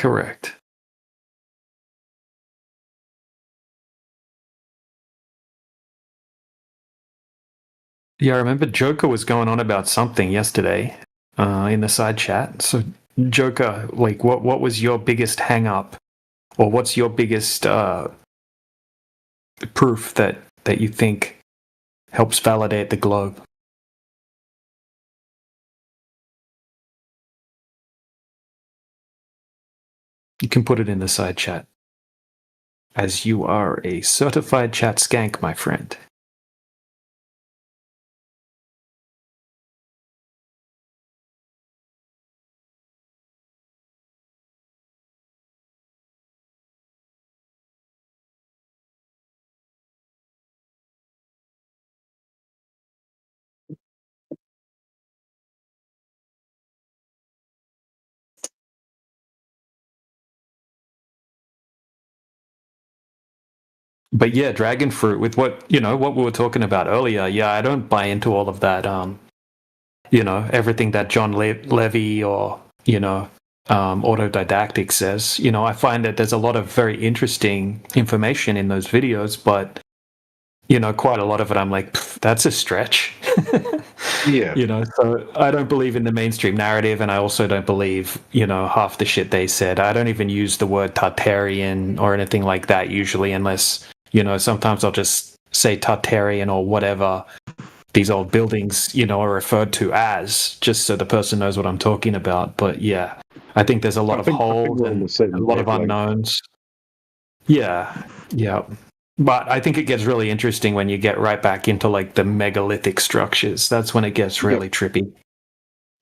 Correct. Yeah, I remember Joker was going on about something yesterday in the side chat. So, Joker, like, what was your biggest hang up, or what's your biggest proof that you think helps validate the globe? You can put it in the side chat, as you are a certified chat skank, my friend. But yeah, dragon fruit with what we were talking about earlier. Yeah, I don't buy into all of that. Everything that John Levy or autodidactic says. I find that there's a lot of very interesting information in those videos, but quite a lot of it I'm like, that's a stretch. Yeah. So I don't believe in the mainstream narrative, and I also don't believe half the shit they said. I don't even use the word Tartarian or anything like that usually, unless sometimes I'll just say Tartarian or whatever these old buildings are referred to as, just so the person knows what I'm talking about. But yeah, I think there's a lot of holes and a lot of unknowns. Yeah. But I think it gets really interesting when you get right back into like the megalithic structures. That's when it gets really trippy.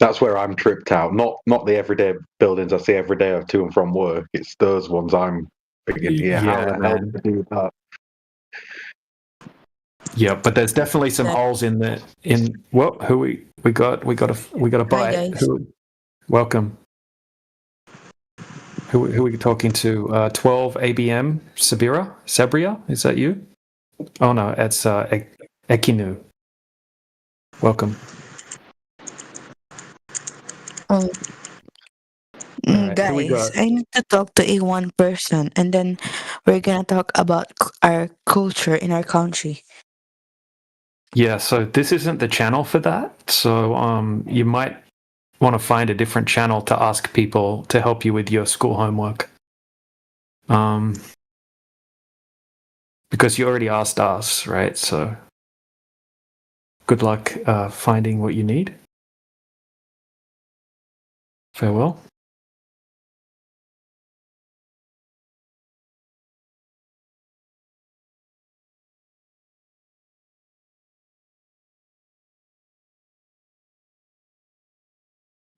That's where I'm tripped out. Not the everyday buildings I see every day to and from work. It's those ones I'm thinking, how the hell did they do that? Yeah, but there's definitely some holes in the who we got a bite. Hi, guys. Welcome. Who are we talking to? 12 ABM Sabria? Is that you? Oh no, it's Ekinu. Welcome. Right, guys, I need to talk to a one person, and then we're gonna talk about our culture in our country. Yeah, so this isn't the channel for that. So you might want to find a different channel to ask people to help you with your school homework. Because you already asked us, right? So good luck finding what you need. Farewell.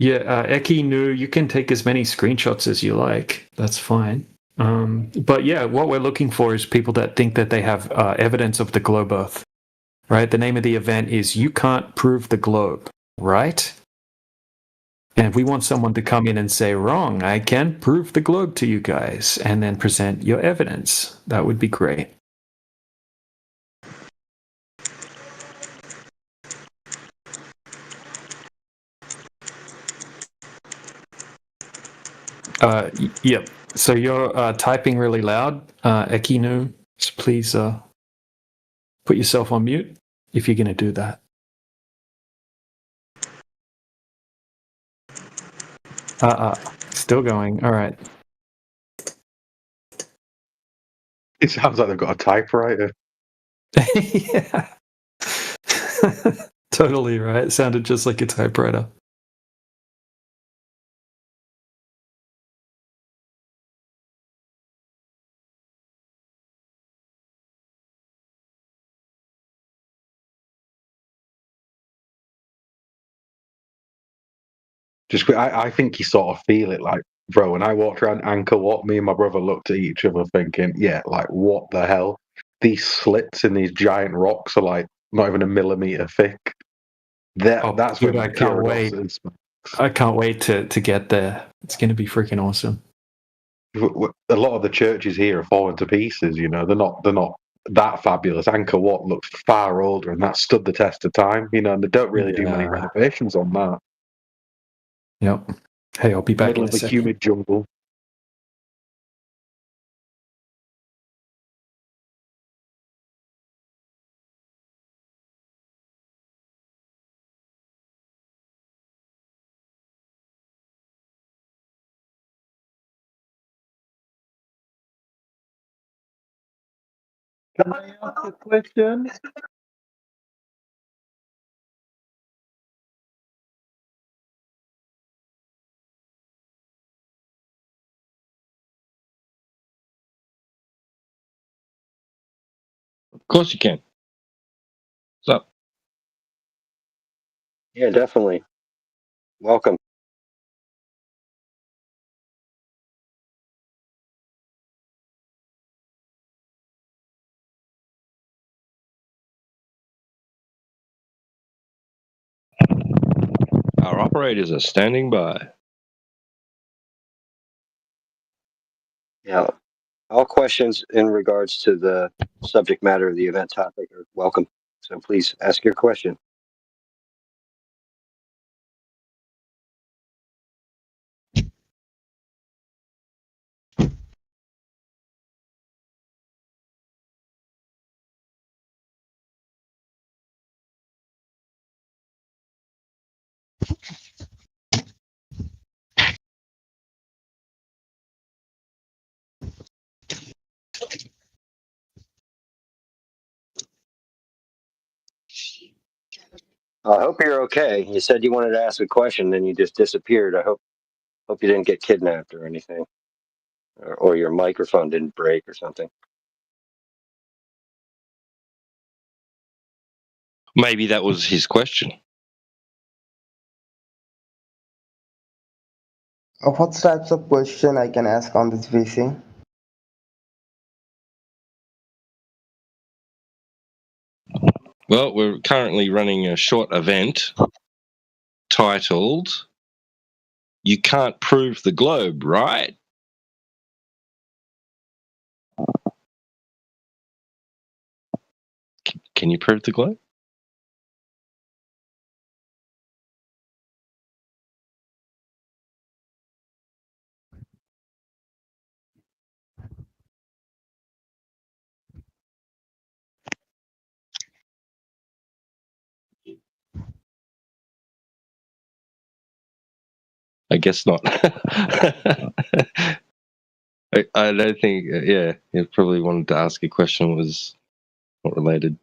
Yeah, Eki Nu, you can take as many screenshots as you like. That's fine. But yeah, what we're looking for is people that think that they have evidence of the globe Earth, right? The name of the event is You Can't Prove the Globe, right? And if we want someone to come in and say, wrong, I can prove the globe to you guys, and then present your evidence, that would be great. Yep. So you're typing really loud, Ekinu. So please put yourself on mute if you're going to do that. Still going. All right. It sounds like they've got a typewriter. Yeah. Totally right. It sounded just like a typewriter. I think you sort of feel it, like, bro. When I walked around Angkor Wat, me and my brother looked at each other, thinking, "Yeah, like what the hell? These slits in these giant rocks are like not even a millimeter thick." That's dude, when I can't wait. I can't wait to get there. It's going to be freaking awesome. A lot of the churches here are falling to pieces. They're not that fabulous. Angkor Wat looks far older, and that stood the test of time. And they don't really do many renovations on that. Yep. Hey, I'll be back Middle in of a a second. humid jungle. Can I ask a question? Of course you can. What's up? Yeah, definitely. Welcome. Our operators are standing by. Yeah, all questions in regards to the subject matter of the event topic are welcome. So please ask your question. I hope you're okay. You said you wanted to ask a question, then you just disappeared. I hope you didn't get kidnapped or anything, or your microphone didn't break or something. Maybe that was his question. What types of question I can ask on this VC? Well, we're currently running a short event titled "You Can't Prove the Globe," right? Can you prove the globe? I guess not. I don't think. Yeah, he probably wanted to ask a question was not related.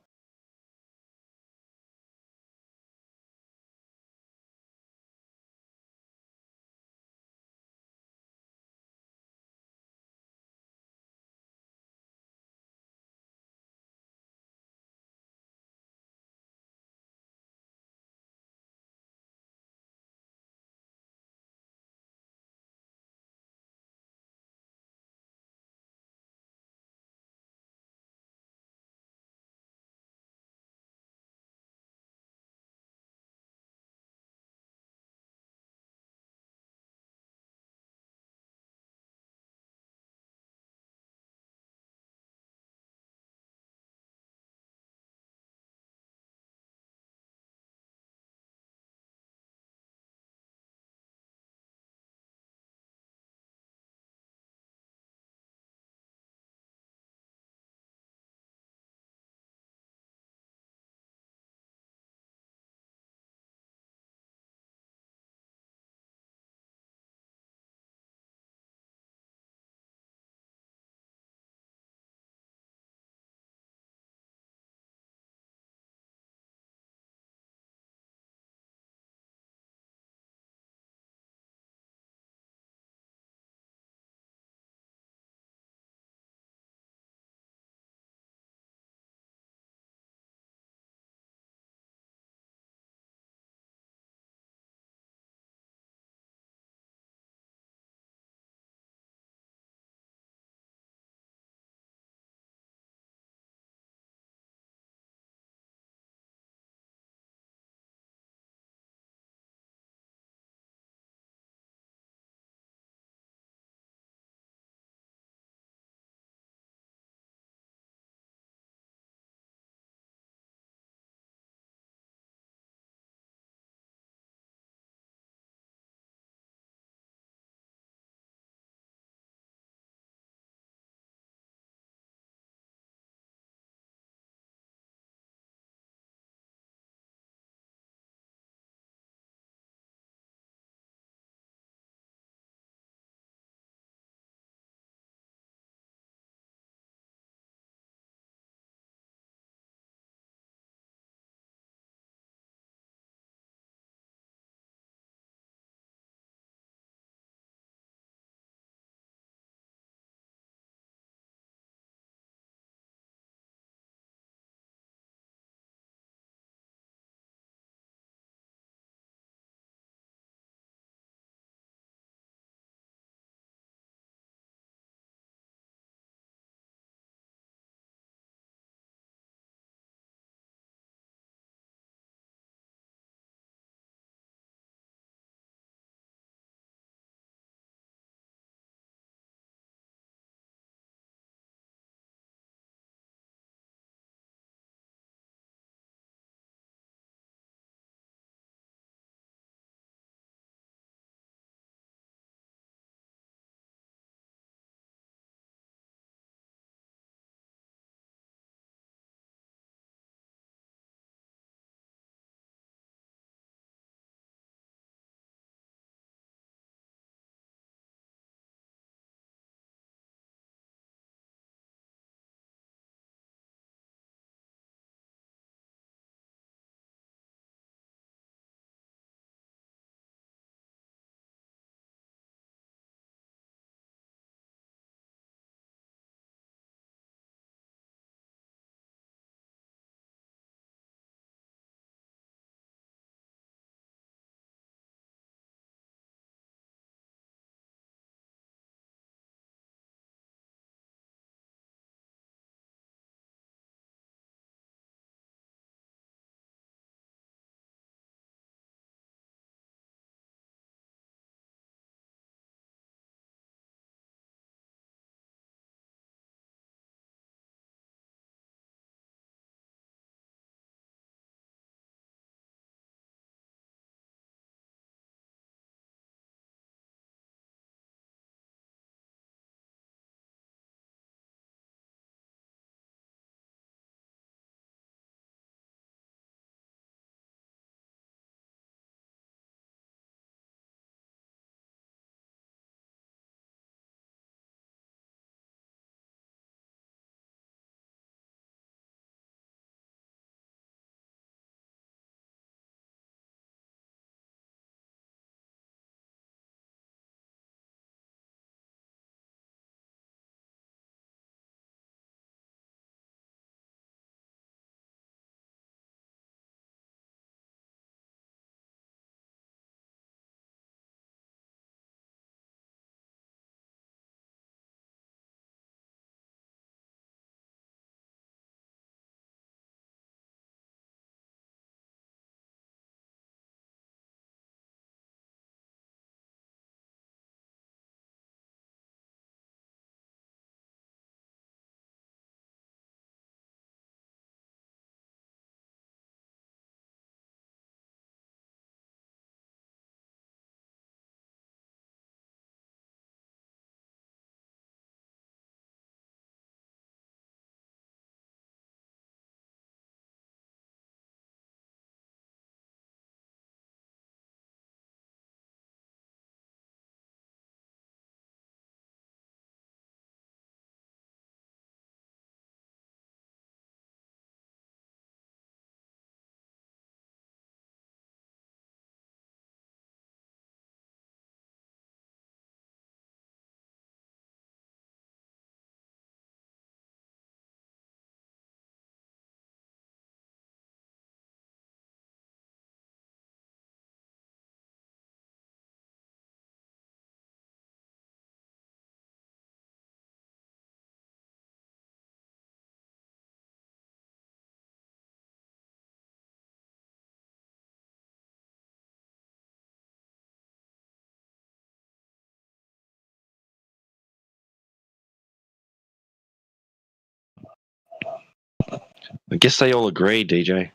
I guess they all agree, DJ.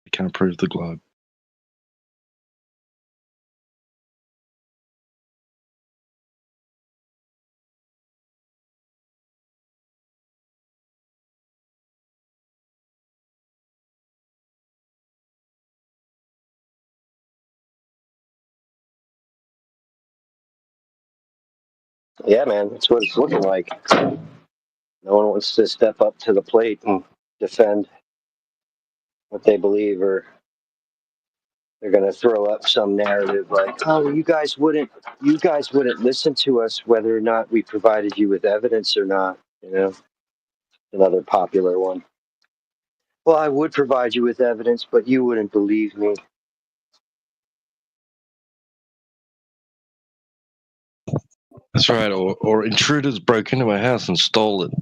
We can't prove the globe. Yeah, man, that's what it's looking like. No one wants to step up to the plate and defend what they believe, or they're going to throw up some narrative like, "Oh, you guys wouldn't listen to us whether or not we provided you with evidence or not." You know, another popular one. Well, I would provide you with evidence, but you wouldn't believe me. That's right. Or intruders broke into my house and stole it.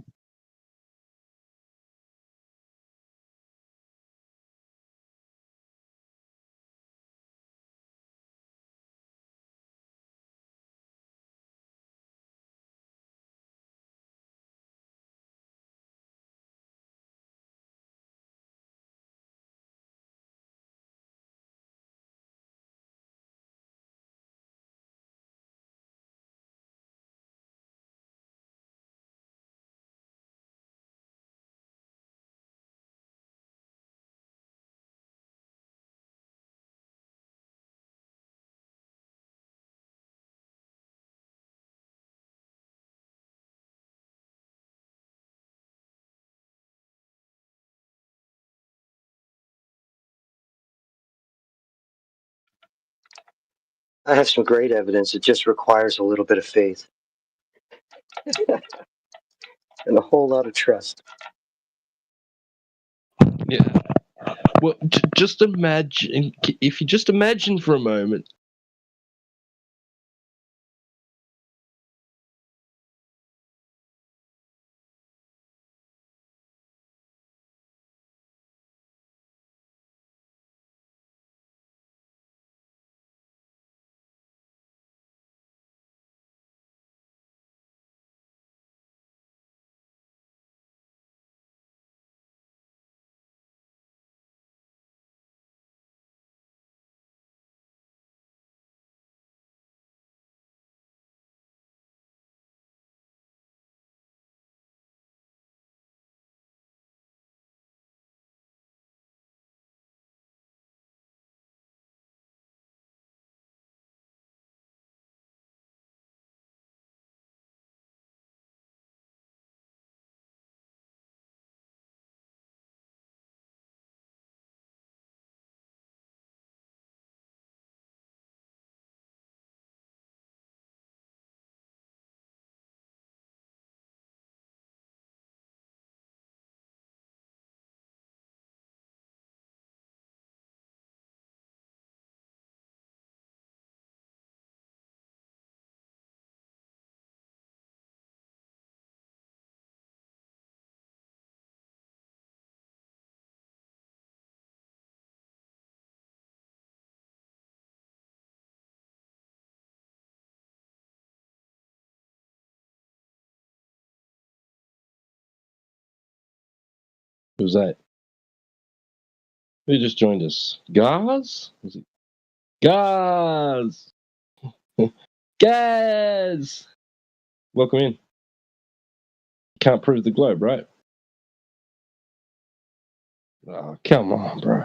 I have some great evidence. It just requires a little bit of faith and a whole lot of trust. Yeah. Well, just imagine, if you just imagine for a moment. Who's that? Who just joined us? Gaz? Was it Gaz? Gaz! Welcome in. Can't prove the globe, right? Oh, come on, bro.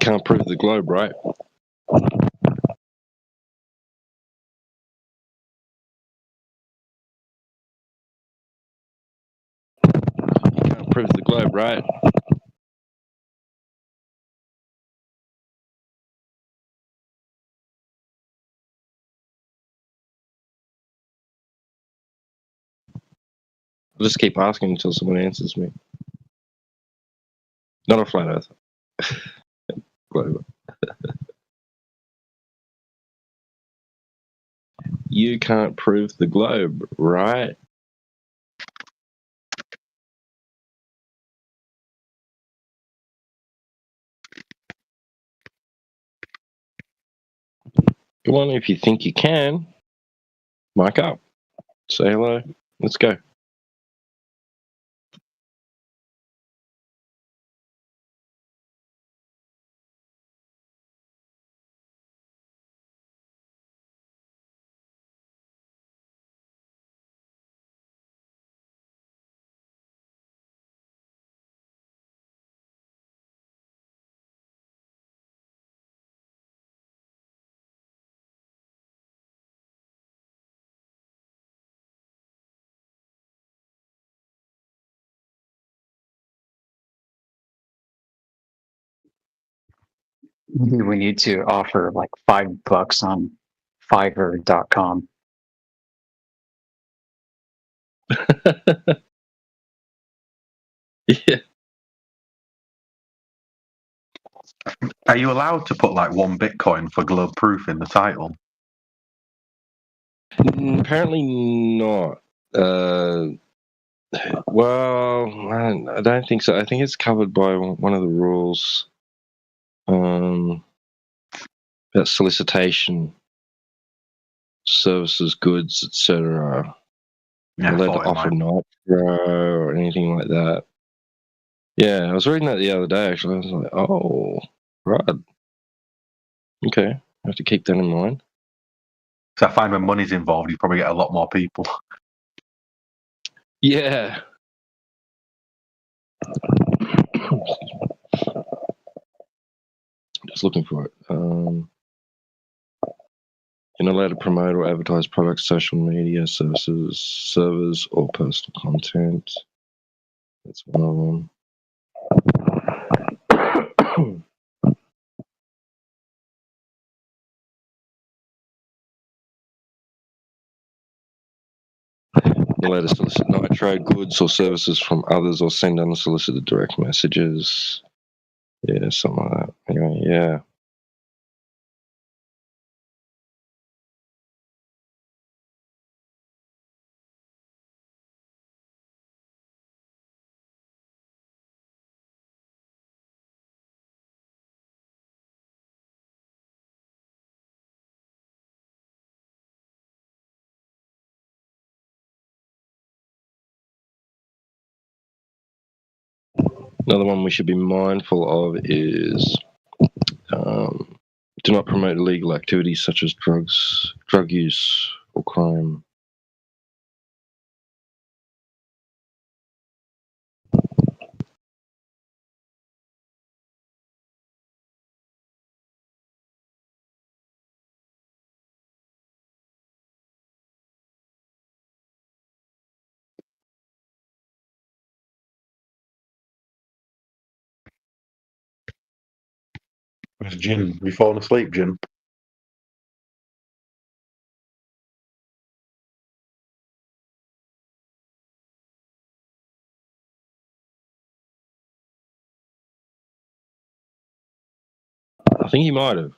can't prove the globe, right? You can't prove the globe, right? I'll just keep asking until someone answers me. Not a flat earth. Globe. You can't prove the globe, right? Come on, if you think you can, mic up. Say hello. Let's go. Maybe we need to offer like $5 on Fiverr.com. Yeah. Are you allowed to put like 1 Bitcoin for glove proof in the title? Apparently not. Well, I don't think so. I think it's covered by one of the rules. About solicitation, services, goods, etc. Yeah, I Allowed to thought it offer might. nitro or anything like that. Yeah, I was reading that the other day. Actually, I was like, oh, right. Okay, I have to keep that in mind. So I find when money's involved, you probably get a lot more people. Yeah. Just looking for it. You're not allowed to promote or advertise products, social media, services, servers, or personal content. That's one of them. You're allowed to solicit nitro goods or services from others or send unsolicited direct messages. Yeah, something like that. Anyway, yeah. Another one we should be mindful of is do not promote illegal activities such as drug use, or crime. Where's Jin? You falling asleep, Jin? I think he might have.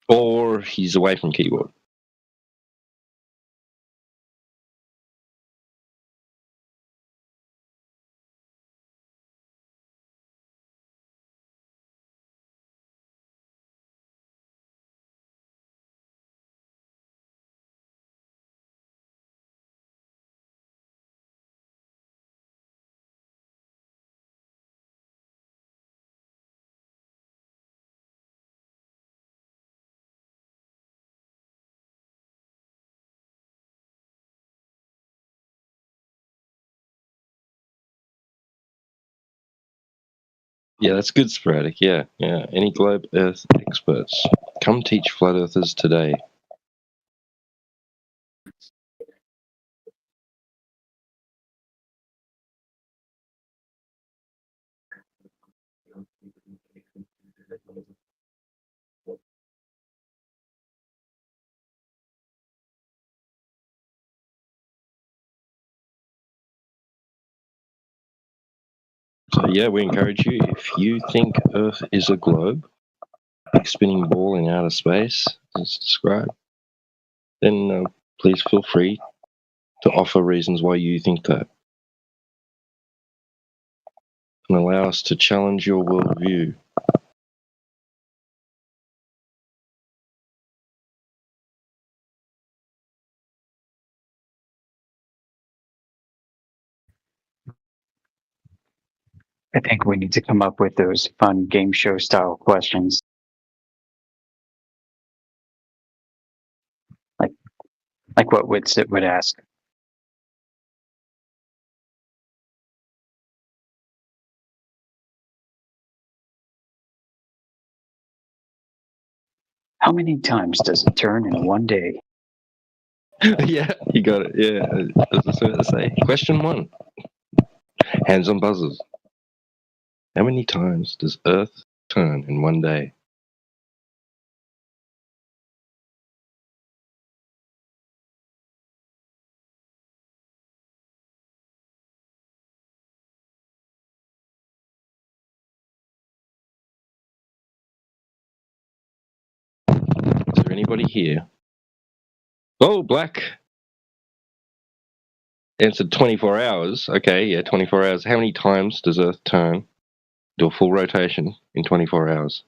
Or he's away from keyboard. Yeah, that's good, Sporadic. Yeah. Any globe Earth experts, come teach flat earthers today. So yeah, we encourage you, if you think Earth is a globe, big spinning ball in outer space, as described, then please feel free to offer reasons why you think that, and allow us to challenge your worldview. I think we need to come up with those fun game show style questions. Like what Witsit would ask. How many times does it turn in one day? Yeah, you got it. Yeah, as I was about to say. Question 1. Hands on buzzers. How many times does Earth turn in one day? Is there anybody here? Oh, Black answered 24 hours. Okay, yeah, 24 hours. How many times does Earth turn, do a full rotation in 24 hours?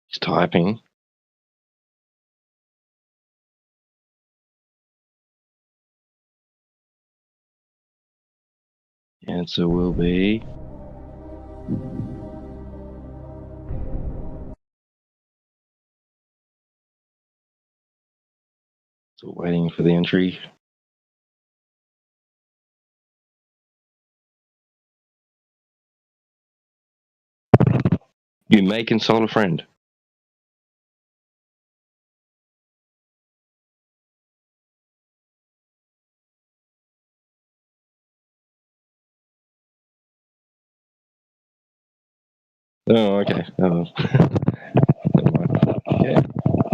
He's typing. The answer will be... Still waiting for the entry. You may consult a friend. Oh, okay. Oh. Never mind. Yeah.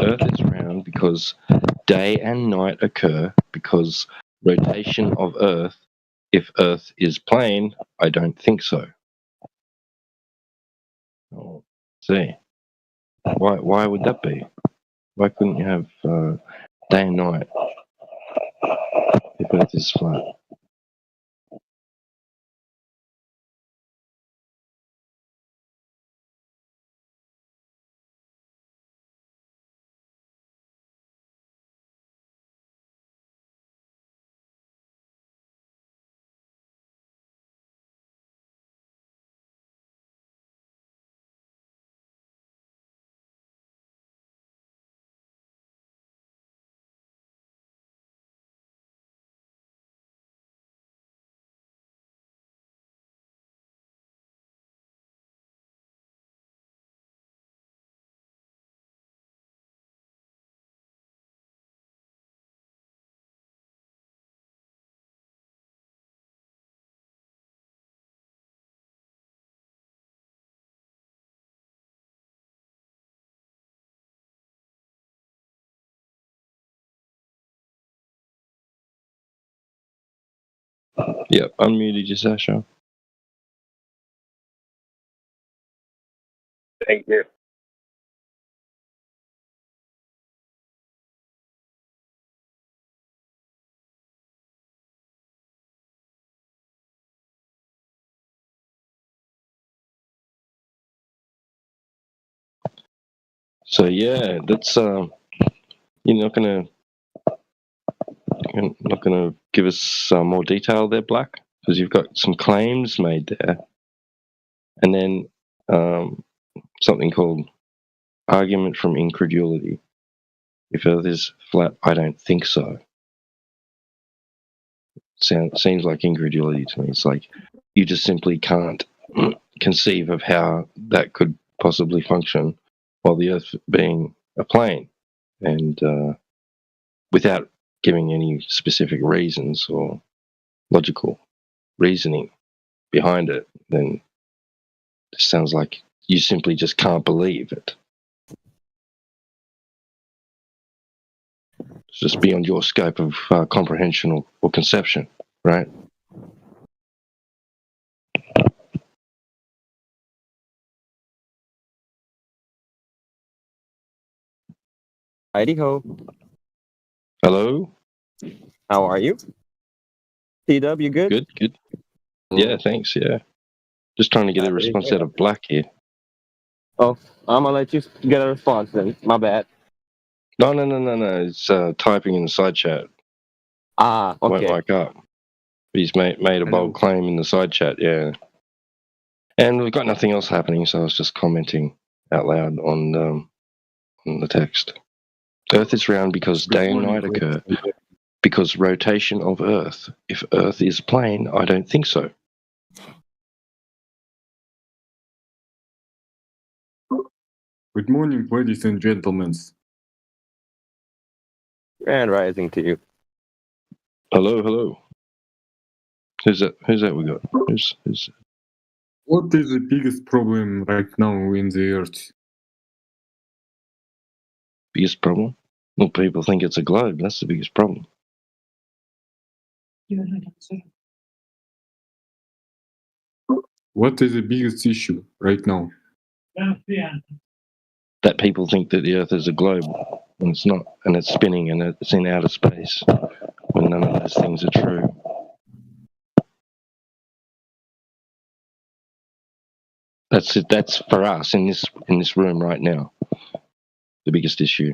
Earth is round because day and night occur because rotation of Earth. If Earth is plane, I don't think so. Oh, see. Why would that be? Why couldn't you have day and night if Earth is flat? Yep, unmuted you, Sasha. Thank you. So yeah, that's you're not gonna give us more detail there, Black, because you've got some claims made there, And then something called argument from incredulity. If Earth is flat, I don't think so. Seems like incredulity to me. It's like you just simply can't conceive of how that could possibly function while the Earth being a plane, and without giving any specific reasons or logical reasoning behind it, then it sounds like you simply just can't believe it. It's just beyond your scope of comprehension or conception, right? Heidi ho. Hello? How are you? T-Dub, you good? Good. Yeah, thanks, yeah. Just trying to get a response out of Black here. Oh, I'm gonna let you get a response then. My bad. No. It's typing in the side chat. Ah, Won't okay. mic up. He's made a bold claim in the side chat, yeah. And we've got nothing else happening, so I was just commenting out loud on the text. Earth is round because day and night occur, because rotation of Earth. If Earth is plane, I don't think so. Good morning, ladies and gentlemen. Grand rising to you. Hello. Who's that we got? Who's What is the biggest problem right now in the Earth? biggest problem? Well, people think it's a globe. That's the biggest problem. What is the biggest issue right now? That people think that the Earth is a globe, and it's not, and it's spinning, and it's in outer space, when none of those things are true. That's it. That's for us in this room right now. The biggest issue.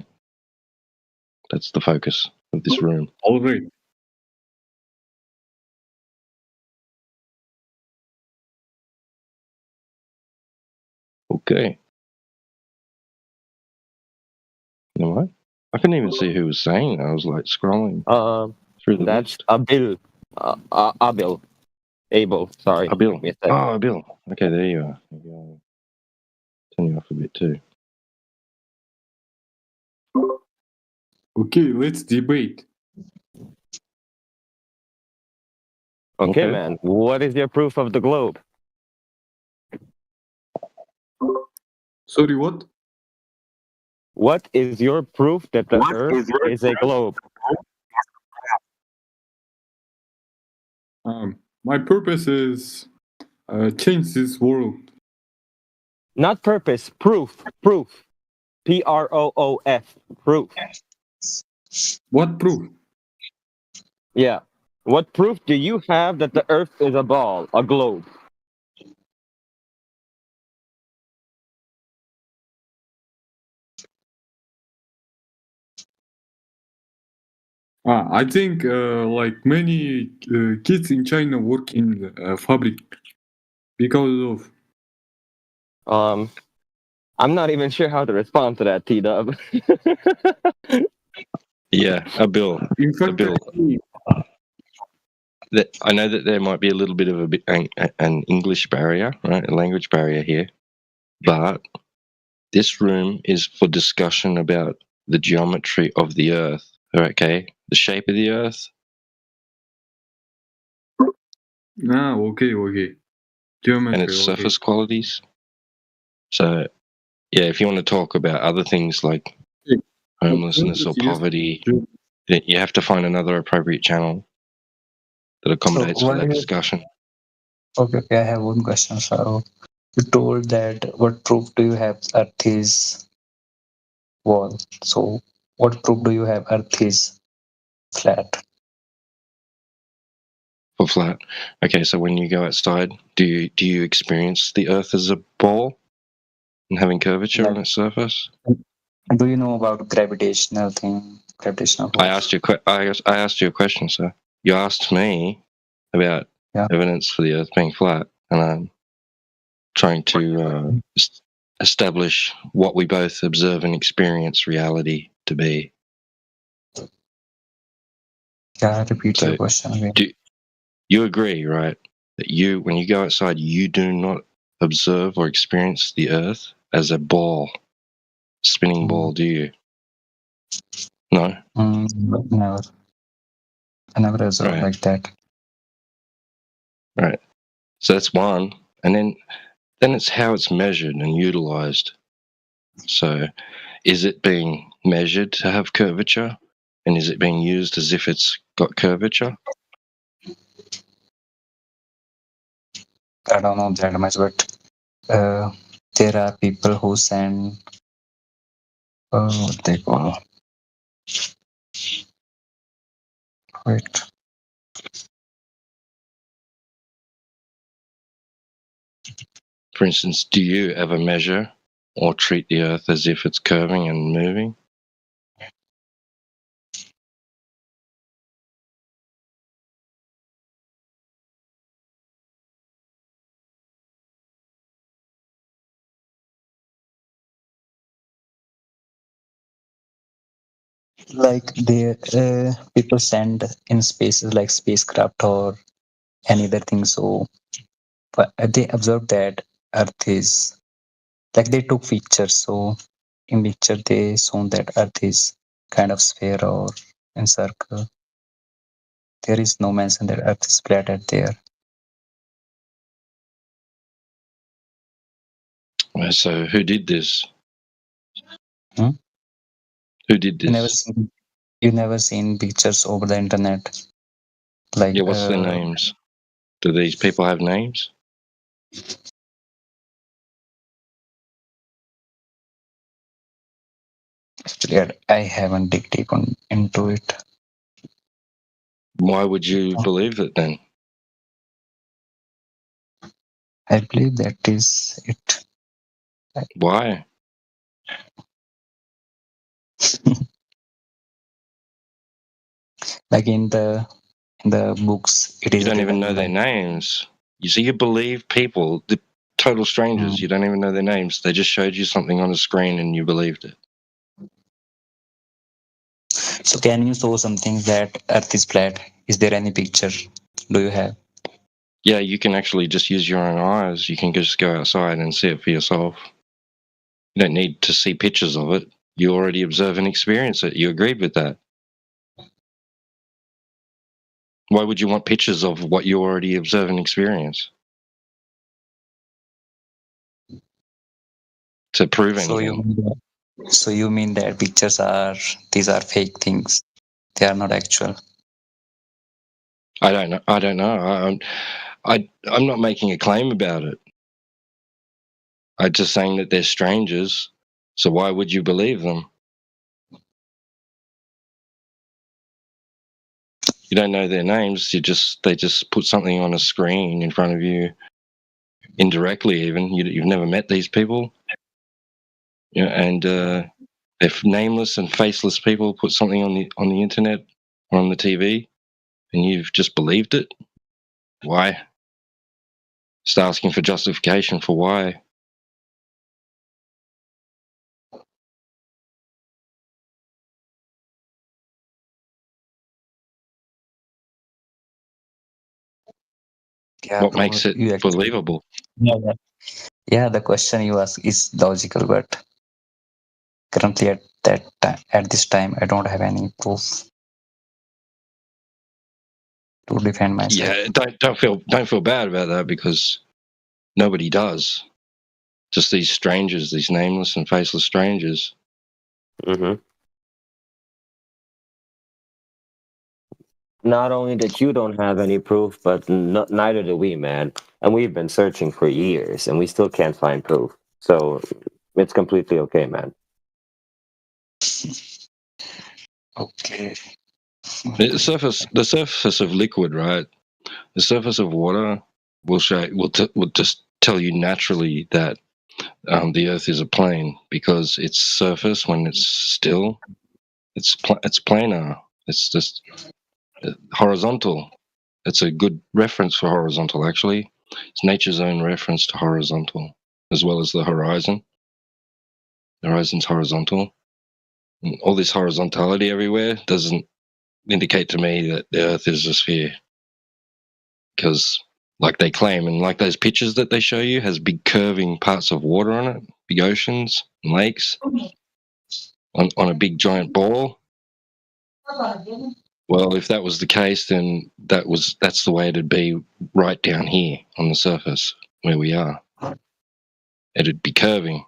That's the focus of this room. All right. Okay. You know what? I couldn't even see who was saying that. I was like scrolling through the That's list. Abil. Abil. Abel. Sorry. Abil. Give me a sec. Oh, Abil. Okay, there you are. Maybe I'll turn you off a bit too. Okay, let's debate. Okay, Okay. man. What is your proof of the globe? Sorry, what? What is your proof that the Earth is a globe? My purpose is change this world. Not purpose. Proof. Proof. Proof. Proof. What proof? Yeah. What proof do you have that the Earth is a ball, a globe? I think like many kids in China work in fabric because of. I'm not even sure how to respond to that, T-Dub. Yeah, Abil. In fact, Abil. I know that there might be a little bit of an English barrier, right? A language barrier here. But this room is for discussion about the geometry of the Earth, okay? The shape of the Earth. Okay. Geometry, and its surface qualities. So, yeah, if you want to talk about other things like homelessness or poverty, you have to find another appropriate channel that accommodates for that discussion. Okay, I have one question. So, you told that what proof do you have Earth is wall? So, what proof do you have Earth is flat? For flat. Okay, so when you go outside, do you experience the Earth as a ball and having curvature on its surface? Do you know about gravitational thing? Gravitational force? I asked you a question, sir. You asked me about evidence for the Earth being flat, and trying to establish what we both observe and experience reality to be. Yeah, repeat So, your question again. do you agree, right, that when you go outside, you do not observe or experience the Earth as a ball, spinning ball, do you? No? Never. I never observed Right. like that. Right. So that's one. And then it's how it's measured and utilized. So is it being measured to have curvature? And is it being used as if it's got curvature? I don't know that much, but there are people who send what they call. Wait. For instance, do you ever measure or treat the Earth as if it's curving and moving? Like people send in spaces like spacecraft or any other thing. So but they observed that Earth is like they took pictures. So in picture they shown that Earth is kind of sphere or in circle. There is no mention that Earth is flat at there. So who did this? Hmm? Who did this? You never seen pictures over the internet. Like Yeah, what's their names? Do these people have names? Actually, I haven't dig deep into it. Why would you believe it then? I believe that is it. Why? Like in the books, it is You don't even written know their like names. You see, you believe people, the total strangers. You don't even know their names. They just showed you something on a screen and you believed it. So can you show something that Earth is flat? Is there any picture? Do you have? Yeah, you can actually just use your own eyes. You can just go outside and see it for yourself. You don't need to see pictures of it. You already observe and experience it. You agreed with that. Why would you want pictures of what you already observe and experience? To prove anything. So you mean that pictures are fake things? They are not actual. I don't know. I don't know. I'm not making a claim about it. I'm just saying that they're strangers. So why would you believe them? You don't know their names. They just put something on a screen in front of you, indirectly. Even you've never met these people, and if nameless and faceless people put something on the internet or on the TV, and you've just believed it. Why? Just asking for justification for why. Yeah, What bro, makes it believable? Yeah, the question you ask is logical, but currently at this time, I don't have any proof to defend myself. Yeah, don't feel bad about that because nobody does. Just these strangers, these nameless and faceless strangers. Mm-hmm. Not only that you don't have any proof, but neither do we, man. And we've been searching for years, and we still can't find proof. So it's completely okay, man. Okay. The surface of liquid, right? The surface of water will just tell you naturally that the Earth is a plane because its surface, when it's still, it's planar. It's just horizontal. It's a good reference for horizontal, actually. It's nature's own reference to horizontal, as well as the horizon. The horizon's horizontal. And all this horizontality everywhere doesn't indicate to me that the Earth is a sphere. Because, like they claim, and like those pictures that they show you, has big curving parts of water on it, big oceans and lakes, on a big giant ball. Well, if that was the case, then that's the way it'd be right down here on the surface where we are. It'd be curving.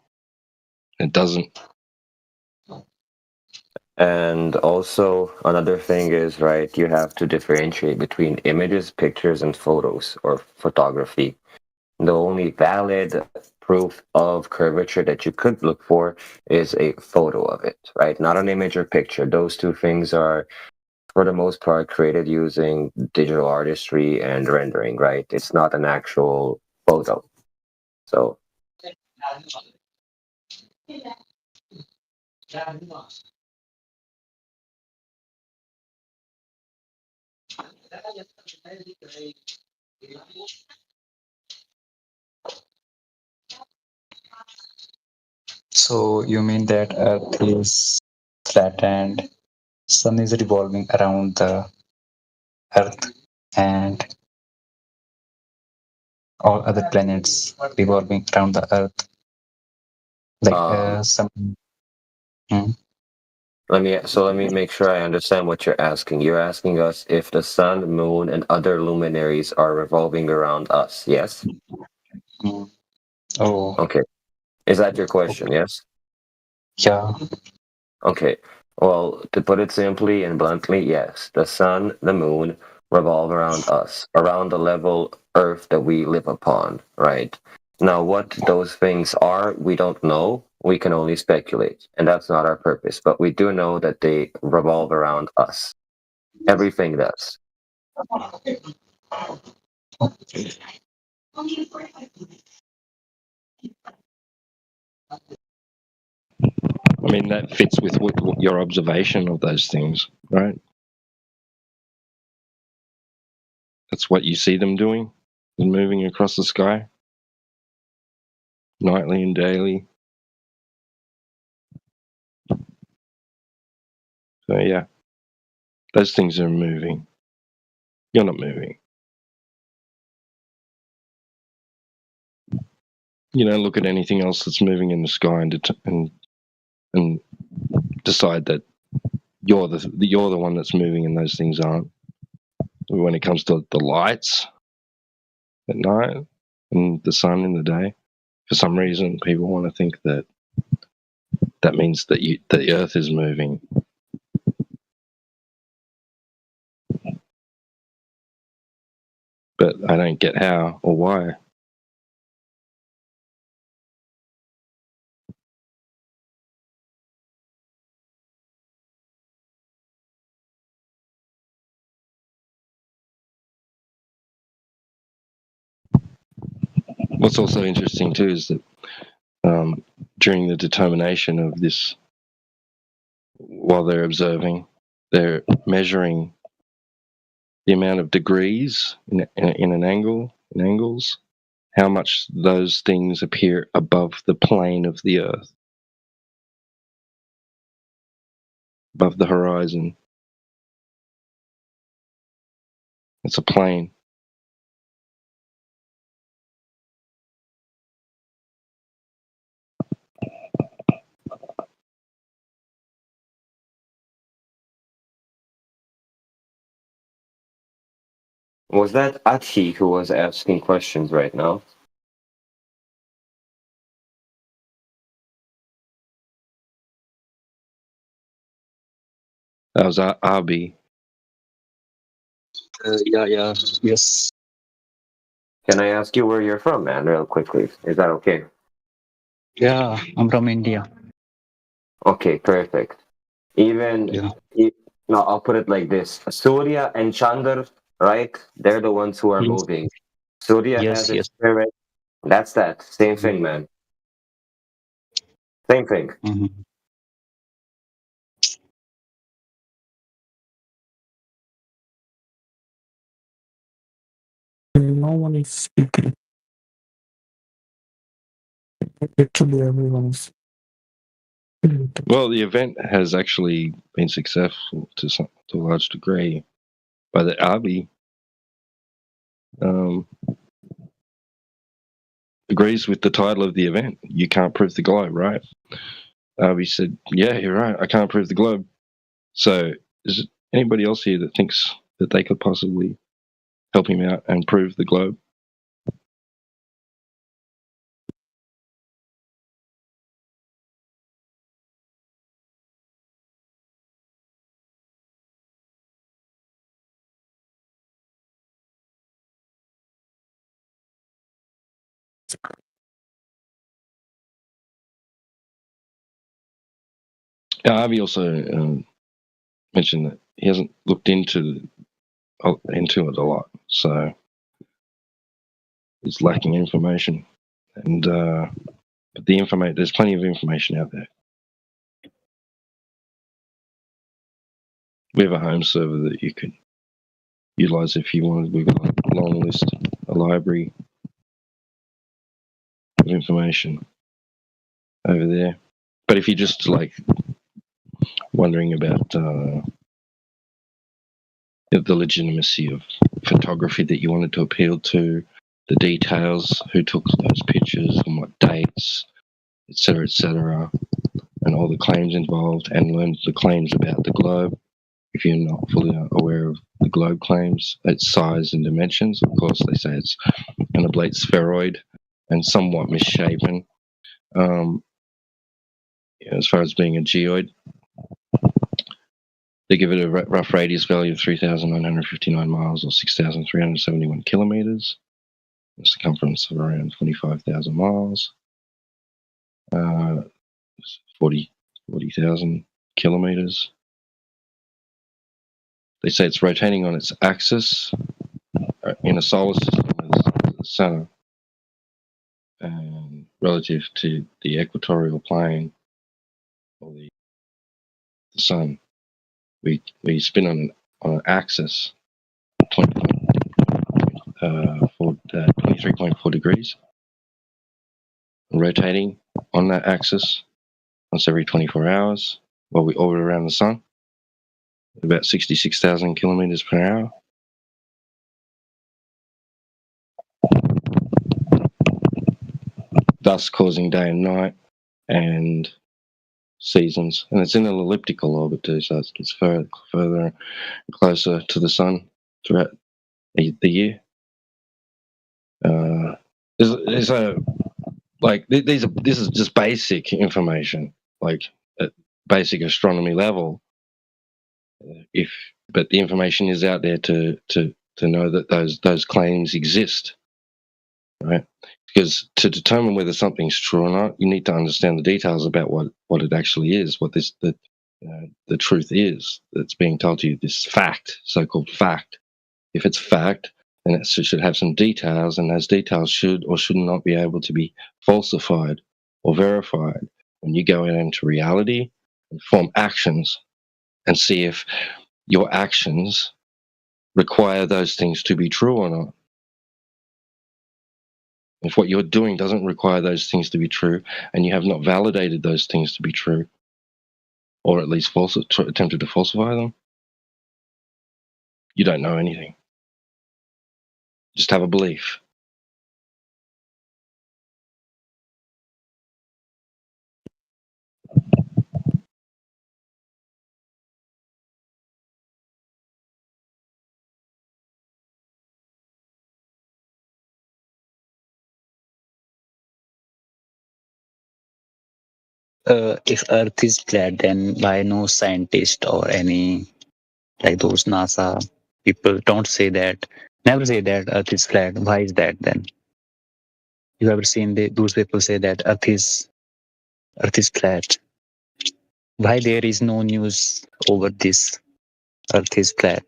It doesn't. And also, another thing is, right, you have to differentiate between images, pictures, and photos or photography. The only valid proof of curvature that you could look for is a photo of it, right? Not an image or picture. Those two things are, for the most part, created using digital artistry and rendering, right? It's not an actual photo. So, So you mean that Earth is flat and Sun is revolving around the Earth and all other planets revolving around the Earth, like some. Hmm? let me make sure I understand what you're asking. You're asking us if the sun, moon, and other luminaries are revolving around us, yes? Hmm. Oh, Okay. Is that your question, yes? yeah. Okay. Well, to put it simply and bluntly, yes. The sun, the moon revolve around us, around the level Earth that we live upon, right? Now, what those things are, we don't know. We can only speculate, and that's not our purpose. But we do know that they revolve around us. Everything does. I mean, that fits with what your observation of those things, right? That's what you see them doing, and moving across the sky, nightly and daily. So yeah, those things are moving. You're not moving. You don't look at anything else that's moving in the sky and decide that you're the one that's moving and those things aren't. When it comes to the lights at night and the sun in the day, for some reason people want to think that that means that the Earth is moving. But I don't get how or why. What's also interesting too is that during the determination of this, while they're observing, they're measuring the amount of degrees in an angle, in angles, how much those things appear above the plane of the Earth, above the horizon. It's a plane. Was that Achi who was asking questions right now? That was Abi. Yeah. Yes. Can I ask you where you're from, man, real quickly? Is that okay? Yeah, I'm from India. Okay, perfect. Even, Yeah. no, I'll put it like this. Surya and Chandra, right? They're the ones who are Yes. moving. Surya has Yes. its Yes. spirit. That's that. Same thing, man. Same thing. Mhm. no one is speaking. Actually, everyone is. Well, the event has actually been successful to a large degree. By the Arby agrees with the title of the event. You can't prove the globe, right? Arby said, "Yeah, you're right. I can't prove the globe." So, is there anybody else here that thinks that they could possibly help him out and prove the globe? Arby also mentioned that he hasn't looked into it a lot, so it's lacking information. And but there's plenty of information out there. We have a home server that you could utilize if you wanted. We've got a long list, a library of information over there. But if you're just like wondering about the legitimacy of photography that you wanted to appeal to, the details, who took those pictures, on what dates, etc., and all the claims involved, and learn the claims about the globe. If you're not fully aware of the globe claims, its size and dimensions, of course, they say it's an oblate spheroid and somewhat misshapen. As far as being a geoid, they give it a rough radius value of 3,959 miles or 6,371 kilometers. A circumference of around 25,000 miles. 40,000 kilometers. They say it's rotating on its axis in a solar system as the center, and relative to the equatorial plane or the sun. We spin on an axis 23.4 degrees, rotating on that axis once every 24 hours while we orbit around the sun at about 66,000 kilometers per hour. Thus causing day and night and seasons. And it's in an elliptical orbit too, so it gets further and closer to the sun throughout the year. This is just basic information, like at basic astronomy level. But the information is out there to know that those claims exist, right? Because to determine whether something's true or not, you need to understand the details about what it actually is, what the truth is that's being told to you. This fact, so-called fact. If it's fact, then it should have some details, and those details should or should not be able to be falsified or verified. When you go into reality and form actions and see if your actions require those things to be true or not. If what you're doing doesn't require those things to be true, and you have not validated those things to be true, or at least attempted to falsify them, you don't know anything. Just have a belief. If Earth is flat, then why no scientist or any like those NASA people don't say that, never say that Earth is flat? Why is that then? You ever seen those people say that Earth is flat? Why there is no news over this Earth is flat?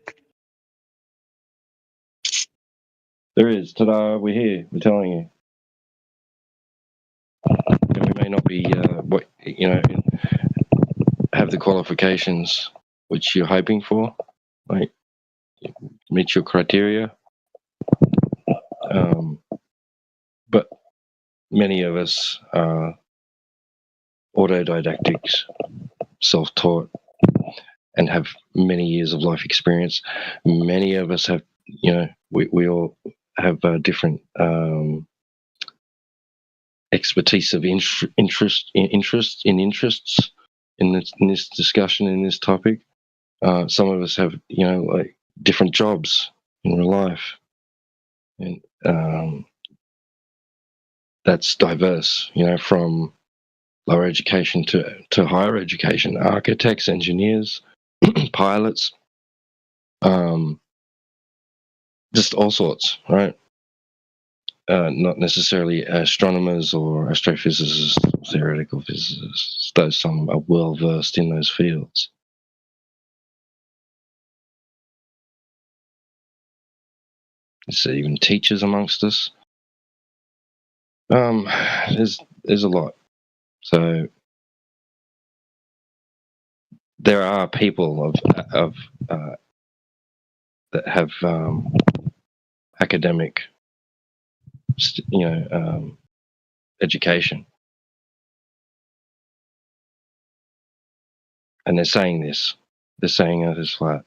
There is. Ta-da, we're here. We're telling you. And we may not be, have the qualifications which you're hoping for, like meet your criteria. But many of us are autodidactics, self-taught, and have many years of life experience. Many of us have, we all have different expertise of interests in this discussion, in this topic. Some of us have, like different jobs in real life, and that's diverse, from lower education to higher education, architects, engineers, pilots, just all sorts, right? Not necessarily astronomers or astrophysicists, theoretical physicists, though some are well versed in those fields. There's even teachers amongst us. There's a lot. So there are people of that have academic, education, and they're saying this. They're saying Earth is flat.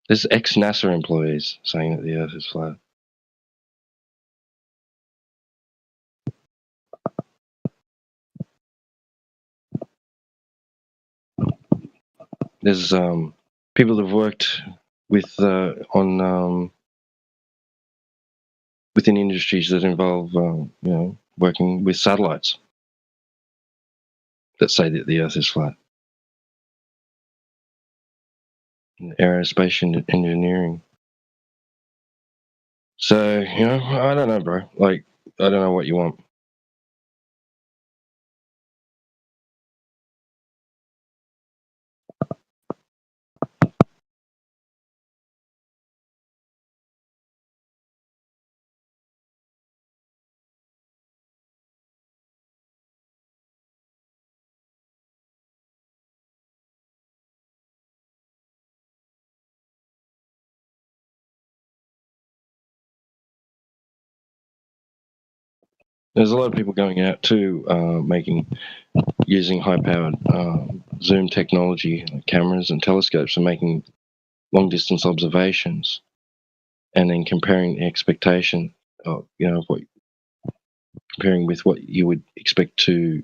There's ex-NASA employees saying that the Earth is flat. There's people that have worked with within industries that involve working with satellites that say that the Earth is flat. Aerospace engineering. So I don't know, bro. Like, I don't know what you want. There's a lot of people going out to using high-powered zoom technology, like cameras and telescopes, and making long-distance observations, and then comparing the expectation of comparing with what you would expect to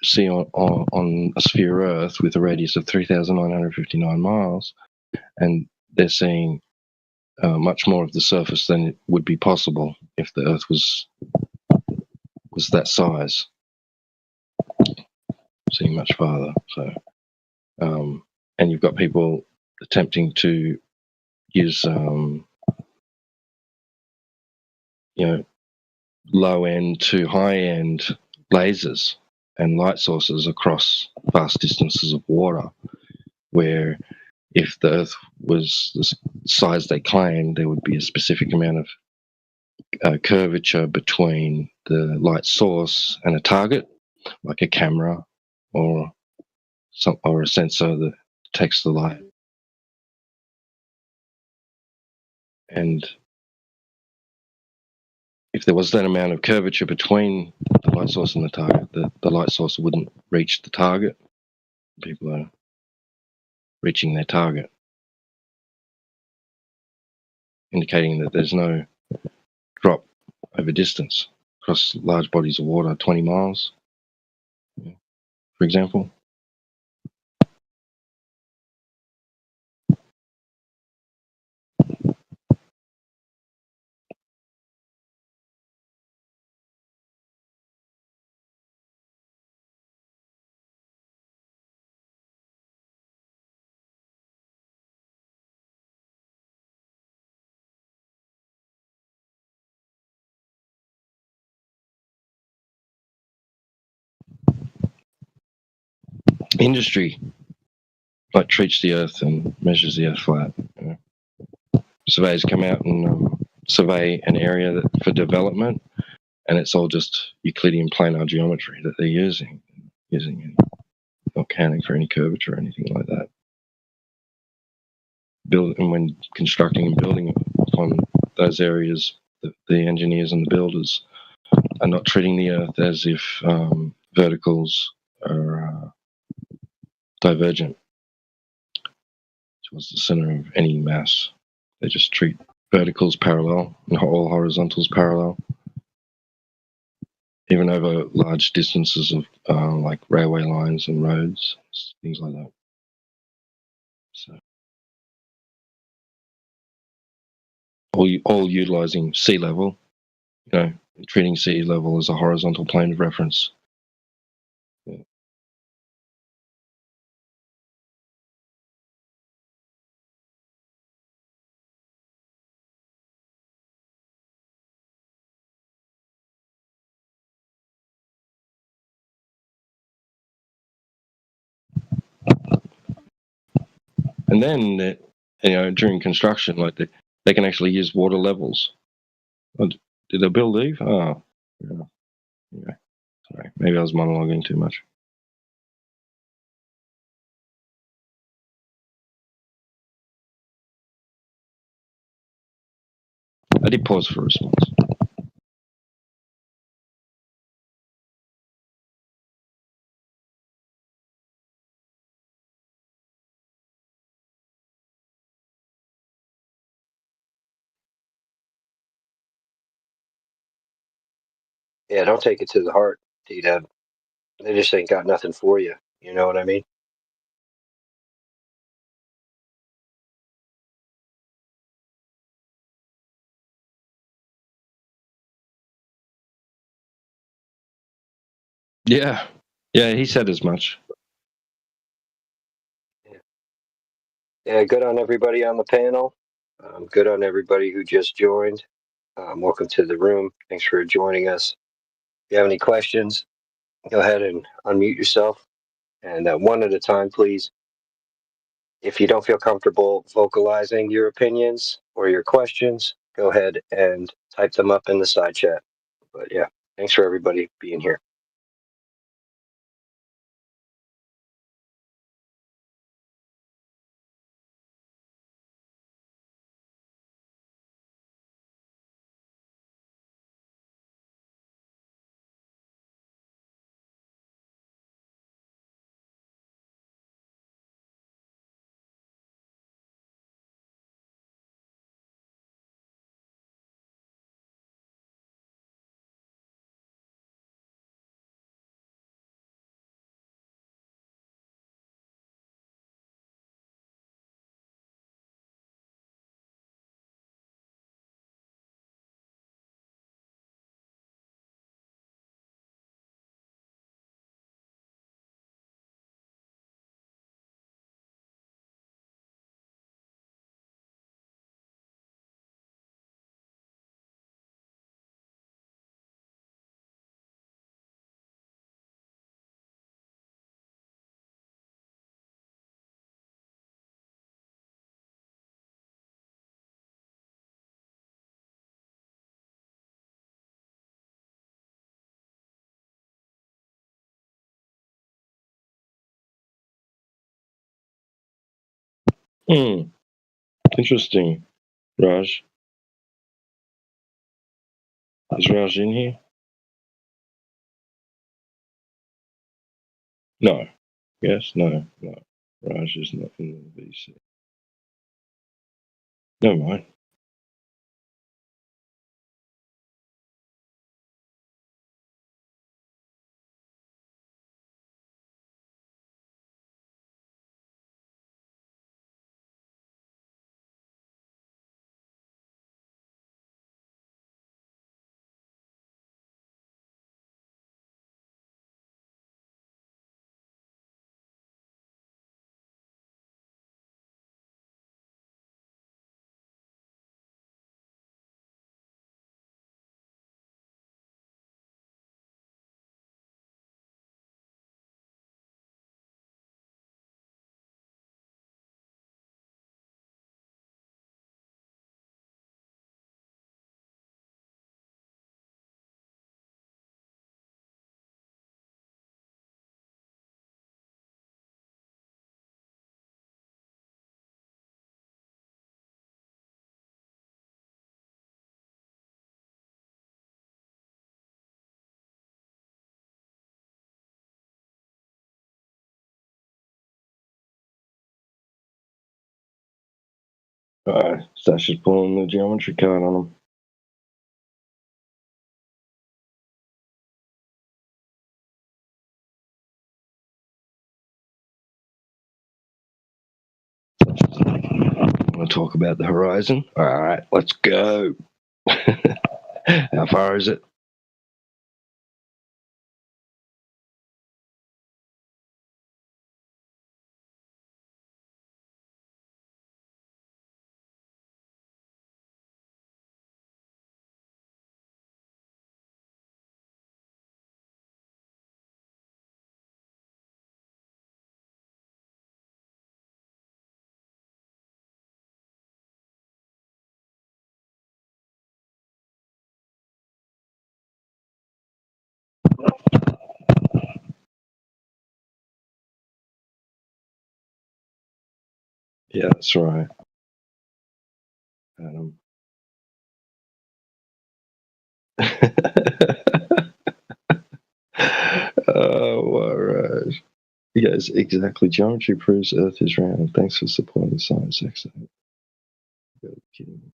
see on a sphere Earth with a radius of 3,959 miles, and they're seeing much more of the surface than it would be possible if the Earth was that size, seeing much farther. So, and you've got people attempting to use, low-end to high-end lasers and light sources across vast distances of water, where if the Earth was the size they claim, there would be a specific amount of curvature between the light source and a target, like a camera or a sensor that detects the light. And if there was that amount of curvature between the light source and the target, the light source wouldn't reach the target. People are reaching their target, indicating that there's no drop over distance across large bodies of water, 20 miles, for example. Industry like treats the Earth and measures the Earth flat. Surveyors come out and survey an area for development, and it's all just Euclidean planar geometry that they're using not counting for any curvature or anything like that. build and when constructing and building upon those areas, the engineers and the builders are not treating the earth as if verticals are divergent towards the center of any mass. They just treat verticals parallel and all horizontals parallel, even over large distances of like railway lines and roads, things like that. So all utilizing sea level, treating sea level as a horizontal plane of reference. Yeah. And then, during construction, like they can actually use water levels. Oh, did the bill leave? Oh, yeah. Okay. Sorry, maybe I was monologuing too much. I did pause for a response. Yeah, don't take it to the heart, T-Dub. They just ain't got nothing for you. You know what I mean? Yeah, he said as much. Yeah, good on everybody on the panel. Good on everybody who just joined. Welcome to the room. Thanks for joining us. If you have any questions, go ahead and unmute yourself. And one at a time, please. If you don't feel comfortable vocalizing your opinions or your questions, go ahead and type them up in the side chat. But yeah, thanks for everybody being here. Interesting, Raj. Is Raj in here? No. Yes? No. Raj is not in the VC. Never mind. Stash is pulling the geometry card on him. Want to talk about the horizon? All right, let's go. How far is it? Yeah, that's right. Adam. Oh, all right. Yes, exactly. Geometry proves Earth is round. Thanks for supporting science excellent. Kidding me.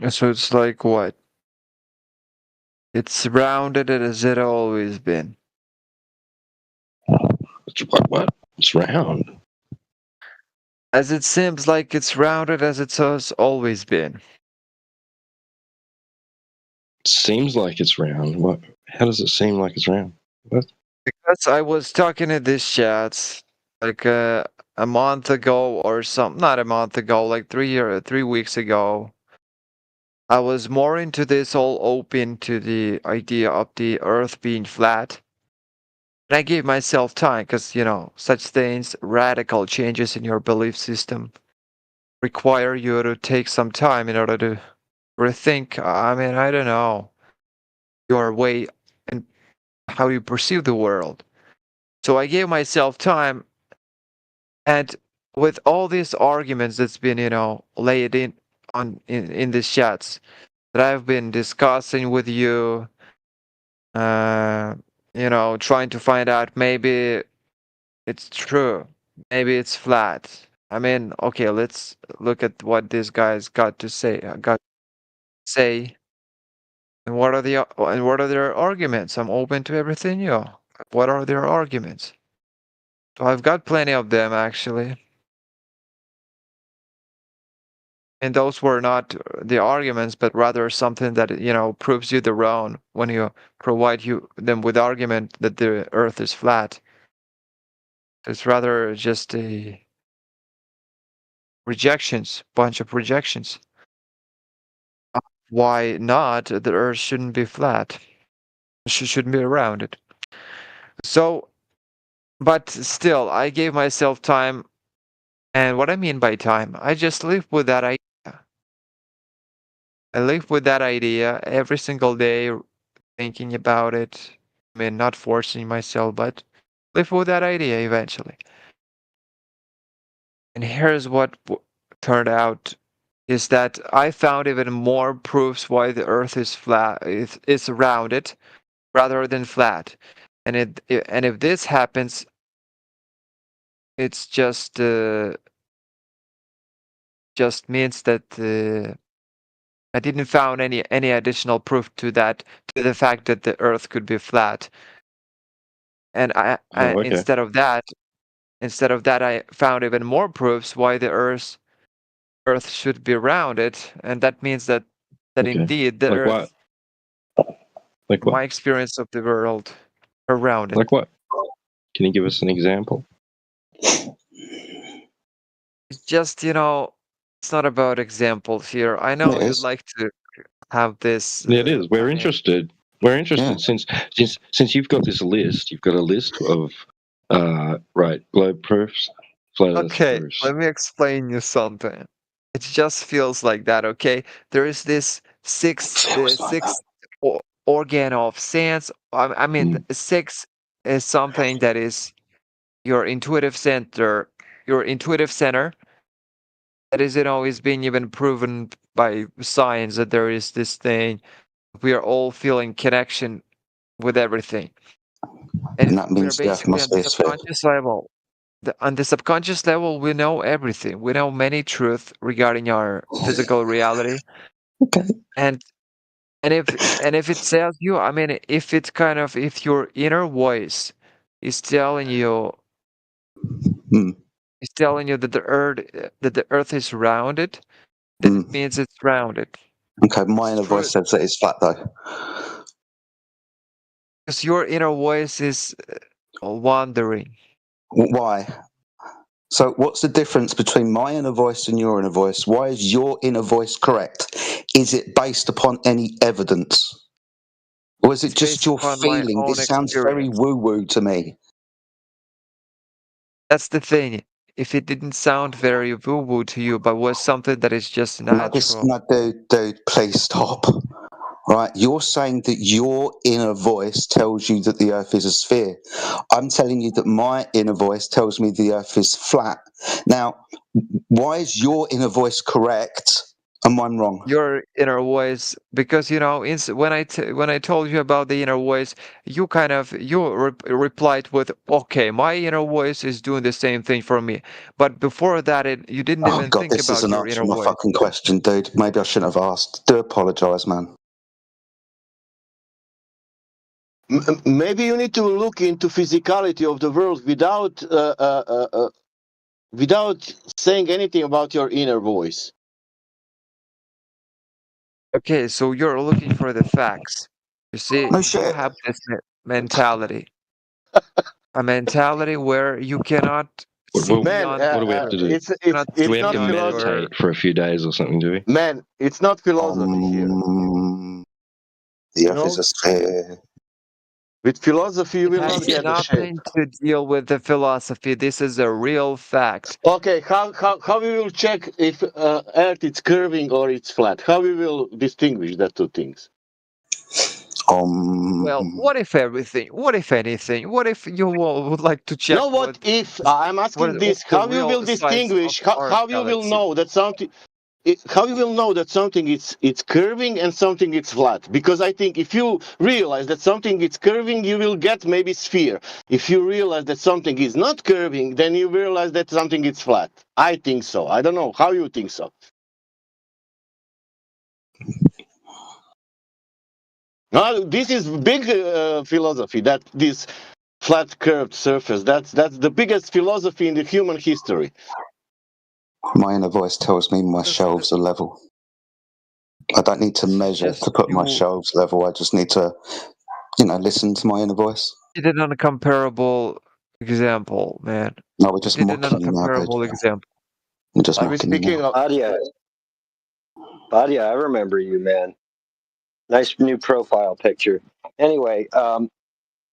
So it's like what? It's rounded as it always been. It's what? It's round. As it seems like it's rounded as it has always been. It seems like it's round. What? How does it seem like it's round? What? Because I was talking to this chat like a month ago or something. Not a month ago, like 3 weeks ago. I was more into this, all open to the idea of the Earth being flat. And I gave myself time because, such things, radical changes in your belief system, require you to take some time in order to rethink. I don't know, your way and how you perceive the world. So I gave myself time, and with all these arguments that's been, laid in these chats that I've been discussing with you, trying to find out maybe it's true, maybe it's flat. Okay, let's look at what this guy's got to say. And what are their arguments? I'm open to everything new. What are their arguments? So I've got plenty of them actually. And those were not the arguments, but rather something that, proves you the wrong when you provide them with argument that the earth is flat. It's rather just a bunch of rejections. Why not? The earth shouldn't be flat. Shouldn't be rounded. So, but still, I gave myself time. And what I mean by time, I just live with that idea. I live with that idea every single day, thinking about it. Not forcing myself, but live with that idea eventually. And here's what turned out is that I found even more proofs why the earth is flat, it's rounded rather than flat. And if this happens, it's just means that I didn't found any additional proof to the fact that the earth could be flat. And Okay. instead of that, I found even more proofs why the earth should be rounded, and that means that Okay. indeed the Like earth, what? Like what? my experience of the world, are rounded. Like what? Can you give us an example? It's just, it's not about examples here. I know It you'd is. like to have this. Yeah, it is. We're interested. We're interested since you've got this list. You've got a list of globe proofs, flat Earth Okay, proofs. let me explain you something. It just feels like that, okay? There is this sixth organ of sense. Six is something that is your intuitive center. Your intuitive center that is, is being even proven by science that there is this thing. We are all feeling connection with everything. And that means we're the Earth basically on must be the a sphere. subconscious level. On the subconscious level, we know everything. We know many truths regarding our physical reality. Okay. And if it tells you, if your inner voice is telling you, that the earth is rounded, then it means it's rounded. Okay, my inner voice says that it's flat though. Because your inner voice is wandering. Why? So what's the difference between my inner voice and your inner voice? Why is your inner voice correct? Is it based upon any evidence? Or is it just your feeling? This sounds very woo-woo to me. That's the thing. If it didn't sound very woo-woo to you, but was something that is just natural. Dude, please stop. Right, you're saying that your inner voice tells you that the Earth is a sphere. I'm telling you that my inner voice tells me the Earth is flat. Now, why is your inner voice correct Am I wrong? your inner voice, because when I told you about the inner voice, you kind of replied with, okay, my inner voice is doing the same thing for me, but before that you didn't Oh even God, think this about isn't your inner answering my voice. fucking question, dude. Maybe I shouldn't have asked. Do apologise, man. Maybe you need to look into physicality of the world without saying anything about your inner voice. Okay, so you're looking for the facts. You see, No you shit. have this mentality, a mentality where you cannot see Well, Man, beyond the what do we have to do? it's cannot Do it's we see have not to beyond philosophy. meditate for a few days or something, do we? Man, it's not philosophy here. The You earth is know, a sphere. with philosophy you It will has not get the shape. nothing to deal with the philosophy. This is a real fact. Okay, how we will check if Earth is curving or it's flat? How we will distinguish the two things? Well, what if everything? What if anything? What if you would like to check No, what if I'm asking this? what's the How you real will size of distinguish? our How you will galaxy? know that something? How you will know that something it's curving and something it's flat? Because I think if you realize that something is curving, you will get maybe sphere. If you realize that something is not curving, then you realize that something is flat. I think so. I don't know how you think so. No, this is big philosophy. That this flat curved surface. That's the biggest philosophy in the human history. My inner voice tells me my shelves are level. I don't need to measure to put my shelves level. I just need to, listen to my inner voice. You did an uncomparable example, man. No, we're just You did an mocking you now, dude. uncomparable example. We're just Are we mocking you speaking now. of? Badia, I remember you, man. Nice new profile picture. Anyway,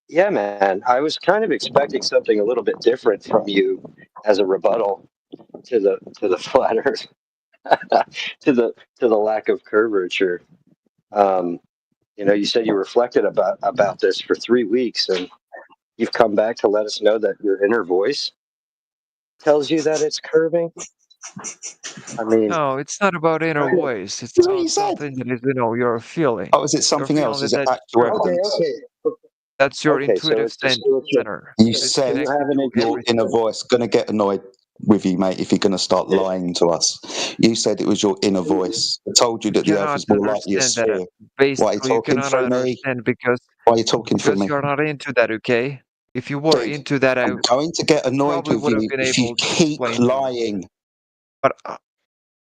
yeah, man, I was kind of expecting something a little bit different from you as a rebuttal to the flat Earth, to the lack of curvature. You said you reflected about this for 3 weeks, and you've come back to let us know that your inner voice tells you that it's curving. I mean, No, it's not about inner voice. It's That's what you about said. something that is, you're feeling. Oh, is it something You're else? feeling Is it that actual okay, evidence? okay. that's your Okay, so intuitive it's just center. You It is said connected have an to your everything. inner voice going to get annoyed with you, mate, if you're going to start lying to us. You said it was your inner voice. I told you that the earth Cannot is more like a understand that. sphere. Why are you Basically, you talking cannot through me? understand because Why are you talking through me? you're not into that. Okay, if you were Dude, into that, I I'm going to get annoyed probably with would have you been if you able to keep explain to you. lying. But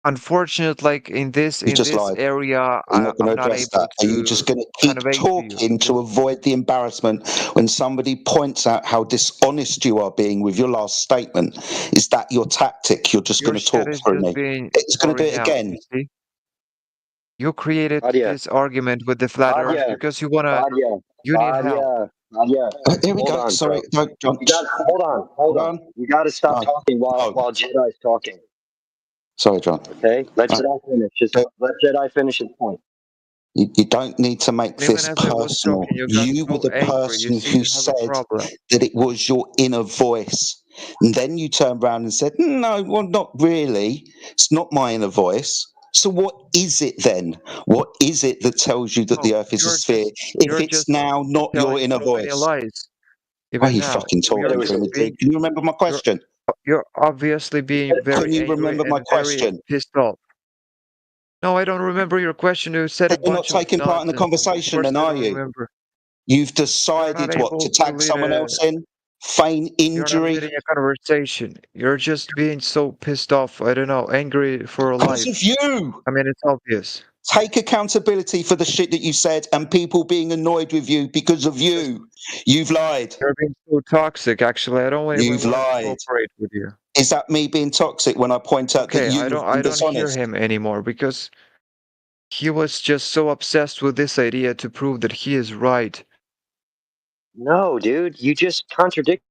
unfortunately, like in this You just lied. area, You're not going I'm to not address able that. Are you just going to keep convey to you. talking to avoid the embarrassment when somebody points out how dishonest you are being with your last statement? Is that your tactic? You're just going to talk through me. It's going to do it again. You see? You created Badia, this argument with the flat Earth Badia, because you need help. Badia. Here we Hold go. on, Sorry. bro. Don't. Hold on. You got to stop talking while Jedi's talking. Sorry, John. Okay, let Jedi finish. Just let Jedi finish his point. You don't need to make Even this as I was personal. talking, you got You were so the angry. person You see, who you have a said problem. that it was your inner voice. And then you turned around and said, no, well, not really. It's not my inner voice. So what is it then? What is it that tells you that the earth is a sphere if it's now not your inner Many voice? lies. Why are Even you now, fucking talking to me, dude? Can you remember my question? You're obviously being very Can you angry remember my and very question? pissed off. No, I don't remember your question. You said a You're not bunch of taking part in the nonsense. Of conversation course, then, I are don't you? remember. You've You're decided not what, able to to tag lead someone else in? Feign You're not injury? leading a conversation. You're just being so pissed off. I don't know, angry for Because life. of you! I mean, it's obvious. Take accountability for the shit that you said and people being annoyed with you because of you. You've lied. You're being so toxic. Actually, I don't even You've want to lied. cooperate with you. Is that me being toxic when I point out that Okay, you I have don't. been I don't hear dishonest? him anymore because he was just so obsessed with this idea to prove that he is right. No, dude, you just contradict.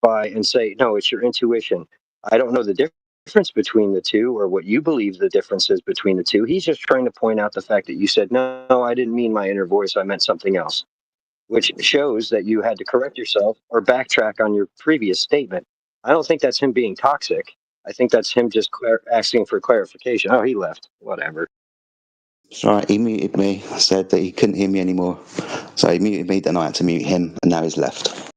And say, no, it's your intuition. I don't know the difference between the two or what you believe the difference is between the two. He's just trying to point out the fact that you said, no, I didn't mean my inner voice. I meant something else, which shows that you had to correct yourself or backtrack on your previous statement. I don't think that's him being toxic. I think that's him just asking for clarification. Oh, he left. Whatever. Sorry, he muted me, said that he couldn't hear me anymore. So he muted me, then I had to mute him, and now he's left.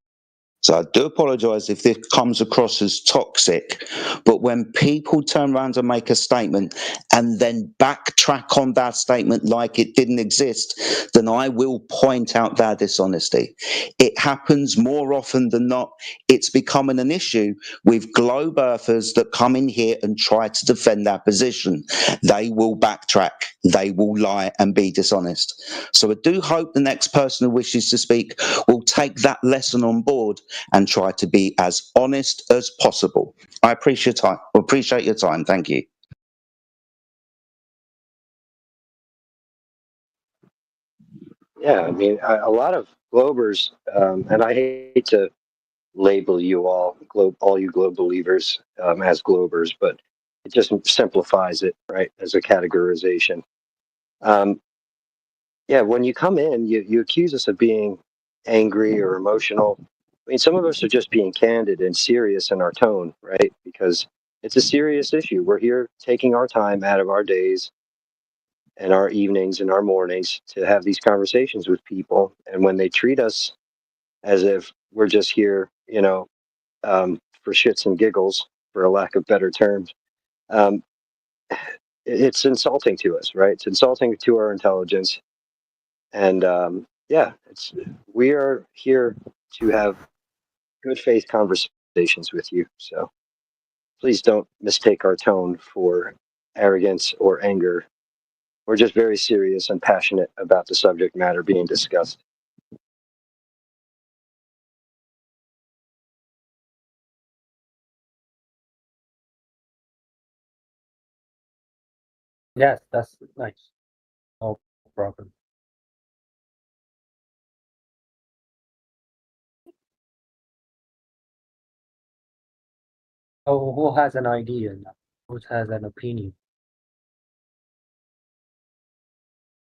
So I do apologise if this comes across as toxic, but when people turn around and make a statement and then backtrack on that statement like it didn't exist, then I will point out their dishonesty. It happens more often than not. It's becoming an issue with globe earthers that come in here and try to defend their position. They will backtrack, they will lie and be dishonest. So I do hope the next person who wishes to speak will take that lesson on board and try to be as honest as possible. I appreciate your time. Thank you. Yeah, I mean, a lot of Globers, and I hate to label you all you globe believers as Globers, but it just simplifies it, right, as a categorization. Yeah, when you come in, you accuse us of being angry or emotional. I mean, some of us are just being candid and serious in our tone, right? Because it's a serious issue. We're here taking our time out of our days and our evenings and our mornings to have these conversations with people. And when they treat us as if we're just here, for shits and giggles, for a lack of better terms, um, it's insulting to us, right? It's insulting to our intelligence. And we are here to have good faith conversations with you. So please don't mistake our tone for arrogance or anger. We're just very serious and passionate about the subject matter being discussed. Yes, that's nice. No problem. Oh, who has an idea now? Who has an opinion?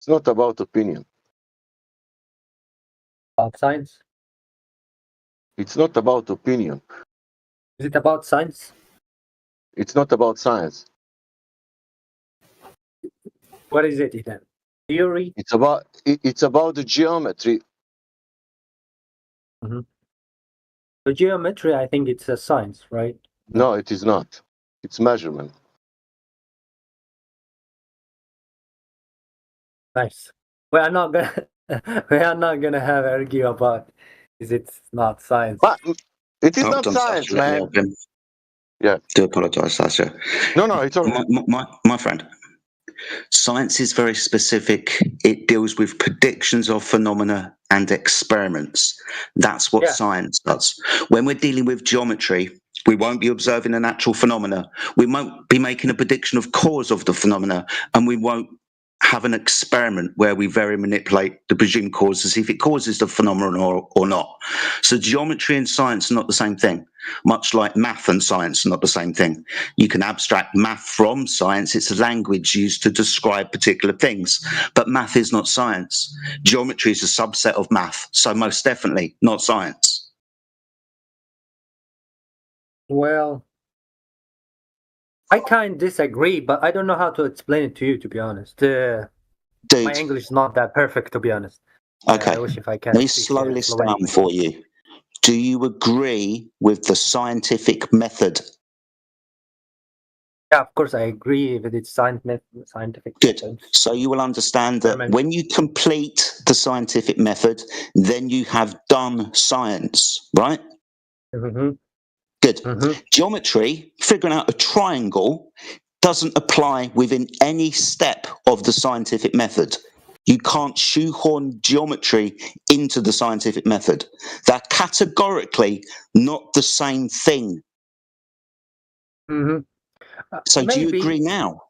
It's not about opinion. About science? It's not about opinion. Is it about science? It's not about science. What is it then? Theory? It's about the geometry. Mm-hmm. The geometry, I think it's a science, right? No, it is not. It's measurement. Nice. We are not gonna have argue about is it not science. But it is not science, man. Yeah. Do apologise, Sasha. No, it's all right. My friend. Science is very specific. It deals with predictions of phenomena and experiments. That's what science does. When we're dealing with geometry, we won't be observing a natural phenomena. We won't be making a prediction of cause of the phenomena, and we won't have an experiment where we very manipulate the presumed cause to see if it causes the phenomenon or not. So geometry and science are not the same thing, much like math and science are not the same thing. You can abstract math from science. It's a language used to describe particular things, but math is not science. Geometry is a subset of math, so most definitely not science. Well, I kind of disagree, but I don't know how to explain it to you, to be honest. My English is not that perfect, to be honest. Okay, I wish if I can. Let me slow this down for you. Do you agree with the scientific method? Yeah, of course I agree with its scientific Good. method. So you will understand that when you complete the scientific method, then you have done science, right? Mm-hmm. Good. Geometry, figuring out a triangle, doesn't apply within any step of the scientific method. You can't shoehorn geometry into the scientific method. They're categorically not the same thing. Mm-hmm. So do you agree now?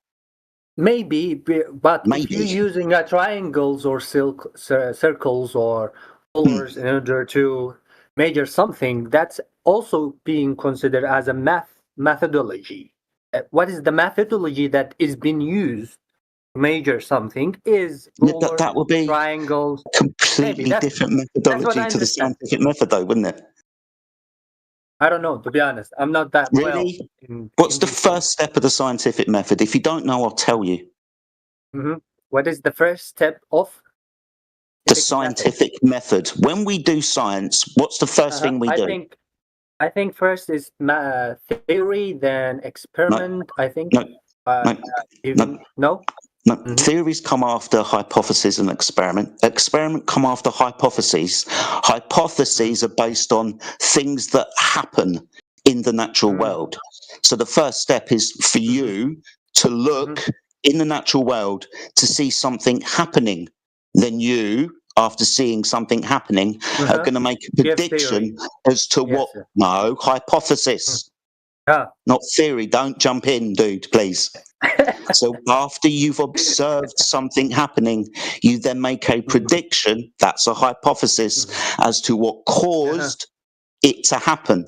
Maybe, but if you're using triangles or circles or colors in order to measure something, that's also being considered as a methodology. What is the methodology that is being used to measure something is colors, that would be triangles. Completely different methodology to the scientific method, though, wouldn't it? I don't know, to be honest. I'm not that well. Really? What's the first step of the scientific method? If you don't know, I'll tell you. What is the first step of the scientific method? When we do science, what's the first thing we do? I think first is theory, then experiment. I think. No. Theories come after hypotheses and experiment. Experiment come after hypotheses. Hypotheses are based on things that happen in the natural world. So the first step is for you to look in the natural world to see something happening. Then you, after seeing something happening, are going to make a prediction as to what. No, hypothesis. Not theory. Don't jump in, dude, please. So after you've observed something happening, you then make a prediction, that's a hypothesis, as to what caused it to happen.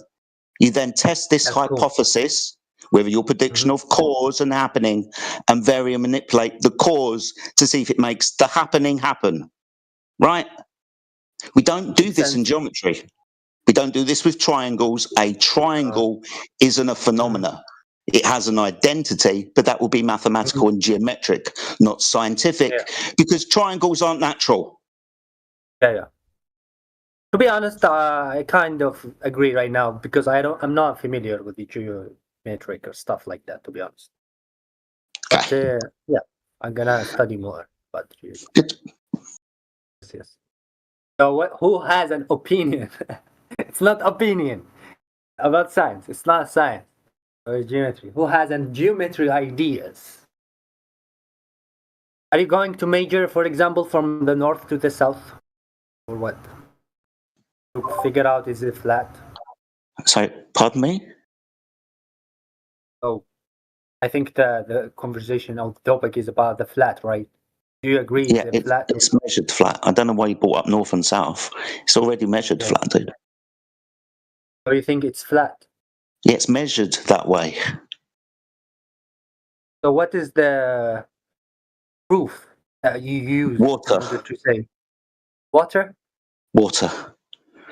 You then test this hypothesis with your prediction of cause and happening, and vary and manipulate the cause to see if it makes the happening happen. Right? We don't do this in geometry. We don't do this with triangles. A triangle isn't a phenomena. It has an identity, but that will be mathematical and geometric, not scientific, because triangles aren't natural. Yeah. To be honest, I kind of agree right now because I'm not familiar with the geometric or stuff like that. To be honest, but, I'm gonna study more. But yes. So, who has an opinion? It's not opinion about science. It's not science. Or geometry. Who has an geometry ideas? Are you going to major, for example, from the north to the south, or what? To figure out is it flat? Sorry, pardon me. Oh, I think the conversation of the topic is about the flat, right? Do you agree? Yeah, it's measured flat. I don't know why you brought up north and south. It's already measured flat, dude. Or you think it's flat? Yeah, it's measured that way. So what is the proof that you use in order to say water? Water.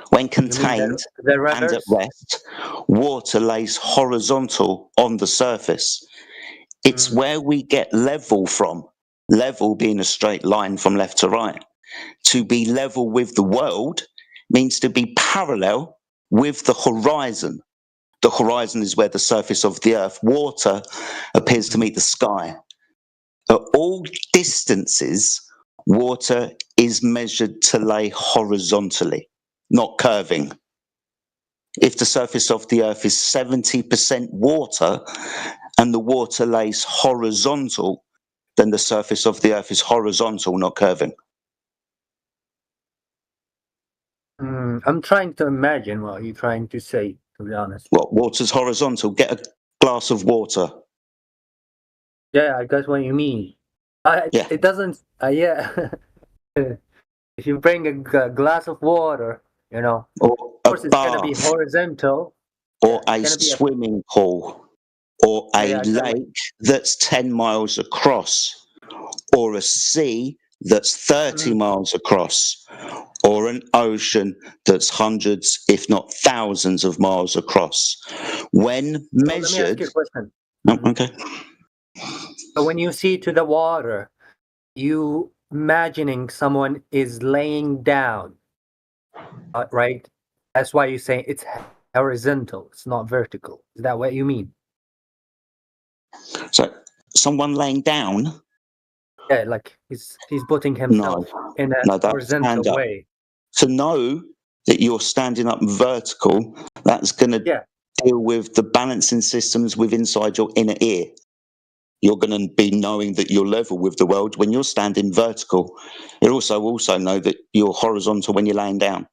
When contained and at rest, water lays horizontal on the surface. It's where we get level from, level being a straight line from left to right. To be level with the world means to be parallel with the horizon. The horizon is where the surface of the earth, water, appears to meet the sky. At all distances, water is measured to lay horizontally, not curving. If the surface of the earth is 70% water and the water lays horizontal, then the surface of the earth is horizontal, not curving. I'm trying to imagine what you're trying to say, to be honest. What, water's horizontal? Get a glass of water. Yeah, I got what you mean. It doesn't, if you bring a glass of water, of course it's going to be horizontal. Or a swimming pool. Or a lake that's 10 miles across. Or a sea that's 30 miles across. Or an ocean that's hundreds, if not thousands of miles across. When measured... Let me ask you a question. Okay. So when you see to the water, you imagining someone is laying down, right? That's why you say it's horizontal. It's not vertical. Is that what you mean? So someone laying down? Yeah, like he's putting himself in a horizontal way. To know that you're standing up vertical, that's going to deal with the balancing systems inside your inner ear. You're going to be knowing that you're level with the world when you're standing vertical. It also know that you're horizontal when you're laying down.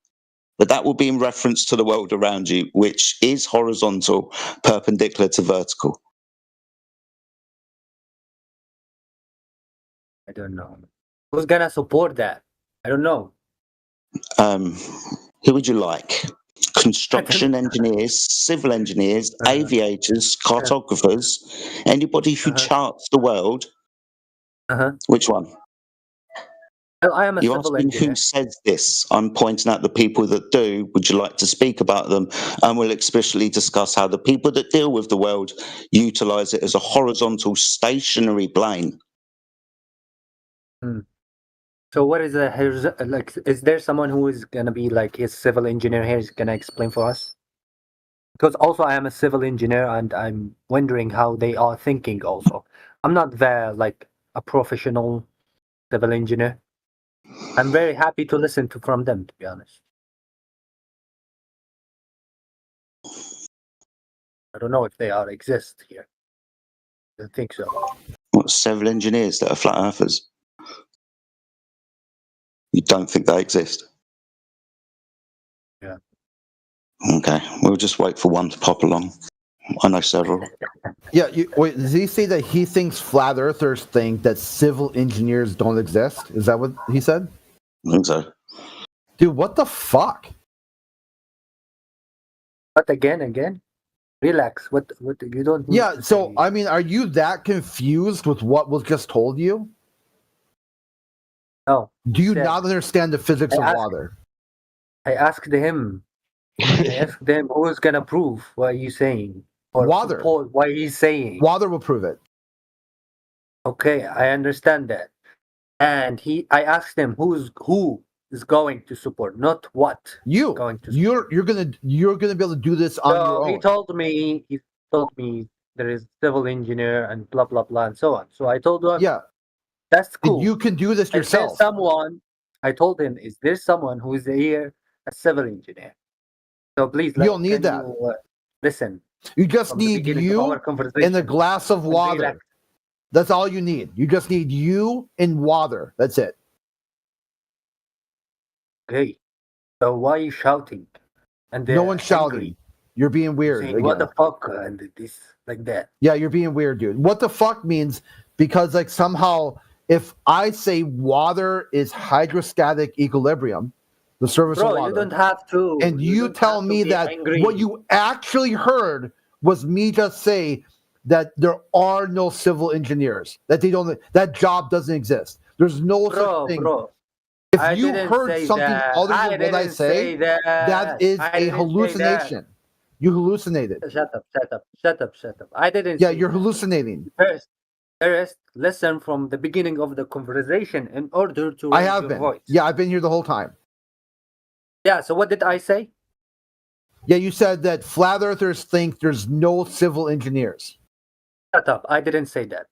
But that will be in reference to the world around you, which is horizontal, perpendicular to vertical. I don't know. Who's going to support that? I don't know. Who would you like? Construction engineers, civil engineers, aviators, cartographers, anybody who charts the world. Which one? Well, I am a You're civil asking engineer. who says this. I'm pointing out the people that do. Would you like to speak about them? And we'll explicitly discuss how the people that deal with the world utilize it as a horizontal stationary plane. So what is like? Is there someone who is gonna be like his civil engineer here is gonna explain for us? Because also I am a civil engineer and I'm wondering how they are thinking. Also, I'm not there like a professional civil engineer. I'm very happy to listen to from them. To be honest, I don't know if they are exist here. I don't think so. What, civil engineers that are flat earthers? You don't think they exist? Yeah. Okay, we'll just wait for one to pop along. I know several. Yeah, wait, does he say that he thinks flat earthers think that civil engineers don't exist? Is that what he said? I think so. Dude, what the fuck? But again, relax. What you don't need Yeah, to so say. I mean, are you that confused with what was just told you? No. Do you said- not understand the physics I of asked- water? I asked him. I asked them who's gonna prove what you saying or Water. support what he's saying. Water will prove it. Okay, I understand that. And I asked him who is going to support, not what You. going to. You're gonna be able to do this on your own. He told me there is civil engineer and blah blah blah and so on. So I told him, Yeah, that's cool. you can do this Is there yourself. someone? I told him, is there someone who is here a civil engineer? So please, You don't need that. Listen. You just from the need beginning of you our conversation. in a glass of And water. relax. That's all you need. You just need you in water. That's it. Okay. So why are you shouting? And No one's shouting. angry? You're being weird. Saying, what again. the fuck? And this like that. Yeah, you're being weird, dude. What the fuck means because like somehow if I say water is hydrostatic equilibrium, the surface of Bro, water, you don't have to. and you don't tell have to me be that angry. what you actually heard was me just say that there are no civil engineers, that they don't, that job doesn't exist. There's no such thing. Bro. If I you didn't heard say something that. other I than what I didn't say, that. that is I a didn't say that. hallucination. You hallucinated. Shut up. I didn't Yeah, say you're that. hallucinating. First, listen from the beginning of the conversation in order to I raise have your been. voice. Yeah, I've been here the whole time. Yeah, so what did I say? Yeah, you said that flat earthers think there's no civil engineers. Shut up. I didn't say that.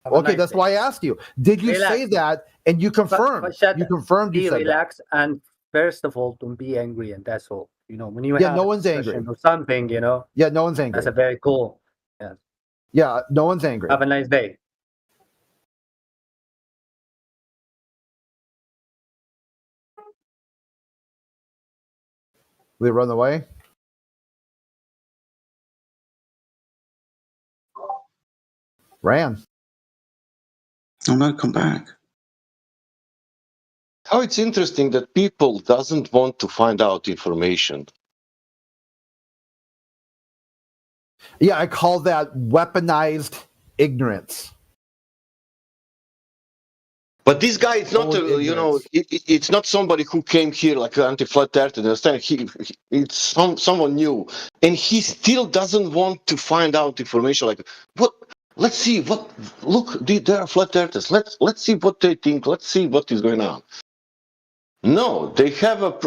Have a Okay, nice that's day. why I asked you. Did you Relax. say that and you confirmed? Shut You up. confirmed you Be said relaxed and first of all, don't be angry, and that's all. You know, when you Yeah, have no a one's discussion angry. or something, you know, that. Yeah, no one's angry. that's a very cool. Yeah. Yeah, no one's angry. Have a nice day. They run away. Ran. Oh no, come back. How it's interesting that people doesn't want to find out information. Yeah, I call that weaponized ignorance. But this guy is not, Own ignorance. it's not somebody who came here like an anti-flat earther. Understand? It's someone new, and he still doesn't want to find out information. Like, what? Let's see what. Look, there are flat earthers. Let's see what they think. Let's see what is going on. No, they have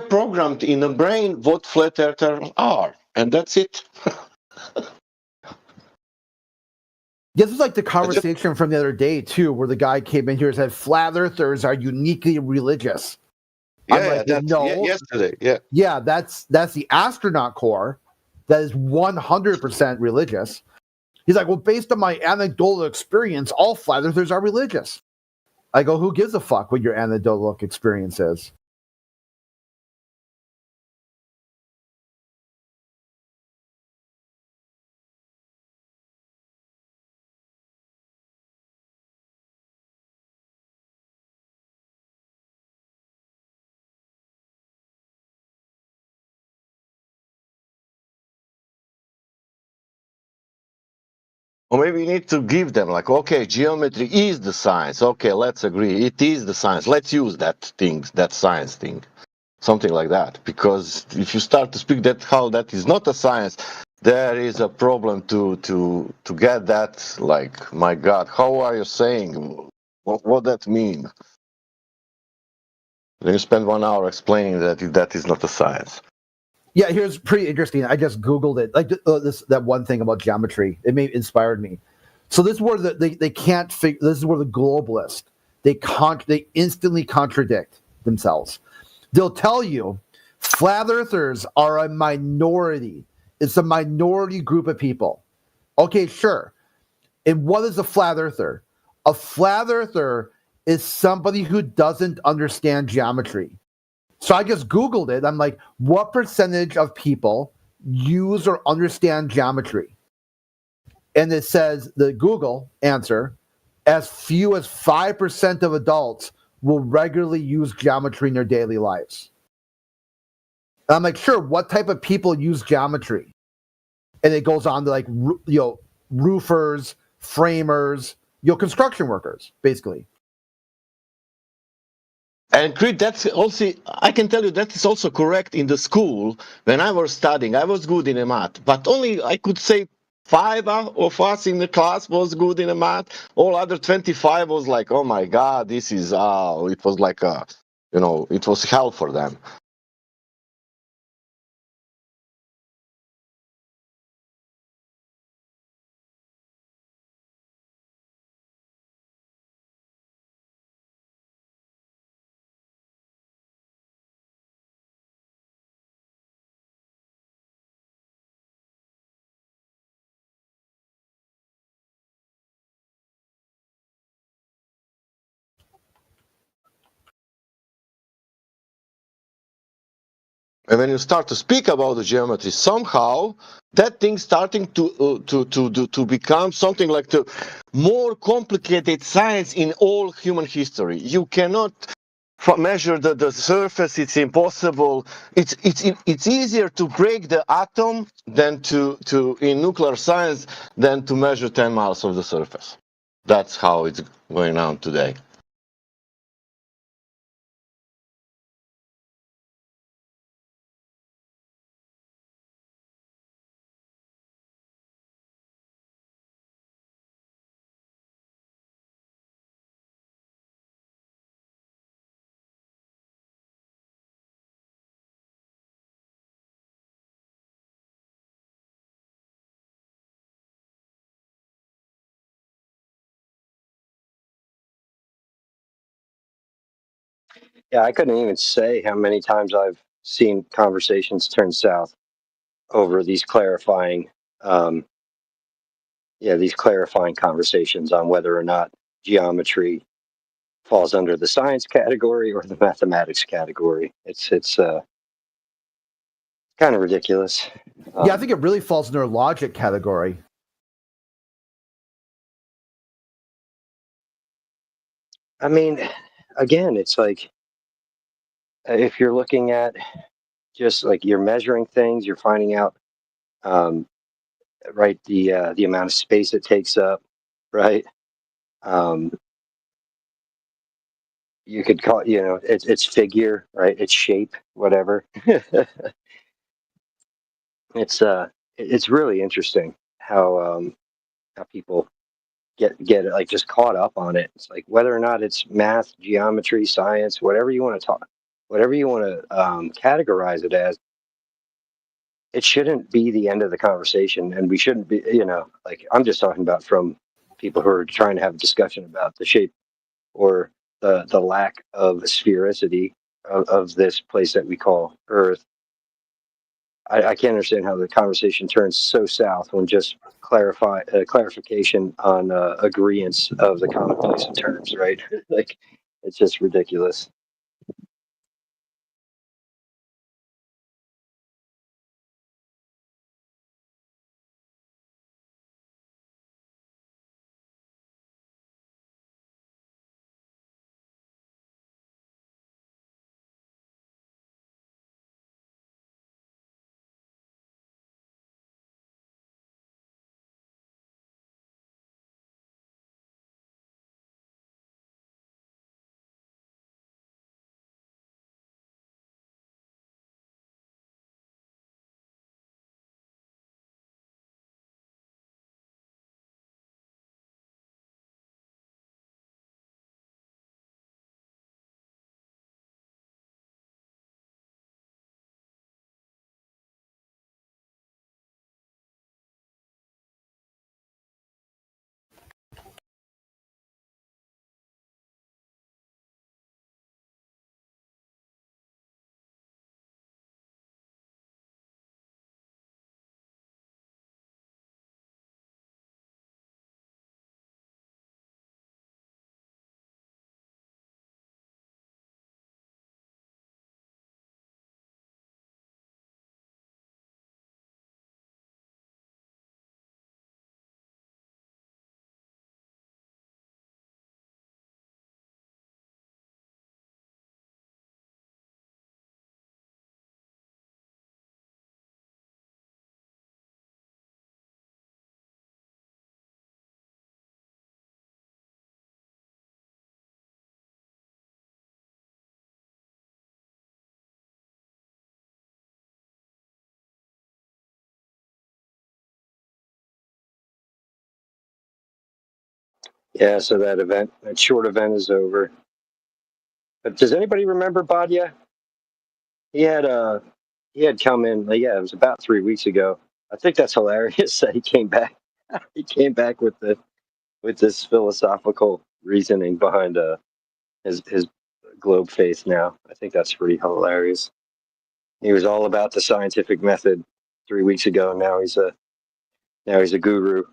programmed in the brain what flat earthers are, and that's it. This is like the conversation from the other day too, where the guy came in here and said flat earthers are uniquely religious. Yesterday. Yeah, that's the astronaut core that is 100% religious. He's like, well, based on my anecdotal experience, all flat earthers are religious. I go, who gives a fuck what your anecdotal experience is? Or maybe you need to give them like, okay, geometry is the science. Okay, let's agree. It is the science. Let's use that thing, that science thing. Something like that. Because if you start to speak that how that is not a science, there is a problem to get that, like, my God, how are you saying? What that mean? Then you spend 1 hour explaining that is not a science. Yeah, here's pretty interesting. I just Googled it. Like that one thing about geometry. It inspired me. So this is where they can't figure. This is where the globalists they instantly contradict themselves. They'll tell you flat earthers are a minority. It's a minority group of people. Okay, sure. And what is a flat earther? A flat earther is somebody who doesn't understand geometry. So I just Googled it. I'm like, what percentage of people use or understand geometry? And it says the Google answer, as few as 5% of adults will regularly use geometry in their daily lives. And I'm like, sure, what type of people use geometry? And it goes on to like, roofers, framers, construction workers, basically. And Creed, that's also, I can tell you that is also correct in the school. When I was studying, I was good in a math, but only I could say 5 of us in the class was good in a math. All other 25 was like, oh my God, this is, it was like it was hell for them. And when you start to speak about the geometry, somehow that thing starting to become something like the more complicated science in all human history. You cannot measure the surface; it's impossible. It's easier to break the atom than to in nuclear science than to measure 10 miles of the surface. That's how it's going on today. Yeah, I couldn't even say how many times I've seen conversations turn south over these um, these clarifying conversations on whether or not geometry falls under the science category or the mathematics category. It's kind of ridiculous. Yeah, I think it really falls in their logic category. I mean, again, it's like if you're looking at just like you're measuring things, you're finding out, um, right, the amount of space it takes up, right? Um, you could call, it's figure, right? It's shape, whatever. It's really interesting how people get like just caught up on it. It's like whether or not it's math, geometry, science, whatever you want to talk, whatever you want to categorize it as, it shouldn't be the end of the conversation, and we shouldn't be, like I'm just talking about from people who are trying to have a discussion about the shape or the lack of sphericity of this place that we call Earth. I can't understand how the conversation turns so south when just clarification on agreements of the commonplace in terms, right? Like, it's just ridiculous. Yeah, so that short event is over. But does anybody remember Badia? He had come in. Yeah, it was about 3 weeks ago. I think that's hilarious that he came back. He came back with this philosophical reasoning behind his globe faith. Now I think that's pretty hilarious. He was all about the scientific method 3 weeks ago. Now he's a guru.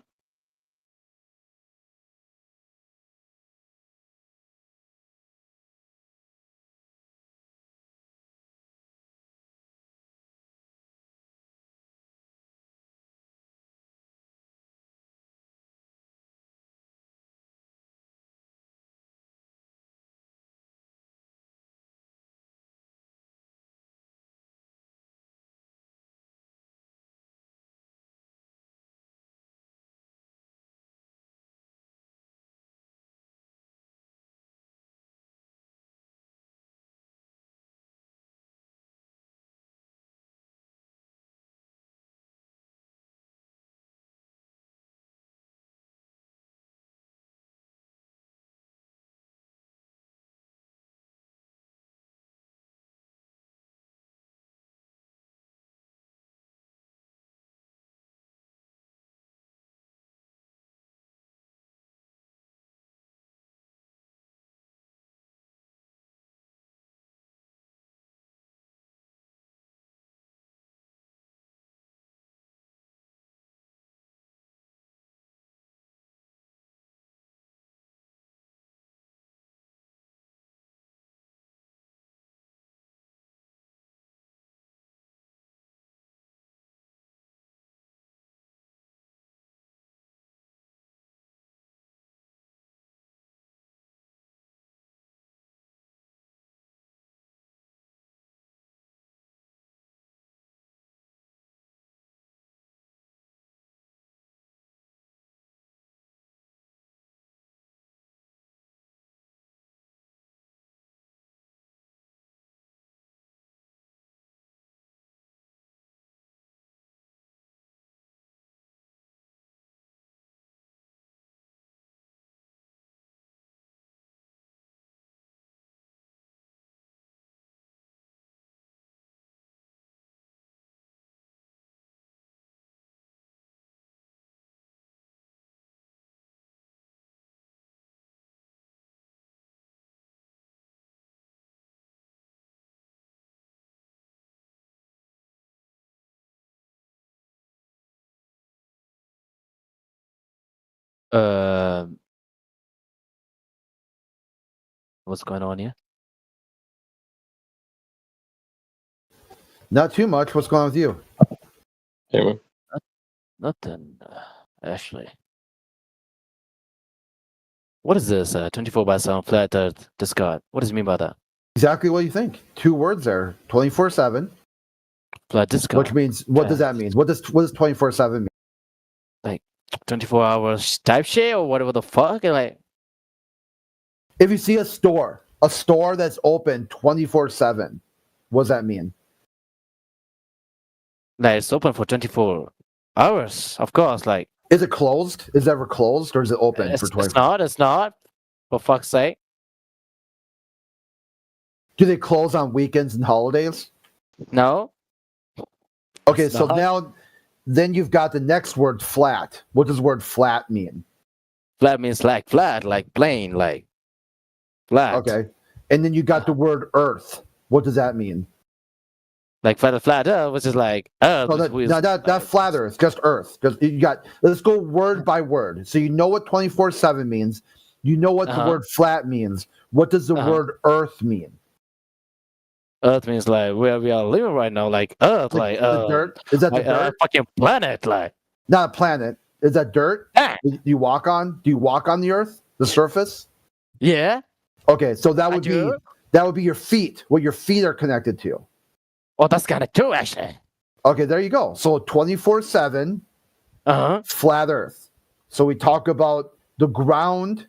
What's going on here? Not too much. What's going on with you? Nothing, actually. What is this 24/7 flat Earth Discard? What does it mean by that? Exactly what you think. 2 words there. 24/7. Flat Discard. Which means what does that mean? What does 24/7 mean? Like 24 hours type shit or whatever the fuck? Like, if you see a store that's open 24/7, what does that mean? Like it's open for 24 hours, of course. Like, is it closed? Is it ever closed, or is it open for 24? It's not. It's not. For fuck's sake. Do they close on weekends and holidays? No. Okay, It's so not. now, then you've got the next word, flat. What does the word flat mean? Flat means like flat, like plain, like flat. Okay, and then you got the word earth. What does that mean? Like flat Earth, which is like Earth. No, that flat earth, just earth. Just you got. Let's go word by word. So you know what 24/7 means. You know what the word flat means. What does the word earth mean? Earth means like where we are living right now, like Earth, like the dirt. Is that the like, dirt? fucking planet, like Not a planet. Is that dirt? Do you walk on? Do you walk on the earth, the surface? Yeah. Okay, so that would be your feet. What your feet are connected to. Oh, that's kind of true, actually. Okay, there you go. So 24/7, flat Earth. So we talk about the ground,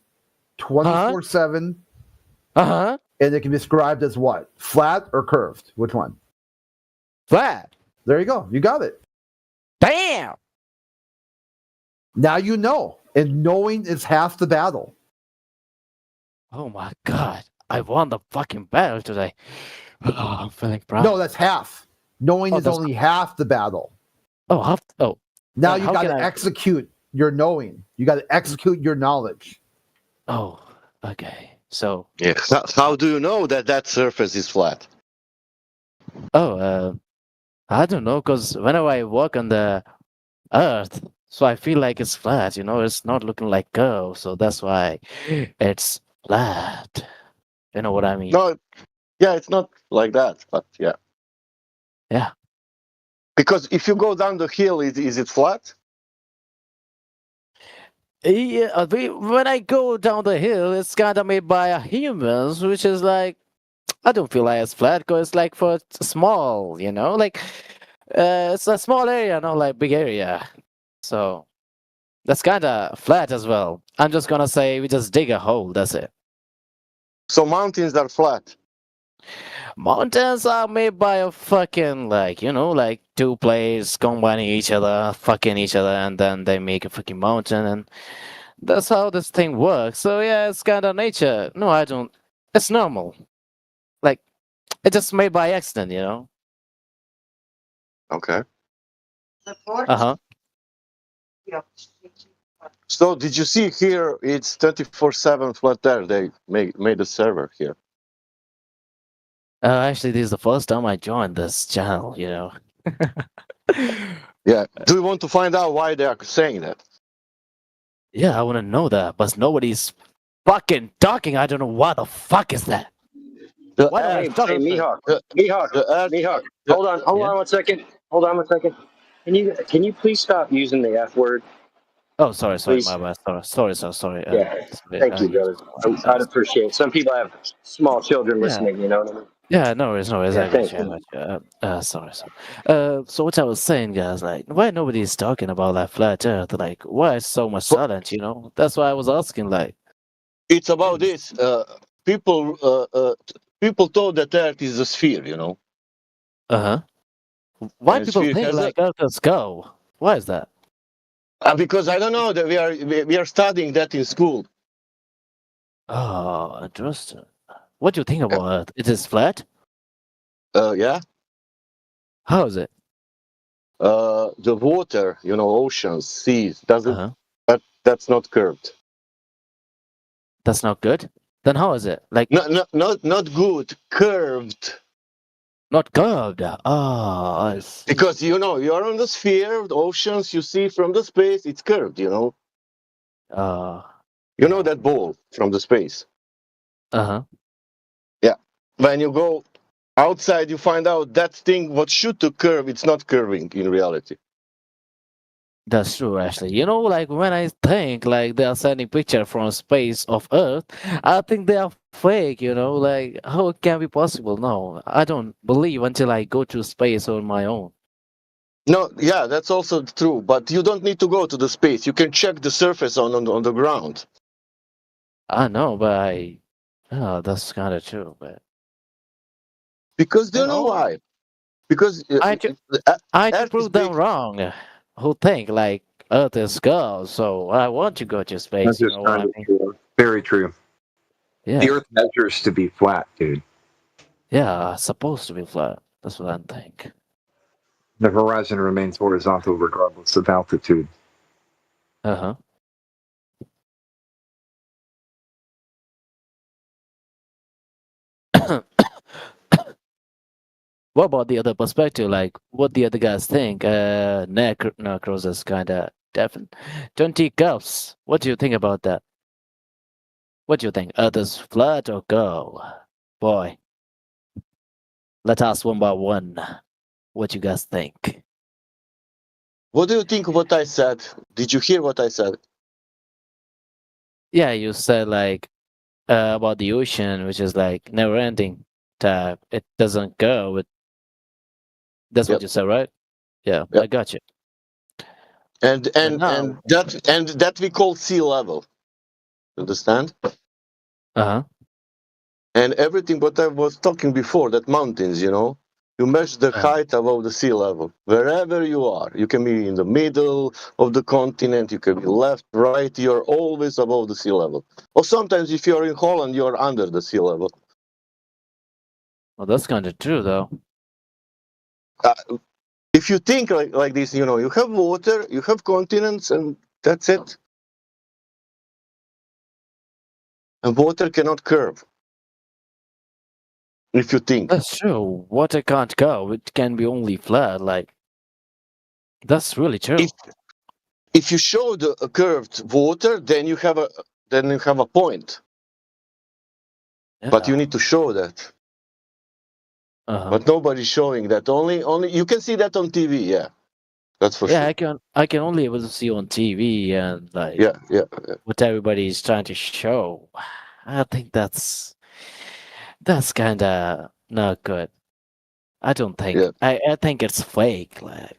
24/7, and it can be described as what? Flat or curved? Which one? Flat. There you go. You got it. Damn. Now you know, and knowing is half the battle. Oh my god! I won the fucking battle today. Oh, I'm feeling proud. No, that's half. Knowing Oh, is that's- only half the battle. Oh, half. Oh, Now then you how got can to I- execute your knowing. You got to execute your knowledge. Oh, okay. So, Yeah. How do you know that that surface is flat? oh, I don't know, cause whenever I walk on the Earth, so I feel like it's flat. You know, it's not looking like curve, so that's why it's flat. You know what I mean? No, yeah, it's not like that, but yeah. Yeah. Because if you go down the hill, is it flat? Yeah, when I go down the hill, it's kind of made by humans, which is like, I don't feel like it's flat because it's like for small, you know, like it's a small area, not like big area. So that's kind of flat as well. I'm just gonna say we just dig a hole. That's it. So mountains are flat. Mountains are made by a fucking like like two players combining each other, fucking each other, and then they make a fucking mountain, and that's how this thing works. So yeah, it's kind of nature. No, I don't. It's normal. Like it's just made by accident, you know. Okay. Uh huh. So did you see here? It's 24/7 flat there. They made a server here. Actually, this is the first time I joined this channel. You know. Yeah. Do you want to find out why they are saying that? Yeah, I want to know that, but nobody's fucking talking. I don't know what the fuck is that. Why don't Hey, I talk? Mihawk, Mihawk, hold on Yeah? 1 second. Hold on 1 second. Can you please stop using the F word? Oh, sorry, Please. my bad. Sorry. Sorry. Yeah, thank you, brother. I'd appreciate it. Some people have small children Yeah. listening, you know what I mean? Yeah, no worries. Yeah, I got thank you. I you. got you. Sorry. So what I was saying, guys, like, why nobody's talking about that flat Earth? Like, why is so much silent? You know, that's why I was asking. Like, It's about this. People thought that Earth is a sphere. You know. Why And people sphere think has like Earth is go? Why is that? because I don't know that we are studying that in school. Oh, interesting. What do you think about Earth? It is flat. Yeah. How is it? The water, you know, oceans, seas, doesn't that's not curved. That's not good. Then how is it? Like Not good, curved. not curved. Oh, I see. Because you know you're on the sphere, the oceans you see from the space, it's curved. You know. You know that ball from the space. Yeah. When you go outside, you find out that thing what should to curve, it's not curving in reality. That's true, actually. You know, like when I think like they are sending picture from space of Earth, I think they are fake. You know, like how it can be possible? No, I don't believe until I go to space on my own. No, yeah, that's also true. But you don't need to go to the space. You can check the surface on the ground. I know, but that's kind of true. But because do you know why? Because I to prove them wrong. Who think like Earth is girl? So I want to go to space. That's You just know what I kind of mean? true. Very true. Yeah. The Earth measures to be flat, dude. Yeah, supposed to be flat. That's what I think. The horizon remains horizontal regardless of altitude. What about the other perspective? Like, what the other guys think? Necros is kind of definite. 20 cups. What do you think about that? What do you think? Earth is flat or go? Boy, let us one by one. What you guys think? What do you think of what I said? Did you hear what I said? Yeah, you said like about the ocean, which is like never ending type. It doesn't go. That's what you said, right? Yeah, I got you. And that we call sea level. Understand? And everything what I was talking before, that mountains, you know, you measure the height above the sea level. Wherever you are, you can be in the middle of the continent, you can be left, right, you're always above the sea level. Or sometimes if you're in Holland, you're under the sea level. Well, that's kind of true, though. If you think like this, you know, you have water, you have continents, and that's it. And water cannot curve. If you think. That's true. Water can't go. It can be only flat. Like, that's really true. If you show the curved water, then you have a point. Yeah. But you need to show that. But nobody's showing that. Only you can see that on TV. Yeah, that's for Yeah, sure. I can only able to see on TV and like Yeah. what everybody is trying to show. I think that's kind of not good. I don't think. Yeah. I think it's fake. Like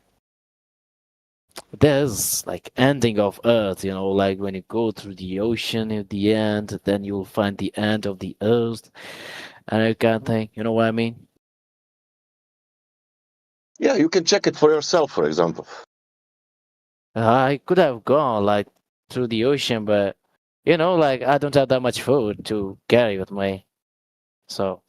there's like ending of Earth. You know, like when you go through the ocean at the end, then you'll find the end of the Earth, and I can't think. You know what I mean? Yeah, you can check it for yourself, for example. I could have gone like through the ocean, but you know, like I don't have that much food to carry with me. So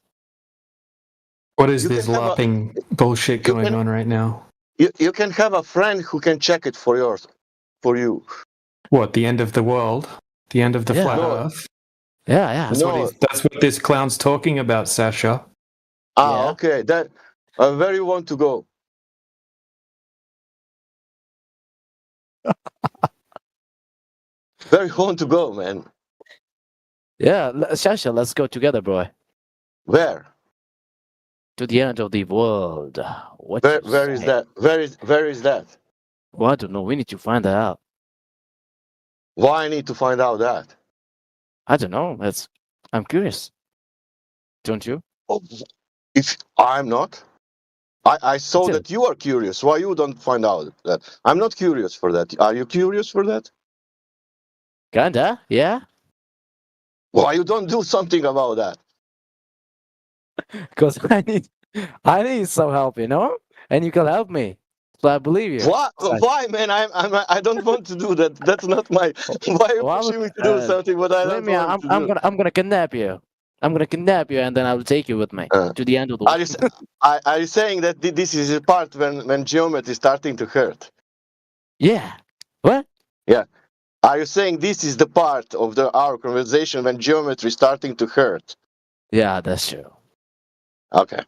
What is You this can have a- LARPing bullshit going on right now? You can have a friend who can check it for you. What, the end of the world? The end of the Yeah. flat No. earth? yeah. That's what this clown's talking about, Sasha. Yeah. Okay. That where you want to go? Where you want to go, man? Yeah, Sasha, let's go together, bro. Where? To the end of the world. What? Where is that? Where is that? Well, I don't know. We need to find that out. Why I need to find out that? I don't know. I'm curious. Don't you? Oh, if I'm not, I saw Still. that you are curious. Why you don't find out that? I'm not curious for that. Are you curious for that? Kinda, yeah. Why you don't do something about that? Because I need some help, you know, and you can help me. So I believe you. Why? Why, man? I don't want to do that. That's not my. Why are you Well, pushing me to do something what I don't want to do? I'm gonna kidnap you. I'm gonna kidnap you, and then I will take you with me to the end of the Are world. you, are you saying that this is the part when geometry is starting to hurt? Yeah. What? Yeah. Are you saying this is the part of our conversation when geometry is starting to hurt? Yeah, that's true. Okay.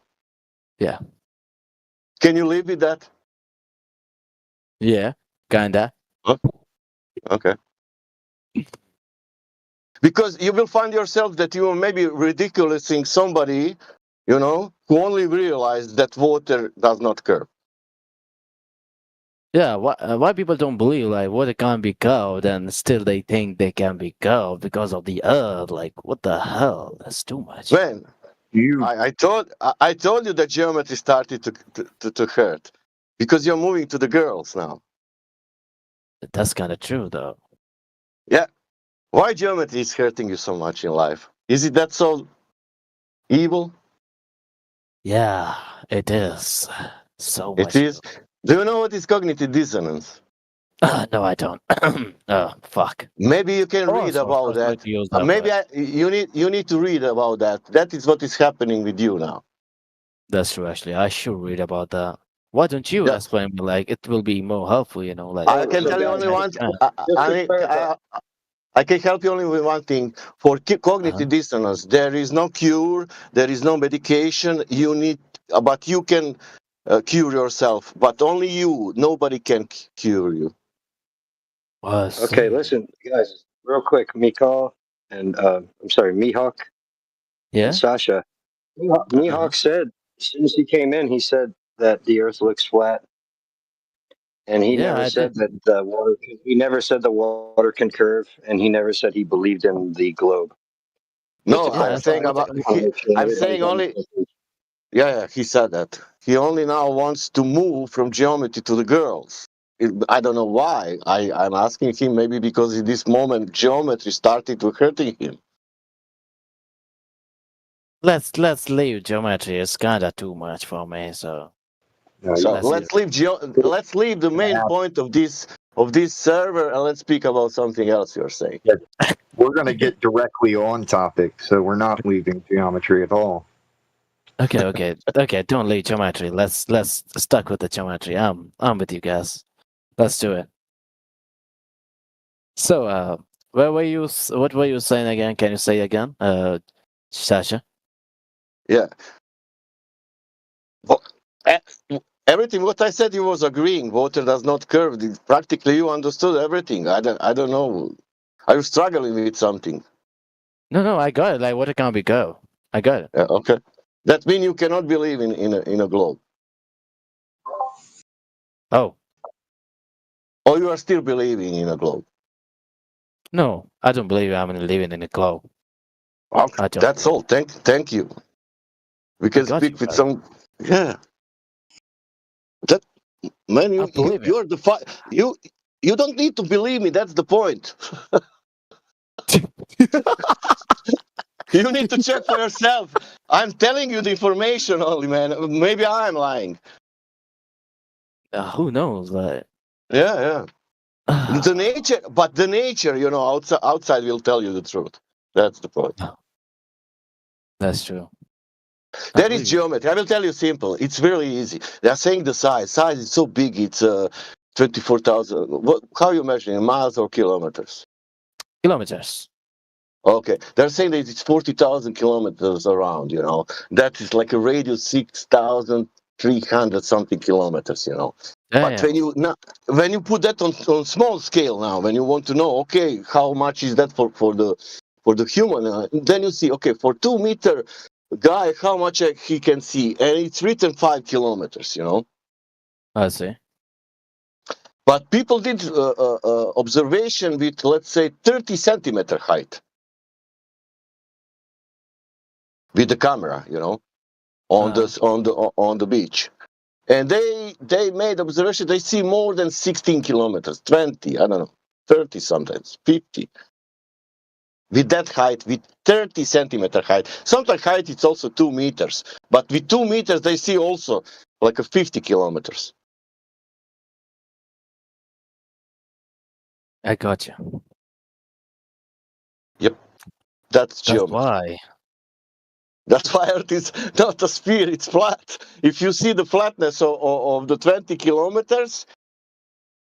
Yeah. Can you live with that? Yeah. Kinda. Huh? Okay. Because you will find yourself that you are maybe ridiculousing somebody, you know, who only realized that water does not curve. Yeah, why people don't believe like water can't be curved and still they think they can be curved because of the earth? Like what the hell? That's too much. When I told you that geometry started to hurt because you're moving to the girls now. That's kind of true though. Yeah. Why geometry is hurting you so much in life? Is it that so evil? Yeah, it is. So much. It is. Do you know what is cognitive dissonance? No, I don't. Oh, fuck. Maybe you can read about that. Maybe you need to read about that. That is what is happening with you now. That's true. Actually, I should read about that. Why don't you explain me? Like, it will be more helpful. You know, like. I can tell you only one. I can help you only with one thing. For cognitive dissonance, there is no cure. There is no medication. You need, but you can cure yourself. But only you. Nobody can cure you. Okay, listen, guys, real quick, Mikal and I'm sorry, Mihawk and Sasha. Mihawk said as soon as he came in, he said that the Earth looks flat, and he never said that the water. He never said the water can curve, and he never said he believed in the globe. No, I'm saying about. I'm saying only. Yeah, he said that. He only now wants to move from geometry to the girls. I don't know why. I'm asking him maybe because in this moment geometry started to hurting him. let's leave geometry. It's kinda too much for me. So So let's let's leave the main point of this server and let's speak about something else. You're saying. Yeah, we're going to get directly on topic, so we're not leaving geometry at all. Okay. Don't leave geometry. Let's stuck with the geometry. I'm with you guys. Let's do it. So where were you? What were you saying again? Can you say again, Sasha? Yeah. Well, everything what I said, you was agreeing. Water does not curve. Practically, you understood everything. I don't know. Are you struggling with something? No, I got it. Like, water can't be go. I got it. Yeah, okay. That means you cannot believe in a globe. Oh. Or you are still believing in a globe. No, I don't believe I'm living in a globe. Okay, that's all. Thank you. We can speak with some. Yeah. That man, you're the you don't need to believe me. That's the point. You need to check for yourself. I'm telling you the information only, man. Maybe I'm lying. Who knows? Like, yeah. the nature, outside will tell you the truth. That's the point. That's true. There is geometry. I will tell you simple. It's really easy. They are saying the size. Size is so big. It's 24,000. How you measuring? Miles or kilometers? Kilometers. Okay. They're saying that it's 40,000 kilometers around, That is like a radius 6,300 something kilometers, But when you put that on small scale now, when you want to know, okay, how much is that for the human, then you see, okay, for 2 meter guy, how much he can see, and it's written 5 kilometers, I see. But people did observation with, let's say, 30 centimeter height with the camera, on the beach. And they made observation. They see more than 16 kilometers, 20, I don't know, 30 sometimes, 50. With that height, with 30 centimeter height. Sometimes height it's also 2 meters. But with 2 meters, they see also like a 50 kilometers. I got you. Yep. That's geometry. Why. That's why Earth is not a sphere, it's flat. If you see the flatness of the 20 kilometers,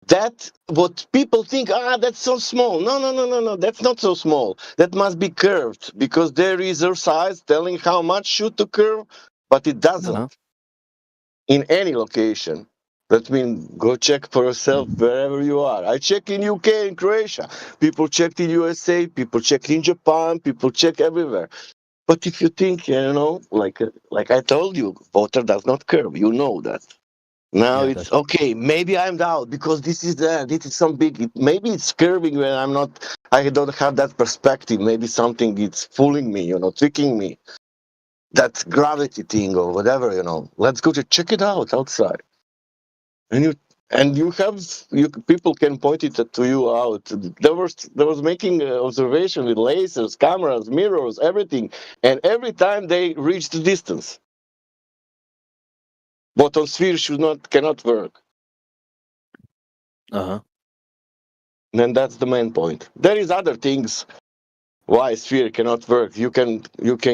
that what people think, that's so small. No, that's not so small. That must be curved because there is a size telling how much should to curve, but it doesn't in any location. That means go check for yourself wherever you are. I check in UK and Croatia. People checked in USA, people check in Japan, people check everywhere. But if you think, like I told you, water does not curve. You know that. Now it's okay. Maybe I'm down because this is some big. Maybe it's curving when I don't have that perspective. Maybe something is fooling me, tricking me. That gravity thing or whatever, Let's go to check it out outside. And you people can point it to you out. There was making observation with lasers, cameras, mirrors, everything, and every time they reach the distance. But on sphere cannot work. And that's the main point. There is other things why sphere cannot work. You can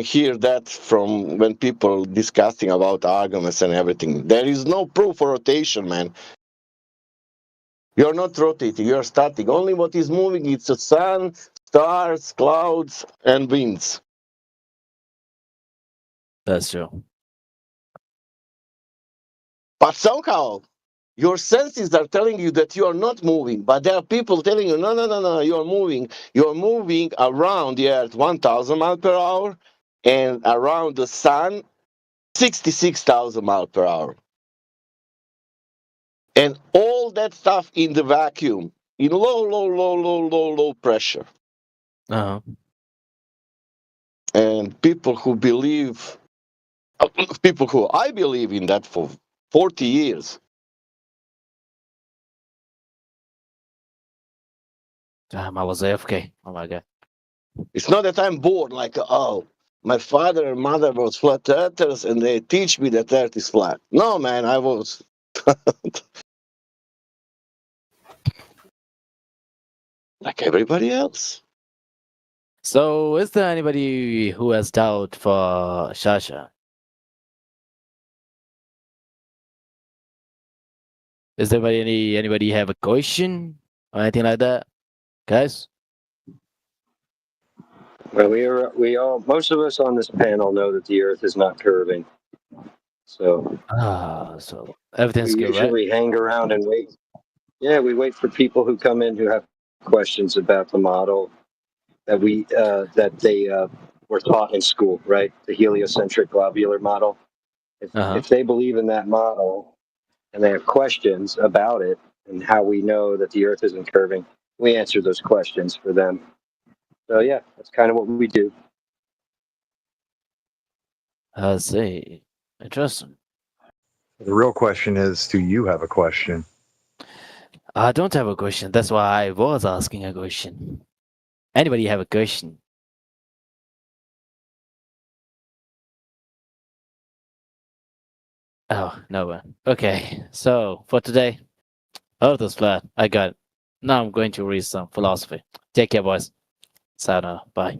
hear that from when people discussing about arguments and everything. There is no proof for rotation, man. You're not rotating, you're static. Only what is moving is the sun, stars, clouds, and winds. That's true. But somehow, your senses are telling you that you are not moving, but there are people telling you, no, you're moving. You're moving around the Earth 1,000 miles per hour, and around the sun 66,000 miles per hour. And all that stuff in the vacuum, in low pressure. And people who I believe in that for 40 years. Damn, I was AFK. Oh my god. It's not that I'm bored, like, my father and mother was flat earthers and they teach me that earth is flat. No, man, I was like everybody else. So, is there anybody who has doubt for Shasha? Is there anybody have a question or anything like that, guys? Well, we all most of us on this panel know that the Earth is not curving. So so everything's we good, right? usually hang around and wait. Yeah, we wait for people who come in who have questions about the model that they were taught in school, right? The heliocentric globular model. If they believe in that model and they have questions about it and how we know that the Earth isn't curving, we answer those questions for them. So yeah, that's kind of what we do. I see. Interesting. The real question is, do you have a question? I don't have a question. That's why I was asking a question. Anybody have a question? Oh, no one. Okay, so for today, Earth is flat. I got it. Now I'm going to read some philosophy. Take care, boys. Sayonara. Bye.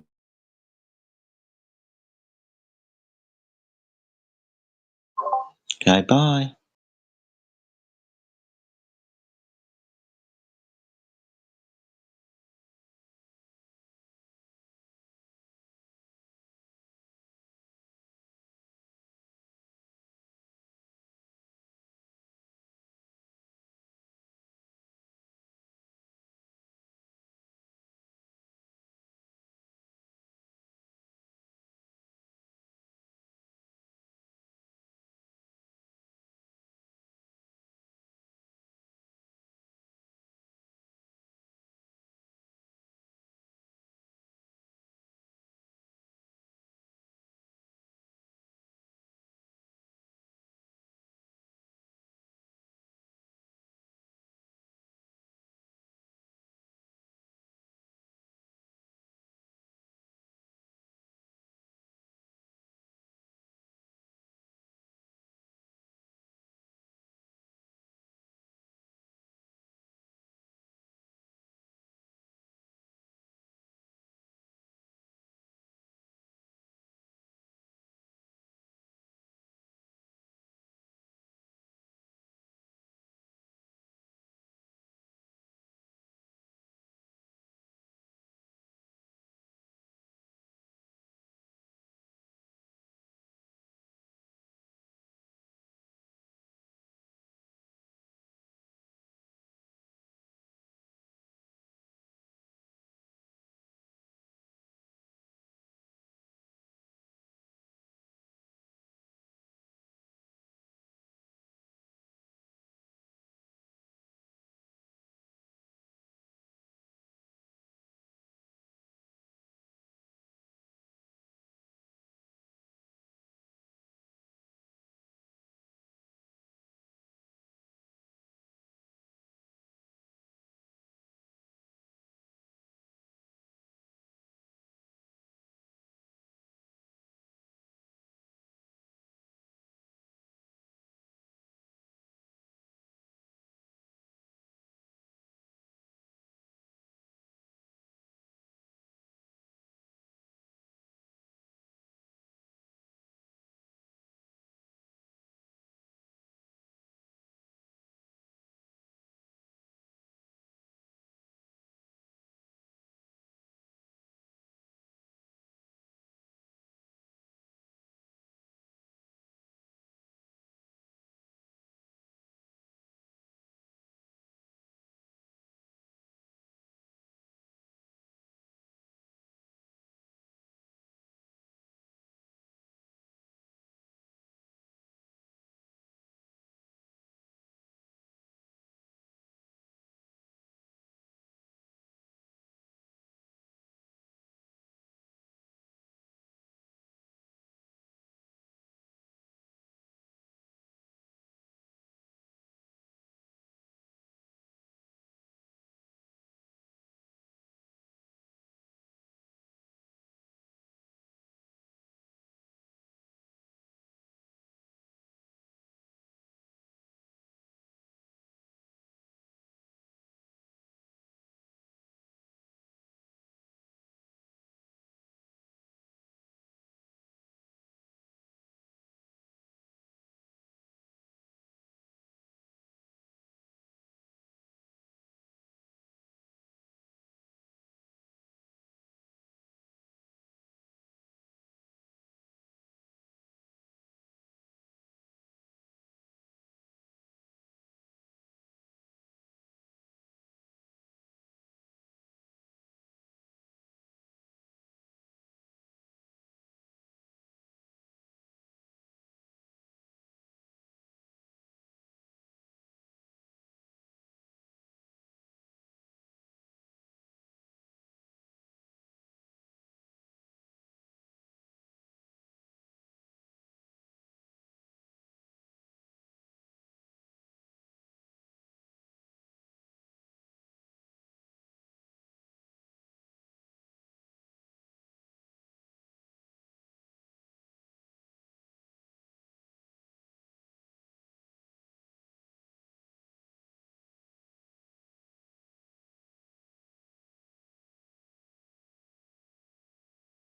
Okay, bye.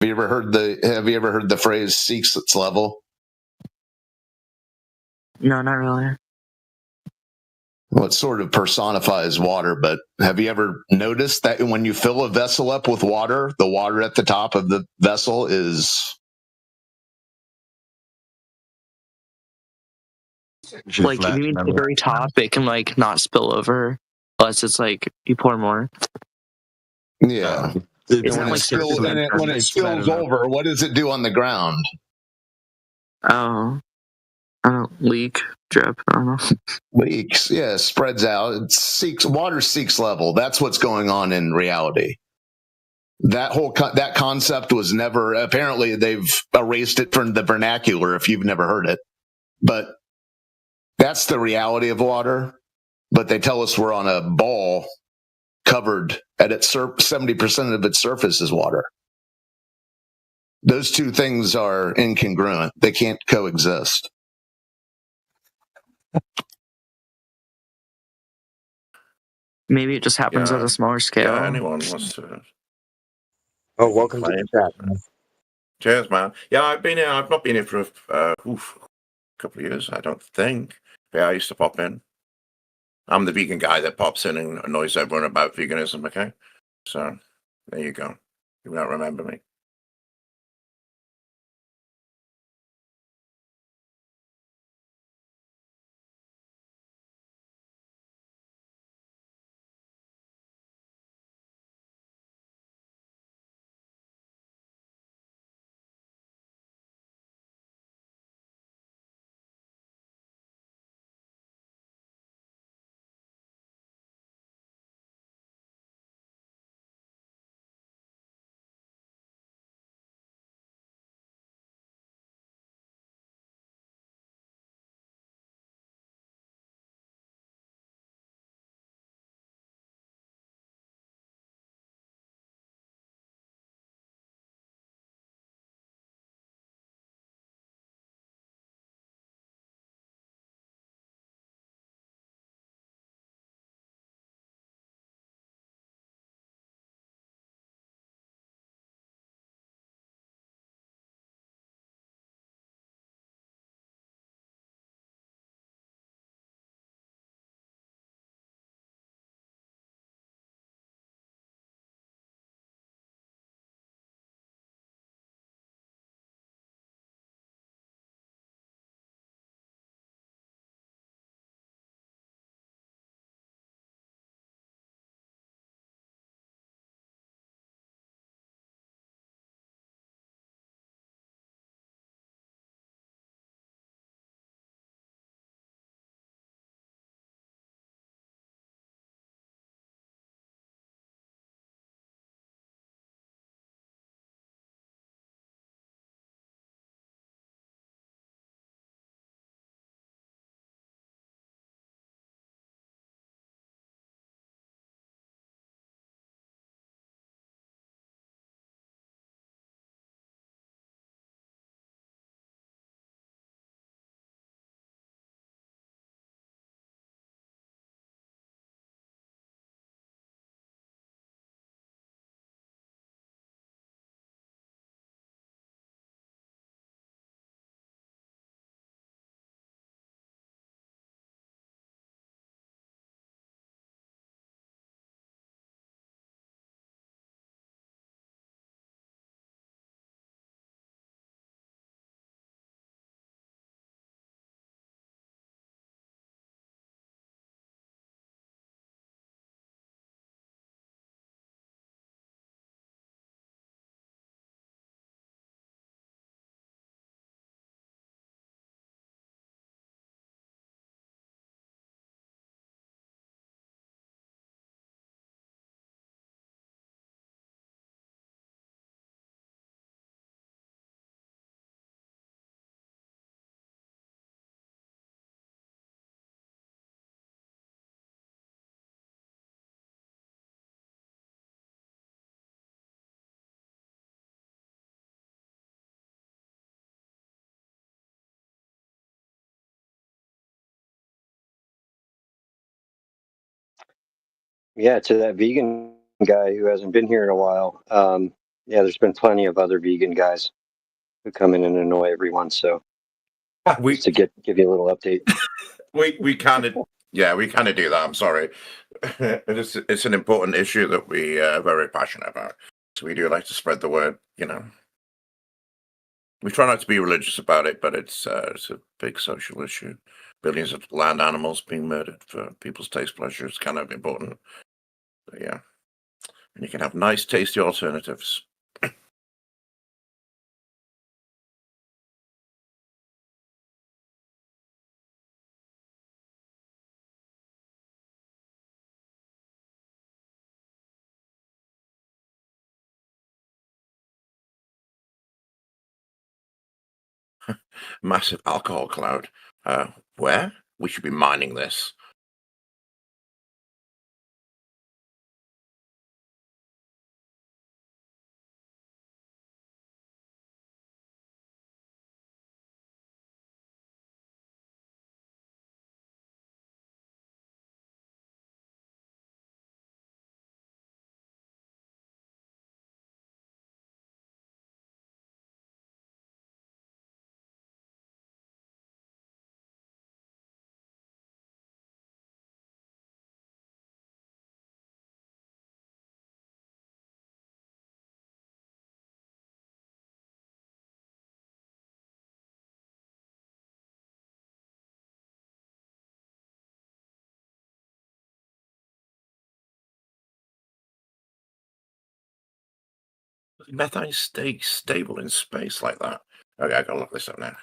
Have you ever heard the phrase "seeks its level"? No, not really. Well, it sort of personifies water, but have you ever noticed that when you fill a vessel up with water, the water at the top of the vessel is Like if you mean to the very top, it can like not spill over unless it's like you pour more. yeah. It's And not like surface when it spills over, what does it do on the ground? Oh, I don't leak, drip. I don't know. Leaks, yeah, spreads out. Water seeks level. That's what's going on in reality. That whole that concept was never. Apparently, they've erased it from the vernacular. If you've never heard it, but that's the reality of water. But they tell us we're on a ball covered at its 70% of its surface is water. Those two things are incongruent. They can't coexist. Maybe it just happens at a smaller scale. Yeah, anyone wants to. Oh, welcome to the chat, man. Cheers, man. Yeah, I've been here. I've not been here for a couple of years, I don't think. Yeah, I used to pop in. I'm the vegan guy that pops in and annoys everyone about veganism, okay? So, there you go. You won't remember me. Yeah, to that vegan guy who hasn't been here in a while. Yeah, there's been plenty of other vegan guys who come in and annoy everyone. So just to give you a little update. We kind of we kind of do that. I'm sorry. It's an important issue that we are very passionate about. So we do like to spread the word. You know, we try not to be religious about it, but it's a big social issue. Billions of land animals being murdered for people's taste pleasure is kind of important. But yeah, and you can have nice, tasty alternatives. Massive alcohol cloud. Where? We should be mining this. Methane stays stable in space like that. Okay, I gotta look this up now.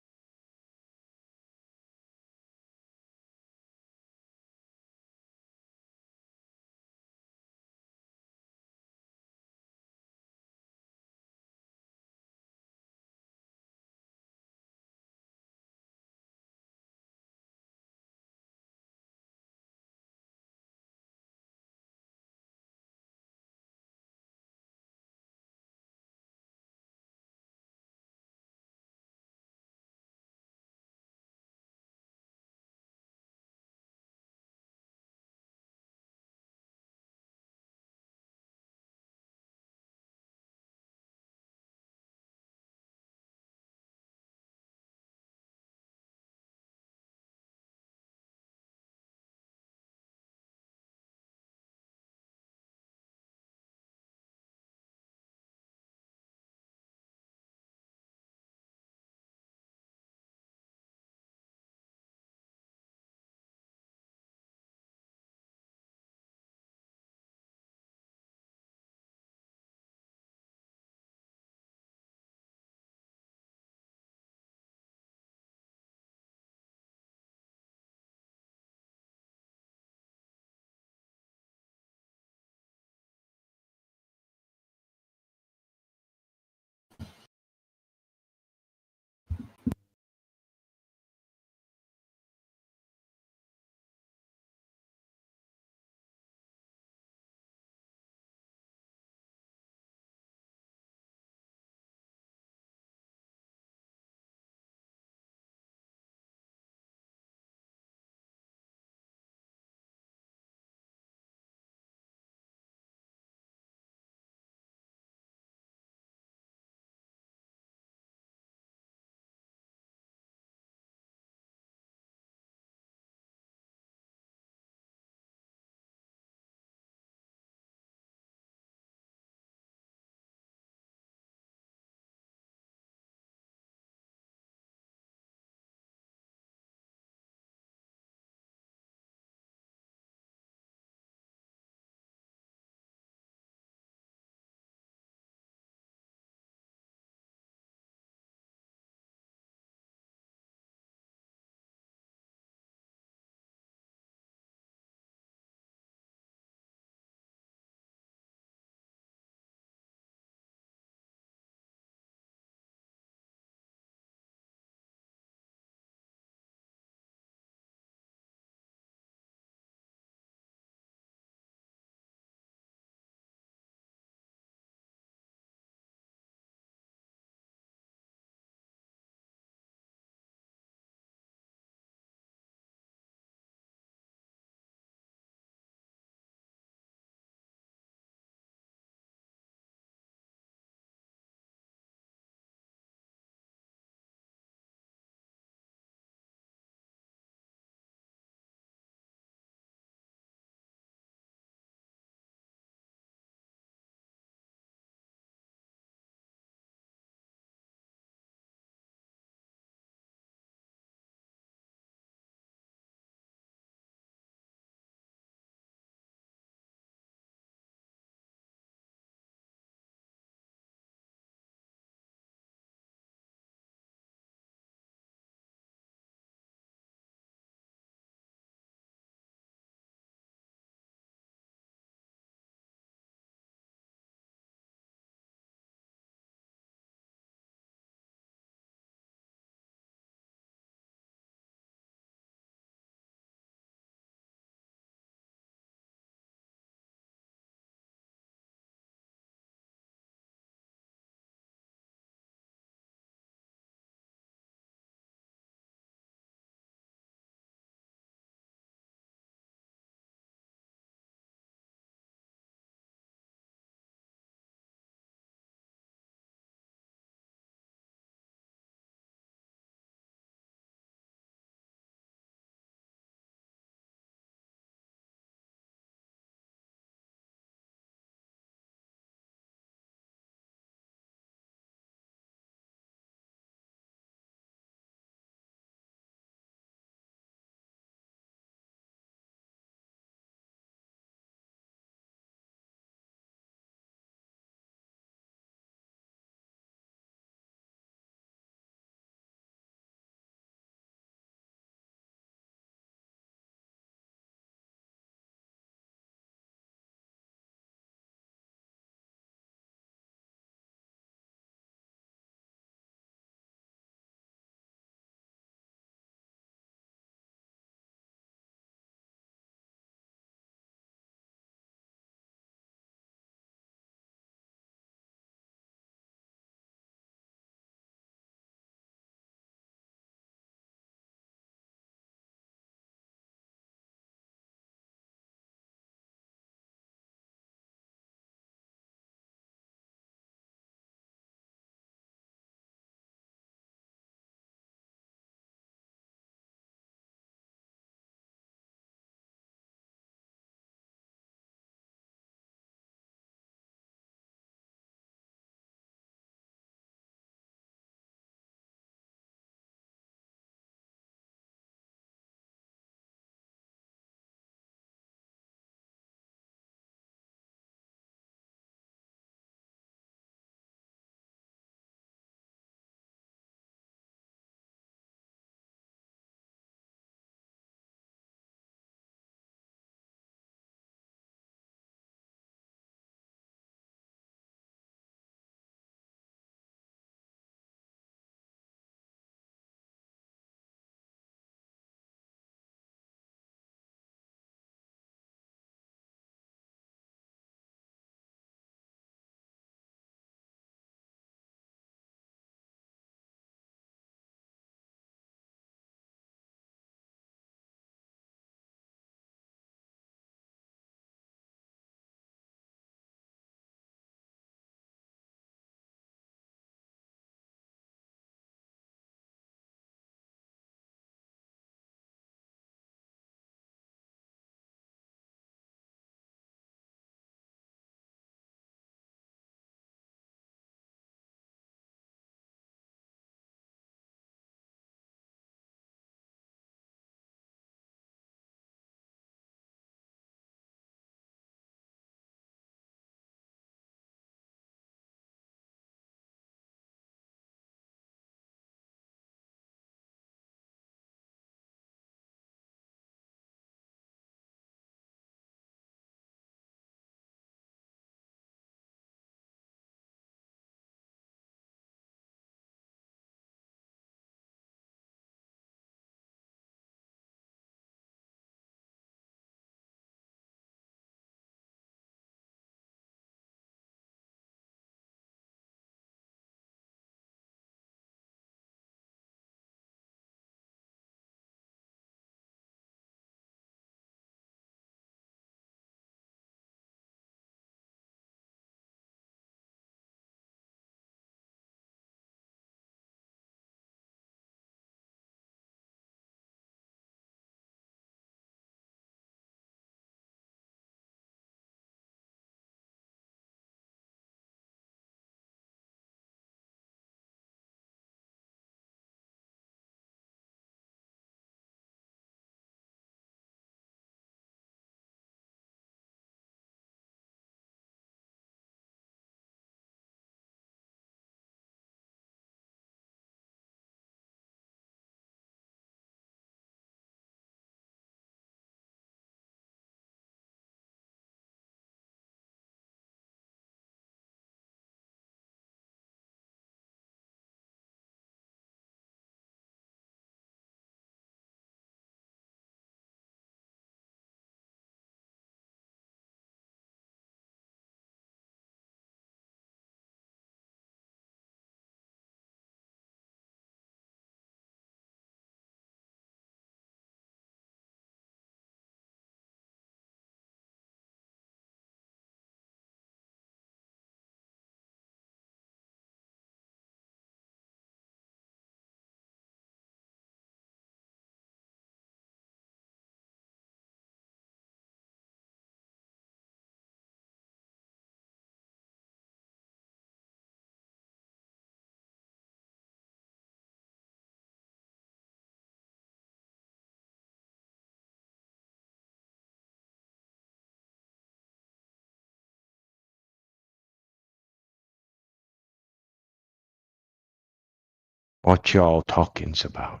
What y'all talking's about?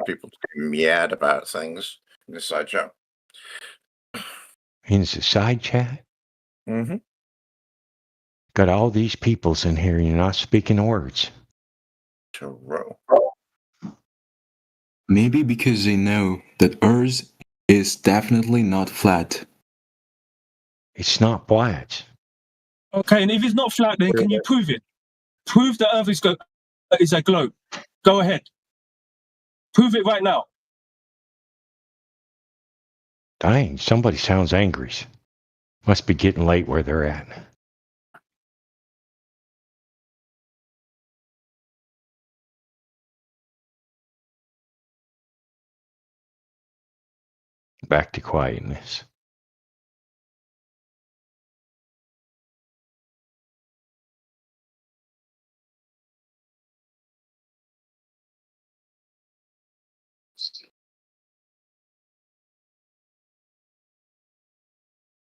People meowed about things in the side chat. In the side chat? Mm-hmm. Got all these peoples in here and you're not speaking words. True. Maybe because they know that Earth is definitely not flat. It's not flat. Okay, and if it's not flat, then can you prove it? Prove the Earth is a globe. Go ahead. Prove it right now. Dang, somebody sounds angry. Must be getting late where they're at. Back to quietness.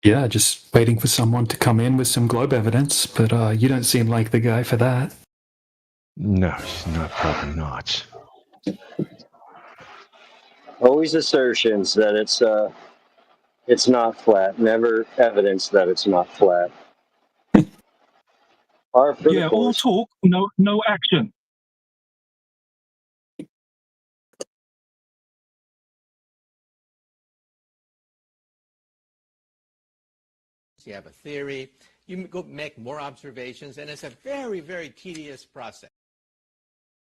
Yeah, just waiting for someone to come in with some globe evidence, but you don't seem like the guy for that. No, it's not, probably not. Always assertions that it's not flat. Never evidence that it's not flat. Yeah, all talk, no action. You have a theory, you go make more observations, and it's a very, very tedious process.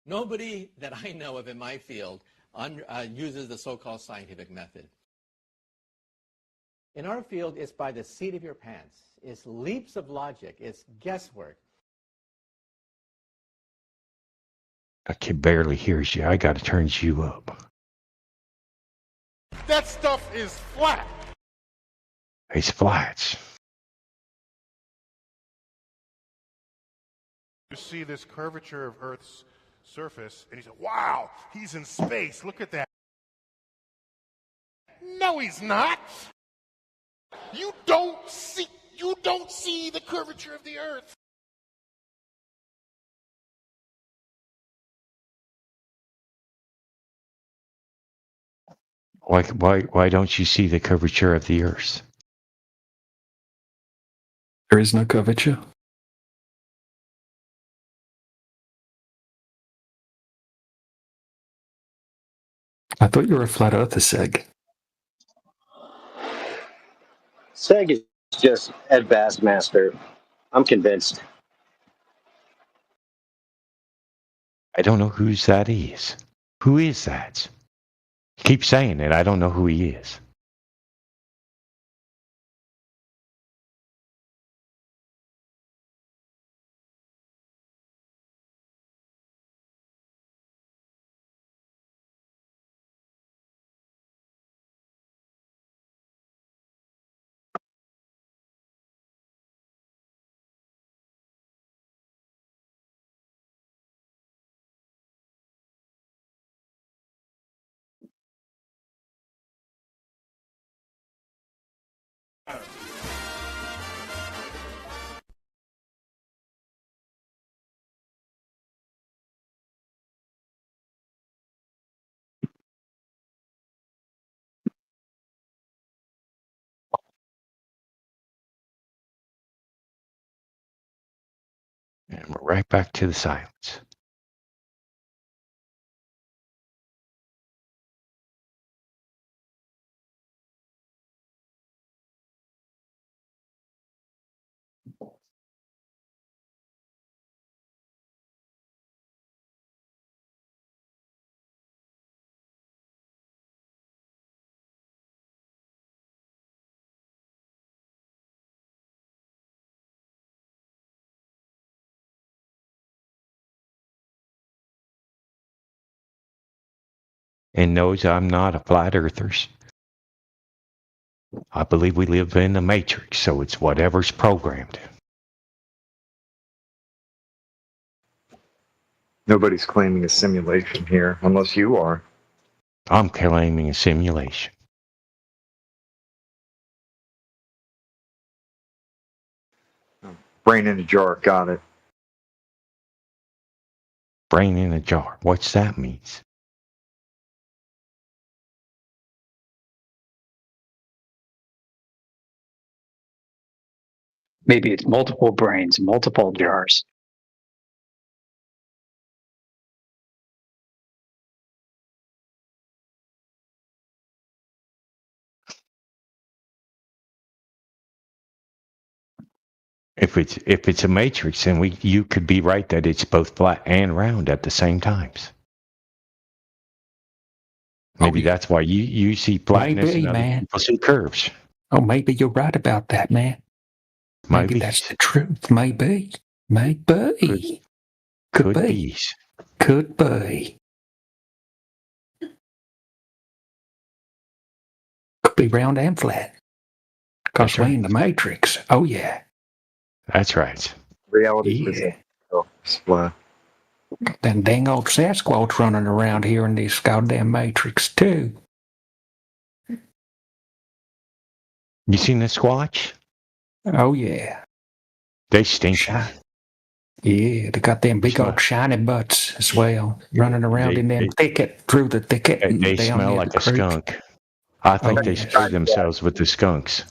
Nobody that I know of in my field uses the so-called scientific method. In our field, it's by the seat of your pants. It's leaps of logic. It's guesswork. I can barely hear you. I gotta turn you up. That stuff is flat. It's flat. You see this curvature of Earth's surface, and he said, wow, he's in space. Look at that. No, he's not. You don't see the curvature of the Earth. Why don't you see the curvature of the Earth? There is no curvature. I thought you were a flat earther, Seg. Seg is just Ed Bassmaster. I'm convinced. I don't know whose that is. Who is that? Keep saying it. I don't know who he is. And we're right back to the silence. And knows I'm not a flat earthers. I believe we live in the matrix, so it's whatever's programmed. Nobody's claiming a simulation here, unless you are. I'm claiming a simulation. Brain in a jar, got it. Brain in a jar. What's that mean? Maybe it's multiple brains, multiple jars. If it's a matrix, then you could be right that it's both flat and round at the same times. Maybe that's why you see flatness Maybe, and other man. people see curves. Oh, maybe you're right about that, man. Maybe that's the truth. Maybe. Maybe. Could be. Could be. Could be round and flat. Because we're in the Matrix. Oh, yeah. That's right. Reality Yeah. splat. Then dang old Sasquatch running around here in this goddamn Matrix, too. You seen the Squatch? Oh, yeah. They stink. Yeah, they got them big old shiny butts as well, running around in them thicket, through the thicket. They and down smell near like the a creek. skunk. I think Oh, they yes. spray themselves with the skunks.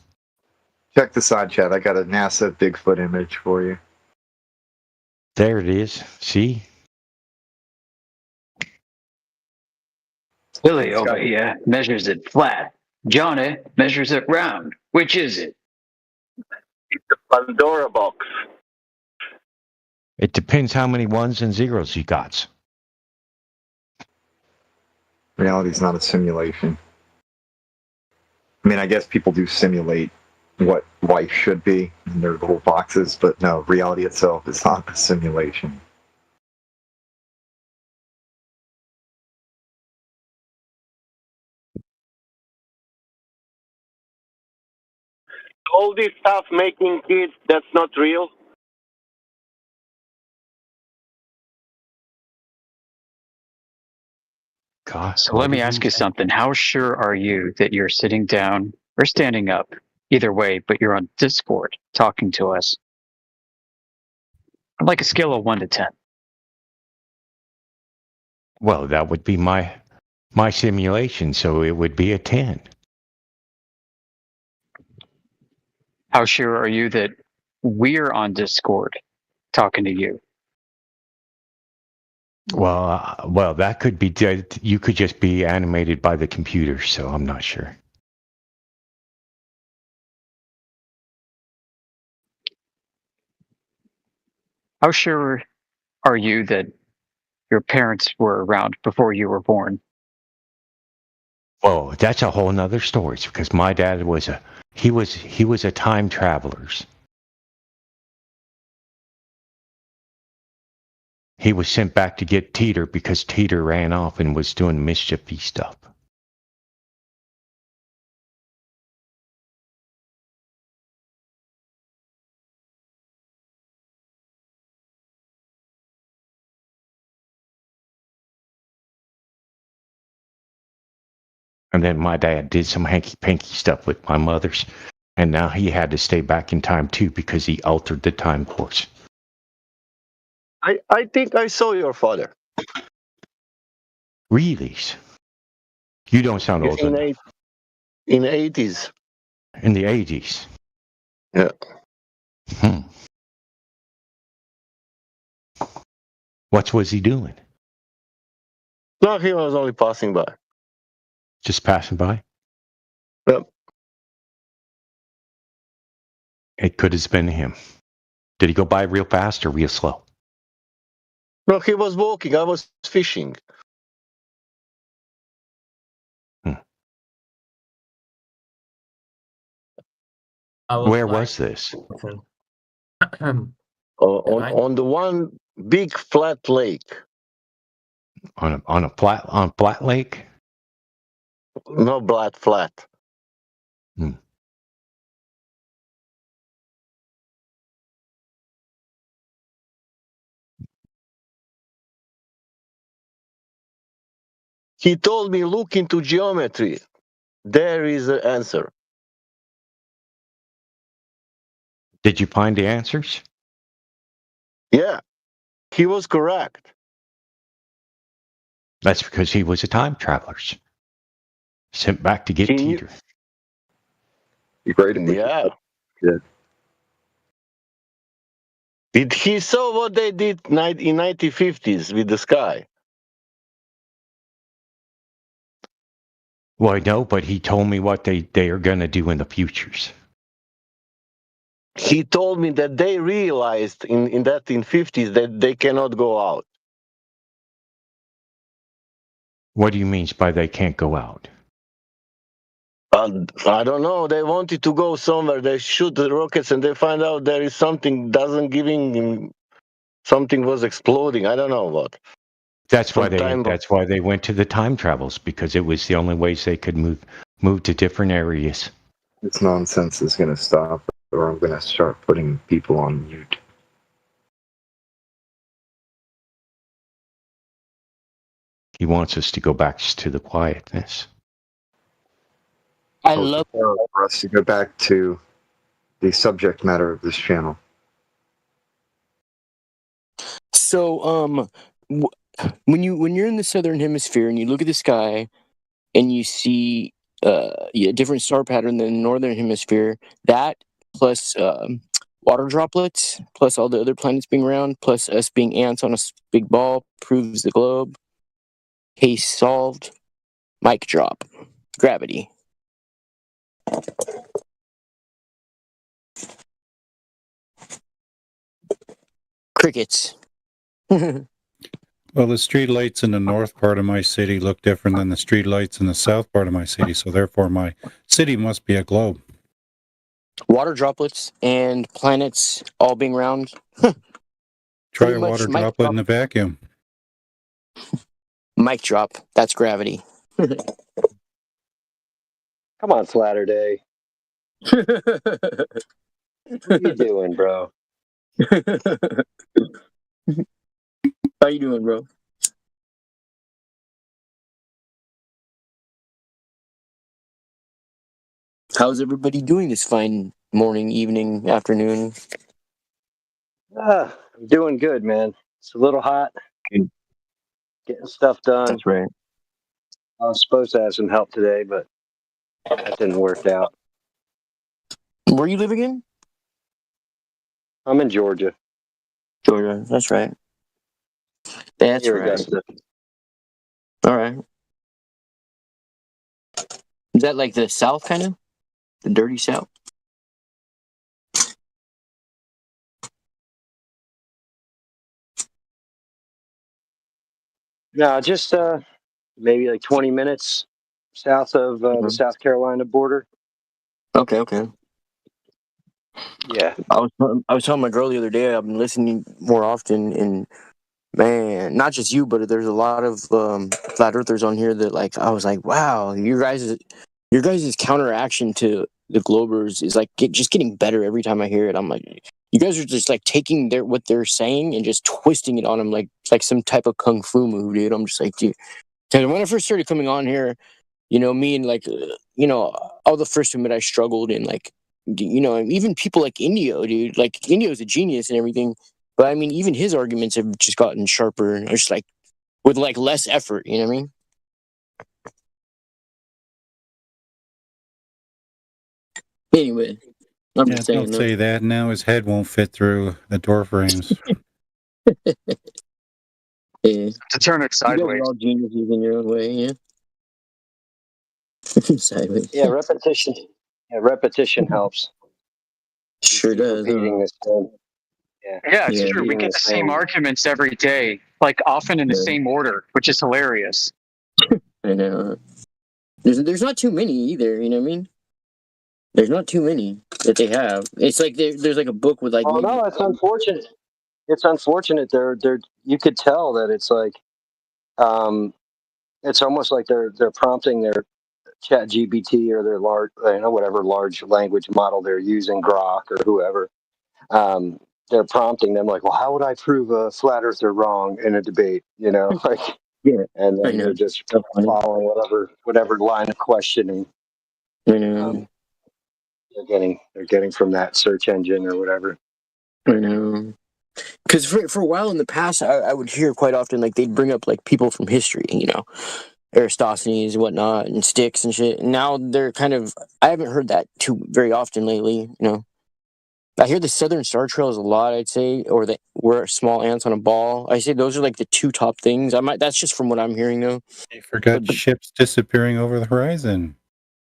Check the side chat. I got a NASA Bigfoot image for you. There it is. See? Billy over here measures it flat. Johnny measures it round. Which is it? The Pandora box. It depends how many ones and zeros you got. Reality's not a simulation. I mean, I guess people do simulate what life should be in their little boxes, but no, reality itself is not a simulation. All this stuff making kids, that's not real. God, So let me ask you something. How sure are you that you're sitting down or standing up? Either way, but you're on Discord talking to us. On like a scale of 1 to 10. Well, that would be my simulation, so it would be a 10. How sure are you that we're on Discord talking to you? Well, that could be. You could just be animated by the computer, so I'm not sure. How sure are you that your parents were around before you were born? Oh, that's a whole nother story because my dad was he was a time traveler. He was sent back to get Teeter because Teeter ran off and was doing mischiefy stuff. And then my dad did some hanky-panky stuff with my mother's. And now he had to stay back in time too because he altered the time course. I think I saw your father. Really? You don't sound old enough. In the 80s. In the 80s? Yeah. What was he doing? No, he was only passing by. Just passing by? Yep. It could have been him. Did he go by real fast or real slow? No, he was walking. I was fishing. Where was this? On the one big flat lake. On a flat lake? No, flat. He told me, look into geometry. There is the answer. Did you find the answers? Yeah, he was correct. That's because he was a time traveler. Sent back to get Teeter. He graded Yeah. Did he saw what they did in 1950s with the sky? Well, I know, but he told me what they are going to do in the futures. He told me that they realized in 50s that they cannot go out. What do you mean by they can't go out? I don't know. They wanted to go somewhere. They shoot the rockets and they find out there is something something was exploding. I don't know what. That's why they went to the time travels, because it was the only ways they could move to different areas. This nonsense is going to stop, or I'm going to start putting people on mute. He wants us to go back to the quietness. I love for us to go back to the subject matter of this channel. So, when you're in the southern hemisphere and you look at the sky and you see a different star pattern than the northern hemisphere, that plus water droplets, plus all the other planets being round, plus us being ants on a big ball proves the globe. Case solved. Mic drop. Gravity. Crickets. Well, the street lights in the north part of my city look different than the street lights in the south part of my city, so therefore my city must be a globe. Water droplets and planets all being round. Try a water droplet in a vacuum. Mic drop. That's gravity. Come on, Flatter Day. What are you doing, bro? How you doing, bro? How's everybody doing this fine morning, evening, afternoon? I'm doing good, man. It's a little hot. Getting stuff done. That's right. I was supposed to have some help today, but that didn't work out. Where you live again? I'm in Georgia. Georgia, that's right. That's Near right. Augusta. All right. Is that like the South, kind of? The dirty South? No, just maybe like 20 minutes south of the South Carolina border. Okay. Yeah. I was telling my girl the other day, I've been listening more often, and man, not just you, but there's a lot of flat earthers on here that, like, I was like, wow, your guys' counteraction to the Globers is like just getting better every time I hear it. I'm like, you guys are just like taking what they're saying and just twisting it on them like some type of kung fu move, dude. I'm just like, dude. Because when I first started coming on here, me and like, all the first admit I struggled, and like, even people like Indio, dude. Like, Indio's a genius and everything, but I mean, even his arguments have just gotten sharper, just like with like less effort. You know what I mean? Anyway, I'm just saying. Don't say that. Now his head won't fit through the door frames. Yeah. To turn it You guys sideways. are all geniuses in your own way, yeah. Sideways. Yeah, repetition. Yeah, repetition helps. Sure does. Repeating this thing. Yeah, it's true. We repeating get the this same thing. arguments every day, like often in the same order, which is hilarious. I know. There's not too many either, you know what I mean? There's not too many that they have. It's like there's like a book with like. Oh no, it's unfortunate. It's unfortunate. They're you could tell that it's like, it's almost like they're prompting their Chat GPT or their whatever large language model they're using, Grok or whoever. They're prompting them like, well, how would I prove a flat earther wrong in a debate? Like, yeah, and then they're just following whatever line of questioning. I know. They're getting from that search engine or whatever. I know. Because for a while in the past, I would hear quite often like they'd bring up like people from history, Aristophanes and whatnot, and Styx and shit. And now they're kind of I haven't heard that too very often lately. I hear the Southern Star Trails a lot. I'd say, or that we're small ants on a ball. I say those are like the two top things. That's just from what I'm hearing though. You forgot ships disappearing over the horizon.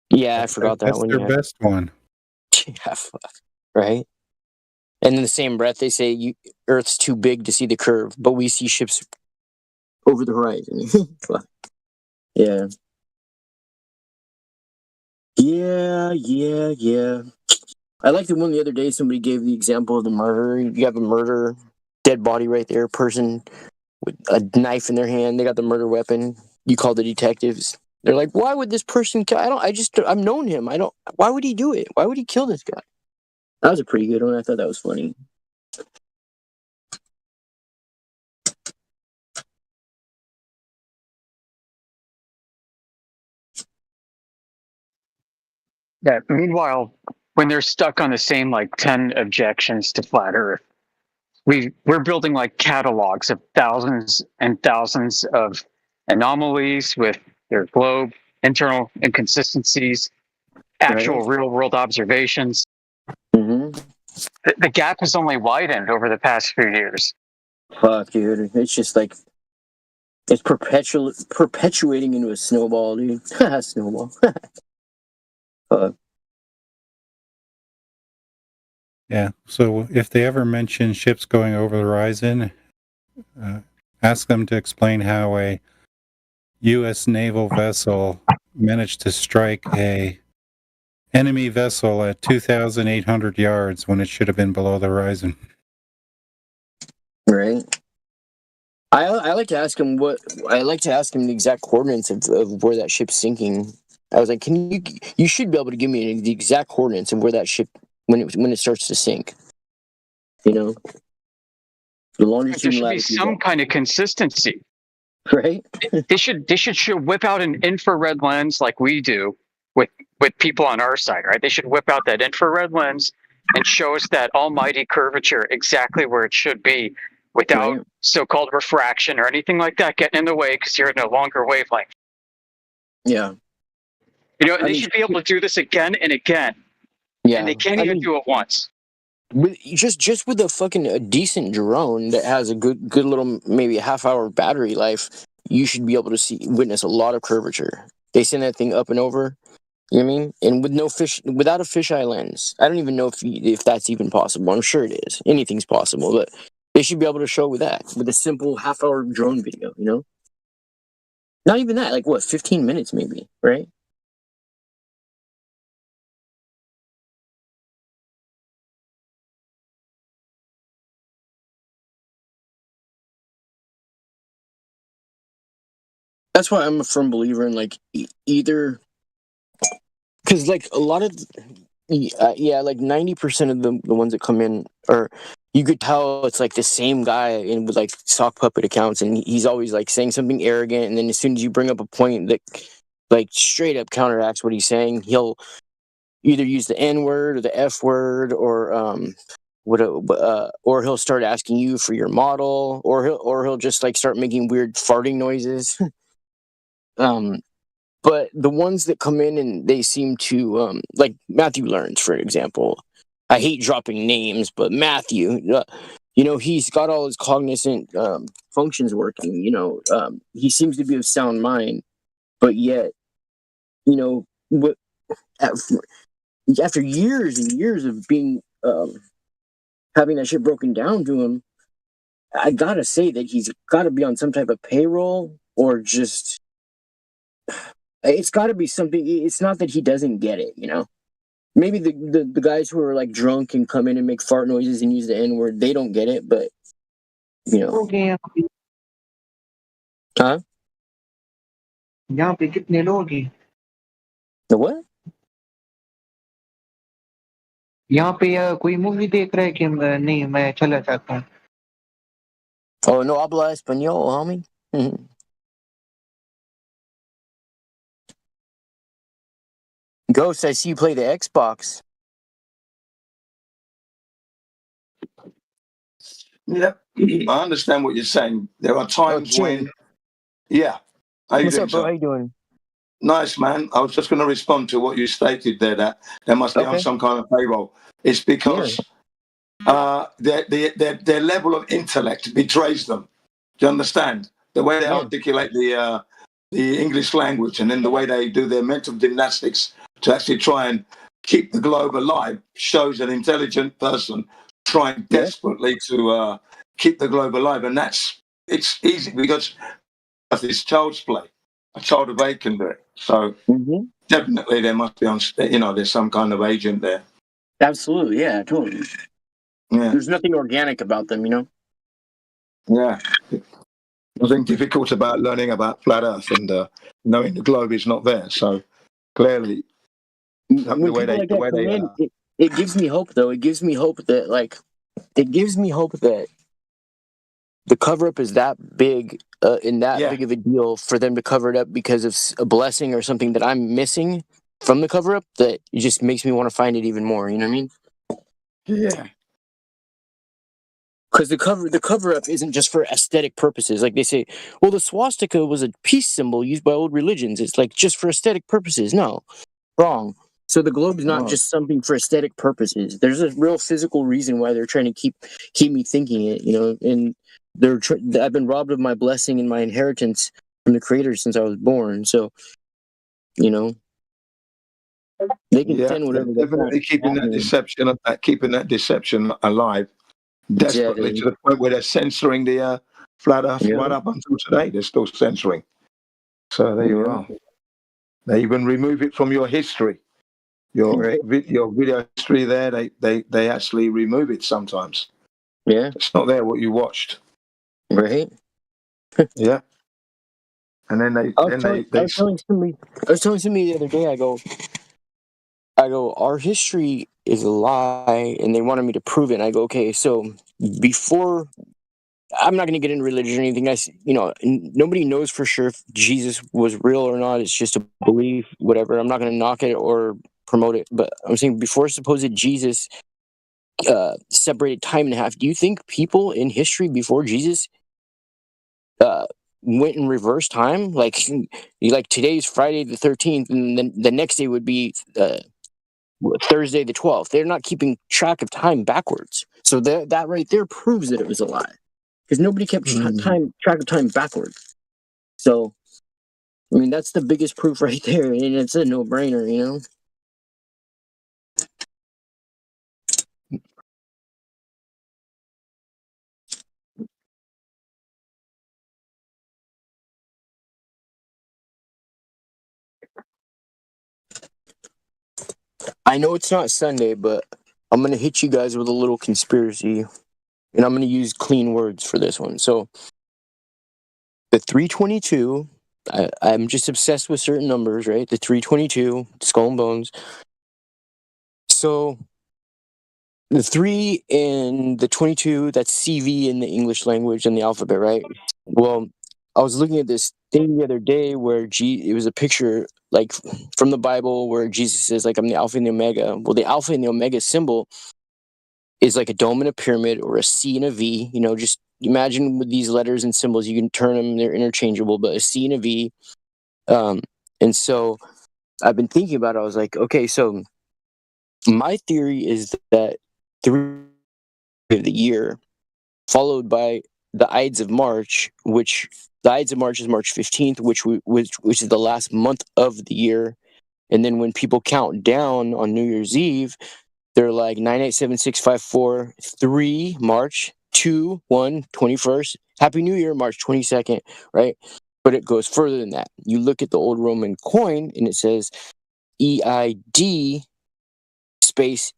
Yeah, I forgot that That's one. their Yeah. best one. Yeah, fuck. Right. And in the same breath, they say Earth's too big to see the curve, but we see ships over the horizon. Fuck. Yeah. Yeah. I liked the one the other day. Somebody gave the example of the murder. You have a murder, dead body right there, person with a knife in their hand. They got the murder weapon. You call the detectives. They're like, why would this person kill? I've known him. Why would he do it? Why would he kill this guy? That was a pretty good one. I thought that was funny. Yeah. Meanwhile, when they're stuck on the same like 10 objections to flat Earth, we're building like catalogs of thousands and thousands of anomalies with their globe, internal inconsistencies, actual real world observations. Mm-hmm. The gap has only widened over the past few years. Fuck, dude. It's just like it's perpetuating into a snowball, dude. Snowball. Fuck. Yeah. So if they ever mention ships going over the horizon, ask them to explain how a U.S. naval vessel managed to strike a enemy vessel at 2,800 yards when it should have been below the horizon. Right. I like to ask him the exact coordinates of where that ship's sinking. I was like, you should be able to give me the exact coordinates of where that ship when it starts to sink. The longitude. There should be some kind of consistency. Right. They should whip out an infrared lens like we do with people on our side, right? They should whip out that infrared lens and show us that almighty curvature exactly where it should be without so-called refraction or anything like that getting in the way because you're in a longer wavelength. Yeah. They should be able to do this again and again. Yeah. And they can't even do it once. Just with a decent drone that has a good little maybe a half-hour battery life, you should be able to witness a lot of curvature. They send that thing up and over, you know what I mean? And without a fisheye lens, I don't even know if that's even possible. I'm sure it is. Anything's possible, but they should be able to show with a simple half-hour drone video. Not even that, like 15 minutes maybe, right? That's why I'm a firm believer in either, because a lot of like 90% of the ones that come in are, you could tell it's the same guy in with sock puppet accounts, and he's always saying something arrogant, and then as soon as you bring up a point that straight up counteracts what he's saying, he'll either use the N word or the F word or or he'll start asking you for your model, or he'll just start making weird farting noises. But the ones that come in and they seem to like Matthew Learns, for example. I hate dropping names, but Matthew, he's got all his cognizant functions working. He seems to be of sound mind, but yet, after years and years of being having that shit broken down to him, I gotta say that he's got to be on some type of payroll or just. It's got to be something. It's not that he doesn't get it, Maybe the guys who are drunk and come in and make fart noises and use the N word, they don't get it, but Huh? यहाँ पे कितने लोग हैं? The what? यहाँ पे कोई movie देख रहा है कि नहीं? मैं चला जाता हूँ. Oh, no habla español, homie. Ghost, I see you play the Xbox. Yeah, I understand what you're saying. There are times when, yeah. How you What's doing, up, bro? sir? How you doing? Nice, man. I was just going to respond to what you stated there, that they must be on Okay. some kind of payroll. It's because their level of intellect betrays them. Do you understand? The way they Yeah. articulate the English language, and then the way they do their mental gymnastics to actually try and keep the globe alive shows an intelligent person trying desperately to keep the globe alive. And it's easy because it's child's play. A child of 8 can do it. So definitely there must be there's some kind of agent there. Absolutely. Yeah, totally. Yeah. There's nothing organic about them, you know? Yeah. Nothing difficult about learning about flat Earth and knowing the globe is not there. So clearly, When people like that come in, it gives me hope, though. It gives me hope that, the cover up is that big and that big of a deal for them to cover it up because of a blessing or something that I'm missing from the cover up, that it just makes me want to find it even more. You know what I mean? Yeah. Because the cover up isn't just for aesthetic purposes. Like they say, well, the swastika was a peace symbol used by old religions. It's like just for aesthetic purposes. No, wrong. So the globe is not just something for aesthetic purposes. There's a real physical reason why they're trying to keep me thinking it. You know, and I've been robbed of my blessing and my inheritance from the Creator since I was born. So, you know, they can send whatever they definitely want. keeping that deception alive desperately to the point where they're censoring the flat Earth right up until today. They're still censoring. So there you are. They even remove it from your history, your video history. There, they actually remove it sometimes. Yeah, it's not there what you watched. Right. Yeah. And then I was telling somebody the other day. I go, our history is a lie, and they wanted me to prove it. And I go, okay, so before, I'm not going to get into religion or anything. Nobody knows for sure if Jesus was real or not. It's just a belief, whatever. I'm not going to knock it or promote it, but I'm saying before supposed Jesus separated time in half. Do you think people in history before Jesus went in reverse time? Like today's Friday the 13th, and then the next day would be Thursday the 12th. They're not keeping track of time backwards. So that right there proves that it was a lie, because nobody kept track of time backwards. So, I mean, that's the biggest proof right there, and it's a no-brainer, you know? I know it's not Sunday, but I'm going to hit you guys with a little conspiracy, and I'm going to use clean words for this one. So, the 322, I'm just obsessed with certain numbers, right? The 322, skull and bones. So, the 3 and the 22, that's CV in the English language and the alphabet, right? Well, I was looking at this thing the other day where it was a picture like from the Bible where Jesus says, like, I'm the Alpha and the Omega. Well, the Alpha and the Omega symbol is like a dome and a pyramid or a C and a V. You know, just imagine with these letters and symbols, you can turn them, they're interchangeable, but a C and a V. And so I've been thinking about it. I was like, okay, so my theory is that 3 of the year, followed by the Ides of March, which the Ides of March is March 15th, which is the last month of the year. And then when people count down on New Year's Eve, they're like 9876543 3 March 2 1 21st. Happy New Year, March 22nd, right? But it goes further than that. You look at the old Roman coin and it says EID space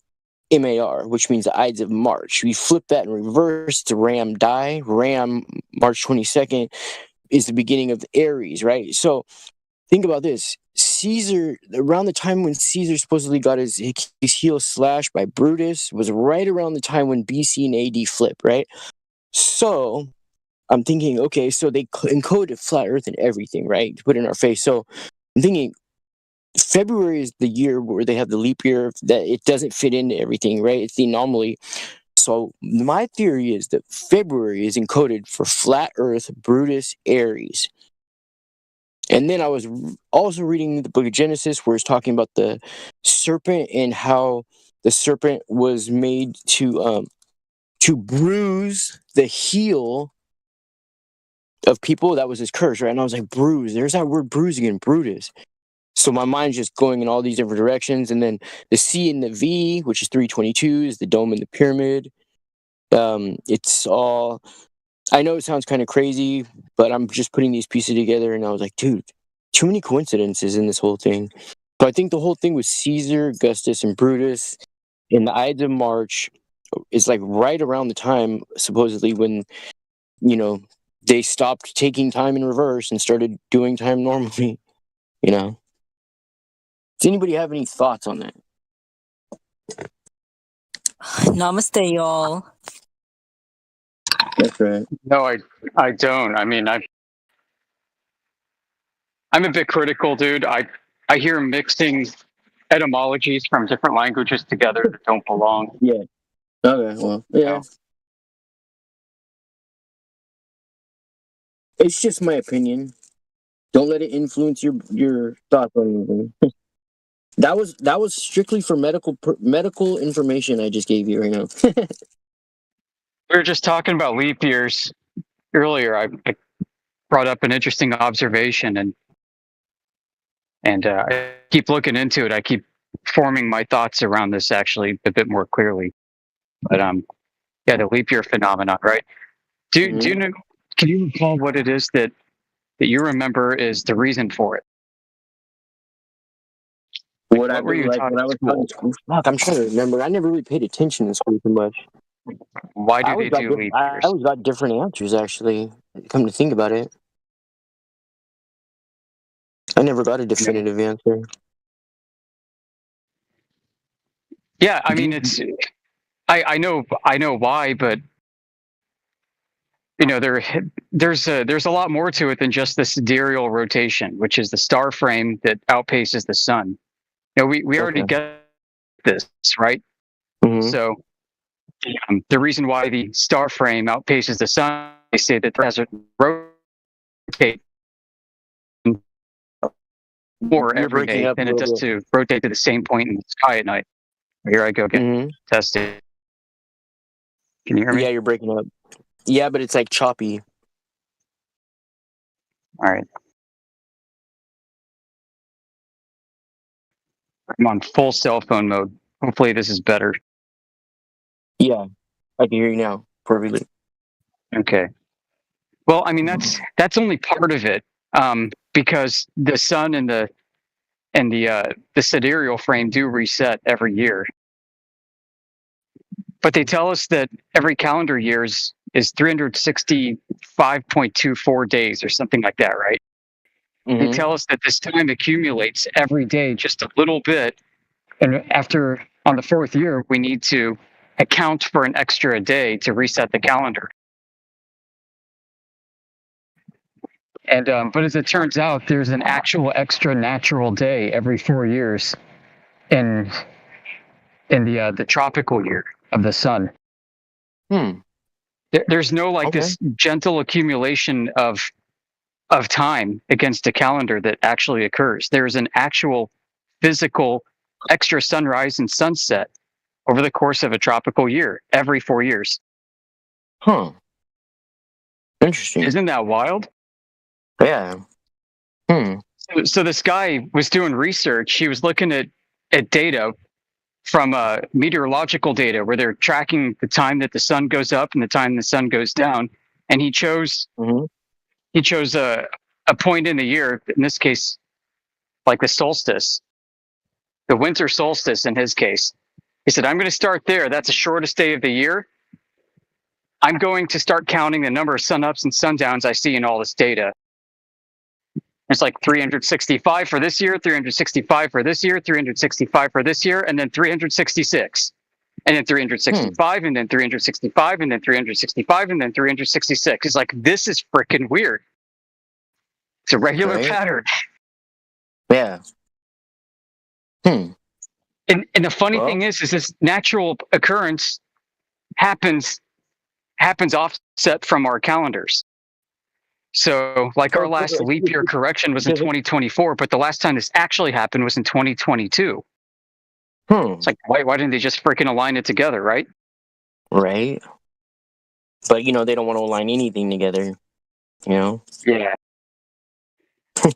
MAR, which means the Ides of March. We flip that in reverse to Ram Die. Ram, March 22nd, is the beginning of Aries, right? So think about this. Caesar, around the time when Caesar supposedly got his heel slashed by Brutus, was right around the time when BC and AD flip, right? So I'm thinking, okay, so they encoded flat Earth and everything, right? To put in our face. So I'm thinking, February is the year where they have the leap year, that it doesn't fit into everything, right? It's the anomaly. So my theory is that February is encoded for flat Earth, Brutus, Aries. And then I was also reading the book of Genesis where it's talking about the serpent and how the serpent was made to bruise the heel of people. That was his curse, right? And I was like, bruise. There's that word bruise again, Brutus. So my mind's just going in all these different directions. And then the C and the V, which is 322, is the dome and the pyramid. It's all, I know it sounds kind of crazy, but I'm just putting these pieces together. And I was like, dude, too many coincidences in this whole thing. So I think the whole thing with Caesar, Augustus, and Brutus and the Ides of March is like right around the time, supposedly, when, you know, they stopped taking time in reverse and started doing time normally, you know? Does anybody have any thoughts on that? Namaste, y'all. That's right. No, I don't. I mean, I'm a bit critical, dude. I hear mixing etymologies from different languages together that don't belong. Yeah. Okay, well, yeah. It's just my opinion. Don't let it influence your thoughts on anything. That was strictly for medical information I just gave you right now. We were just talking about leap years earlier. I brought up an interesting observation, and I keep looking into it. I keep forming my thoughts around this actually a bit more clearly. But yeah, the leap year phenomenon, right? Do you know? Can you recall what it is that you remember is the reason for it? What were you like taught when I in was taught in school? Fuck, I'm trying to remember. I never really paid attention in school too much. Why do I they do leap I years? always got different answers, actually. Come to think about it, I never got a definitive answer. Yeah, I mean, it's I know why, but you know, there's a lot more to it than just the sidereal rotation, which is the star frame that outpaces the sun. You know, we already get this, right? So the reason why the star frame outpaces the sun, they say that as it rotates more You're every breaking day up a than it little does bit. to rotate to the same point in the sky at night. Here I go again. Tested. Can you hear me? Yeah, you're breaking up. Yeah, but it's like choppy. All right. I'm on full cell phone mode. Hopefully this is better. Yeah, I can hear you now perfectly. Okay. Well, I mean that's only part of it, because the sun and the sidereal frame do reset every year. But they tell us that every calendar year is 365.24 days or something like that, right? They tell us that this time accumulates every day just a little bit, and on the fourth year we need to account for an extra day to reset the calendar. And but as it turns out, there's an actual extra natural day every 4 years in the tropical year of the sun. There's no this gentle accumulation of time against a calendar that actually occurs. There's an actual physical extra sunrise and sunset over the course of a tropical year every 4 years. Huh. Interesting. Isn't that wild? Yeah. So this guy was doing research. He was looking at data from meteorological data where they're tracking the time that the sun goes up and the time the sun goes down, and he chose a point in the year, in this case like the solstice, the winter solstice in his case. He said, I'm going to start there. That's the shortest day of the year. I'm going to start counting the number of sun-ups and sundowns I see in all this data. It's like 365 for this year, 365 for this year, 365 for this year, and then 366. And then 365, and then 365, and then 365, and then 366. It's like, this is freaking weird. It's a regular pattern. Yeah. And the funny thing is this natural occurrence happens offset from our calendars. So, like our last leap year correction was in 2024, but the last time this actually happened was in 2022. It's like, why didn't they just freaking align it together, right? Right. But you know, they don't want to align anything together. You know. Yeah.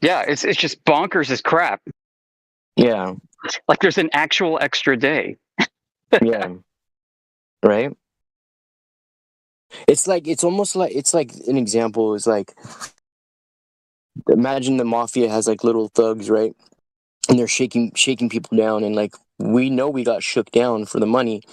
Yeah, it's just bonkers as crap. Yeah. Like there's an actual extra day. Yeah. Right. It's almost like an example is like, imagine the mafia has like little thugs, right? And they're shaking people down, and like we know we got shook down for the money,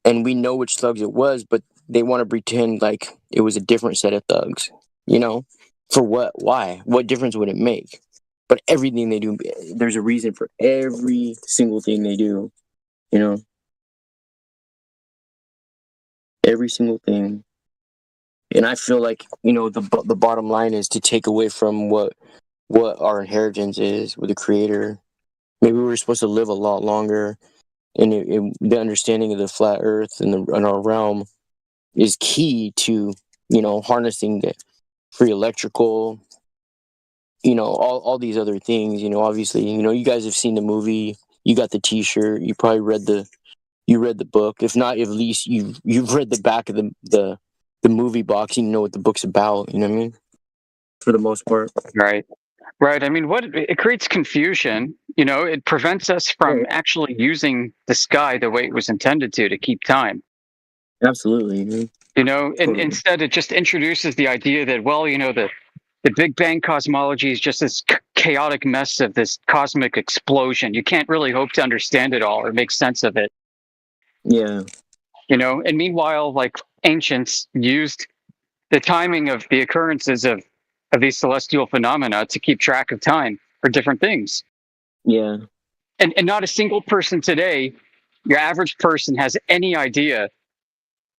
and we know which thugs it was, but they want to pretend like it was a different set of thugs. You know, for what? Why? What difference would it make? But everything they do, there's a reason for every single thing they do. You know, every single thing. And I feel like, you know, the bottom line is to take away from what our inheritance is with the Creator. Maybe we were supposed to live a lot longer, and the understanding of the flat Earth and our realm is key to, you know, harnessing the free electrical. You know, all these other things. You know, obviously, you know, you guys have seen the movie. You got the T-shirt. You probably read the book. If not, at least you've read the back of the movie box. You know what the book's about. You know what I mean? For the most part. Right. I mean, it creates confusion. You know, it prevents us from actually using the sky the way it was intended to keep time. Absolutely. You know, and instead it just introduces the idea that, well, you know, the Big Bang cosmology is just this chaotic mess of this cosmic explosion. You can't really hope to understand it all or make sense of it. Yeah. You know, and meanwhile, like ancients used the timing of the occurrences of these celestial phenomena to keep track of time for different things. Yeah. And not a single person today, your average person, has any idea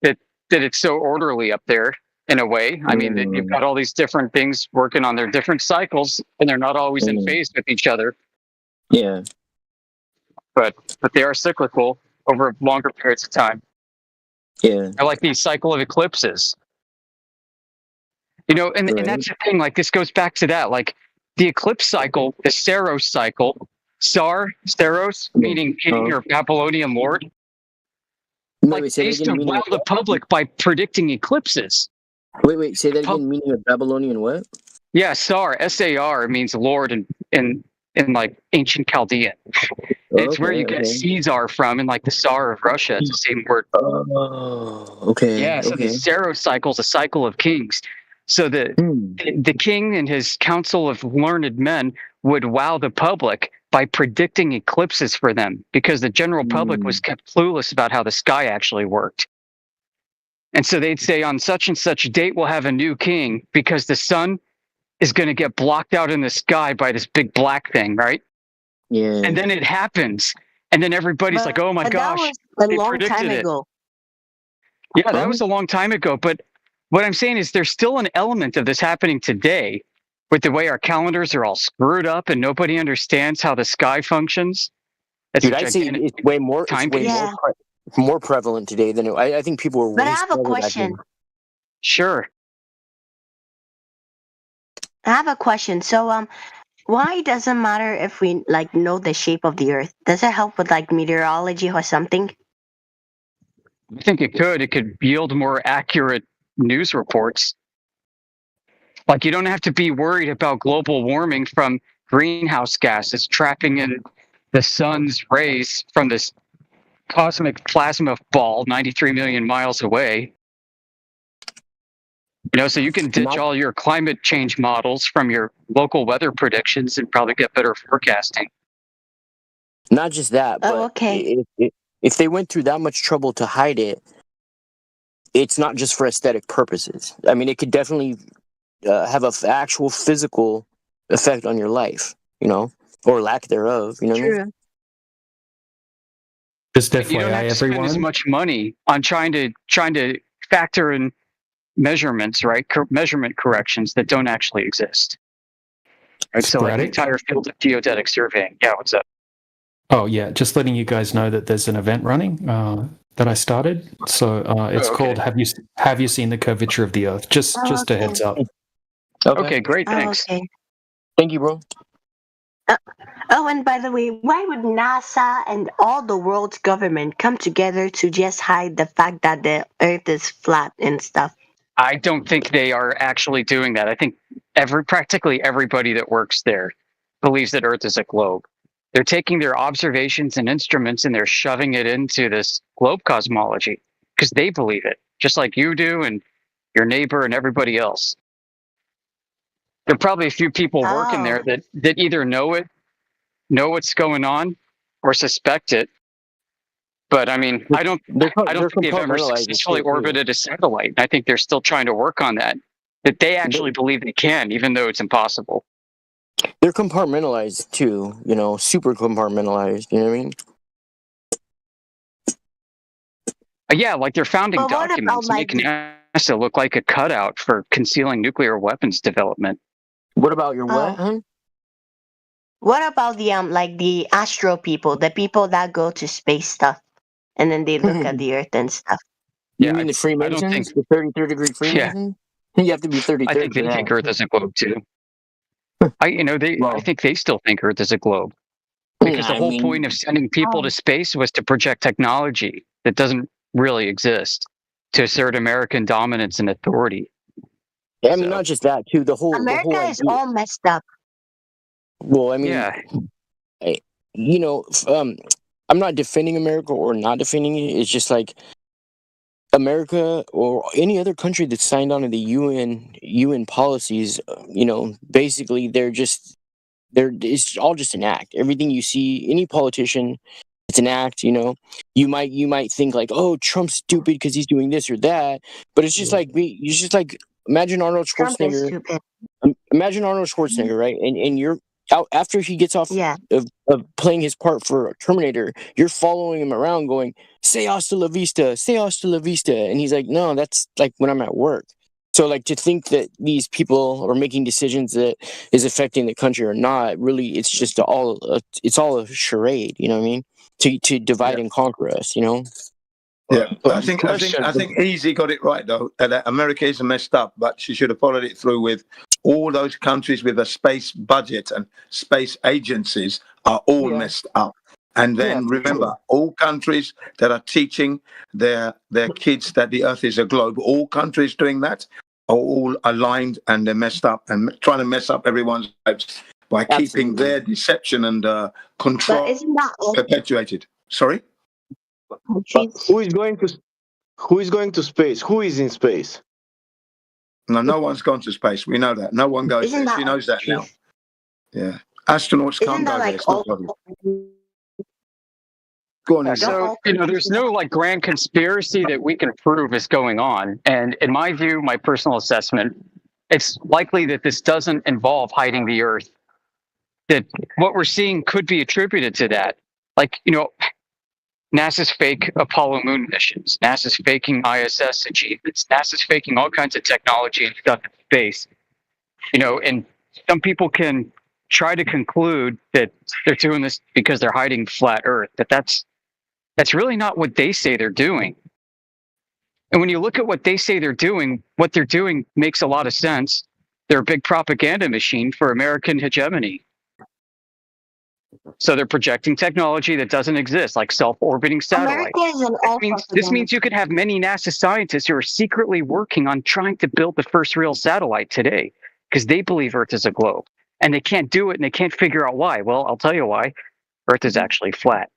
that it's so orderly up there in a way. I mean, that you've got all these different things working on their different cycles, and they're not always in phase with each other. Yeah. But they are cyclical over longer periods of time. Yeah. I like the cycle of eclipses. You know, and that's the thing, like this goes back to that, like the eclipse cycle, the Saros cycle, Saros, meaning king or Babylonian lord. Like they used to wow the public by predicting eclipses. Wait, say that again, meaning of Babylonian what? Yeah, Sar, S-A-R means lord in like ancient Chaldean. It's where you get Caesar from, in like the Tsar of Russia. It's the same word. Oh, okay. Yeah, so the Saros cycle is a cycle of kings. So the king and his council of learned men would wow the public by predicting eclipses for them, because the general public was kept clueless about how the sky actually worked. And so they'd say, on such and such date, we'll have a new king because the sun is going to get blocked out in the sky by this big black thing, right? Yeah. And then it happens. And then everybody's like, oh my gosh, that was they a long predicted time it. ago. Yeah, that was a long time ago. But what I'm saying is there's still an element of this happening today with the way our calendars are all screwed up and nobody understands how the sky functions. Dude, I say it's way more more prevalent today than I think people were. But I have a question. Sure. I have a question. So, why doesn't matter if we like know the shape of the Earth? Does it help with like meteorology or something? I think it could. It could yield more accurate news reports. Like you don't have to be worried about global warming from greenhouse gases trapping in the sun's rays from this cosmic plasma ball 93 million miles away. You know, so you can ditch all your climate change models from your local weather predictions and probably get better forecasting. Not just that, but if they went through that much trouble to hide it, it's not just for aesthetic purposes. I mean, it could definitely have an actual physical effect on your life, you know, or lack thereof. You know what I mean? Just you don't have to spend as much money on trying to factor in measurements, right? Measurement corrections that don't actually exist. Right? So like the entire field of geodetic surveying. Yeah, what's up? Oh yeah, just letting you guys know that there's an event running. that I started. So it's called "Have You Seen the Curvature of the Earth?" Just a heads up. Okay, great. Oh, Thanks. okay. Thank you, bro. Oh, and by the way, why would NASA and all the world's government come together to just hide the fact that the Earth is flat and stuff? I don't think they are actually doing that. I think practically everybody that works there believes that Earth is a globe. They're taking their observations and instruments and they're shoving it into this globe cosmology because they believe it, just like you do and your neighbor and everybody else. There are probably a few people working there that either know what's going on, or suspect it. But I mean, I don't think they've ever successfully orbited a satellite. I think they're still trying to work on that. That they actually believe they can, even though it's impossible. They're compartmentalized too, you know, super compartmentalized. You know what I mean? Yeah, like their founding But what documents about, make NASA look like a cutout for concealing nuclear weapons development. What about your what? Huh? What about the like the astro people, the people that go to space stuff, and then they look at the Earth and stuff? You mean the Freemasons, the 33rd degree Freemasons? You have to be 33rd. I think they think Earth is a globe too. I think they still think Earth is a globe because the whole point of sending people to space was to project technology that doesn't really exist, to assert American dominance and authority. Yeah, I mean, not just that too. The whole America is all messed up. Well, I mean, you know, I'm not defending America or not defending it. It's just like America or any other country that's signed on to the UN policies. You know, basically it's all just an act. Everything you see, any politician, it's an act. You know, you might think like, oh, Trump's stupid because he's doing this or that, but it's just like imagine Arnold Schwarzenegger. Imagine Arnold Schwarzenegger, right? And you're out after he gets off of playing his part for Terminator. You're following him around, going, "Say hasta la vista, say hasta la vista," and he's like, "No, that's like when I'm at work." So, like, to think that these people are making decisions that is affecting the country or not, really, it's just all a charade. You know what I mean? To divide and conquer us. You know. Yeah, I think Easy got it right though. That America is messed up, but she should have followed it through with all those countries with a space budget and space agencies are all messed up. And then remember, all countries that are teaching their kids that the Earth is a globe, all countries doing that are all aligned and they're messed up and trying to mess up everyone's lives by keeping their deception and control perpetuated. Sorry. But who is going to space? Who is in space? No one's gone to space. We know that. No one goes there. She knows that now. Yeah. Astronauts can't go there. It's not possible. Go on, so, there's no like grand conspiracy that we can prove is going on. And in my view, my personal assessment, it's likely that this doesn't involve hiding the Earth. That what we're seeing could be attributed to that. Like, NASA's fake Apollo moon missions. NASA's faking ISS achievements. NASA's faking all kinds of technology and stuff in space. And some people can try to conclude that they're doing this because they're hiding flat Earth. But that's really not what they say they're doing. And when you look at what they say they're doing, what they're doing makes a lot of sense. They're a big propaganda machine for American hegemony. So they're projecting technology that doesn't exist, like self-orbiting satellites. This means you could have many NASA scientists who are secretly working on trying to build the first real satellite today because they believe Earth is a globe. And they can't do it and they can't figure out why. Well, I'll tell you why. Earth is actually flat.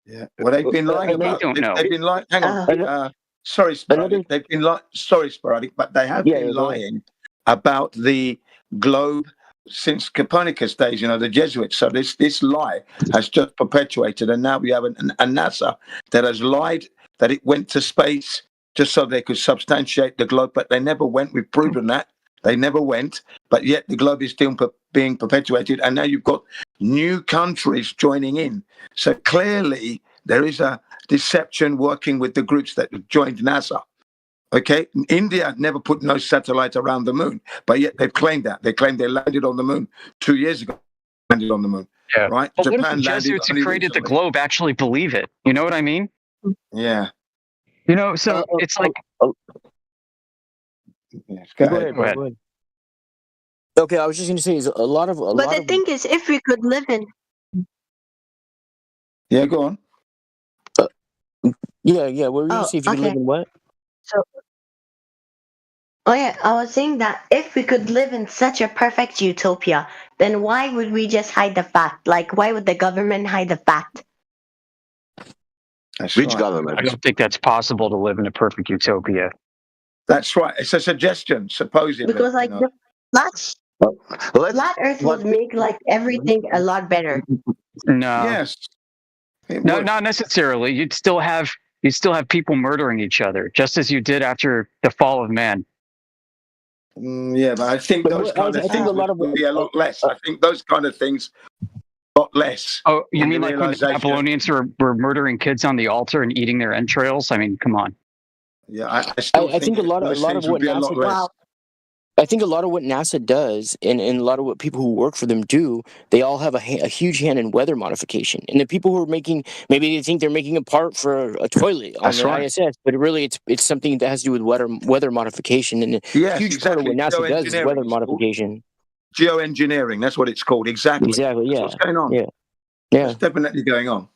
Yeah. Well, they've been lying about it. They've been lying. Hang on. Sorry, Sporadic. They've been lying. Sorry, Sporadic, but they have been lying about the globe since Copernicus days, the Jesuits. So this lie has just perpetuated, and now we have a NASA that has lied that it went to space just so they could substantiate the globe, but they never went. We've proven that they never went, but yet the globe is still being perpetuated, and now you've got new countries joining in. So clearly there is a deception working with the groups that joined NASA. Okay, India never put no satellite around the moon, but yet they've claimed that. They claimed they landed on the moon 2 years ago. Landed on the moon, right? But Japan what if the Jesuits who created the globe actually believe it? You know what I mean? Yeah. You know, so it's like. Yes, Go ahead, bro. Go ahead. Okay, I was just going to say is a lot of But the thing is, if we could live in, Yeah, go on. yeah. What were you going to say? If you could live in what? So, oh yeah, I was saying that if we could live in such a perfect utopia, then why would we just hide the fact? Like, why would the government hide the fact? That's Which right. government? I don't think that's possible to live in a perfect utopia. That's right. It's a suggestion, supposedly. Because like you know. the flat Earth would make like everything a lot better. No. Yes. It No, would. not necessarily. You'd still have people murdering each other, just as you did after the fall of man. Yeah, but I think those kind of things would be a lot less. I think those kind of things a lot less. Oh, you in mean the like when the realization- Babylonians were murdering kids on the altar and eating their entrails? I mean, come on. Yeah, I still I think a lot those of things what would be a lot NASA less. I think a lot of what NASA does and a lot of what people who work for them do, they all have a huge hand in weather modification. And the people who are making, maybe they think they're making a part for a toilet on That's the right. ISS, but really it's something that has to do with weather modification. And a Yes, huge part of what NASA does is Geoengineering, weather it's called. modification. Geoengineering, that's what it's called. Exactly. Exactly, That's yeah. what's going on. Yeah. That's definitely going on.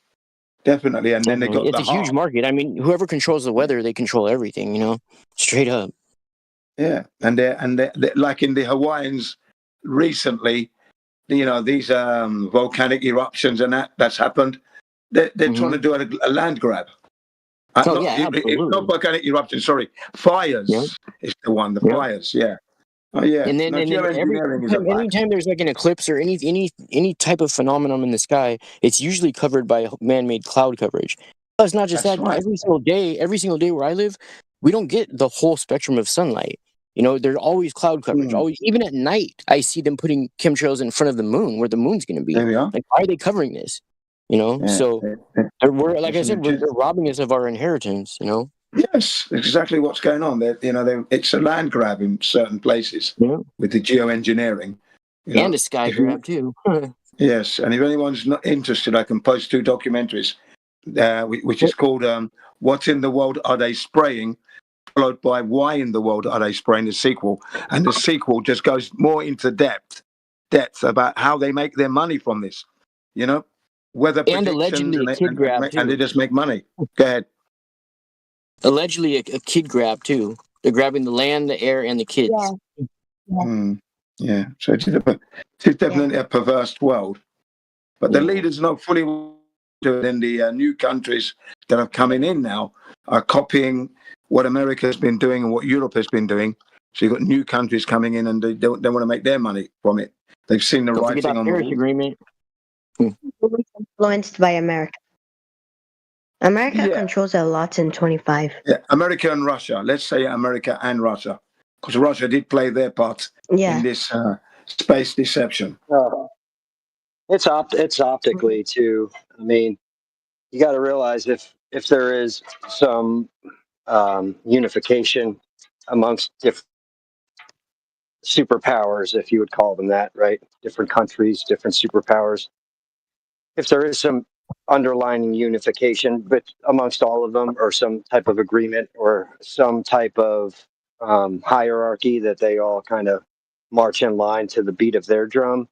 Definitely. And then they got It's the a huge heart. market. I mean, whoever controls the weather, they control everything, straight up. Yeah, and they're like in the Hawaiians recently, these volcanic eruptions and that's happened. They're trying to do a land grab. It's not volcanic eruptions. Sorry, fires is the one. The fires. Yeah. Oh yeah. And then, Geoengineering is a fact. anytime there's like an eclipse or any type of phenomenon in the sky, it's usually covered by man-made cloud coverage. But it's not just That's that. right. Every single day where I live, we don't get the whole spectrum of sunlight. There's always cloud coverage. Always, even at night, I see them putting chemtrails in front of the moon, where the moon's going to be. There we are. Like, why are they covering this? So we're like I said, they're robbing us of our inheritance. Yes, exactly what's going on. It's a land grab in certain places with the geoengineering. And a sky grab too. Yes, and if anyone's not interested, I can post 2 documentaries, which is called "What in the World Are They Spraying?" followed by "Why in the World Are They Spraying?" the sequel, and the sequel just goes more into depth about how they make their money from this. Weather And predictions, allegedly a kid grab and they just make money. Go ahead. Allegedly a kid grab too. They're grabbing the land, the air, and the kids. Yeah. So it's definitely a perverse world. But the leaders know fully well, and the new countries that are coming in now are copying what America has been doing and what Europe has been doing. So you've got new countries coming in and they want to make their money from it. They've seen the writing on the Paris wall. Agreement. Influenced by America. America controls a lot in 25. Yeah, America and Russia. Let's say America and Russia, because Russia did play their part in this space deception. It's optically too. I mean, you got to realize if there is some unification amongst different superpowers, if you would call them that, right? Different countries, different superpowers. If there is some underlying unification, but amongst all of them, or some type of agreement, or some type of hierarchy that they all kind of march in line to the beat of their drum,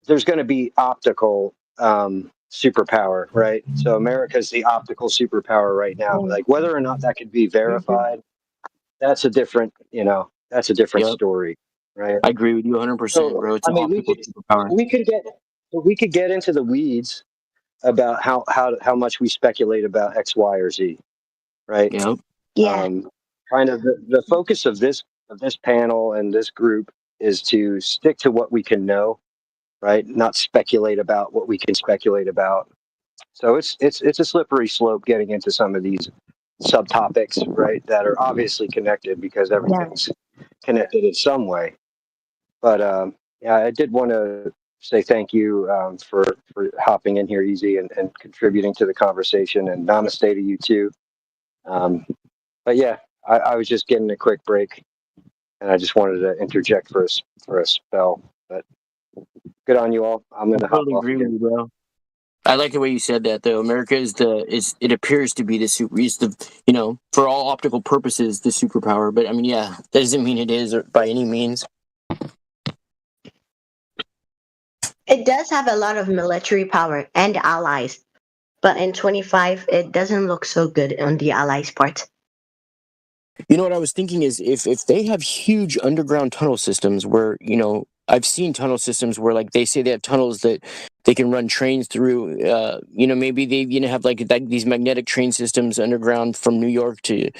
there's going to be optical superpower, right? So America's the optical superpower right now. Like whether or not that could be verified, that's a different, story, right? I agree with you 100%, bro. It's an optical superpower. We could get into the weeds about how much we speculate about X, Y, or Z, right? Yep. Yeah. Kind of the focus of this panel and this group is to stick to what we can know, right? Not speculate about what we can speculate about. So it's a slippery slope getting into some of these subtopics, right? That are obviously connected because everything's connected in some way. But I did want to say thank you for hopping in here easy and contributing to the conversation, and namaste to you too. But yeah, I was just getting a quick break, and I just wanted to interject for a spell. But good on you all. I'm gonna hop off agree with again. you, bro. I like the way you said that, though. America it appears to be for all optical purposes, the superpower. But I mean, yeah, that doesn't mean it is by any means. It does have a lot of military power and allies, but in 25, it doesn't look so good on the allies' part. You know what I was thinking is if they have huge underground tunnel systems where, I've seen tunnel systems where like they say they have tunnels that they can run trains through, maybe they have like these magnetic train systems underground from New York to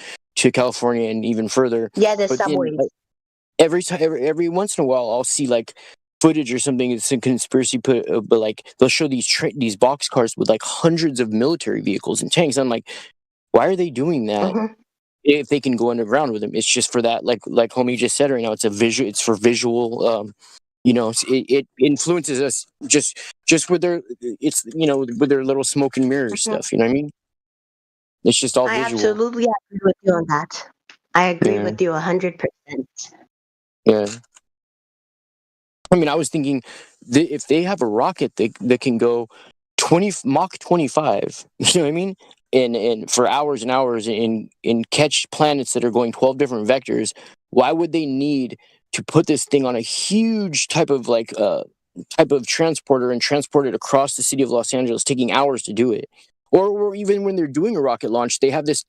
California and even further. Yeah, the But then, subways. every once in a while I'll see like footage or something. It's a conspiracy, but like they'll show these boxcars with like hundreds of military vehicles and tanks. I'm like, why are they doing that? Mm-hmm. If they can go underground with them? It's just for that, like homie just said right now, it's for visual. It influences us just with their with their little smoke and mirrors stuff. You know what I mean? It's just all I visual. absolutely agree with you on that. I agree with you 100%. Yeah. I mean, I was thinking if they have a rocket that can go Mach 25, you know what I mean? And for hours and hours and catch planets that are going 12 different vectors, why would they need to put this thing on a huge type of transporter and transport it across the city of Los Angeles, taking hours to do it? Or even when they're doing a rocket launch, they have this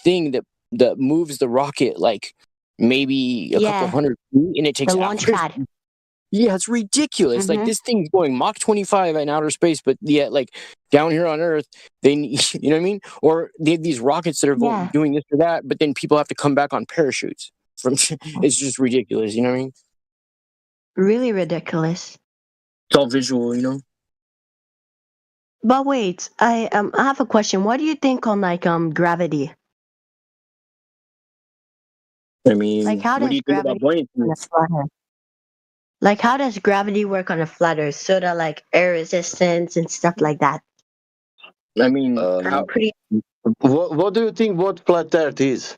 thing that moves the rocket like maybe a couple hundred feet, and it takes the launch hours. pad. Yeah, it's ridiculous. Like this thing's going Mach 25 in outer space, but yet like down here on Earth, you know what I mean? Or they have these rockets that are doing this or that, but then people have to come back on parachutes. It's just ridiculous. You know what I mean? Really ridiculous. It's all visual, But wait, I have a question. What do you think on like gravity? I mean, Like how what do does you think about gravity buoyancy? work on a flat Earth? Like how does gravity work on a flat Earth? So that like air resistance and stuff like that. I mean, I'm pretty. What do you think? What flat Earth is?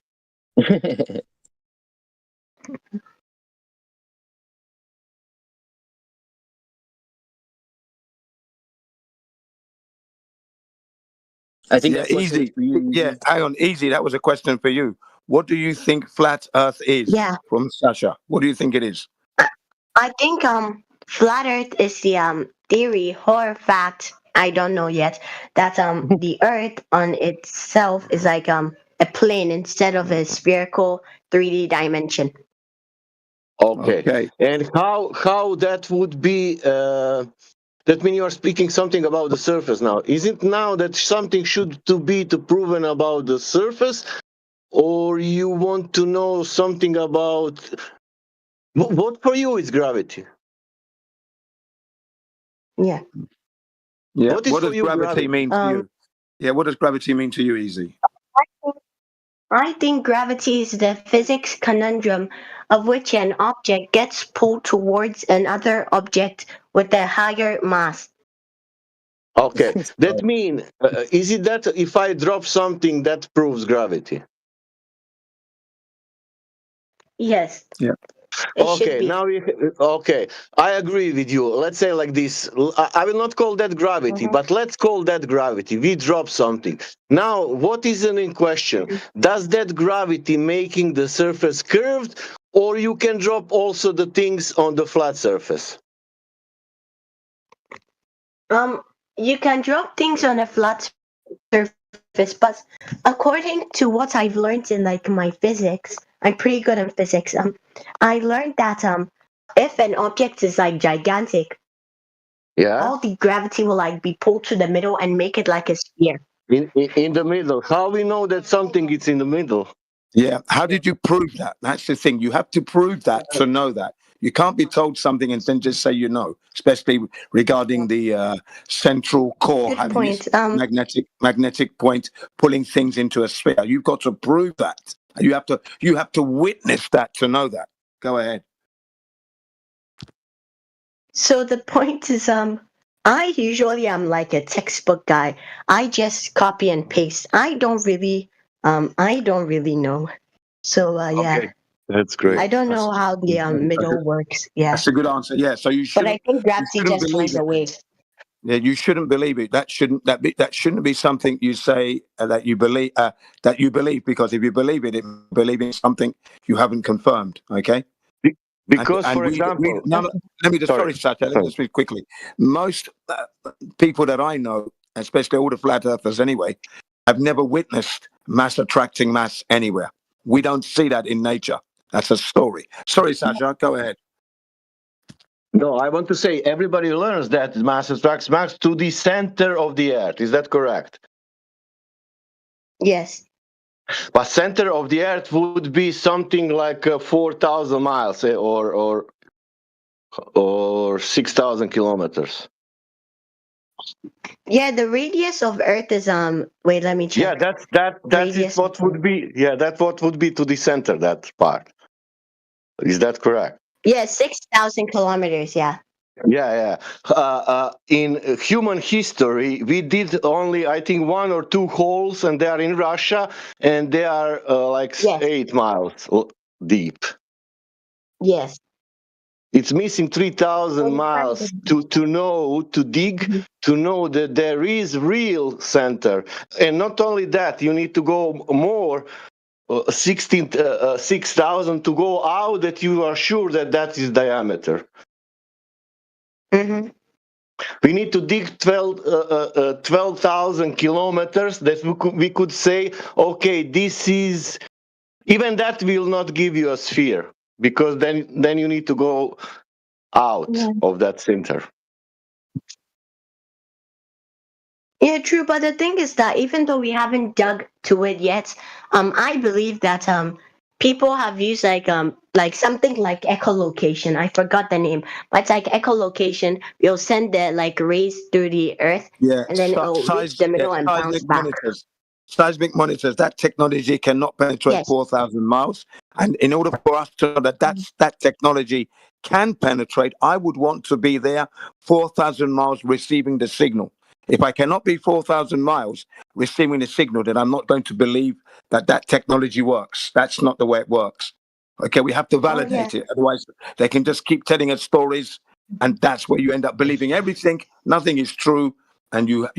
I think Yeah, easy. Yeah, hang on, easy. That was a question for you. What do you think flat Earth is? Yeah. From Sasha. What do you think it is? I think flat Earth is the theory or fact, I don't know yet, that the Earth on itself is like a plane instead of a spherical 3D dimension. Okay. And how that would be? That means you are speaking something about the surface now. Is it now that something should be proven about the surface, or you want to know something about what for you is gravity? Yeah. Yeah. What is What for does you gravity mean to you? Yeah, what does gravity mean to you, Easy? I think gravity is the physics conundrum of which an object gets pulled towards another object with a higher mass. Okay, that means is it that if I drop something that proves gravity? Yes. Yeah. Okay, now I agree with you. Let's say like this. I will not call that gravity, but let's call that gravity. We drop something. Now, what is in question? Does that gravity making the surface curved, or you can drop also the things on the flat surface? You can drop things on a flat surface, but according to what I've learned in like my physics, I'm pretty good in physics. I learned that if an object is like gigantic, all the gravity will like be pulled to the middle and make it like a sphere. In the middle. How we know that something is in the middle? Yeah. How did you prove that? That's the thing. You have to prove that to know that. You can't be told something and then just say you know, especially regarding the central core Good having point. this magnetic point pulling things into a sphere. You've got to prove that. You have to witness that to know that. Go ahead. So the point is, I usually am like a textbook guy. I just copy and paste. I don't really know. So yeah. Okay. That's great. I don't know how the middle works. Yeah. That's a good answer. Yeah. So you should. But I think gravity just finds a way. Yeah, you shouldn't believe it. That shouldn't be something you say that you believe, because if you believe it, believe in something you haven't confirmed. Okay. Because, And for we example, let me just sorry. sorry, Sacha, let me just speak quickly. Most people that I know, especially all the flat earthers anyway, have never witnessed mass attracting mass anywhere. We don't see that in nature. That's a story. Sorry, Sacha, go ahead. No, I want to say everybody learns that mass attracts mass to the center of the Earth. Is that correct? Yes. But center of the Earth would be something like 4,000 miles or 6,000 kilometers. Yeah, the radius of Earth is wait, let me check. Yeah, that is Radius what would be. Yeah, that's what would be to the center, that part. Is that correct? Yeah, 6,000 kilometers. Yeah. Yeah. In human history, we did only, I think, 1 or 2 holes, and they are in Russia, and they are like 8 miles deep. Yes. It's missing 3,000 miles to dig, to know that there is real center. And not only that, you need to go more, 6,000 to go out that you are sure that is diameter. Mm-hmm. We need to dig 12,000 kilometers that we could say, okay, this is, even that will not give you a sphere, because then you need to go out of that center. Yeah, true. But the thing is that even though we haven't dug to it yet, I believe that people have used like something like echolocation. I forgot the name, but it's like echolocation. You'll send the like rays through the Earth, and then it'll reach the middle and bounce back. Seismic monitors. That technology cannot penetrate 4,000 miles, and in order for us to know that technology can penetrate, I would want to be there 4,000 miles receiving the signal. If I cannot be 4,000 miles receiving the signal, then I'm not going to believe that technology works. That's not the way it works. Okay, we have to validate it. Otherwise, they can just keep telling us stories, and that's where you end up believing everything. Nothing is true, and you're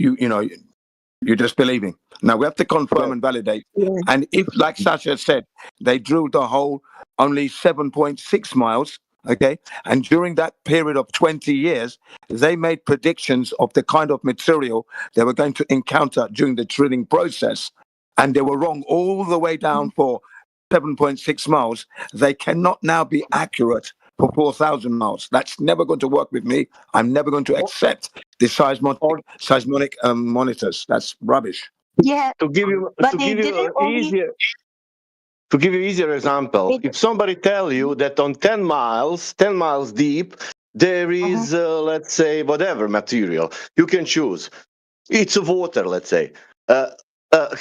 just believing. Now we have to confirm and validate. And if, like Sasha said, they drilled the hole only 7.6 miles, okay, and during that period of 20 years, they made predictions of the kind of material they were going to encounter during the drilling process, and they were wrong all the way down for 7.6 miles. They cannot now be accurate for 4,000 miles. That's never going to work with me. I'm never going to accept the seismonic monitors. That's rubbish. Yeah. To give you easier example, if somebody tell you that on 10 miles deep, there is, let's say, whatever material, you can choose. It's water, let's say.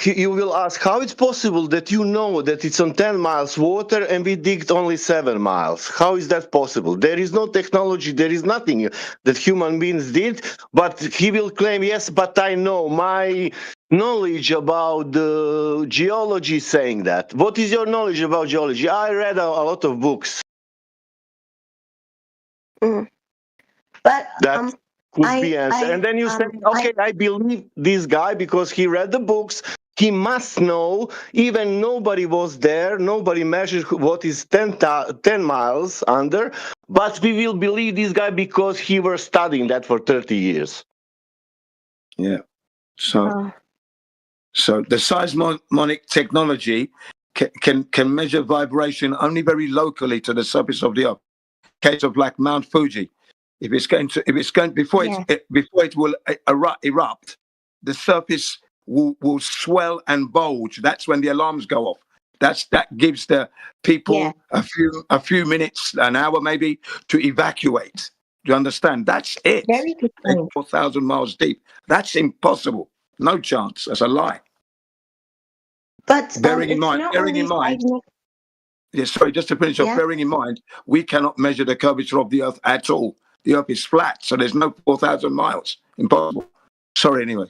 You will ask how it's possible that you know that it's on 10 miles water and we digged only 7 miles. How is that possible? There is no technology, there is nothing that human beings did, but he will claim, yes, but I know my knowledge about geology saying that. What is your knowledge about geology? I read a lot of books. But that could be answer. And then you say, okay, I believe this guy because he read the books. He must know, even nobody was there, nobody measured what is 10 miles under, but we will believe this guy because he was studying that for 30 years. Yeah. So the seismonic technology can measure vibration only very locally to the surface of the Earth. Case of like Mount Fuji. Before it will erupt, the surface will swell and bulge. That's when the alarms go off. That gives the people a few minutes, an hour maybe, to evacuate. Do you understand? That's it. Very good point. 4,000 miles deep. That's impossible. No chance. That's a lie. But bearing in mind, sorry, just to finish off, bearing in mind, we cannot measure the curvature of the Earth at all. The Earth is flat, so there's no 4,000 miles. Impossible. Sorry, anyway.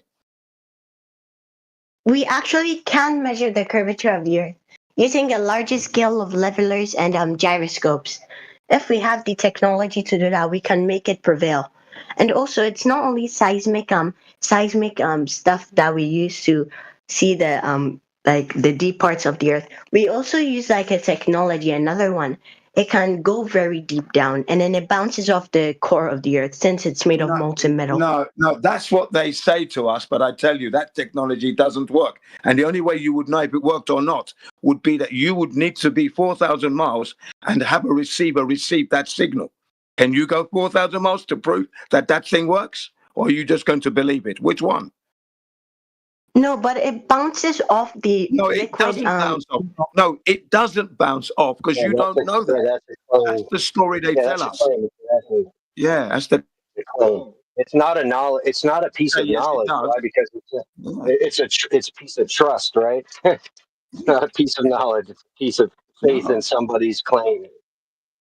We actually can measure the curvature of the Earth using a larger scale of levelers and gyroscopes. If we have the technology to do that, we can make it prevail. And also, it's not only seismic stuff that we use to see the like the deep parts of the earth. We also use like a technology, another one. It can go very deep down, and then it bounces off the core of the earth since it's made of molten metal. No, that's what they say to us, but I tell you that technology doesn't work. And the only way you would know if it worked or not would be that you would need to be 4,000 miles and have a receiver receive that signal. Can you go 4,000 miles to prove that that thing works? Or are you just going to believe it? Which one? No, but it bounces off the It liquid. doesn't bounce off. No, it doesn't bounce off because you don't know that. That's the story they tell us. Exactly. Yeah, that's the claim. It's not a knowledge. It's not a piece of Yes, it knowledge, does. right? Because it's a piece of trust, right? It's not a piece of knowledge. It's a piece of faith in somebody's claim.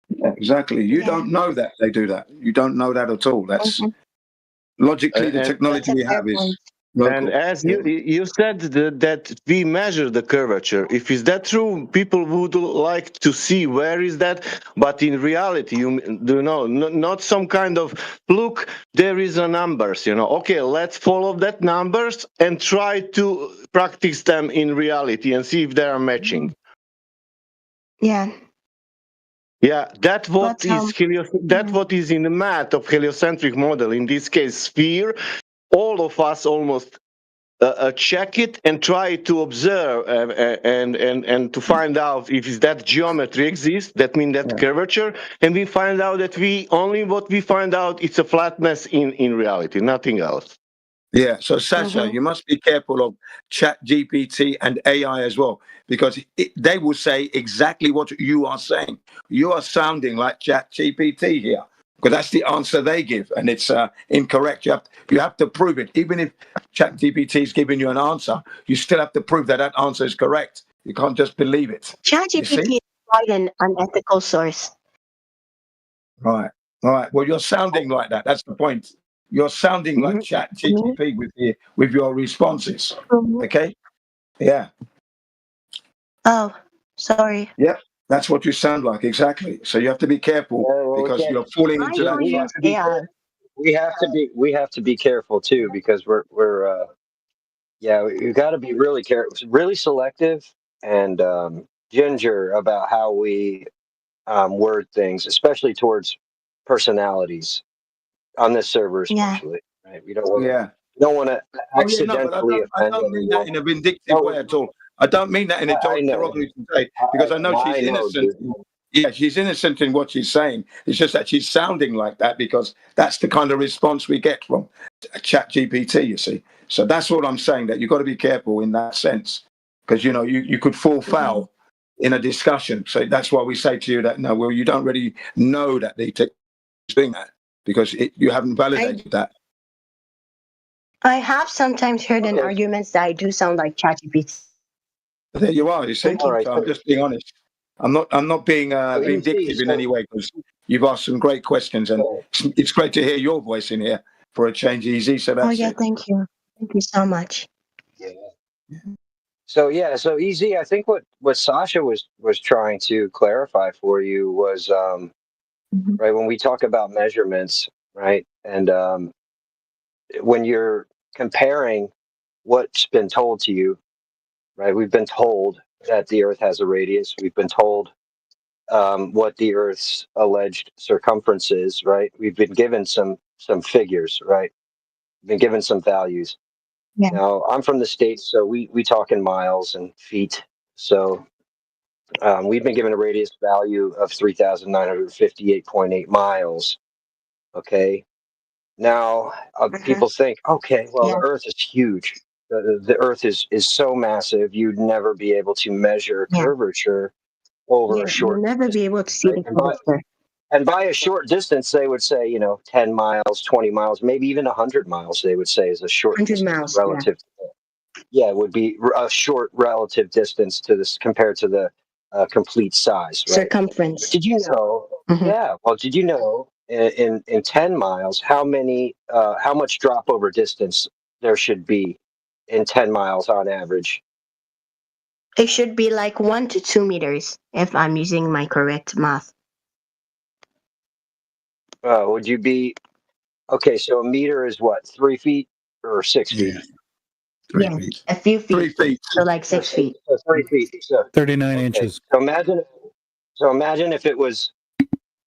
Yeah, exactly. You don't know that they do that. You don't know that at all. That's logically the technology we have is local. And as you said that we measure the curvature. If is that true, people would like to see where is that. But in reality, you do know, not some kind of look. There is a numbers. Okay, let's follow that numbers and try to practice them in reality and see if they are matching. Yeah. Yeah, that's what what is in the math of heliocentric model. In this case, sphere. All of us almost check it and try to observe and to find out if that geometry exists. That means that curvature, and we find out that what we find out it's a flatness in reality, nothing else. Yeah, so Sasha, you must be careful of ChatGPT and AI as well, because they will say exactly what you are saying. You are sounding like ChatGPT here, because that's the answer they give, and it's incorrect. You have to prove it. Even if ChatGPT is giving you an answer, you still have to prove that that answer is correct. You can't just believe it. ChatGPT is quite an unethical source. Right. All right. Well, you're sounding like that. That's the point. You're sounding like ChatGPT with your responses. Okay. Yeah. Oh, sorry. Yep. That's what you sound like exactly. So you have to be careful because you're falling into that. We have to be careful too, because we're you got to be really careful, really selective, and ginger about how we word things, especially towards personalities on this server, especially. Right? We don't want to accidentally offend. I don't mean that in a vindictive way at all. I don't mean that in a derogatory way, because I know she's innocent. Yeah, she's innocent in what she's saying. It's just that she's sounding like that because that's the kind of response we get from ChatGPT, you see. So that's what I'm saying, that you've got to be careful in that sense, because, you could fall foul in a discussion. So that's why we say to you that, no, well, you don't really know that the tech is doing that because you haven't validated that. I have sometimes heard in arguments that I do sound like ChatGPT. There you are, you see. So I'm just being honest. I'm not being vindictive in any way, because you've asked some great questions, and it's great to hear your voice in here for a change, Easy. So that's thank you so much. So Easy, I think what Sasha was trying to clarify for you was right, when we talk about measurements, right, and when you're comparing what's been told to you, right, we've been told that the Earth has a radius. We've been told what the Earth's alleged circumference is, right? We've been given some figures, right? We've been given some values. Yeah. Now, I'm from the States, so we talk in miles and feet. So we've been given a radius value of 3,958.8 miles. Okay. Now, people think, okay, well, the Earth is huge. The Earth is so massive, you'd never be able to measure curvature over a short. You'll never be able to see the curvature. And by a short distance, they would say, 10 miles, 20 miles, maybe even 100 miles, they would say is a short 100 miles relative. Yeah, it would be a short relative distance to this compared to the complete size. Right? Circumference. Did you know? Yeah. Well, did you know in 10 miles, how much drop over distance there should be in 10 miles on average? It should be like 1 to 2 meters, if I'm using my correct math. Would you be Okay, so a meter is what, 3 feet or 6 feet? Yeah, 3 Yeah, feet. a few 3 feet. feet. So like 6 feet. So 3 feet. So 39 okay. inches. So imagine if it was.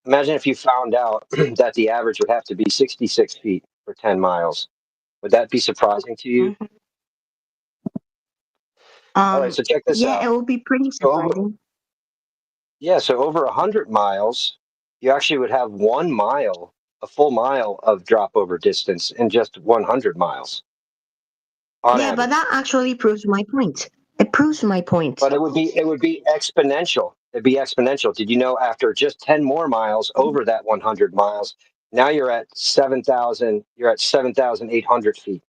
Imagine if you found out that the average would have to be 66 feet for 10 miles. Would that be surprising to you? Mhm. All right, so check this Yeah, out. it will be pretty So over, surprising. yeah, so over 100 miles, you actually would have 1 mile, a full mile of drop over distance in just 100 miles on Yeah, but average. that actually proves my point. It proves my point. But it would be exponential. It'd be exponential. Did you know after just 10 more miles over that 100 miles, now you're at 7,800 feet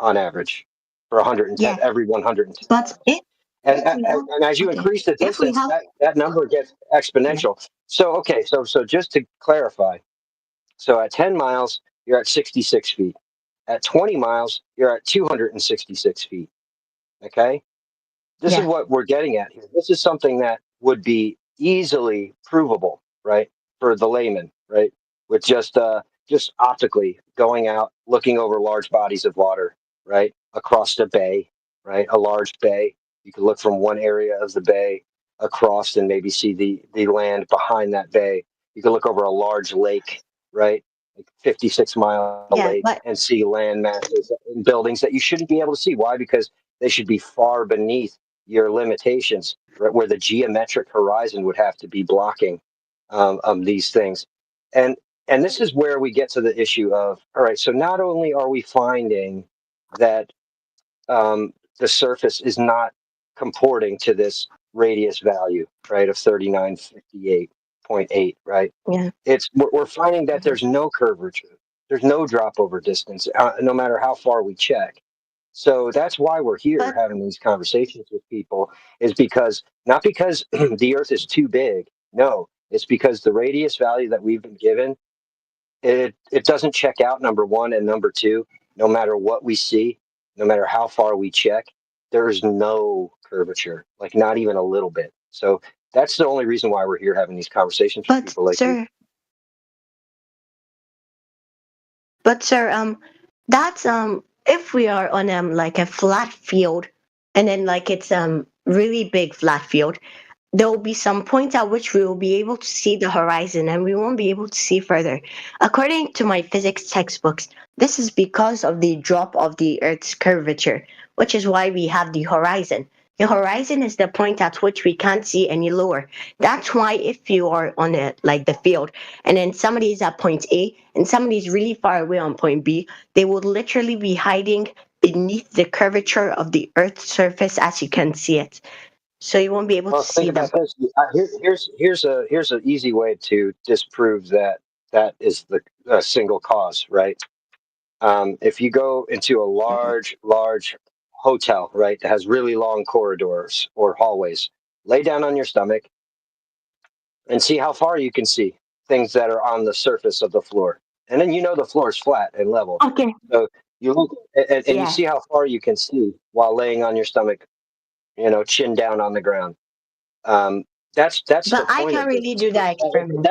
on average for 110 Yeah, every 110 but miles. if And, we and, have and as you okay, increase the if we distance, have that number gets yeah, exponential. So okay, so just to clarify, so at 10 miles, you're at 66 feet. At 20 miles, you're at 266 feet. Okay? This is yeah, what we're getting at here. This is something that would be easily provable, right? For the layman, right? With just optically going out, looking over large bodies of water, right? Across the bay, right? A large bay. You can look from one area of the bay across and maybe see the land behind that bay. You can look over a large lake, right? Like 56-mile yeah, lake but and see land masses and buildings that you shouldn't be able to see. Why? Because they should be far beneath your limitations, right, where the geometric horizon would have to be blocking these things. And and this is where we get to the issue of, all right, so not only are we finding that the surface is not comporting to this radius value, right, of 3958.8, right? yeah, We're finding that there's no curvature, there's no drop over distance, no matter how far we check. So that's why we're here but having these conversations with people, is because not because the Earth is too big. No, it's because the radius value that we've been given, it doesn't check out. Number one, and number two, no matter what we see, no matter how far we check, there is no curvature, like not even a little bit. So that's the only reason why we're here having these conversations with but people like you. sir, but sir, that's if we are on like a flat field, and then like it's really big flat field, there will be some point at which we will be able to see the horizon and we won't be able to see further. According to my physics textbooks, this is because of the drop of the Earth's curvature, which is why we have the horizon. The horizon is the point at which we can't see any lower. That's why if you are on like the field and then somebody is at point A and somebody is really far away on point B, they would literally be hiding beneath the curvature of the Earth's surface as you can see it, so you won't be able to Well, think see them. about this. Here's an easy way to disprove that that is the single cause, right? If you go into a large hotel, right, that has really long corridors or hallways, lay down on your stomach and see how far you can see things that are on the surface of the floor, and then you know the floor is flat and level. Okay. So you look and you Yeah. see how far you can see while laying on your stomach, chin down on the ground. um, that's the But I point can't of this. really do that experiment.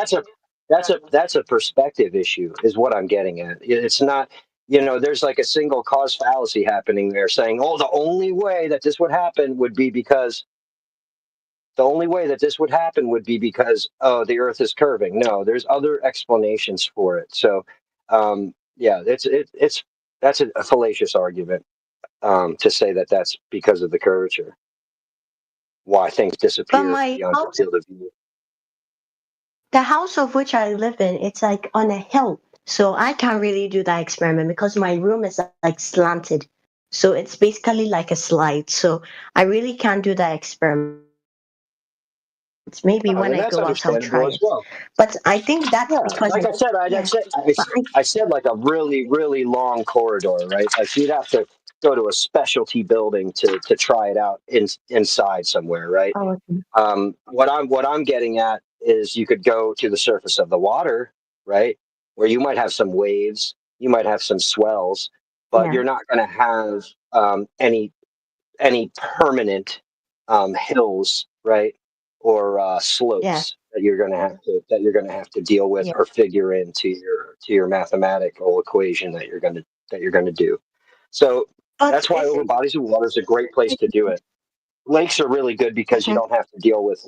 That's a perspective issue, is what I'm getting at. It's not, there's like a single cause fallacy happening there, saying, oh, the only way that this would happen would be because, oh, the Earth is curving. No, there's other explanations for it. So, yeah, it's that's a fallacious argument, to say that that's because of the curvature, why things But disappear my beyond your house, field of view. the house of which I live in, it's like on a hill. So I can't really do that experiment because my room is like slanted. So it's basically like a slide. So I really can't do that experiment. Maybe Oh, when then I that's go out, I'll try understandable as it. well. But I think that's Yeah, because like I said, yeah. But I said like a really, really long corridor, right? Like you'd have to go to a specialty building to try it out inside somewhere, right? okay. What I'm getting at is you could go to the surface of the water, right? Where you might have some waves, you might have some swells, but Yeah. you're not going to have any permanent hills, right? or slopes that you're going to have to deal with or figure into your mathematical equation that you're going to do. So that's why over bodies of water is a great place to do it. Lakes are really good because you don't have to deal with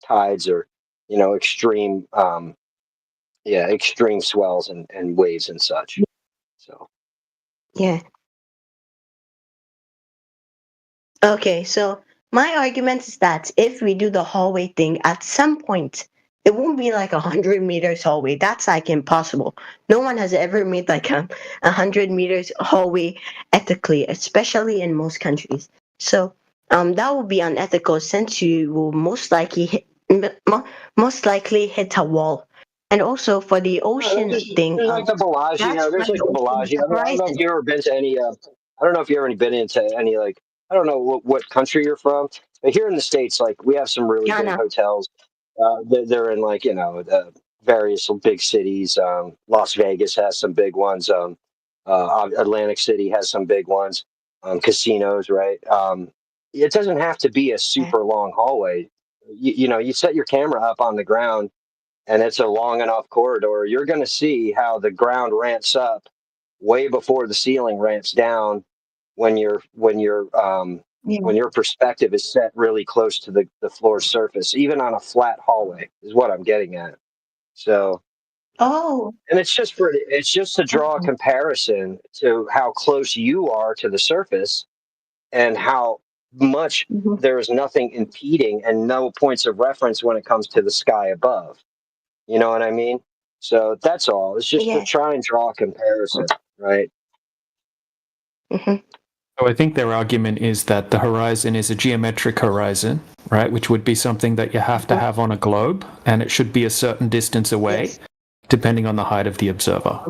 tides or extreme extreme swells and waves and such. So Okay, so my argument is that if we do the hallway thing, at some point, it won't be like 100 meters hallway. That's like impossible. No one has ever made like a 100 meters hallway ethically, especially in most countries. So that would be unethical since you will most likely hit a wall. And also for the ocean thing, there's like the Bellagio. There's like the Bellagio. I don't know if you've ever been to any. I don't know if you've ever been into any like. I don't know what country you're from, but here in the States, like we have some really big hotels. They're in like various big cities. Las Vegas has some big ones. Atlantic City has some big ones. Casinos, right? It doesn't have to be a super long hallway. You set your camera up on the ground, and it's a long enough corridor. You're going to see how the ground ramps up way before the ceiling ramps down when your perspective is set really close to the floor surface, even on a flat hallway, is what I'm getting at. So, and it's just to draw a comparison to how close you are to the surface and how much there is nothing impeding and no points of reference when it comes to the sky above. You know what I mean? So that's all. It's just to try and draw a comparison, right? So I think their argument is that the horizon is a geometric horizon, right? Which would be something that you have to have on a globe, and it should be a certain distance away, depending on the height of the observer.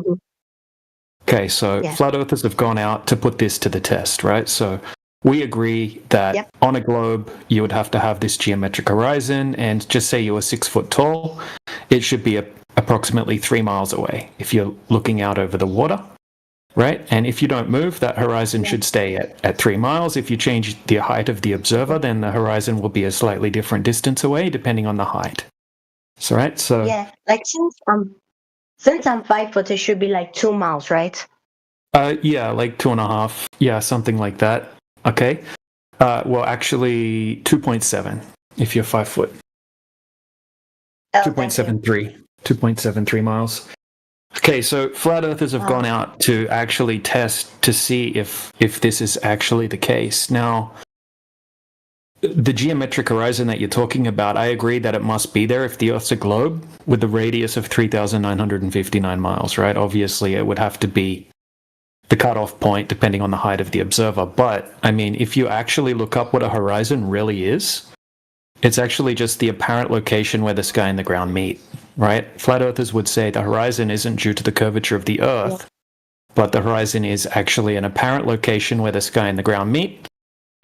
Okay, so flat earthers have gone out to put this to the test, right? So we agree that on a globe, you would have to have this geometric horizon, and just say you were 6 foot tall, it should be approximately 3 miles away if you're looking out over the water. Right? And if you don't move, that horizon should stay at 3 miles. If you change the height of the observer, then the horizon will be a slightly different distance away, depending on the height. So, right? So like since I'm 5 foot, it should be like 2 miles, right? Yeah, like 2.5. Yeah, something like that. Okay. Well, actually, 2.7 if you're 5 foot. 2.73. 2.73 miles. Okay, so flat earthers have gone out to actually test to see if this is actually the case. Now, the geometric horizon that you're talking about, I agree that it must be there if the Earth's a globe with a radius of 3,959 miles, right? Obviously, it would have to be the cutoff point depending on the height of the observer. But, I mean, if you actually look up what a horizon really is, it's actually just the apparent location where the sky and the ground meet. Right? Flat earthers would say the horizon isn't due to the curvature of the Earth, but the horizon is actually an apparent location where the sky and the ground meet,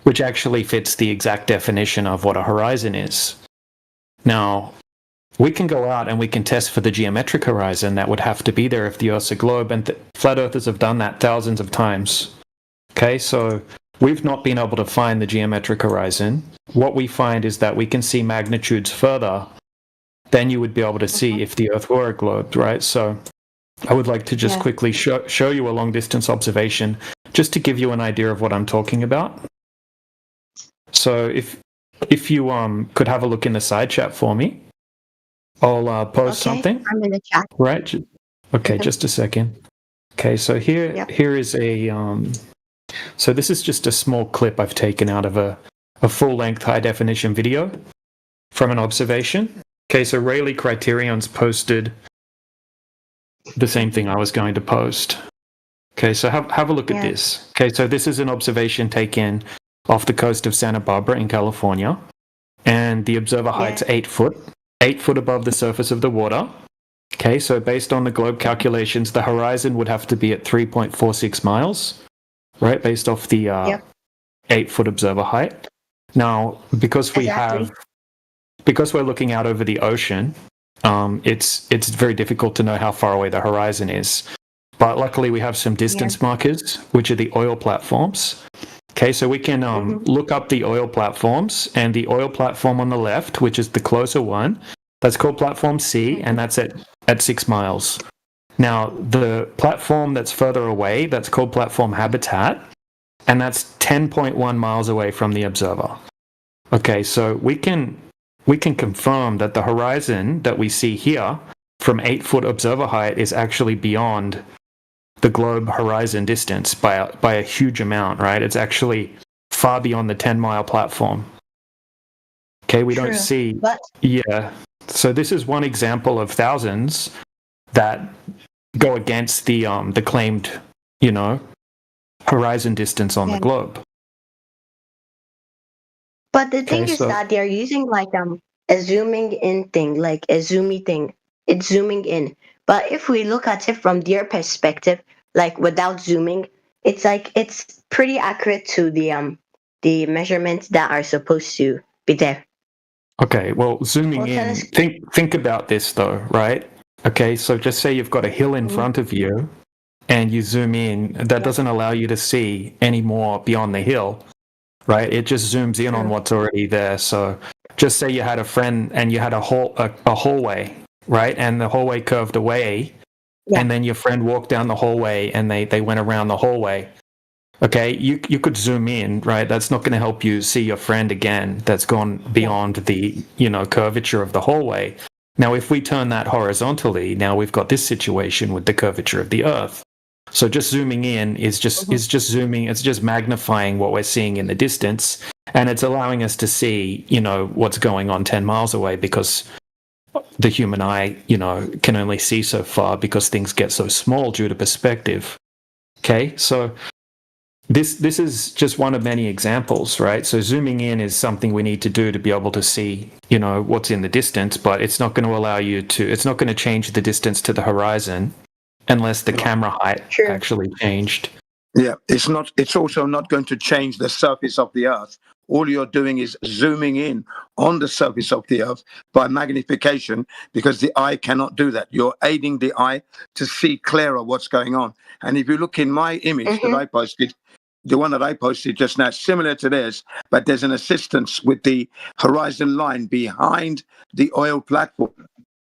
which actually fits the exact definition of what a horizon is. Now, we can go out and we can test for the geometric horizon that would have to be there if the Earth's a globe, and flat earthers have done that thousands of times. Okay, so we've not been able to find the geometric horizon. What we find is that we can see magnitudes further then you would be able to see if the Earth were a globe, right? So I would like to just quickly show you a long-distance observation just to give you an idea of what I'm talking about. So if you could have a look in the side chat for me, I'll post something. I'm in the chat. Right? Okay, just a second. Okay, so here is a... so this is just a small clip I've taken out of a full-length high-definition video from an observation. Okay, so Rayleigh Criterion's posted the same thing I was going to post. Okay, so have a look at this. Okay, so this is an observation taken off the coast of Santa Barbara in California, and the observer height's 8 foot above the surface of the water. Okay, so based on the globe calculations, the horizon would have to be at 3.46 miles, right, based off the 8 foot observer height. Now, because because we're looking out over the ocean, it's very difficult to know how far away the horizon is. But luckily we have some distance markers, which are the oil platforms. Okay, so we can look up the oil platforms, and the oil platform on the left, which is the closer one, that's called platform C, and that's at 6 miles. Now, the platform that's further away, that's called platform habitat, and that's 10.1 miles away from the observer. Okay, so we can confirm that the horizon that we see here from 8-foot observer height is actually beyond the globe horizon distance by a huge amount, right? It's actually far beyond the 10-mile platform. Okay, we don't see. Yeah. So this is one example of thousands that go against the claimed, horizon distance on the globe. But the thing is that they're using like a zooming in thing, like a zoomy thing. It's zooming in. But if we look at it from their perspective, like without zooming, it's like it's pretty accurate to the measurements that are supposed to be there. Okay, well, zooming in, think about this though, right? Okay, so just say you've got a hill in front of you and you zoom in, that doesn't allow you to see any more beyond the hill, right? It just zooms in on what's already there. So just say you had a friend and you had a hallway, right? And the hallway curved away, and then your friend walked down the hallway and they went around the hallway. Okay, you could zoom in, right? That's not going to help you see your friend again. That's gone beyond the, curvature of the hallway. Now, if we turn that horizontally, now we've got this situation with the curvature of the Earth. So just zooming in is just zooming. It's just magnifying what we're seeing in the distance, and it's allowing us to see, what's going on 10 miles away, because the human eye, can only see so far because things get so small due to perspective. Okay, so this is just one of many examples, right? So zooming in is something we need to do to be able to see, what's in the distance, but it's not going to allow you to. It's not going to change the distance to the horizon unless the camera height actually changed. Yeah, it's also not going to change the surface of the Earth. All you're doing is zooming in on the surface of the Earth by magnification, because the eye cannot do that. You're aiding the eye to see clearer what's going on. And if you look in my image that I posted, the one that I posted just now, similar to this, but there's an assistance with the horizon line behind the oil platform.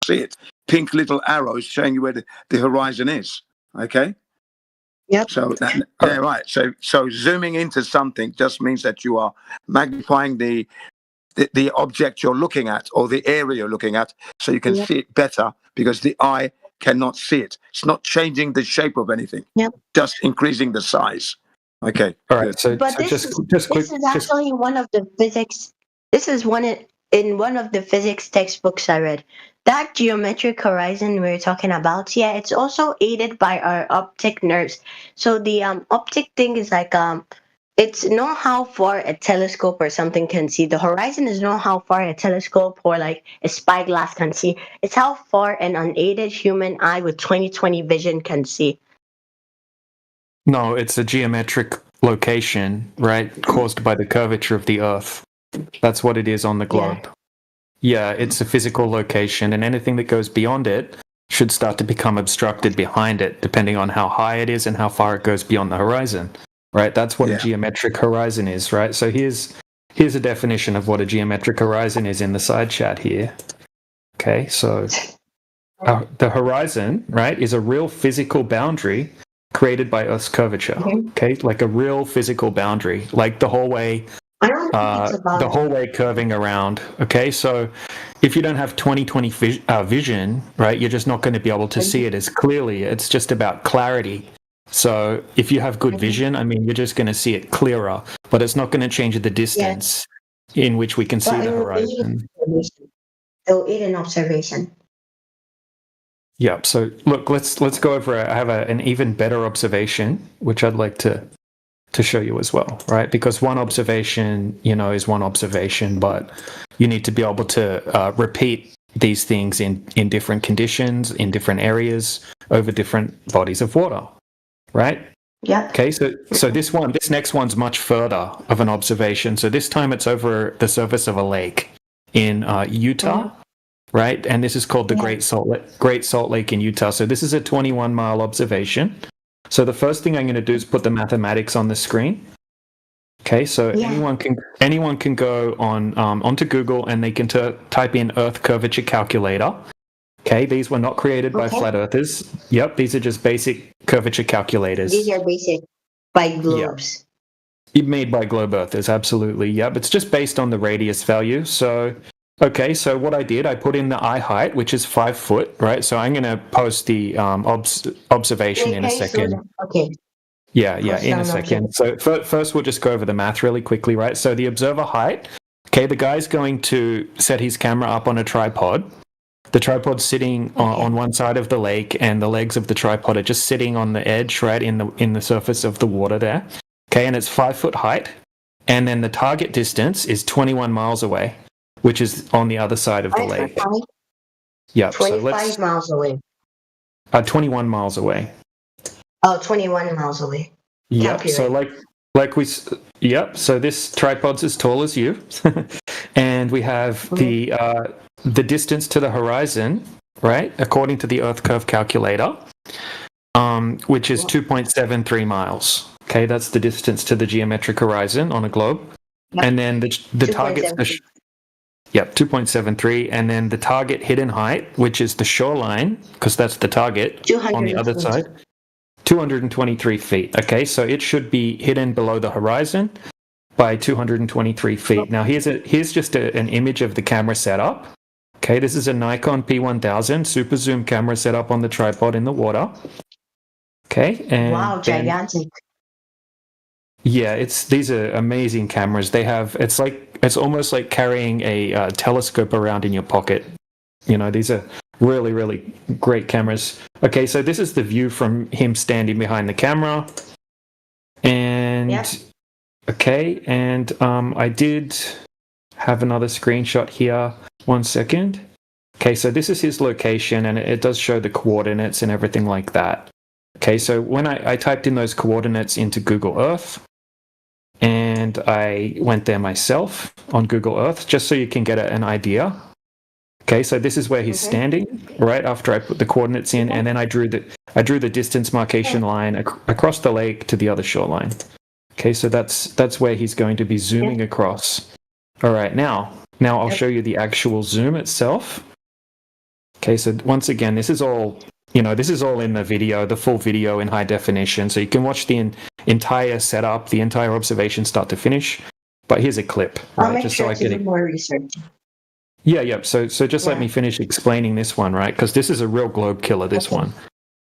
See it? Pink little arrows showing you where the horizon is. Okay? Yep. So, right. So zooming into something just means that you are magnifying the object you're looking at, or the area you're looking at, so you can see it better, because the eye cannot see it. It's not changing the shape of anything. Yep. Just increasing the size. Okay. All right. So, but this is actually one of the physics. This is in one of the physics textbooks I read. That geometric horizon we're talking about, it's also aided by our optic nerves. So the optic thing is like it's not how far a telescope or something can see. The horizon is not how far a telescope or like a spyglass can see. It's how far an unaided human eye with 20/20 vision can see. No, it's a geometric location, right, caused by the curvature of the Earth. That's what it is on the globe. Yeah, it's a physical location, and anything that goes beyond it should start to become obstructed behind it, depending on how high it is and how far it goes beyond the horizon, right? That's what a geometric horizon is, right? So here's a definition of what a geometric horizon is in the side chat here. Okay, so the horizon, right, is a real physical boundary created by Earth's curvature, okay? Like a real physical boundary, like the hallway curving around. Okay, so if you don't have 20/20 vision, right, you're just not going to be able to see it as clearly. It's just about clarity. So if you have good vision, I mean, you're just going to see it clearer, but it's not going to change the distance in which we can see the horizon. It'll aid in observation. Yeah. So look, let's go over. I have an even better observation, which I'd like to show you as well, right? Because one observation, is one observation, but you need to be able to repeat these things in different conditions, in different areas, over different bodies of water, right? Yeah. Okay, so this next one's much further of an observation. So this time it's over the surface of a lake in Utah, right? And this is called the Great Salt Lake in Utah. So this is a 21-mile observation. So the first thing I'm going to do is put the mathematics on the screen. Okay, so Yeah. anyone can go on onto Google and they can type in Earth curvature calculator. Okay, these were not created by Okay. flat earthers. Yep, these are just basic curvature calculators. These are basic by globes. Made by globe earthers, absolutely. Yep, it's just based on the radius value. So, okay, so what I did, I put in the eye height, which is 5 foot, right? So I'm going to post the observation in a second. Okay. Yeah, Post in a down second. So first we'll just go over the math really quickly, right? So the observer height, okay, the guy's going to set his camera up on a tripod. The tripod's sitting on one side of the lake, and the legs of the tripod are just sitting on the edge, right, in the surface of the water there. Okay, and it's 5 foot height. And then the target distance is 21 miles away, which is on the other side of the lake. Yeah, so 25 miles away. 21 miles away. Oh, 21 miles away. Yep. So so this tripod's as tall as you, and we have the distance to the horizon, right? According to the Earth curve calculator, which is 2.73 miles. Okay, that's the distance to the geometric horizon on a globe, and then the target's 2.73, and then the target hidden height, which is the shoreline, because that's the target on the other side. 223 feet. Okay, so it should be hidden below the horizon by 223 feet. Now here's just an image of the camera setup. Okay, this is a Nikon P1000 super zoom camera set up on the tripod in the water. Okay, and wow, gigantic. Yeah, these are amazing cameras. They have it's almost like carrying a telescope around in your pocket. You know, these are really, really great cameras. Okay, so this is the view from him standing behind the camera. And I did have another screenshot here. 1 second. Okay, so this is his location, and it does show the coordinates and everything like that. Okay, so when I typed in those coordinates into Google Earth, and I went there myself on Google Earth, just so you can get an idea. Okay, so this is where he's standing, right after I put the coordinates in, and then I drew the distance marcation line across the lake to the other shoreline. Okay, so that's where he's going to be zooming across. All right, now I'll show you the actual zoom itself. Okay, so once again, this is all in the video, the full video in high definition, so you can watch the entire setup, the entire observation start to finish. But here's a clip, right? I'll make just sure so I to can do more research. Yeah. So just let me finish explaining this one, right? Because this is a real globe killer, this one.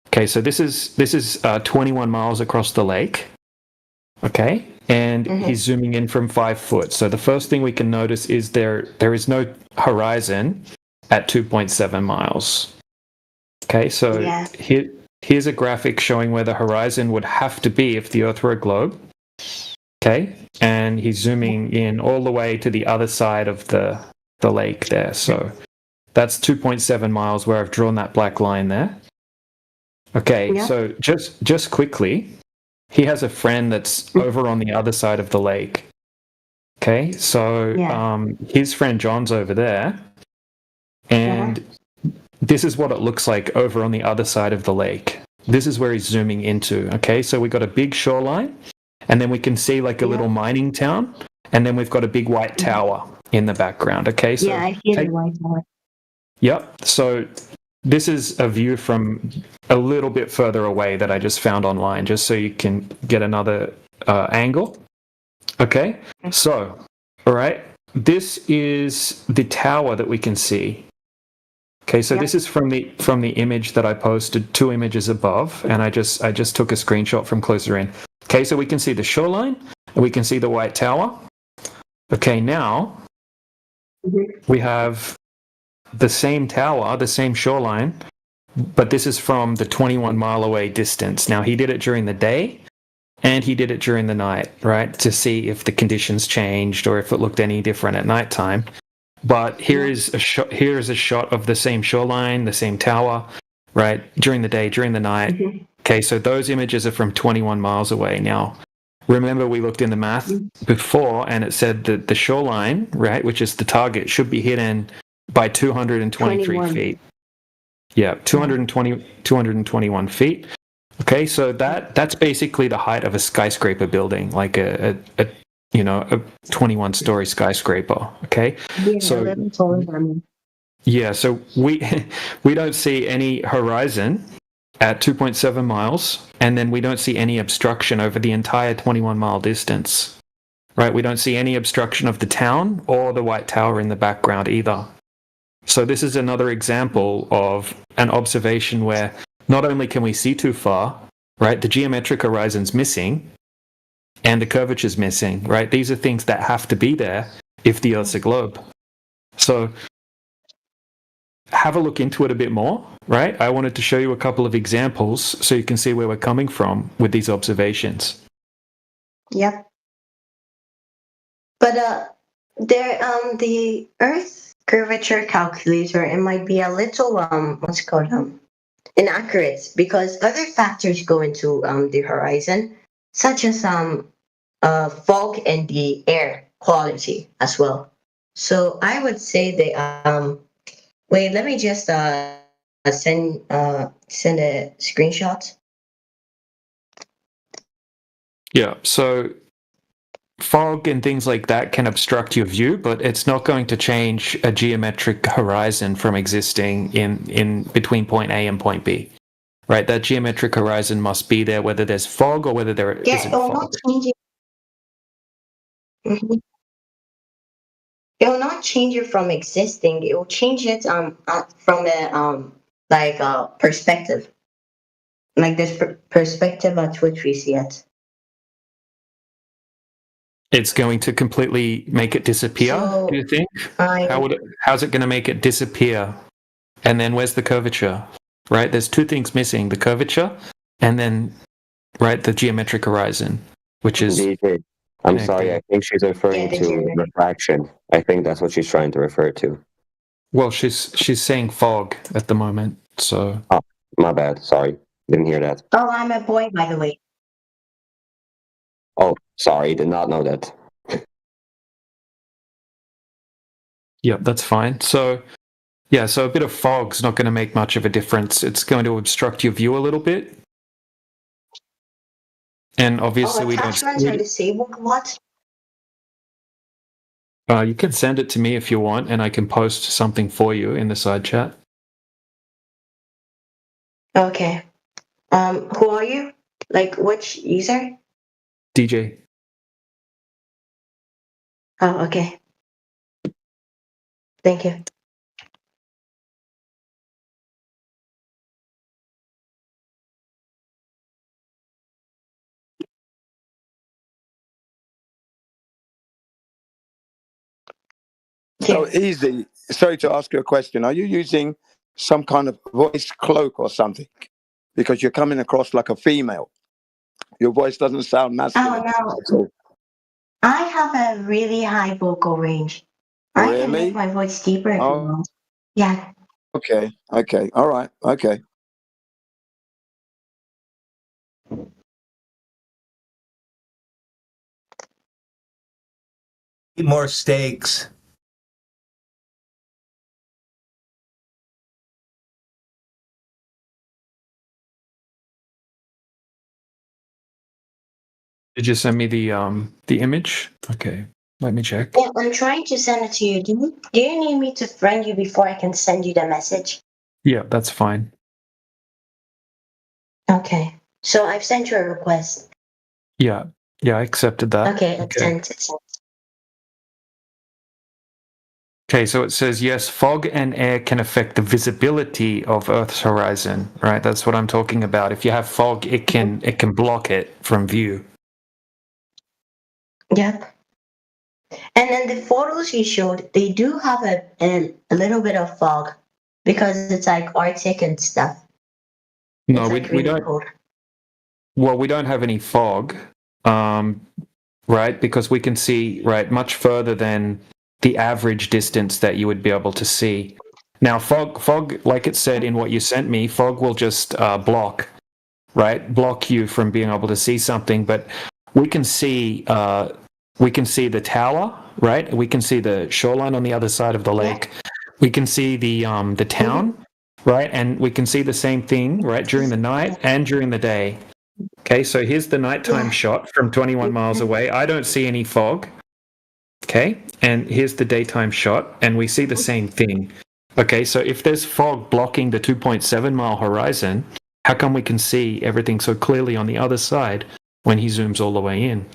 Okay, so this is 21 miles across the lake. Okay, and he's zooming in from 5 foot. So the first thing we can notice is there is no horizon at 2.7 miles. Okay, so here's a graphic showing where the horizon would have to be if the Earth were a globe. Okay, and he's zooming in all the way to the other side of the lake there. So that's 2.7 miles where I've drawn that black line there. Okay, so just quickly, he has a friend that's over on the other side of the lake. Okay, so his friend John's over there, and this is what it looks like over on the other side of the lake. This is where he's zooming into. Okay, so we've got a big shoreline, and then we can see like a little mining town, and then we've got a big white tower in the background. Okay, so I see the white tower. Yep. So this is a view from a little bit further away that I just found online, just so you can get another angle. Okay. So, all right. This is the tower that we can see. Okay. So this is from the image that I posted 2 images above, and I just took a screenshot from closer in. Okay. So we can see the shoreline, and we can see the white tower. Okay. Now we have the same tower, the same shoreline, but this is from the 21 mile away distance. Now, he did it during the day and he did it during the night, right, to see if the conditions changed or if it looked any different at nighttime. But here is a shot of the same shoreline, the same tower, right, during the day, during the night. Okay, so those images are from 21 miles away. Now, remember we looked in the math before and it said that the shoreline, right, which is the target, should be hidden by 223 feet. Yeah, 221 feet. Okay, so that's basically the height of a skyscraper building, like a a 21-story skyscraper. Okay, Yeah, so a little taller than me. yeah, so we we don't see any horizon at 2.7 miles, and then we don't see any obstruction over the entire 21-mile distance. Right, we don't see any obstruction of the town or the White Tower in the background either. So this is another example of an observation where not only can we see too far, right, the geometric horizon's missing and the curvature's missing, right? These are things that have to be there if the Earth's a globe. So have a look into it a bit more, right? I wanted to show you a couple of examples so you can see where we're coming from with these observations. Yep. But the Earth curvature calculator, it might be a little what's it called inaccurate, because other factors go into the horizon, such as fog and the air quality as well. So I would say the wait, let me just send a screenshot. Yeah, so fog and things like that can obstruct your view, but it's not going to change a geometric horizon from existing in between point A and point B. Right? That geometric horizon must be there whether there's fog or whether there isn't It will fog. not change it. Mhm. It will not change it from existing. It will change it from a perspective, like this perspective at which we see it. It's going to completely make it disappear, So do you think? How's it going to make it disappear? And then where's the curvature? Right? There's two things missing, the curvature and then, right, the geometric horizon, which is... DJ, I'm sorry, I think she's referring to refraction. I think that's what she's trying to refer to. Well, she's saying fog at the moment, so... Oh, my bad. Sorry. Didn't hear that. Oh, I'm a boy, by the way. Oh, sorry. Did not know that. Yeah, that's fine. So, yeah, so a bit of fog's not going to make much of a difference. It's going to obstruct your view a little bit. And obviously we don't... Attachments are disabled, what? You can send it to me if you want, and I can post something for you in the side chat. Okay. Who are you? Like, which user? DJ. Oh, okay. Thank you. So easy. Sorry to ask you a question. Are you using some kind of voice cloak or something? Because you're coming across like a female. Your voice doesn't sound masculine. Oh, no. I have a really high vocal range. I can Really? make my voice deeper if you want. Yeah. Okay. Okay. All right. Okay. Eat more steaks. Did you send me the image? Okay, let me check. Yeah, I'm trying to send it to you. Do you need me to friend you before I can send you the message? Yeah, that's fine. Okay. So I've sent you a request. Yeah, I accepted that. Okay, it's sent. It's sent. Okay, so it says, yes, fog and air can affect the visibility of Earth's horizon, right? That's what I'm talking about. If you have fog, it can block it from view. Yep. And then the photos you showed, they do have a little bit of fog because it's like Arctic and stuff. No, It's we like really don't. cold. Well, we don't have any fog, right? Because we can see, right, much further than the average distance that you would be able to see. Now, fog, like it said in what you sent me, fog will just block you from being able to see something. But we can see the tower, right? We can see the shoreline on the other side of the lake. We can see the town, right? And we can see the same thing, right, during the night and during the day. Okay, so here's the nighttime shot from 21 miles away. I don't see any fog. Okay, and here's the daytime shot, and we see the same thing. Okay, so if there's fog blocking the 2.7 mile horizon, how come we can see everything so clearly on the other side when he zooms all the way in?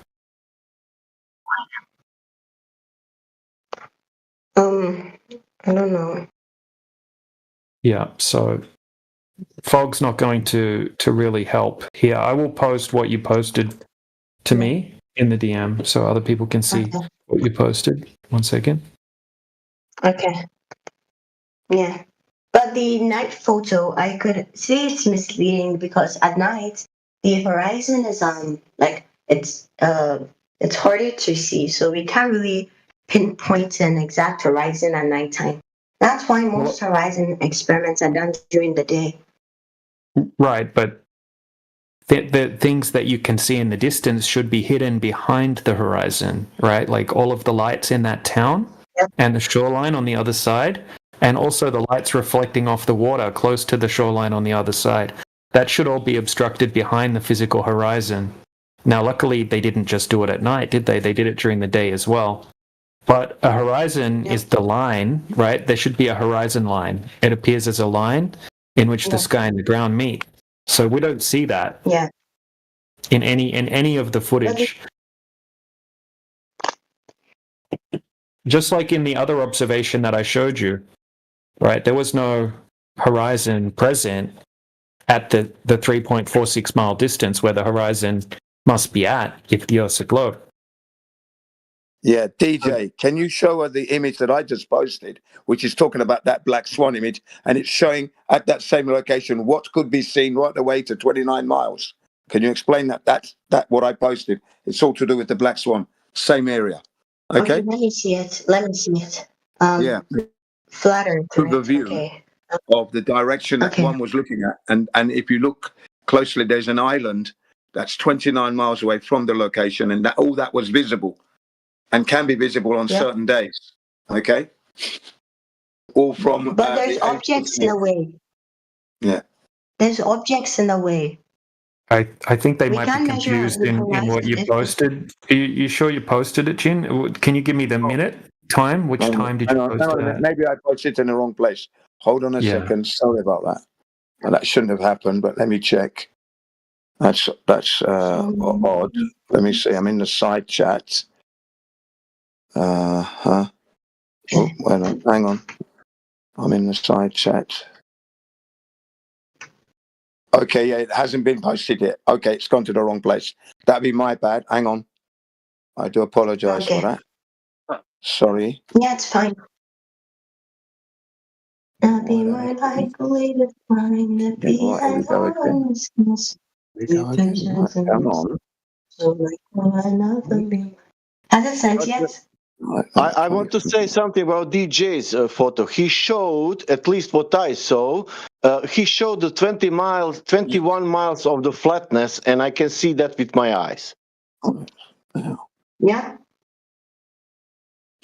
I don't know. Yeah, so fog's not going to really help here. I will post what you posted to me in the DM so other people can see what you posted. 1 second. Okay. Yeah. But the night photo, I could see it's misleading because at night the horizon is like it's harder to see, so we can't really pinpoint an exact horizon at nighttime. That's why most horizon experiments are done during the day. Right, but the things that you can see in the distance should be hidden behind the horizon, right? Like all of the lights in that town and the shoreline on the other side, and also the lights reflecting off the water close to the shoreline on the other side. That should all be obstructed behind the physical horizon. Now, luckily, they didn't just do it at night, did they? They did it during the day as well. But a horizon is the line, right? There should be a horizon line. It appears as a line in which the sky and the ground meet. So we don't see that in any of the footage. Just like in the other observation that I showed you, right? There was no horizon present at the 3.46 mile distance where the horizon must be at if the Earth's a globe. Yeah, DJ, can you show her the image that I just posted, which is talking about that black swan image, and it's showing at that same location what could be seen right away to 29 miles? Can you explain that? That's what I posted. It's all to do with the black swan, same area. Okay. Let me see it. Yeah. Flat Earth. The view Okay. of the direction that one was looking at, and if you look closely, there's an island that's 29 miles away from the location, and that all that was visible. And can be visible on certain days, okay? All from. But there's objects in the way. Yeah. There's objects in the way. I think they might be confused in what you posted. You sure you posted it, Jin? Can you give me the minute time? Which time did you post it? Maybe I posted it in the wrong place. Hold on a second. Sorry about that. Well, that shouldn't have happened, but let me check. That's odd. Let me see. I'm in the side chat. Oh, well, hang on. I'm in the side chat. Okay, yeah, it hasn't been posted yet. Okay, it's gone to the wrong place. That'd be my bad. Hang on. I do apologize for that. Sorry. Yeah, it's fine. I'll be more likely to find the behind honestness. Come on. So like another me. Has it sent yet? I want to say something about DJ's photo. He showed, at least what I saw, he showed the 21 miles of the flatness, and I can see that with my eyes. Yeah.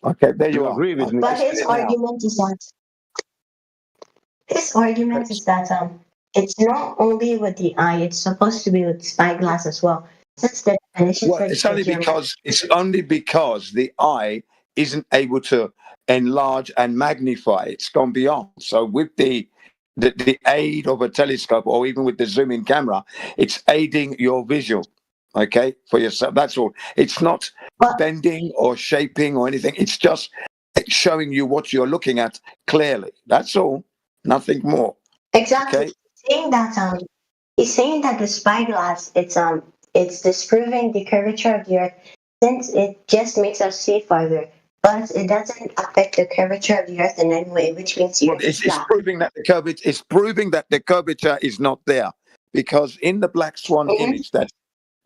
Okay, there you agree with me. But his argument is that it's not only with the eye; it's supposed to be with spyglass as well. Since the definition it's only because the eye isn't able to enlarge and magnify. It's gone beyond. So with the aid of a telescope or even with the zoom-in camera, it's aiding your visual. Okay, for yourself. That's all. It's not bending or shaping or anything. It's just showing you what you're looking at clearly. That's all. Nothing more. Exactly. Okay? He's saying that the spyglass, it's disproving the curvature of the Earth, since it just makes us see farther, but it doesn't affect the curvature of the Earth in any way, which means it's proving that the curvature is not there, because in the black swan image that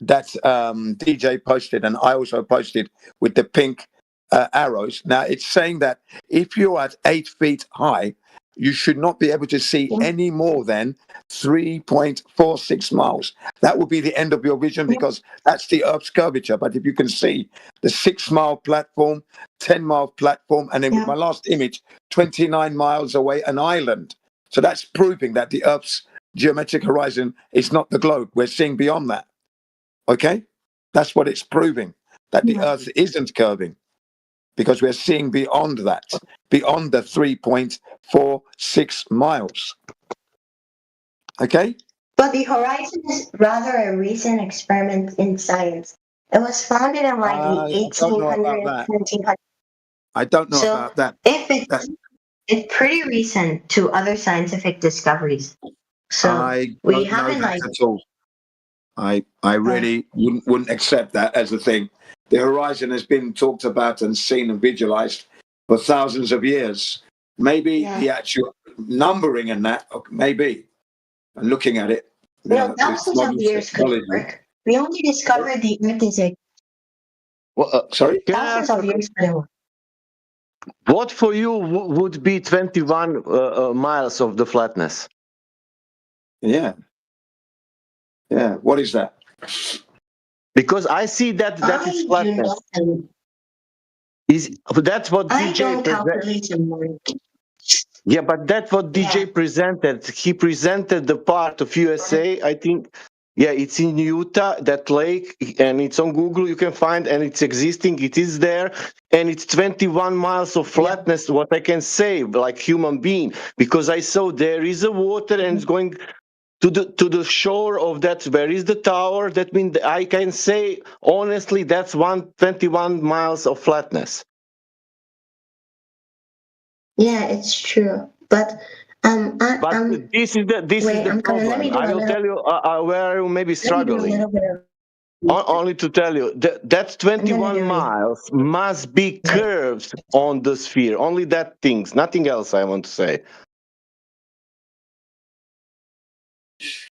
DJ posted and I also posted with the pink arrows. Now it's saying that if you're at 8 feet high, you should not be able to see any more than 3.46 miles. That would be the end of your vision, because that's the Earth's curvature. But if you can see the 6 mile platform, 10 mile platform, and then with my last image, 29 miles away, an island. So that's proving that the Earth's geometric horizon is not the globe. We're seeing beyond that. Okay? That's what it's proving, that the Earth isn't curving, because we're seeing beyond that, beyond the 3.46 miles. Okay? But the horizon is rather a recent experiment in science. It was founded in like the I don't know about 1800s, that. 1900s. I don't know So about that. if it's pretty recent to other scientific discoveries. So I we don't know haven't that like at all. I really wouldn't accept that as a thing. The horizon has been talked about and seen and visualized for thousands of years. Maybe the actual numbering and that, maybe, and looking at it. no thousands of years couldn't work. We only discovered the Earth is a sorry? thousands of years couldn't work. What for you would be 21 miles of the flatness? Yeah. Yeah. What is that? Because I see that is flatness. That's what I DJ don't calculate in mind. Yeah, but that's what DJ presented. He presented the part of USA, I think. Yeah, it's in Utah, that lake, and it's on Google, you can find, and it's existing, it is there, and it's 21 miles of flatness, what I can say, like human being, because I saw there is a water and it's going to the shore of that, where is the tower, that means I can say, honestly, that's 21 miles of flatness. Yeah, it's true. But this is the problem. I will tell you where you may be struggling. Only to tell you that 21 miles must be curved on the sphere. Only that things, nothing else I want to say.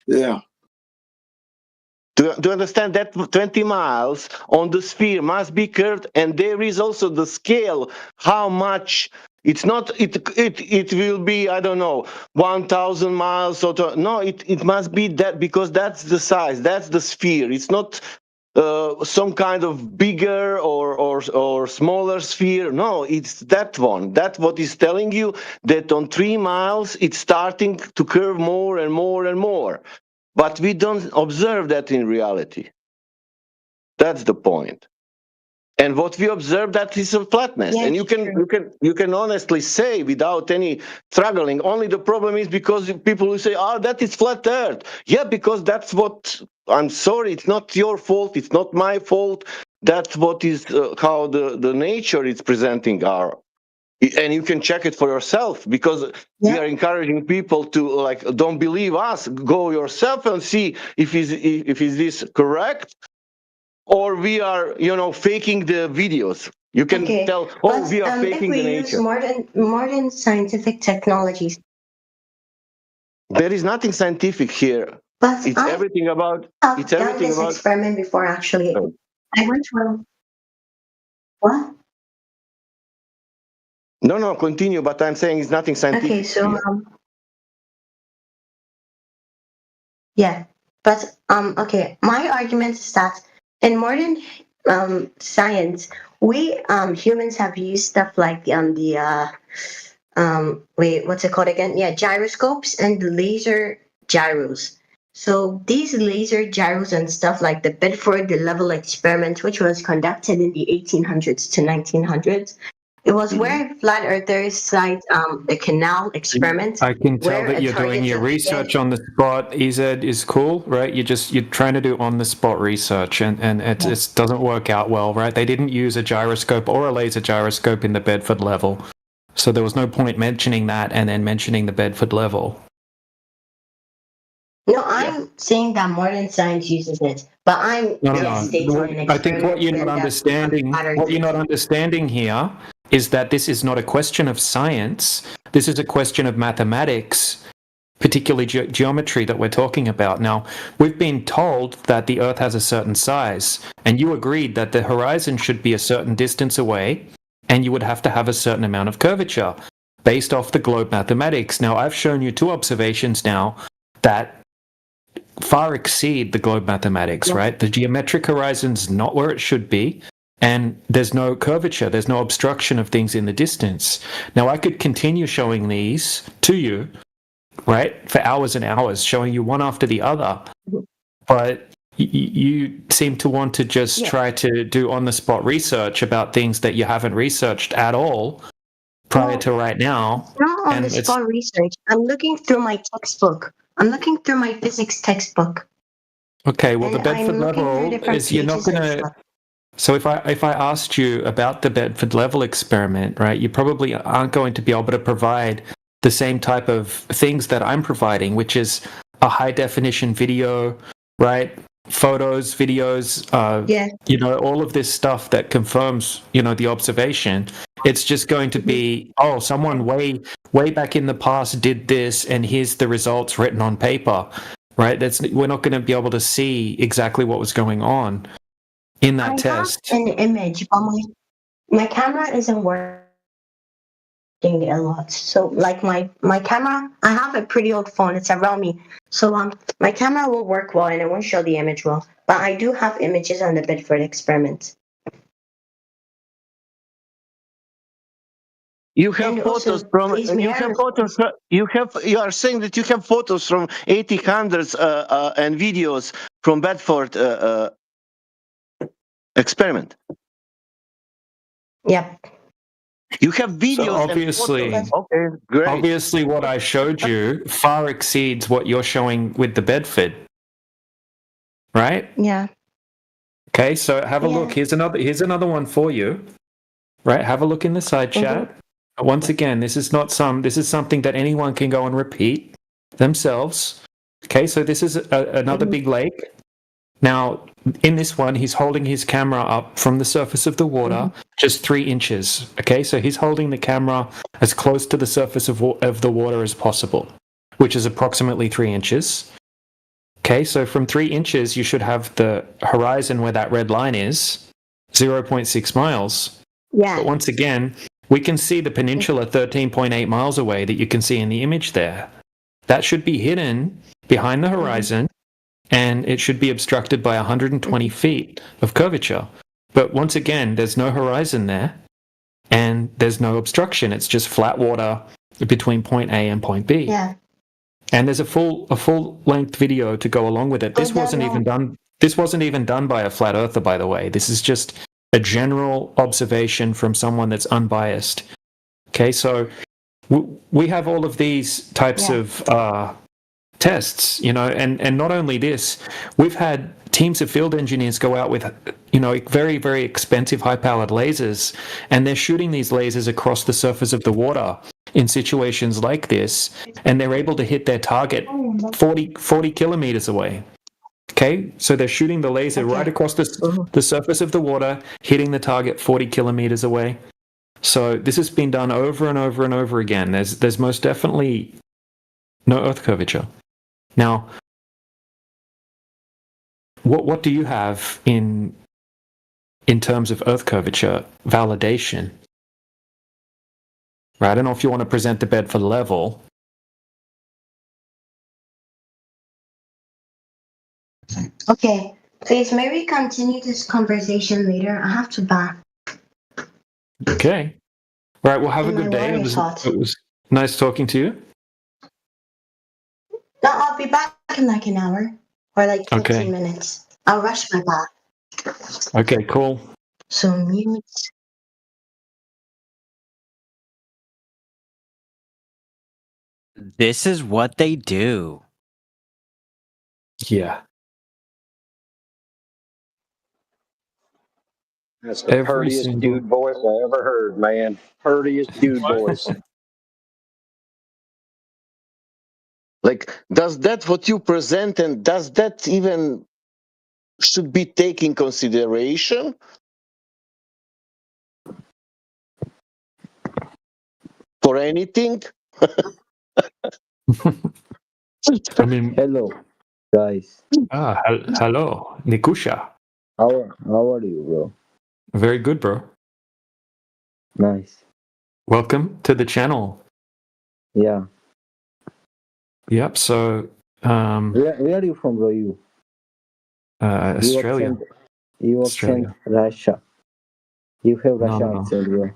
Yeah. Do you understand that 20 miles on the sphere must be curved, and there is also the scale, how much. It's not, it will be, I don't know, 1,000 miles or no, it must be that, because that's the size, that's the sphere. It's not some kind of bigger or smaller sphere. No, it's that one. That's what is telling you that on 3 miles, it's starting to curve more and more and more. But we don't observe that in reality. That's the point. And what we observe, that is a flatness. Yeah, and you can honestly say without any struggling. Only the problem is because people will say, "Oh, that is flat Earth." Yeah, because that's what. I'm sorry, it's not your fault. It's not my fault. That's what is how the nature is presenting our. And you can check it for yourself, because we are encouraging people to don't believe us. Go yourself and see if is this correct. Or we are, faking the videos. You can tell, we are faking the nature. If we use modern scientific technologies. There is nothing scientific here. But it's everything about. I've done this experiment before, actually. I went to what? No, continue. But I'm saying it's nothing scientific. Okay, so yeah, but okay. My argument is that in modern science, we humans have used stuff like what's it called again? Yeah, gyroscopes and laser gyros. So these laser gyros and stuff like the Bedford level experiment, which was conducted in the 1800s to 1900s, it was where flat earthers cite the canal experiment. I can tell that you're doing your research on the spot. EZ is cool, right? You're trying to do on the spot research, and it just doesn't work out well, right? They didn't use a gyroscope or a laser gyroscope in the Bedford level, so there was no point mentioning that and then mentioning the Bedford level. No, I'm saying that modern science uses it, but I'm stating an experiment. I think what you're not understanding here is that this is not a question of science. This is a question of mathematics, particularly geometry that we're talking about. Now, we've been told that the Earth has a certain size, and you agreed that the horizon should be a certain distance away, and you would have to have a certain amount of curvature based off the globe mathematics. Now, I've shown you two observations now that far exceed the globe mathematics, right? The geometric horizon's not where it should be, and there's no curvature, there's no obstruction of things in the distance. Now, I could continue showing these to you right, for hours and hours, showing you one after the other. But you seem to want to just try to do on-the-spot research about things that you haven't researched at all prior to right now. It's not on the spot research. I'm looking through my textbook. I'm looking through my physics textbook. Okay, well, the And Bedford I'm looking through level different is you're not pages and going to. stuff. So if I asked you about the Bedford level experiment, right, you probably aren't going to be able to provide the same type of things that I'm providing, which is a high definition video, right? Photos, videos, you know, all of this stuff that confirms, you know, the observation. It's just going to be, oh, someone way back in the past did this, and here's the results written on paper, right? We're not going to be able to see exactly what was going on in that test. I have an image, but my camera isn't working a lot. So like my camera, I have a pretty old phone. It's around me. So my camera will work well and it won't show the image well. But I do have images on the Bedford experiment. You have photos from. You are saying that you have photos from 1800s and videos from Bedford experiment. Yep. You have videos. So obviously, and photos. Okay, great. Obviously, what I showed you far exceeds what you're showing with the Bedford, right? Yeah. Okay, so have a look. Here's another one for you, right? Have a look in the side chat. Once again, this is something that anyone can go and repeat themselves. Okay, so this is another big lake. Now, in this one, he's holding his camera up from the surface of the water, just 3 inches. Okay, so he's holding the camera as close to the surface of the water as possible, which is approximately 3 inches. Okay, so from 3 inches, you should have the horizon where that red line is, 0.6 miles. Yeah. But once again, we can see the peninsula 13.8 miles away that you can see in the image there. That should be hidden behind the horizon, and it should be obstructed by 120 feet of curvature. But once again, there's no horizon there, and there's no obstruction. It's just flat water between point A and point B. Yeah. And there's a full length video to go along with it. This wasn't even done by a flat earther, by the way. This is just a general observation from someone that's unbiased. Okay, so we have all of these types of tests, you know, and not only this, we've had teams of field engineers go out with, you know, very, very expensive high-powered lasers, and they're shooting these lasers across the surface of the water in situations like this, and they're able to hit their target 40 kilometers away. Okay, so they're shooting the laser right across the surface of the water, hitting the target 40 kilometers away. So this has been done over and over and over again. There's most definitely no Earth curvature. Now, what do you have in terms of Earth curvature validation? Right, I don't know if you want to present the Bedford level. Okay, please, may we continue this conversation later? I have to bath. Okay. All right, well, have a good day. It was nice talking to you. No, I'll be back in like an hour or like 15 minutes. I'll rush my bath. Okay, cool. So mute. This is what they do. Yeah. That's the purtiest dude voice I ever heard, man. Purtiest dude voice. Like, does that what you present, and does that even should be taken consideration? For anything? I mean, hello, guys. Hello, Nikusha. How are you, bro? Very good, bro. Nice. Welcome to the channel. Yeah. Yep. So, where are you from, bro? You? Australia. You accent Russia. You have Russian accent, bro.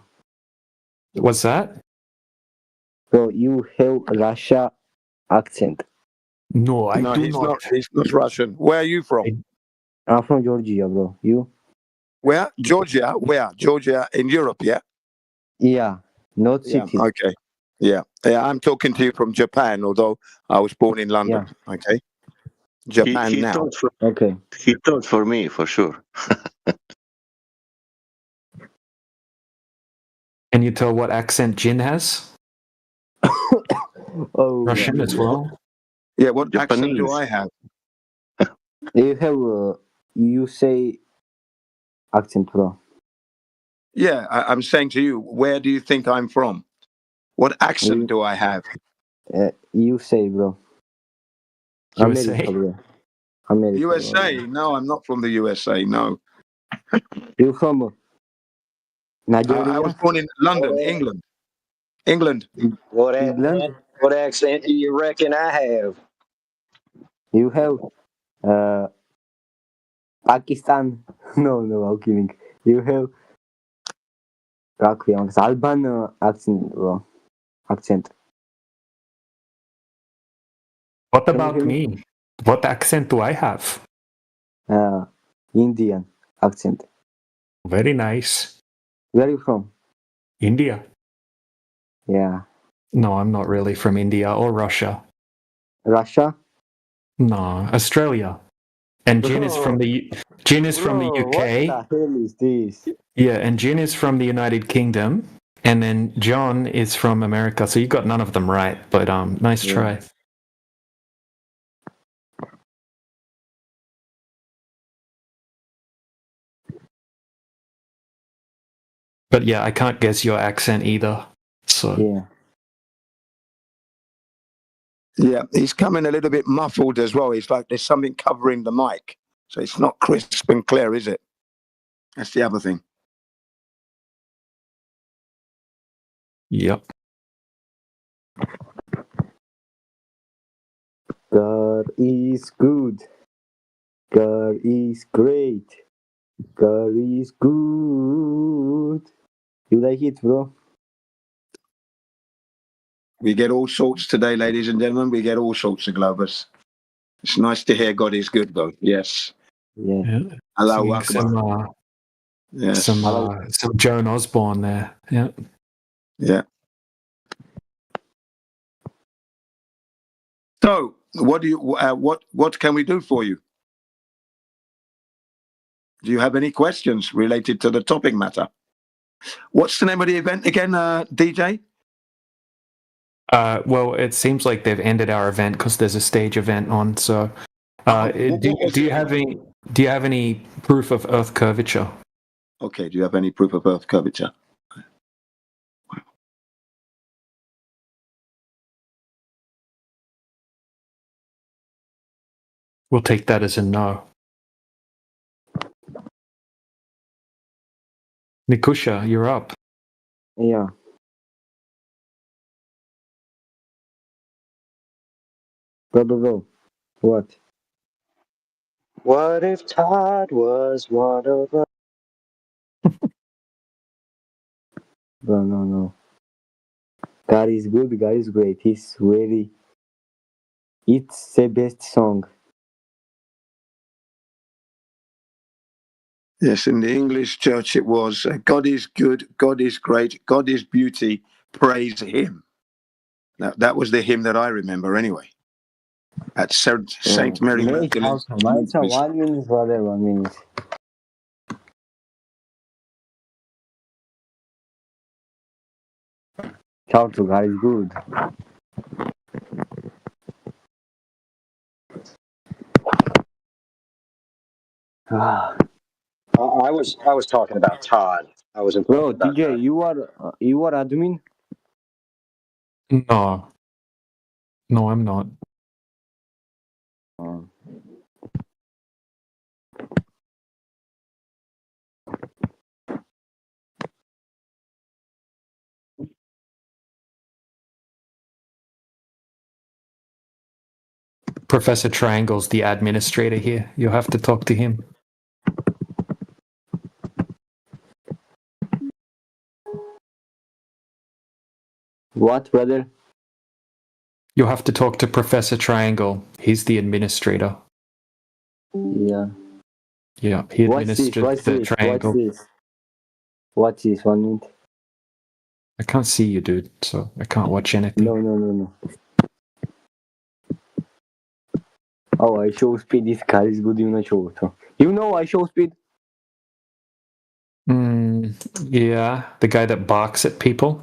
What's that? Bro, you have Russia accent. No, I No, do he's not. not. He's not Russian. Where are you from? I'm from Georgia, bro. You? Where? Georgia. Where? Georgia in Europe. Yeah. Yeah, not Yeah. city. Okay. Yeah. Yeah. I'm talking to you from Japan, although I was born in London. Okay. Japan He now. thought for Okay. he thought for me for sure. Can you tell what accent Jin has? Oh, Russian as well. Yeah. What accent do Japanese. I have? You have you say accent, bro. Yeah. I'm saying to you, where do you think I'm from? What accent do I have? You say, bro. USA. America, bro. America. USA. Bro. No, I'm not from the USA. No. You from I Nigeria? was born in London, England. England. England? What accent do you reckon I have? You have Pakistan? No, I'm kidding. You have Alban accent, bro. Accent. What Can you about hear me? What accent do I have? Indian accent. Very nice. Where are you from? India. Yeah. No, I'm not really from India or Russia. Russia? No, Australia. And Jin is from the UK. What the hell is this? Yeah, and Jin is from the United Kingdom, and then John is from America. So you got none of them right, but nice try. But yeah, I can't guess your accent either. So Yeah, he's coming a little bit muffled as well. It's like there's something covering the mic, so it's not crisp and clear, is it? That's the other thing. Yep. God is good. God is great. God is good. You like it, bro? We get all sorts today, ladies and gentlemen. We get all sorts of Glovers. It's nice to hear God is good, though. Yes. Yeah. Allahu Singing Akbar. Yes. some Joan Osborne there. Yeah. Yeah. So, what do you? What can we do for you? Do you have any questions related to the topic matter? What's the name of the event again, DJ? Well, it seems like they've ended our event because there's a stage event on. So, do you have any proof of Earth curvature? Okay. Do you have any proof of Earth curvature? We'll take that as a no. Nikusha, you're up. Yeah. Bro. What? What if Todd was one of us? Bro, no. God is good. God is great. It's the best song. Yes, in the English church it was, God is good, God is great, God is beauty, praise him. Now, that was the hymn that I remember anyway. At Saint Mary Magdalene's. 1 minute, brother, 1 minute. Shout to God is good. I was talking about Todd. I wasn't Bro, talking about DJ, Todd. you are admin? No, I'm not. Professor Triangle's the administrator here. You'll have to talk to him. What, brother? You'll have to talk to Professor Triangle. He's the administrator. Yeah. Yeah, he administers the triangle. What's this? 1 minute. I can't see you, dude, so I can't watch anything. No. Oh, I show speed. This car is good in a show. You know I show speed. Yeah, the guy that barks at people.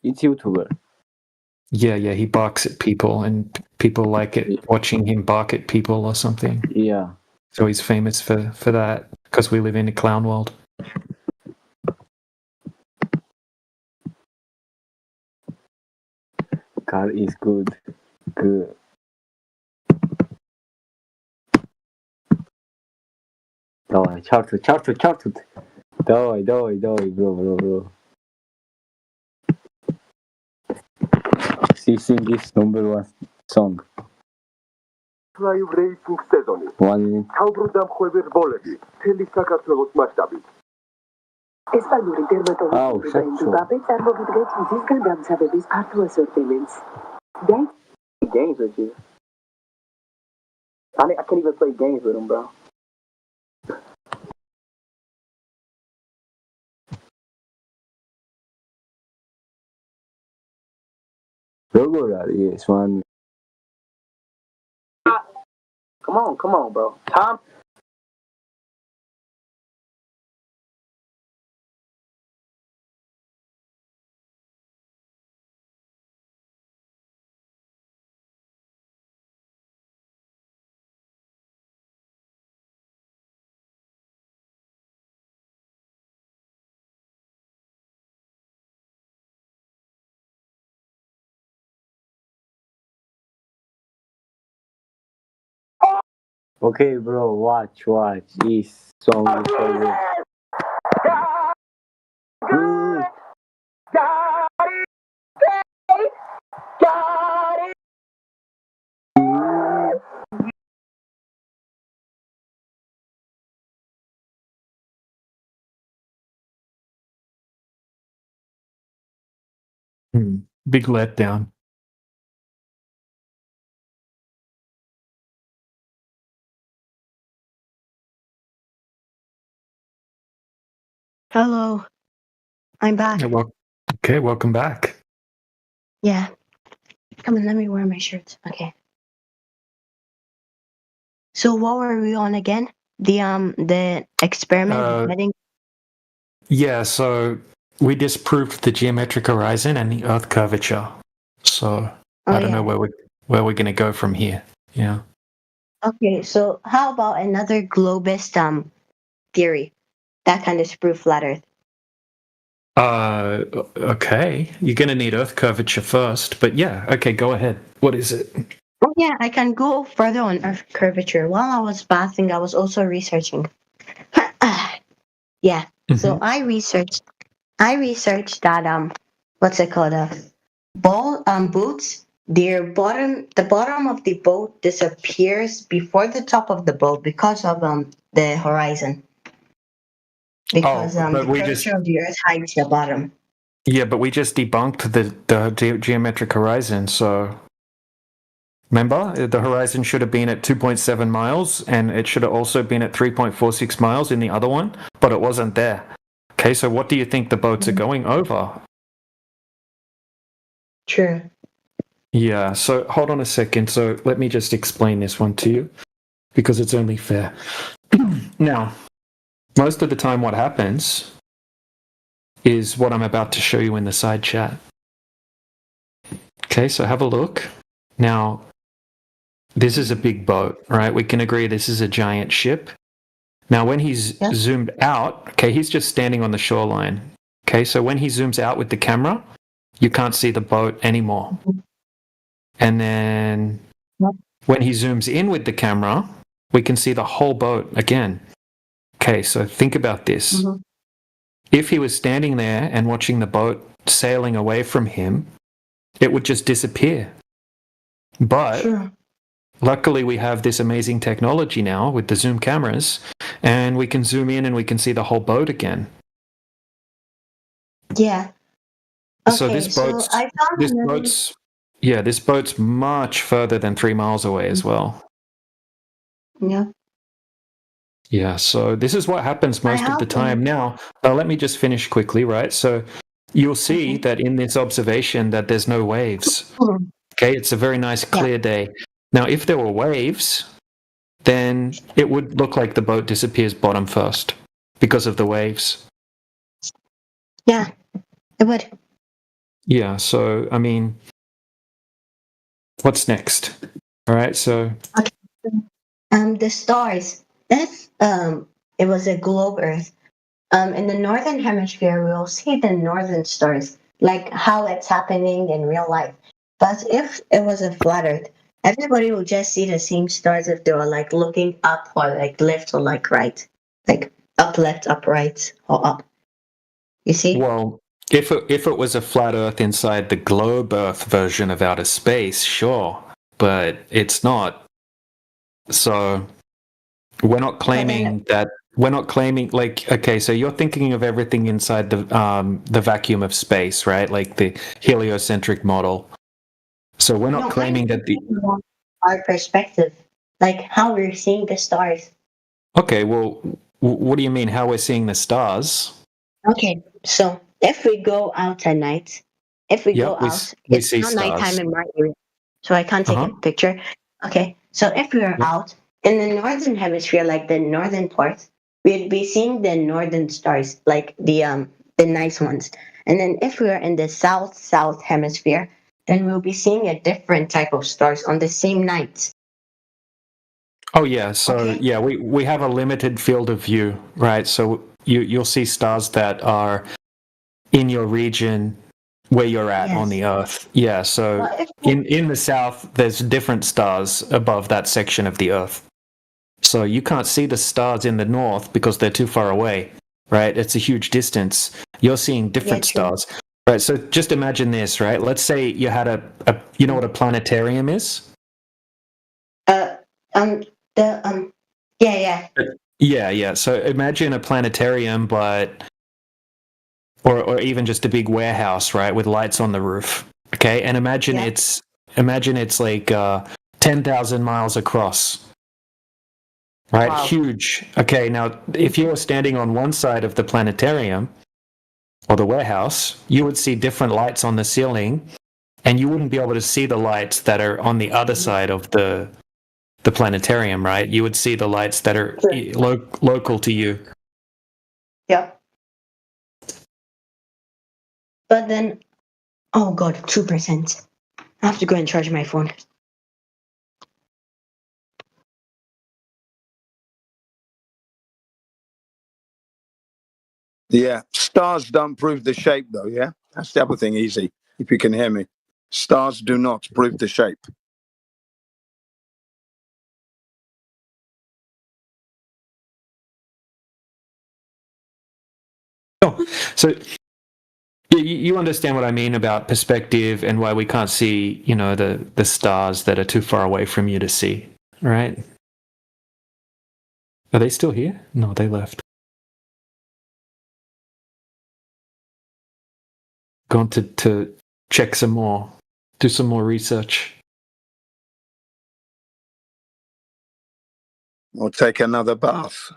It's YouTuber. Yeah, he barks at people, and people like it watching him bark at people or something. Yeah. So he's famous for that because we live in a clown world. Car is good. Давай, чарту. Давай, bro. Sing this #1 song. Reising სეზონი. 1 minute. თავბრუნდა მხვევერ ბოლები. მთელი საქართველოს მასშტაბით. ესპანური დერმატოლოგიური ბრენდი ბაბე წარმოგიდგენთ მზისგან დამცავების ფართო ასორტიმენტს. Games with you. I can't even play games with him, bro. როგორ არის ეს one? Come on, bro. Tom. Okay, bro, watch. This song is so good. Big letdown. Hello. I'm back. Okay, welcome back. Yeah. Come on, let me wear my shirt. Okay. So what were we on again? The experiment heading. Yeah, so we disproved the geometric horizon and the Earth curvature. So I don't know where we're going to go from here. Yeah. Okay, so how about another globist theory that can disprove flat Earth? Okay. You're going to need Earth curvature first, but yeah, okay, go ahead. What is it? Oh, yeah, I can go further on Earth curvature. While I was bathing, I was also researching. Yeah. So I researched that what's it called? Boats. The bottom of the boat disappears before the top of the boat because of the horizon. Because the curvature of the Earth hides the bottom. Yeah, but we just debunked the geometric horizon. So remember, the horizon should have been at 2.7 miles, and it should have also been at 3.46 miles in the other one, but it wasn't there. Okay, so what do you think the boats are going over? True. Yeah, so hold on a second. So let me just explain this one to you, because it's only fair. Now, most of the time what happens is what I'm about to show you in the side chat. Okay, so have a look. Now, this is a big boat, right? We can agree this is a giant ship. Now, when he's zoomed out, okay, he's just standing on the shoreline. Okay, so when he zooms out with the camera, you can't see the boat anymore. And then when he zooms in with the camera, we can see the whole boat again. Okay, so think about this. If he was standing there and watching the boat sailing away from him, it would just disappear. But luckily we have this amazing technology now with the zoom cameras, and we can zoom in and we can see the whole boat again. Yeah. So Okay, this so boat's I found this another. boat's yeah, this boat's much further than 3 miles away as well. Yeah. Yeah, so this is what happens I most of have the time. one. Now, let me just finish quickly, right? So you'll see that in this observation that there's no waves. Mhm. Okay, it's a very nice clear day. Now, if there were waves, then it would look like the boat disappears bottom first because of the waves. Yeah, it would. Yeah, so I mean, what's next? All right, so The stars. If it was a globe Earth, in the northern hemisphere, we'll see the northern stars, like how it's happening in real life. But if it was a flat Earth, everybody will just see the same stars if they were like looking up or like left or like right, like up, left, up, right, or up. You see? well, if it was a flat Earth inside the globe Earth version of outer space, sure, but it's not. So we're not claiming that. We're not claiming like okay. So you're thinking of everything inside the vacuum of space, right? Like the heliocentric model. So we're not No, claiming that the. our perspective, like how we're seeing the stars. Okay, well, what do you mean? How we're seeing the stars? Okay, so if we go out at night, if we go Yep, out, we it's see not stars. nighttime in my area, so I can't Uh take huh. a picture. Okay, so if we are Yep. out in the northern hemisphere, like the northern part, we'd be seeing the northern stars, like the nice ones. And then if we are in the south hemisphere, then we'll be seeing a different type of stars on the same night. Oh yeah, so Okay. yeah, we have a limited field of view, right? So you'll see stars that are in your region where you're at on Yes. the Earth. Yeah, so Well, if in the south, there's different stars above that section of the Earth. So you can't see the stars in the north because they're too far away, right? It's a huge distance. You're seeing different true. stars, right? So just imagine this, right? Let's say you had you know what a planetarium is? Uh, the yeah. Yeah. So imagine a planetarium, but or even just a big warehouse, right, with lights on the roof. Okay, and imagine it's like 10,000 miles across, right? Wow. Huge. Okay, now if you were standing on one side of the planetarium or the warehouse, you would see different lights on the ceiling, and you wouldn't be able to see the lights that are on the other side of the planetarium, right? You would see the lights that are local to you. Yeah. But then, oh god, 2%. I have to go and charge my phone. Yeah, stars don't prove the shape, though. Yeah, that's the other thing. Easy, if you can hear me. Stars do not prove the shape. Oh, so you understand what I mean about perspective and why we can't see, the stars that are too far away from you to see, right? Are they still here? No, they left. Gone to check some more, do some more research. Or take another bath.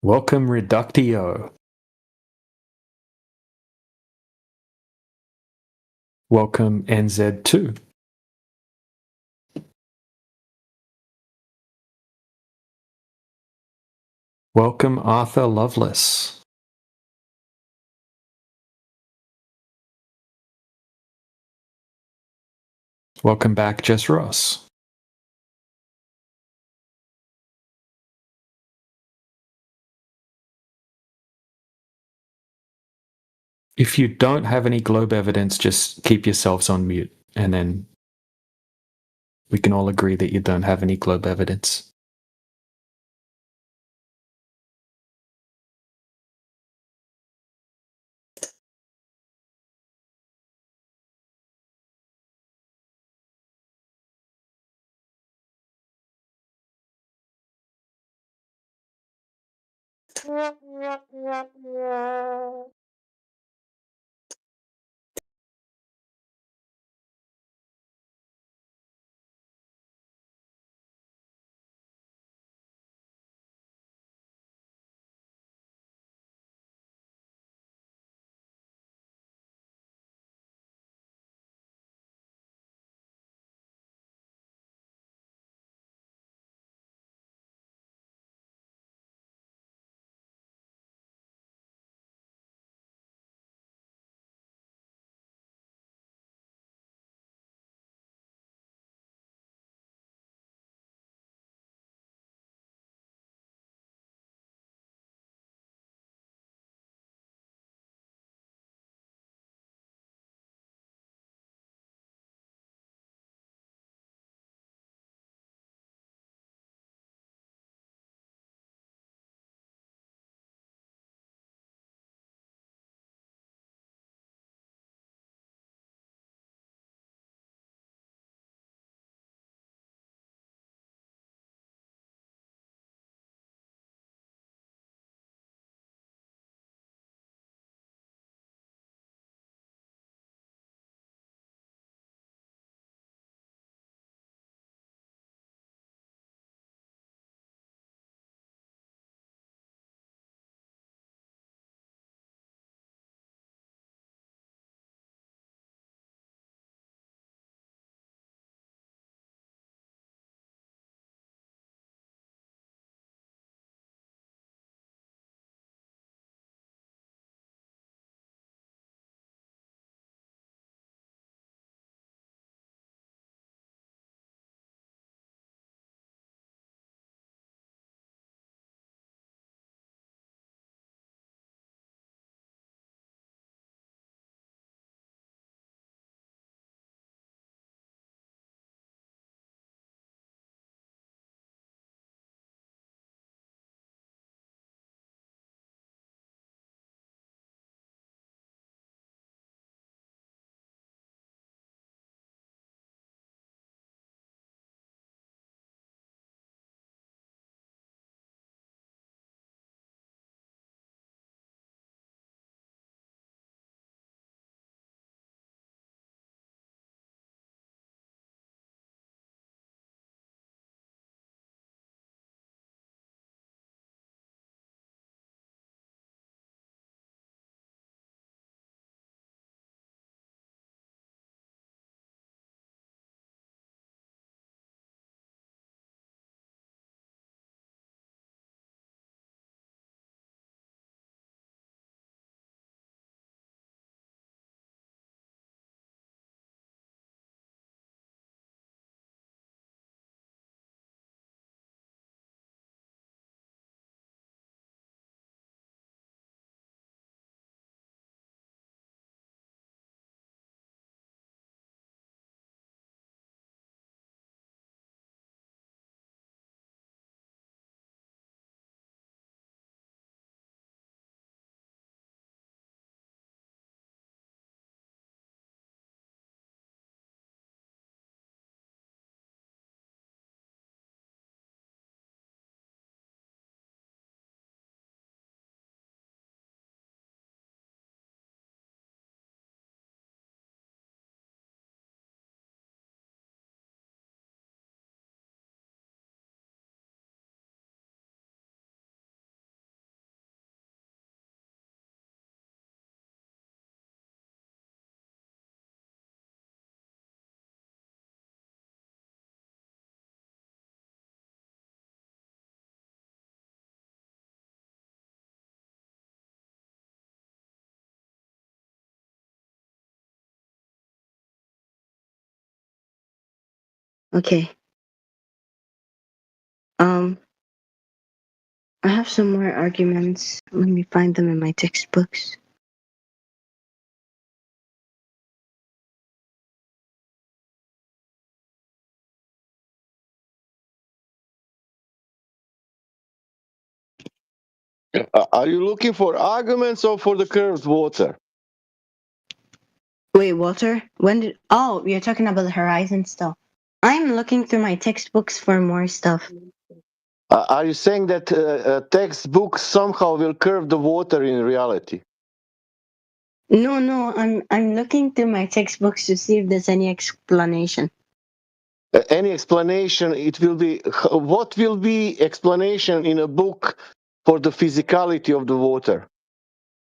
Welcome, Reductio. Welcome, NZ2. Welcome, Arthur Lovelace. Welcome back, Jess Ross. If you don't have any globe evidence, just keep yourselves on mute, and then we can all agree that you don't have any globe evidence. Okay. I have some more arguments. Let me find them in my textbooks. Are you looking for arguments or for the curved water? Wait, Walter? When did... Oh, you're talking about the Horizon stuff. I'm looking through my textbooks for more stuff. Are you saying that textbooks somehow will curve the water in reality? No, I'm looking through my textbooks to see if there's any explanation. Any explanation? It will be what will be explanation in a book for the physicality of the water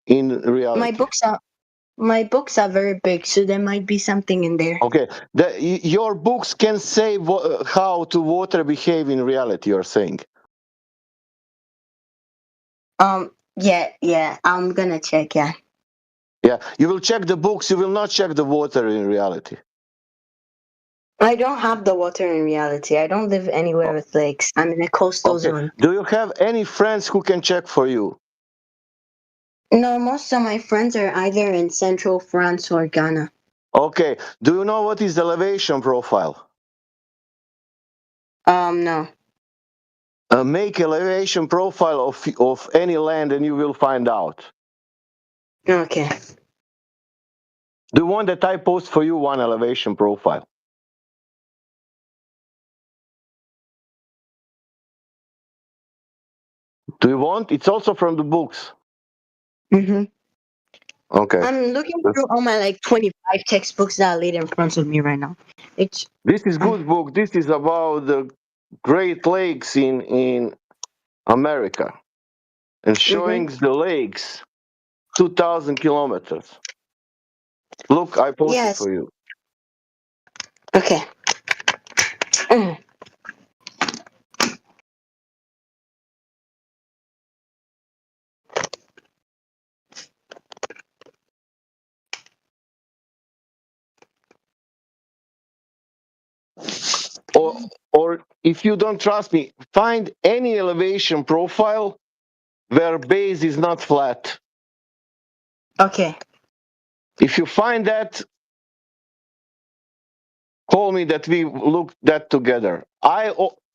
in reality? My books are very big, so there might be something in there. Okay, your books can say how to water behave in reality. You're saying? Yeah, I'm gonna check. Yeah. Yeah, you will check the books. You will not check the water in reality. I don't have the water in reality. I don't live anywhere with lakes. I'm in a coastal zone. Do you have any friends who can check for you? No, most of my friends are either in central France or Ghana. Okay. Do you know what is the elevation profile? No. Make elevation profile of any land and you will find out. Okay. Do you want that I post for you one elevation profile? Do you want? It's also from the books. Mm-hmm. Okay. I'm looking through all my like 25 textbooks that are laid in front of me right now. This is good book. This is about the Great Lakes in America and showing the lakes 2,000 kilometers. Look, I posted for you. Okay. Or if you don't trust me, find any elevation profile where base is not flat. Okay. If you find that, call me that we look that together.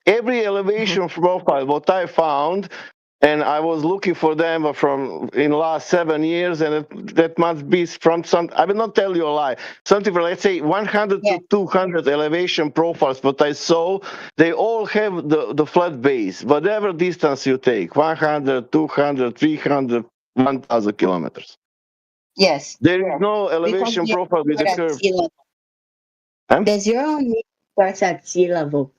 Every elevation profile what I found, and I was looking for them from in the last 7 years, and that must be from some. I will not tell you a lie. Something for, let's say, 100 to 200 elevation profiles. What I saw, they all have the flat base, whatever distance you take, 100, 200, 300, 1,000 kilometers. Yes. There is no elevation profile with a curve. The 0 meter starts at sea level.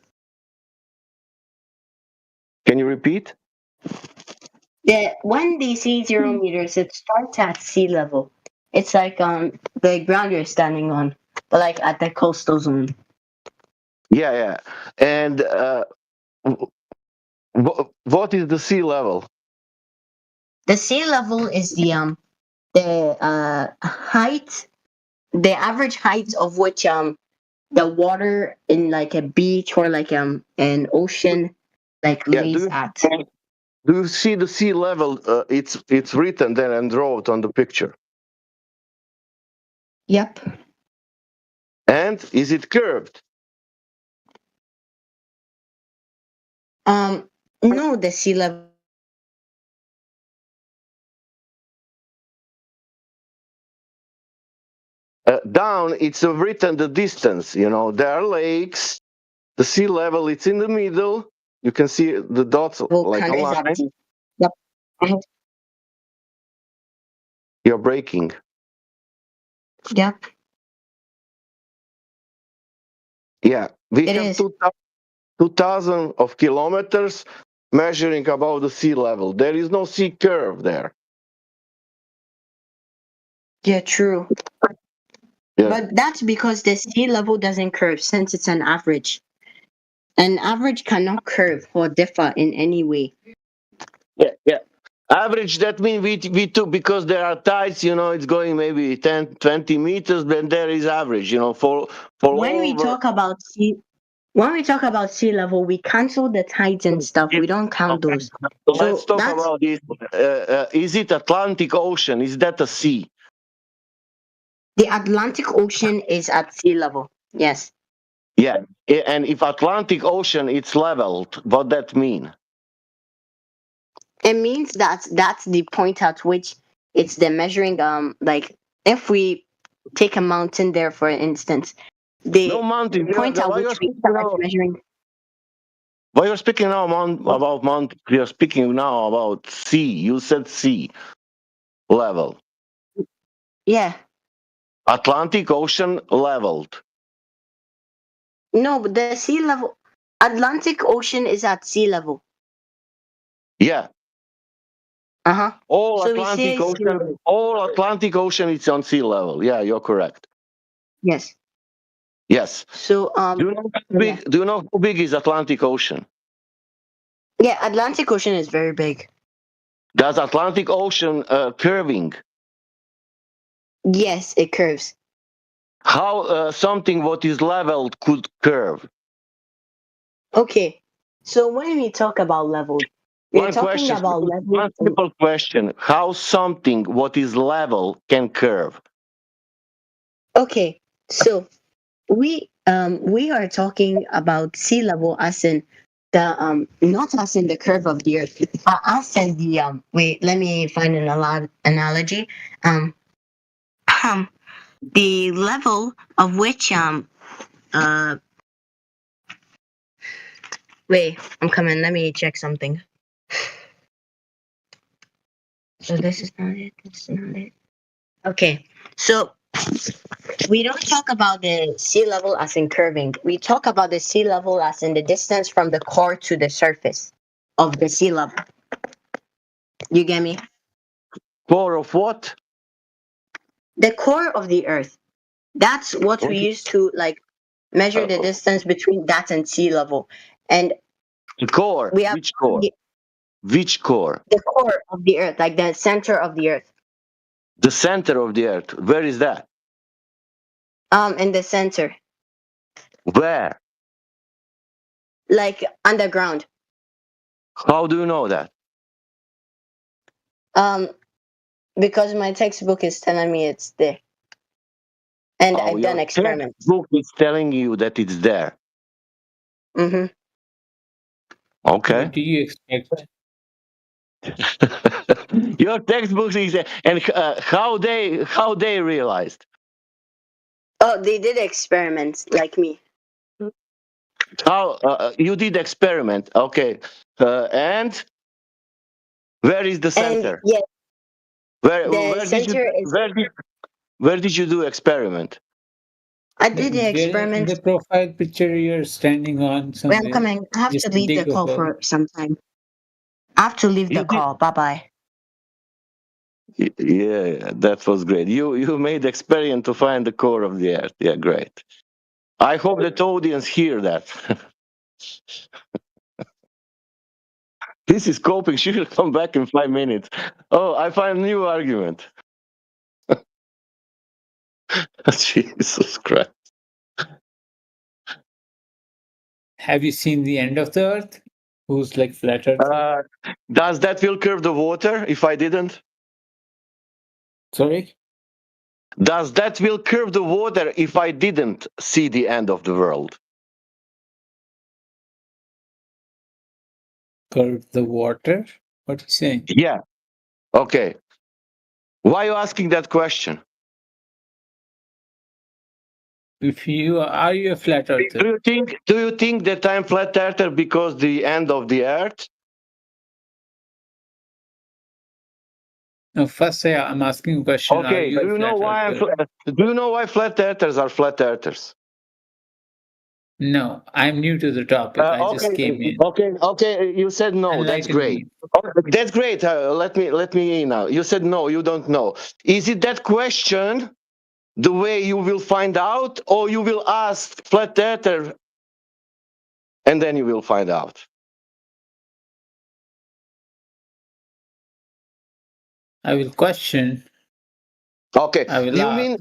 Can you repeat? When they say 0 meters, it starts at sea level. It's like the ground you're standing on, but like at the coastal zone. Yeah. And what is the sea level? The sea level is the height, the average height of which the water in like a beach or like an ocean like lays at. Do you see the sea level? It's written there and wrote on the picture. Yep. And is it curved? No, the sea level. Down, it's written the distance. You know, there are lakes. The sea level, it's in the middle. You can see the dots like a line. Yep. You're breaking. Yep. Yeah, we have 2,000 of kilometers measuring above the sea level. There is no sea curve there. Yeah, true. Yeah. But that's because the sea level doesn't curve since it's an average. An average cannot curve or differ in any way. Yeah. Average, that means we took, because there are tides, you know, it's going maybe 10, 20 meters, then there is average, you know, for when we talk about sea level, we cancel the tides and stuff. We don't count those. Let's talk about this. Is it Atlantic Ocean? Is that a sea? The Atlantic Ocean is at sea level. Yes. Yeah, and if Atlantic Ocean it's leveled, what that mean? It means that that's the point at which it's the measuring. Like if we take a mountain there, for instance, the point at which we start measuring. Why you're speaking now about Mount? You're speaking now about sea. You said sea level. Yeah. Atlantic Ocean leveled. No, but the sea level, Atlantic Ocean is at sea level. Yeah. Uh-huh. All So we Atlantic say sea Ocean. level. All Atlantic Ocean is on sea level. Yeah, you're correct. Yes. Yes. So Do you know how big? yeah. Do you know how big is Atlantic Ocean? Yeah, Atlantic Ocean is very big. Does Atlantic Ocean curving? Yes, it curves. How something what is leveled could curve? Okay. So when we talk about leveled, we're One talking question. about One leveled. simple question: how something what is level can curve? Okay. So we are talking about sea level as in the not as in the curve of the earth, as in the wait, let me find an analogy. Um the level of which wait, I'm coming, let me check something. So this is not it, this is not it. Okay, so we don't talk about the sea level as in curving. We talk about the sea level as in the distance from the core to the surface of the sea level. You get me? Core of what? The core of the earth. That's what we use to like measure the distance between that and sea level. And The core. we have Which core? Which core? the core of the earth, like the center of the earth. The center of the earth. Where is that? In the center, Where? like underground. How do you know that? Um, because my textbook is telling me it's there, and I've done Your experiments. textbook is telling you that it's there. Mm-hmm. Okay. What do you expect? Your textbook is there. And how they realized? Oh, they did experiments like me. How you did experiment? Okay. And where is the center? And yeah, Where the center is. where did you do experiment? I did the In experiment. the profile picture you're standing on Wait, somewhere. I'm coming. I have Just to leave the dig a call hole. for some time. I have to leave the call. Bye bye. Yeah, that was great. You made experiment to find the core of the earth. Yeah, great. I hope that audience hear that. This is coping. She will come back in 5 minutes. Oh, I find a new argument. Jesus Christ. Have you seen the end of the earth? Who's like flat earth? Does that will curve the water if I didn't? Sorry? Does that will curve the water if I didn't see the end of the world? Curve the water? What are you saying? Yeah. Okay. Why are you asking that question? If you are you a flat earther? Do you think that I'm flat earther because the end of the earth? No, first I'm asking a question. Okay. Do you know why do you know why flat earthers are flat earthers? No, I'm new to the topic. I just came in. Okay. You said no. That's Enlighten great. That's great. Let me in now. You said no. You don't know. Is it that question the way you will find out, or you will ask flat earther, and then you will find out? I will question. Okay. I will You ask. mean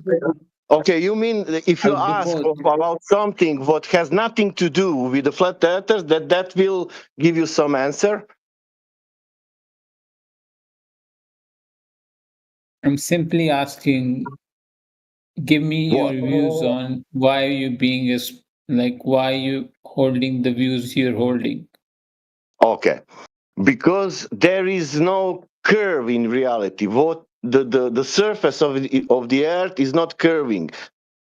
okay? You mean if you I'll do ask both. about something what has nothing to do with the flat earthers, that will give you some answer? I'm simply asking, give me your views on why you being why you holding the views you're holding. Okay. Because there is no curve in reality. What the surface of the earth is not curving.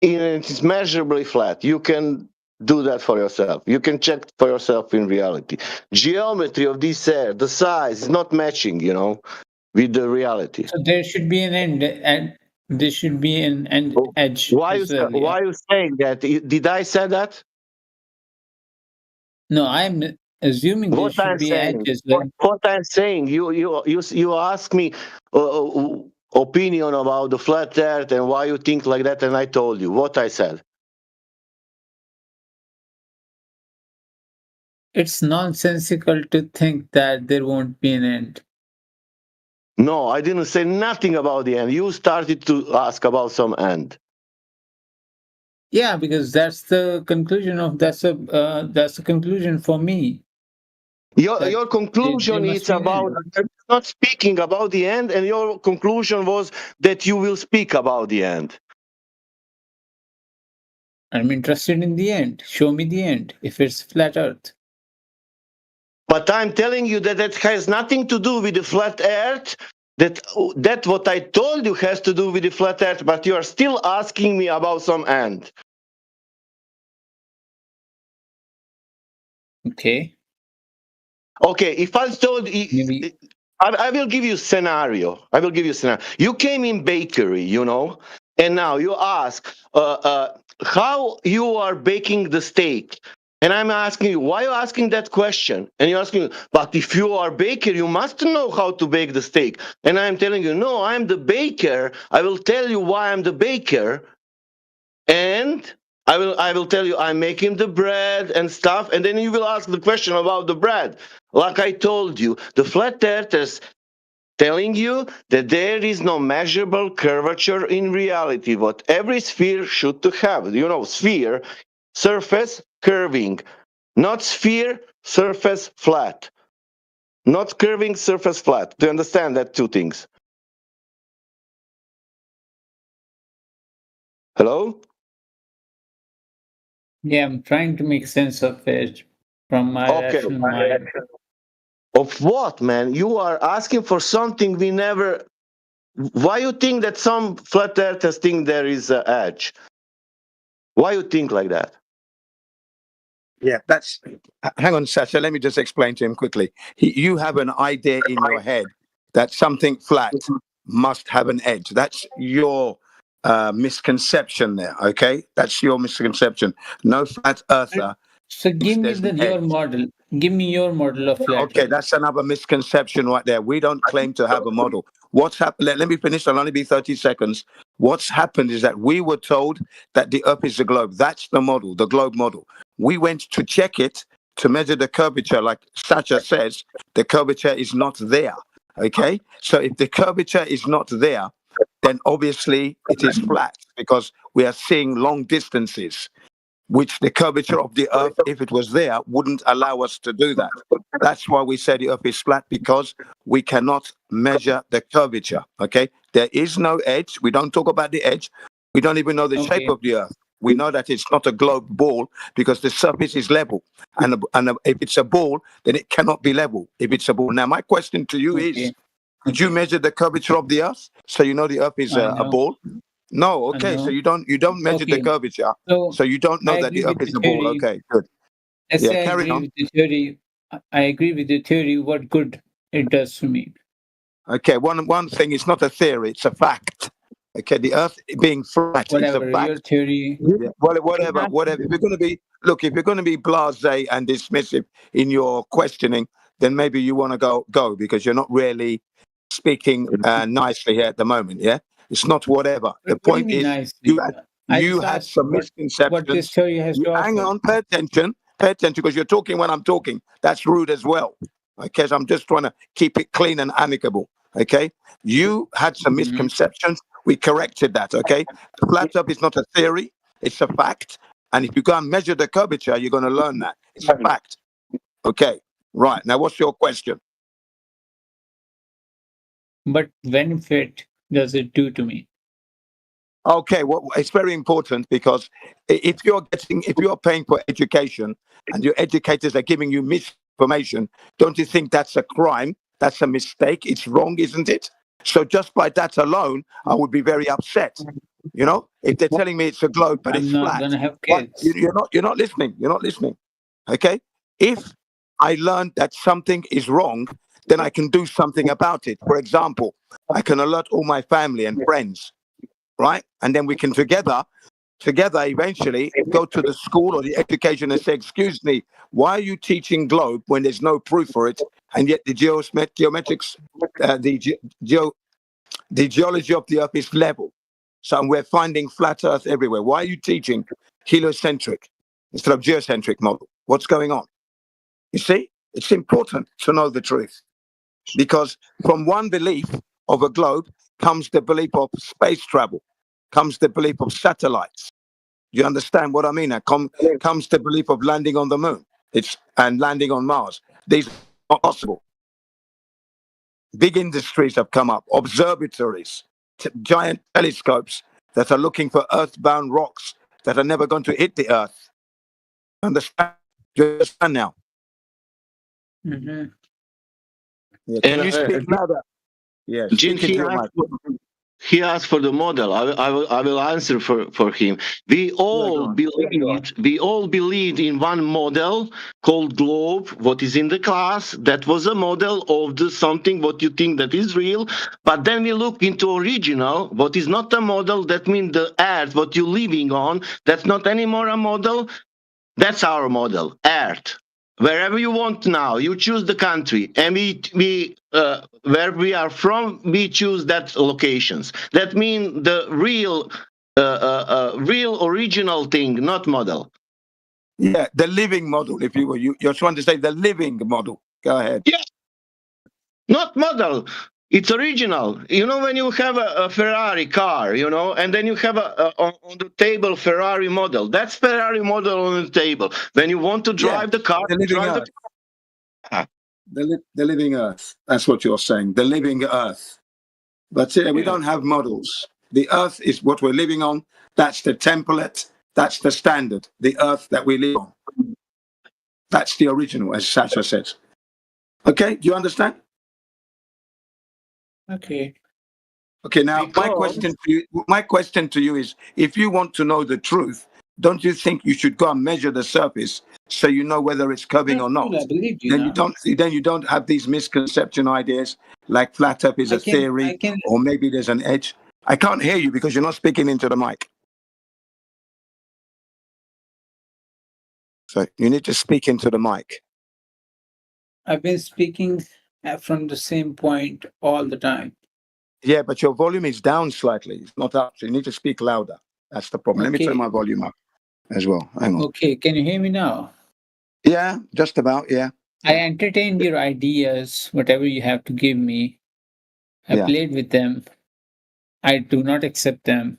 It's measurably flat. You can do that for yourself. You can check for yourself in reality. Geometry of this air, the size is not matching, with the reality. So there should be an end, and there should be an end edge Why as well. why you saying that? Did I say that? No, I'm assuming there What should I'm be saying, edges. Like, what I'm saying, you ask me opinion about the flat earth and why you think like that, and I told you what I said. it's nonsensical to think that there won't be an end. No, I didn't say nothing about the end. You started to ask about some end. Yeah, because that's the conclusion of that's the conclusion for me. Your conclusion must is be an about end. not speaking about the end, and your conclusion was that you will speak about the end. I'm interested in the end. Show me the end if it's flat earth. But I'm telling you that that has nothing to do with the flat earth. That what I told you has to do with the flat earth, but you are still asking me about some end. Okay. Okay, if I told you, I will give you a scenario. I will give you a scenario. You came in bakery, and now you ask how you are baking the steak. And I'm asking you, why are you asking that question? And you're asking, but if you are a baker, you must know how to bake the steak. And I'm telling you, no, I'm the baker. I will tell you why I'm the baker. And I will tell you I'm making the bread and stuff. And then you will ask the question about the bread. Like I told you, the flat earthers telling you that there is no measurable curvature in reality, what every sphere should to have. Sphere, surface, curving. Not sphere, surface, flat. Not curving, surface, flat. Do you understand that two things? Hello? Yeah, I'm trying to make sense of it from my rational mind. Of what, man? You are asking for something we never... Why you think that some flat earthers think there is an edge? Why you think like that? Yeah, that's. Hang on, Sasha. Let me just explain to him quickly. You have an idea in your head that something flat must have an edge. That's your misconception there. Okay, that's your misconception. No flat earther. So give me There's an your edge. model. Give me your model of flat Okay, earth. that's another misconception right there. We don't claim to have a model. What's happened? Let me finish. I'll only be 30 seconds. What's happened is that we were told that the Earth is a globe. That's the model, the globe model. We went to check it to measure the curvature. Like Sacha says, the curvature is not there. Okay, so if the curvature is not there, then obviously it is flat because we are seeing long distances, which the curvature of the Earth, if it was there, wouldn't allow us to do that. That's why we say the Earth is flat, because we cannot measure the curvature. Okay, there is no edge. We don't talk about the edge. We don't even know the shape of the Earth. We know that it's not a globe ball because the surface is level, and if it's a ball, then it cannot be level if it's a ball. Now, my question to you is: could you measure the curvature of the Earth so you know the Earth is a ball? No. Okay, so you don't measure the curvature, so you don't know that the Earth is a ball. Okay, good. Let's say carry on. with the theory. I agree with the theory. What good it does to me. Okay, one thing, it's not a theory, it's a fact. Okay, the Earth being flat is a fact. Your theory. Yeah, whatever. If you're going to be, look, if you're going to be blasé and dismissive in your questioning, then maybe you want to go because you're not really speaking nicely here at the moment. Yeah, it's not whatever. The point is, you had some misconceptions. What this theory has to Hang offer. on, pay attention, because you're talking when I'm talking. That's rude as well. Okay, so I'm just trying to keep it clean and amicable. Okay, you had some misconceptions. We corrected that. Okay, flat Earth is not a theory; it's a fact. And if you go and measure the curvature, you're going to learn that it's a fact. Okay, right now, what's your question? What benefit does it do to me? Okay, well, it's very important because if you're paying for education and your educators are giving you misinformation, don't you think that's a crime? That's a mistake. It's wrong, isn't it? So just by that alone, I would be very upset. You know, if they're telling me it's a globe but I'm it's not flat, gonna have what, kids. you're not listening. You're not listening. Okay. If I learned that something is wrong, then I can do something about it. For example, I can alert all my family and friends, right? And then we can together eventually go to the school or the education and say, excuse me, why are you teaching globe when there's no proof for it? And yet the geometrics, the geology of the earth is level. So we're finding flat earth everywhere. Why are you teaching heliocentric instead of geocentric model? What's going on? You see, it's important to know the truth, because from one belief of a globe comes the belief of space travel, comes the belief of satellites. You understand what I mean? Comes the belief of landing on the moon and landing on Mars. These are not possible. Big industries have come up, observatories, giant telescopes that are looking for earthbound rocks that are never going to hit the earth. Understand? You understand now? Mm-hmm. Yeah. Can you speak louder? Yes. Jim, Speak into your mic. he asked for the model. I will answer for him. We all believed in one model called globe, what is in the class. That was a model of the something what you think that is real. But then we look into original, what is not a model. That means the earth, what you're living on, that's not anymore a model. That's our model, Earth. Wherever you want now, you choose the country, and we where we are from, we choose that locations. That means the real original thing, not model. Yeah, the living model, if you will. You're trying to say the living model. Go ahead. Yeah, not model. It's original. You know, when you have a Ferrari car, you know, and then you have on the table Ferrari model. That's Ferrari model on the table. When you want to drive the car, the living drive earth. The living earth. That's what you're saying. The living earth. But we don't have models. The earth is what we're living on. That's the template. That's the standard. The earth that we live on. That's the original, as Sasha says. Okay, do you understand? Okay. Okay, now my question to you is, if you want to know the truth, don't you think you should go and measure the surface so you know whether it's curving or not? I believe you now. You don't have these misconception ideas like flat earth is a theory, or maybe there's an edge. I can't hear you because you're not speaking into the mic. So you need to speak into the mic. I've been speaking from the same point all the time. Yeah, but your volume is down slightly. It's not up. So you need to speak louder. That's the problem. Let me turn my volume up as well. Hang on. Okay, can you hear me now? Yeah, just about, yeah. I entertained your ideas, whatever you have to give me. I played with them. I do not accept them.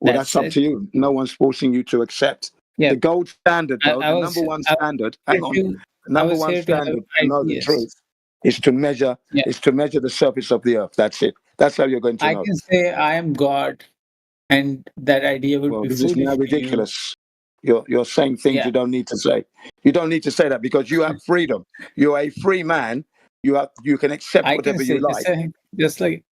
Well, that's up to you. No one's forcing you to accept. Yeah. The gold standard, though, the number one standard, hang on, the number one standard to know the truth is to measure the surface of the earth. That's it. That's how you're going to know. I can say I am God, and that idea would be this is now ridiculous. You're saying things you don't need to say. You don't need to say that because you have freedom. You're a free man. You can accept whatever you like. Just like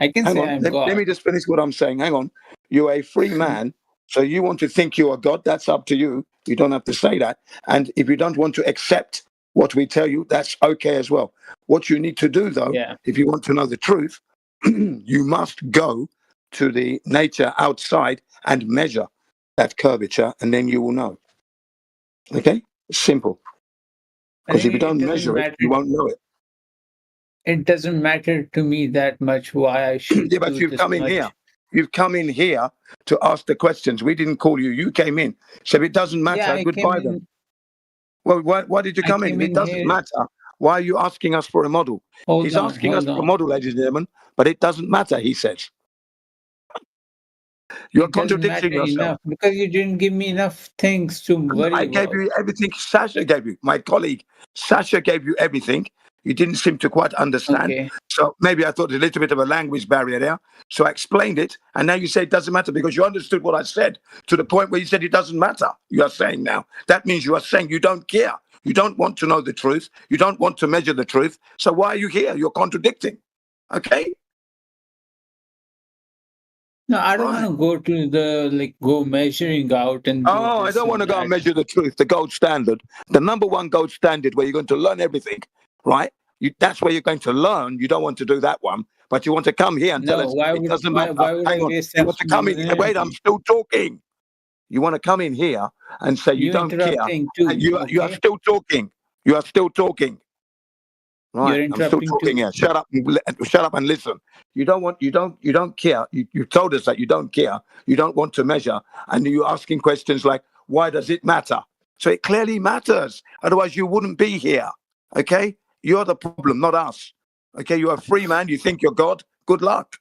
I can say I'm God. Let me just finish what I'm saying. Hang on. You're a free man. So you want to think you are God, that's up to you. You don't have to say that. And if you don't want to accept what we tell you, that's okay as well. What you need to do, though, if you want to know the truth, you must go to the nature outside and measure that curvature, and then you will know. Okay? It's simple. Because if you don't measure it, you won't know it. It doesn't matter to me that much why I should. Yeah, but you've come in here. You've come in here to ask the questions. We didn't call you. You came in. So if it doesn't matter, goodbye then. Well, why did you come in? If it doesn't matter, why are you asking us for a model? He's asking us for a model, ladies and gentlemen, but it doesn't matter, he says. You're contradicting yourself. Because you didn't give me enough things to worry about. I gave you everything Sasha gave you. My colleague, Sasha gave you everything. You didn't seem to quite understand. Okay. So maybe I thought a little bit of a language barrier there. So I explained it. And now you say it doesn't matter because you understood what I said to the point where you said it doesn't matter. You are saying now. That means you are saying you don't care. You don't want to know the truth. You don't want to measure the truth. So why are you here? You're contradicting. Okay? No, I don't want to go to go measuring out and do Oh, I this don't want to and go and that. measure the truth, the gold standard, the number one gold standard where you're going to learn everything, right? That's where you're going to learn. You don't want to do that one, but you want to come here and tell No, us why it would doesn't why matter. why would I Hang on. waste You want to come in. Wait, I'm energy? still talking. You want to come in here and say you You don't care. interrupting too, And you are okay? still talking. You are still talking. Right, You're I'm still interrupting talking too. here. Shut up and listen. You don't care. You told us that you don't care. You don't want to measure, and you're asking questions like, "Why does it matter?" So it clearly matters. Otherwise, you wouldn't be here. Okay, you're the problem, not us. Okay, you're a free man. You think you're God. Good luck.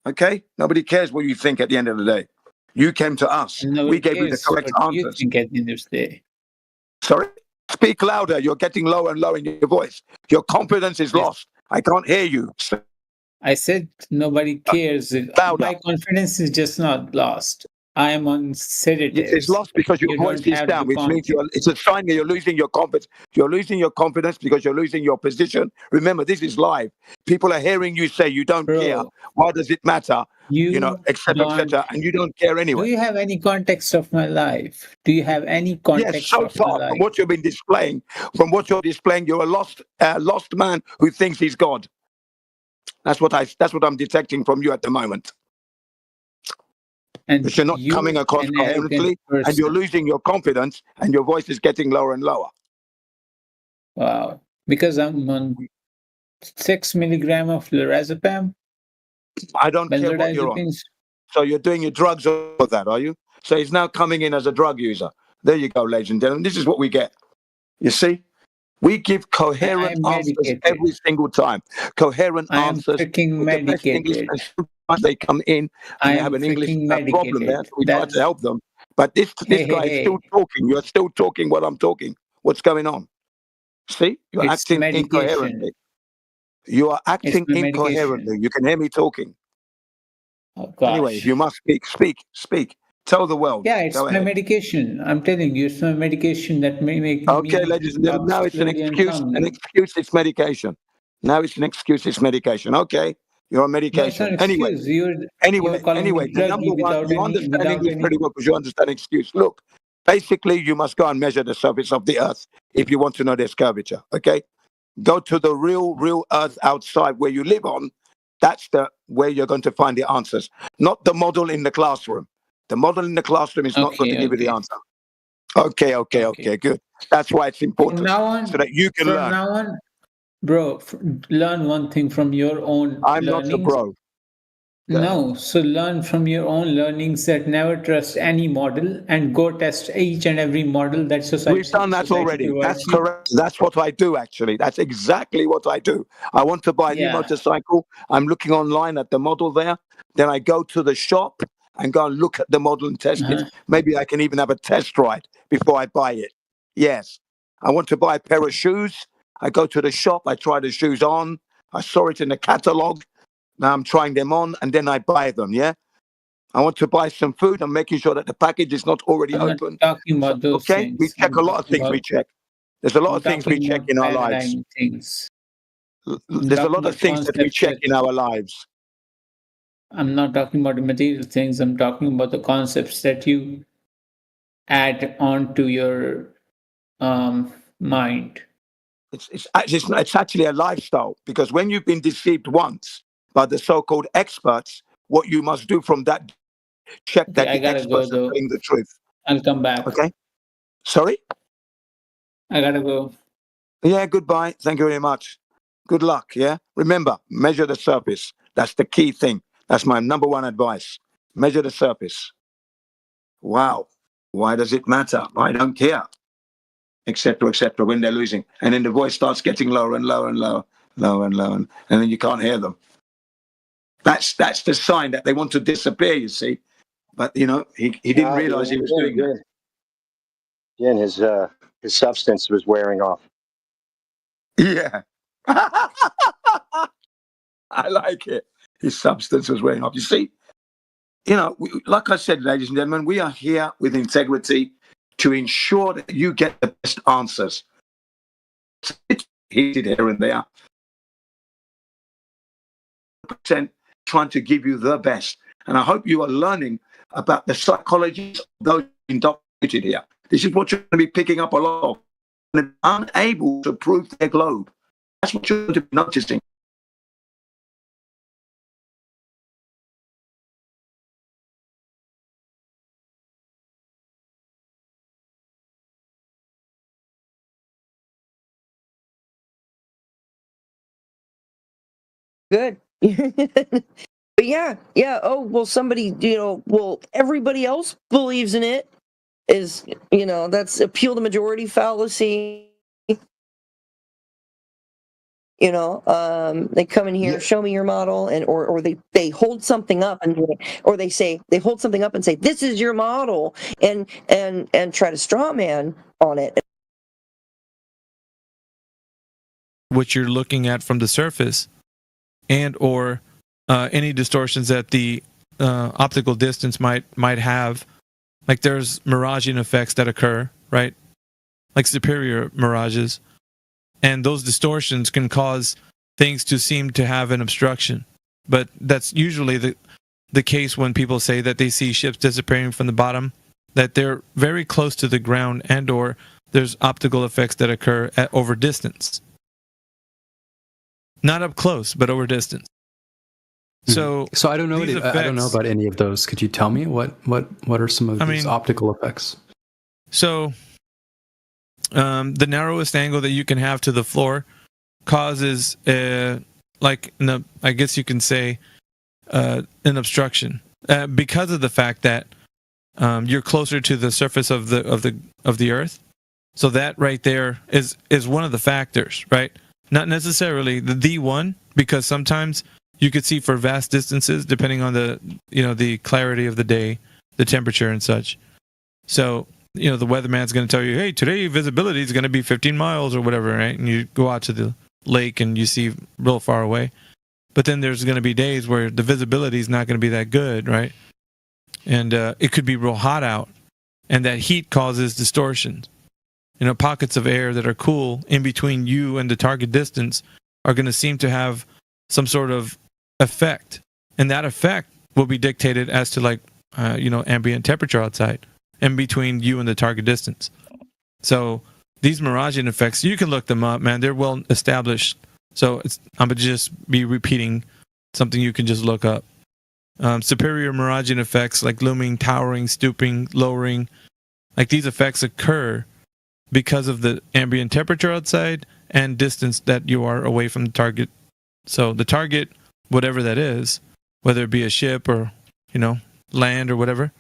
Okay, nobody cares what you think at the end of the day. You came to us. And We nobody gave you the cares correct what you answers. think at the end of the day. Sorry? Speak louder. You're getting lower and lower in your voice. Your confidence is lost. I can't hear you. I said nobody cares. Louder. My confidence is just not lost. I am on It's sedatives. lost because your You voice don't is have down, the which means it's a sign that you're losing your confidence. You're losing your confidence because you're losing your position. Remember, this is live. People are hearing you say you don't care. Bro, Why does it matter? you Etc., don't. etc. And you don't care Do anyway. you have any context of my life? Do you have any context Yes, so of my far life? from what you've been displaying, you're a lost man who thinks he's God. That's what I'm detecting from you at the moment. And But you're not you coming across an arrogant coherently, and you're person. losing your confidence, and your voice is getting lower and lower. Wow. Because I'm on 6 milligram of lorazepam, I don't care what you're on. benzodiazepines. So you're doing your drugs over that, are you? So he's now coming in as a drug user. There you go, ladies and gentlemen. This is what we get. You see? We give coherent I'm answers medicated. every single time. Coherent I am answers freaking with the best English. medicated. And sometimes they come in and I they am have an English freaking problem there. medicated. So we try to That's help them. But this hey, guy is still talking. You're still talking what I'm talking. What's going on? See? You're It's acting medication. incoherently. You are It's acting my medication. incoherently. You can hear me talking. Oh gosh. Anyway, if you must speak. Tell the world. Yeah, it's Go my ahead. medication. I'm telling you, it's my medication that may make Okay, me ladies and gentlemen, talk now it's an slowly and excuse. calmly. An excuse, it's medication. Now it's an excuse, it's medication. Okay, you're on No, it's not medication. an Anyway, excuse. You're calling me the number druggy one, you understand without English any. pretty well because you understand excuse. Look, basically, you must go and measure the surface of the earth if you want to know there's curvature. Okay, go to the real earth outside where you live on. That's where you're going to find the answers, not the model in the classroom. The model in the classroom is not going to give you the answer. Okay, good. That's why it's important From now on, so that you can learn. bro, learn one thing from your own I'm not a learnings. bro. No, so learn from your own learnings that never trust any model and go test each and every model that society. We've done that already. provides That's you. correct. That's what I do, actually. That's exactly what I do. I want to buy a new Yeah. motorcycle. I'm looking online at the model there. Then I go to the shop and go and look at the model and test it. Maybe I can even have a test ride before I buy it. Yes. I want to buy a pair of shoes. I go to the shop. I try the shoes on. I saw it in the catalog. Now I'm trying them on and then I buy them. Yeah. I want to buy some food. I'm making sure that the package is not already I'm not open. talking about those Okay. things. We check I'm a lot of talking things. We about- check. There's a lot I'm of things we talking check about in our lives. paradigm things. There's a talking lot of about things that we concepts check that- in our lives. I'm not talking about the material things. I'm talking about the concepts that you add on to your mind. It's actually a lifestyle because when you've been deceived once by the so-called experts, what you must do from that, check that I the gotta go experts are though. telling the truth. I'll come back. Okay. Sorry? I gotta go. Yeah, goodbye. Thank you very much. Good luck. Yeah. Remember, measure the surface. That's the key thing. That's my number one advice. Measure the surface. Wow. Why does it matter? I don't care. Etc. When they're losing. And then the voice starts getting lower and lower and lower, lower and lower. And then you can't hear them. That's the sign that they want to disappear, you see. But, he didn't realize he was doing that. Again, his substance was wearing off. Yeah. I like it. His substance was wearing off. You see, like I said, ladies and gentlemen, we are here with integrity to ensure that you get the best answers. It's heated here and there. Trying to give you the best. And I hope you are learning about the psychology of those indoctrinated here. This is what you're going to be picking up a lot of. And unable to prove their globe. That's what you're going to be noticing. Good. But yeah. Oh, well, somebody, well, everybody else believes in it. Is, that's appeal to majority fallacy. They come in here, show me your model, and or they hold something up and they hold something up and say, this is your model, and try to straw man on it. What you're looking at from the surface, and or any distortions that the optical distance might have. Like there's miraging effects that occur, right? Like superior mirages. And those distortions can cause things to seem to have an obstruction. But that's usually the case when people say that they see ships disappearing from the bottom, that they're very close to the ground, and or there's optical effects that occur over distance. Not up close, but over distance. So I don't know. I don't know about any of those. Could you tell me what are some of these optical effects? So, the narrowest angle that you can have to the floor causes, I guess you can say, an obstruction because of the fact that you're closer to the surface of the Earth. So that right there is one of the factors, right? Not necessarily the one, because sometimes you could see for vast distances, depending on the clarity of the day, the temperature and such. So, the weatherman's going to tell you, hey, today visibility is going to be 15 miles or whatever, right? And you go out to the lake and you see real far away. But then there's going to be days where the visibility is not going to be that good, right? And it could be real hot out. And that heat causes distortions. Pockets of air that are cool in between you and the target distance are going to seem to have some sort of effect, and that effect will be dictated as to ambient temperature outside in between you and the target distance. So these miraging effects, you can look them up, man. They're well established. So I'm gonna just be repeating something you can just look up. Superior miraging effects like looming, towering, stooping, lowering, like these effects occur because of the ambient temperature outside and distance that you are away from the target. So the target, whatever that is, whether it be a ship or, land or whatever,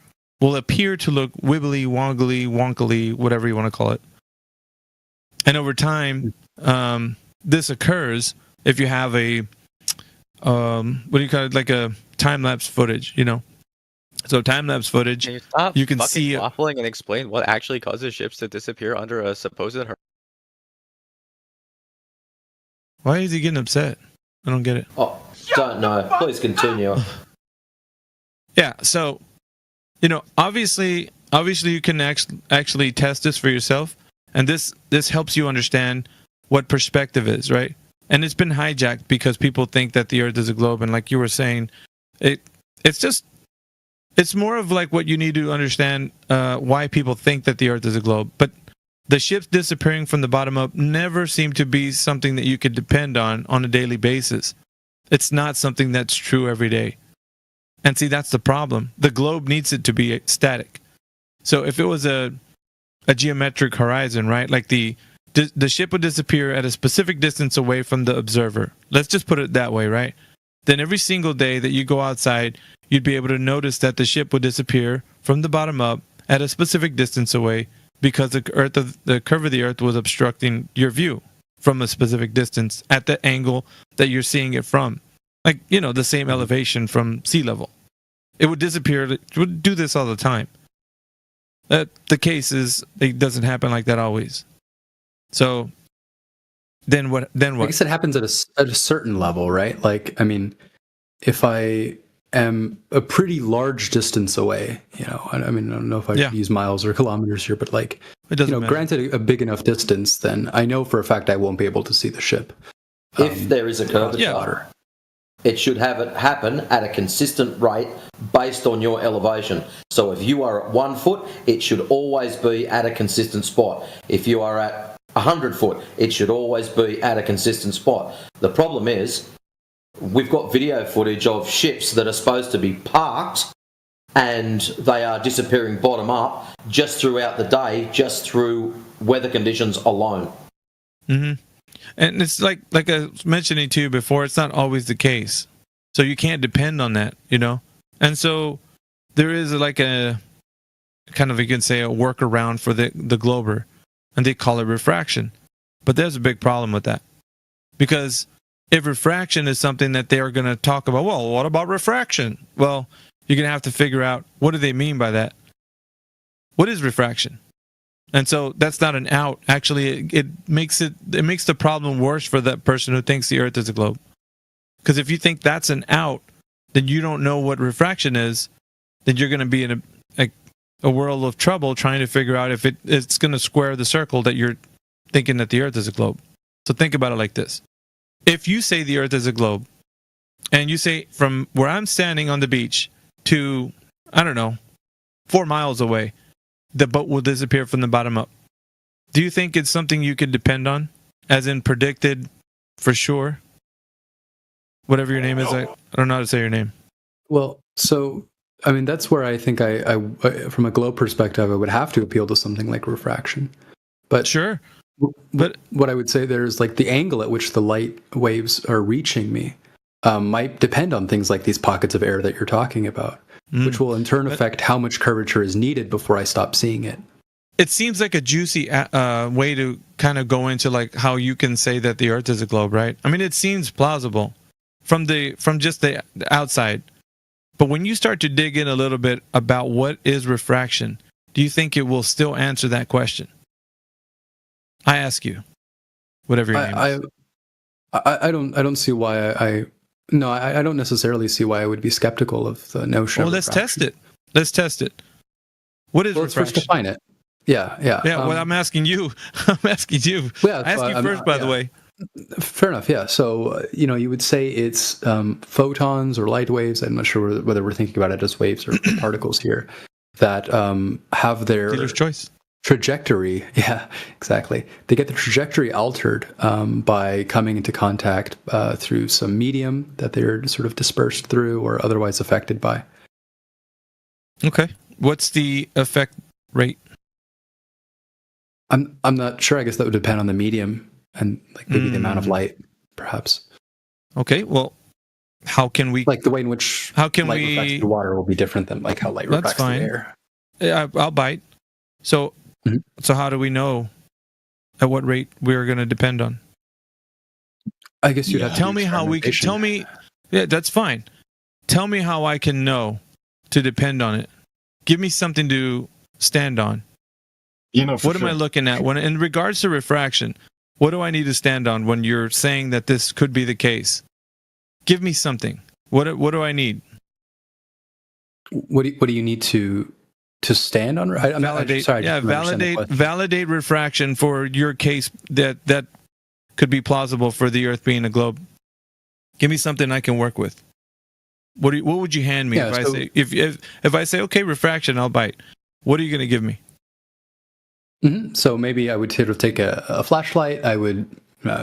will appear to look wibbly, wonkily, whatever you want to call it. And over time, this occurs if you have a, what do you call it, like a time-lapse footage, So time-lapse footage, you can see waffling and explain what actually causes ships to disappear under a supposed hurricane. Why is he getting upset? I don't get it. Oh, don't know. Please continue. Yeah, so, obviously you can actually test this for yourself, and this helps you understand what perspective is, right? And it's been hijacked because people think that the Earth is a globe, and like you were saying, it's more of like what you need to understand why people think that the Earth is a globe. But the ships disappearing from the bottom up never seem to be something that you could depend on a daily basis. It's not something that's true every day. And see, that's the problem. The globe needs it to be static. So if it was a geometric horizon, right? Like the ship would disappear at a specific distance away from the observer. Let's just put it that way, right? Then every single day that you go outside, you'd be able to notice that the ship would disappear from the bottom up at a specific distance away because the curve of the Earth was obstructing your view from a specific distance at the angle that you're seeing it from. Like, the same elevation from sea level. It would disappear. It would do this all the time. The case is, it doesn't happen like that always. So, then what? I guess it happens at a certain level, right? Like, I mean, if I am a pretty large distance away, I don't know if I should use miles or kilometers here, but like, it doesn't matter. Granted a big enough distance, then I know for a fact I won't be able to see the ship. If there is a curvature. Yeah. it should have it happen at a consistent rate based on your elevation. So if you are at 1 foot, it should always be at a consistent spot. If you are at 100 foot, it should always be at a consistent spot. The problem is, we've got video footage of ships that are supposed to be parked and they are disappearing bottom up just throughout the day, just through weather conditions alone. Mm-hmm. And it's like I was mentioning to you before, it's not always the case. So you can't depend on that, you know? And so there is like a kind of, you can say, a workaround for the glober, and they call it refraction. But there's a big problem with that. Because if refraction is something that they are going to talk about, well, what about refraction? Well, you're going to have to figure out, what do they mean by that? What is refraction? And so that's not an out. Actually, it makes the problem worse for that person who thinks the Earth is a globe. Because if you think that's an out, then you don't know what refraction is, then you're going to be in a world of trouble trying to figure out if it's going to square the circle that you're thinking that the Earth is a globe. So think about it like this. If you say the Earth is a globe, and you say from where I'm standing on the beach to, I don't know, 4 miles away, the boat will disappear from the bottom up. Do you think it's something you can depend on? As in predicted for sure? Whatever your name is, I don't know how to say your name. Well, so, I mean, that's where I think I from a globe perspective, I would have to appeal to something like refraction. But sure. But what I would say there is like the angle at which the light waves are reaching me might depend on things like these pockets of air that you're talking about, which will in turn affect how much curvature is needed before I stop seeing it. It seems like a juicy way to kind of go into like how you can say that the Earth is a globe, right? I mean, it seems plausible from just the outside. But when you start to dig in a little bit about what is refraction, do you think it will still answer that question? I ask you, whatever your name is. I don't see why I don't necessarily see why I would be skeptical of the notion. Well, of let's refraction. test it. Let's test it. What is Let's refraction? first define it. Yeah. Well, I'm asking you. I'm asking you. Yeah, I asked you first, by the way. Fair enough. Yeah. So you would say it's photons or light waves. I'm not sure whether we're thinking about it as waves or particles here that have their dealer's choice trajectory. Yeah, exactly. They get the trajectory altered by coming into contact through some medium that they're sort of dispersed through or otherwise affected by. Okay. What's the effect rate? I'm not sure. I guess that would depend on the medium and like maybe the amount of light, perhaps. Okay. Well, how can we like the way in which light refracts to water will be different than like how light refracts to air. Yeah, I'll bite. So how do we know at what rate we're going to depend on? I guess you'd have to tell me how we can. Tell me. Yeah, that's fine. Tell me how I can know to depend on it. Give me something to stand on. What am I looking at when, in regards to refraction? What do I need to stand on when you're saying that this could be the case? Give me something. What do I need? What do you need to stand on? Validate refraction for your case that could be plausible for the Earth being a globe. Give me something I can work with. What would you hand me if I say okay, refraction, I'll bite. What are you going to give me? Mm-hmm. So maybe I would sort of take a flashlight. I would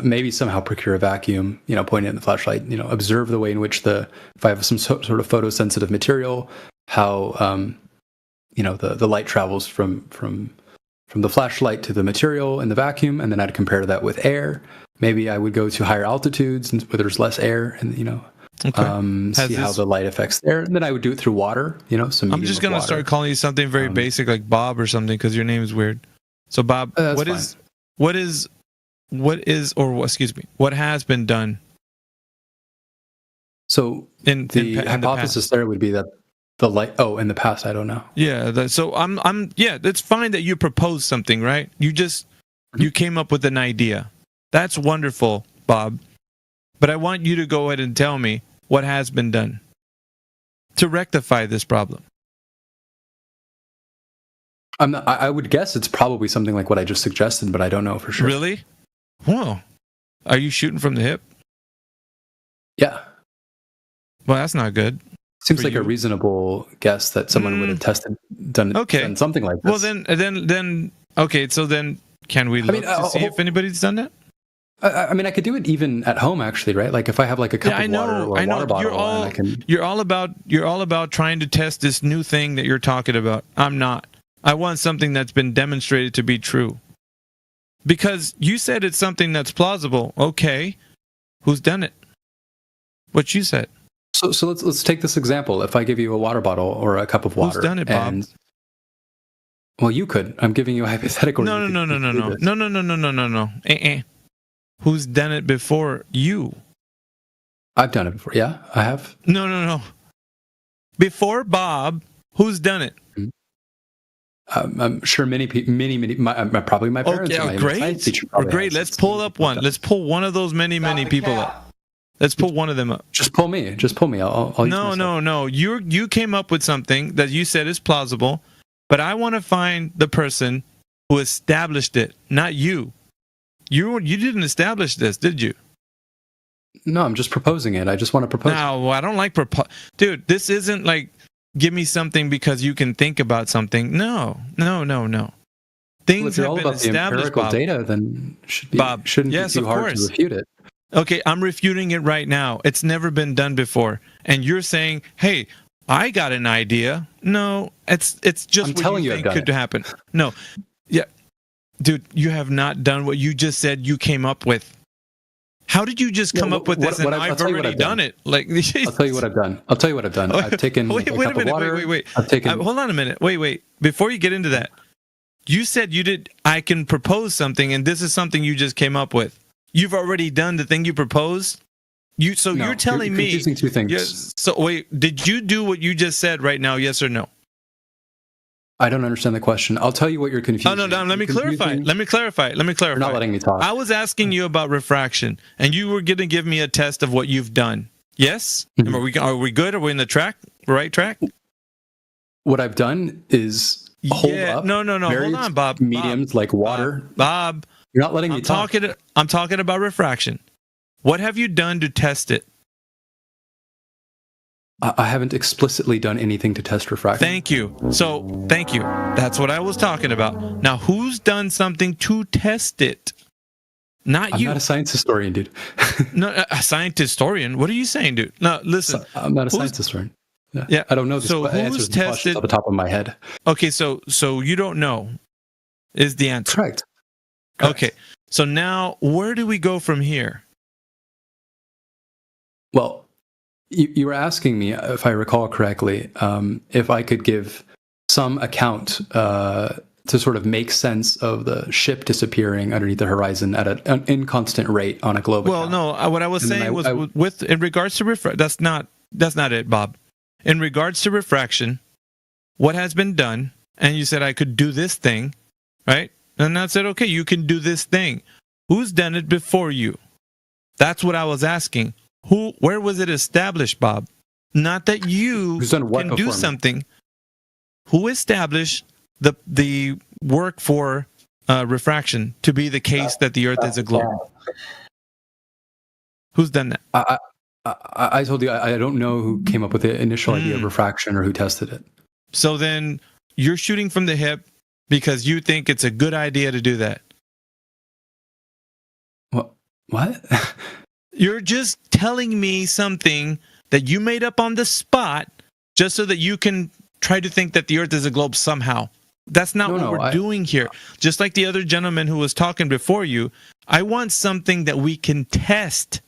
maybe somehow procure a vacuum, point it in the flashlight, observe the way in which if I have some sort of photosensitive material, how, the light travels from the flashlight to the material in the vacuum. And then I'd compare that with air. Maybe I would go to higher altitudes where there's less air and, see how the light affects there. And then I would do it through water, some I'm just going to start calling you something very basic like Bob or something because your name is weird. So Bob, what has been done? So the hypothesis there would be that the light. Oh, in the past, I don't know. Yeah. So it's fine that you proposed something, right? You came up with an idea. That's wonderful, Bob. But I want you to go ahead and tell me what has been done to rectify this problem. I would guess it's probably something like what I just suggested, but I don't know for sure. Really? Whoa. Are you shooting from the hip? Yeah. Well, that's not good. Seems for like you. a reasonable guess that someone would have done something like this. Well, then, okay. So then, can we look to see if anybody's done that? I mean, I could do it even at home, actually, right? Like if I have like a cup of water or a water bottle, and I can. You're all about trying to test this new thing that you're talking about. I'm not. I want something that's been demonstrated to be true. Because you said it's something that's plausible. Okay, who's done it? What you said. So let's take this example. If I give you a water bottle or a cup of water, who's done it, Bob? Well, you could. I'm giving you a hypothetical. No. Who's done it before you? I've done it before. Yeah, I have. No. Before Bob, who's done it? I'm sure many, probably my parents. Okay, great. Let's pull up one. Let's pull one of those many people up. Let's pull one of them up. Just pull me. I'll No. You came up with something that you said is plausible, but I want to find the person who established it, not you. You didn't establish this, did you? No, I'm just proposing it. I just want to propose. No, I don't like dude. This isn't like give me something because you can think about something. No. Things have been about established. The empirical Bob. data, then shouldn't Yes, be too of hard course. to refute it. Okay, I'm refuting it right now. It's never been done before, and you're saying, "Hey, I got an idea." No, it's just I'm what telling you you think I've done could it. happen. No, yeah, dude, you have not done what you just said you came up with. How did you just come up with this? And I've already done it. Like, I'll tell you what I've done. I've taken wait a a cup minute. of water. Wait. I've taken. Hold on a minute. Wait. Before you get into that, you said you did. I can propose something, and this is something you just came up with. You've already done the thing you proposed. You're telling me. Confusing two things. Yes. So wait, did you do what you just said right now? Yes or no? I don't understand the question. I'll tell you what you're confusing. Oh, no. Let me clarify. You're not letting me talk. I was asking you about refraction, and you were going to give me a test of what you've done. Yes? Mm-hmm. Are we good? Are we in the right track? What I've done is hold up. No. Hold on, Bob. Mediums like water. Bob. You're not letting me talk. I'm talking about refraction. What have you done to test it? I haven't explicitly done anything to test refraction. Thank you. That's what I was talking about. Now, who's done something to test it? Not you. I'm not a science historian, dude. No, a science historian? What are you saying, dude? No, listen. I'm not a science historian. Yeah. I don't know. So who's tested off the top of my head? Okay, so you don't know is the answer. Correct. Okay. So now where do we go from here? Well, you were asking me, if I recall correctly, if I could give some account to sort of make sense of the ship disappearing underneath the horizon at an inconstant rate on a globe. Well, no. What I was saying was with in regards to that's not it, Bob. In regards to refraction, what has been done, and you said I could do this thing, right? And I said, okay, you can do this thing. Who's done it before you? That's what I was asking. Where was it established, Bob? Not that you can do something. Who established the work for refraction to be the case that the Earth is a globe? Who's done that? I told you I don't know who came up with the initial idea of refraction or who tested it. So then you're shooting from the hip because you think it's a good idea to do that. What? You're just telling me something that you made up on the spot just so that you can try to think that the Earth is a globe somehow. That's not what we're doing here. Just like the other gentleman who was talking before you, I want something that we can test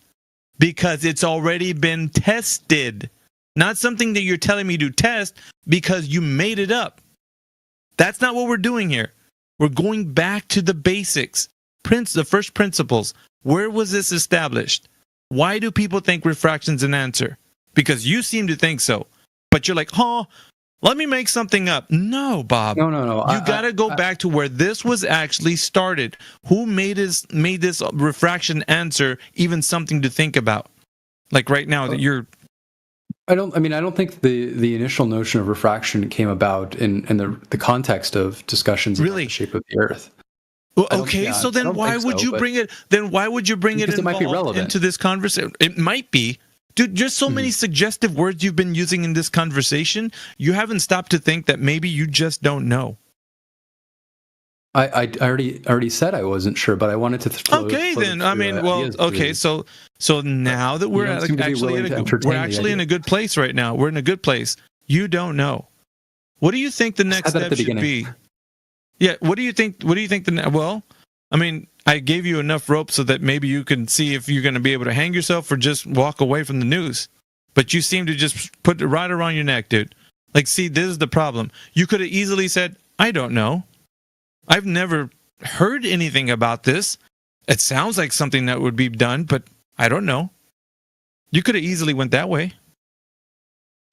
because it's already been tested. Not something that you're telling me to test because you made it up. That's not what we're doing here. We're going back to the basics. The first principles. Where was this established? Why do people think refraction's an answer? Because you seem to think so. But you're like, let me make something up. No, Bob. No. You got to go back to where this was actually started. Who made this refraction answer even something to think about? Like right now that you're... I don't think the initial notion of refraction came about in the context of discussions about the shape of the Earth. Well, okay, so then why would you bring it? Then why would you bring it might be relevant into this conversation? It might be, Dude, just so many suggestive words you've been using in this conversation. You haven't stopped to think that maybe you just don't know. I already said I wasn't sure, but I wanted to. Okay, then. I mean, well, okay. So now that we're actually in a good place right now. We're in a good place. You don't know. What do you think the next step should be? Yeah. What do you think? Well, I mean, I gave you enough rope so that maybe you can see if you're going to be able to hang yourself or just walk away from the news. But you seem to just put it right around your neck, dude. Like, see, this is the problem. You could have easily said, I don't know. I've never heard anything about this. It sounds like something that would be done, but I don't know. You could have easily went that way.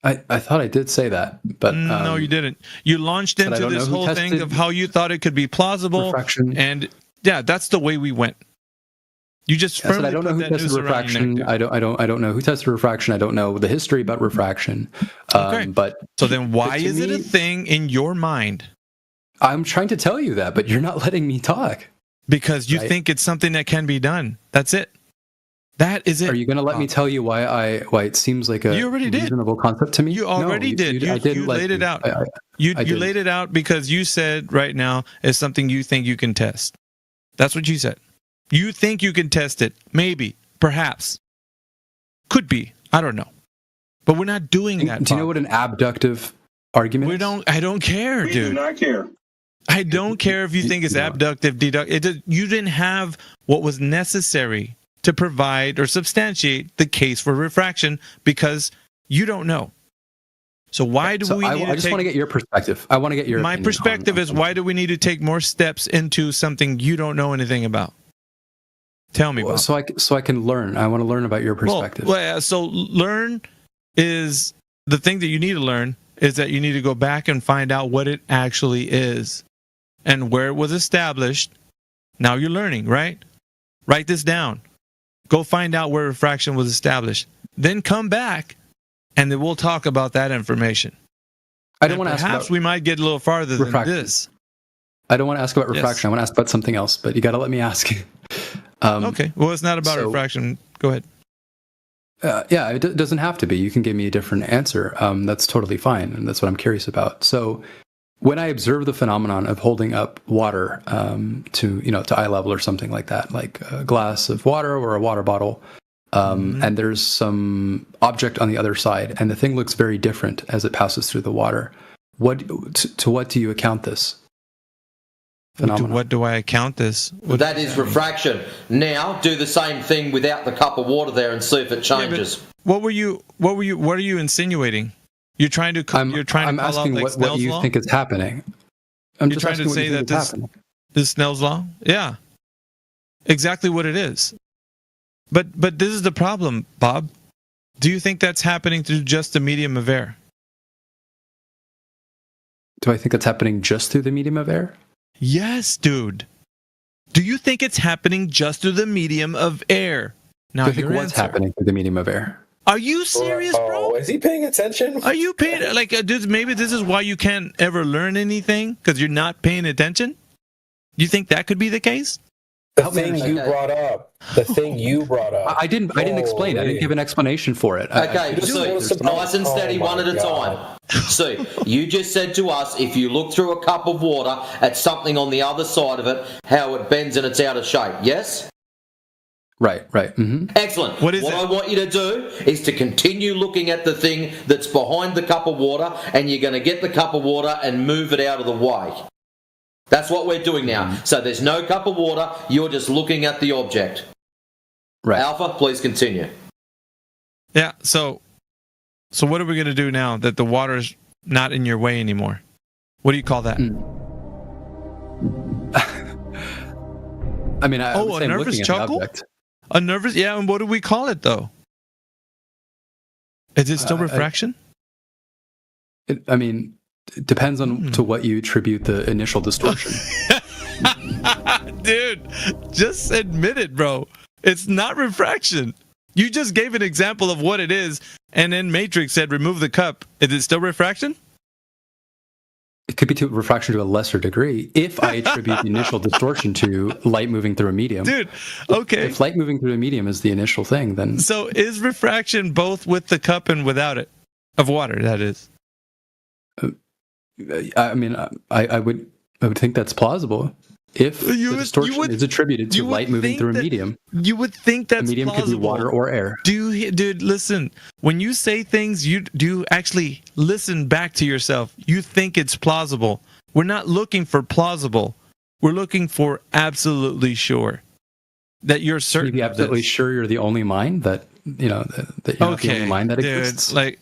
I thought I did say that, but no, you didn't. You launched into this whole thing of how you thought it could be plausible, refraction. And yeah, that's the way we went. You just firmly I don't know who tested refraction. I don't know who tested refraction. I don't know the history about refraction. Okay. But so then, why is it a thing in your mind? I'm trying to tell you that, but you're not letting me talk. Because you think it's something that can be done. That's it. That is it. Are you going to let me tell you why it seems like a reasonable concept to me? You already did. You laid it out. You laid it out because you said right now is something you think you can test. That's what you said. You think you can test it. Maybe. Perhaps. Could be. I don't know. But we're not doing that. Do you know what an abductive argument is? I don't care, dude. We do not care. I don't care if you think it's abductive, deductive. You didn't have what was necessary to provide or substantiate the case for refraction because you don't know. So why do we need I just want to get your perspective. I want to get your My perspective is why do we need to take more steps into something you don't know anything about? Tell me, Bob. So I can learn. I want to learn about your perspective. So learn is the thing that you need to learn is that you need to go back and find out what it actually is and where it was established. Now you're learning, right? Write this down. Go find out where refraction was established. Then come back, and then we'll talk about that information. I don't want to ask about perhaps we might get a little farther refraction. than this. I don't want to ask about refraction. Yes. I want to ask about something else, but you got to let me ask. Okay. Well, it's not about refraction. Go ahead. Yeah, it doesn't have to be. You can give me a different answer. That's totally fine, and that's what I'm curious about. So, when I observe the phenomenon of holding up water to eye level or something like that, like a glass of water or a water bottle, and there's some object on the other side, and the thing looks very different as it passes through the water. To what do you account this phenomenon? What do I account this? That is refraction. Now do the same thing without the cup of water there and see if it changes. What are you insinuating? You're trying to I'm call asking out like what you law? think is happening. You're trying to say that this Snell's law? Yeah. Exactly what it is. But this is the problem, Bob. Do you think that's happening through just the medium of air? Do I think that's happening just through the medium of air? Yes, dude. Do you think it's happening just through the medium of air? Now, do you think what's happening through the medium of air? Are you serious, bro? Is he paying attention? Are you paying dude, maybe this is why you can't ever learn anything because you're not paying attention? You think that could be the case? The thing you brought up. I didn't explain. I didn't give an explanation for it. Okay, nice and steady, one at a time. See, you just said to us, if you look through a cup of water at something on the other side of it, how it bends and it's out of shape. Yes? Right. Mm-hmm. Excellent. What I want you to do is to continue looking at the thing that's behind the cup of water, and you're going to get the cup of water and move it out of the way. That's what we're doing now. So there's no cup of water. You're just looking at the object. Right. Alpha, please continue. Yeah. So what are we going to do now that the water's not in your way anymore? What do you call that? I mean, I would say a I'm nervous looking at chuckle? the object. A nervous, yeah. And what do we call it though? Is it still refraction? It depends on to what you attribute the initial distortion. Dude, just admit it, bro. It's not refraction. You just gave an example of what it is, and then Matrix said remove the cup. Is it still refraction? it could be to refraction to a lesser degree if I attribute the initial distortion to light moving through a medium. Dude, okay. If light moving through a medium is the initial thing, then So is refraction both with the cup and without it? Of water, that is. I mean, I would think that's plausible. If the distortion is attributed to light moving through a medium, you would think that's a medium plausible. could be water or air. Dude, listen. When you say things, you do actually listen back to yourself. You think it's plausible. We're not looking for plausible. We're looking for absolutely sure that you're certain. You be absolutely sure you're the only mind that that you're not the only mind that exists. Like,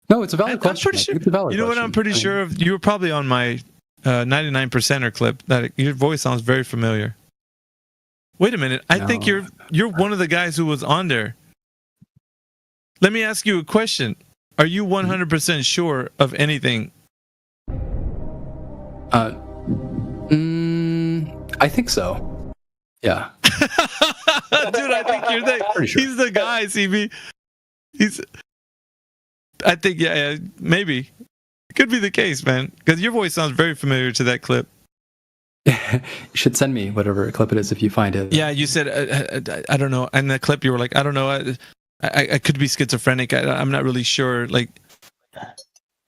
no, it's a valid question. I'm pretty sure, it's a valid you know what? question. I'm pretty sure of. You were probably on my 99%er clip. That your voice sounds very familiar. Wait a minute. I think you're one of the guys who was on there. Let me ask you a question. Are you 100% sure of anything? I think so. Yeah. Dude, I think you're the. Sure. He's the guy, CB. I think, yeah, maybe. It could be the case, man. Because your voice sounds very familiar to that clip. You should send me whatever clip it is if you find it. Yeah, you said, I don't know. In the clip, you were like, I don't know. I could be schizophrenic. I'm not really sure. Like,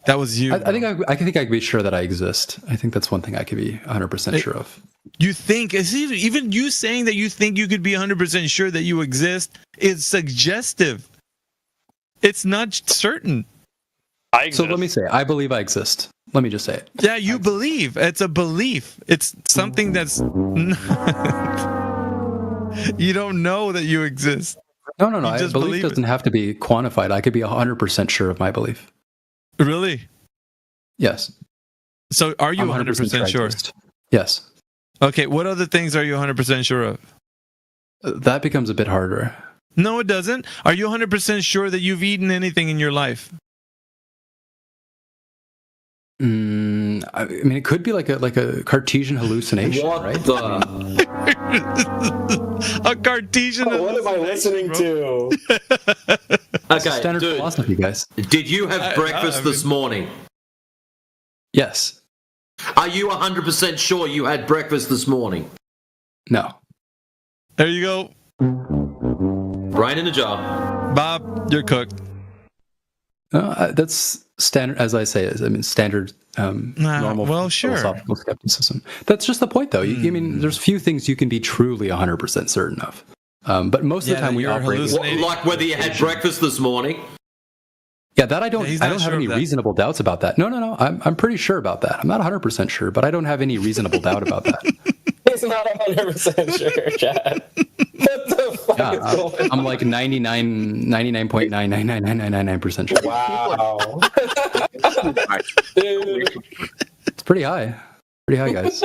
that was you. I think I could be sure that I exist. I think that's one thing I could be 100% sure of. You think, even you saying that you think you could be 100% sure that you exist is suggestive. It's not certain. So let me say, I believe I exist. Let me just say it. Yeah, you believe. It's a belief. It's something that's... You don't know that you exist. No. Belief doesn't have to be quantified. I could be 100% sure of my belief. Really? Yes. So are you 100% sure? Yes. Okay, what other things are you 100% sure of? That becomes a bit harder. No, it doesn't. Are you 100% sure that you've eaten anything in your life? I mean, it could be like a Cartesian hallucination, right? A Cartesian hallucination. What am I listening to? Okay, standard dude, philosophy, guys. Did you have breakfast this morning? Yes. Are you 100% sure you had breakfast this morning? No. There you go. Brain in a jar. Bob, you're cooked. That's standard, as I say. I mean, standard, normal philosophical skepticism. That's just the point, though. I mean, there's few things you can be truly 100% certain of. But most of the time, we operate. Like whether you had breakfast this morning. Yeah, that I don't have any reasonable doubts about that. No. I'm pretty sure about that. I'm not 100% sure, but I don't have any reasonable doubt about that. He's not 100% sure, Chad. What the fuck is going on? I'm like 99.9999999% sure. Wow. Dude. It's pretty high. Pretty high, guys.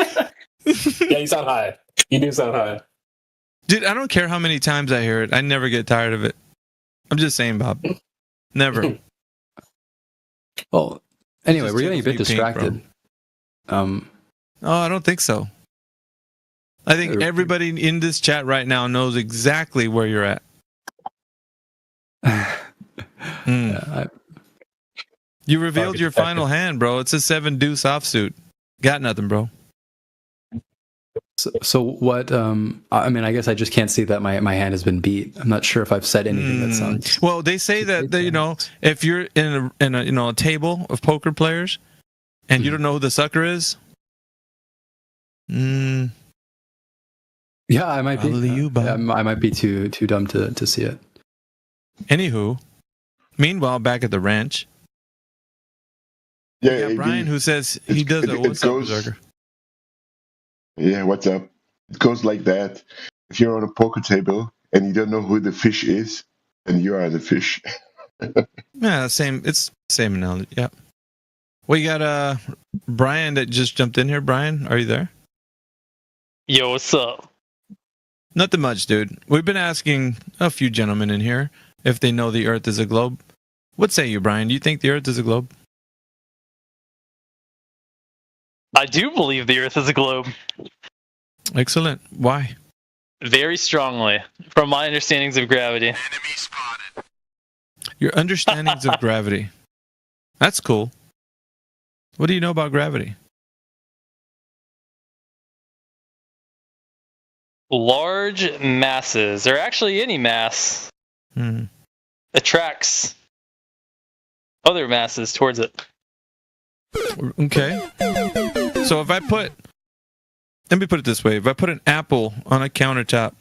Yeah, you sound high. You do sound high. Dude, I don't care how many times I hear it. I never get tired of it. I'm just saying, Bob. Never. Well, anyway, we're getting a bit distracted. Oh, I don't think so. I think everybody in this chat right now knows exactly where you're at. You revealed your final hand, bro. It's a 7 deuce offsuit. Got nothing, bro. So what? I mean, I guess I just can't see that my hand has been beat. I'm not sure if I've said anything that sounds. Well, they say that you know, if you're in a a table of poker players, and you don't know who the sucker is. Yeah, I might Probably be. You, Bob. I might be too dumb to see it. Anywho, meanwhile, back at the ranch, yeah, we got Brian who says he does a what's up, Berserker? Yeah, what's up? It goes like that. If you're on a poker table and you don't know who the fish is, then you are the fish. Yeah, same. It's same analogy. Yeah. We got Brian that just jumped in here. Brian, are you there? Yo, what's up? Nothing much, dude. We've been asking a few gentlemen in here if they know the Earth is a globe. What say you, Brian? Do you think the Earth is a globe? I do believe the Earth is a globe. Excellent. Why? Very strongly, from my understandings of gravity. Your understandings of gravity. That's cool. What do you know about gravity? Large masses, or actually any mass, attracts other masses towards it. Okay. So if I put, let me put it this way: if I put an apple on a countertop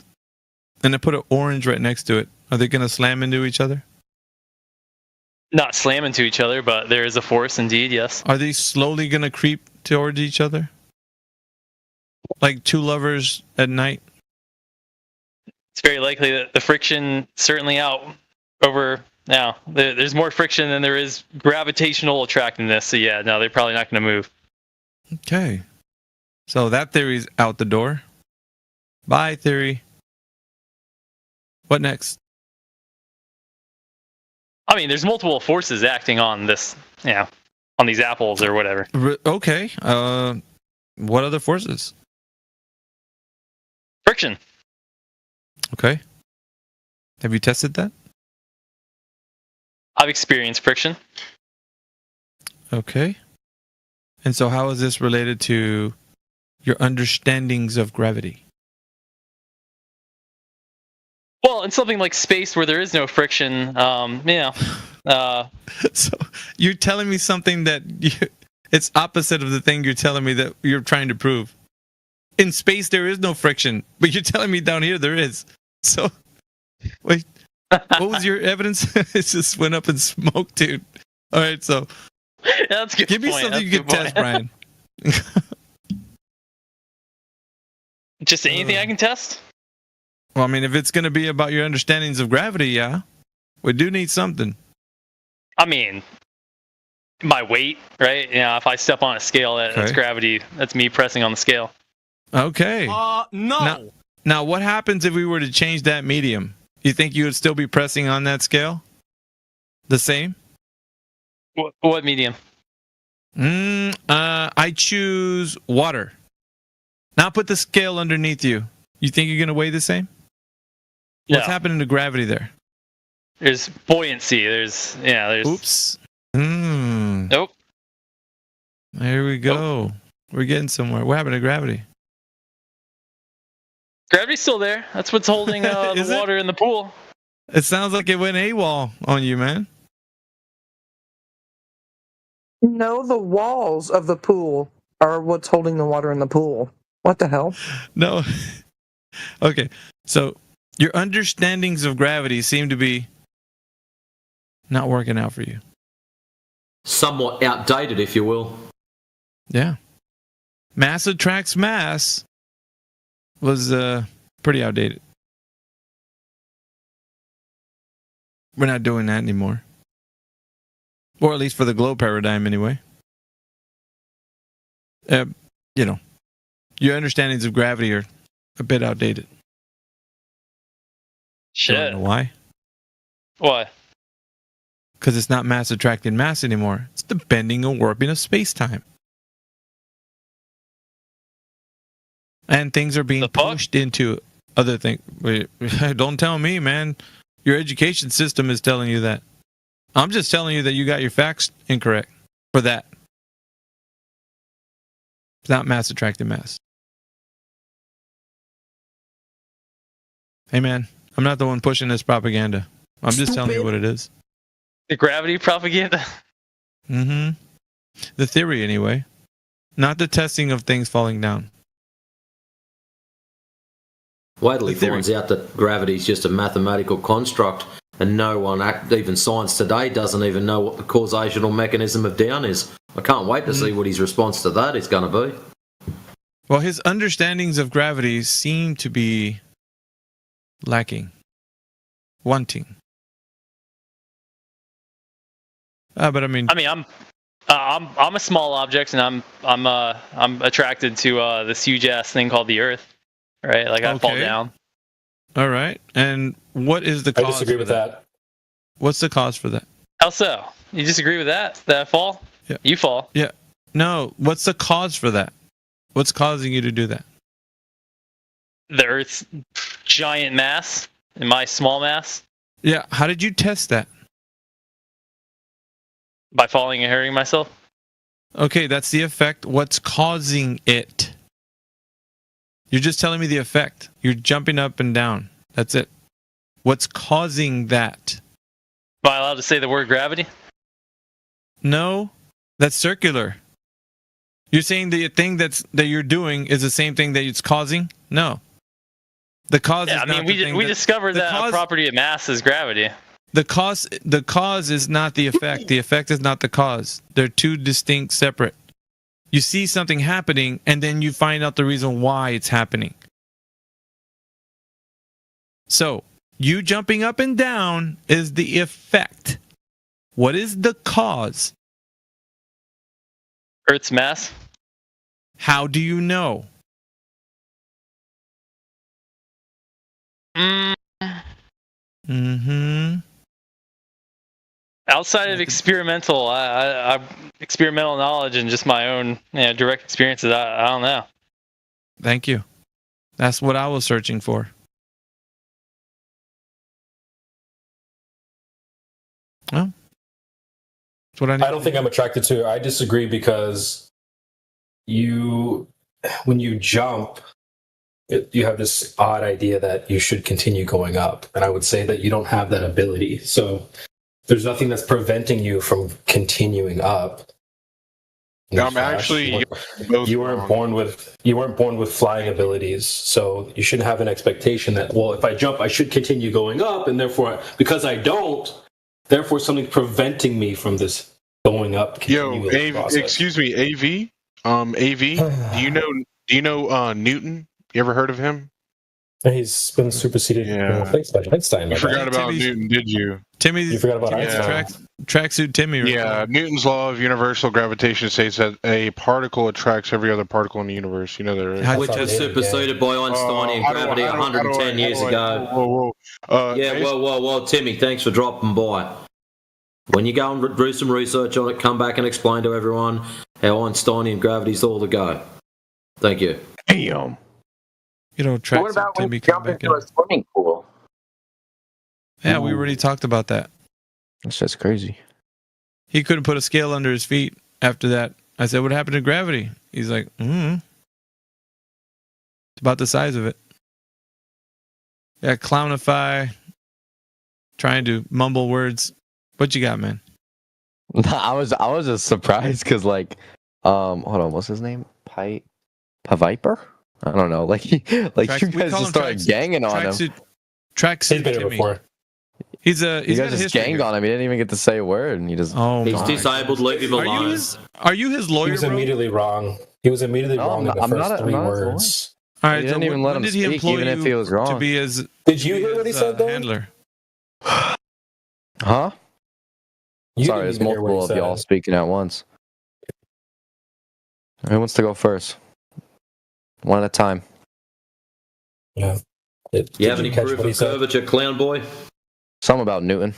and I put an orange right next to it, are they going to slam into each other? Not slam into each other, but there is a force indeed, yes. Are they slowly going to creep towards each other? Like two lovers at night? It's very likely that the friction certainly out over now. There's more friction than there is gravitational attractiveness. So yeah, no, they're probably not going to move. Okay. So that theory's out the door. Bye, theory. What next? I mean, there's multiple forces acting on this, on these apples or whatever. Okay. What other forces? Friction. Okay. Have you tested that? I've experienced friction. Okay. And so how is this related to your understandings of gravity? Well, in something like space where there is no friction, So you're telling me something that it's opposite of the thing you're telling me that you're trying to prove. In space, there is no friction, but you're telling me down here there is. So, wait, what was your evidence? It just went up in smoke, dude. All right, so that's a good give me point. something you can test, Brian. Just anything I can test? Well, I mean, if it's going to be about your understandings of gravity, yeah, we do need something. I mean, my weight, right? If I step on a scale, that's gravity. That's me pressing on the scale. Okay. No. Now, what happens if we were to change that medium? You think you would still be pressing on that scale? The same? What medium? I choose water. Now put the scale underneath you. You think you're going to weigh the same? What's happening to gravity there? There's buoyancy. There's. Oops. Nope. There we go. Nope. We're getting somewhere. What happened to gravity? Gravity's still there. That's what's holding the water in the pool. It sounds like it went AWOL on you, man. No, the walls of the pool are what's holding the water in the pool. What the hell? No. Okay. So your understandings of gravity seem to be not working out for you. Somewhat outdated, if you will. Yeah. Mass attracts mass was pretty outdated. We're not doing that anymore. Or at least for the globe paradigm anyway. Your understandings of gravity are a bit outdated. Shit. You know why? Why? Because it's not mass attracting mass anymore. It's the bending and warping of space-time. And things are being pushed into other things. Don't tell me, man. Your education system is telling you that. I'm just telling you that you got your facts incorrect for that. It's not mass attracting mass. Hey, man, I'm not the one pushing this propaganda. I'm just telling you what it is. The gravity propaganda? Mm-hmm. The theory, anyway. Not the testing of things falling down. Whately finds out that gravity is just a mathematical construct, and no one, even science today, doesn't even know what the causational mechanism of down is. I can't wait to see what his response to that is going to be. Well, his understandings of gravity seem to be lacking, wanting. But I mean, I'm a small object, and I'm attracted to this huge ass thing called the Earth. Right, like I fall down. All right, and what is the cause? I disagree with that. What's the cause for that? How so? You disagree with that? That I fall? Yeah. You fall. Yeah. No. What's the cause for that? What's causing you to do that? The Earth's giant mass and my small mass. Yeah. How did you test that? By falling and hurting myself. Okay, that's the effect. What's causing it? You're just telling me the effect. You're jumping up and down. That's it. What's causing that? Am I allowed to say the word gravity? No, that's circular. You're saying the thing that you're doing is the same thing that it's causing? No. The cause is not the thing we discovered that a property of mass is gravity. The cause is not the effect. The effect is not the cause. They're two distinct, separate. You see something happening, and then you find out the reason why it's happening. So, you jumping up and down is the effect. What is the cause? Earth's mass. How do you know? Outside of experimental, experimental knowledge and just my own direct experiences, I don't know. Thank you. That's what I was searching for. Well, that's what I don't think I'm attracted to it. I disagree because when you jump, you have this odd idea that you should continue going up. And I would say that you don't have that ability. So there's nothing that's preventing you from continuing up. I'm actually you weren't born with flying abilities, so you shouldn't have an expectation that, well, if I jump, I should continue going up, and therefore, because I don't, therefore something's preventing me from this going up. Excuse me, AV. Do you know Newton? You ever heard of him? He's been superseded. Thanks by Einstein. You forgot about Newton, did you? Timmy, you forgot about Einstein. Tracksuit Timmy. Right? Yeah, Newton's law of universal gravitation states that a particle attracts every other particle in the universe. You know that, right? Which was superseded by Einsteinian gravity 110 years ago. Whoa, Timmy, thanks for dropping by. When you go and do some research on it, come back and explain to everyone how Einsteinian gravity's all the go. Thank you. Damn. You know, what about when you jump into a swimming pool? Yeah, we already talked about that. That's just crazy. He couldn't put a scale under his feet after that. I said, what happened to gravity? He's like, It's about the size of it. Yeah, clownify. Trying to mumble words. What you got, man? I was just surprised because hold on, what's his name? Paviper? I don't know. You guys just started ganging on him. Tracksuit He's been here before. He's you guys just ganged on him. He didn't even get to say a word, and he just. He's disabled. Leave him alone. Are you his lawyer? He was immediately wrong. He was immediately wrong in the first 3 words. All right, he didn't even let him speak, even if he was wrong. To be his, did you hear what he said, though? Handler. Huh? Sorry, there's multiple of y'all speaking at once. Who wants to go first? One at a time. Yeah. You have any proof of curvature, clown boy? Some about Newton.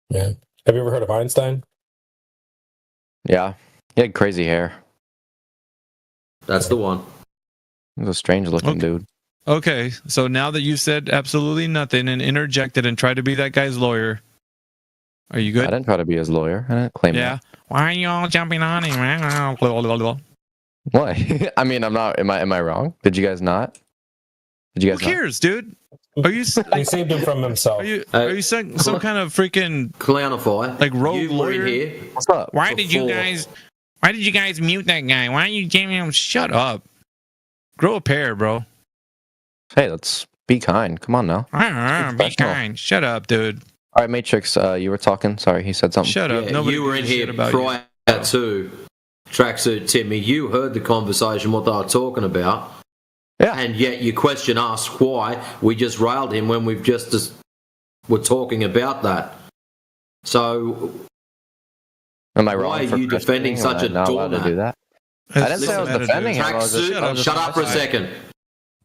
Yeah. Have you ever heard of Einstein? Yeah. He had crazy hair. That's the one. He was a strange looking dude. Okay, so now that you've said absolutely nothing and interjected and tried to be that guy's lawyer, are you good? I didn't try to be his lawyer. I didn't claim that. Why are you all jumping on him? What? I mean, I'm not. Am I wrong? Did you guys not? Did you guys? Who cares, dude? Are you? We saved him from himself. Are you some kind of freaking clownify? Like rogue lawyer? here? What's up? Why did you guys mute that guy? Why are you jamming him? Shut up. Grow a pair, bro. Hey, let's be kind. Come on now. Be kind. Shut up, dude. All right, Matrix. You were talking. Sorry, he said something. Shut up. Yeah, Nobody you were in here about prior to Tracksuit Timmy. You heard the conversation, what they were talking about. Yeah. And yet you question us why we just railed him when we've just were talking about that. So am I wrong? Why are you defending such a doormat? To do that? I didn't say I was defending him. Shut up for a second.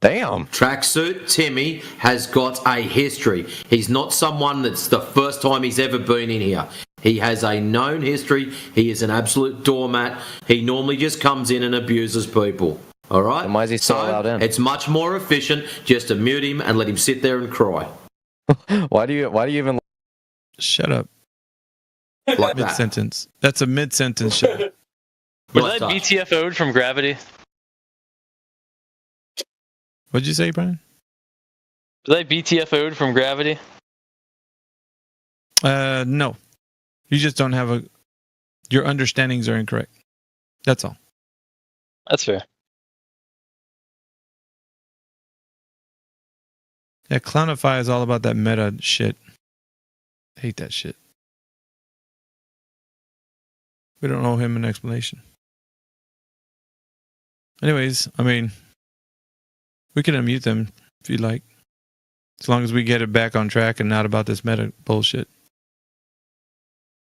Damn. Tracksuit Timmy has got a history. He's not someone that's the first time he's ever been in here. He has a known history. He is an absolute doormat. He normally just comes in and abuses people. All right? And why is he still allowed in? It's much more efficient just to mute him and let him sit there and cry. Why do you even... Shut up. Like mid-sentence. That's a mid-sentence shut up. Was that BTFO'd from Gravity? What'd you say, Brian? Was I BTFO'd from gravity? No. You just don't have your understandings are incorrect. That's all. That's fair. Yeah, Clownify is all about that meta shit. I hate that shit. We don't owe him an explanation. Anyways, I mean, we can unmute them if you like. As long as we get it back on track and not about this meta bullshit.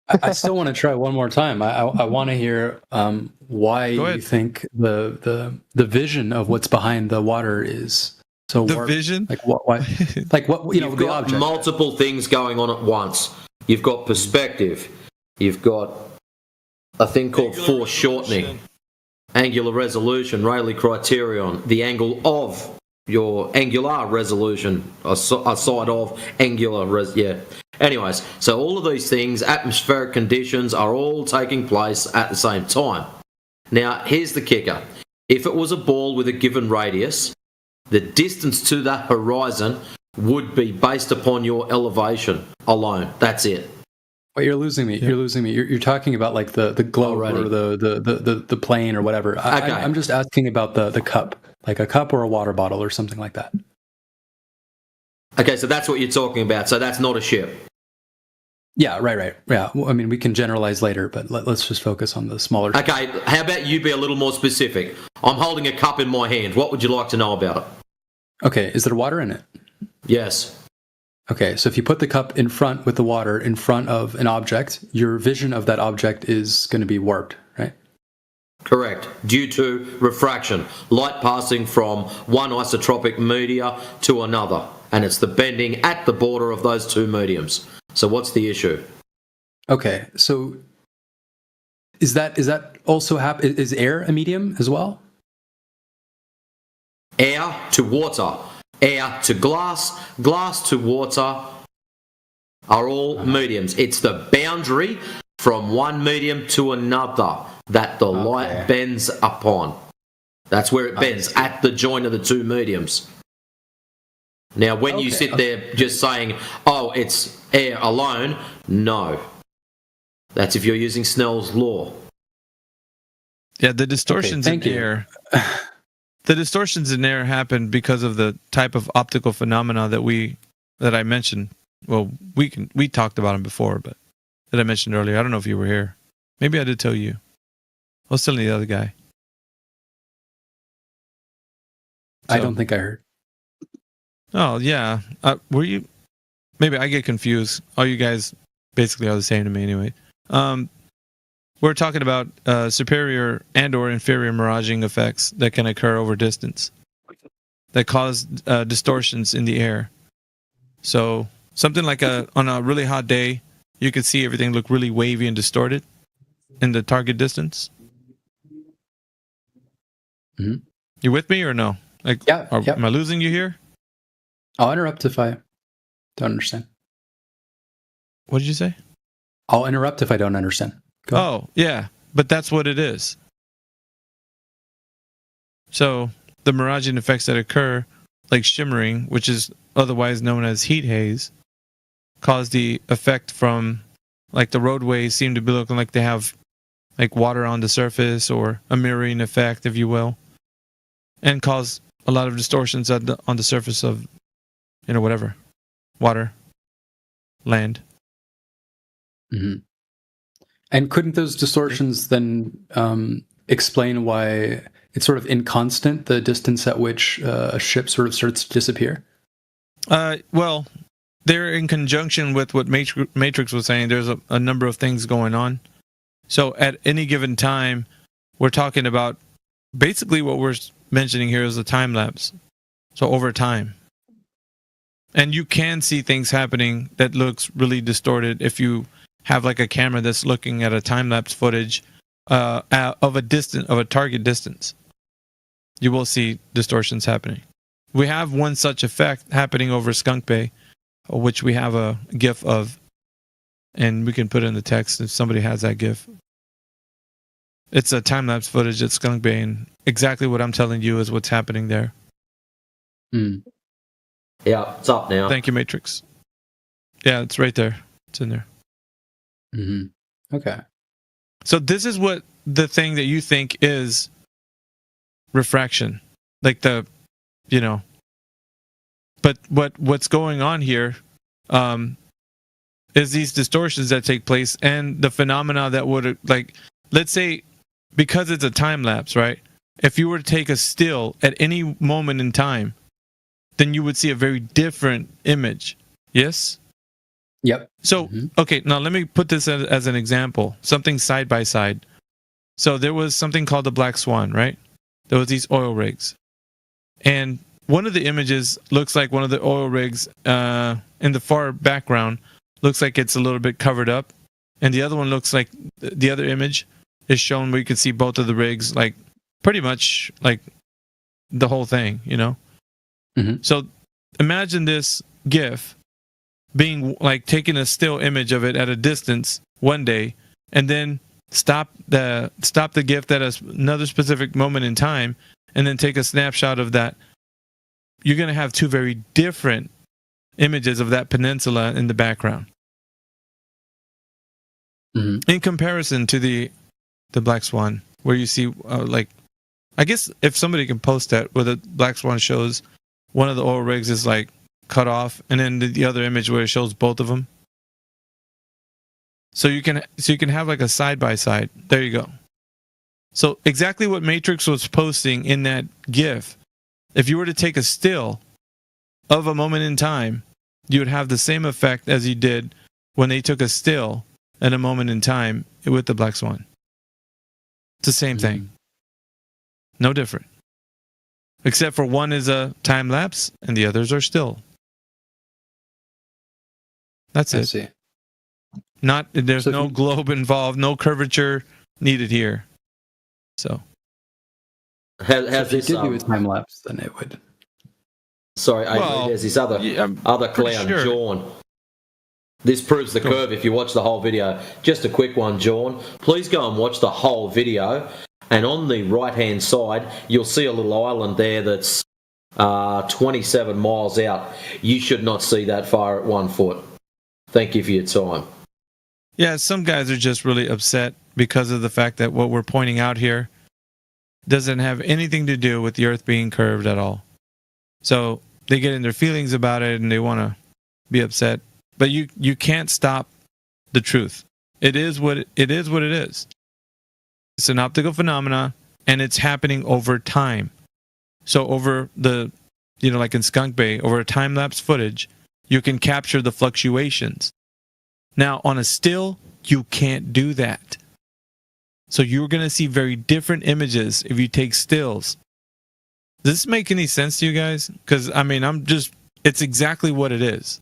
I still want to try one more time. I want to hear why you think the vision of what's behind the water is so the vision. Like what? Why? Like what? You know, You've the got object. multiple things going on at once. You've got perspective. You've got a thing called foreshortening, angular resolution, Rayleigh criterion, the angle of your angular resolution, aside of angular yeah. Anyways, so all of these things, atmospheric conditions, are all taking place at the same time. Now, here's the kicker. If it was a ball with a given radius, the distance to that horizon would be based upon your elevation alone. That's it. Wait, you're losing me. You're losing me. You're talking about like the globe or the plane or whatever. I'm just asking about the cup, like a cup or a water bottle or something like that. Okay, so that's what you're talking about. So that's not a ship. Yeah, right. Yeah, well, I mean, we can generalize later, but let's just focus on the smaller. Okay, how about you be a little more specific? I'm holding a cup in my hand. What would you like to know about it? Okay, is there water in it? Yes. Okay, so if you put the cup in front with the water in front of an object, your vision of that object is going to be warped, right? Correct. Due to refraction, light passing from one isotropic media to another, and it's the bending at the border of those two mediums. So what's the issue? Okay, so is that also is air a medium as well? Air to water, air to glass, glass to water are all mediums. It's the boundary from one medium to another that the light bends upon. That's where it bends, at the joint of the two mediums. Now, when you sit there just saying, oh, it's air alone, no. That's if you're using Snell's law. Yeah, the distortions in air. The distortions in air happen because of the type of optical phenomena that I mentioned. Well, we talked about them before, but that I mentioned earlier. I don't know if you were here. Maybe I did tell you. I was telling the other guy. I don't think I heard. Oh, yeah. Were you? Maybe I get confused. All you guys basically are the same to me anyway. We're talking about superior and or inferior miraging effects that can occur over distance that cause distortions in the air. So something like on a really hot day, you can see everything look really wavy and distorted in the target distance. Mm-hmm. You with me or no? Like, am I losing you here? I'll interrupt if I don't understand. What did you say? I'll interrupt if I don't understand. Oh, yeah. But that's what it is. So the miraging effects that occur, like shimmering, which is otherwise known as heat haze, cause the effect from, like, the roadways seem to be looking like they have like water on the surface, or a mirroring effect, if you will, and cause a lot of distortions on the surface of, whatever, water, land. Mm-hmm. And couldn't those distortions then explain why it's sort of inconstant, the distance at which a ship sort of starts to disappear? Well, they're in conjunction with what Matrix was saying. There's a number of things going on. So at any given time, we're talking about basically what we're mentioning here is a time lapse. So over time. And you can see things happening that looks really distorted if you have like a camera that's looking at a time-lapse footage of a target distance. You will see distortions happening. We have one such effect happening over Skunk Bay, which we have a GIF of, and we can put it in the text if somebody has that GIF. It's a time-lapse footage at Skunk Bay, and exactly what I'm telling you is what's happening there. Yeah, it's up now. Thank you, Matrix. Yeah, it's right there. It's in there. Okay. So this is what the thing that you think is refraction, like the, but what's going on here is these distortions that take place and the phenomena that would, like, let's say, because it's a time lapse, right? If you were to take a still at any moment in time, then you would see a very different image. Yes? Yep. So, okay, now let me put this as an example, something side by side. So there was something called the Black Swan, right? There was these oil rigs. And one of the images looks like one of the oil rigs in the far background looks like it's a little bit covered up. And the other one looks like the other image is shown where you can see both of the rigs, like pretty much like the whole thing, So imagine this GIF being like taking a still image of it at a distance one day, and then stop the GIF at another specific moment in time, and then take a snapshot of that. You're going to have two very different images of that peninsula in the background. In comparison to the Black Swan, where you see like, I guess if somebody can post that, where the Black Swan shows one of the oil rigs is like cut off, and then the other image where it shows both of them. So you can have like a side by side. There you go. So exactly what Matrix was posting in that GIF, if you were to take a still of a moment in time, you would have the same effect as you did when they took a still at a moment in time with the Black Swan. It's the same thing. No different. Except for one is a time lapse and the others are still. That's it. I see. There's no globe involved, no curvature needed here. So how's if this? you did do a time lapse, then it would. Sorry, there's this other clown, sure. John. This proves the curve if you watch the whole video. Just a quick one, John. Please go and watch the whole video. And on the right-hand side, you'll see a little island there that's 27 miles out. You should not see that far at 1 foot. Thank you for your time. Yeah, some guys are just really upset because of the fact that what we're pointing out here doesn't have anything to do with the Earth being curved at all. So they get in their feelings about it and they want to be upset. But you can't stop the truth. It is what it is. It's an optical phenomena, and it's happening over time. So over the, like in Skunk Bay, over a time-lapse footage, you can capture the fluctuations. Now, on a still, you can't do that. So you're going to see very different images if you take stills. Does this make any sense to you guys? Because, it's exactly what it is.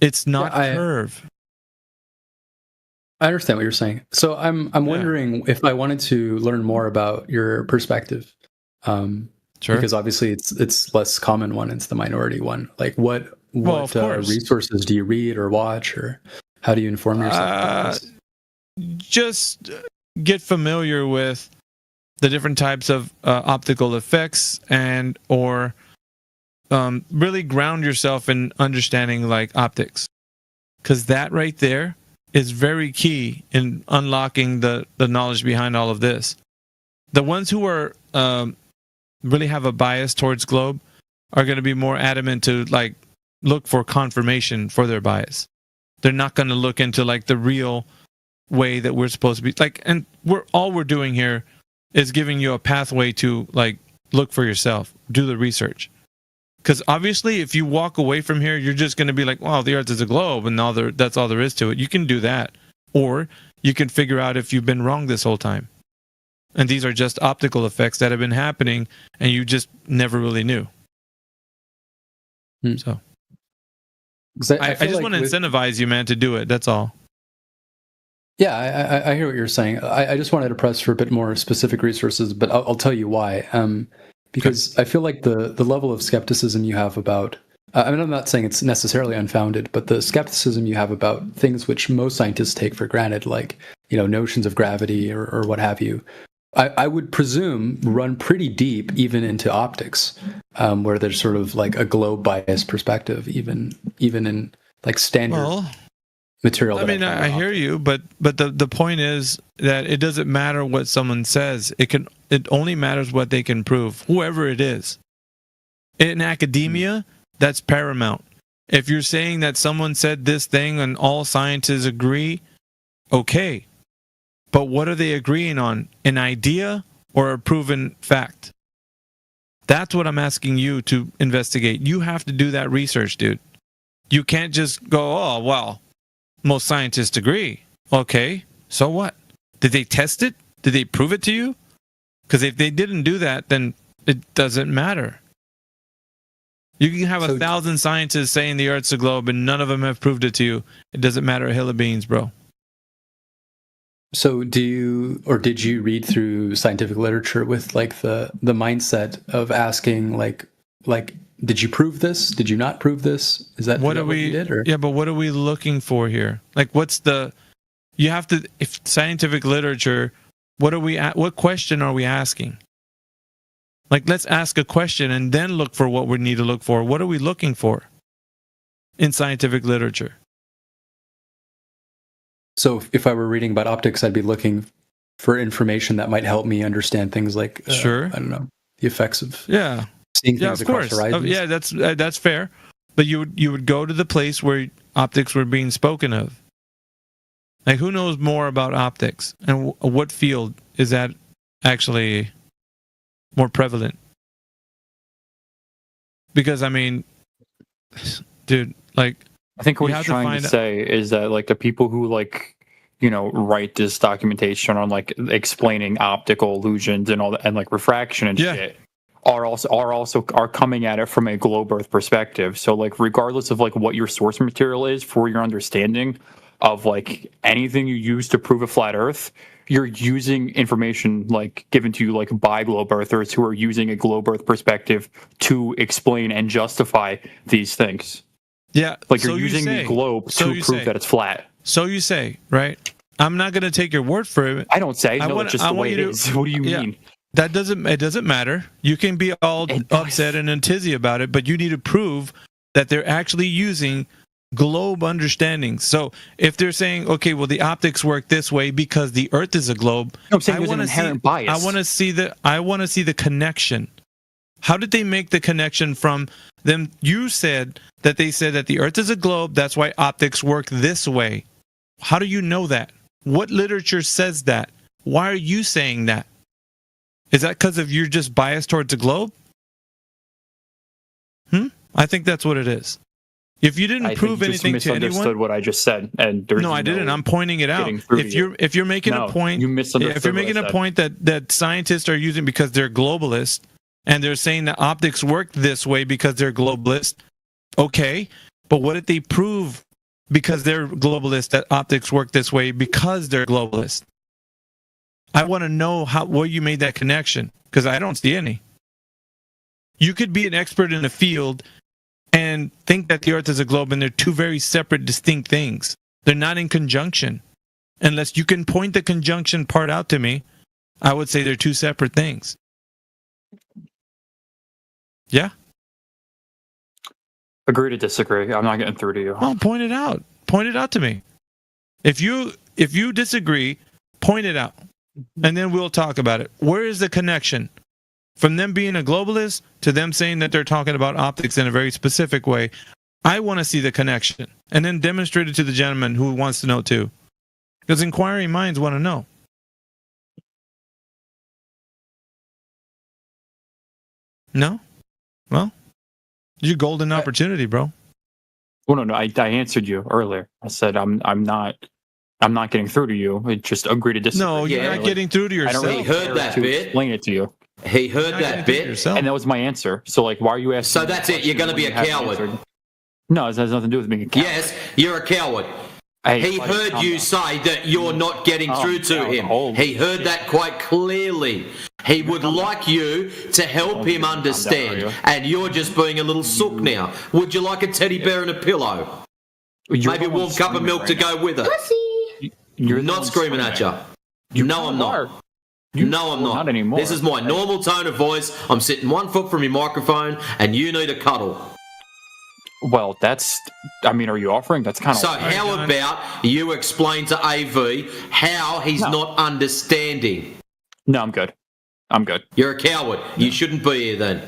It's not curve. I understand what you're saying. So I'm wondering if I wanted to learn more about your perspective. Sure. Because obviously it's less common one, it's the minority one. Like what resources do you read or watch, or how do you inform yourself? Just get familiar with the different types of optical effects, and or really ground yourself in understanding like optics, because that right there is very key in unlocking the knowledge behind all of this. The ones who are really have a bias towards globe are going to be more adamant to like look for confirmation for their bias. They're not going to look into like the real way that we're supposed to be like, and all we're doing here is giving you a pathway to like look for yourself, do the research. Because obviously, if you walk away from here, you're just going to be like, "Wow, the Earth is a globe," and that's all there is to it. You can do that, or you can figure out if you've been wrong this whole time, and these are just optical effects that have been happening, and you just never really knew. So, I just want to incentivize you, man, to do it. That's all. Yeah, I hear what you're saying. I just wanted to press for a bit more specific resources, but I'll tell you why. Because I feel like the level of skepticism you have about, I'm not saying it's necessarily unfounded, but the skepticism you have about things which most scientists take for granted, like, notions of gravity or what have you, I would presume run pretty deep even into optics, where there's sort of like a globe bias perspective, even in like standard material. I mean, I hear you, but the point is that it doesn't matter what someone says. It only matters what they can prove, whoever it is. In academia, that's paramount. If you're saying that someone said this thing and all scientists agree, okay. But what are they agreeing on? An idea or a proven fact? That's what I'm asking you to investigate. You have to do that research, dude. You can't just go, oh, well, most scientists agree. Okay, so what? Did they test it? Did they prove it to you? Because if they didn't do that, then it doesn't matter. You can have 1,000 scientists saying the Earth's a globe and none of them have proved it to you. It doesn't matter a hill of beans, bro. So did you read through scientific literature with like the mindset of asking like did you prove this? Did you not prove this? Is that what you did? Or? Yeah, but what are we looking for here? Like, you have to, if scientific literature, what question are we asking? Like, let's ask a question and then look for what we need to look for. What are we looking for in scientific literature? So if I were reading about optics, I'd be looking for information that might help me understand things like, I don't know, the effects of seeing things across horizons. Yeah, that's fair. But you would go to the place where optics were being spoken of. Like, who knows more about optics, and what field is that actually more prevalent? Because I mean, dude, like, I think what he's trying to say is that like the people who like, you know, write this documentation on like explaining optical illusions and all that and like refraction and shit are coming at it from a globe Earth perspective. So like regardless of like what your source material is for your understanding of like anything you use to prove a flat Earth, you're using information like given to you like by globe Earthers who are using a globe Earth perspective to explain and justify these things. Yeah, like you're using the globe to prove that it's flat. So you say, right? I'm not going to take your word for it. I don't say. No, it's just the way it is. What do you mean? It doesn't matter. You can be all upset and in tizzy about it, but you need to prove that they're actually using globe understanding. So if they're saying, okay, well, the optics work this way because the Earth is a globe, I'm saying there's an inherent bias. I want to see the connection. How did they make the connection from them? You said that they said that the Earth is a globe. That's why optics work this way. How do you know that? What literature says that? Why are you saying that? Is that because of you're just biased towards the globe? I think that's what it is. If you didn't prove anything to anyone, misunderstood what I just said, and no, I didn't. I'm pointing it out. If you're making a point, if you're making a point that scientists are using because they're globalists, and they're saying that optics work this way because they're globalist, okay, but what did they prove because they're globalist that optics work this way because they're globalist? I want to know where you made that connection, because I don't see any. You could be an expert in a field and think that the Earth is a globe, and they're two very separate, distinct things. They're not in conjunction. Unless you can point the conjunction part out to me, I would say they're two separate things. Yeah? Agree to disagree. I'm not getting through to you. Well, point it out. Point it out to me. If you disagree, point it out. And then we'll talk about it. Where is the connection? From them being a globalist to them saying that they're talking about optics in a very specific way. I want to see the connection. And then demonstrate it to the gentleman who wants to know too. Because inquiring minds want to know. No? Well, your golden opportunity, bro. Well, no. I answered you earlier. I said I'm not getting through to you. I just agree to disagree. No, you're not getting through to yourself. I don't really heard that bit. Explain it to you. He heard that bit, and that was my answer. So, like, why are you asking? So that's it. You're going to be a coward. No, it has nothing to do with being a coward. Yes, you're a coward. He heard you say that you're not getting through to him. He heard that quite clearly. He would like you to help him understand, and you're just being a little sook now. Would you like a teddy bear and a pillow? Maybe a warm cup of milk to go with it. You're not screaming at you. No, I'm not. No, I'm not. Not anymore. This is my normal tone of voice. I'm sitting 1 foot from your microphone, and you need a cuddle. Well, that's. I mean, are you offering? That's kind of. So how about you explain to AV how he's not understanding? No, I'm good. I'm good. You're a coward. You shouldn't be here then.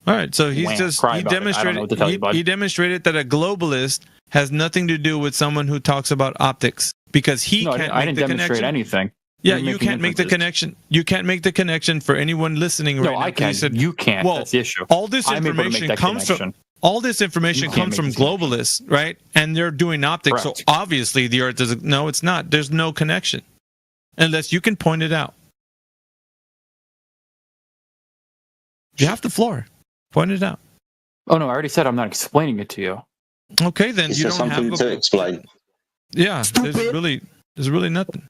All right, so he's Wham, just cry he about it. I don't know demonstrated what to tell you, bud. he demonstrated that a globalist has nothing to do with someone who talks about optics because he No, can't I make didn't the demonstrate connection. anything. Yeah, You're you making can't make the inferences. connection. You can't make the connection for anyone listening No, right now. I 'cause can. he said, You can't. Well, That's the issue. all this I'm able to make information that comes from connection. all this information You can't comes from make this globalists, right? And they're doing optics, Correct. so obviously the Earth is no, it's not. There's no connection unless you can point it out. You have the floor. Point it out. Oh no, I already said I'm not explaining it to you. Okay, then Is you there don't something have to explain? Yeah, there's really nothing.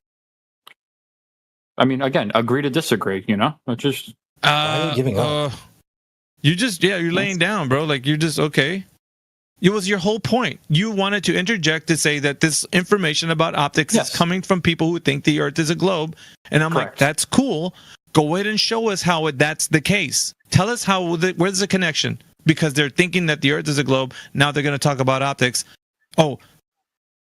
I mean, again, agree to disagree. You know, it's just. Why are you giving up? You just you're laying down, bro. Like you're just okay. It was your whole point. You wanted to interject to say that this information about optics is coming from people who think the Earth is a globe, and I'm like, that's cool. Go ahead and show us how that's the case. Tell us where's the connection? Because they're thinking that the Earth is a globe. Now they're going to talk about optics. Oh,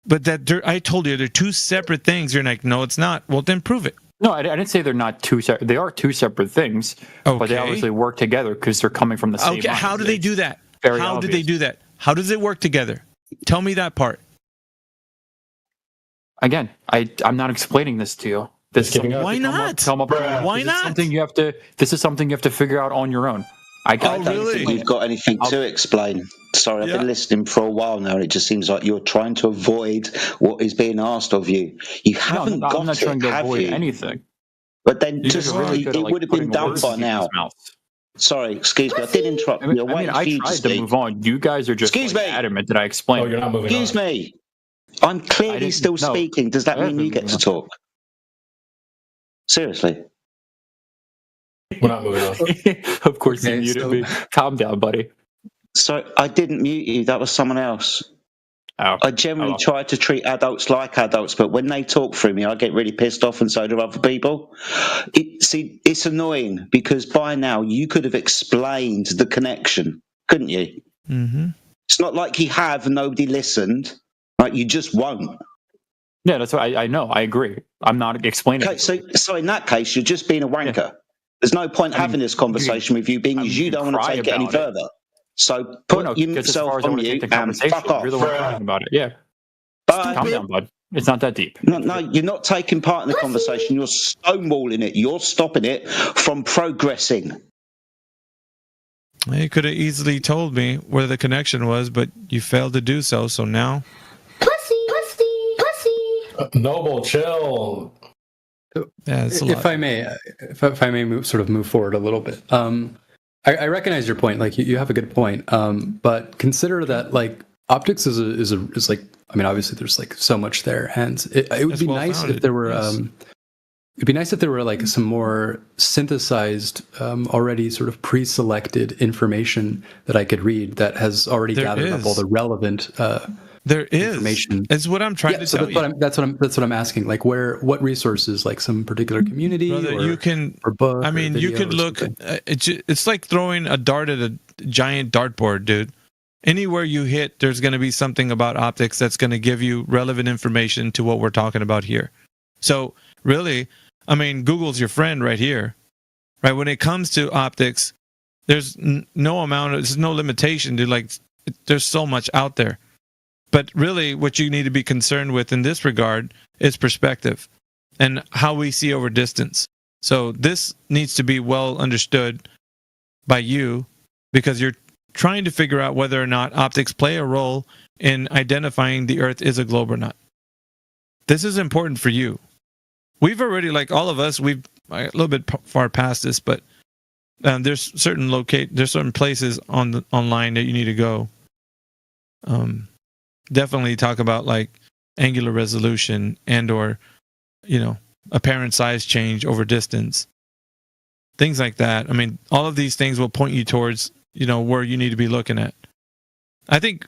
but I told you they're two separate things. You're like, no, it's not. Well, then prove it. No, I didn't say they're not two separate. They are two separate things, but they obviously work together because they're coming from the same. Okay, how do they do that? Very How did obvious. they do that? How does it work together? Tell me that part. Again, I'm not explaining this to you. This is something- Why not? Why not? This is something you have to figure out on your own. I don't think you've got anything to explain. Sorry, I've been listening for a while now, and it just seems like you're trying to avoid what is being asked of you. You haven't got I'm not it, trying to have avoid you? anything. But then You guys just are really good at, it like, would have been putting done words by in now. people's mouths. Sorry, excuse me, I did interrupt you. I mean, I tried to move on. You guys are just adamant that I explain. Oh, you're not moving Excuse me. I'm clearly still no, speaking. Does that I mean you haven't get to moved talk? Seriously. We're not moving on. Of course you muted me. Calm down, buddy. So I didn't mute you. That was someone else. Oh. I generally try to treat adults like adults, but when they talk through me, I get really pissed off, and so do other people. It's annoying because by now you could have explained the connection, couldn't you? Mm-hmm. It's not like you have and nobody listened. Right? You just won't. Yeah, that's what I know. I agree. I'm not explaining. Okay, so in that case, you're just being a wanker. There's no point having this conversation with you, being as you don't want to take it any further. So put yourself on mute and fuck off. You're the one talking about it. Yeah. Calm down, bud. It's not that deep. No, you're not taking part in the conversation. You're stonewalling it. You're stopping it from progressing. You could have easily told me where the connection was, but you failed to do so. So now, Noble, chill. Yeah, it's a if lot. I may, if I may move forward a little bit. I recognize your point. Like you have a good point. But consider that like optics is like, I mean, obviously there's like so much there, and it would be nice if there were. It'd be nice if there were like some more synthesized, already sort of pre-selected information that I could read that has already gathered up all the relevant. There is information. It's what I'm trying to so tell that's you. That's what I'm asking. Like what resources, like some particular community, Brother, or, you can. or book. I mean, or you video could or look. something. It's like throwing a dart at a giant dartboard, dude. Anywhere you hit, there's going to be something about optics that's going to give you relevant information to what we're talking about here. So really, I mean, Google's your friend right here, right? When it comes to optics, there's no limitation, dude. Like, there's so much out there. But really, what you need to be concerned with in this regard is perspective and how we see over distance. So this needs to be well understood by you because you're trying to figure out whether or not optics play a role in identifying the Earth is a globe or not. This is important for you. We've already, like all of us, we've a little bit far past this, but there's certain places online that you need to go. Definitely talk about like angular resolution and or apparent size change over distance, things like that. I mean, all of these things will point you towards where you need to be looking at. I think,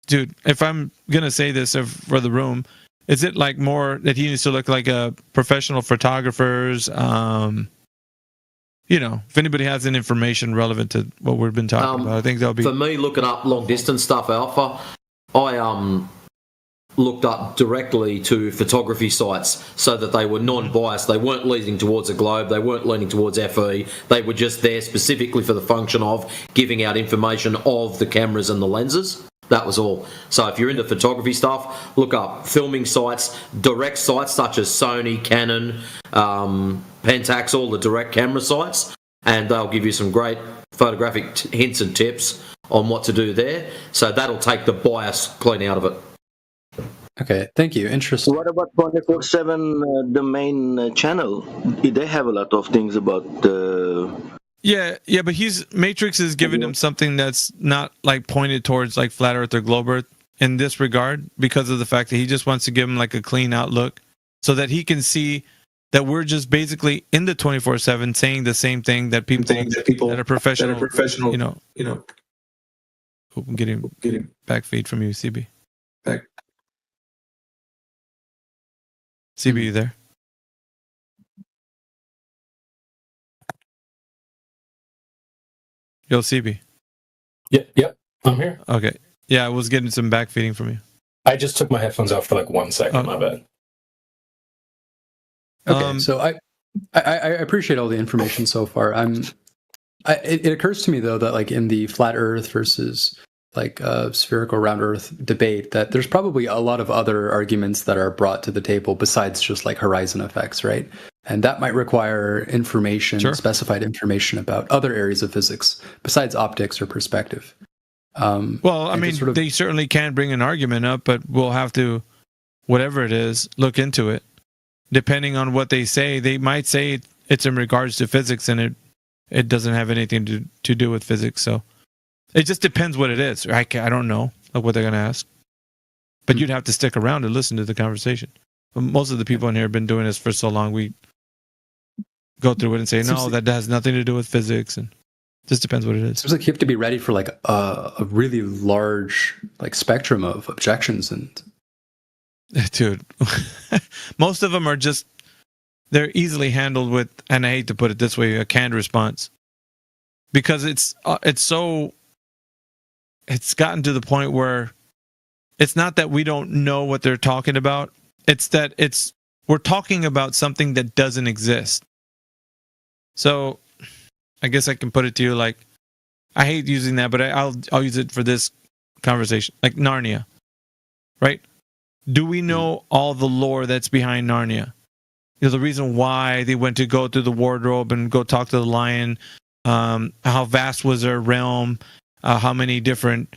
dude, if I'm gonna say this for the room, Is it like more that he needs to look like a professional photographers? If anybody has any information relevant to what we've been talking about, I think that'll be. For me, looking up long distance stuff, Alpha, I looked up directly to photography sites so that they were non-biased. They weren't leaning towards a globe. They weren't leaning towards FE. They were just there specifically for the function of giving out information of the cameras and the lenses. That was all. So if you're into photography stuff, look up filming sites, direct sites such as Sony, Canon, Pentax, all the direct camera sites, and they'll give you some great photographic hints and tips on what to do there. So that'll take the bias clean out of it. Okay, thank you. Interesting. What about 24/7, the main channel? They have a lot of things about Yeah, but Matrix is giving him something that's not like pointed towards like flat Earth or globe Earth in this regard, because of the fact that he just wants to give him like a clean outlook so that he can see that we're just basically in the 24/7 saying the same thing that people that are professional, I'm getting back feed from you, CB. Back. CB, you there? Yo, CB. Yep, I'm here. Okay. Yeah, I was getting some back feeding from you. I just took my headphones out for like 1 second. My bad. Okay, so I appreciate all the information so far. It occurs to me though that like in the flat Earth versus like spherical round Earth debate, that there's probably a lot of other arguments that are brought to the table besides just like horizon effects, right? And that might require information, specified information about other areas of physics besides optics or perspective. Well, I mean, they certainly can bring an argument up, but we'll have to, whatever it is, look into it. Depending on what they say, they might say it's in regards to physics, and it doesn't have anything to do with physics. So it just depends what it is. I don't know what they're going to ask. But you'd have to stick around and listen to the conversation. But most of the people in here have been doing this for so long, we go through it and say, no, that has nothing to do with physics, and just depends what it is. It seems like you have to be ready for like a really large like spectrum of objections. And dude, most of them are just, they're easily handled with, and I hate to put it this way, a canned response, because it's gotten to the point where it's not that we don't know what they're talking about, it's that we're talking about something that doesn't exist. So I guess I can put it to you like, I hate using that, but I'll use it for this conversation, like Narnia, right? Do we know all the lore that's behind Narnia? The reason why they went to go through the wardrobe and go talk to the lion, how vast was their realm, how many different,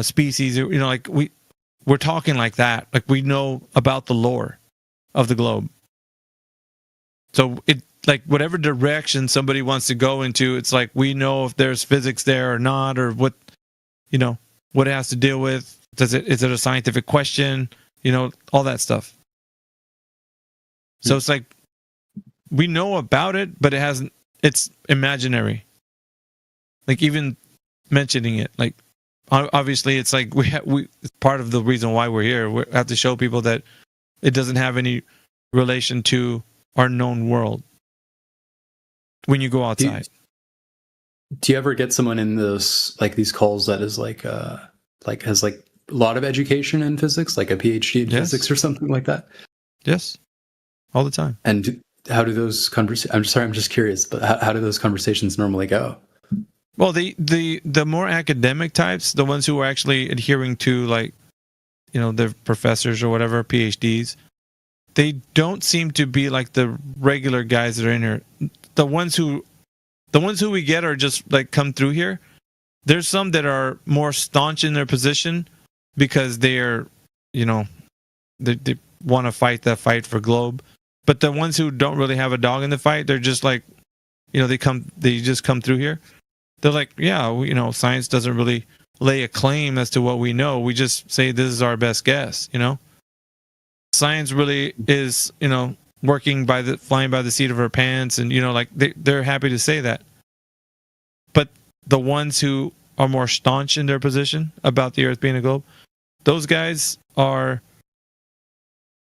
species, like we're talking like that. Like we know about the lore of the globe. So it, like whatever direction somebody wants to go into, it's like we know if there's physics there or not, or what it has to deal with. Is it a scientific question? All that stuff. So it's like we know about it, but it's imaginary. Like even mentioning it, like obviously it's like it's part of the reason why we're here. We have to show people that it doesn't have any relation to our known world when you go outside. Do you ever get someone in those like these calls that is like has like a lot of education in physics, like a PhD in physics or something like that? Yes, all the time. And how do those conversations? I'm just curious, but how do those conversations normally go? Well, the more academic types, the ones who are actually adhering to like, their professors or whatever, PhDs, they don't seem to be like the regular guys that are in here. The ones who we get are just like come through here. There's some that are more staunch in their position because they're, they want to fight that fight for globe. But the ones who don't really have a dog in the fight, they're just like, they just come through here. They're like, yeah, science doesn't really lay a claim as to what we know. We just say this is our best guess, Science really is, flying by the seat of our pants, and like they're happy to say that. But the ones who are more staunch in their position about the Earth being a globe, those guys are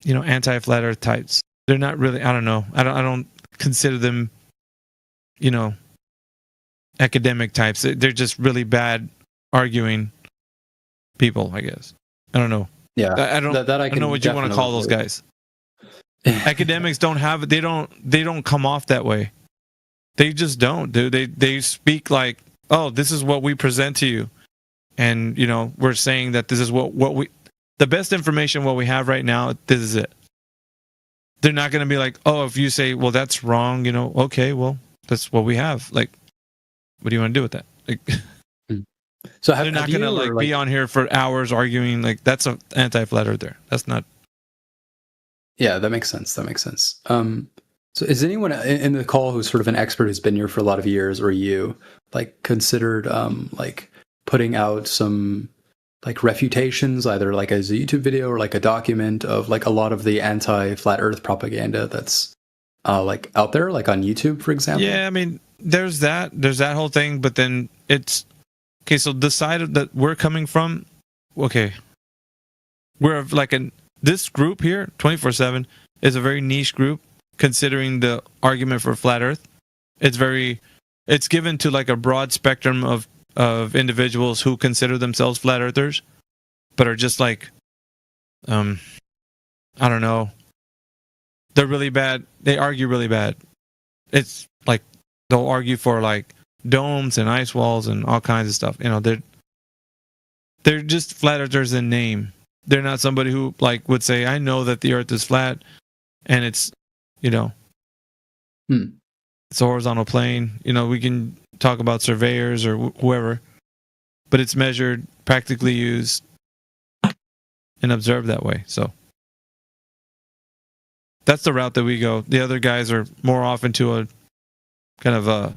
anti-flat Earth types. They're not really. I don't know. I don't consider them, academic types. They're just really bad arguing people, I guess. I don't know. Yeah, I don't know what you want to call those guys. Academics don't have. They don't come off that way. They just don't, dude. They speak like, oh, this is what we present to you, and we're saying that this is what we, the best information what we have right now. This is it. They're not going to be like, oh, if you say, well, that's wrong, okay, well, that's what we have. Like, what do you want to do with that? Like, so they're not going to be on here for hours arguing. Like, that's an anti-flat earther. That's not. Yeah, that makes sense. So is anyone in the call who's sort of an expert who's been here for a lot of years, or you, like, considered like putting out some like refutations, either like as a YouTube video or like a document of like a lot of the anti-flat Earth propaganda that's like out there, like on YouTube, for example? Yeah, I mean, there's that whole thing, but then it's okay. So the side that we're coming from, okay, we're like this group here, 24/7, is a very niche group considering the argument for flat Earth. It's given to like a broad spectrum of individuals who consider themselves flat earthers, but are just like, I don't know. They're really bad. They argue really bad. It's like they'll argue for like domes and ice walls and all kinds of stuff. They're just flat earthers in name. They're not somebody who like would say, I know that the Earth is flat, and it's it's a horizontal plane. We can talk about surveyors or whoever, but it's measured, practically used, and observed that way. So that's the route that we go. The other guys are more often to a kind of a,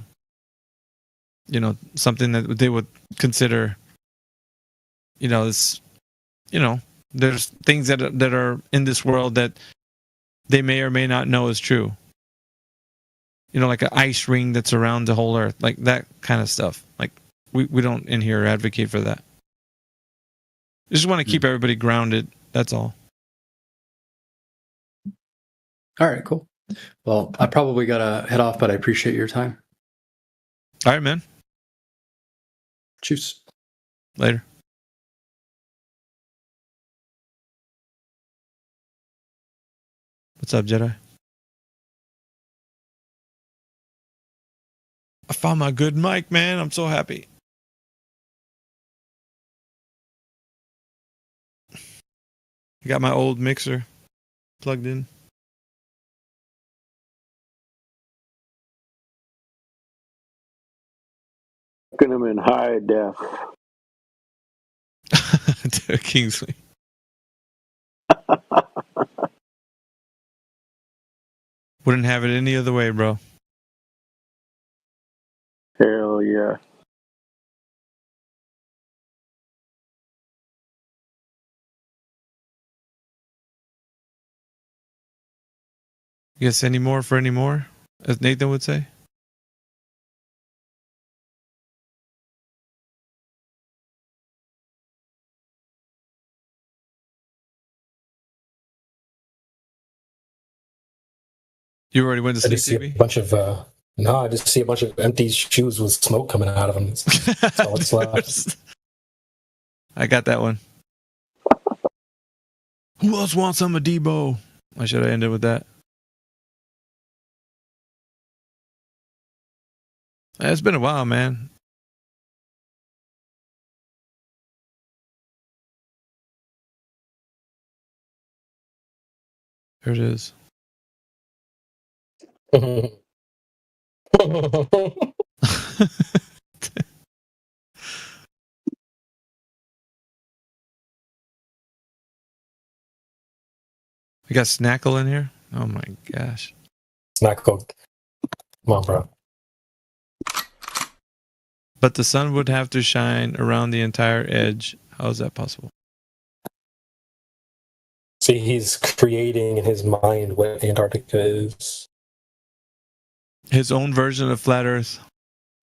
something that they would consider, this, there's things that are in this world that they may or may not know is true. Like an ice ring that's around the whole Earth, like that kind of stuff. Like we don't in here advocate for that. We just want to keep everybody grounded. That's all. All right, cool. Well, I probably gotta head off, but I appreciate your time. All right, man. Cheers. Later. What's up, Jedi? I found my good mic, man. I'm so happy. I got my old mixer plugged in. Looking at them in high def. Kingsley. Wouldn't have it any other way, bro. Hell yeah. You guys any more for any more, as Nathan would say? You already went to I just see sleep, a bunch of I just see a bunch of empty shoes with smoke coming out of them. That's all that's left. I got that one. Who else wants some of Debo? I should have ended with that. It's been a while, man. Here it is. We got Snackle in here. Oh my gosh. Snackle. Come on, bro. But the sun would have to shine around the entire edge. How is that possible? See, he's creating in his mind what Antarctica is. His own version of flat Earth.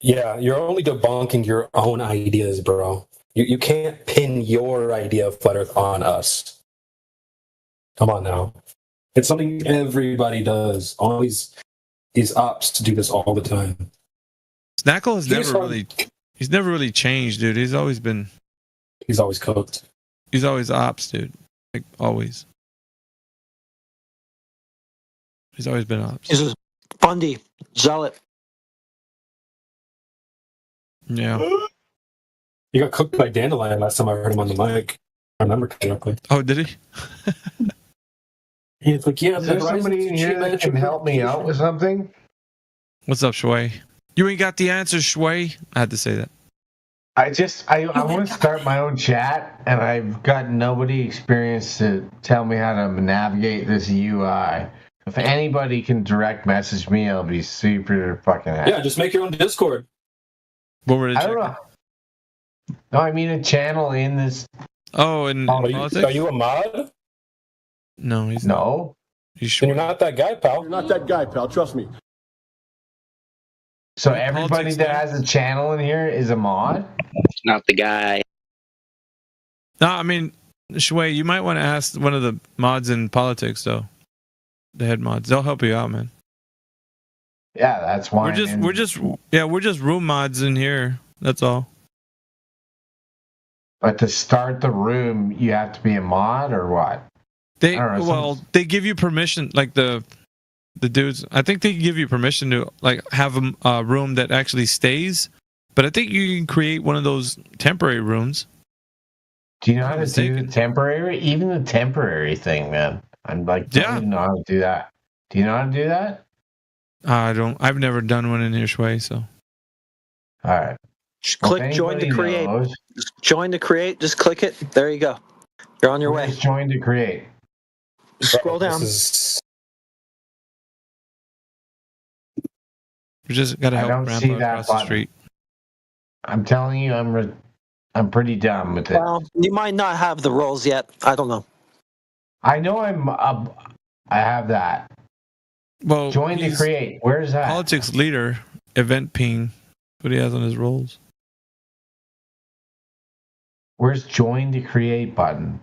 Yeah, you're only debunking your own ideas, bro. You can't pin your idea of flat Earth on us. Come on now. It's something everybody does. All these ops to do this all the time. Snackle has he's never really changed, dude. He's always cooked. He's always ops, dude. Like always. He's always been ops. He's a Bundy zealot. Yeah. He got cooked by Dandelion last time I heard him on the mic. I remember correctly. Oh, did he? He's like, yeah, Is there somebody in here that can help me out with something? What's up, Shui? You ain't got the answer, Shui. I had to say that. I want to start my own chat, and I've got nobody experienced to tell me how to navigate this UI. If anybody can direct message me, I'll be super fucking happy. Yeah, just make your own Discord. What were they I don't know. No, I mean a channel in this. Oh, and are you a mod? No, he's no. He's sure. You're not that guy, pal. You're not that guy, pal. Trust me. So everybody that has a channel in here is a mod? Not the guy. No, I mean, Shui, you might want to ask one of the mods in politics, though. The head mods. They'll help you out, man. Yeah, that's why. We're just room mods in here. That's all. But to start the room, you have to be a mod or what? They give you permission, like the dudes. I think they give you permission to like have a room that actually stays. But I think you can create one of those temporary rooms. Do you know how to do the temporary? Even the temporary thing, man. I'm like, don't even know how to do that. Do you know how to do that? I don't. I've never done one in here, Shui. So. All right. Just click join to create. Just join to create. Just click it. There you go. You're on your way. Join to create. Scroll down. We just gotta help Rambo across the street. I'm telling you, I'm pretty dumb with it. Well, you might not have the roles yet. I don't know. I know I have that. Well, join to create. Where's that? Politics leader, event ping. What he has on his roles. Where's join to create button?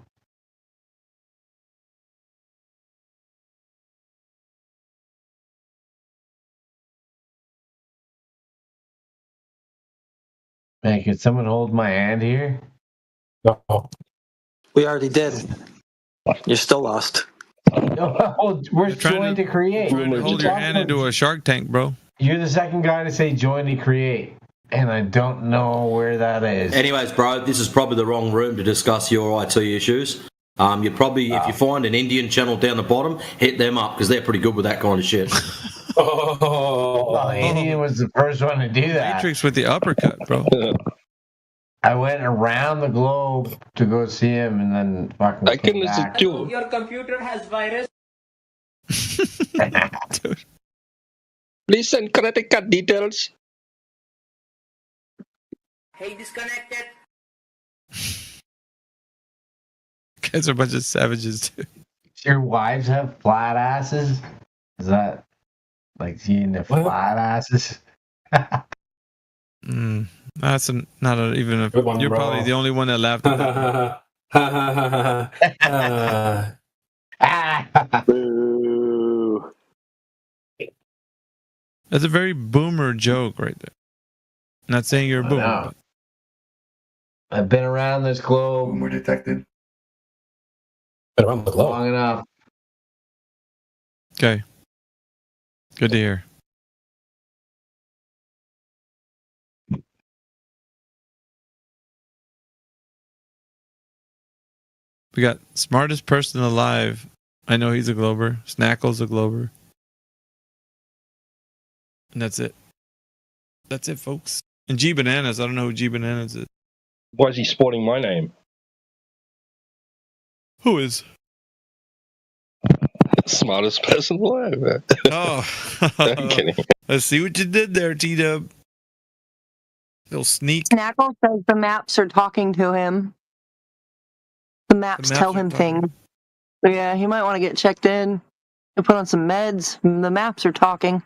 Man, could someone hold my hand here? No. We already did. You're still lost. Where's join to create? Hold your hand into a Shark Tank, bro. You're the second guy to say join to create, and I don't know where that is. Anyways, bro, this is probably the wrong room to discuss your IT issues. You'd probably, if you find an Indian channel down the bottom, hit them up because they're pretty good with that kind of shit. Well, Indian was the first one to do that. Matrix with the uppercut, bro. I went around the globe to go see him, and then fucking. I can listen to. Your computer has virus. Please send credit card details. Hey, disconnected. Guys are a bunch of savages, too. Your wives have flat asses? Is that like seeing the flat asses? That's not even a. Good one, you're bro. probably the only one that laughed at that. Boo. That's a very boomer joke right there. Not saying you're a boomer. But... I've been around this globe. Boomer detected. Been around the globe long enough. Okay. Good to hear. We got smartest person alive. I know he's a Glober. Snackle's a Glober. And that's it. That's it, folks. And G Bananas. I don't know who G Bananas is. Why is he sporting my name? Who is? Smartest person alive, man. Oh. I'm kidding. Let's see what you did there, T-Dub. Little sneak. Snackle says the maps are talking to him. The maps tell him things. Yeah, he might want to get checked in. He'll put on some meds. The maps are talking.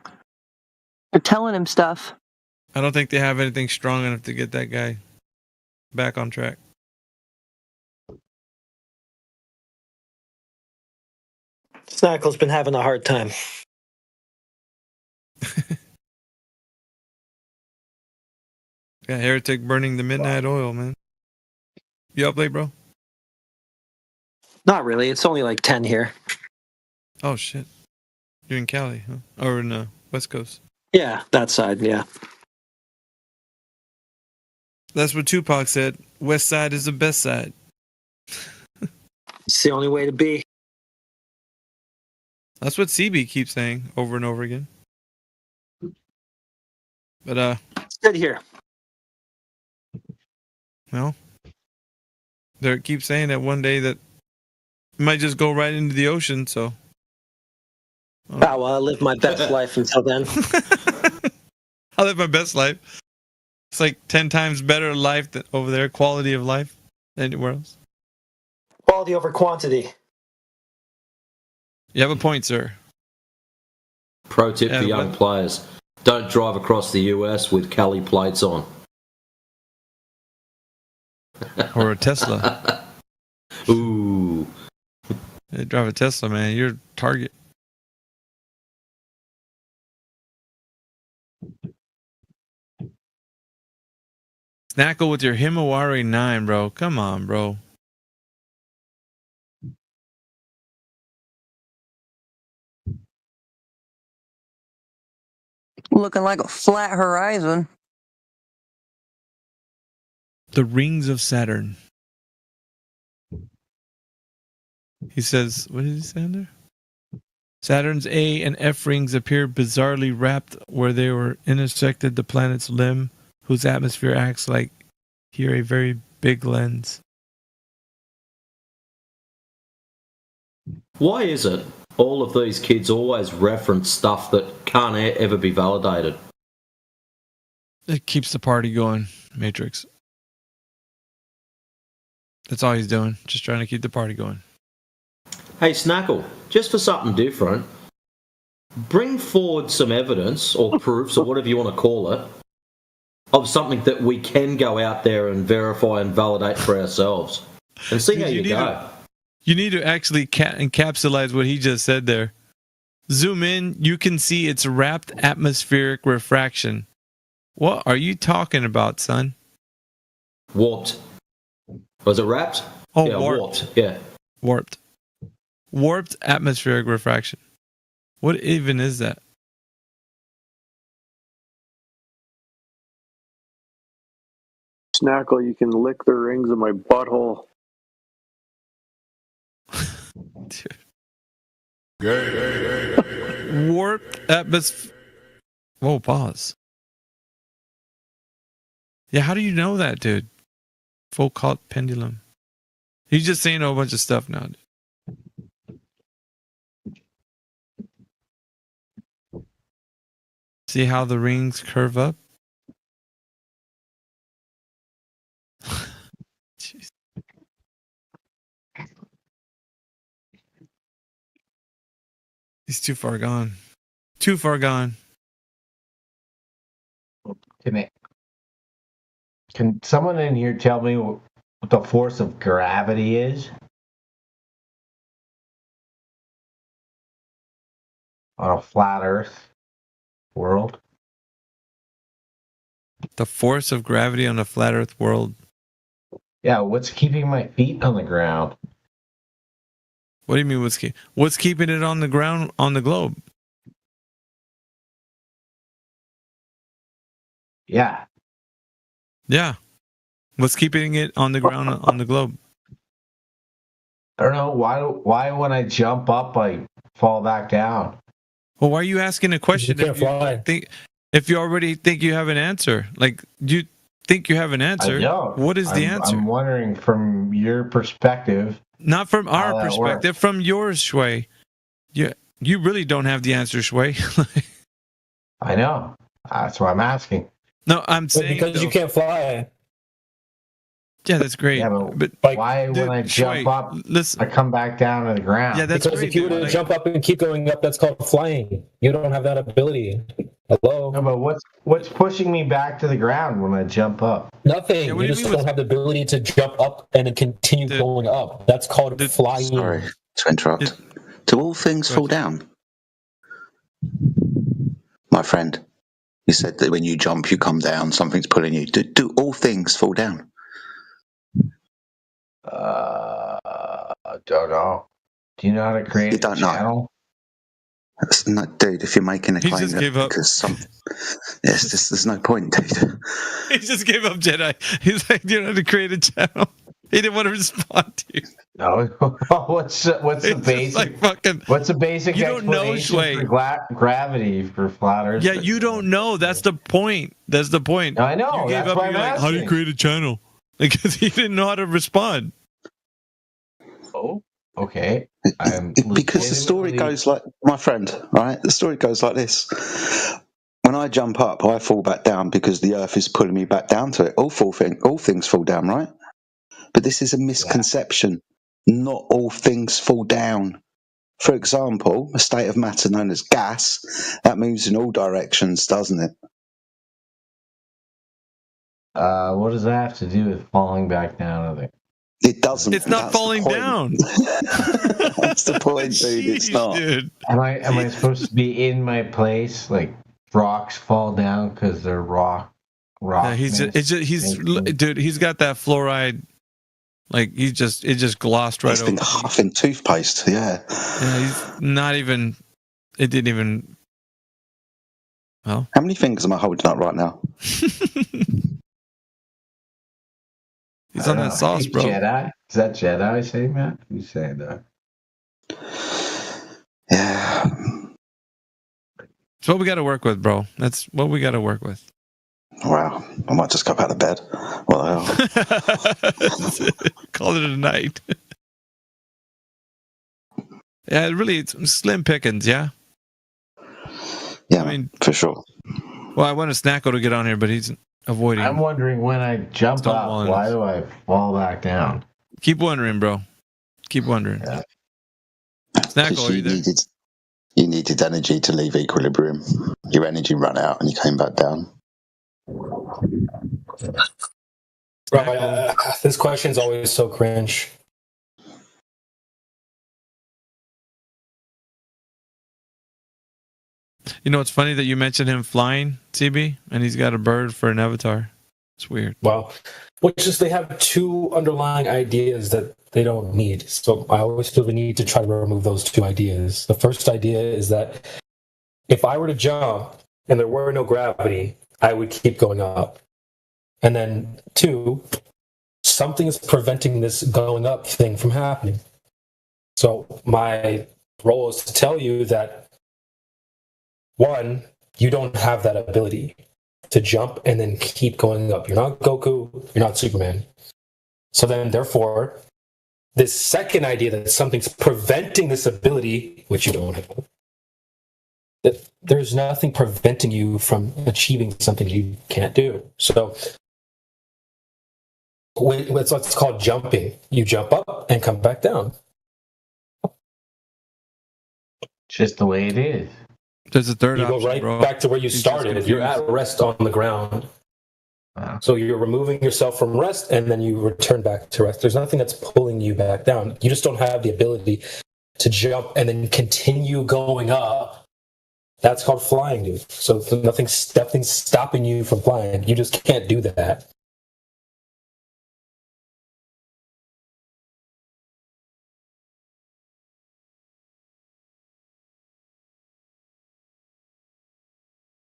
They're telling him stuff. I don't think they have anything strong enough to get that guy back on track. Snackle's been having a hard time. Yeah, Heretic burning the midnight oil, man. You up late, bro? Not really. It's only like 10 here. Oh shit. You're in Cali, huh? Or in West Coast? Yeah, that side. Yeah. That's what Tupac said. West side is the best side. It's the only way to be. That's what CB keeps saying over and over again. But it's good here. Well, they keep saying that one day that it might just go right into the ocean. So, well, I live my best life until then. I live my best life. It's like 10 times better life than over there, quality of life than anywhere else. Quality over quantity. You have a point, sir. Pro tip for young players: don't drive across the US with Cali plates on. Or a Tesla. Ooh. They drive a Tesla, man. You're a target. Snackle with your Himawari 9, bro. Come on, bro. Looking like a flat horizon. The rings of Saturn. He says, what did he say in there? Saturn's A and F rings appear bizarrely wrapped where they were intersected the planet's limb, whose atmosphere acts like here a very big lens. Why is it all of these kids always reference stuff that can't ever be validated? It keeps the party going, Matrix. That's all he's doing, just trying to keep the party going. Hey, Snackle, just for something different, bring forward some evidence or proofs or whatever you want to call it of something that we can go out there and verify and validate for ourselves and see how you go. You need to actually encapsulate what he just said there. Zoom in, you can see its wrapped atmospheric refraction. What are you talking about, son? Warped. Was it wrapped? Oh, yeah, warped. Yeah. Warped. Warped atmospheric refraction. What even is that? Snackle, you can lick the rings of my butthole. Warped atmosphere. Whoa, pause. Yeah, how do you know that, dude? Foucault pendulum. He's just saying a whole bunch of stuff now, dude. See how the rings curve up? Jeez. He's too far gone. Too far gone. Can someone in here tell me what the force of gravity is? On a flat Earth world? The force of gravity on a flat Earth world. Yeah, what's keeping my feet on the ground? What do you mean what's keeping it on the ground on the globe? Yeah. Yeah. What's keeping it on the ground on the globe? I don't know. Why when I jump up I fall back down? Well, why are you asking a question if you already think you have an answer? Like, do you think you have an answer? I don't. What is the answer? I'm wondering from your perspective. Not from our perspective, works. from yours, Shui. You really don't have the answer, Shui. I know. That's why I'm asking. No, I'm saying because you can't fly. Yeah, that's great. Yeah, but why when I jump up, I come back down to the ground? Yeah, that's because great, if you were to jump up and keep going up, that's called flying. You don't have that ability. Hello. No, but what's pushing me back to the ground when I jump up? Nothing. You just don't have the ability to jump up and then continue going up. That's called flying. Sorry to interrupt. Do all things fall down? My friend, you said that when you jump, you come down. Something's pulling you. Do all things fall down? Don't know. Do you know how to create You don't a channel? know. That's not, dude. If you're making a He claim, just gave up. because yes, there's no point, dude. He just gave up Jedi. He's like, you know how to create a channel. He didn't want to respond to you. No. What's the basic? What's the basic? You don't know, explanation Shui. for gravity for flat Earth? Yeah, you don't know. That's the point. That's the point. I know. You gave That's up. why You're I'm like, how do you asking. create a channel? Because he didn't know how to respond. Oh, okay. Because the story goes like, my friend, right? The story goes like this. When I jump up, I fall back down because the earth is pulling me back down to it. All things fall down, right? But this is a misconception. Not all things fall down. For example, a state of matter known as gas, that moves in all directions, doesn't it? What does that have to do with falling back down? It doesn't. It's not falling down. That's the point, dude. It's not. Dude. Am I supposed to be in my place? Like rocks fall down because they're rock. Yeah, he's got that fluoride. Like it just glossed right It's over. been huffing toothpaste. Yeah. Yeah, he's not even. It didn't even. Well, how many fingers am I holding up right now? He's on that sauce, bro. Jedi? Is that Jedi saying that? Who's saying that? Yeah. It's what we got to work with, bro. That's what we got to work with. Wow. I might just go out of bed. Well, Call it a night. Yeah, really, it's slim pickings, yeah? Yeah, I mean, for sure. Well, I want Snacko to get on here, but he's avoiding. I'm wondering when I jump up, why do I fall back down? Keep wondering, bro. Keep wondering. Yeah. Snacko, are you there? You needed energy to leave equilibrium. Your energy ran out and you came back down. Bro, this question's always so cringe. You know, it's funny that you mentioned him flying, CB, and he's got a bird for an avatar. It's weird. Well, which is they have two underlying ideas that they don't need. So I always feel the need to try to remove those two ideas. The first idea is that if I were to jump and there were no gravity, I would keep going up. And then two, something is preventing this going up thing from happening. So my role is to tell you that, one, you don't have that ability to jump and then keep going up. You're not Goku, you're not Superman. So then, therefore, this second idea that something's preventing this ability, which you don't have, that there's nothing preventing you from achieving something you can't do. So it's what's called jumping. You jump up and come back down. Just the way it is. There's a third You go option, right bro. back to where you He's just started. You're at rest on the ground. Wow. So you're removing yourself from rest and then you return back to rest. There's nothing that's pulling you back down. You just don't have the ability to jump and then continue going up. That's called flying, dude. So nothing's stopping you from flying. You just can't do that.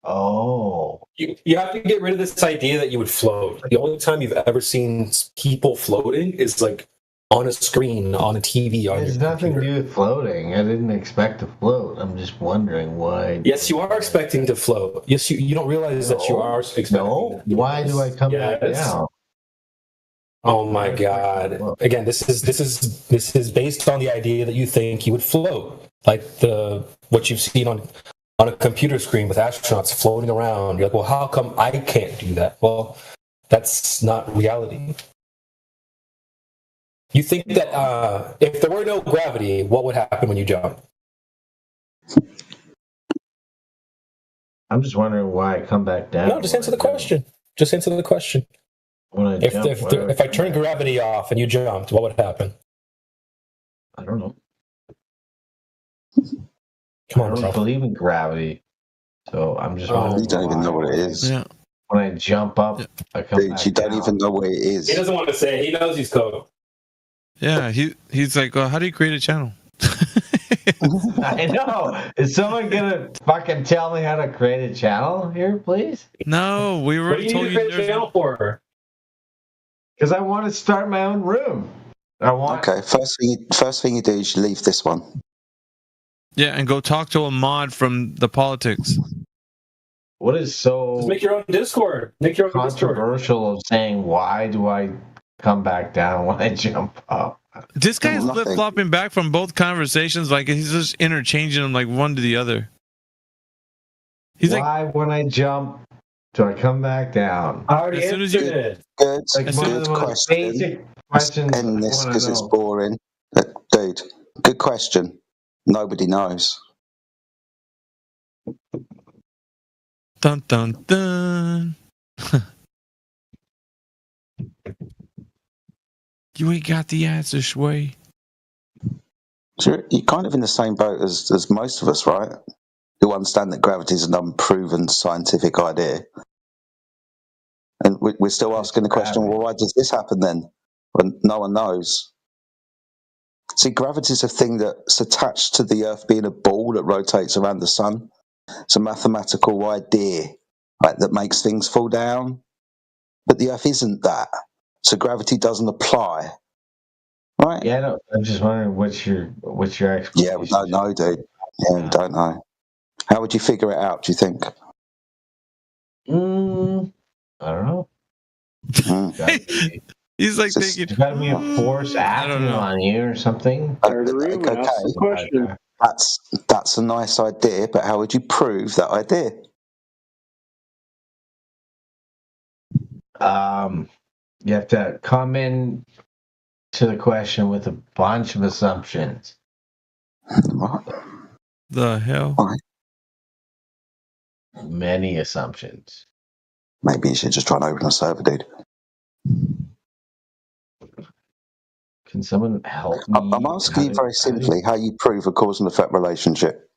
Oh. You have to get rid of this idea that you would float. The only time you've ever seen people floating is like on a screen, on a TV. There's nothing to do with floating. I didn't expect to float. I'm just wondering why. Yes, you are expecting to float. Yes, you don't realize that you are expecting. No. Why do I come back down? Oh my God! Again, this is based on the idea that you think you would float, like what you've seen on a computer screen with astronauts floating around. You're like, well, how come I can't do that? Well, that's not reality. You think that if there were no gravity, what would happen when you jump? I'm just wondering why I come back down. No, just answer the question. Just answer the question. If I turn gravity off and you jumped, what would happen? I don't know. Come I on, don't bro. believe in gravity, so I'm just. You don't even know what it is. Yeah. When I jump up, I come Dude, back you don't down. even know what it is. He doesn't want to say it. He knows he's code. Yeah, he's like, well, how do you create a channel? I know. Is someone gonna fucking tell me how to create a channel here, please? No, we were What do you told need to create a channel for? Because I want to start my own room. I want. Okay, first thing you do is you leave this one. Yeah, and go talk to a mod from the politics. What is so Just make your own Discord. Make your own controversial of saying why do I come back down when I jump up? This guy's Nothing. flip flopping back from both conversations, like he's just interchanging them like one to the other. He's why when I jump do I come back down? I already As soon as you- answered it. Good, Like good one of the most question. basic questions. End this I wanna because it's know. boring. Dude, good question. Nobody knows. Dun dun dun. You ain't got the answer, Sway. So you're kind of in the same boat as most of us, right? Who understand that gravity is an unproven scientific idea. And we're still asking the question, well, why does this happen then? When no one knows. See, gravity is a thing that's attached to the Earth being a ball that rotates around the sun. It's a mathematical idea, right, that makes things fall down. But the Earth isn't that. So gravity doesn't apply. Right? Yeah, I don't, I'm just wondering what's your explanation. Yeah, we don't know, dude. Yeah, we don't know. How would you figure it out, do you think? I don't know. He's like Just- thinking, There's got to be a force acting on you or something. Okay, that's a nice idea, but how would you prove that idea? You have to come in to the question with a bunch of assumptions. What? the hell? Many assumptions. Maybe you should just try and open a server, dude. Can someone help me? I'm asking you very simply how you prove a cause and effect relationship.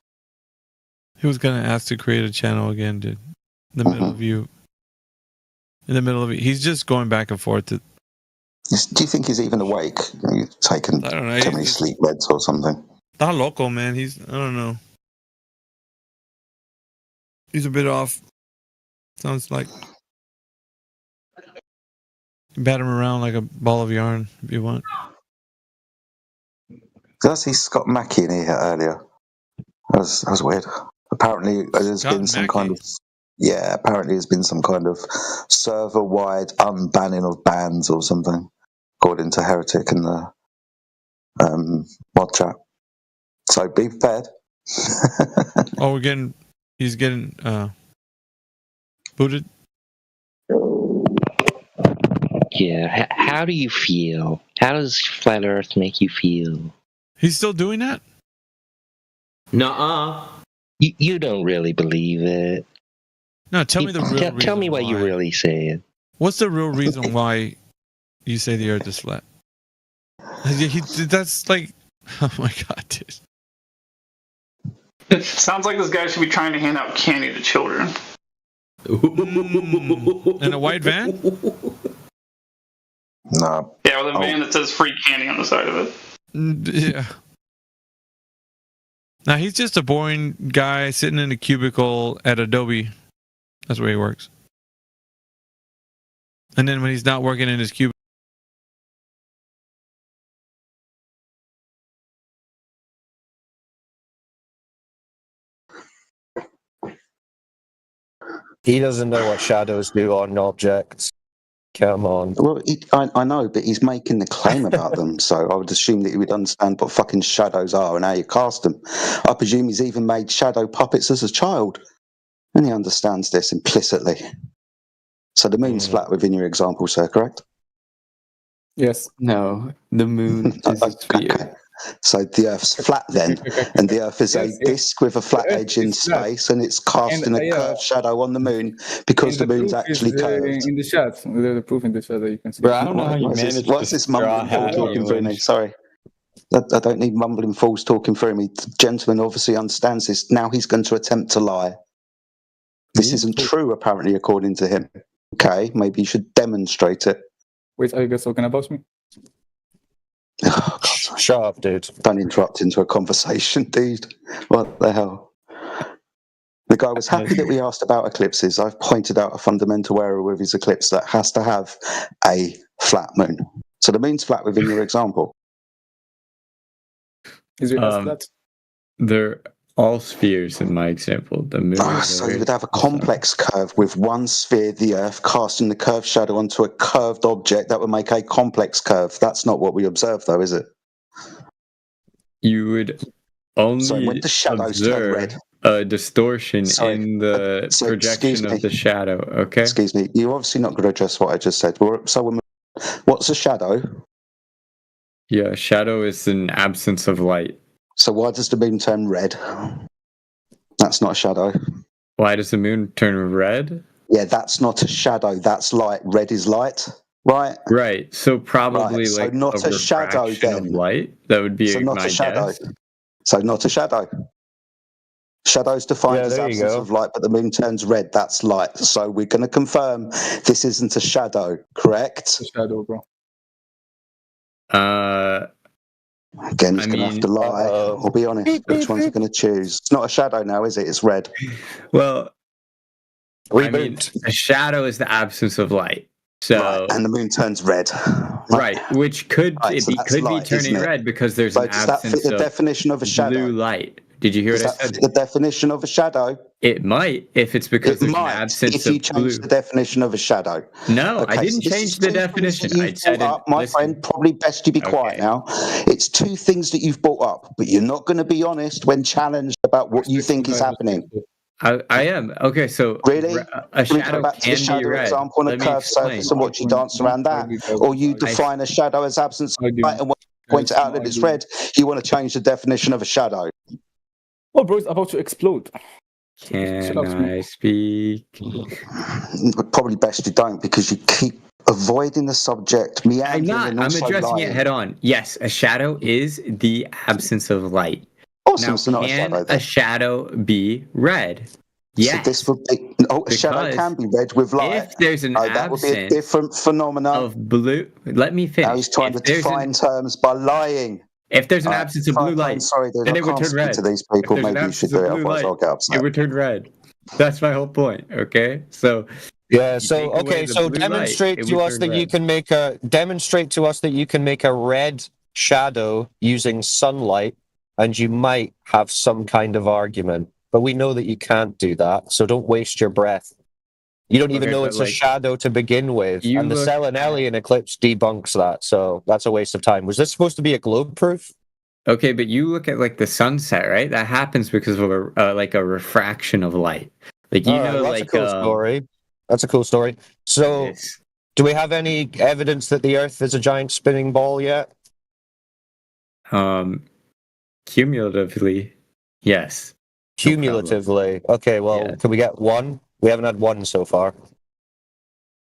He was gonna ask to create a channel again, dude. In the middle of you. In the middle of it. He's just going back and forth. Do you think he's even awake? You've taken I don't know. too many sleep meds or something. Está loco, man. I don't know. He's a bit off. Sounds like. Bat him around like a ball of yarn if you want. Did I see Scott Mackey in here earlier? That was weird. Apparently, there's been some kind of apparently there's been some kind of server-wide unbanning of bans or something, according to Heretic in the mod chat. So be prepared. Oh, he's getting booted. Yeah. How do you feel? How does Flat Earth make you feel? He's still doing that? Nuh-uh. You don't really believe it. No, tell me the real reason. Tell me what you really said. What's the real reason why you say the Earth is flat? That's like, oh my god, dude. It sounds like this guy should be trying to hand out candy to children. In a white van? No. Yeah, with a van that says free candy on the side of it. Yeah. Now he's just a boring guy sitting in a cubicle at Adobe. That's where he works. And then when he's not working in his cubicle. He doesn't know what shadows do on objects. Come on. Well, I know, but he's making the claim about them, so I would assume that he would understand what fucking shadows are and how you cast them. I presume he's even made shadow puppets as a child, and he understands this implicitly. So the moon's flat within your example, sir, correct? Yes. No. The moon is a sphere. Okay. So the Earth's flat then, and the Earth is a disk with a flat edge in space, and it's casting a curved shadow on the moon because the moon's actually curved. In the chat, the proof in the chat that you can see. Bro, I don't know how you managed What's this mumble talking through me? Sorry. I don't need mumbling fools talking through me. The gentleman obviously understands this. Now he's going to attempt to lie. This isn't true, apparently, according to him. Okay, maybe you should demonstrate it. Wait, are you guys talking about me? Oh, God, shut up, dude. Don't interrupt into a conversation, dude. What the hell? The guy was happy that we asked about eclipses. I've pointed out a fundamental error with his eclipse that has to have a flat moon. So the moon's flat within your example. Is it flat? They're all spheres in my example. The moon. So you would have a complex curve with one sphere, the Earth, casting the curved shadow onto a curved object that would make a complex curve. That's not what we observe, though, is it? You would only when the shadows turn red. A distortion in the projection of the shadow. Okay. Excuse me. You're obviously not going to address what I just said. So what's a shadow? Yeah, shadow is an absence of light. So why does the moon turn red? That's not a shadow. Why does the moon turn red? Yeah, that's not a shadow. That's light. Red is light, right? Right. So probably so like not a shadow then. Of light. That would be not a shadow. Guess. So not a shadow. Shadow's defined as absence of light, but the moon turns red. That's light. So we're going to confirm this isn't a shadow, correct? A shadow, bro. Again, he's going to have to lie. I'll be honest. Which one's he going to choose? It's not a shadow now, is it? It's red. Well, I mean, a shadow is the absence of light. So and the moon turns red. Right, which could so could light, be turning red because there's an does that absence fit the of definition of a shadow? Blue light. Did you hear what I said? Fit the definition of a shadow? It might if it's because there's an absence if you of change blue. the definition of a shadow. No, I didn't change the definition. I said my friend, probably best you be quiet now. It's two things that you've brought up, but you're not going to be honest when challenged about what you think is happening. I am. Okay, so really, a shadow shadow back to can the shadow be red. example on a curved surface and watch you dance around that, or you define a shadow as absence of light and point it out that it's red. You want to change the definition of a shadow. Oh, bro, it's about to explode. Can I speak? Probably best you don't because you keep avoiding the subject. I'm not. I'm addressing it head on. Yes, a shadow is the absence of light. Awesome. Now, can a shadow be red? Yes. So this would be, a shadow can be red with light. If there's an that would be a different phenomenon of blue. Let me finish. Now he's trying to define terms by lying. If there's an absence of blue light, then it would turn red. To these people, maybe you should do it, otherwise I'll get upset. It would turn red. That's my whole point. Okay, so yeah. So okay. So demonstrate to us that you can make a red shadow using sunlight, and you might have some kind of argument. But we know that you can't do that, so don't waste your breath. You don't even know it's a shadow to begin with, and the Selenelian eclipse debunks that, so that's a waste of time. Was this supposed to be a globe proof? Okay, but you look at like the sunset, right? That happens because of a refraction of light. Like that's a cool story. That's a cool story. So, do we have any evidence that the Earth is a giant spinning ball yet? Cumulatively, yes. Cumulatively, okay. Well, can we get one? We haven't had one so far.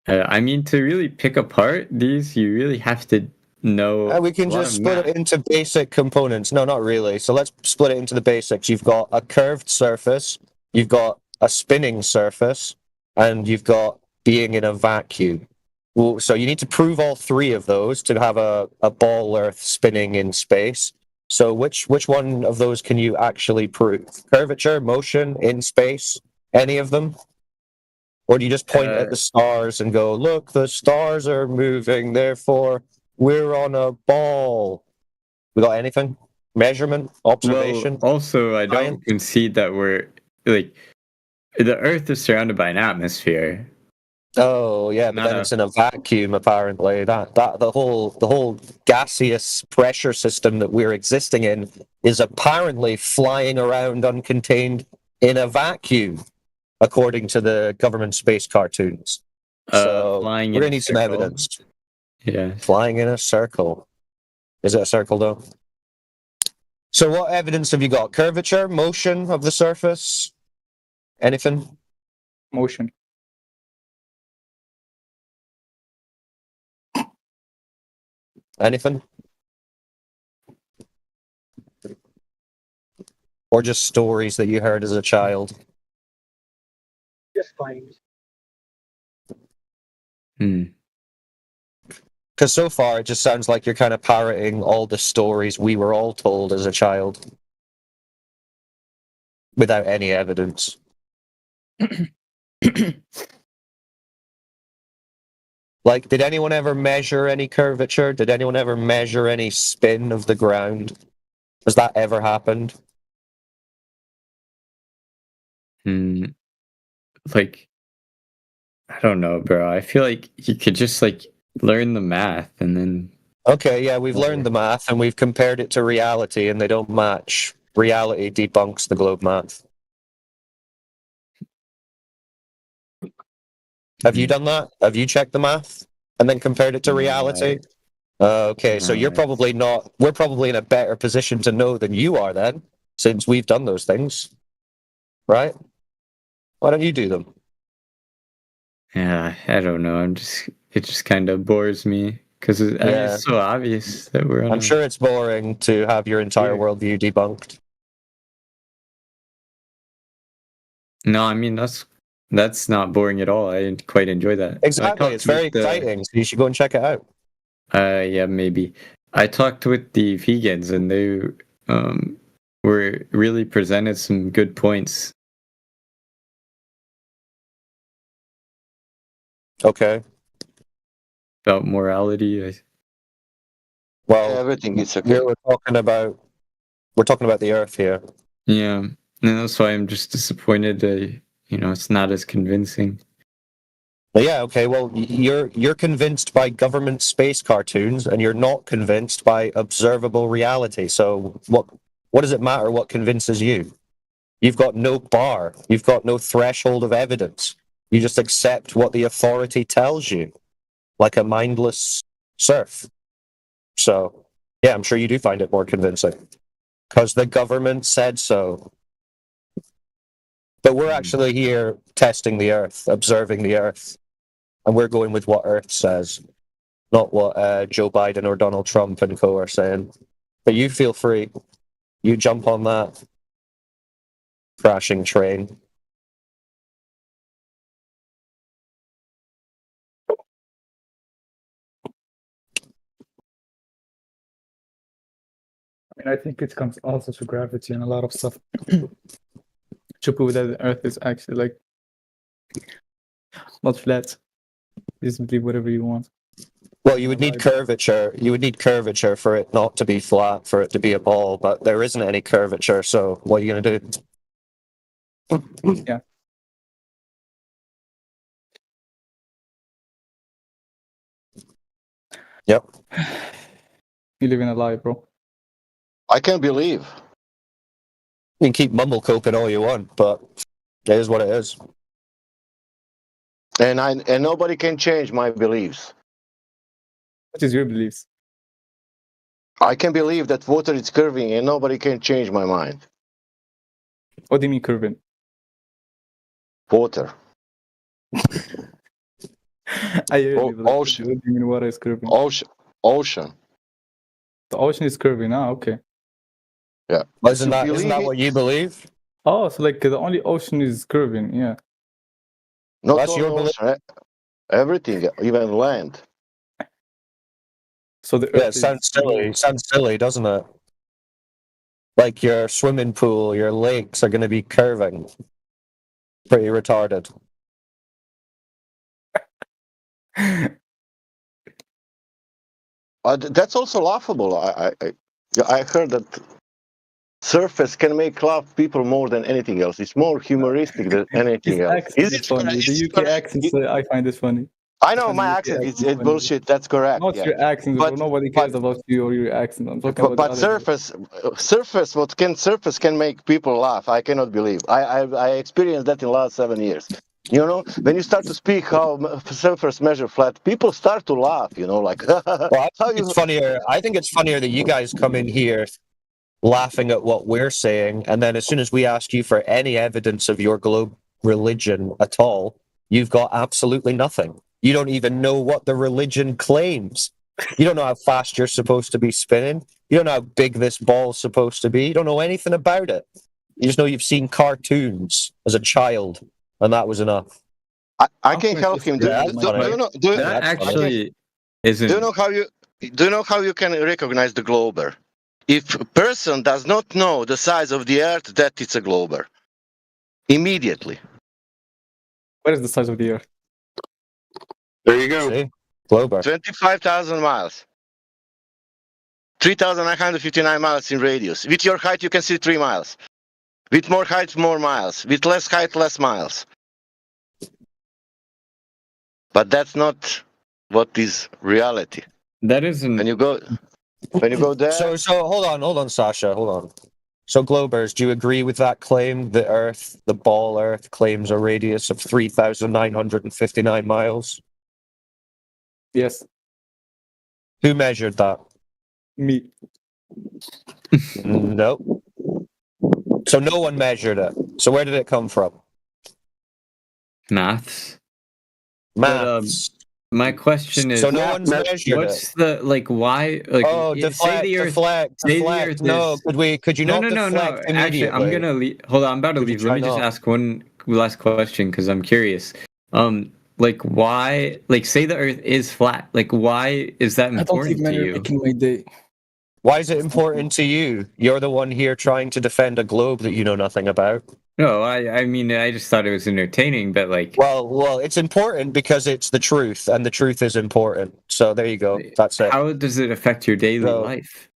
I mean, to really pick apart these, you really have to know. We can just split it into basic components. No, not really. So let's split it into the basics. You've got a curved surface, you've got a spinning surface, and you've got being in a vacuum. Well, so you need to prove all three of those to have a ball Earth spinning in space. So which one of those can you actually prove? Curvature, motion, in space, any of them? Or do you just point at the stars and go, look, the stars are moving, therefore we're on a ball? We got anything? Measurement? Observation? Well, also, I don't concede that we're, like, the Earth is surrounded by an atmosphere. Oh, yeah, but then it's in a vacuum, apparently. The whole gaseous pressure system that we're existing in is apparently flying around uncontained in a vacuum, according to the government space cartoons. So we're going to need some evidence. Yeah. Flying in a circle. Is it a circle, though? So what evidence have you got? Curvature? Motion of the surface? Anything? Motion. Anything? Or just stories that you heard as a child? Just fine. Because so far it just sounds like you're kind of parroting all the stories we were all told as a child. Without any evidence. Like, did anyone ever measure any curvature? Did anyone ever measure any spin of the ground? Has that ever happened? Like, I don't know, bro. I feel like you could just like learn the math and then. Okay, yeah, we've learned the math and we've compared it to reality and they don't match. Reality debunks the globe math. Have you done that? Have you checked the math and then compared it to reality? Okay, so you're probably not. We're probably in a better position to know than you are then, since we've done those things, right? Why don't you do them? Yeah, I don't know. It just kind of bores me because it's so obvious that we're on. I'm sure it's boring to have your entire worldview debunked. No, I mean that's not boring at all. I quite enjoy that. Exactly, it's very exciting. So you should go and check it out. Yeah, maybe. I talked with the vegans, and they were really presented some good points. Okay. About morality. Well, everything is okay. Here we're talking about the Earth here. Yeah, and that's why I'm just disappointed that it's not as convincing. Yeah, okay. Well, you're convinced by government space cartoons, and you're not convinced by observable reality. So what does it matter what convinces you? You've got no bar. You've got no threshold of evidence. You just accept what the authority tells you, like a mindless serf. So, yeah, I'm sure you do find it more convincing because the government said so. But we're actually here testing the Earth, observing the Earth. And we're going with what Earth says, not what Joe Biden or Donald Trump and co are saying. But you feel free. You jump on that crashing train. I mean, I think it comes also to gravity and a lot of stuff to prove that the Earth is actually like not flat. Just believe whatever you want. Well, you would need curvature. You would need curvature for it not to be flat, for it to be a ball. But there isn't any curvature. So what are you gonna do? Yeah. Yep. You live in a lie, bro. I can't believe. You can keep mumble coping all you want, but it is what it is. And nobody can change my beliefs. What is your beliefs? I can believe that water is curving and nobody can change my mind. What do you mean curving? Water. Ocean. What do you mean water is curving? Ocean. The ocean is curving. Okay. Yeah. Isn't that what you believe? Oh, so like the only ocean is curving. Yeah. Not That's your belief. Everything, even land. So the it sounds silly. It sounds silly, doesn't it? Like your swimming pool, your lakes are going to be curving. Pretty retarded. That's also laughable. I heard that surface can make laugh people more than anything else. It's more humoristic than anything else. Is it funny? The UK accent, I find it funny. I know my accent is bullshit. That's correct. Not your accent, but nobody cares about you or your accent. I'm talking about. But surface, surface can make people laugh. I cannot believe. I experienced that in the last 7 years. When you start to speak how surface measure flat, people start to laugh. Like. Well, it's funnier. I think it's funnier that you guys come in here laughing at what we're saying, and then as soon as we ask you for any evidence of your globe religion at all, you've got absolutely nothing. You don't even know what the religion claims. You don't know how fast you're supposed to be spinning. You don't know how big this ball's supposed to be. You don't know anything about it. You just know you've seen cartoons as a child, and that was enough. I can help him. Do That's you funny. know? That actually isn't. Do you know how you can recognize the glober? If a person does not know the size of the Earth, that it's a glober. Immediately. What is the size of the Earth? There you go. See? Glober. 25,000 miles. 3,959 miles in radius. With your height, you can see 3 miles. With more height, more miles. With less height, less miles. But that's not what is reality. That isn't. When you go there. So hold on, Sasha, hold on. So Globers, do you agree with that claim? The Earth, the ball Earth, claims a radius of 3,959 miles. Yes. Who measured that? Me. Nope. So no one measured it. So where did it come from? Maths. Maths. My question is, So no one's measured what's it. the like? Why? Like, say the Earth. Say the Earth No, is. could you not deflect Actually, I'm immediately? gonna leave. Hold on, I'm about to leave. Let me just ask one last question because I'm curious. Like why? Like, say the Earth is flat. Like, why is that important to you? Making my day. Why is it important to you? You're the one here trying to defend a globe that you know nothing about. No, I mean, I just thought it was entertaining, but like. Well, it's important because it's the truth, and the truth is important. So there you go. That's it. How does it affect your daily life?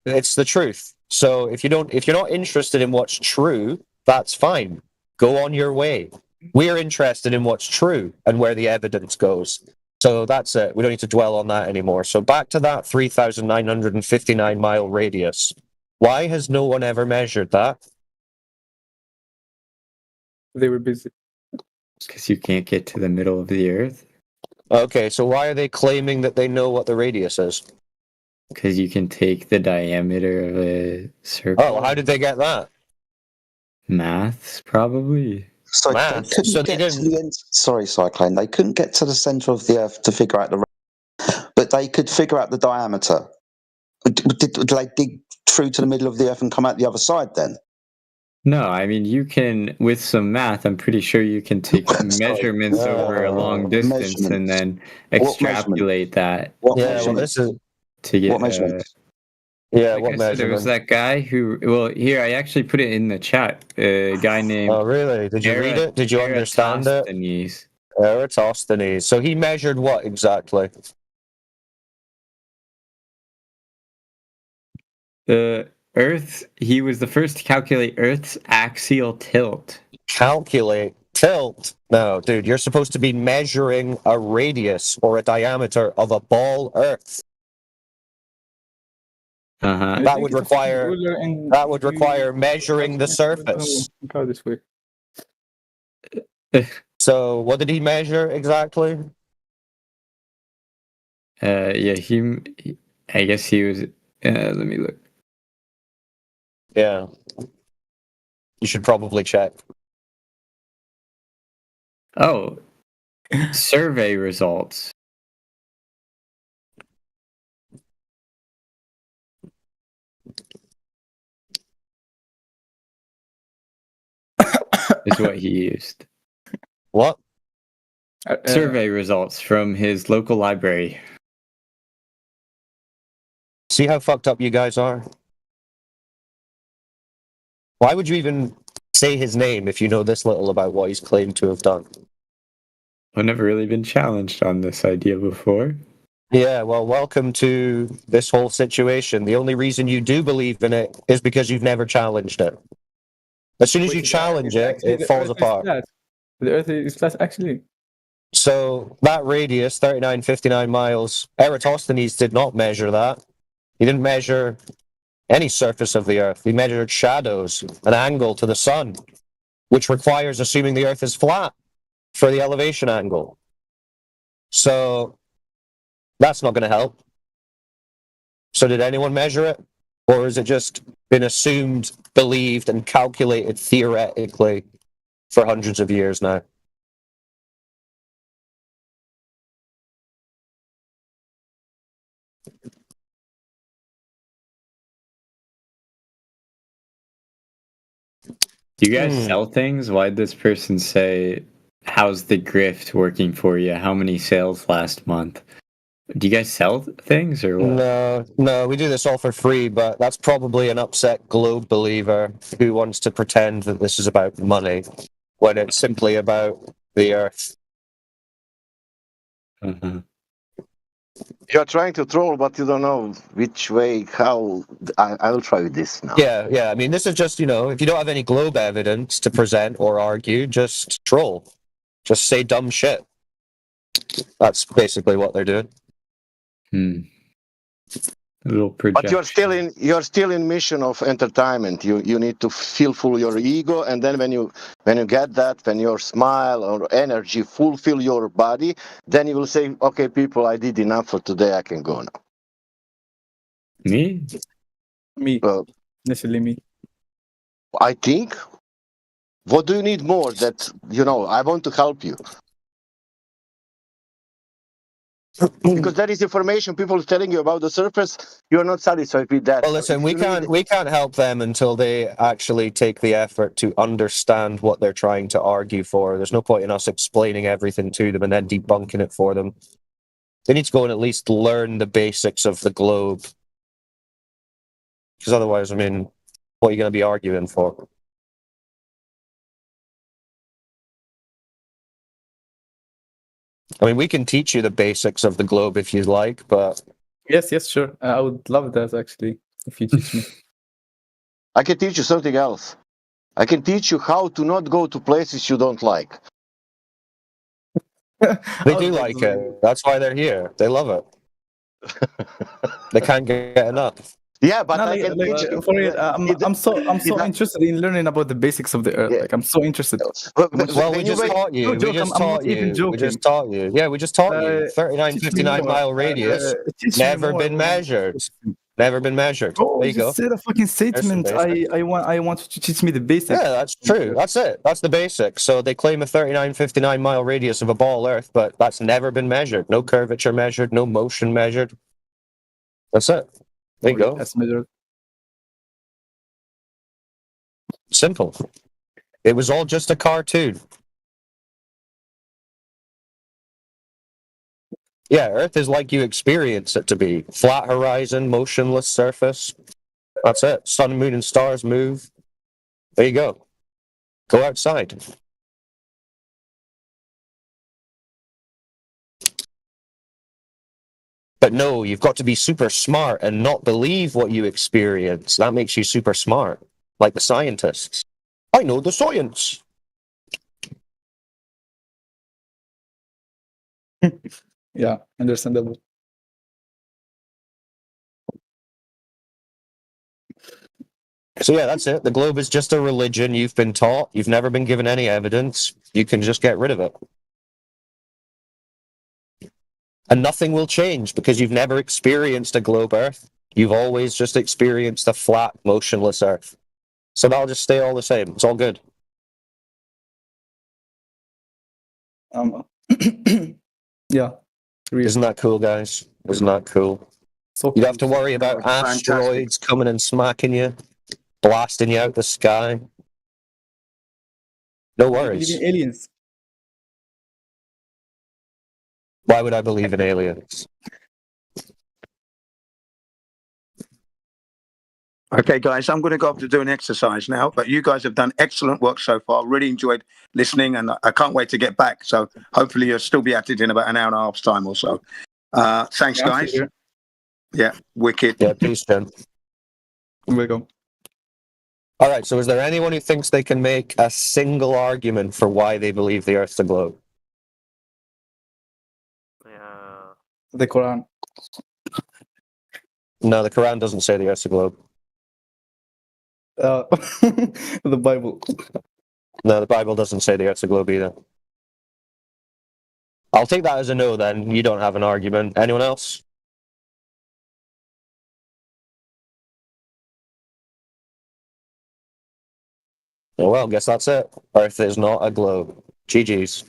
It's the truth. So if you're not interested in what's true, that's fine. Go on your way. We're interested in what's true and where the evidence goes. So that's it. We don't need to dwell on that anymore. So back to that 3,959 mile radius. Why has no one ever measured that? They were busy. Because you can't get to the middle of the Earth. Okay, so why are they claiming that they know what the radius is? Because you can take the diameter of a circle. Oh, how did they get that? Maths, probably. So they couldn't get to the end. Sorry, Cyclone. They couldn't get to the center of the Earth to figure out but they could figure out the diameter. Did they dig through to the middle of the Earth and come out the other side then? No, I mean, you can, with some math, I'm pretty sure you can take measurements over a long distance and then extrapolate that. This is to get. what measurements? Yeah, like what there was measurement? that guy who. Well, here I actually put it in the chat. A guy named. Oh, really? Did you read it? Did you understand it? Eratosthenes. So he measured what exactly? The Earth. He was the first to calculate Earth's axial tilt. Calculate tilt? No, dude. You're supposed to be measuring a radius or a diameter of a ball Earth. That would require measuring the surface. Go this way. So what did he measure exactly? Yeah, I guess he was. Let me look. Yeah. You should probably check. Oh, survey results. Is what he used. What? Survey results from his local library. See how fucked up you guys are? Why would you even say his name if you know this little about what he's claimed to have done? I've never really been challenged on this idea before. Yeah, well, welcome to this whole situation. The only reason you do believe in it is because you've never challenged it. As soon as you challenge it, it falls apart. The Earth is flat, actually. So that radius, 3959 miles, Eratosthenes did not measure that. He didn't measure any surface of the Earth. He measured shadows, an angle to the sun, which requires assuming the Earth is flat for the elevation angle. So that's not going to help. So did anyone measure it? Or has it just been assumed, believed, and calculated theoretically for hundreds of years now? Do you guys sell things? Why'd this person say, how's the grift working for you? How many sales last month? Do you guys sell things or what? No, we do this all for free, but that's probably an upset globe believer who wants to pretend that this is about money when it's simply about the earth. You're trying to troll, but you don't know which way, how. I will try with this now. Yeah. I mean, this is just, if you don't have any globe evidence to present or argue, just troll. Just say dumb shit. That's basically what they're doing. A little But you're still in mission of entertainment. You need to fulfill your ego, and then when you get that, when your smile or energy fulfill your body, then you will say, "Okay, people, I did enough for today. I can go now." Me? Necessarily me. I think. What do you need more? That I want to help you. Because that is information people telling you about the surface. You're not satisfied with that. Well, listen, we can't help them until they actually take the effort to understand what they're trying to argue for. There's no point in us explaining everything to them and then debunking it for them. They need to go and at least learn the basics of the globe. Because otherwise, what are you going to be arguing for? We can teach you the basics of the globe if you'd like, but... Yes, sure. I would love that, actually, if you teach me. I can teach you something else. I can teach you how to not go to places you don't like. They do like it. That's why they're here. They love it. They can't get enough. Yeah, but I'm so interested in learning about the basics of the Earth. Like, I'm so interested. Well, we just taught you. We just taught you. Yeah, we just taught you. 39, 59 mile radius. Never been measured. Never been measured. Oh, there you go. Said a fucking statement. I want you to teach me the basics. Yeah, that's true. That's it. That's the basics. So they claim a 39, 59 mile radius of a ball Earth, but that's never been measured. No curvature measured. No motion measured. That's it. There you go. That's measured. Simple. It was all just a cartoon. Yeah, Earth is like you experience it to be. Flat horizon, motionless surface. That's it. Sun, moon, and stars move. There you go. Go outside. But no, you've got to be super smart and not believe what you experience. That makes you super smart. Like the scientists. I know the science. Yeah, understandable. So yeah, that's it. The globe is just a religion you've been taught. You've never been given any evidence. You can just get rid of it. And nothing will change because you've never experienced a globe Earth. You've always just experienced a flat, motionless Earth. So that'll just stay all the same. It's all good. Yeah. Isn't that cool, guys? Isn't that cool? So you don't have to worry about asteroids coming and smacking you, blasting you out the sky. No worries. Believe in aliens. Why would I believe in aliens? Okay, guys, I'm going to go up to do an exercise now, but you guys have done excellent work so far. Really enjoyed listening, and I can't wait to get back. So hopefully you'll still be at it in about an hour and a half's time or so. Thanks, guys. Yeah, wicked. Yeah, peace, Jen. Here we go. All right, so is there anyone who thinks they can make a single argument for why they believe the Earth's a globe? The Quran. No, the Quran doesn't say the Earth's a globe. The Bible. No, the Bible doesn't say the Earth's a globe either. I'll take that as a no then. You don't have an argument. Anyone else? Oh, well, guess that's it. Earth is not a globe. GG's.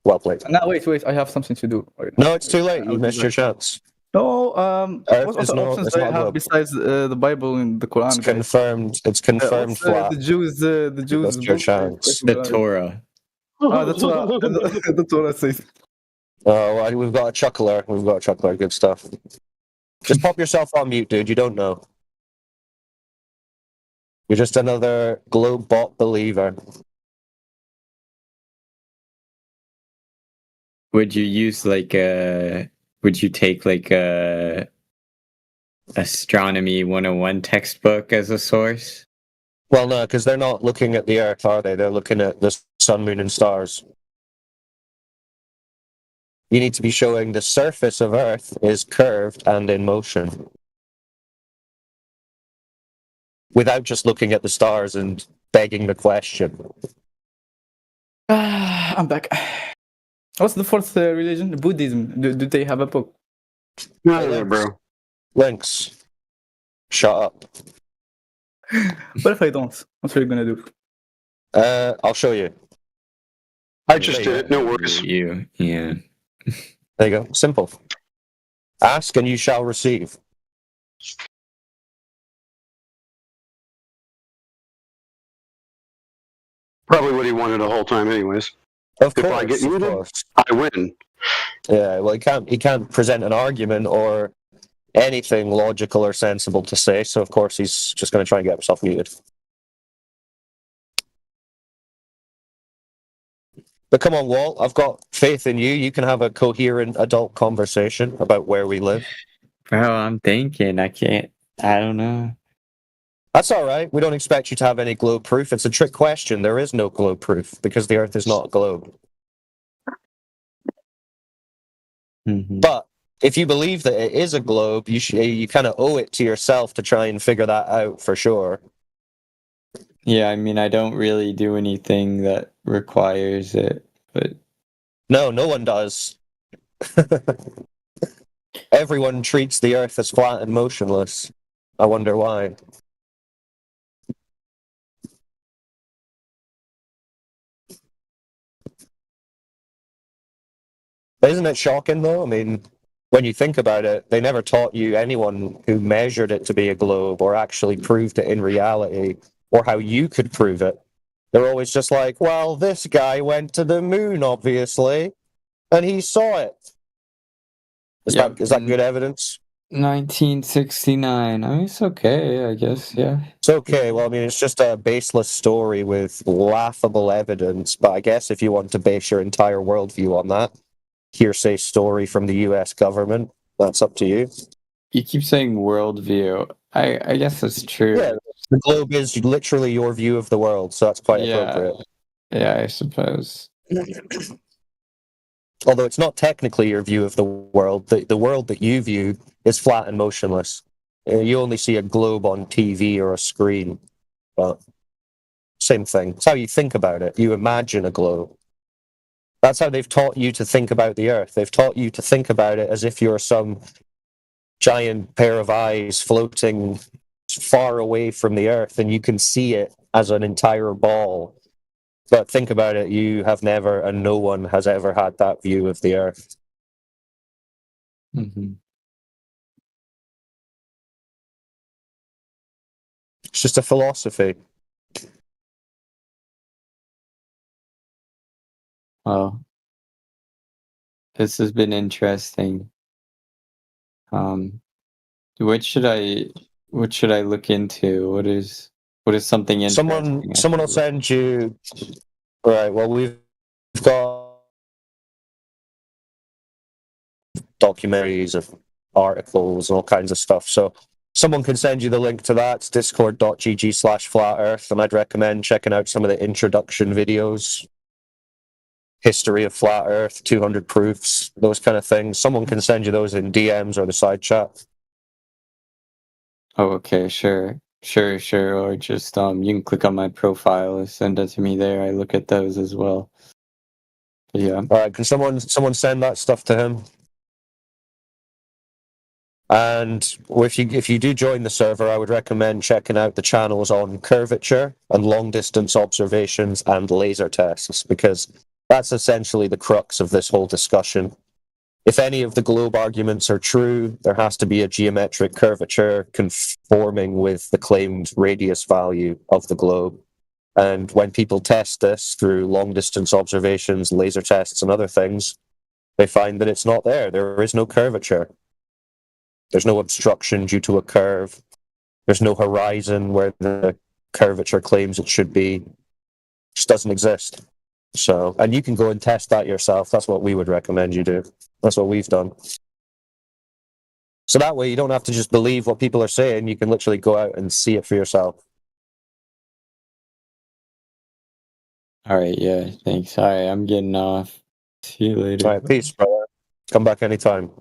Well played. No, wait. I have something to do. No, it's too late. You missed your chance. No, Earth what is other not- options it's do you not a have globe. besides the Bible and the Quran? It's guys? confirmed. It's confirmed What's, flat. the Jews, That's your book, chance. The Torah. that's what the Torah says. Oh, well, we've got a chuckler. We've got a chuckler. Good stuff. Just pop yourself on mute, dude. You don't know. You're just another globe bot believer. Would you use like a? Would you take like a astronomy 101 textbook as a source? Well, no, because they're not looking at the Earth, are they? They're looking at the sun, moon, and stars. You need to be showing the surface of Earth is curved and in motion. Without just looking at the stars and begging the question. I'm back. What's the fourth religion? Buddhism. Do they have a book? None of that, bro. Links. Shut up. What if I don't? What are you gonna do? I'll show you. I just did it. No worries. You, yeah. There you go. Simple. Ask and you shall receive. Probably what he wanted the whole time, anyways. Of if course, I get of muted, course. I win. Yeah, well, he can't present an argument or anything logical or sensible to say, so of course he's just going to try and get himself muted. But come on, Walt, I've got faith in you. You can have a coherent adult conversation about where we live. Bro, I'm thinking. I don't know. That's all right. We don't expect you to have any globe proof. It's a trick question. There is no globe proof because the Earth is not a globe. Mm-hmm. But if you believe that it is a globe, you kind of owe it to yourself to try and figure that out for sure. Yeah, I mean, I don't really do anything that requires it, but No one does. Everyone treats the Earth as flat and motionless. I wonder why. Isn't it shocking, though? I mean, when you think about it, they never taught you anyone who measured it to be a globe or actually proved it in reality or how you could prove it. They're always just like, well, this guy went to the moon, obviously, and he saw it. Is that good evidence? 1969. I mean, it's okay, I guess, yeah. It's okay. Well, I mean, it's just a baseless story with laughable evidence, but I guess if you want to base your entire worldview on that hearsay story from the US government, that's up to you. You keep saying worldview. I guess that's true. Yeah, the globe is literally your view of the world, so that's quite appropriate. Yeah, I suppose. Although it's not technically your view of the world. The world that you view is flat and motionless. You only see a globe on TV or a screen. But same thing. It's how you think about it. You imagine a globe. That's how they've taught you to think about the Earth. They've taught you to think about it as if you're some giant pair of eyes floating far away from the Earth, and you can see it as an entire ball. But think about it, you have never, and no one has ever had that view of the Earth. Mm-hmm. It's just a philosophy. Well, this has been interesting. What should I look into? What is something interesting? Someone will send you. Right. Well, we've got documentaries of articles and all kinds of stuff. So someone can send you the link to that. It's discord.gg/flat earth, and I'd recommend checking out some of the introduction videos. History of Flat Earth, 200 proofs, those kind of things. Someone can send you those in DMs or the side chat. Oh, okay, sure. Or just you can click on my profile and send it to me there. I look at those as well. But yeah. All right, can someone send that stuff to him? And if you do join the server, I would recommend checking out the channels on curvature and long distance observations and laser tests, because that's essentially the crux of this whole discussion. If any of the globe arguments are true, there has to be a geometric curvature conforming with the claimed radius value of the globe. And when people test this through long-distance observations, laser tests, and other things, they find that it's not there. There is no curvature. There's no obstruction due to a curve. There's no horizon where the curvature claims it should be. It just doesn't exist. So, and you can go and test that yourself. That's what we would recommend you do. That's what we've done. So that way you don't have to just believe what people are saying. You can literally go out and see it for yourself. All right, yeah, thanks. All right, I'm getting off. See you later. All right, peace, brother. Come back anytime.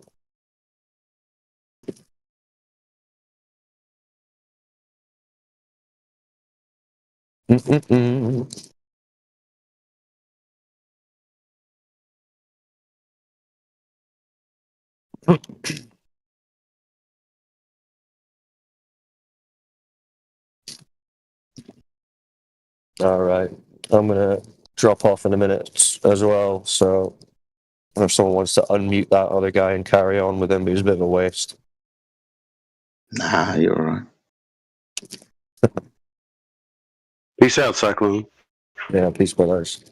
All right, I'm gonna drop off in a minute as well. So if someone wants to unmute that other guy and carry on with him, he's a bit of a waste. Nah, you're all right. Peace out, Cyclone. Yeah, peace, brothers.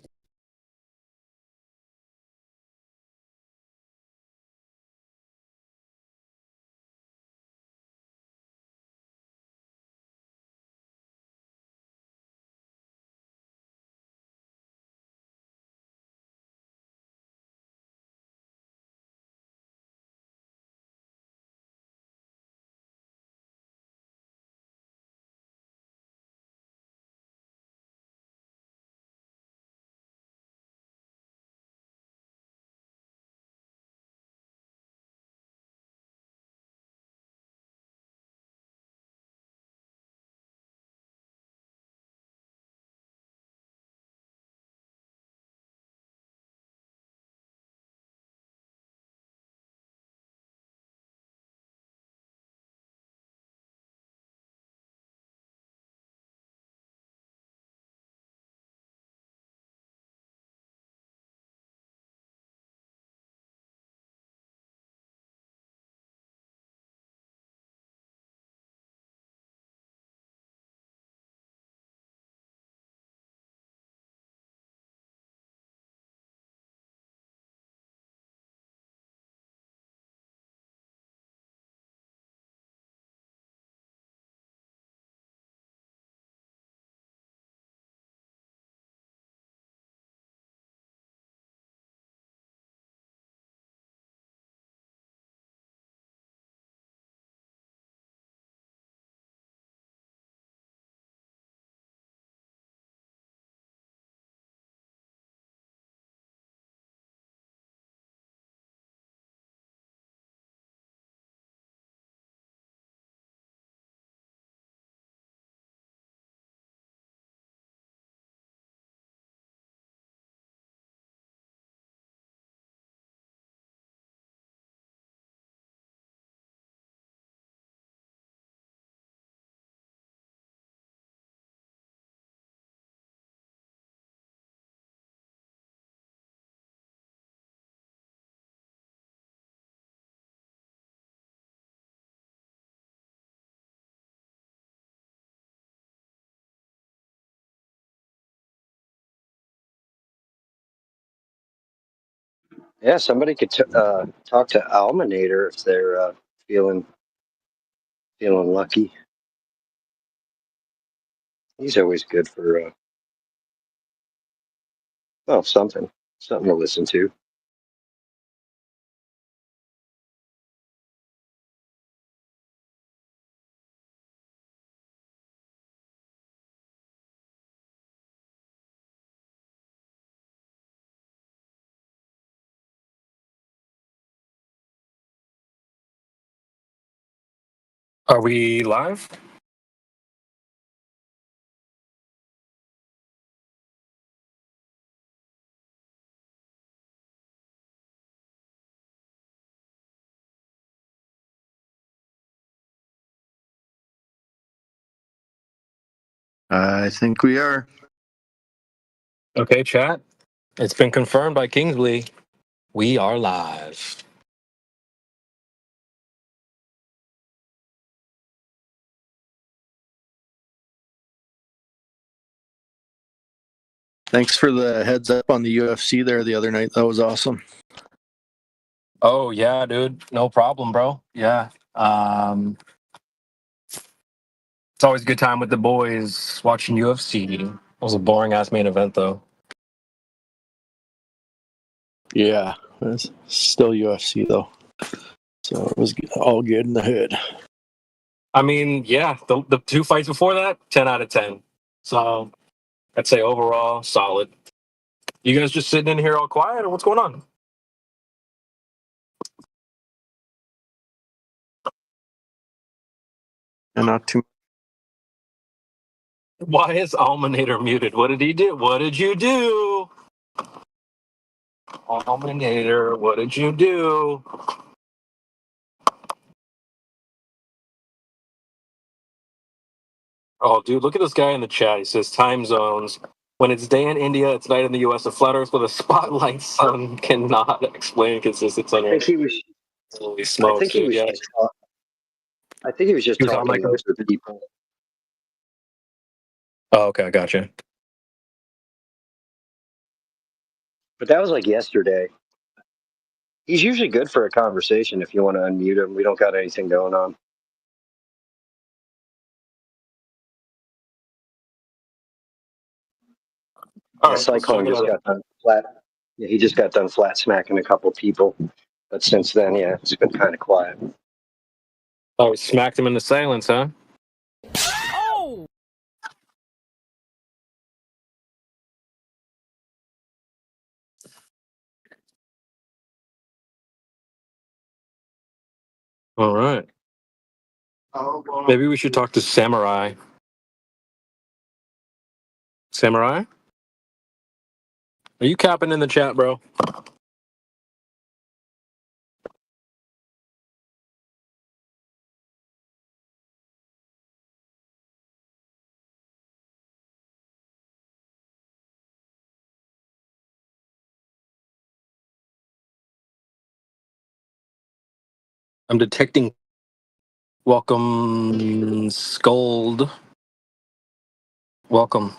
Yeah, somebody could talk to Almanator if they're feeling lucky. He's always good for something to listen to. Are we live? I think we are. Okay, chat. It's been confirmed by Kingsley. We are live. Thanks for the heads up on the UFC there the other night. That was awesome. Oh yeah, dude. No problem, bro. Yeah. It's always a good time with the boys watching UFC. It was a boring ass main event though. Yeah, it's still UFC though. So it was all good in the hood. I mean, yeah, the 2 fights before that, 10 out of 10. So I'd say overall, solid. You guys just sitting in here all quiet, or what's going on? And not too. Why is Almanator muted? What did he do? What did you do? Almanator, what did you do? Oh, dude, look at this guy in the chat. He says time zones. When it's day in India, it's night in the U.S. A flat Earth with a spotlight sun cannot explain consistent sun. I think he was. Holy smokes, I think he was. dude, Just I think he was just He was on talking like- to people. Oh, okay, gotcha. But that was like yesterday. He's usually good for a conversation if you want to unmute him. We don't got anything going on. All right, Cyclone let's just check it got done flat. Yeah, he just got done flat smacking a couple people. But since then, yeah, it's been kind of quiet. Oh, he smacked him into silence, huh? All right. Maybe we should talk to Samurai. Samurai? Are you capping in the chat, bro? I'm detecting. Welcome, Scold. Welcome.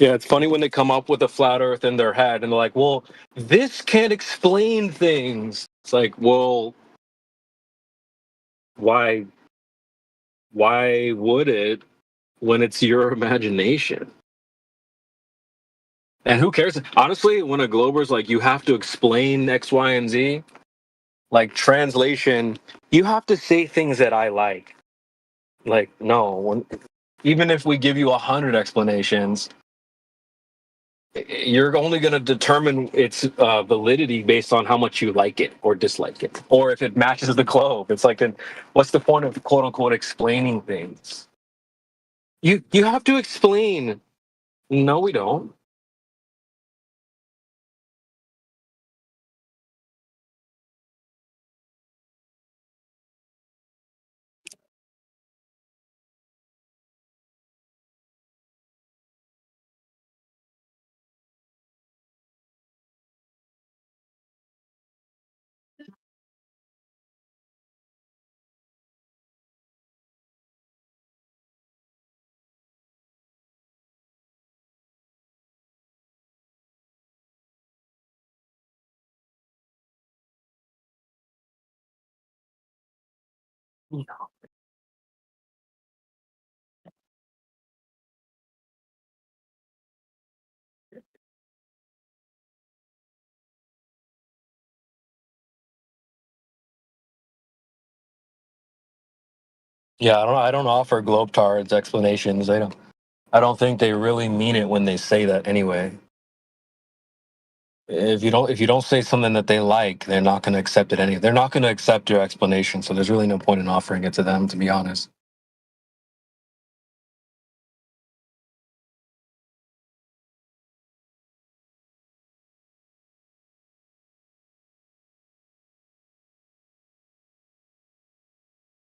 Yeah, it's funny when they come up with a flat Earth in their head and they're like, well, this can't explain things. It's like, well, why would it when it's your imagination? And who cares? Honestly, when a glober's like, you have to explain X, Y, and Z, like translation, you have to say things that I like. Like, no, even if we give you 100 explanations, you're only going to determine its validity based on how much you like it or dislike it, or if it matches the globe. It's like, then what's the point of quote unquote explaining things? You have to explain. No, we don't. Yeah, I don't offer globetards explanations. I don't think they really mean it when they say that anyway. If you don't say something that they like, they're not going to accept it They're not going to accept your explanation, so there's really no point in offering it to them, to be honest.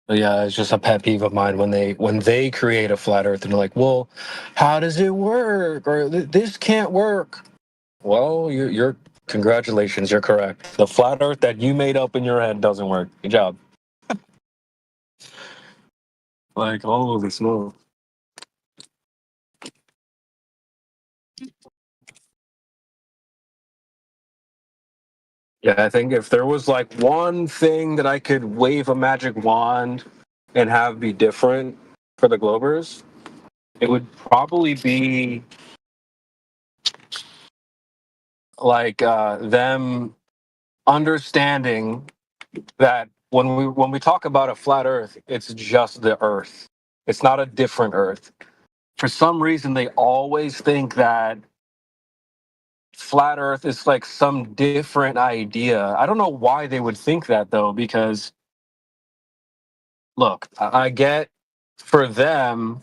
But yeah, it's just a pet peeve of mine when they create a flat Earth and they're like, well, how does it work? Or this can't work. Well, Congratulations, you're correct. The flat Earth that you made up in your head doesn't work. Good job. Like, holy smoke. Yeah, I think if there was like one thing that I could wave a magic wand and have be different for the Globers, it would probably be like them understanding that when we talk about a flat Earth, it's just the Earth. It's not a different Earth. For some reason, they always think that flat Earth is like some different idea. I don't know why they would think that though, because look, I get for them,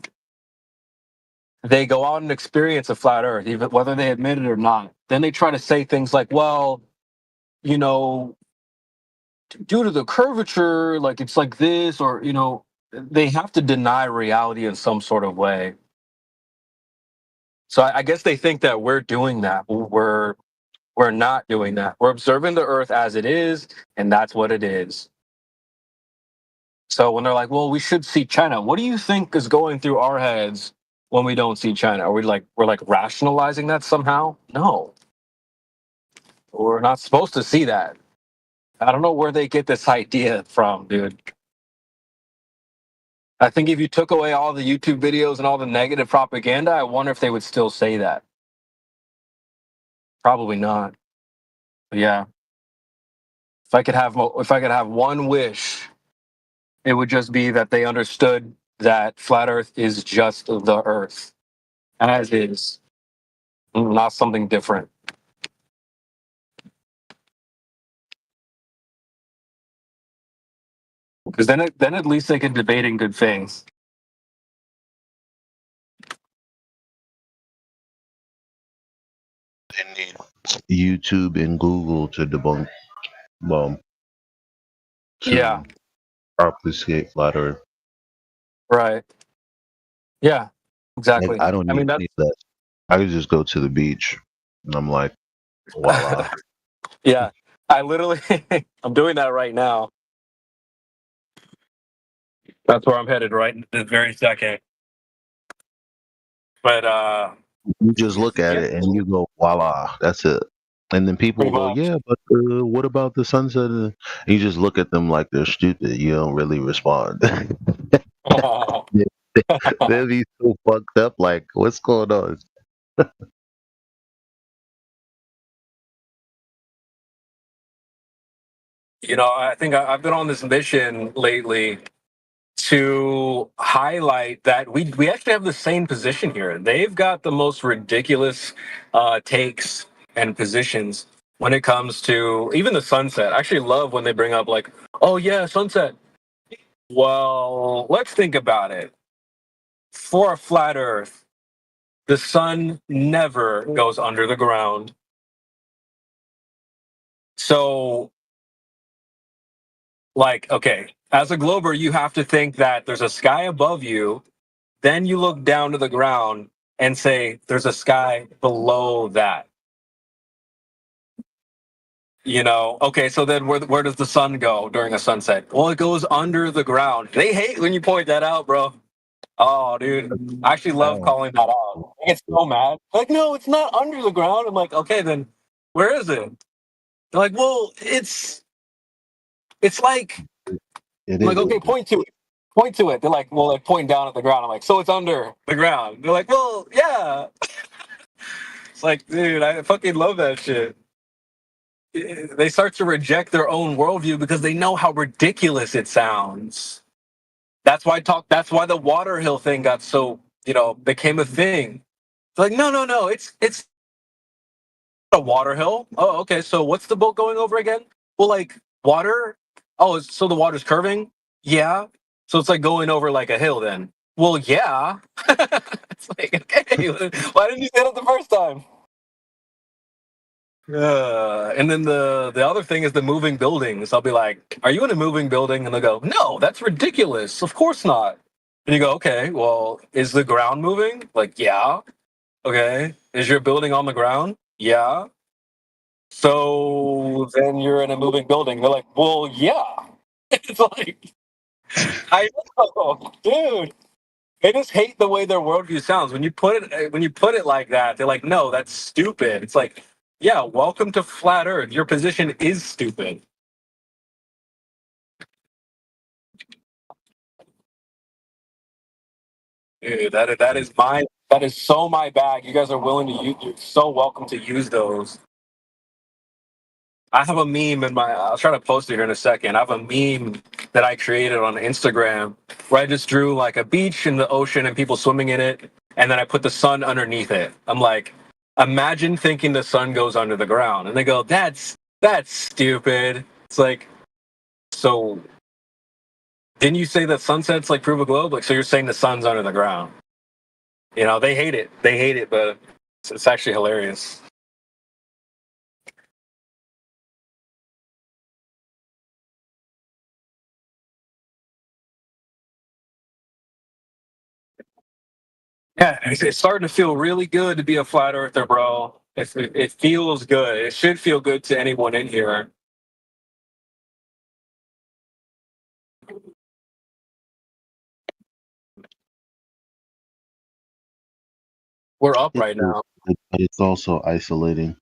they go out and experience a flat Earth, even whether they admit it or not. Then they try to say things like, well, you know, due to the curvature, like it's like this, or, you know, they have to deny reality in some sort of way. So I guess they think that we're doing that. We're not doing that. We're observing the Earth as it is, and that's what it is. So when they're like, well, we should see China, what do you think is going through our heads when we don't see China? Are we like, we're like rationalizing that somehow? No. We're not supposed to see that. I don't know where they get this idea from, dude. I think if you took away all the YouTube videos and all the negative propaganda, I wonder if they would still say that. Probably not. But yeah. If I could have one wish, it would just be that they understood that flat Earth is just the Earth, as is, not something different. Because then at least they can debate in good faith. They need YouTube and Google to debunk, Yeah. obfuscate flat Earth. Right. Yeah. Exactly. Like, I don't even need that. I could just go to the beach, and I'm like, voila. Yeah. I literally, I'm doing that right now. That's where I'm headed right this very second. But You just look at it and you go, voila, that's it. And then people go, yeah, but what about the sunset? And you just look at them like they're stupid. You don't really respond. They'll be so fucked up. Like, what's going on? you know, I think I've been on this mission lately to highlight that we actually have the same position here. They've got the most ridiculous takes and positions when it comes to even the sunset. I actually love when they bring up like, oh yeah, sunset. Well, let's think about it. For a flat Earth, the sun never goes under the ground. So, like, okay, as a glober, you have to think that there's a sky above you. Then you look down to the ground and say, there's a sky below that. You know, okay, so then where does the sun go during a sunset? Well, it goes under the ground. They hate when you point that out, bro. Oh, dude. I actually love calling that out. I get so mad. Like, no, it's not under the ground. I'm like, okay, then where is it? They're like, well, it's like, I'm like, okay, point to it. Point to it. They're like, well, like point down at the ground. I'm like, so it's under the ground. They're like, well, yeah. It's like, dude, I fucking love that shit. They start to reject their own worldview because they know how ridiculous it sounds. That's why the water hill thing got so, became a thing. It's like, no, it's a water hill. Oh, okay. So what's the boat going over again? Well, like water. Oh, so the water's curving. Yeah. So it's like going over like a hill then. Well, yeah. It's like, okay, why didn't you say that the first time? And then the other thing is the moving buildings. I'll be like, are you in a moving building? And they'll go, no, that's ridiculous. Of course not. And you go, okay, well, is the ground moving? Like, yeah. Okay. Is your building on the ground? Yeah. So then you're in a moving building. They're like, well, yeah. It's like, I know, dude. They just hate the way their worldview sounds. When you put it like that, they're like, no, that's stupid. It's like, yeah, welcome to flat Earth. Your position is stupid. Dude, that is so my bag. You guys are willing to use. You're so welcome to use those. I have a meme in my. I'll try to post it here in a second. I have a meme that I created on Instagram where I just drew like a beach in the ocean and people swimming in it, and then I put the sun underneath it. I'm like, imagine thinking the sun goes under the ground, and they go, that's stupid. It's like, so didn't you say that sunsets like prove a globe? Like, so you're saying the sun's under the ground? You know, they hate it. They hate it, but it's actually hilarious. Yeah, it's starting to feel really good to be a flat earther, bro. It feels good. It should feel good to anyone in here. We're up right now. It's also isolating.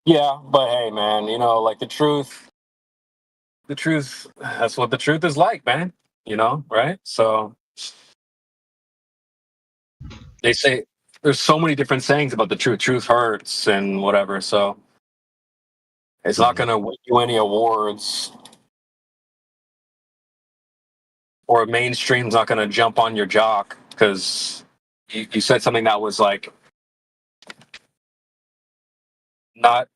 Yeah, but hey, man, you know, like the truth, that's what the truth is like, man. You know, right? So they say there's so many different sayings about the truth. Truth hurts and whatever. So it's not going to win you any awards, or mainstream's not going to jump on your jock because you said something that was like not,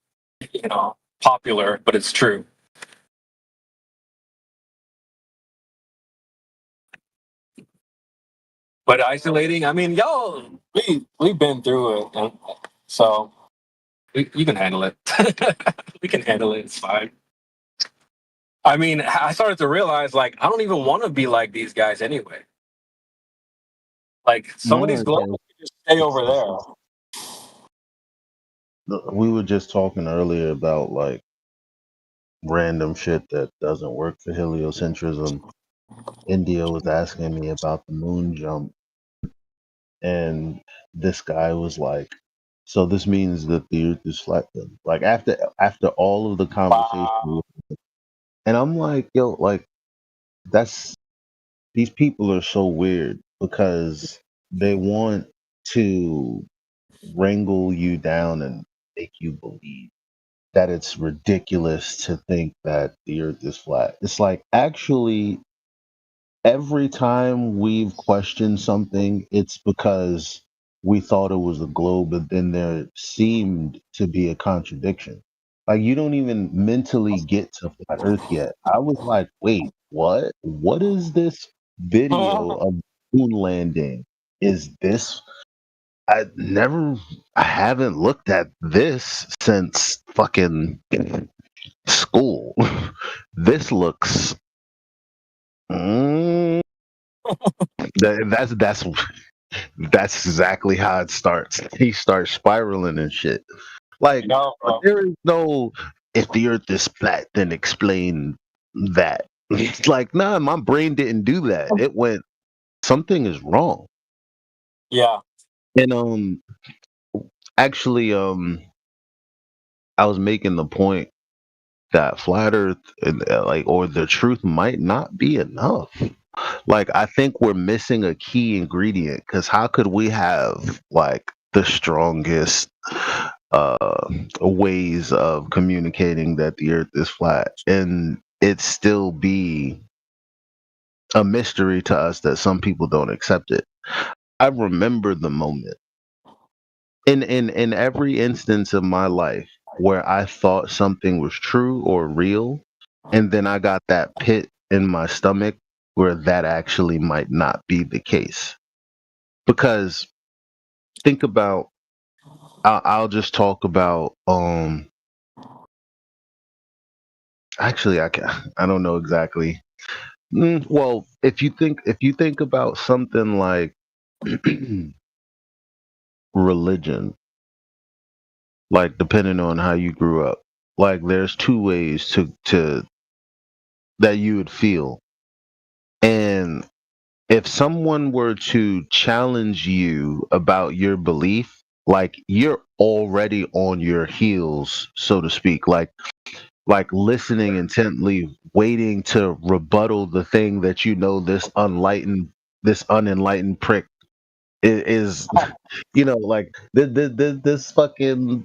you know, popular, but it's true. But isolating, I mean, y'all, we've been through it, and so you can handle it. We can handle it. It's fine. I mean, I started to realize, like, I don't even want to be like these guys anyway. Like, some of these globals just stay over there. We were just talking earlier about like random shit that doesn't work for heliocentrism. India was asking me about the moon jump, and this guy was like, "So this means that the Earth is flat?" Then, like after all of the conversation, and I'm like, "Yo, like that's these people are so weird because they want to wrangle you down and make you believe that it's ridiculous to think that the Earth is flat." It's like actually every time we've questioned something, it's because we thought it was a globe, but then there seemed to be a contradiction. Like you don't even mentally get to flat Earth yet. I was like, wait, what? What is this video of moon landing? Is this? I haven't looked at this since fucking school. This looks. That's exactly how it starts. He starts spiraling and shit. Like there is no if the Earth is flat, then explain that. It's like nah, my brain didn't do that. It went something is wrong. Yeah. And actually I was making the point that flat Earth and or the truth might not be enough. Like I think we're missing a key ingredient because how could we have like the strongest ways of communicating that the Earth is flat and it still be a mystery to us that some people don't accept it? I remember the moment in every instance of my life where I thought something was true or real, and then I got that pit in my stomach where that actually might not be the case. Because think about, I'll just talk about. Actually, I don't know exactly. Well, if you think about something like religion, like depending on how you grew up. Like there's two ways to that you would feel. And if someone were to challenge you about your belief, like you're already on your heels, so to speak, like listening intently, waiting to rebuttal the thing that you know this unenlightened prick is you know, like this fucking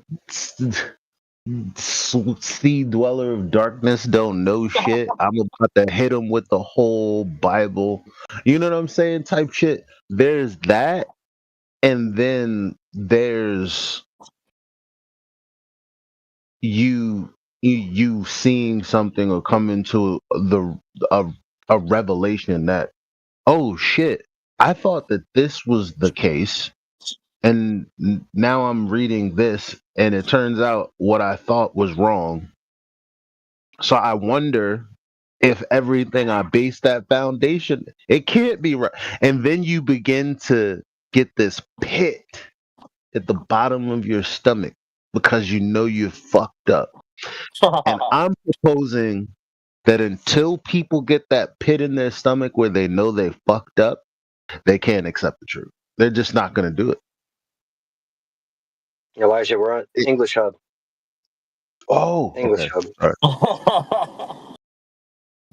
sea dweller of darkness don't know shit. I'm about to hit him with the whole Bible. You know what I'm saying? Type shit. There's that, and then there's you seeing something or coming to a revelation that, oh shit, I thought that this was the case, and now I'm reading this and it turns out what I thought was wrong. So I wonder if everything I base that foundation, it can't be right. And then you begin to get this pit at the bottom of your stomach because you know you're fucked up. And I'm proposing that until people get that pit in their stomach where they know they fucked up, they can't accept the truth. They're just not going to do it. Elijah, we're on English Hub. Oh, English okay. Hub. Right.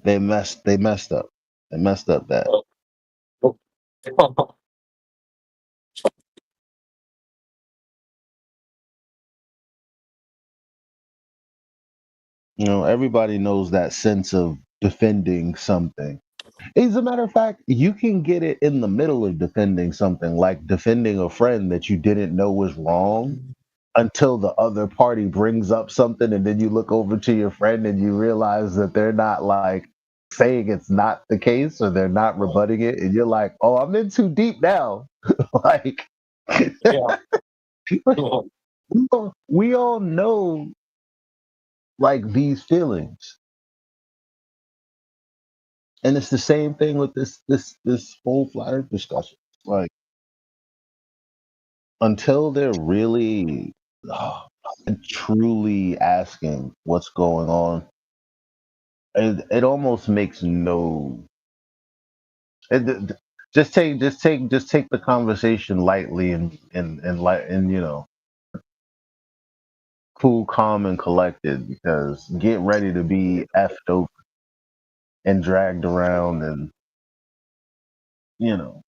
They messed up. They messed up that. You know, everybody knows that sense of defending something. As a matter of fact, you can get it in the middle of defending something, like defending a friend that you didn't know was wrong until the other party brings up something, and then you look over to your friend and you realize that they're not like saying it's not the case or they're not rebutting it, and you're like, oh, I'm in too deep now. Like, we all know like these feelings. And it's the same thing with this whole flat earth discussion. Like until they're really truly asking what's going on, it almost makes no. Just take the conversation lightly and you know, cool, calm, and collected, because get ready to be effed over and dragged around, and you know.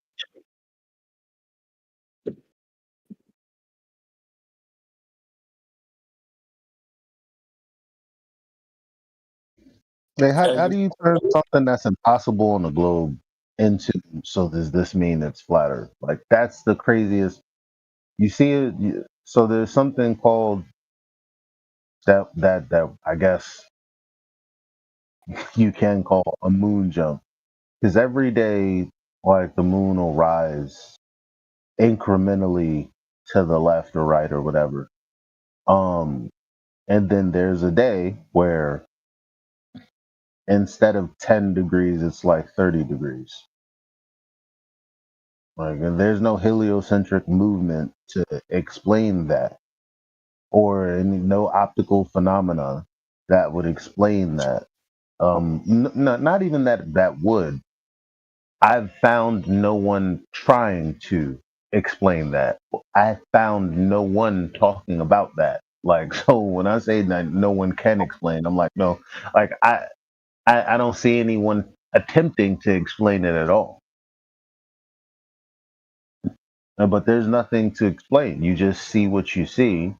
Like, how do you turn something that's impossible on the globe into, so does this mean it's flat earth? Like that's the craziest. You see it. So there's something called that I guess you can call a moon jump, because every day like the moon will rise incrementally to the left or right or whatever. And then there's a day where instead of 10 degrees, it's like 30 degrees. Like, and there's no heliocentric movement to explain that, or no optical phenomena that would explain that. Not even that would. I've found no one trying to explain that. I found no one talking about that. Like, so when I say that no one can explain, I'm like, no, like I don't see anyone attempting to explain it at all. But there's nothing to explain. You just see what you see,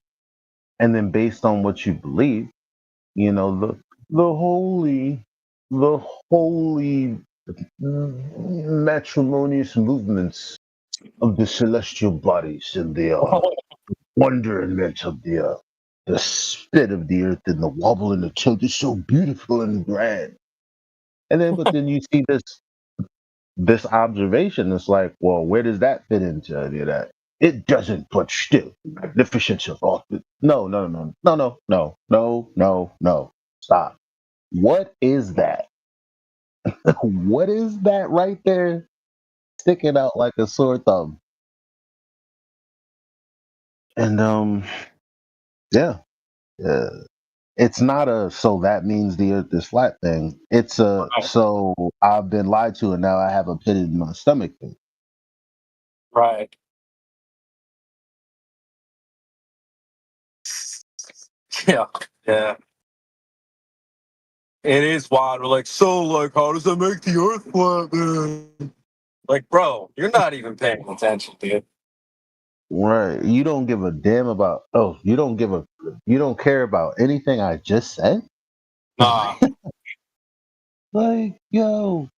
and then based on what you believe, you know, the holy matrimonious movements of the celestial bodies and the wonderment of the spit of the earth and the wobble and the tilt is so beautiful and grand. And then, but then you see this observation. It's like, well, where does that fit into any of that? It doesn't, but still, magnificence of all. No. Stop. What is that? What is that right there, sticking out like a sore thumb? And Yeah. Yeah. It's not a so that means the earth is flat thing. It's a so I've been lied to and now I have a pit in my stomach thing. Right. Yeah. Yeah. It is wild. We're like, so, like, how does that make the earth flat, man? Like, bro, you're not even paying attention, dude. Right. You don't give a damn about you don't care about anything I just said? Nah. Like, yo.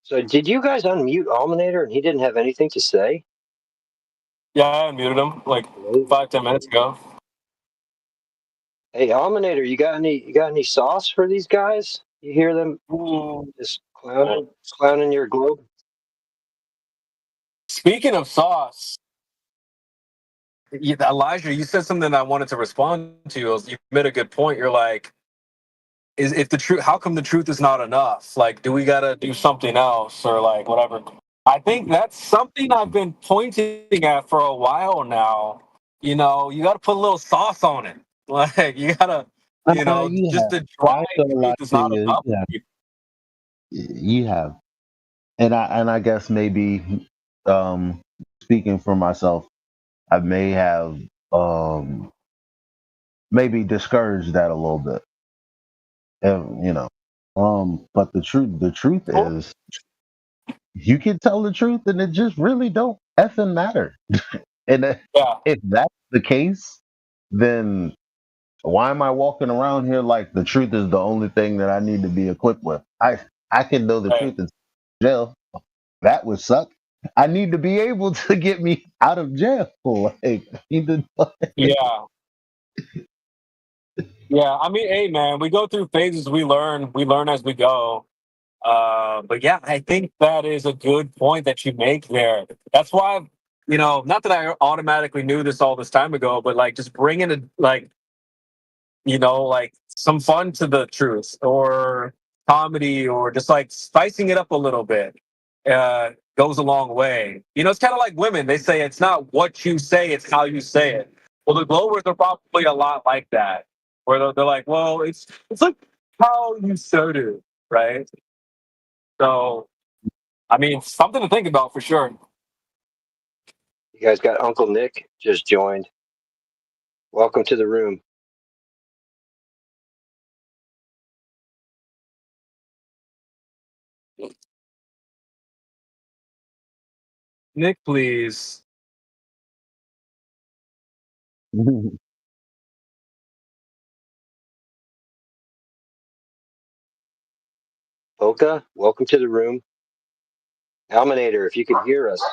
So did you guys unmute Alminator and he didn't have anything to say? Yeah, I unmuted him like 5-10 minutes ago. Hey, Alminator, you got any sauce for these guys? You hear them just clowning your globe? Speaking of sauce, Elijah, you said something I wanted to respond to. You made a good point. You're like, if the truth, how come the truth is not enough? Like, do we gotta do something else or like whatever? I think that's something I've been pointing at for a while now. You know, you gotta put a little sauce on it. Like, you gotta, just the dry truth is not enough. You have. And I guess maybe speaking for myself, I may have maybe discouraged that a little bit. But the truth is you can tell the truth and it just really don't effing matter. And if that's the case, then why am I walking around here like the truth is the only thing that I need to be equipped with? I can know the truth in jail. That would suck. I need to be able to get me out of jail. Like, Yeah. Yeah, I mean, hey, man, we go through phases. We learn as we go. But yeah, I think that is a good point that you make there. That's why, not that I automatically knew this all this time ago, but like just bringing like some fun to the truth or comedy or just like spicing it up a little bit goes a long way. It's kind of like women. They say it's not what you say, it's how you say it. Well, the Glowers are probably a lot like that, where they're like, well, it's like how you said it, right? So, I mean, something to think about for sure. You guys got Uncle Nick just joined. Welcome to the room. Nick, please. Oka, welcome to the room. Alminator, if you could hear us,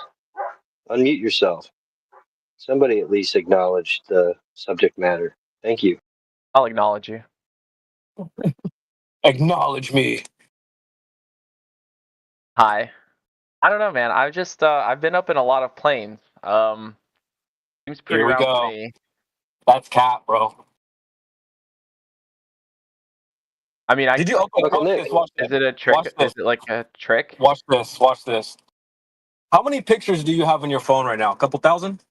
unmute yourself. Somebody at least acknowledge the subject matter. Thank you. I'll acknowledge you. Acknowledge me. Hi. I don't know, man. I've just I've been up in a lot of planes. Seems pretty Here we round go. to me. That's cap, bro. I mean, Did you? Okay, watch this. Watch this. Is it a trick? Watch this. Is it like a trick? Watch this. Watch this. How many pictures do you have on your phone right now? A couple thousand?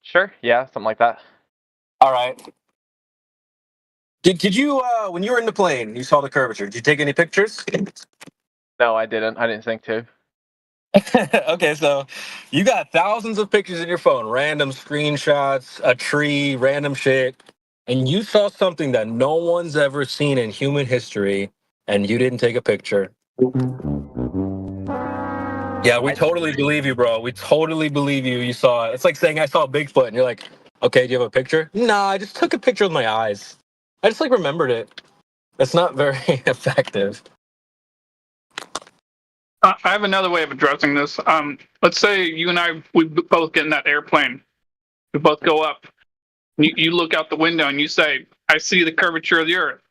Sure. Yeah, something like that. All right. Did you when you were in the plane, you saw the curvature? Did you take any pictures? No, I didn't. I didn't think to. Okay, so you got thousands of pictures in your phone, random screenshots, a tree, random shit, and you saw something that no one's ever seen in human history, and you didn't take a picture. Yeah, we totally believe you, bro. We totally believe you. You saw it. It's like saying I saw Bigfoot, and you're like, okay, do you have a picture? Nah, I just took a picture with my eyes. I just remembered it. It's not very effective. I have another way of addressing this. Let's say you and I, we both get in that airplane. We both go up. You look out the window and you say, I see the curvature of the earth.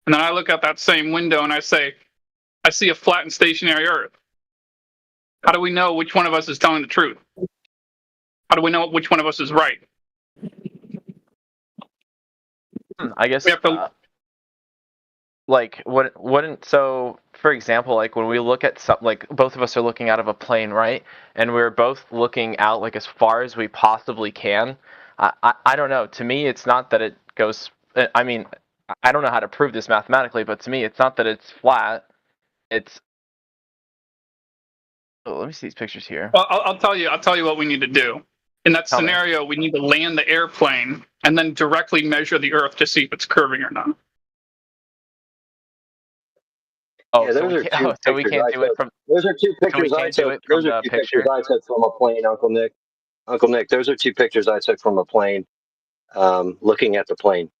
And then I look out that same window and I say, I see a flat and stationary earth. How do we know which one of us is telling the truth? How do we know which one of us is right? I guess like wouldn't so for example, like when we look at some, like both of us are looking out of a plane, right? And we're both looking out like as far as we possibly can. I don't know. To me, it's not that it goes. I mean, I don't know how to prove this mathematically, but to me, it's not that it's flat. It's. Oh, let me see these pictures here. Well, I'll tell you. I'll tell you what we need to do. In that Tell me. scenario, we need to land the airplane and then directly measure the Earth to see if it's curving or not. Oh, Yeah, so those we are can't, two oh, so we pictures can't I do it took. from. Those are two So we pictures I can't do took. it from Those are the two picture. pictures I took from a plane, Uncle Nick. Uncle Nick, those are two pictures I took from a plane, looking at the plane.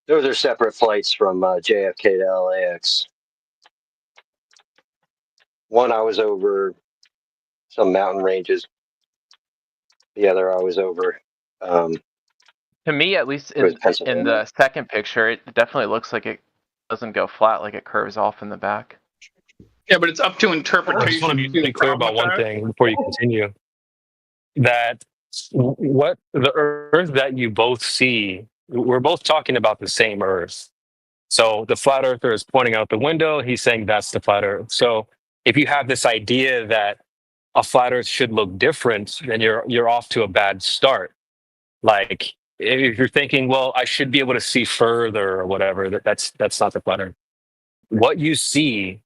Those are separate flights from JFK to LAX. One I was over some mountain ranges. The other I was over. To me, at least It was in Pennsylvania. the second picture, it definitely looks like it doesn't go flat, like it curves off in the back. Yeah, but it's up to I interpretation. just want You to see the be clear problem about with one that? thing before you continue. That what the Earth that you both see, we're both talking about the same Earth. So the flat earther is pointing out the window. He's saying that's the flat Earth. So if you have this idea that a flat Earth should look different, then you're off to a bad start. Like if you're thinking, well, I should be able to see further or whatever, that's not the flat Earth. What you see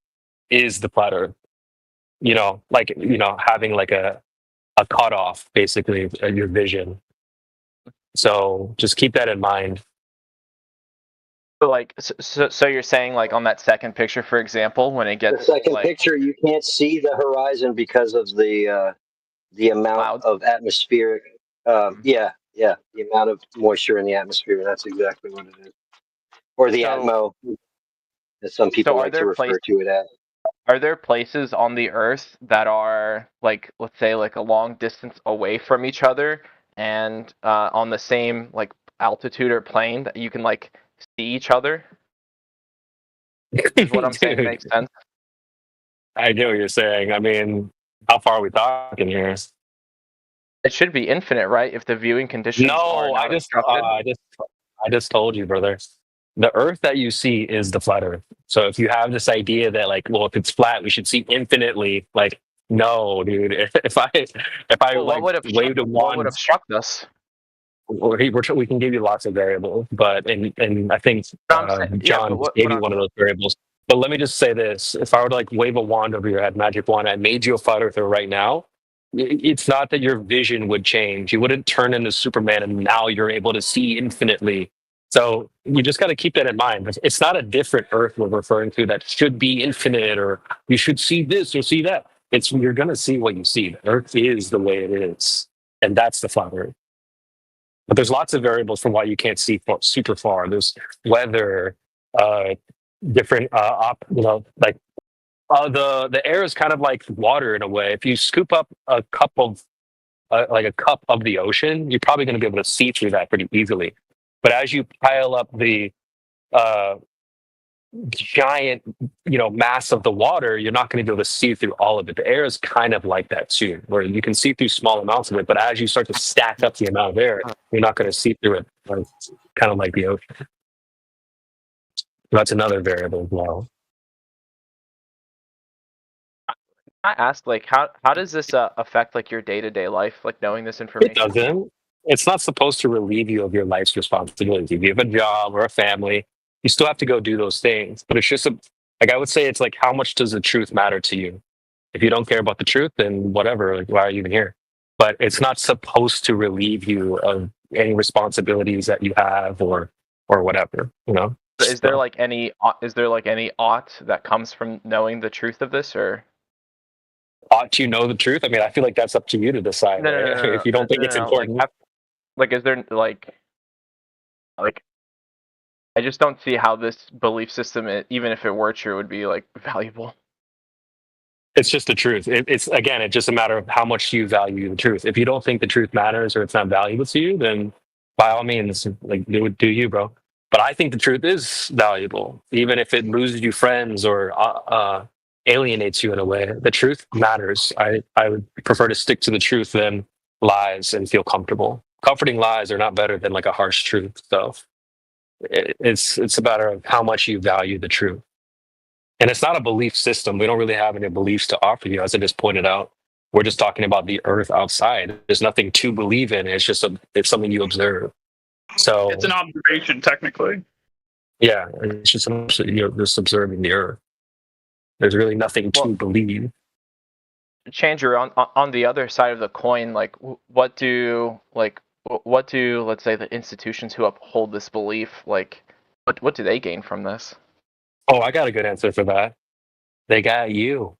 is the flat Earth. Having like a cutoff basically of your vision. So just keep that in mind. So like, so you're saying like on that second picture, for example, when it The gets second like, picture, you can't see the horizon because of the amount clouds? of atmospheric. The amount of moisture in the atmosphere. That's exactly what it is, or the atmo, as some people so are like to there refer to it as. Are there places on the Earth that are like, let's say, like a long distance away from each other and on the same like altitude or plane that you can like see each other? Is what I'm saying Dude, makes sense? I get what you're saying. I mean, how far are we talking here? It should be infinite, right? If the viewing conditions are No, not obstructed. I just told you, brother. The Earth that you see is the flat Earth. So if you have this idea that like, well, if it's flat, we should see infinitely. Like, no, dude. If I Well, like waved a what wand, would obstruct us? we can give you lots of variables, but and I think John gave you one of those variables. But let me just say this: if I were to like wave a wand over your head, magic wand, I made you a flat earther right now. It's not that your vision would change. You wouldn't turn into Superman, and now you're able to see infinitely. So you just got to keep that in mind. It's not a different Earth we're referring to that should be infinite, or you should see this or see that. It's you're going to see what you see. The Earth is the way it is, and that's the flat Earth. But there's lots of variables from why you can't see super far. There's weather, different, like the air is kind of like water in a way. If you scoop up a cup of the ocean, you're probably going to be able to see through that pretty easily. But as you pile up the giant, mass of the water, you're not going to be able to see through all of it. The air is kind of like that too, where you can see through small amounts of it, but as you start to stack up the amount of air, you're not going to see through it. Kind of like the ocean. That's another variable as well. I asked like, how does this affect like your day-to-day life, like knowing this information? It doesn't. It's not supposed to relieve you of your life's responsibilities. If you have a job or a family, you still have to go do those things. But it's just I would say it's like, how much does the truth matter to you? If you don't care about the truth, then whatever, like, why are you even here? But it's not supposed to relieve you of any responsibilities that you have or whatever, Is there like any ought that comes from knowing the truth of this, or ought you know the truth? I mean, I feel like that's up to you to decide. No, if you don't think it's important. Like, is there like I just don't see how this belief system, even if it were true, would be like valuable. It's just the truth. It's just a matter of how much you value the truth. If you don't think the truth matters or it's not valuable to you, then by all means, like, do you, bro. But I think the truth is valuable, even if it loses you friends or alienates you in a way. The truth matters. I would prefer to stick to the truth than lies and feel comfortable. Comforting lies are not better than like a harsh truth. So it's a matter of how much you value the truth. And it's not a belief system. We don't really have any beliefs to offer you, as I just pointed out. We're just talking about the earth outside. There's nothing to believe in. It's just it's something you observe. So It's an observation, technically. yeah, it's just you're just observing the earth. There's really nothing to believe. Changer, on the other side of the coin, like what do let's say the institutions who uphold this belief, like what do they gain from this? Oh, I got a good answer for that. They got you.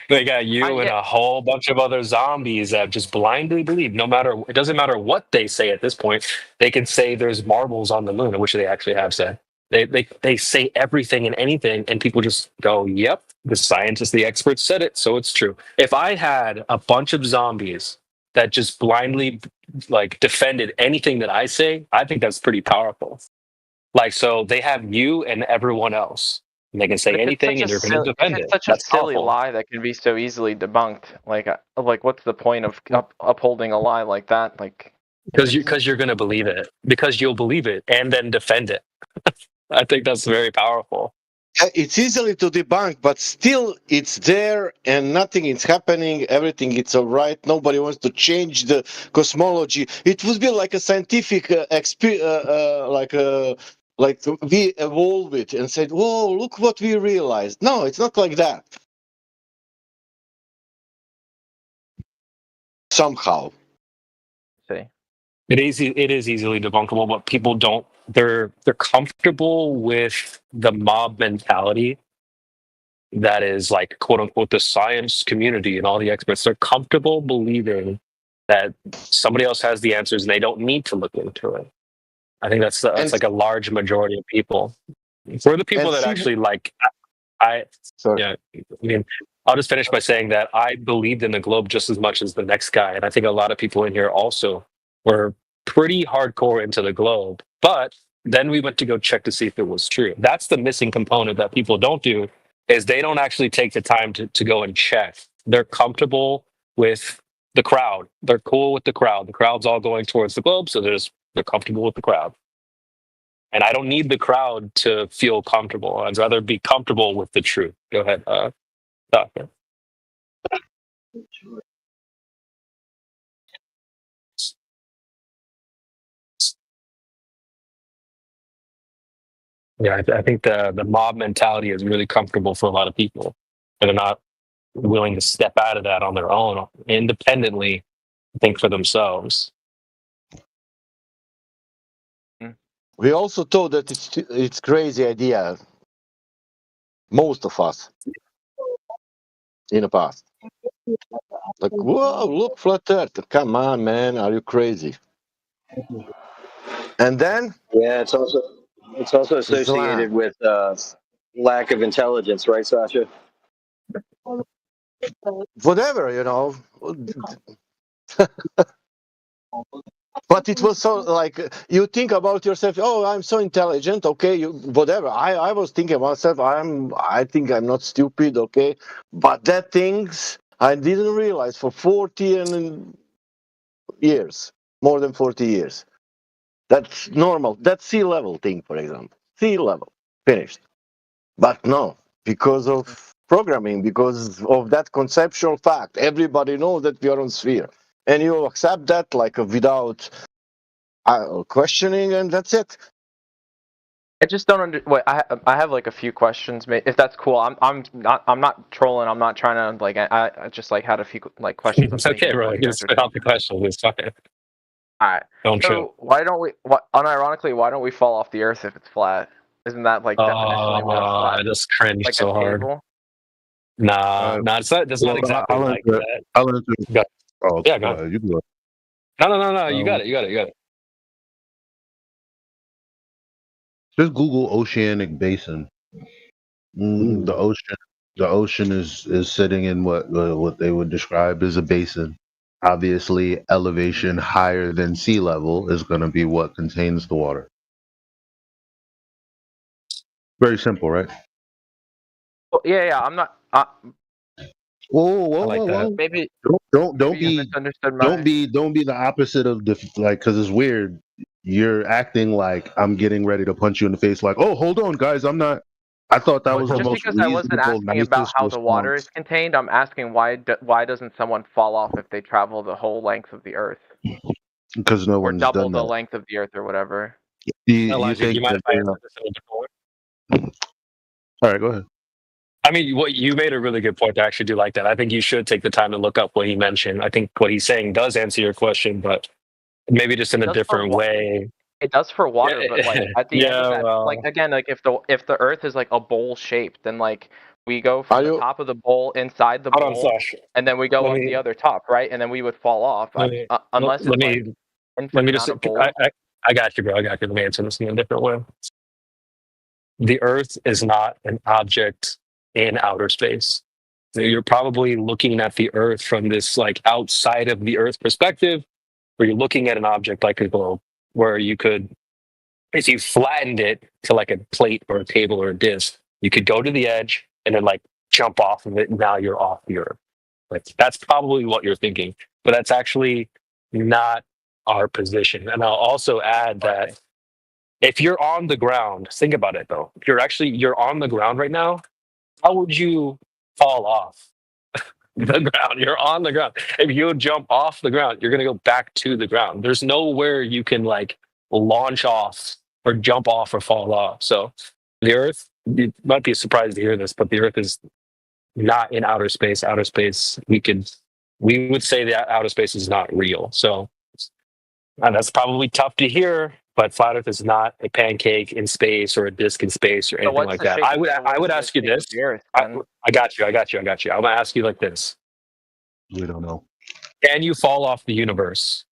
They got you and a whole bunch of other zombies that just blindly believe. It doesn't matter what they say at this point. They can say there's marbles on the moon, which they actually have said. They say everything and anything, and people just go, "Yep, the scientists, the experts said it, so it's true." If I had a bunch of zombies that just blindly like defended anything that I say, I think that's pretty powerful. Like, so they have you and everyone else. And they can say anything, and you're going to defend it. It's such a silly lie that can be so easily debunked. Like what's the point of upholding a lie like that? Like, because you're going to believe it, because you'll believe it and then defend it. I think that's very powerful. It's easily to debunk, but still it's there and nothing is happening. Everything is all right. Nobody wants to change the cosmology. It would be like a scientific like we evolved it and said, "Whoa, look what we realized." No, it's not like that. Somehow. See. It is easily debunkable, but people don't. They're comfortable with the mob mentality that is like quote unquote the science community and all the experts. They're comfortable believing that somebody else has the answers and they don't need to look into it. I think that's like a large majority of people. For the people that actually like, I mean, I'll just finish by saying that I believed in the globe just as much as the next guy, and I think a lot of people in here also were pretty hardcore into the globe. But then we went to go check to see if it was true. That's the missing component that people don't do, is they don't actually take the time to go and check. They're comfortable with the crowd. They're cool with the crowd. The crowd's all going towards the globe, so they're comfortable with the crowd. And I don't need the crowd to feel comfortable. I'd rather be comfortable with the truth. Go ahead, Doctor. Yeah, I think the mob mentality is really comfortable for a lot of people. And they're not willing to step out of that on their own, independently, think for themselves. We also thought that it's crazy idea. Most of us in the past. Like, whoa, look, flat earth. Come on, man, are you crazy? And then? Yeah, it's also associated with lack of intelligence, right, Sasha? Whatever, you know. But it was so like you think about yourself. Oh, I'm so intelligent. Okay, whatever. I was thinking about myself. I think I'm not stupid. Okay, but that things I didn't realize for 40 years, more than 40 years. That's normal. That's sea level thing, for example. Sea level finished. But no, because of programming, because of that conceptual fact, everybody knows that we are on sphere. And you accept that like without questioning, and that's it. I just don't I have like a few questions, if that's cool. I'm not trolling. I'm not trying to like. I just like had a few like questions. It's okay, bro. You just spit out the question. It's fine. All right. Don't trip. So why don't we? Unironically, why don't we fall off the Earth if it's flat? Isn't that like definitionally more flat? I just cringed like so hard. Nah, it's not. That's not exactly like that. I'll answer. Oh, yeah, go ahead. You can go. No. You got it. Just Google oceanic basin. The ocean is sitting in what they would describe as a basin. Obviously, elevation higher than sea level is going to be what contains the water. Very simple, right? Well, yeah. I'm not. Whoa. Maybe Don't maybe you be misunderstood my. don't be the opposite of like, because it's weird. You're acting like I'm getting ready to punch you in the face. Like, oh, hold on, guys, I'm not. I thought that was the Just most because I wasn't reasonable, asking about nicest how the water is response. contained, I'm asking why doesn't someone fall off if they travel the whole length of the Earth, Because no or one's double done the that. length of the Earth, or whatever? You Elijah, do think you mind that if I they're answer not? this in a different way? All right, go ahead. I mean, what you made a really good point. I actually do like that. I think you should take the time to look up what he mentioned. I think what he's saying does answer your question, but maybe just in a It does for different way. It does for water, Yeah, but like at the end of yeah, that, like well, again, like if the Earth is like a bowl shaped, then like we go from the top of the bowl inside the hold on, bowl, Flash. and then we go Let up the me other top, right? And then we would fall off, let me unless let it's like me let infinite me just. amount of bowls. I got you, bro. I got you. Let me answer this in a different way. The Earth is not an object in outer space. So you're probably looking at the Earth from this like outside of the Earth perspective, where you're looking at an object like a globe, where you could, if you flattened it to like a plate or a table or a disc, you could go to the edge and then like jump off of it. And now you're off the Earth. Like that's probably what you're thinking, but that's actually not our position. And I'll also add that if you're on the ground, think about it though. If you're on the ground right now, how would you fall off the ground? You're on the ground. If you jump off the ground, you're gonna go back to the ground. There's nowhere you can like launch off or jump off or fall off. So the Earth, you might be surprised to hear this, but the Earth is not in outer space. Outer space, we would say that outer space is not real. So, and that's probably tough to hear. But flat Earth is not a pancake in space or a disc in space or anything like that. I would ask you this. I got you. I'm gonna ask you like this. We don't know. Can you fall off the universe?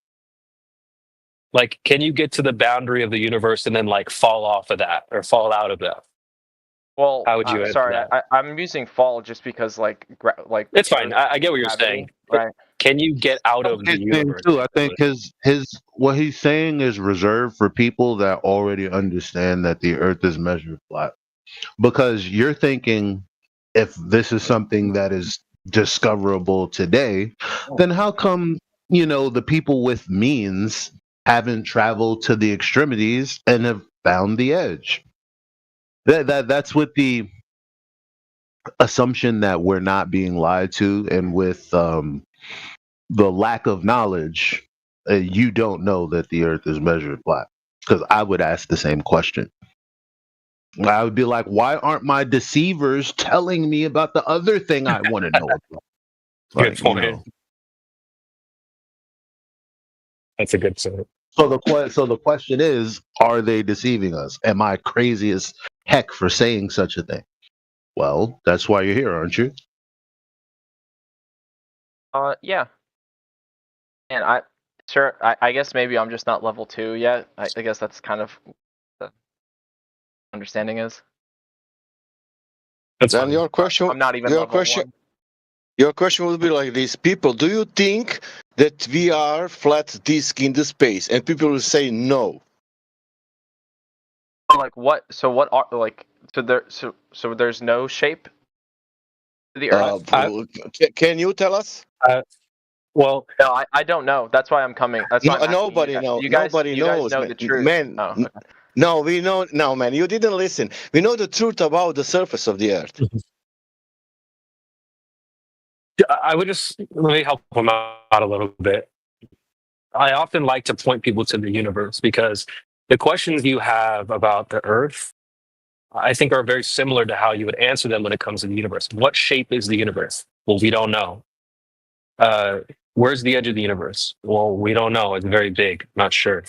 Like, can you get to the boundary of the universe and then like fall off of that or fall out of that? Well, how would you answer sorry, that? I'm using fall just because like it's fine. I get what you're saying. Right. Can you get out of the universe? Too, I think his what he's saying is reserved for people that already understand that the Earth is measured flat. Because you're thinking, if this is something that is discoverable today, then how come the people with means haven't traveled to the extremities and have found the edge? That's with the assumption that we're not being lied to, and with the lack of knowledge, you don't know that the Earth is measured flat. Because I would ask the same question. I would be like, why aren't my deceivers telling me about the other thing I want to know about? Good point. That's a good point. So the question is, are they deceiving us? Am I crazy as heck for saying such a thing? Well, that's why you're here, aren't you? Yeah. And I guess maybe I'm just not level 2 yet. I guess that's kind of the understanding is. Then your question. I'm not even your level question. 1. Your question would be like this: people, do you think that we are flat disk in the space? And people will say no. Like what? So what are like? So there's no shape to the Earth. Can you tell us? Well, no, I don't know. That's why I'm coming. That's why I'm nobody knows. Nobody knows man. the truth. Man, Oh. no, we know. No, man, you didn't listen. We know the truth about the surface of the Earth. I would just let me help him out a little bit. I often like to point people to the universe because the questions you have about the Earth, I think, are very similar to how you would answer them when it comes to the universe. What shape is the universe? Well, we don't know. Where's the edge of the universe? Well, we don't know. It's very big. Not sure.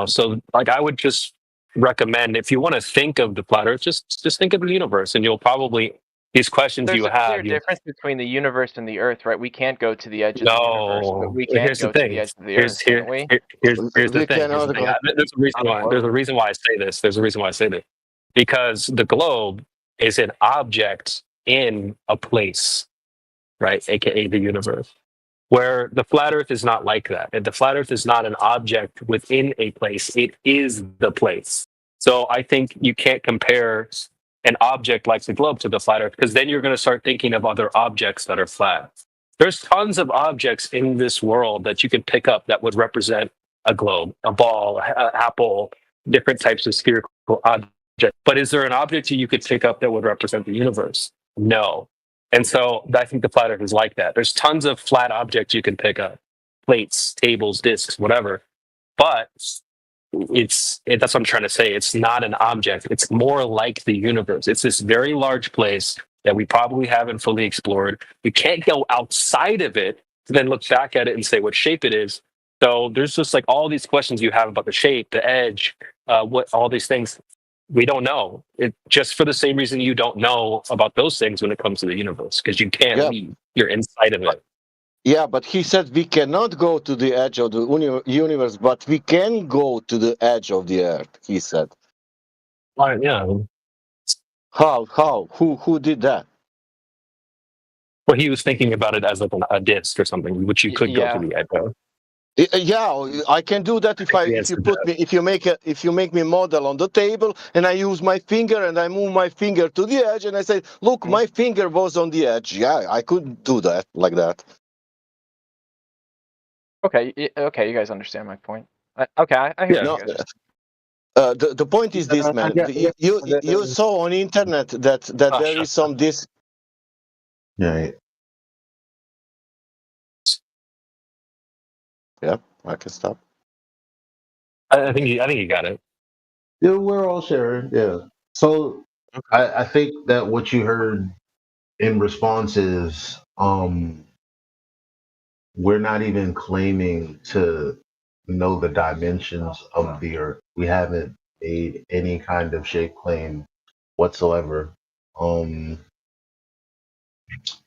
So like I would just recommend, if you want to think of the flat Earth, just think of the universe, and you'll probably, these questions There's you a have. clear difference between the universe and the Earth, right? We can't go to the edge of the universe, but we Well, can't here's go the to thing. the edge of the Here's Earth, can't we? Here's the thing. There's a reason why. There's a reason why I say this. There's a reason why I say this. Because the globe is an object in a place, right? AKA the universe. Where the flat Earth is not like that. And the flat Earth is not an object within a place. It is the place. So I think you can't compare an object like the globe to the flat Earth, because then you're going to start thinking of other objects that are flat. There's tons of objects in this world that you can pick up that would represent a globe, a ball, an apple, different types of spherical objects. But is there an object you could pick up that would represent the universe? No. And so I think the flat Earth is like that. There's tons of flat objects you can pick up, plates, tables, discs, whatever. But that's what I'm trying to say. It's not an object. It's more like the universe. It's this very large place that we probably haven't fully explored. We can't go outside of it to then look back at it and say what shape it is. So there's just like all these questions you have about the shape, the edge, what all these things. We don't know. It just for the same reason you don't know about those things when it comes to the universe, because you can't leave. You're inside of it. Yeah, but he said we cannot go to the edge of the universe, but we can go to the edge of the earth, he said. Yeah. How? Who did that? Well, he was thinking about it as like a disc or something, which you could go to the edge of. Yeah, I can do that if you make me model on the table and I use my finger and I move my finger to the edge and I say, look, my finger was on the edge. Yeah, I could do that like that. Okay, you guys understand my point. I hear you guys. The point is this, man. You saw on internet that there is some this. Yeah. Yeah, I can stop. I think you got it. Yeah, we're all sharing. Yeah. So I think that what you heard in response is we're not even claiming to know the dimensions of the Earth. We haven't made any kind of shape claim whatsoever.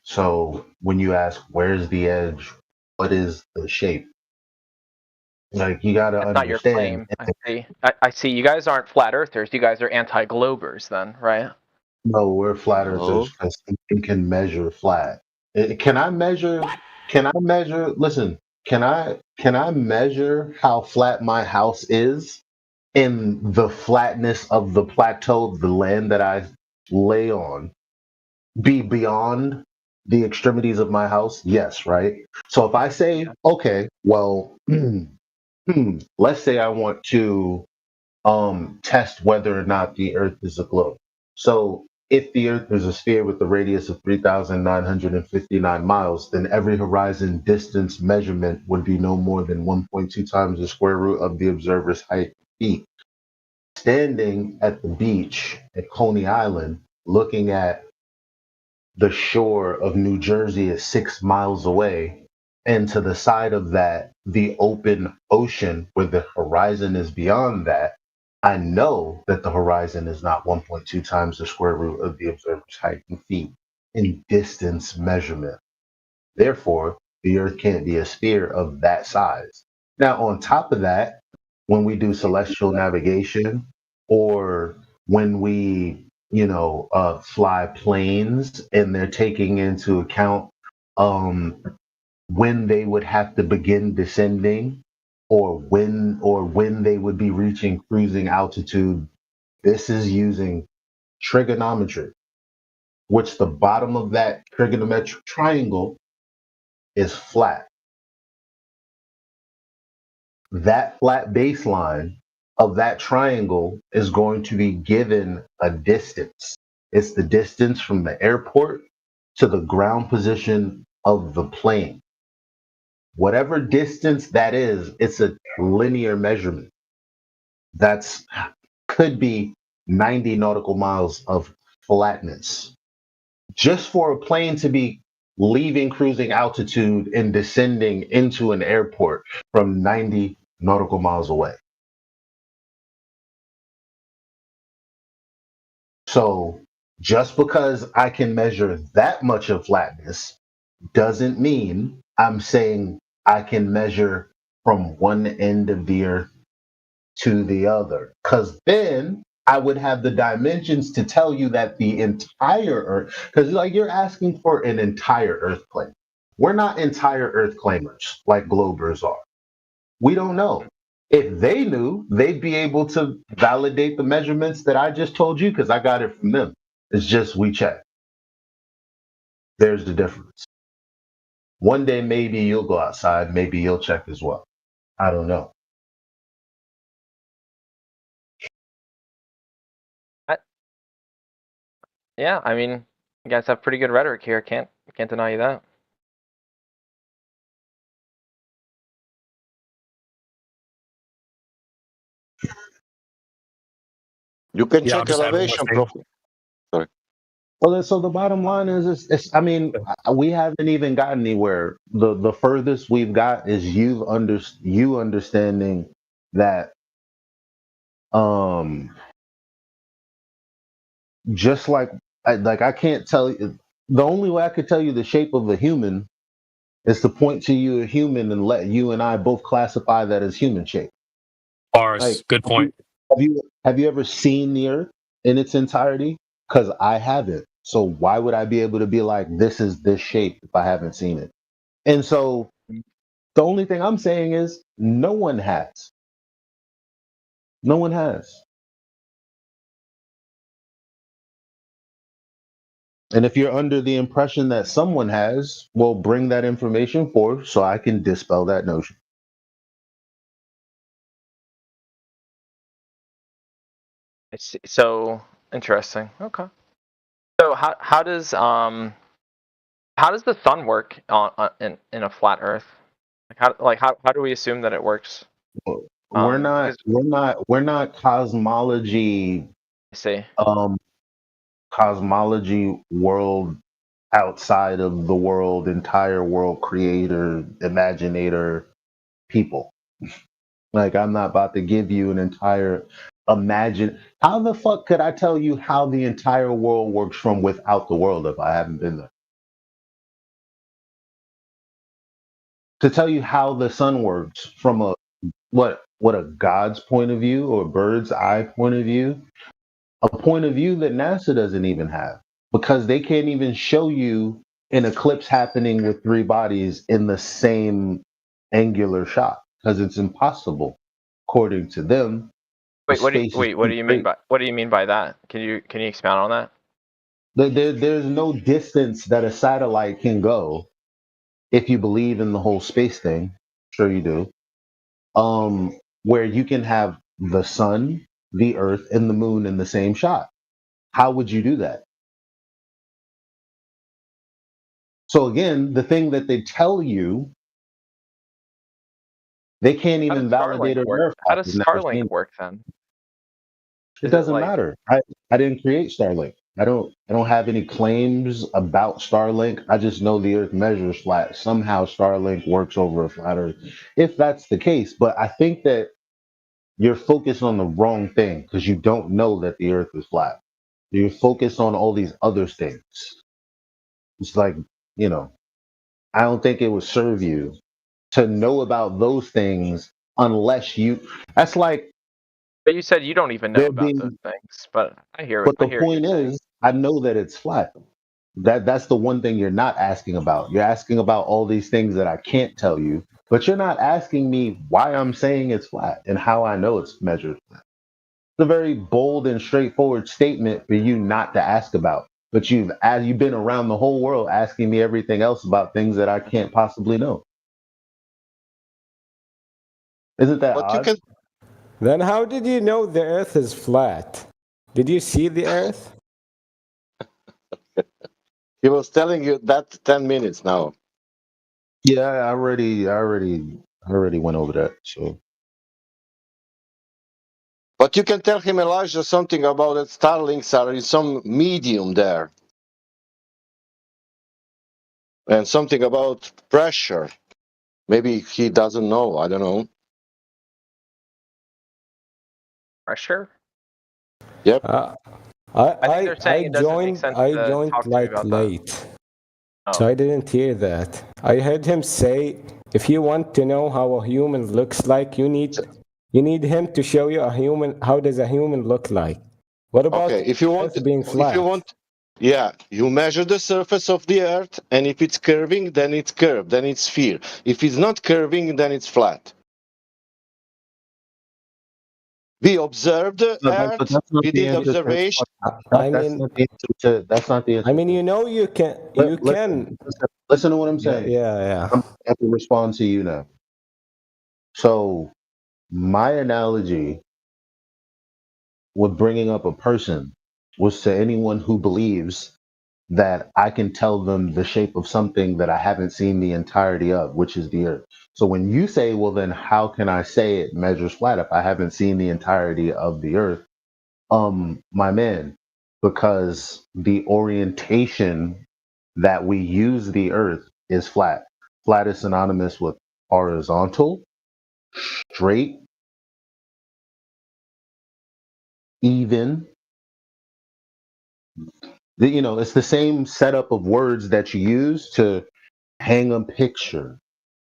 So when you ask where's the edge, what is the shape? Like you gotta That's understand. not your claim. I see. You guys aren't flat earthers. You guys are anti-globers, then, right? No, we're flat earthers because we can measure flat. Can I measure? Listen, can I measure how flat my house is in the flatness of the plateau, the land that I lay on, be beyond the extremities of my house? Yes, right? So if I say, okay, well, let's say I want to test whether or not the Earth is a globe. So if the Earth is a sphere with a radius of 3,959 miles, then every horizon distance measurement would be no more than 1.2 times the square root of the observer's height feet. Standing at the beach at Coney Island, looking at the shore of New Jersey is 6 miles away, and to the side of that, the open ocean where the horizon is beyond that, I know that the horizon is not 1.2 times the square root of the observer's height in feet in distance measurement. Therefore, the Earth can't be a sphere of that size. Now, on top of that, when we do celestial navigation or when we, fly planes and they're taking into account when they would have to begin descending or when they would be reaching cruising altitude, this is using trigonometry, which the bottom of that trigonometric triangle is flat. That flat baseline of that triangle is going to be given a distance. It's the distance from the airport to the ground position of the plane. Whatever distance that is, it's a linear measurement. That's could be 90 nautical miles of flatness. Just for a plane to be leaving cruising altitude and descending into an airport from 90 nautical miles away. So just because I can measure that much of flatness doesn't mean I'm saying I can measure from one end of the Earth to the other. Because then I would have the dimensions to tell you that the entire Earth, because you're asking for an entire Earth claim. We're not entire Earth claimers like globers are. We don't know. If they knew, they'd be able to validate the measurements that I just told you because I got it from them. It's just we check. There's the difference. One day maybe you'll go outside, maybe you'll check as well. I don't know. Yeah, I mean, you guys have pretty good rhetoric here. Can't deny you that. You can Yeah, I'll check just add one more elevation thing. profile. Sorry. Well, so the bottom line is, I mean, we haven't even gotten anywhere. The furthest we've got is you understanding that, just like I can't tell you. The only way I could tell you the shape of a human is to point to you a human and let you and I both classify that as human shape. Bars. Like, Good point. Have you ever seen the Earth in its entirety? Because I haven't. So why would I be able to be like, this is this shape if I haven't seen it? And so the only thing I'm saying is no one has. No one has. And if you're under the impression that someone has, well, bring that information forth so I can dispel that notion. I see. So interesting. Okay. So how does the sun work in a flat Earth? How do we assume that it works? We're not cosmology. I see. Cosmology world outside of the world, entire world creator, imaginator people. Like, I'm not about to give you an entire imagine. How the fuck could I tell you how the entire world works from without the world if I haven't been there? To tell you how the sun works from a what a God's point of view or a bird's eye point of view, a point of view that NASA doesn't even have, because they can't even show you an eclipse happening with three bodies in the same angular shot because it's impossible, according to them. Wait, what do you mean by that? Can you expound on that? There's no distance that a satellite can go if you believe in the whole space thing. Sure you do. Where you can have the sun, the earth, and the moon in the same shot. How would you do that? So again, the thing that they tell you, they can't even validate or verify. How does Starlink work then? It doesn't matter. I didn't create Starlink. I don't have any claims about Starlink. I just know the Earth measures flat. Somehow Starlink works over a flat Earth. If that's the case, but I think that you're focused on the wrong thing because you don't know that the Earth is flat. You're focused on all these other things. It's like, I don't think it would serve you to know about those things unless you. That's like. But you said you don't even know about those things. But I hear. But the point is, I know that it's flat. That's the one thing you're not asking about. You're asking about all these things that I can't tell you, but you're not asking me why I'm saying it's flat and how I know it's measured flat. It's a very bold and straightforward statement for you not to ask about. But you've been around the whole world asking me everything else about things that I can't possibly know. Isn't that odd? Then how did you know the Earth is flat? Did you see the Earth? He was telling you that 10 minutes now. Yeah, I already went over that. So, but you can tell him, Elijah, something about that Starlinks are in some medium there, and something about pressure. Maybe he doesn't know. I don't know. Pressure? Yep. I joined like late. So I didn't hear that. I heard him say, if you want to know how a human looks like, you need him to show you a human. How does a human look like? What about if you want being flat? If you want, yeah, you measure the surface of the Earth, and if it's curving, then it's curved, then it's sphere. If it's not curving, then it's flat. We observed the No, Earth. but that's not We the did answer to the observation. question. I That's mean, not the answer to. That's not the answer. I mean, you know, you can. Listen to what I'm Yeah, saying. yeah. I'm have to respond to you now. So my analogy with bringing up a person was to anyone who believes that I can tell them the shape of something that I haven't seen the entirety of, which is the Earth. So when you say, well, then how can I say it measures flat if I haven't seen the entirety of the Earth? My man, because the orientation that we use the Earth is flat. Flat is synonymous with horizontal, straight, even. It's the same setup of words that you use to hang a picture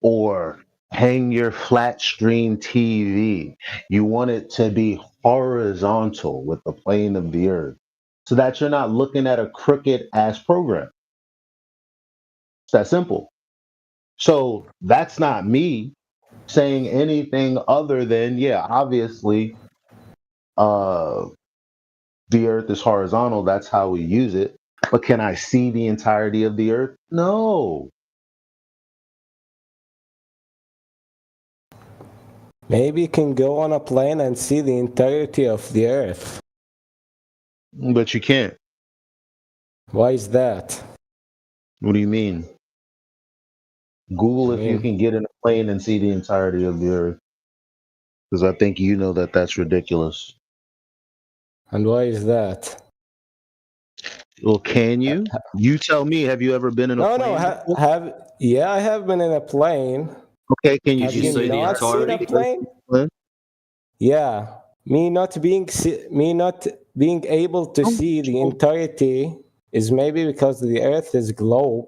or hang your flat screen TV. You want it to be horizontal with the plane of the Earth so that you're not looking at a crooked ass program. It's that simple. So that's not me saying anything other than, yeah, obviously, the Earth is horizontal. That's how we use it. But can I see the entirety of the Earth? No. Maybe you can go on a plane and see the entirety of the Earth. But you can't. Why is that? What do you mean? Google if you can get in a plane and see the entirety of the Earth. Because I think you know that that's ridiculous. And why is that? Well, can you? You tell me. Have you ever been in a plane? No. Yeah, I have been in a plane. Okay, can you have you see not seen a plane? Yeah, me not being able to see the entirety is maybe because the Earth is globe.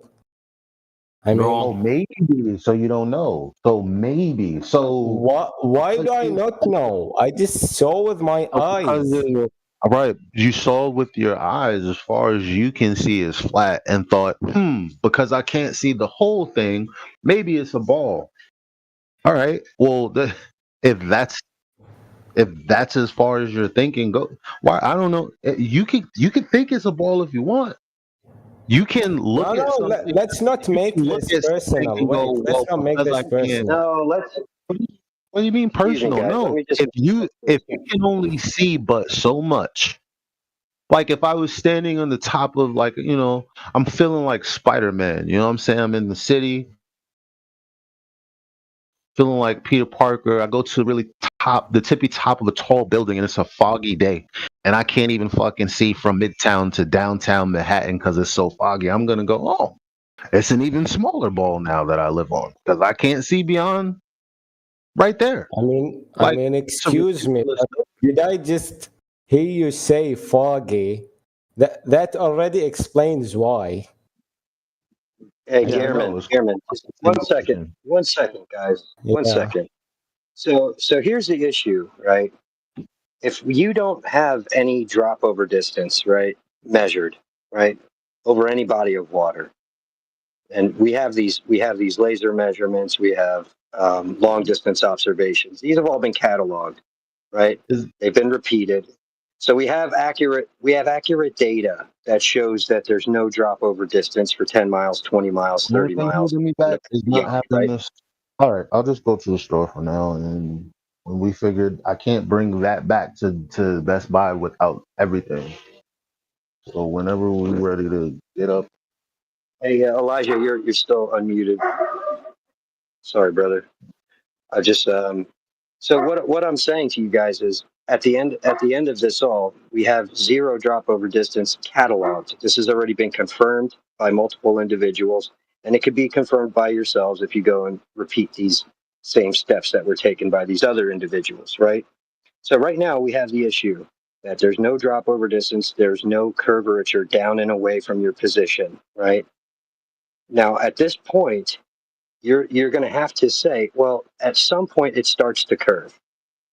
I mean, maybe. So you don't know. So maybe. So why do I not know? I just saw with my eyes. All right, you saw with your eyes as far as you can see is flat and thought, because I can't see the whole thing, maybe it's a ball. All right, well, if that's as far as you're thinking, go. Why? I don't know. You can think it's a ball if you want. You can look at something. Let's not make this personal. Wait, let's not make this personal. No, let's. What do you mean personal? guys, No, let me just- if you can only see but so much. Like if I was standing on the top of I'm feeling like Spider-Man. You know what I'm saying? I'm in the city, feeling like Peter Parker. I go to the tippy top of a tall building, and it's a foggy day, and I can't even fucking see from Midtown to downtown Manhattan because it's so foggy. I'm gonna go, oh, it's an even smaller ball now that I live on because I can't see beyond right there. I mean, excuse me. Did I just hear you say foggy? That already explains why. Hey, Gehrman, just 1 second. 1 second, guys. 1 second. So here's the issue, right? If you don't have any drop over distance, right, measured, right, over any body of water, and we have these laser measurements, we have long distance observations. These have all been cataloged, right? They've been repeated. So we have accurate data that shows that there's no drop over distance for 10 miles, 20 miles, 30 miles. Me back is not having this. All right, I'll just go to the store for now, and when we figured I can't bring that back to Best Buy without everything. So whenever we're ready to get up. Hey, Elijah, you're still unmuted. Sorry, brother. I just so what I'm saying to you guys is at the end of this all, we have zero drop over distance cataloged. This has already been confirmed by multiple individuals, and it could be confirmed by yourselves if you go and repeat these same steps that were taken by these other individuals, right? So right now we have the issue that there's no drop over distance, there's no curvature down and away from your position, right? Now at this point, you're going to have to say, well, at some point it starts to curve.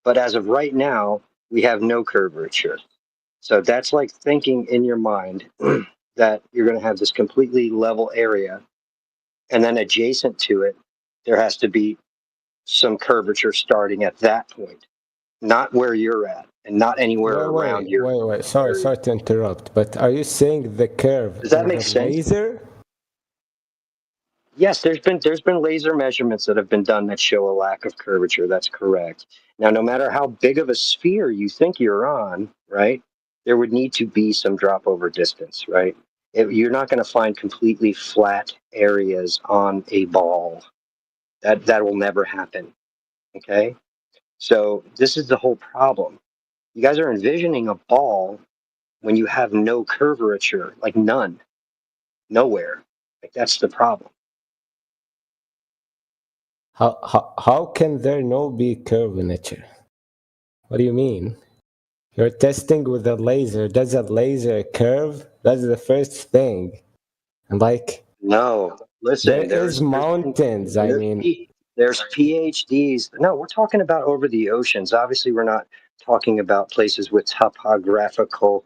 But as of right now, we have no curvature. So that's like thinking in your mind that you're going to have this completely level area. And then adjacent to it, there has to be some curvature starting at that point. not where you're at, and not anywhere around you. Wait. Sorry to interrupt, but are you saying the curve Does that is make a sense? laser? Yes, there's been laser measurements that have been done that show a lack of curvature. That's correct. Now, no matter how big of a sphere you think you're on, right, there would need to be some drop over distance, right? You're not going to find completely flat areas on a ball. That will never happen. Okay, so this is the whole problem. You guys are envisioning a ball when you have no curvature, like none, nowhere. Like that's the problem. How can there no be curvature? What do you mean? You're testing with a laser. Does a laser curve? That's the first thing. And like, no, listen, there's mountains. There's PhDs. No, we're talking about over the oceans. Obviously, we're not talking about places with topographical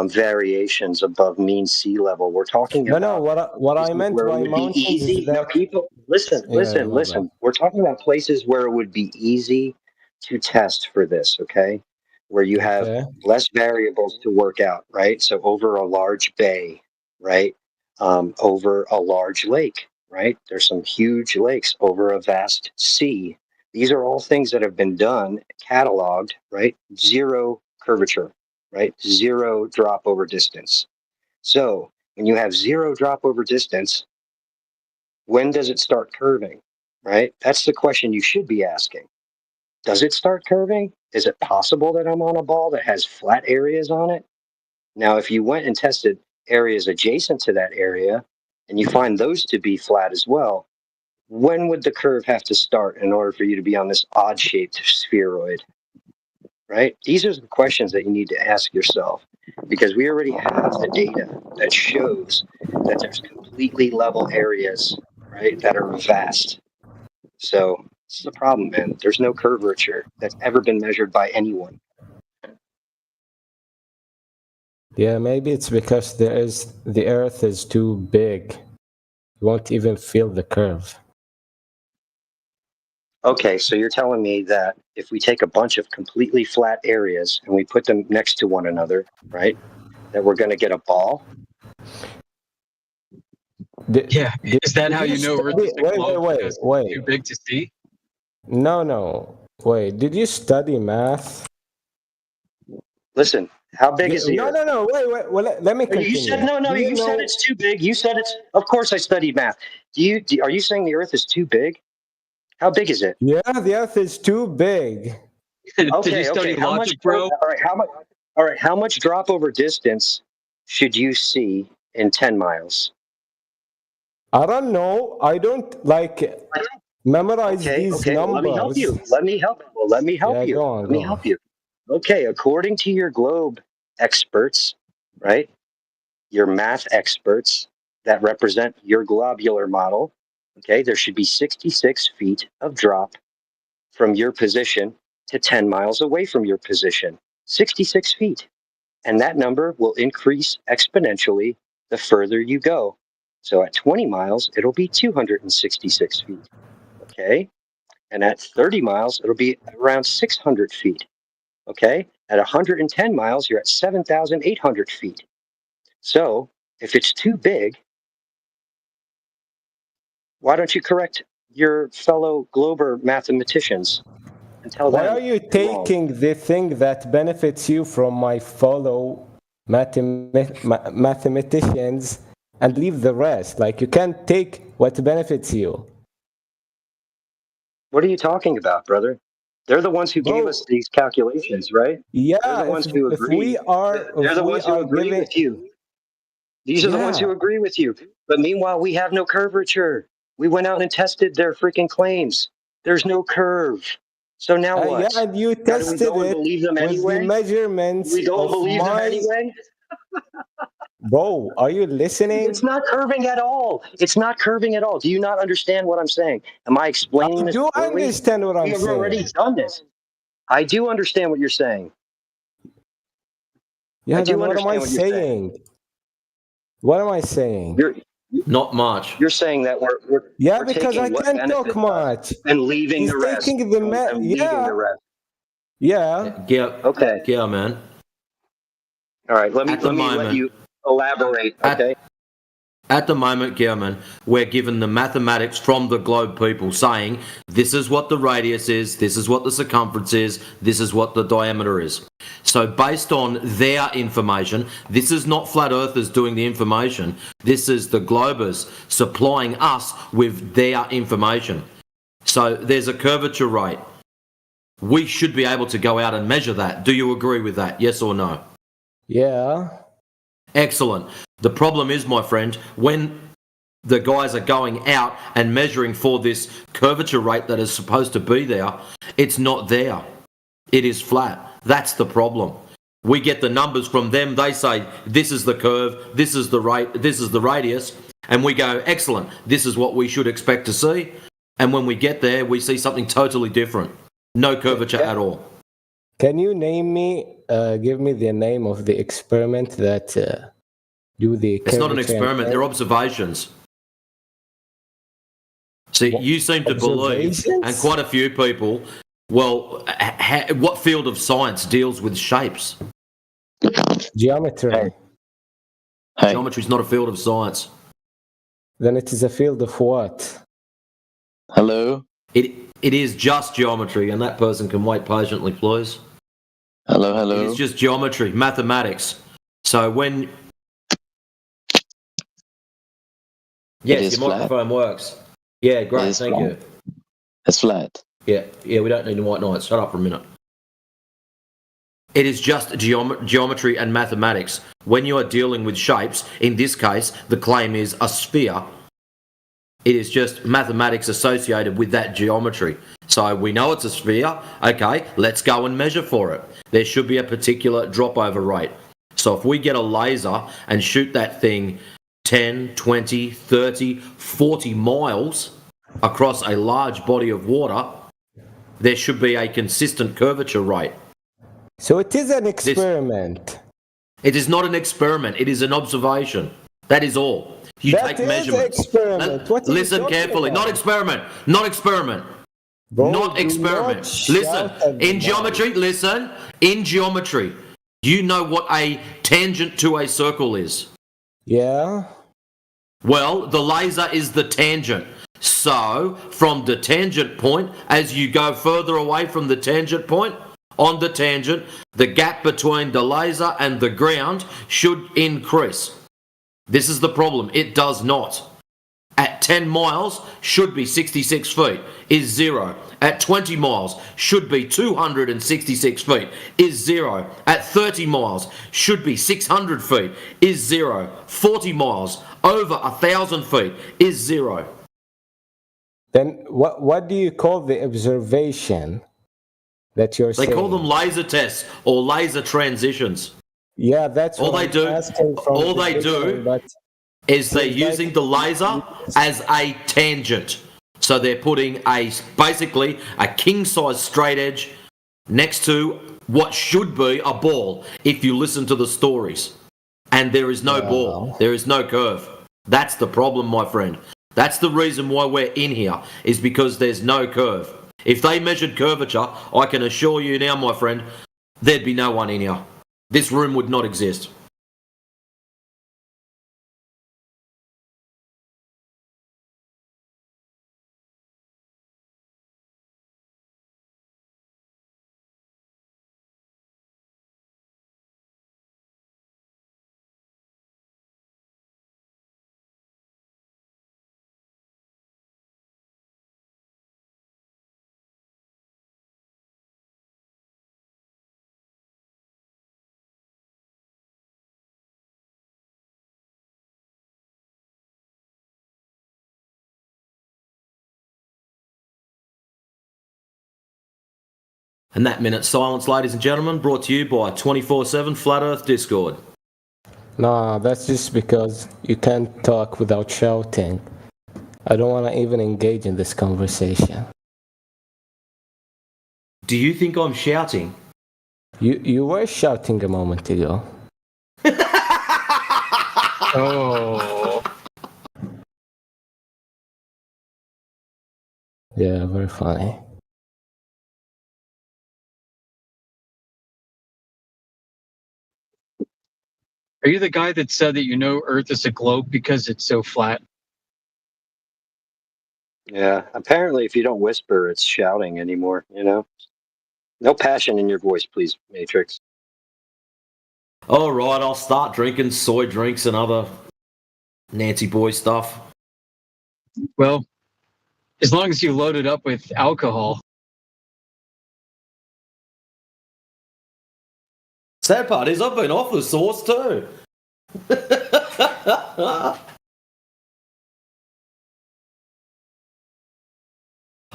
variations above mean sea level. We're talking about what I meant by mountains is that people listen. We're talking about places where it would be easy to test for this. Okay, where you have less variables to work out. Right. So over a large bay. Right. Over a large lake. Right. There's some huge lakes over a vast sea. These are all things that have been done, cataloged. Right. Zero curvature. Right? Zero drop over distance. So when you have zero drop over distance, when does it start curving? Right? That's the question you should be asking. Does it start curving? Is it possible that I'm on a ball that has flat areas on it? Now, if you went and tested areas adjacent to that area and you find those to be flat as well, when would the curve have to start in order for you to be on this odd shaped spheroid? Right? These are the questions that you need to ask yourself because we already have the data that shows that there's completely level areas, right, that are vast. So this is the problem, man. There's no curvature that's ever been measured by anyone. Yeah, maybe it's because the Earth is too big. You won't even feel the curve. Okay, so you're telling me that if we take a bunch of completely flat areas and we put them next to one another, right, that we're going to get a ball? Is that how you know Wait. too big to see? No. Wait, did you study math? Listen, how big is the Earth? No. Wait. Well, let me continue. You said you said it's too big. You said it's. Of course, I studied math. Are you saying the Earth is too big? How big is it? Yeah, the Earth is too big. Okay. How much, bro? All right. How much drop over distance should you see in 10 miles? I don't know. I don't memorize these numbers. Let me help you. Okay, according to your globe experts, right? Your math experts that represent your globular model. Okay, there should be 66 feet of drop from your position to 10 miles away from your position. 66 feet. And that number will increase exponentially the further you go. So at 20 miles, it'll be 266 feet. Okay? And at 30 miles, it'll be around 600 feet. Okay? At 110 miles, you're at 7,800 feet. So if it's too big, why don't you correct your fellow Glober mathematicians and tell them? Why are you taking the thing that benefits you from my fellow mathematicians and leave the rest? Like, you can't take what benefits you. What are you talking about, brother? They're the ones who gave us these calculations, right? Yeah, they're the ones who agree. They're the ones who agree with you. These are the ones who agree with you. But meanwhile, we have no curvature. We went out and tested their freaking claims. There's no curve. So now what? Yeah, and you tested it with the measurements. We don't believe them anyway? Bro, are you listening? It's not curving at all. It's not curving at all. Do you not understand what I'm saying? Am I explaining this? I do understand what I'm saying. We have already done this. I do understand what you're saying. Yeah, then what am I saying? What am I saying? Not much. You're saying that we're because I can't talk much and leaving the rest. The rest. Yeah. Okay. Yeah, man. All right. Let me At the let moment- you elaborate. Okay. At the moment, Gearman, we're given the mathematics from the globe people saying this is what the radius is, this is what the circumference is, this is what the diameter is. So based on their information, this is not flat earthers doing the information, this is the globers supplying us with their information. So there's a curvature rate. We should be able to go out and measure that. Do you agree with that? Yes or no? Yeah. Excellent. The problem is, my friend, when the guys are going out and measuring for this curvature rate that is supposed to be there, it's not there. It is flat. That's the problem. We get the numbers from them. They say, this is the curve, this is the rate, this is the radius. And we go, excellent. This is what we should expect to see. And when we get there, we see something totally different. No curvature at all. Can you name me, give me the name of the experiment that do the It's not an curvature experiment, and- they're observations. See, you seem to believe, and quite a few people, well, what field of science deals with shapes? Geometry. Geometry is not a field of science. Then it is a field of what? Hello? It is just geometry, and that person can wait patiently, please. Hello, hello. It's just geometry, mathematics. So when... Yes, your microphone works. Yeah, great, thank you. It's flat. Yeah, we don't need a white knight. Shut up for a minute. It is just geometry and mathematics. When you are dealing with shapes, in this case, the claim is a sphere. It is just mathematics associated with that geometry. So we know it's a sphere. Okay, let's go and measure for it. There should be a particular drop-over rate. So if we get a laser and shoot that thing 10, 20, 30, 40 miles across a large body of water, there should be a consistent curvature rate. So it is an experiment. It is not an experiment. It is an observation. That is all. You That take is measurements. experiment. What are you Listen talking carefully. about? Not experiment. Not experiment. Bro, not do experiment. not Listen. shout at In me. geometry, listen. In geometry, you know what a tangent to a circle is. Yeah. Well, the laser is the tangent. So, from the tangent point, as you go further away from the tangent point, on the tangent, the gap between the laser and the ground should increase. This is the problem. It does not. At 10 miles, should be 66 feet, is 0. At 20 miles, should be 266 feet, is 0. At 30 miles, should be 600 feet, is 0. 40 miles, over 1,000 feet, is 0. Then what do you call the observation that you're They saying? call them laser tests or laser transitions. Yeah, that's All what they I'm do, asking from all the they beginning, do but is they're seems using like- the laser as a tangent. So they're putting basically a king-size straight edge next to what should be a ball if you listen to the stories. And there is no ball. There is no curve. That's the problem, my friend. That's the reason why we're in here, is because there's no curve. If they measured curvature, I can assure you now, my friend, there'd be no one in here. This room would not exist. And that minute silence, ladies and gentlemen, brought to you by 24/7 Flat Earth Discord. No, that's just because you can't talk without shouting. I don't want to even engage in this conversation. Do you think I'm shouting? You were shouting a moment ago. Oh. Yeah, very funny. Are you the guy that said that you know Earth is a globe because it's so flat? Yeah, apparently if you don't whisper, it's shouting anymore, you know? No passion in your voice, please, Matrix. All right, I'll start drinking soy drinks and other Nancy boy stuff. Well, as long as you load it up with alcohol. Sad part is I've been off the sauce too.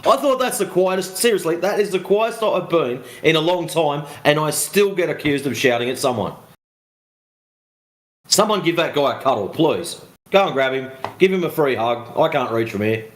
I thought that's the quietest, seriously, that is the quietest I've been in a long time, and I still get accused of shouting at someone. Someone give that guy a cuddle, please. Go and grab him, give him a free hug. I can't reach from here.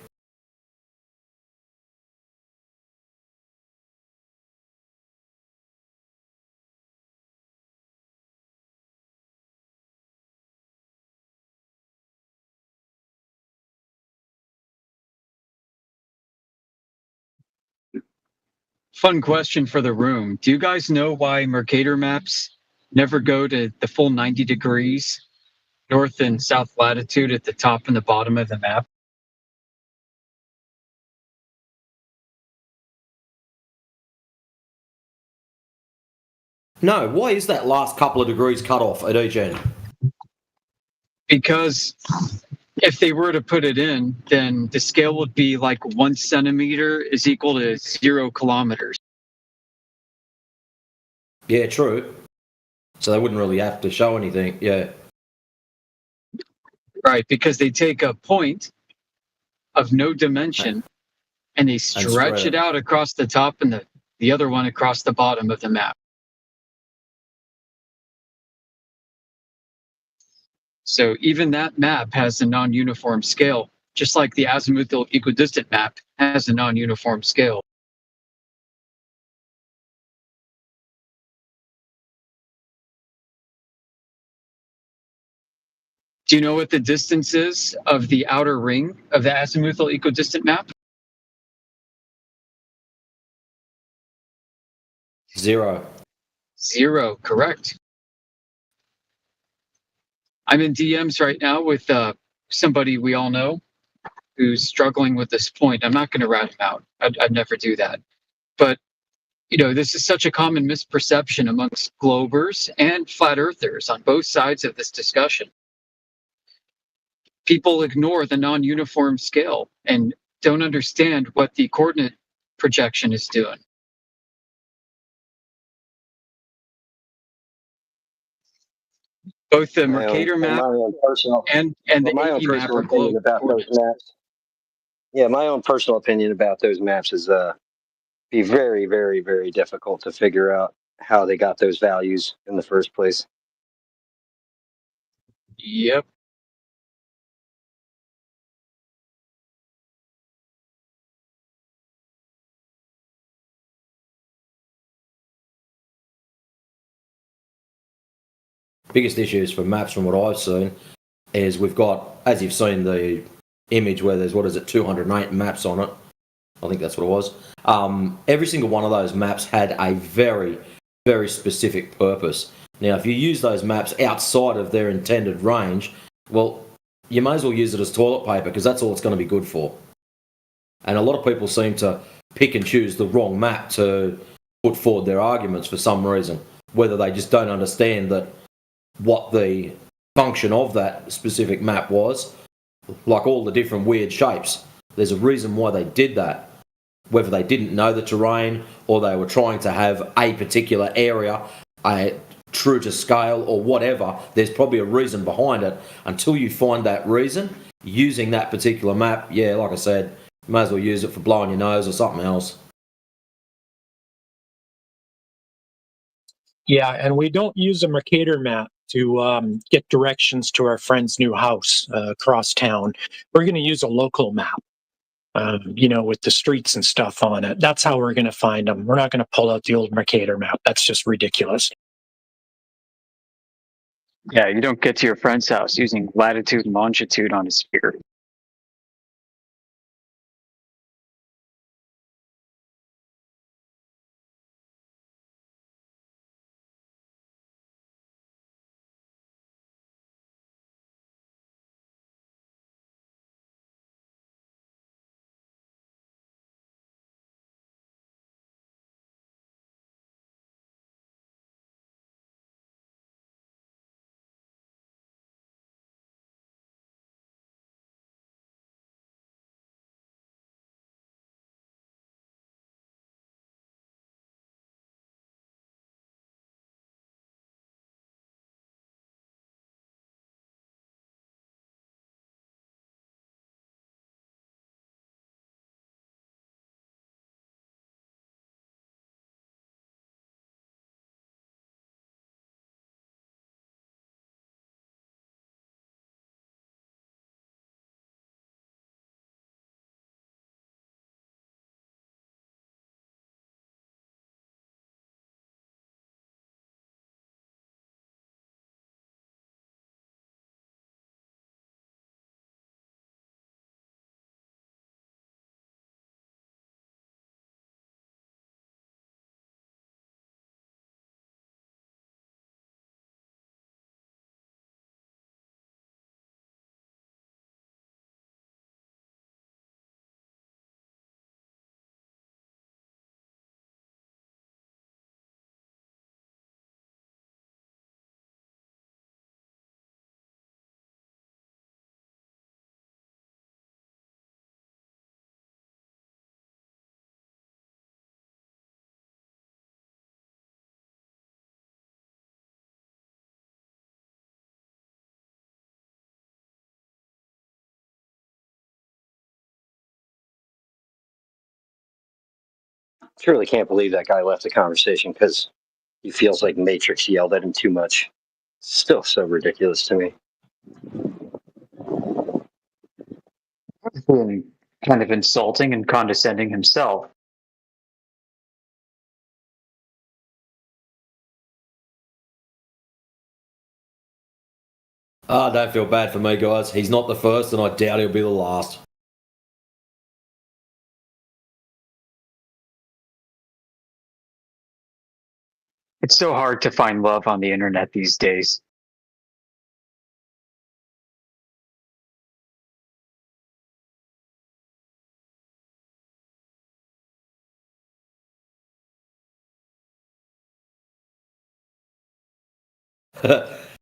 Fun question for the room. Do you guys know why Mercator maps never go to the full 90 degrees north and south latitude at the top and the bottom of the map? No, why is that last couple of degrees cut off at each end? Because if they were to put it in, then the scale would be like 1 centimeter is equal to 0 kilometers. Yeah, true. So they wouldn't really have to show anything, yeah. Right, because they take a point of no dimension and they stretch it out across the top and the other one across the bottom of the map. So even that map has a non-uniform scale, just like the azimuthal equidistant map has a non-uniform scale. Do you know what the distance is of the outer ring of the azimuthal equidistant map? 0. 0, correct. I'm in DMs right now with somebody we all know who's struggling with this point. I'm not going to rat him out. I'd never do that. But, you know, this is such a common misperception amongst globers and flat earthers on both sides of this discussion. People ignore the non-uniform scale and don't understand what the coordinate projection is doing. Both the Mercator map and the AE map are globe coordinates. Yeah, my own personal opinion about those maps is be very, very, very difficult to figure out how they got those values in the first place. Yep. Biggest issues for maps from what I've seen is we've got, as you've seen the image where there's, 208 maps on it. I think that's what it was. Every single one of those maps had a very, very specific purpose. Now, if you use those maps outside of their intended range, well, you may as well use it as toilet paper because that's all it's going to be good for. And a lot of people seem to pick and choose the wrong map to put forward their arguments for some reason, whether they just don't understand that what the function of that specific map was, like all the different weird shapes. There's a reason why they did that. Whether they didn't know the terrain or they were trying to have a particular area true to scale or whatever, there's probably a reason behind it. Until you find that reason, using that particular map, yeah, like I said, you may as well use it for blowing your nose or something else. Yeah, and we don't use a Mercator map to get directions to our friend's new house across town. We're going to use a local map, you know, with the streets and stuff on it. That's how we're going to find them. We're not going to pull out the old Mercator map. That's just ridiculous. Yeah, you don't get to your friend's house using latitude and longitude on a sphere. Truly can't believe that guy left the conversation because he feels like Matrix yelled at him too much. Still so ridiculous to me. Feeling kind of insulting and condescending himself. Don't feel bad for me, guys. He's not the first, and I doubt he'll be the last. It's so hard to find love on the internet these days.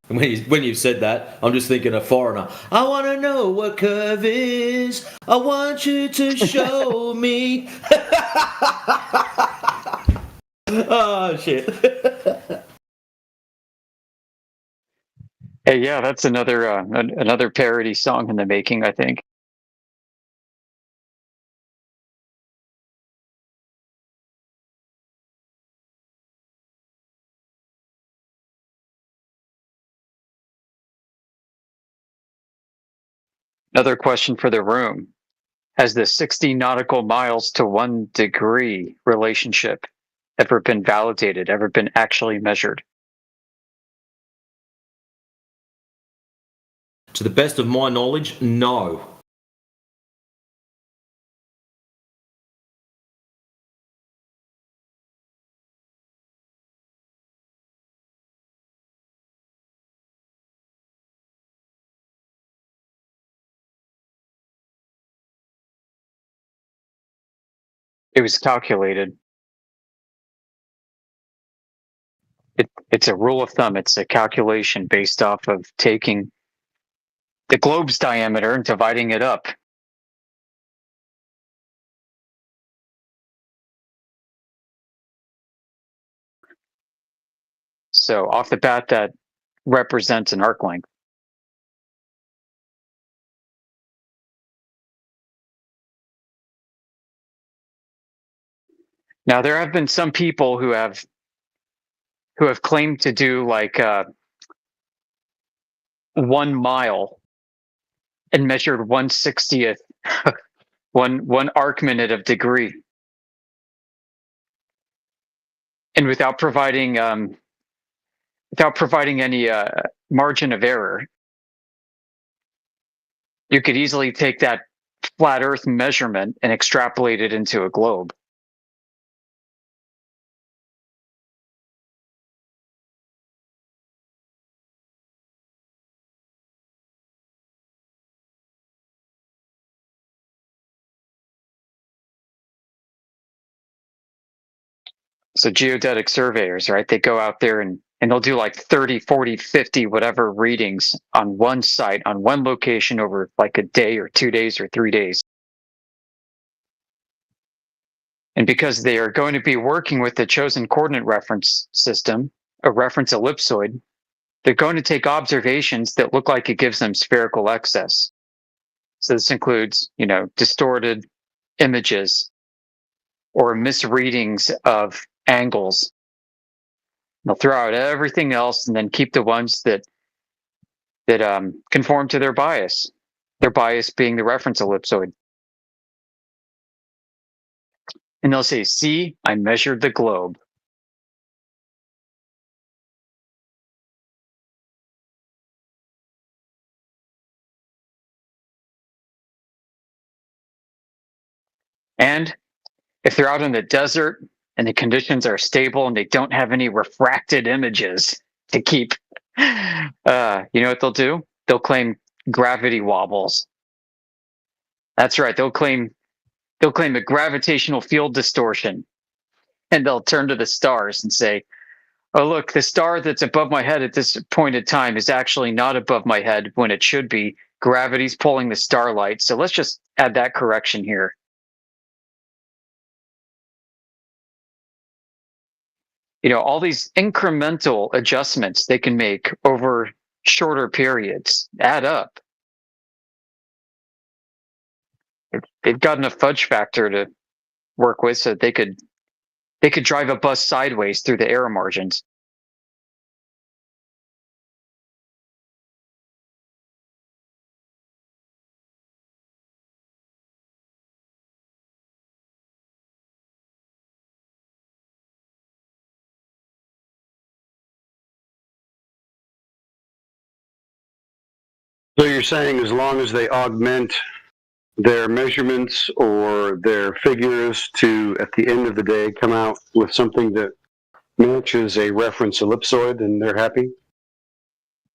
When you said that, I'm just thinking of Foreigner. I want to know what curve is. I want you to show me. Oh, shit. Hey, yeah, that's another parody song in the making, I think. Another question for the room. Has the 60 nautical miles to 1 degree relationship ever been validated, ever been actually measured? To the best of my knowledge, no. It was calculated. It's a rule of thumb. It's a calculation based off of taking the globe's diameter and dividing it up. So off the bat, that represents an arc length. Now, there have been some people who have claimed to do like 1 mile and measured 1/60th, one arc minute of degree, and without providing any margin of error. You could easily take that flat Earth measurement and extrapolate it into a globe. So geodetic surveyors, right? They go out there and they'll do like 30, 40, 50, whatever readings on one site, on one location over like a day or 2 days or 3 days. And because they are going to be working with the chosen coordinate reference system, a reference ellipsoid, they're going to take observations that look like it gives them spherical excess. So this includes, distorted images or misreadings of angles. They'll throw out everything else and then keep the ones that conform to their bias. Their bias being the reference ellipsoid. And they'll say, "See, I measured the globe." And if they're out in the desert and the conditions are stable and they don't have any refracted images to keep, you know what they'll do? They'll claim gravity wobbles. That's right. They'll claim a gravitational field distortion, and they'll turn to the stars and say, "Oh, look, the star that's above my head at this point in time is actually not above my head when it should be. Gravity's pulling the starlight. So let's just add that correction here." All these incremental adjustments they can make over shorter periods add up. They've got enough fudge factor to work with so that they could They could drive a bus sideways through the error margins. So you're saying as long as they augment their measurements or their figures to, at the end of the day, come out with something that matches a reference ellipsoid, then they're happy?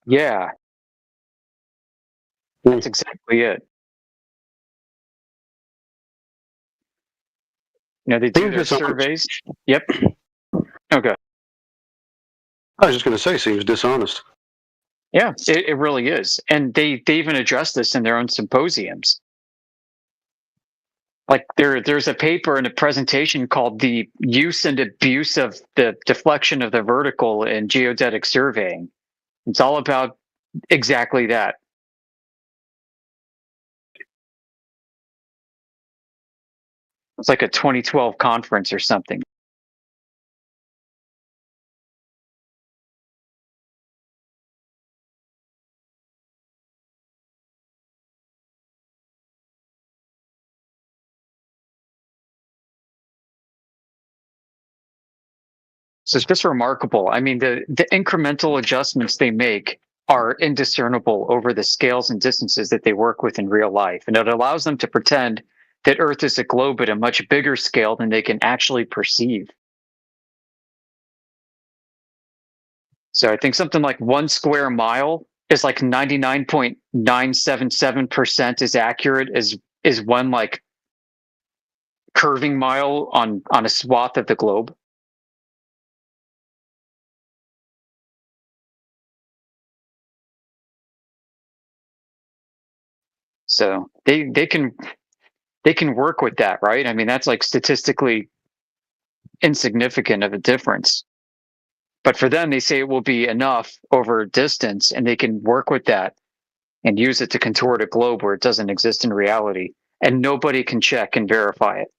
Yeah. That's exactly it. You know, they do their surveys. Yep. Okay. I was just going to say, seems dishonest. Yeah, it really is. And they even address this in their own symposiums. Like there's a paper and a presentation called The Use and Abuse of the Deflection of the Vertical in Geodetic Surveying. It's all about exactly that. It's like a 2012 conference or something. So it's just remarkable. I mean, the incremental adjustments they make are indiscernible over the scales and distances that they work with in real life. And it allows them to pretend that Earth is a globe at a much bigger scale than they can actually perceive. So I think something like 1 square mile is like 99.977% as accurate as one like curving mile on a swath of the globe. So they can work with that, right? I mean, that's like statistically insignificant of a difference. But for them, they say it will be enough over distance, and they can work with that and use it to contort a globe where it doesn't exist in reality, and nobody can check and verify it.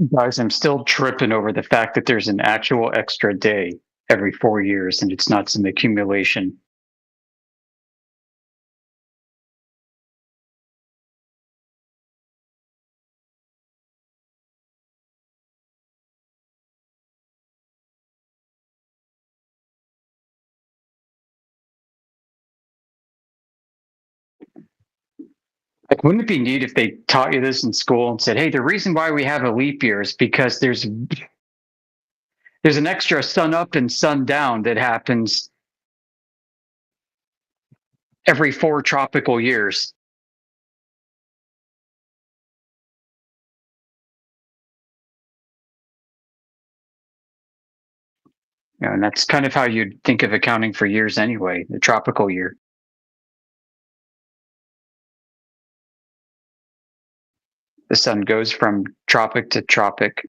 Guys, I'm still tripping over the fact that there's an actual extra day every 4 years and it's not some accumulation. Like, wouldn't it be neat if they taught you this in school and said, hey, the reason why we have a leap year is because there's an extra sun up and sun down that happens every 4 tropical years. You know, and that's kind of how you'd think of accounting for years anyway, the tropical year. The sun goes from tropic to tropic.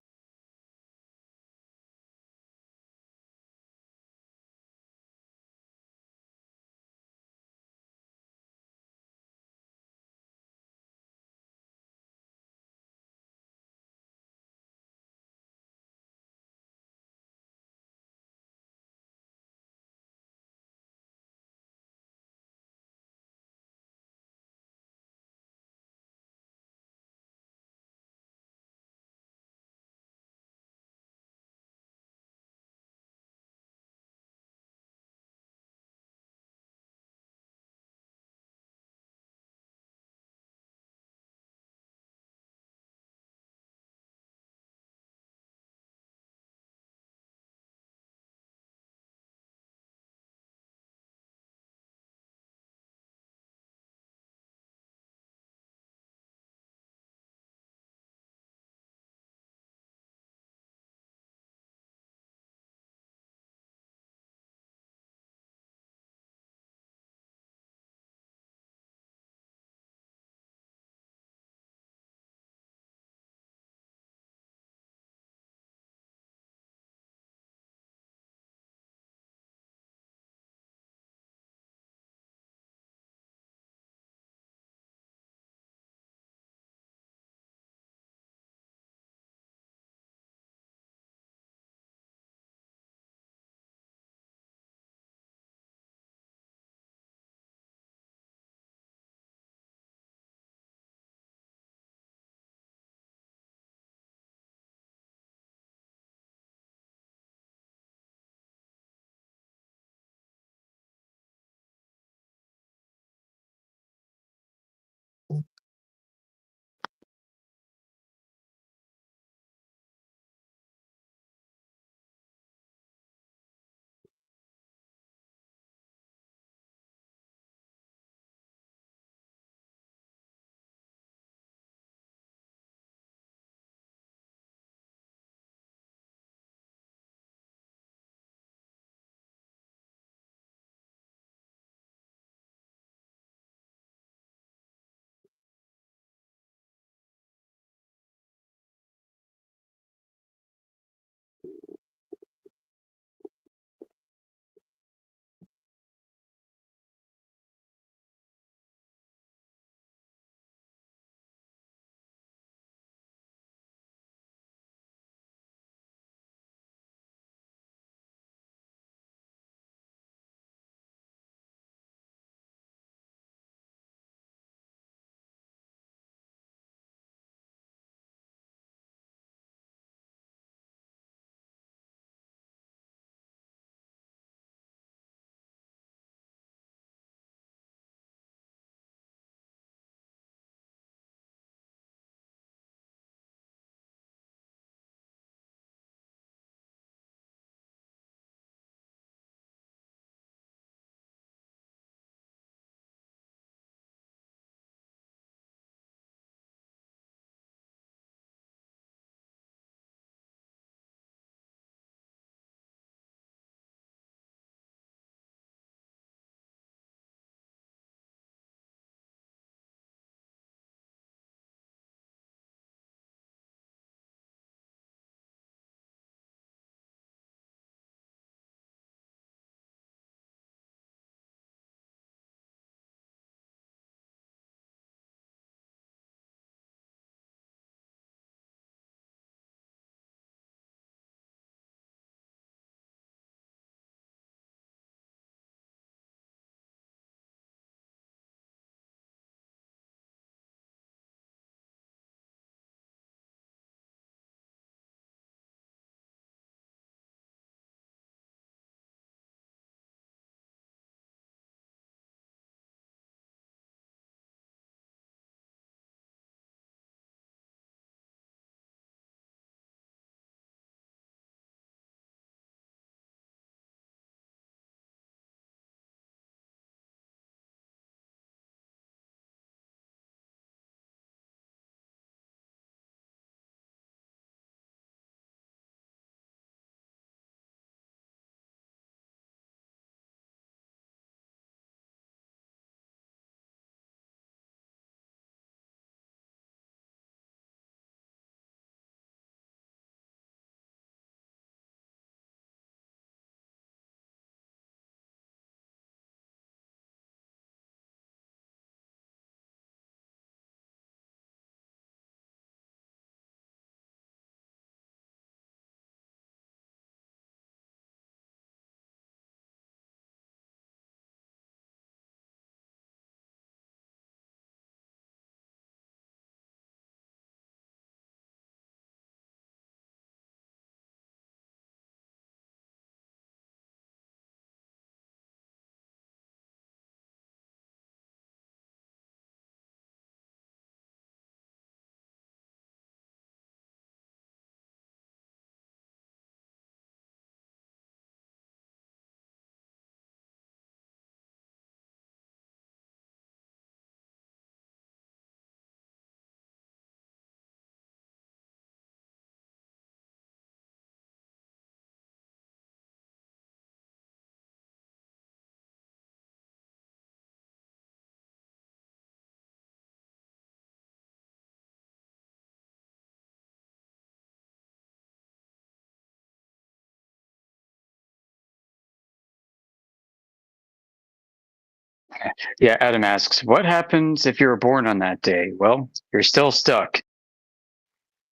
Yeah, Adam asks, what happens if you were born on that day? Well, you're still stuck.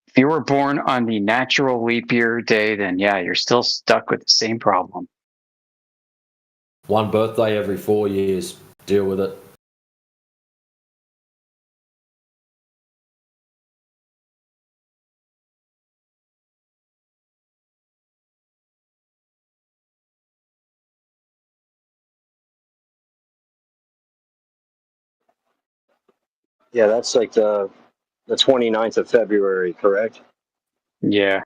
If you were born on the natural leap year day, then yeah, you're still stuck with the same problem. One birthday every 4 years. Deal with it. Yeah, that's like the 29th of February, correct? Yeah.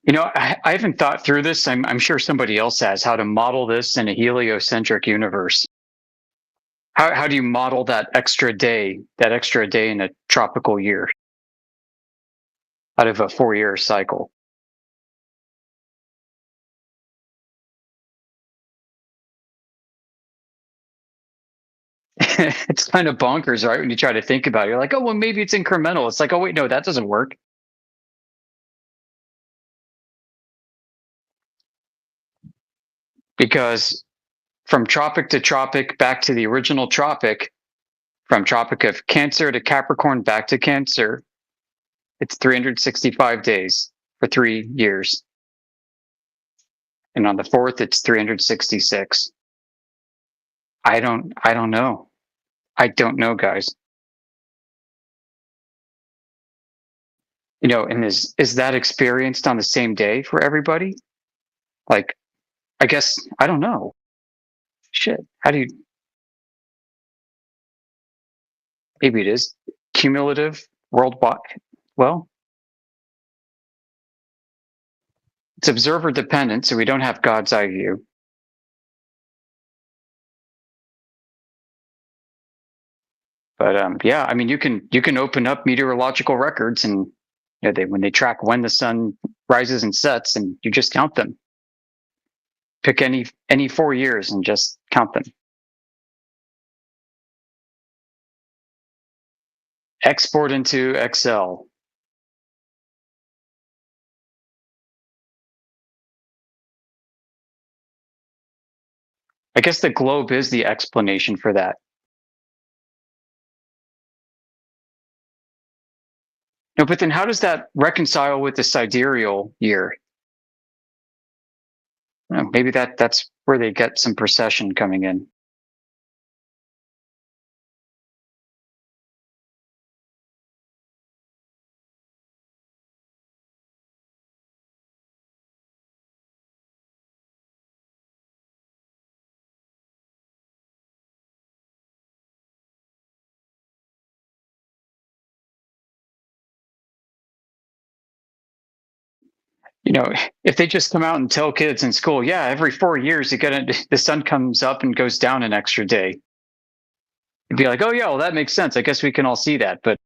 You know, I haven't thought through this. I'm sure somebody else has, how to model this in a heliocentric universe. How do you model that extra day in a tropical year out of a 4-year cycle? It's kind of bonkers, right? When you try to think about it, you're like, oh, well, maybe it's incremental. It's like, oh, wait, no, that doesn't work. Because from tropic to tropic, back to the original tropic, from Tropic of Cancer to Capricorn, back to Cancer, it's 365 days for 3 years. And on the 4th, it's 366. I don't know. I don't know, guys. You know, and is that experienced on the same day for everybody? Like, I guess, I don't know. Shit. How do you, maybe it is cumulative worldwide. Well, it's observer dependent, so we don't have God's eye view. But yeah, I mean, you can open up meteorological records, and you know, when they track when the sun rises and sets, and you just count them. Pick any 4 years and just count them. Export into Excel. I guess the globe is the explanation for that. No, but then how does that reconcile with the sidereal year? Maybe that's where they get some precession coming in. You know, if they just come out and tell kids in school, yeah, every 4 years the sun comes up and goes down an extra day. It'd be like, oh yeah, well that makes sense. I guess we can all see that. But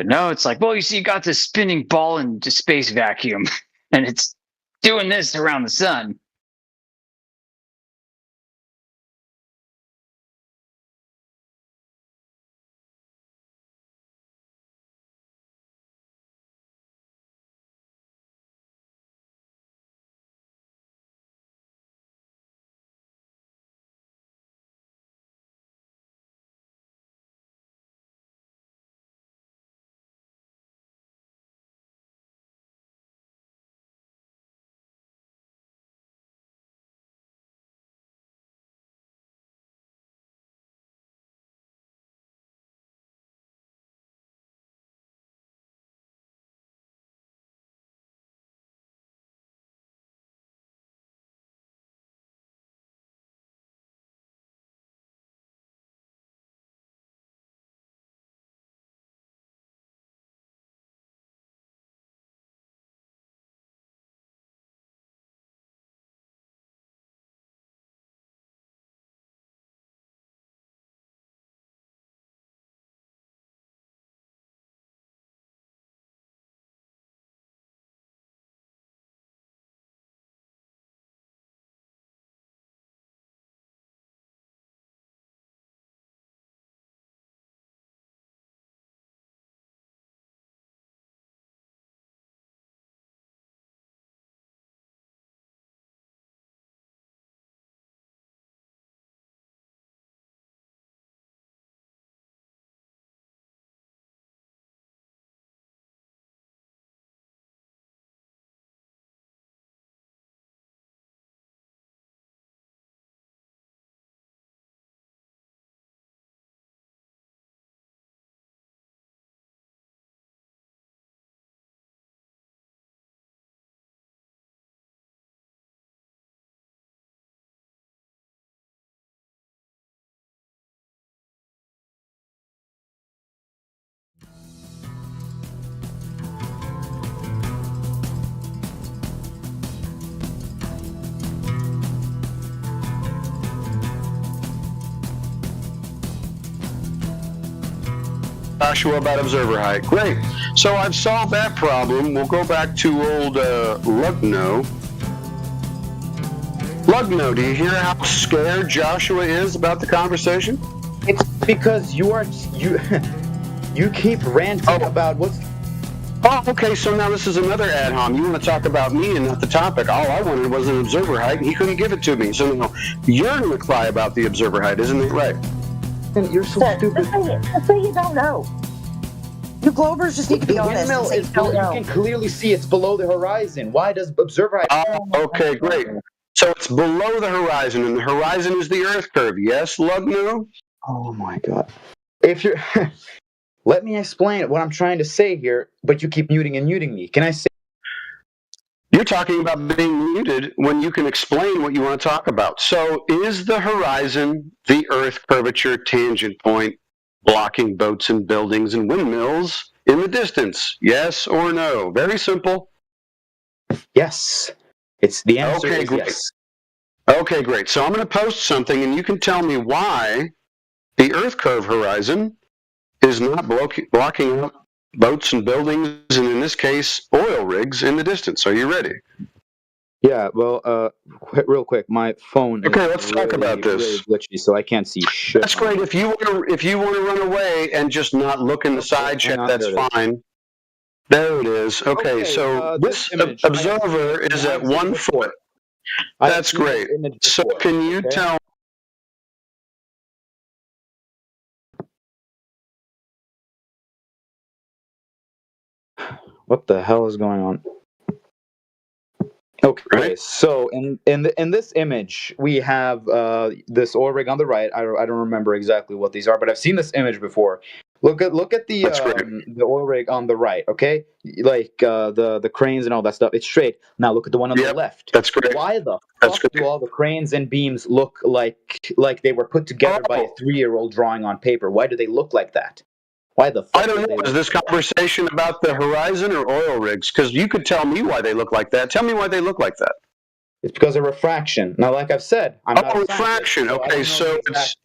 no, it's like, well, you see, you got this spinning ball in the space vacuum, and it's doing this around the sun. Joshua about observer height. Great. So I've solved that problem. We'll go back to old Lugno. Lugno, do you hear how scared Joshua is about the conversation? It's because you keep ranting about what's. Oh, okay, so now this is another ad hom. You want to talk about me and not the topic. All I wanted was an observer height, and he couldn't give it to me. So now you're going to cry about the observer height, isn't it right? You're so stupid. Just say you don't know. You Globers just need to be honest. Windmill is you can clearly see it's below the horizon. Why does observer height? Okay, great. So it's below the horizon, and the horizon is the Earth curve. Yes, Lugno? Oh my God! If you're, let me explain what I'm trying to say here, but you keep muting and muting me. Can I say? You're talking about being muted when you can explain what you want to talk about. So is the horizon the Earth curvature tangent point blocking boats and buildings and windmills in the distance? Yes or no? Very simple. Yes. It's the answer. Okay, is great. Yes. Okay, great. So I'm going to post something, and you can tell me why the Earth curve horizon is not blocking out boats and buildings, and in this case, oil rigs in the distance. Are you ready? Yeah, well, real quick, my phone. Okay, let's talk about this. Really glitchy, so I can't see shit. That's great. If you want to run away and just not look in the side check, that's fine. There it is. Okay, so this observer is at 1 foot. That's great. So can you tell? What the hell is going on? Okay, so in this image we have this oil rig on the right. I don't remember exactly what these are, but I've seen this image before. Look at the oil rig on the right. Okay, like the cranes and all that stuff. It's straight. Now look at the one on the left. That's correct. Why the fuck do all the cranes and beams look like they were put together by a 3-year-old drawing on paper? Why do they look like that? Why the fuck? I don't know. Is this conversation about the horizon or oil rigs? Because you could tell me why they look like that. Tell me why they look like that. It's because of refraction. Now, like I've said, I'm not a refraction. scientist, Okay, so it's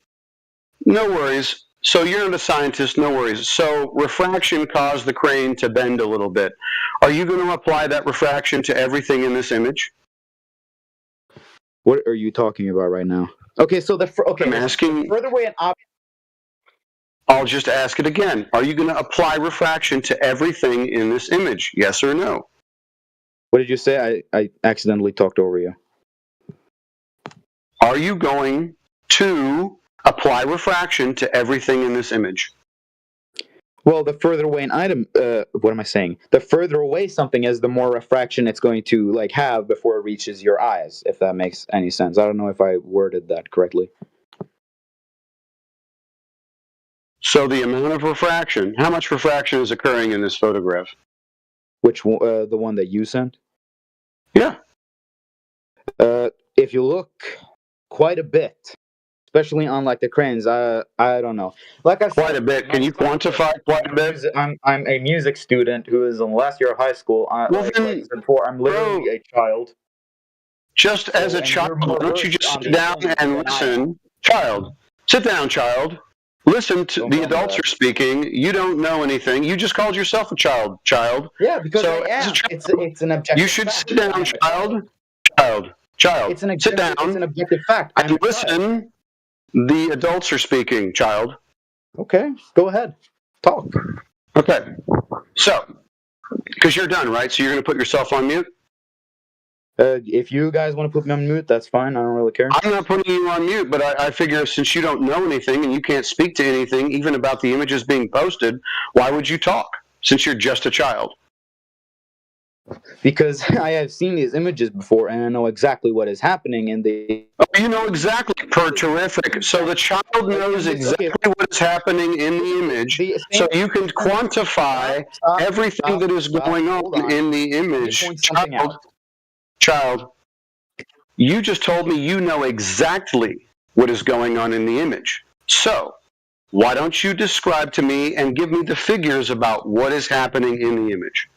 no worries. So you're not a scientist. No worries. So refraction caused the crane to bend a little bit. Are you going to apply that refraction to everything in this image? What are you talking about right now? Okay, so I'm asking. Further away an object. I'll just ask it again. Are you going to apply refraction to everything in this image? Yes or no? What did you say? I accidentally talked over you. Are you going to apply refraction to everything in this image? Well, the further away an item, what am I saying? The further away something is, the more refraction it's going to have before it reaches your eyes, if that makes any sense. I don't know if I worded that correctly. So the amount of refraction, how much refraction is occurring in this photograph? Which one, the one that you sent? Yeah. If you look, quite a bit, especially on like the cranes. I don't know. Like I said, quite a bit. Can you quantify quite a bit? I'm a music student who is in the last year of high school. Like I said before, I'm literally a child. Just as a child, why don't you just sit down and listen? Child, sit down, child. Listen to the adults are speaking. You don't know anything. You just called yourself a child. Yeah, because I am. It's an objective. You should sit down, child. Child. Sit down. It's an objective fact. And listen. The adults are speaking, child. Okay, go ahead. Talk. Okay. So, because you're done, right? So you're going to put yourself on mute? If you guys want to put me on mute, that's fine. I don't really care. I'm not putting you on mute, but I figure since you don't know anything and you can't speak to anything, even about the images being posted, why would you talk, since you're just a child? Because I have seen these images before, and I know exactly what is happening in the... Oh, you know exactly. Terrific. So the child knows exactly what is happening in the image, so you can quantify everything that is going on in the image. Child, you just told me you know exactly what is going on in the image. So, why don't you describe to me and give me the figures about what is happening in the image?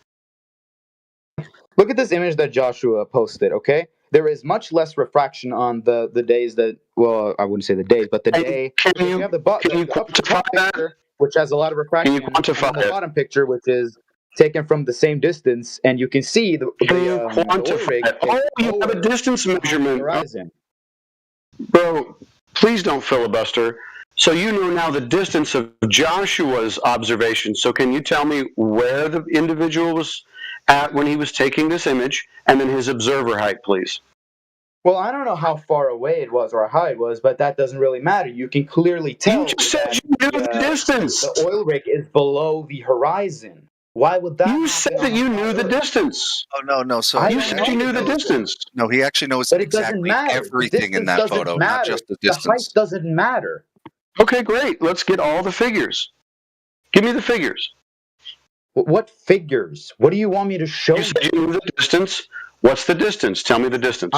Look at this image that Joshua posted, okay? There is much less refraction on the days that, well, I wouldn't say the days, but the day. Can you quantify that? which has a lot of refraction. Can you quantify and the it? bottom picture, which is taken from the same distance, and you can see the quantify it? Oh, you have a distance measurement. Horizon. Bro, please don't filibuster. So you know now the distance of Joshua's observation. So can you tell me where the individual was at when he was taking this image, and then his observer height, please? Well, I don't know how far away it was or how high it was, but that doesn't really matter. You can clearly tell. You just said you knew the distance. The oil rig is below the horizon. Why would that? You said that you knew the distance. Oh no! So you said you knew the distance. No, he actually knows but it doesn't exactly matter. everything in that photo, not just the distance. The height doesn't matter. Okay, great. Let's get all the figures. Give me the figures. What figures? What do you want me to show? You said you knew the distance. What's the distance? Tell me the distance.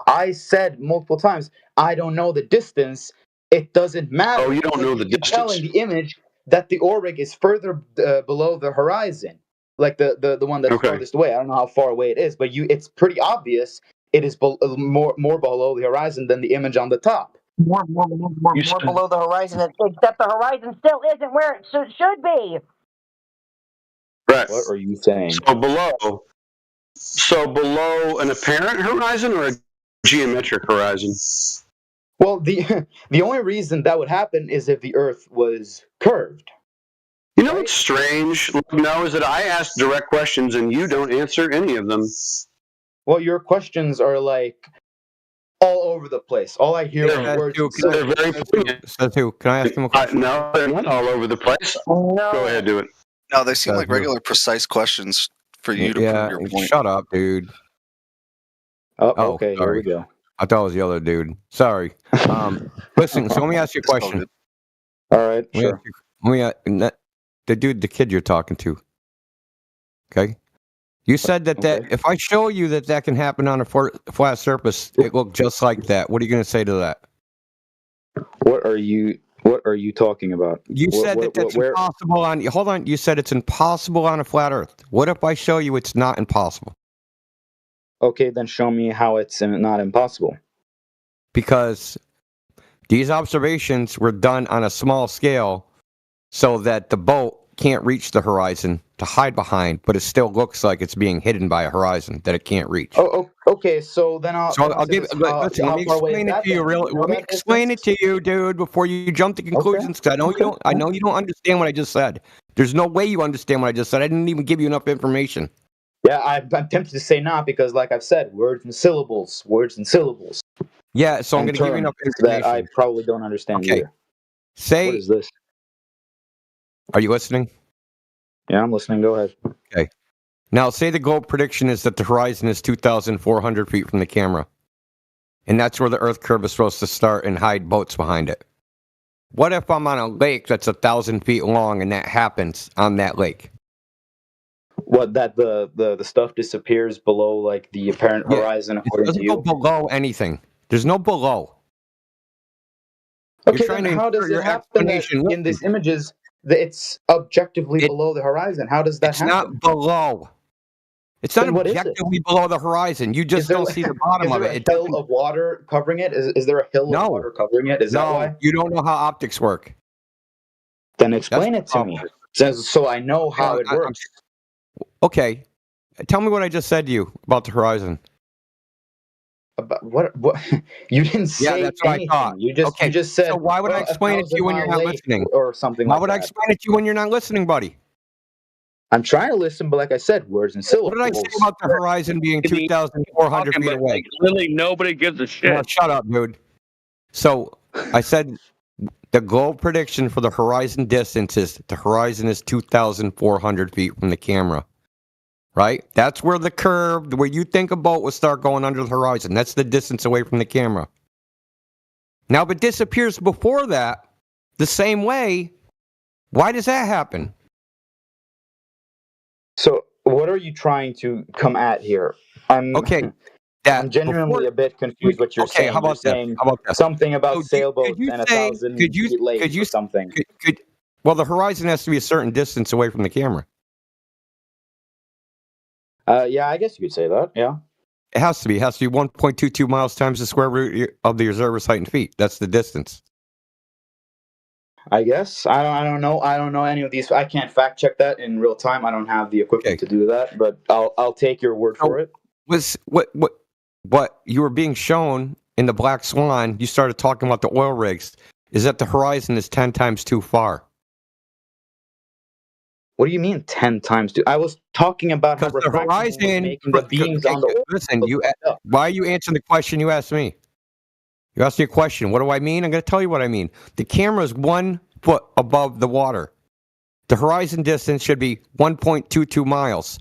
I said multiple times, I don't know the distance. It doesn't matter. Oh, you don't know the distance. Tell in the image that the oil rig is further below the horizon, like the one that's furthest away. I don't know how far away it is, but it's pretty obvious. It is more below the horizon than the image on the top. More below the horizon, except the horizon still isn't where it should be. Right. What are you saying? So below an apparent horizon or a geometric horizon? Well, the only reason that would happen is if the Earth was curved. You know what's strange, no, is that I ask direct questions and you don't answer any of them. Well, your questions are like all over the place. All I hear are words. They're very poignant. Can I ask him a question? No, they're not all over the place. No. Go ahead, do it. No, they seem like regular, precise questions for you to prove your point. Shut up, dude. Oh, okay, sorry. Here we go. I thought it was the other dude. Sorry. Listen, so let me ask you a question. All right, sure. The kid you're talking to. Okay? You said that if I show you that can happen on a flat surface, it looked just like that. What are you going to say to that? What are you talking about? You said that's impossible on. Hold on. You said it's impossible on a flat Earth. What if I show you it's not impossible? Okay, then show me how it's not impossible. Because these observations were done on a small scale, so that the boat can't reach the horizon to hide behind, but it still looks like it's being hidden by a horizon that it can't reach. Oh, okay. So then I'll give. Listen, let me explain it to you. Let me explain it to you, dude, before you jump to conclusions. Because I know you don't understand what I just said. There's no way you understand what I just said. I didn't even give you enough information. Yeah, I'm tempted to say not because, like I've said, words and syllables. Yeah, so I'm going to give you enough information that I probably don't understand either. What is this? Are you listening? Yeah, I'm listening. Go ahead. Okay. Now, say the globe prediction is that the horizon is 2,400 feet from the camera. And that's where the Earth curve is supposed to start and hide boats behind it. What if I'm on a lake that's 1,000 feet long and that happens on that lake? What, that the stuff disappears below like the apparent horizon according to you? It doesn't go below anything. There's no below. Okay, then how does it happen that in these images that it's objectively below the horizon? How does that happen? It's not below. It's not objectively below the horizon. You just don't see the bottom of it. Is there a hill of water covering it? Is there a hill of water covering it? Is that why? You don't know how optics work. Then explain it to me. So I know how it works. Okay. Tell me what I just said to you about the horizon. About what you didn't say that's what anything. I thought. You just said. So why would I explain it to you when you're not listening? Or something Why like would I explain it to you when you're not listening, buddy? I'm trying to listen, but like I said, words and syllables. What did I say about the horizon being 2,400 feet away? Literally nobody gives a shit. Well, shut up, dude. So I said the globe prediction for the horizon distance is the horizon is 2,400 feet from the camera. Right? That's where the curve, where you think a boat will start going under the horizon. That's the distance away from the camera. Now, if it disappears before that, the same way, why does that happen? So, what are you trying to come at here? I'm genuinely a bit confused what you're saying. How about that? How about that? Something about sailboats and 1,000 feet lake or something. Well, the horizon has to be a certain distance away from the camera. Yeah, I guess you could say that. Yeah, it has to be. It has to be 1.22 miles times the square root of the observer's height in feet. That's the distance. I guess I don't know. I don't know any of these. I can't fact check that in real time. I don't have the equipment to do that. But I'll take your word for it. Was what you were being shown in the Black Swan? You started talking about the oil rigs. Is that the horizon is 10 times too far? What do you mean 10 times? I was talking about how the horizon making the beams on the oil. Listen, why are you answering the question you asked me? You asked me a question. What do I mean? I'm going to tell you what I mean. The camera is 1 foot above the water. The horizon distance should be 1.22 miles.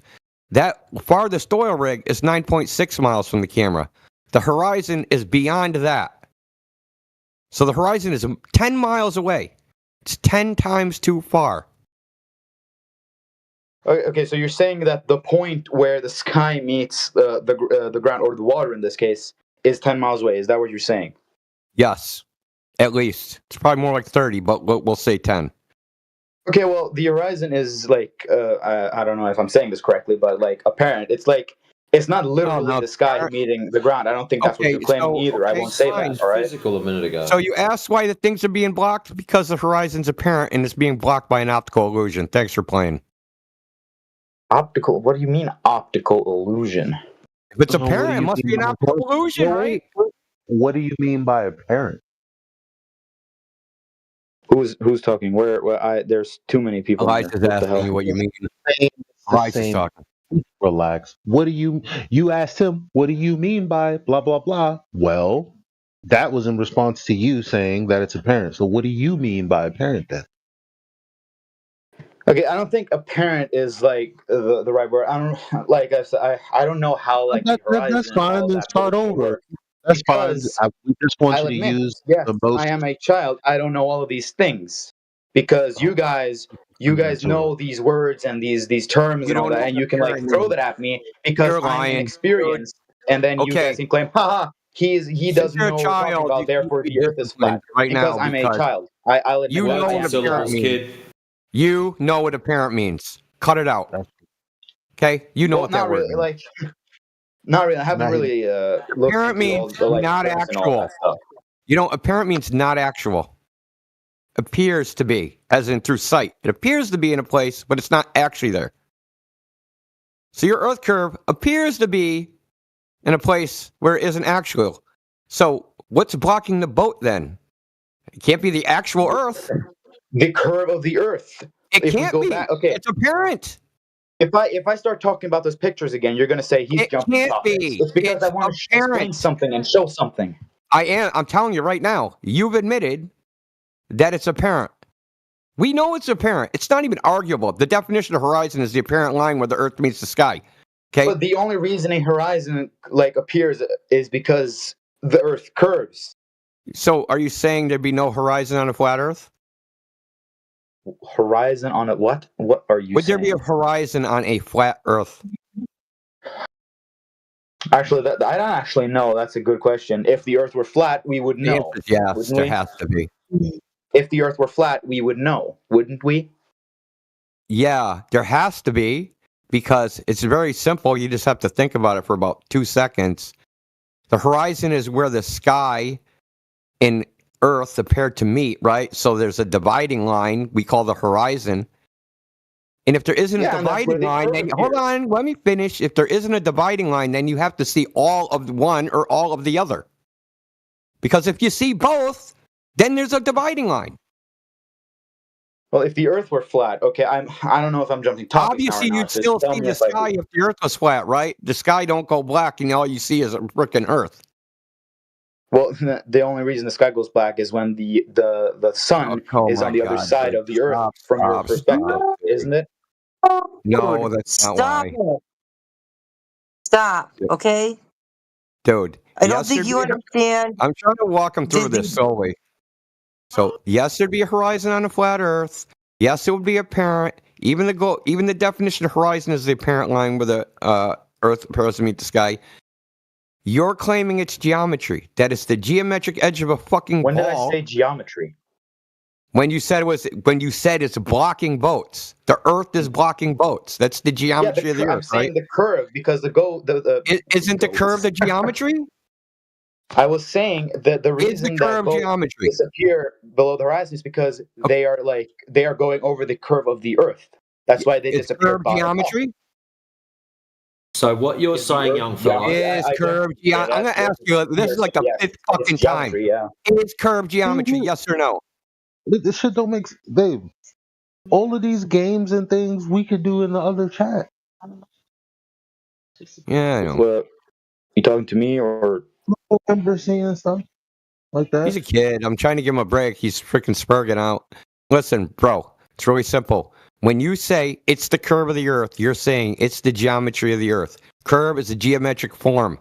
That farthest oil rig is 9.6 miles from the camera. The horizon is beyond that. So the horizon is 10 miles away. It's 10 times too far. Okay, so you're saying that the point where the sky meets the ground, or the water in this case, is 10 miles away. Is that what you're saying? Yes, at least. It's probably more like 30, but we'll say 10. Okay, well, the horizon is like, I don't know if I'm saying this correctly, but like apparent. It's like, it's not literally the sky meeting the ground. I don't think that's what you're claiming either. I won't say that, all right? Physical a minute ago. So you asked why the things are being blocked? Because the horizon's apparent and it's being blocked by an optical illusion. Thanks for playing. Optical? What do you mean optical illusion? If it's apparent, it must be an optical illusion, right? What do you mean by apparent? Who's talking? There's too many people. Elijah's asking you what you mean. Elijah's talking. Relax. What do you asked him, what do you mean by blah, blah, blah? Well, that was in response to you saying that it's apparent. So what do you mean by apparent then? Okay, I don't think apparent is like the right word. I don't like I said. I don't know how like the horizon. That's fine. Then start over. That's fine. We just want you to use the most. I am a child. I don't know all of these things because you guys know these words and these terms and all that, and you can like throw that at me because I'm inexperienced, and then you guys can claim, haha, he doesn't know what we're talking about. Therefore, the Earth is flat because I'm a child. I'll admit you know what apparent means. You know what apparent means. Cut it out. Okay? You know what that word means. Like, not really. I haven't really looked apparent means not actual. You know, apparent means not actual. Appears to be, as in through sight. It appears to be in a place, but it's not actually there. So your Earth curve appears to be in a place where it isn't actual. So what's blocking the boat then? It can't be the actual Earth. The curve of the Earth. It can't be. Okay. It's apparent. If I start talking about those pictures again, you're going to say he's jumping topics. It's because I want to explain something and show something. I'm telling you right now. You've admitted that it's apparent. We know it's apparent. It's not even arguable. The definition of horizon is the apparent line where the Earth meets the sky. Okay. But the only reason a horizon like appears is because the Earth curves. So, are you saying there'd be no horizon on a flat Earth? Horizon on a what? What are you Would saying? there be a horizon on a flat Earth? Actually, I don't actually know. That's a good question. If the Earth were flat, we would know. Yes, there has to be. If the Earth were flat, we would know, wouldn't we? Yeah, there has to be, because it's very simple. You just have to think about it for about 2 seconds. The horizon is where the sky and Earth appear to meet, right? So there's a dividing line we call the horizon. And if there isn't a dividing line, then hold on, let me finish. If there isn't a dividing line, then you have to see all of one or all of the other. Because if you see both, then there's a dividing line. Well, if the Earth were flat, okay, I don't know if I'm jumping topics. Obviously, you'd still see the sky if the Earth was flat, right? The sky don't go black, and all you see is a frickin' Earth. Well, the only reason the sky goes black is when the sun is on the other side of the Earth from your perspective, isn't it? No, that's not why. Stop, okay? Dude. I don't think you understand. I'm trying to walk them through this slowly. So, yes, there'd be a horizon on a flat Earth. Yes, it would be apparent. Even the definition of horizon is the apparent line where the Earth appears to meet the sky. You're claiming it's geometry. That is the geometric edge of a fucking ball. When did I say geometry? When you said it's blocking boats. The Earth is blocking boats. That's the geometry of the Earth, I'm saying the curve because isn't the curve the geometry? I was saying that the Is the reason that curve both geometry. disappear below the horizon is because they are going over the curve of the Earth. That's why they It's disappear. curve geometry. So what you're saying, young fella, Is curve geometry. I'm going to ask you. This is like the fifth fucking time. Yeah. Is curve geometry? Yes or no? This shit don't make babe. All of these games and things we could do in the other chat. Yeah, I know. What, you talking to me or? I remember seeing stuff like that. He's a kid. I'm trying to give him a break. He's freaking spurging out. Listen, bro, it's really simple. When you say it's the curve of the Earth, you're saying it's the geometry of the Earth. Curve is a geometric form.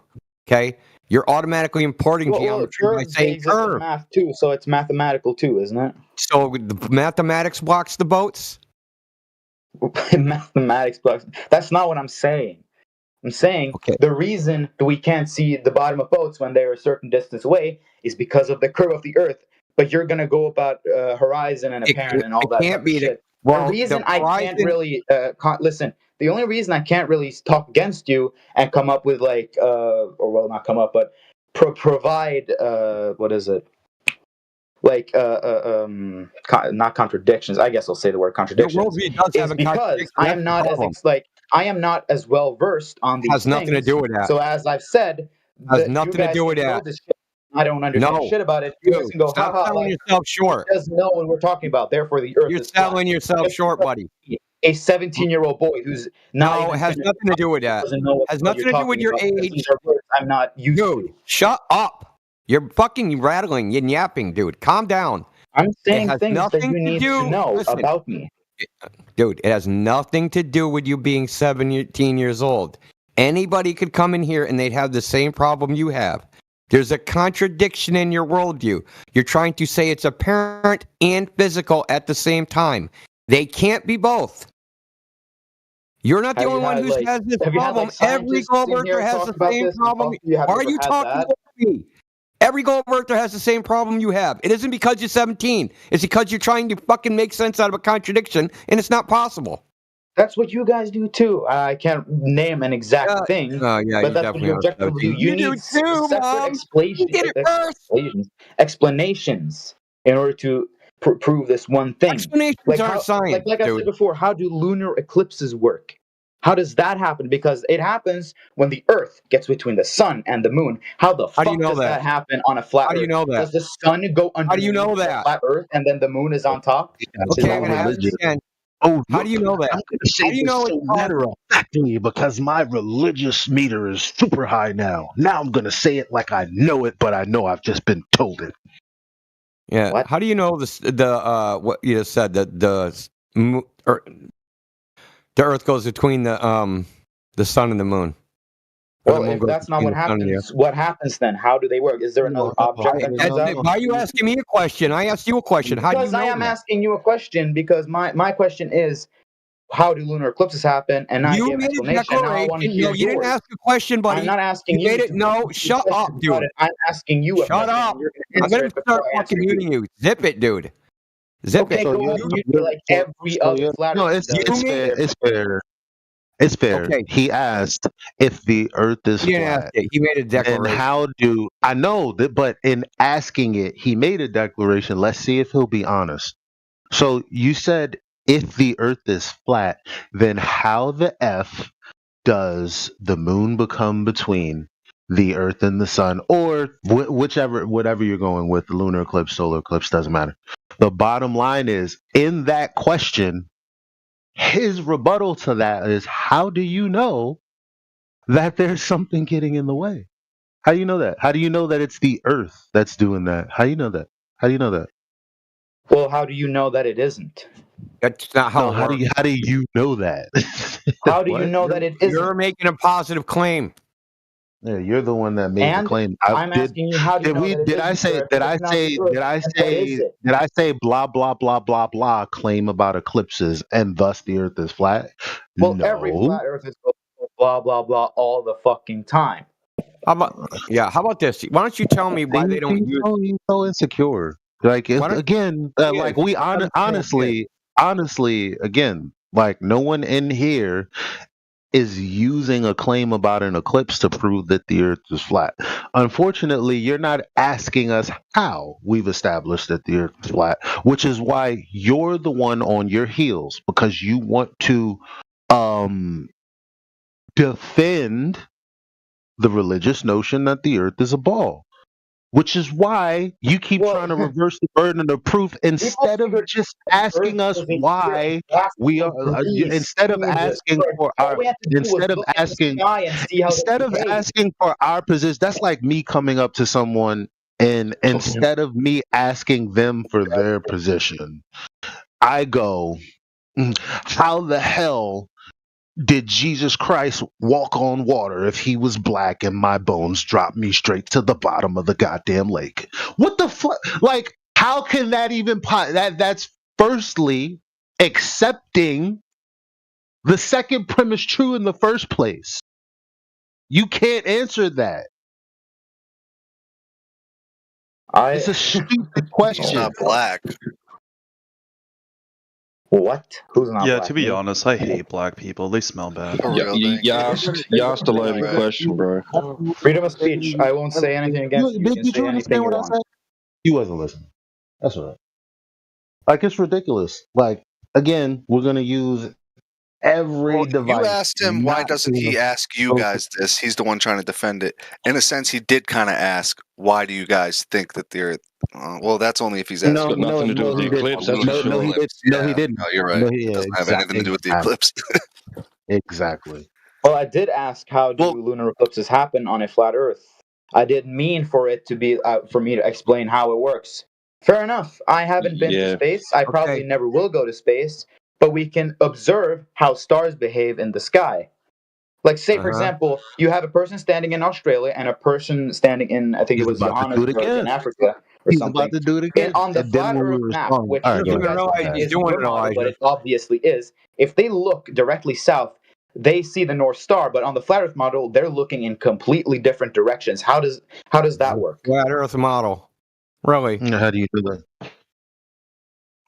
Okay? You're automatically importing geometry by saying curve. Math too, so it's mathematical too, isn't it? So the mathematics blocks the boats? Mathematics blocks. That's not what I'm saying. I'm saying the reason that we can't see the bottom of boats when they're a certain distance away is because of the curve of the Earth. But you're gonna go about horizon and apparent and all that can't be shit. Well, the reason the I can't really listen. The only reason I can't really talk against you and come up with not come up, but provide what is it? Not contradictions. I guess I'll say the word contradictions. Is because I am not I am not as well versed on these Has nothing to things. do with that. So as I've said, Has nothing to do with that. I don't understand shit about it. You guys can go, stop selling yourself short. He doesn't know what we're talking about. Therefore, the Earth You're selling yourself short, buddy. A 17-year-old boy who's not. No, it has nothing to do with that. Has nothing to do with your age. These are words I'm not used to. Shut up. You're fucking rattling. You're yapping, dude. Calm down. I'm saying things that you need to know about me. Dude, it has nothing to do with you being 17 years old. Anybody could come in here and they'd have the same problem you have. There's a contradiction in your worldview. You're trying to say it's apparent and physical at the same time. They can't be both. You're not the only one who has this problem. Every globe earther has the same problem. Are you talking about me? Every globe earther has the same problem you have. It isn't because you're 17. It's because you're trying to fucking make sense out of a contradiction, and it's not possible. That's what you guys do too. I can't name an exact thing, but that's what you objectively do. You need separate explanations in order to prove this one thing. Explanations are science. Like I said before, how do lunar eclipses work? How does that happen? Because it happens when the Earth gets between the sun and the moon. How the fuck does that happen on a flat Earth? How do you know that? Does the sun go under How do you know that? flat Earth and then the moon is on top? Okay, I'm gonna ask you again. How do you know that? I'm going to say this matter of factly because my religious meter is super high now. Now I'm going to say it like I know it, but I know I've just been told it. Yeah. What? How do you know this? What you just said that the Earth goes between the sun and the moon. Well, if that's not what happens, what happens then? How do they work? Is there another object that comes out? Why are you asking me a question? I asked you a question. How do you know I am asking you a question because my question is, how do lunar eclipses happen? And I gave an explanation. Now I want to hear yours. You didn't ask a question, buddy. I'm not asking you. No, shut up, dude. I'm asking you. Shut up. I'm going to start fucking muting you. Zip it, dude. Zip it. Like every other flat. No, it's fair. It's fair. It's fair. Okay. He asked if the Earth is flat. He made a declaration. And how do I know that? But in asking it, he made a declaration. Let's see if he'll be honest. So you said if the Earth is flat, then how the F does the moon become between the Earth and the sun, or whatever you're going with, the lunar eclipse, solar eclipse, doesn't matter. The bottom line is in that question. His rebuttal to that is, how do you know that there's something getting in the way? How do you know that? How do you know that it's the Earth that's doing that? How do you know that? How do you know that? Well, how do you know that it isn't? That's not how. How do you know that? How do you know that it isn't? You're making a positive claim. Yeah, you're the one that made the claim. I'm asking you, how do you know that did I say blah blah blah blah blah claim about eclipses and thus the Earth is flat? Well, no. Every flat Earth is blah blah blah all the fucking time. How about this? Why don't you tell me why they don't use? You're so insecure. Like again, like we honestly, again, like no one in here is using a claim about an eclipse to prove that the Earth is flat. Unfortunately, you're not asking us how we've established that the Earth is flat, which is why you're the one on your heels, because you want to defend the religious notion that the Earth is a ball. Which is why you keep trying to reverse the burden of proof instead of just asking us why we are. Instead of asking for our. Instead of asking for our position. That's like me coming up to someone and instead of me asking them for their position, I go, "How the hell did Jesus Christ walk on water if he was black and my bones dropped me straight to the bottom of the goddamn lake?" What the fuck? Like, how can that even that's firstly accepting the second premise true in the first place. You can't answer that. It's a stupid question. He's not black. What? Who's not Yeah, black? to be honest, I hate black people. They smell bad. You asked a loaded question, bro. Freedom of speech. I won't say anything against you. Did you understand what I said? You wasn't listening. That's all right. Like, it's ridiculous. Like, again, we're gonna use every device. You asked him why doesn't he ask you guys this? He's the one trying to defend it. In a sense, he did kind of ask, why do you guys think that the Earth? Well, that's only if he's asking. It's got nothing to do with the eclipse. That's for sure. He didn't. No, you're right. It doesn't have anything to do with the eclipse. Exactly. Well, I did ask how do lunar eclipses happen on a flat Earth. I didn't mean for it to be for me to explain how it works. Fair enough. I haven't been to space. I probably never will go to space. But we can observe how stars behave in the sky. Like, say, for example, you have a person standing in Australia and a person standing in, I think it was Johannesburg in Africa or something. About to do it again. And on the flat Earth map, which you guys is your model, but it obviously is, if they look directly south, they see the North Star, but on the flat Earth model, they're looking in completely different directions. How does that work? Flat Earth model. Really? How do you do that?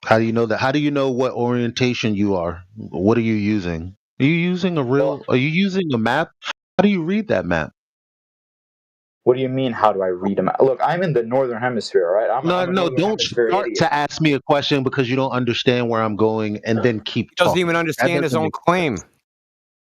How do you know that? How do you know what orientation you are? What are you using? Are you using are you using a map? How do you read that map? What do you mean, how do I read a map? Look, I'm in the northern hemisphere, right? Don't start to ask me a question because you don't understand where I'm going and then keep talking. Doesn't even understand his own claim.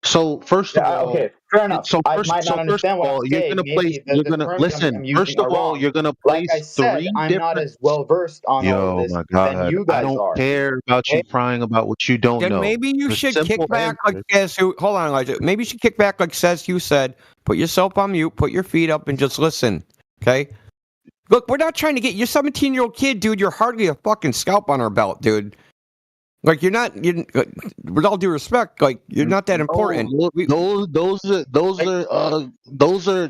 So first of all, okay, fair enough. So I might not understand what I'm saying. You're gonna listen. First of all, you're gonna place like I said, I'm not as well versed on all of this than you guys I don't are. care about you crying about what you don't know. Maybe you should kick back like says who. Hold on, Elijah. Maybe you should kick back like says you said. Put yourself on mute. Put your feet up and just listen. Okay. Look, we're not trying to get. You're a 17-year-old kid, dude. You're hardly a fucking scalp on our belt, dude. Like you're not. With all due respect, like you're not that important. Those are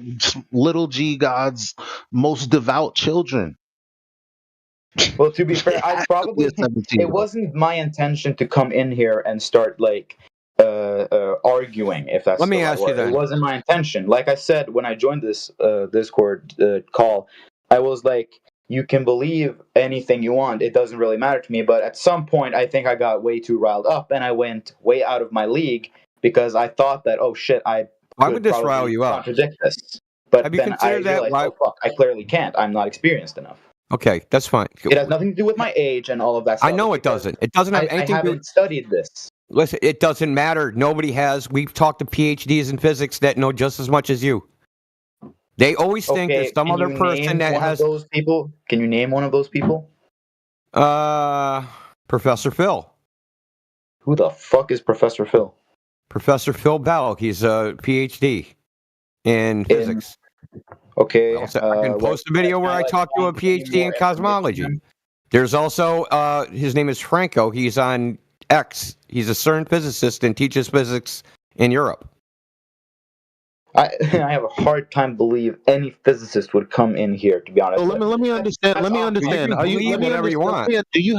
little G God's most devout children. Well, to be fair, I probably it wasn't my intention to come in here and start like arguing. If that's let me ask you that. It wasn't my intention. Like I said when I joined this Discord call, I was like, you can believe anything you want. It doesn't really matter to me. But at some point, I think I got way too riled up and I went way out of my league because I thought that, oh shit, why would this rile you up? Contradict this. But have you then I realized, oh fuck, I clearly can't. I'm not experienced enough. Okay, that's fine. It has nothing to do with my age and all of that stuff. I know it doesn't. It doesn't have anything I haven't studied this. Listen, it doesn't matter. Nobody has. We've talked to PhDs in physics that know just as much as you. They always think there's some other person that has those people. Can you name one of those people? Professor Phil. Who the fuck is Professor Phil? Professor Phil Bell. He's a PhD in physics. Okay. I can post a video where I talk to a PhD in cosmology. There's also his name is Franco. He's on X. He's a CERN physicist and teaches physics in Europe. I have a hard time believe any physicist would come in here. To be honest, let me understand. Let me understand. Whatever you want. Do you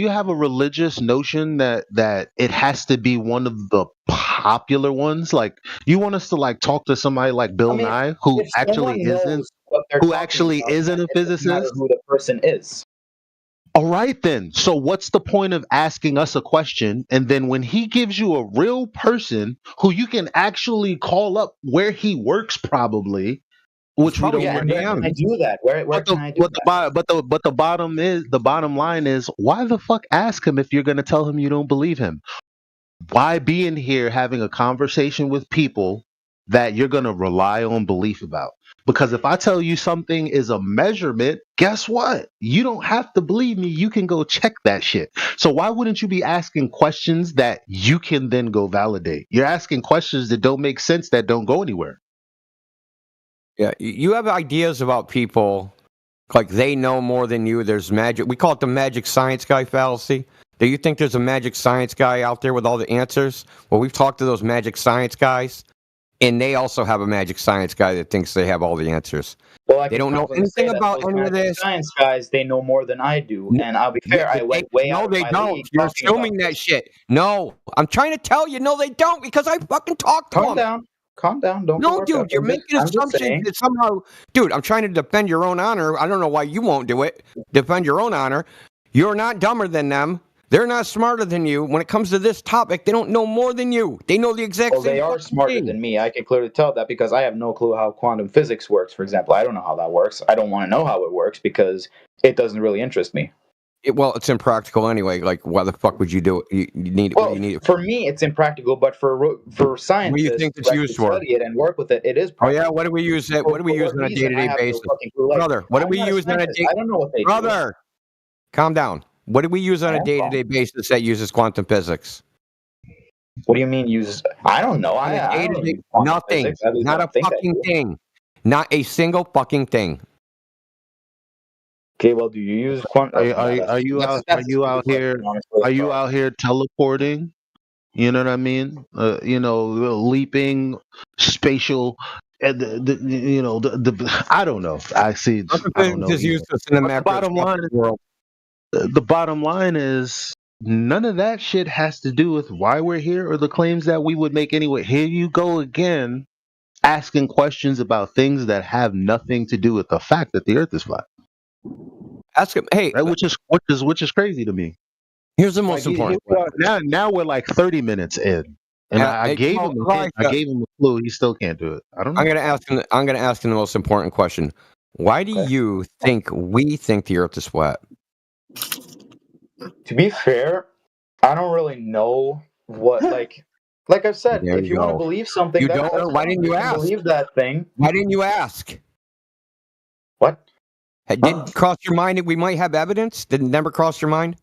have a religious notion that it has to be one of the popular ones? Like you want us to like talk to somebody like Bill Nye who actually isn't a physicist? Who the person is? All right, then. So what's the point of asking us a question? And then when he gives you a real person who you can actually call up where he works, probably, which we don't. Yeah, and where can I do that? Where can I do that? But the bottom line is, why the fuck ask him if you're going to tell him you don't believe him? Why be in here having a conversation with people that you're going to rely on belief about? Because if I tell you something is a measurement, guess what? You don't have to believe me. You can go check that shit. So why wouldn't you be asking questions that you can then go validate? You're asking questions that don't make sense, that don't go anywhere. Yeah, you have ideas about people like they know more than you. There's magic. We call it the magic science guy fallacy. Do you think there's a magic science guy out there with all the answers? Well, we've talked to those magic science guys, and they also have a magic science guy that thinks they have all the answers. Well, they don't know anything about any of this. Science guys, they know more than I do, and I'll be fair. I went way out of my league. You're assuming that shit. No, I'm trying to tell you, no, they don't, because I fucking talked to them. Calm down. Don't. No, dude, you're making assumptions that somehow, dude. I'm trying to defend your own honor. I don't know why you won't do it. Defend your own honor. You're not dumber than them. They're not smarter than you. When it comes to this topic, they don't know more than you. They know the exact same. Well, they are smarter than me. I can clearly tell that because I have no clue how quantum physics works. For example, I don't know how that works. I don't want to know how it works because it doesn't really interest me. Well, it's impractical anyway. Like, why the fuck would you do it? You need it. Well, you need it for me, it's impractical, but for scientists, what do you think it's used for? Study it and work with it, it is. Oh yeah, what do we use it? What do we use on a day-to-day basis, brother? What do we use on a day? I don't know what they do. Brother, calm down. What do we use on a day-to-day basis that uses quantum physics? What do you mean uses? I don't know. Nothing. Not a fucking thing. Not a single fucking thing. Okay, well, do you use quantum? Are you out here teleporting? You know what I mean? Leaping, spatial. I don't know. I don't know. The bottom line world. The bottom line is none of that shit has to do with why we're here or the claims that we would make anyway. Here you go again, asking questions about things that have nothing to do with the fact that the Earth is flat. Ask him, hey, right? which is crazy to me. Here's the most important. Now we're like 30 minutes in, and I gave him a clue. He still can't do it. I don't know. I'm gonna ask him the most important question. Why do you think we think the Earth is flat? To be fair, I don't really know what like I've said. If you want to believe something, you don't know. Why didn't you ask? Believe that thing. Why didn't you ask? What? Didn't cross your mind that we might have evidence? Didn't never cross your mind?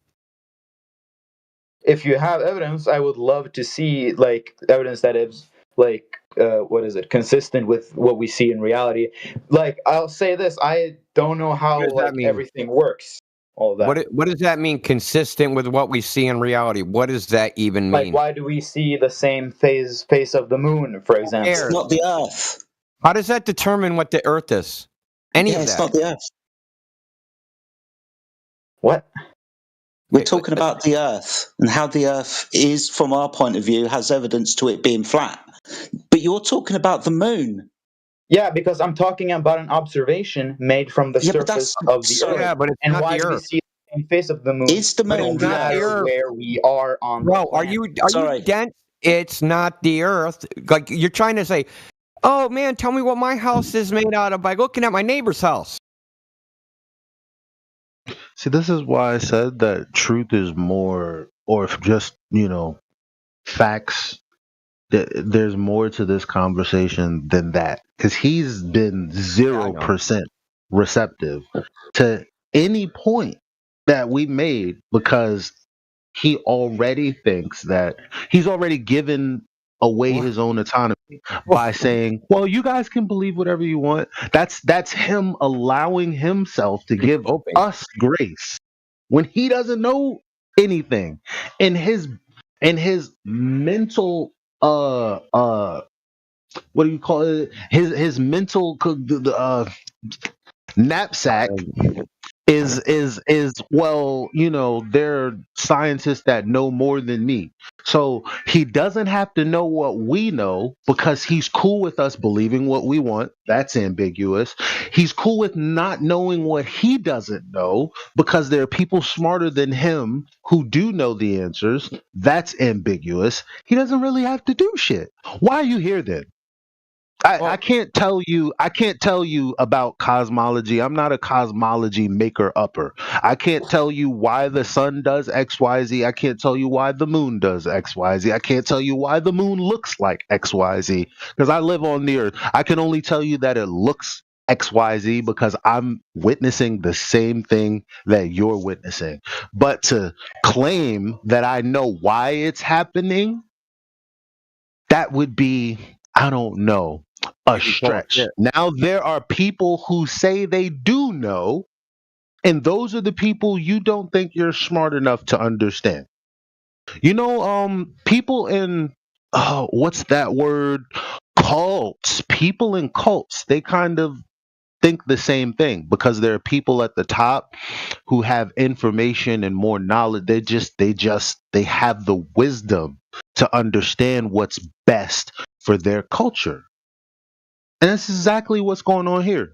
If you have evidence, I would love to see evidence that is consistent with what we see in reality. Like, I'll say this: I don't know how everything works. All that. What does that mean? Consistent with what we see in reality? What does that even mean? Like, why do we see the same face of the moon, for example? It's not the Earth. How does that determine what the Earth is? It's not the Earth. What? We're talking about the Earth and how the Earth is, from our point of view, has evidence to it being flat. But you're talking about the moon. Yeah, because I'm talking about an observation made from the surface of the Earth. Yeah, but it's and not why the do we Earth. see the same face of the moon? Is the moon where we are on the planet? Are you dense? It's not the Earth. Like, you're trying to say, oh man, tell me what my house is made out of by looking at my neighbor's house. See, this is why I said that truth is more, or just, facts. There's more to this conversation than that. Because he's been 0% receptive to any point that we made, because he already thinks that he's already given away his own autonomy by saying, well, you guys can believe whatever you want. That's him allowing himself to give us grace when he doesn't know anything. In his mental what do you call it? His mental knapsack, is well, there are scientists that know more than me. So he doesn't have to know what we know because he's cool with us believing what we want. That's ambiguous. He's cool with not knowing what he doesn't know because there are people smarter than him who do know the answers. That's ambiguous. He doesn't really have to do shit. Why are you here then? I can't tell you about cosmology. I'm not a cosmology maker upper. I can't tell you why the sun does XYZ. I can't tell you why the moon does XYZ. I can't tell you why the moon looks like XYZ because I live on the earth. I can only tell you that it looks XYZ because I'm witnessing the same thing that you're witnessing. But to claim that I know why it's happening, that would be, I don't know, a stretch. Now, there are people who say they do know, and those are the people you don't think you're smart enough to understand. People in, what's that word? Cults. People in cults, they kind of think the same thing because there are people at the top who have information and more knowledge. They have the wisdom to understand what's best for their culture. And that's exactly what's going on here.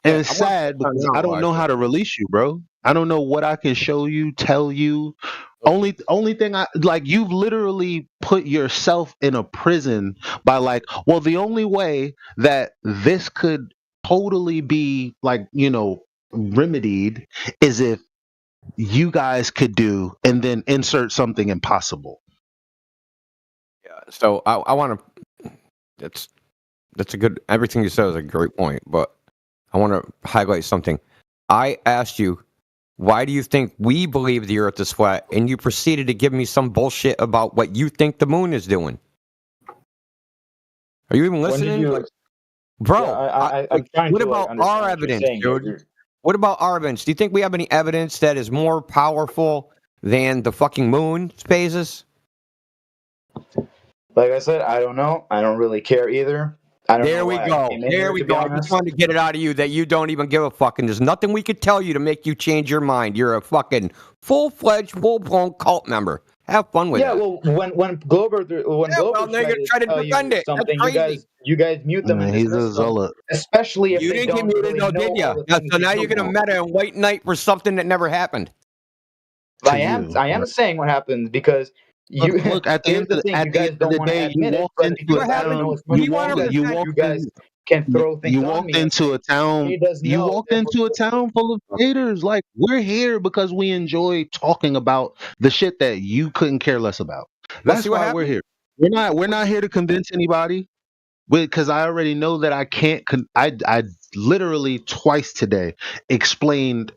And it's sad because I don't know how to release you, bro. I don't know what I can show you, tell you. Only thing you've literally put yourself in a prison by the only way that this could totally be remedied is if you guys could do and then insert something impossible. Yeah. So I want to. That's a good. Everything you said is a great point, but I want to highlight something. I asked you, why do you think we believe the Earth is flat, and you proceeded to give me some bullshit about what you think the moon is doing. Are you even listening? Bro, I'm trying what to about understand our what you're evidence, saying. dude? What about our evidence? Do you think we have any evidence that is more powerful than the fucking moon phases? Like I said, I don't know. I don't really care either. I don't know why I came in here, to be I just wanted to get it out of you that you don't even give a fuck, and there's nothing we could tell you to make you change your mind. You're a fucking full-fledged, full-blown cult member. Have fun with it. Yeah, well, when Glover they're gonna try to defend it. Something, you guys mute them and dismiss them, especially if you they didn't don't get muted, really no, know did you? all the Yeah, things so they now do you're gonna know. meta and white knight for something that never happened. I am saying what happened because you look at the end of the day, you walked into a town. You guys can throw things you on walked me. into a town. You walked into a town full of haters. Like, we're here because we enjoy talking about the shit that you couldn't care less about. That's why we're here. We're not here to convince anybody, because I already know that I can't. I literally twice today explained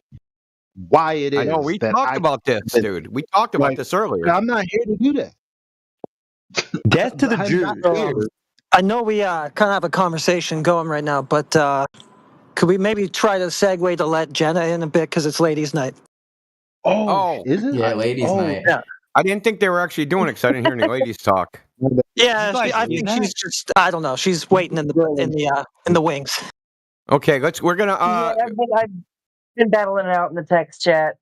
why it is. I know we talked about this, dude. We talked about this earlier. I'm not here to do that. Death to the Jews. I know we kind of have a conversation going right now, but could we maybe try to segue to let Jenna in a bit because it's ladies' night? Oh, is it? Yeah, ladies' night. Yeah. I didn't think they were actually doing it because I didn't hear any ladies talk. Yeah, I think she's just. I don't know. She's waiting in the wings. Okay, we're gonna. I've been battling it out in the text chat.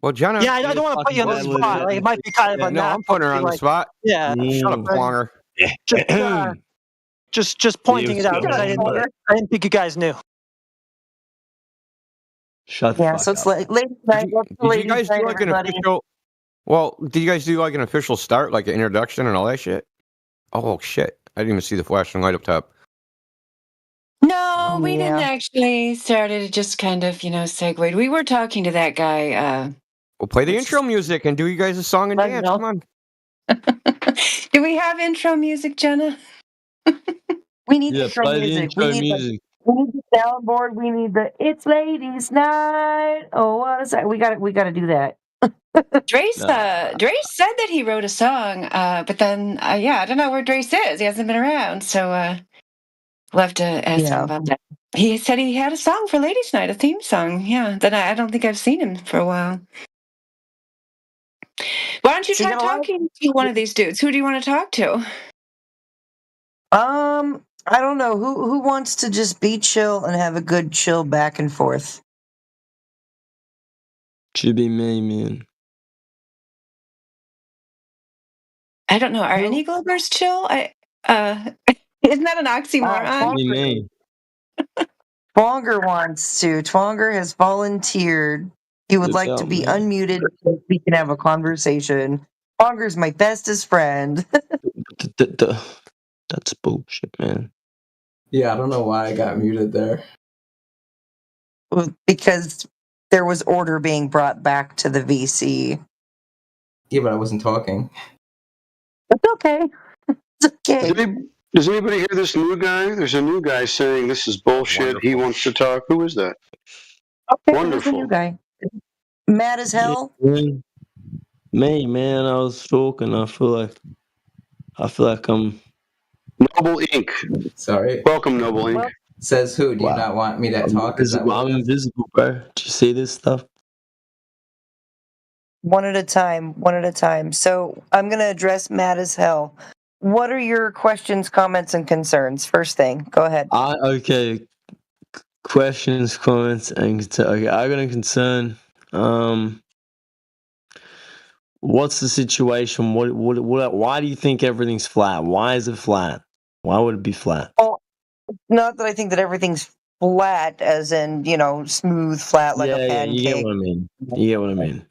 Well, Jenna. Yeah, I don't want to put you on the spot. Like, it might be kind of a. No, I'm putting her on the spot. Yeah. Shut up, Longer. Just pointing it out. I didn't think you guys knew. Shut the fuck so it's up. late night. Did you guys do like an official? Well, did you guys do like an official start, like an introduction and all that shit? Oh shit! I didn't even see the flashing light up top. No, we didn't actually start it. It just kind of, segued. We were talking to that guy. We'll play the intro music and do you guys a song and dance. Come on. Do we have intro music, Jenna? We need intro music. We need the soundboard. We need the "It's Ladies' Night." Oh, what is that? We got to do that. Drace said that he wrote a song, but then I don't know where Drace is. He hasn't been around, so we'll have to ask him about that. He said he had a song for Ladies' Night, a theme song. Yeah, then I don't think I've seen him for a while. Why don't you try talking to one of these dudes? Who do you want to talk to? I don't know who wants to just be chill and have a good chill back and forth. Should be me, man. I don't know. Are any Globers chill? Isn't that an oxymoron? Should be me. Twonger wants to. Twonger has volunteered. He would like to be unmuted so we can have a conversation. Twonger's my bestest friend. That's bullshit, man. Yeah, I don't know why I got muted there. Because there was order being brought back to the VC. Yeah, but I wasn't talking. It's okay. It's okay. Does anybody hear this new guy? There's a new guy saying this is bullshit. Wonderful. He wants to talk. Who is that? Okay, wonderful. New guy. Mad as hell. Yeah, me, man. I was talking. I feel like I'm Noble Inc. Sorry. Welcome, Noble Inc. Well, says who? Do you not want me to talk? I'm invisible, bro. Do you see this stuff? One at a time. So I'm going to address Mad as hell. What are your questions, comments, and concerns? First thing, go ahead. Okay. Questions, comments, and okay. I got a concern. What's the situation? What? Why do you think everything's flat? Why is it flat? Why would it be flat? Well, not that I think that everything's flat, as in smooth, flat like a pancake. You get what I mean.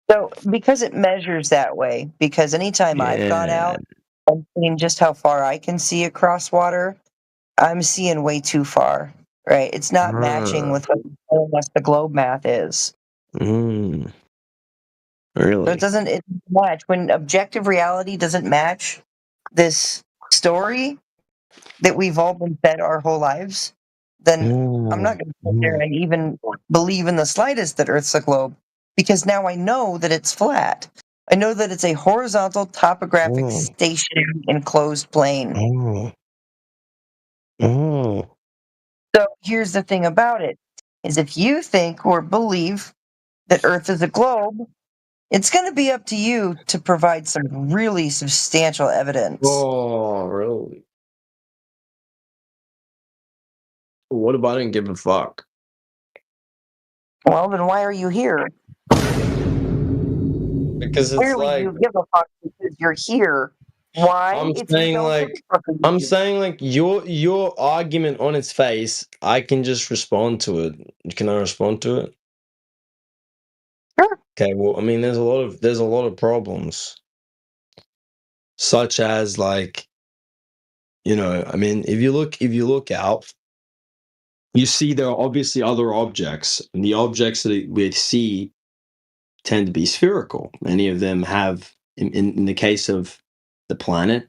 So because it measures that way, because anytime I've gone out and seen just how far I can see across water, I'm seeing way too far. Right? It's not matching with what the globe math is. Really? So it doesn't match. When objective reality doesn't match this story that we've all been fed our whole lives, then I'm not going to sit there and even believe in the slightest that Earth's a globe, because now I know that it's flat. I know that it's a horizontal topographic stationary enclosed plane. So here's the thing about it, is if you think or believe that Earth is a globe, it's going to be up to you to provide some really substantial evidence. Oh, really? What if I didn't give a fuck? Well, then why are you here? Because it's Clearly you give a fuck because you're here. Why? I'm saying your argument on its face, I can just respond to it. Can I respond to it? Sure. Okay, well, I mean, there's a lot of problems, such as I mean, if you look out, you see there are obviously other objects, and the objects that we see tend to be spherical. Many of them have, in the case of the planet,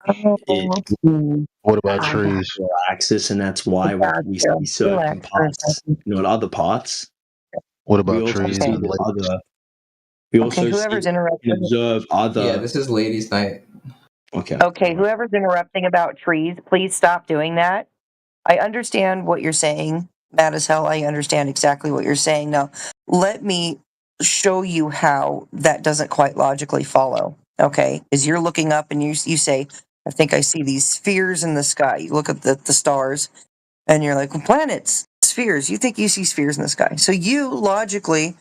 What about trees? Axis, and that's why we see certain parts, not other parts. What about trees? We also whoever's interrupting. observe other. Yeah, this is ladies' night. Okay, whoever's interrupting about trees, please stop doing that. I understand what you're saying, Mad as hell. I understand exactly what you're saying. Now, let me show you how that doesn't quite logically follow. Okay, as you're looking up and you say, I think I see these spheres in the sky. You look at the stars, and you're like, well, planets, spheres. You think you see spheres in the sky. So you logically,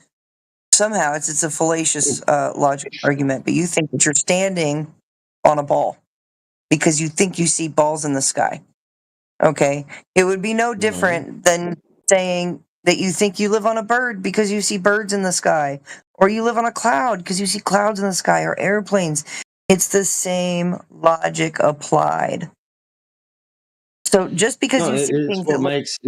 somehow, it's a fallacious logic argument, but you think that you're standing on a ball because you think you see balls in the sky. Okay, it would be no different than saying that you think you live on a bird because you see birds in the sky, or you live on a cloud because you see clouds in the sky, or airplanes. It's the same logic applied. So just because you see things that makes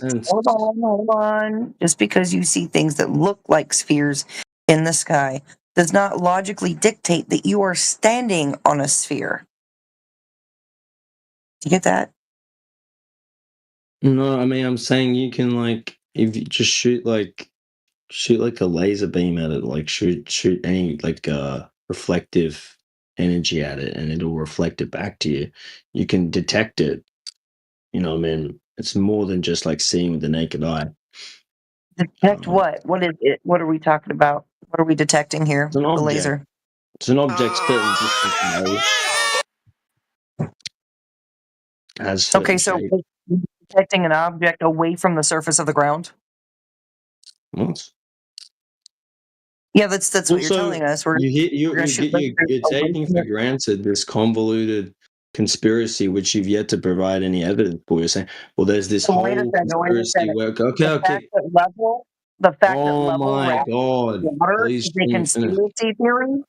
sense. Hold on. Just because you see things that look like spheres in the sky does not logically dictate that you are standing on a sphere. Do you get that? No, I mean, I'm saying you can if you just shoot a laser beam at it, shoot any reflective energy at it, and it'll reflect it back to you. You can detect it. I mean, it's more than just seeing with the naked eye. Detect what? What is it? What are we talking about? What are we detecting here? The laser. It's an object Okay, so detecting an object away from the surface of the ground? What? Yeah, that's what you're telling us. We're you're away taking from for it. granted this convoluted conspiracy which you've yet to provide any evidence for. You're saying, well, there's this So wait a whole second. Wait a conspiracy second. where The fact that Oh level my rest god! water Please, is a can you finish? conspiracy theory.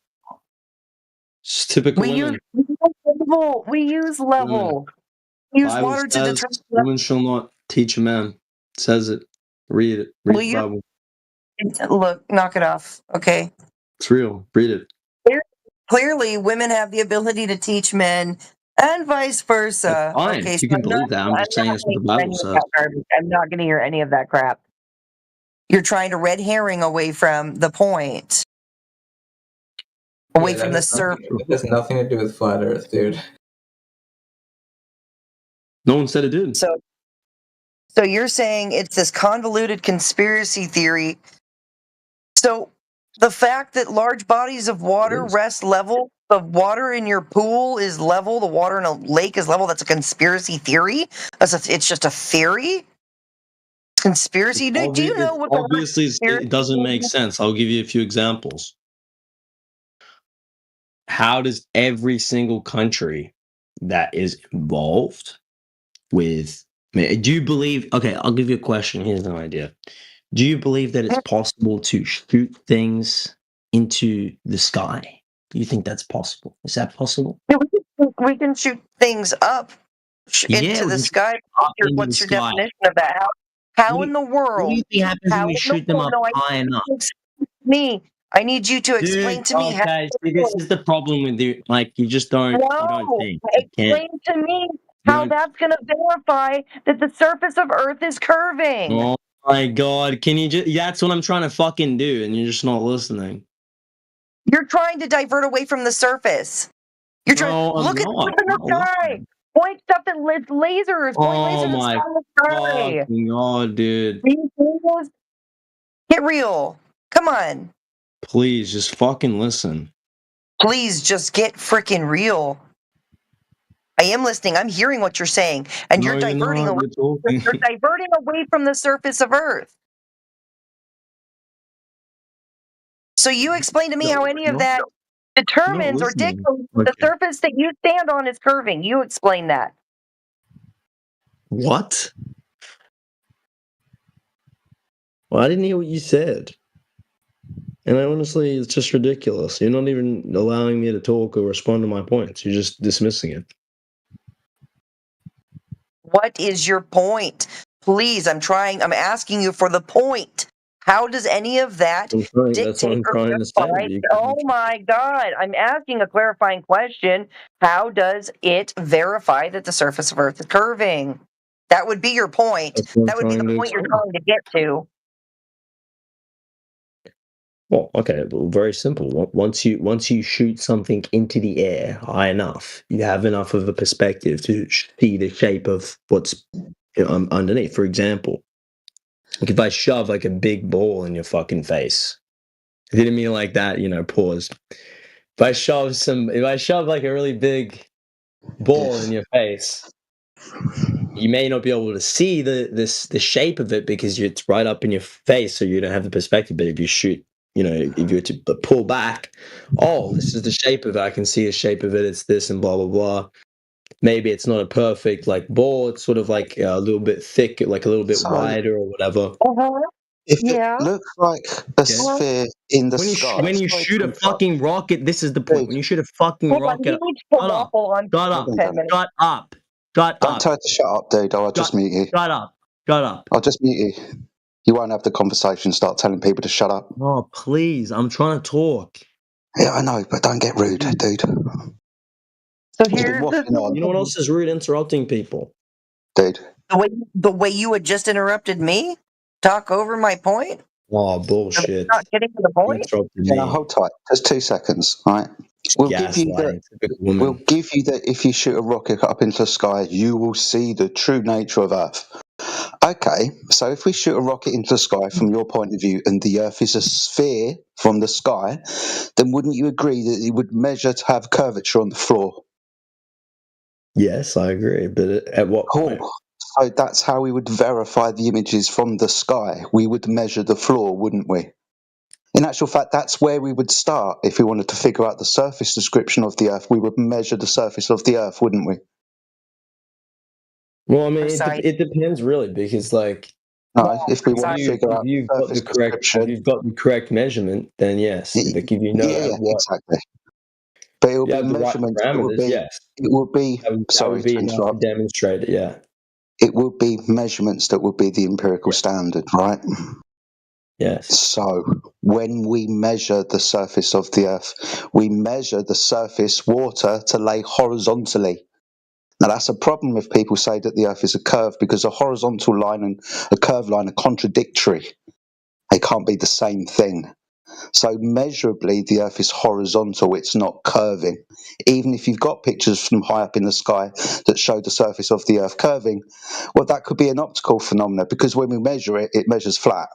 It's typical We women. use level. We use level. We use Bible water to says, determine. "Woman shall not teach a man." It says it. Read it. Read Will the you Bible. look? Knock it off. Okay. It's real. Read it. Clearly, women have the ability to teach men, and vice versa. Fine. Okay, If so you can believe that, I'm just saying that's what the Bible says. I'm not going to hear any of that crap. You're trying to red herring away from the point, away from the surface. It has nothing to do with flat Earth, dude. No one said it did. So you're saying it's this convoluted conspiracy theory. So the fact that large bodies of water rest level, the water in your pool is level, the water in a lake is level, that's a conspiracy theory? It's just a theory? Conspiracy? Do you know what Obviously, it doesn't make sense. I'll give you a few examples. How does every single country that is involved with... Do you believe... Okay, I'll give you a question. Here's an idea. Do you believe that it's possible to shoot things into the sky? Do you think that's possible? Is that possible? We can shoot things up into the sky. What's your definition of that? How in the world? What do you think happens when we shoot them up high enough? I need you to explain to me. Okay, see, this is the problem with you. Like, you just don't. You don't think. Explain to me how that's going to verify that the surface of Earth is curving. Oh my god! Can you just? That's what I'm trying to fucking do, and you're just not listening. You're trying to divert away from the surface. You're trying to look at the sky. Point stuff at lasers. Point lasers my at the sky. fucking god, dude! Get real. Come on. Please, just fucking listen. Please, just get freaking real. I am listening. I'm hearing what you're saying, and you're diverting away. You're diverting away from the surface of Earth. So you explain to me how any of that determines or dictates the surface that you stand on is curving. You explain that. What? Well, I didn't hear what you said. And honestly, it's just ridiculous. You're not even allowing me to talk or respond to my points. You're just dismissing it. What is your point? Please, I'm asking you for the point. How does any of that dictate or verify? Oh my God, I'm asking a clarifying question. How does it verify that the surface of Earth is curving? That would be your point. That would be the point you're trying to get to. Well, okay, well, very simple. Once you shoot something into the air high enough, you have enough of a perspective to see the shape of what's underneath. For example, like if I shove like a big ball in your fucking face, I didn't mean like that, pause. If I shove like a really big ball in your face, you may not be able to see the shape of it because it's right up in your face, so you don't have the perspective. But if you shoot, if you were to pull back, this is the shape of it. I can see the shape of it. It's this and blah, blah, blah. Maybe it's not a perfect ball. It's sort of like a little bit thick, like a little bit wider or whatever. If it looks like a sphere in the sky. When you shoot a fucking rocket, this is the point. When you shoot a fucking rocket, shut up. Shut up. Don't try to shut up, dude. I'll just mute you. Shut up. I'll just mute you. You won't have the conversation. Start telling people to shut up. Oh, please. I'm trying to talk. Yeah, I know, but don't get rude, dude. So here's you know what else is rude? Interrupting people. Dude. The way you had just interrupted me? Talk over my point? Oh, bullshit. Not getting to the point? Yeah, hold tight. Just 2 seconds, right? We'll give you that if you shoot a rocket up into the sky, you will see the true nature of Earth. Okay, so if we shoot a rocket into the sky from your point of view and the Earth is a sphere from the sky, then wouldn't you agree that it would measure to have curvature on the floor? Yes, I agree, but at what point? So that's how we would verify the images from the sky. We would measure the floor, wouldn't we? In actual fact, that's where we would start if we wanted to figure out the surface description of the Earth. We would measure the surface of the Earth, wouldn't we? Well, I mean, it depends really, because like, no, if we want to figure out you've got the correct measurement, then yes. Like if you know exactly. But it will be measurements. Yes, it would be. That would be enough to demonstrate it. Yeah, it would be measurements that would be the empirical standard, right? Yes. So when we measure the surface of the Earth, we measure the surface water to lay horizontally. Now that's a problem if people say that the Earth is a curve, because a horizontal line and a curved line are contradictory. They can't be the same thing. So measurably, the Earth is horizontal, it's not curving. Even if you've got pictures from high up in the sky that show the surface of the Earth curving, well, that could be an optical phenomenon, because when we measure it, it measures flat.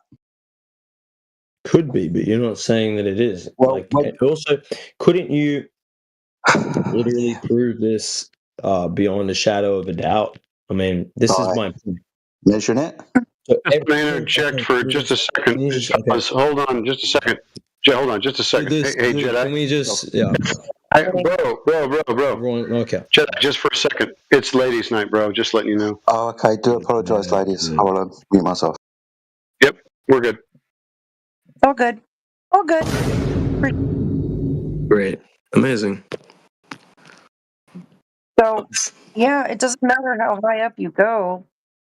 Could be, but you're not saying that it is. Well, also, couldn't you literally prove this beyond a shadow of a doubt? I mean, this is my measuring it. Just interject for just a second. Hold on, just a second. Hold on, just a second. Hey, Jedi. Can we just, yeah. Bro. Okay. Jedi, just for a second. It's ladies' night, bro. Just letting you know. Oh, okay. Do apologize, ladies. Hold on. Mute myself. Yep, we're good. All good. All good. Great. Amazing. So, yeah, it doesn't matter how high up you go.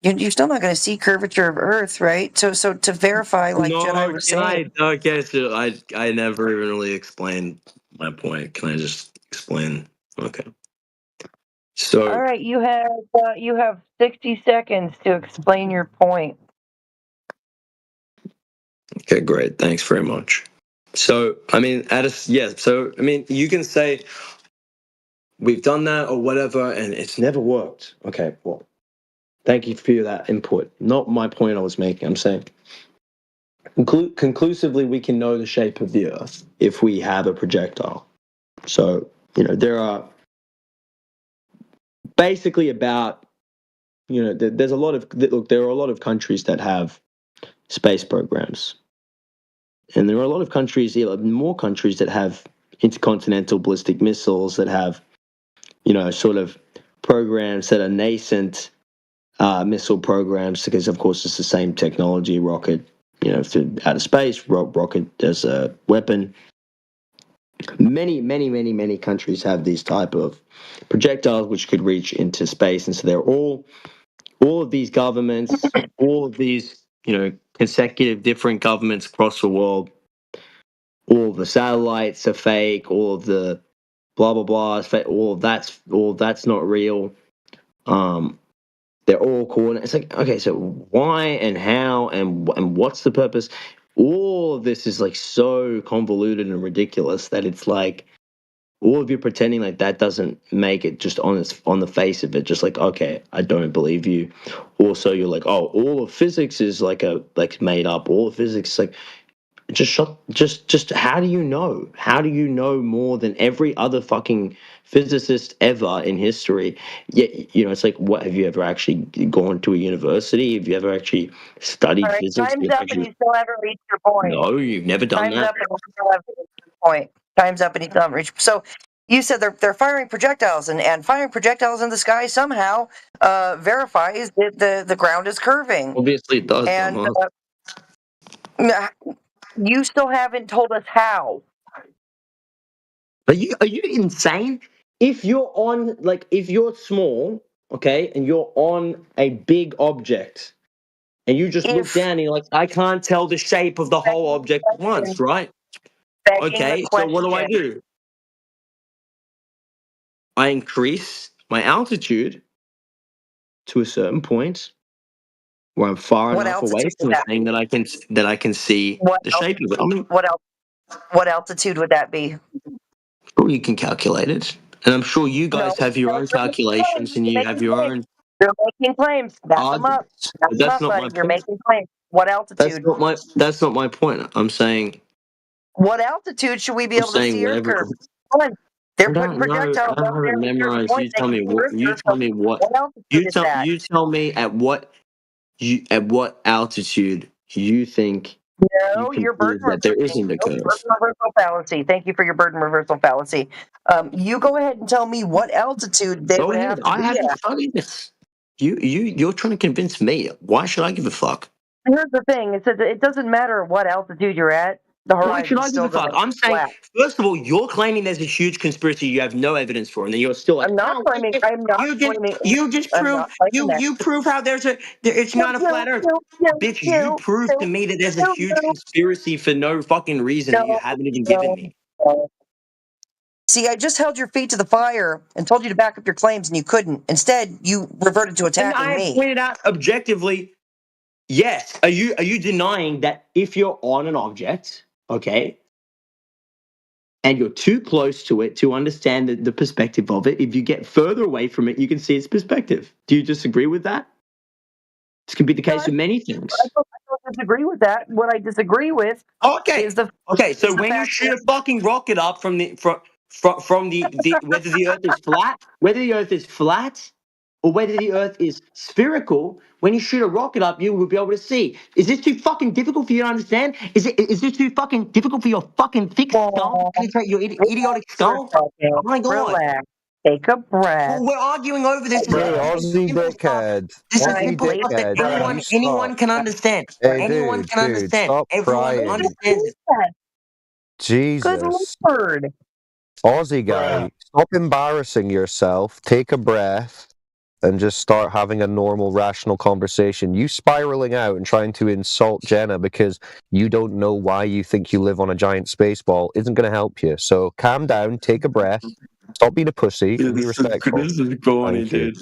You're still not going to see curvature of Earth, right? So to verify, like Jedi was saying. So I never even really explained my point. Can I just explain? Okay. So. All right, you have 60 seconds to explain your point. Okay, great. Thanks very much. So, I mean, So, I mean, you can say we've done that or whatever, and it's never worked. Okay, well, thank you for that input. Not my point I was making. I'm saying conclusively we can know the shape of the Earth if we have a projectile. So, there are basically about, there's a lot of, there are a lot of countries that have space programs. And there are a lot of countries, more countries that have intercontinental ballistic missiles, that have, sort of programs that are nascent missile programs, because of course it's the same technology, rocket, to outer space, rocket as a weapon. Many countries have these type of projectiles which could reach into space, and so they're all of these governments, all of these, consecutive different governments across the world. All of the satellites are fake. All of the blah blah blah is fake. All that's not real. They're all coordinated. It's like, okay, so why and how and what's the purpose? All of this is like so convoluted and ridiculous that it's like all of you pretending like that doesn't make it just on the face of it. Just like, okay, I don't believe you. Also, you're like, oh, all of physics is like made up. All of physics is like. Just how do you know? How do you know more than every other fucking physicist ever in history? Yet, it's like, what, have you ever actually gone to a university? Have you ever actually studied physics? Time's up and you still haven't reached your point. No, you've never done that. Time's up and you still haven't reached your point. Time's up and you still haven't reached. So you said they're firing projectiles, and firing projectiles in the sky somehow verifies that the ground is curving. Obviously it does. And you still haven't told us how. Are you insane? If you're small, okay, and you're on a big object, and you just look down and you're like, I can't tell the shape of the whole object at once, right? Okay, so what do? I increase my altitude to a certain point where I'm far enough away from the thing that I can see the shape of it. I mean, what altitude would that be? Well, you can calculate it, and I'm sure you guys have your own calculations, and you have your own. You're making claims. Back them up. That's not my point. You're making claims. What altitude? That's not my point. I'm saying. What altitude should we be able to see Earth curve? They're I putting don't know. projectiles I up there haven't to your memorized. point. You tell me what. You What tell me what. altitude is that? You tell me at what altitude you think you No, can your burden prove that there reversal. isn't a No, curve. burden reversal fallacy. Thank you for your burden reversal fallacy. You go ahead and tell me what altitude they Go would ahead. have to I be haven't at. studied this. You're trying to convince me. Why should I give a fuck? Here's the thing: it doesn't matter what altitude you're at. The Why should horizon's I give still a going fuck? to I'm be saying, flat. first of all, you're claiming there's a huge conspiracy you have no evidence for, and then you're still like, I'm not oh, claiming. I'm not claiming. you just I'm prove not claiming that. you prove how it's not a flat Earth, bitch. You proved to me that there's a huge conspiracy for no fucking reason that you haven't even given me. No. See, I just held your feet to the fire and told you to back up your claims, and you couldn't. Instead, you reverted to And attacking I me. pointed out objectively, yes. Are you denying that if you're on an object, okay, and you're too close to it to understand the perspective of it, if you get further away from it, you can see its perspective? Do you disagree with that? This can be the case with many things. I don't disagree with that. What I disagree with is the So when you shoot a fucking rocket up from the whether the Earth is flat, or whether the Earth is spherical, when you shoot a rocket up, you will be able to see. Is this too fucking difficult for you to understand? Is this too fucking difficult for your fucking thick skull to penetrate your idiotic skull? Oh my god! Relax. Take a breath. Well, we're arguing over this. Hey, Aussie dickhead. This is Aussie simple stuff that dickhead. You anyone stop. can understand. Hey, Anyone dude, can understand. stop Everyone crying. understands it. Jesus. Lord. Aussie guy, stop embarrassing yourself. Take a breath and just start having a normal, rational conversation. You spiraling out and trying to insult Jenna because you don't know why you think you live on a giant space ball isn't going to help you. So calm down, take a breath, stop being a pussy, and be respectful. This is corny, dude.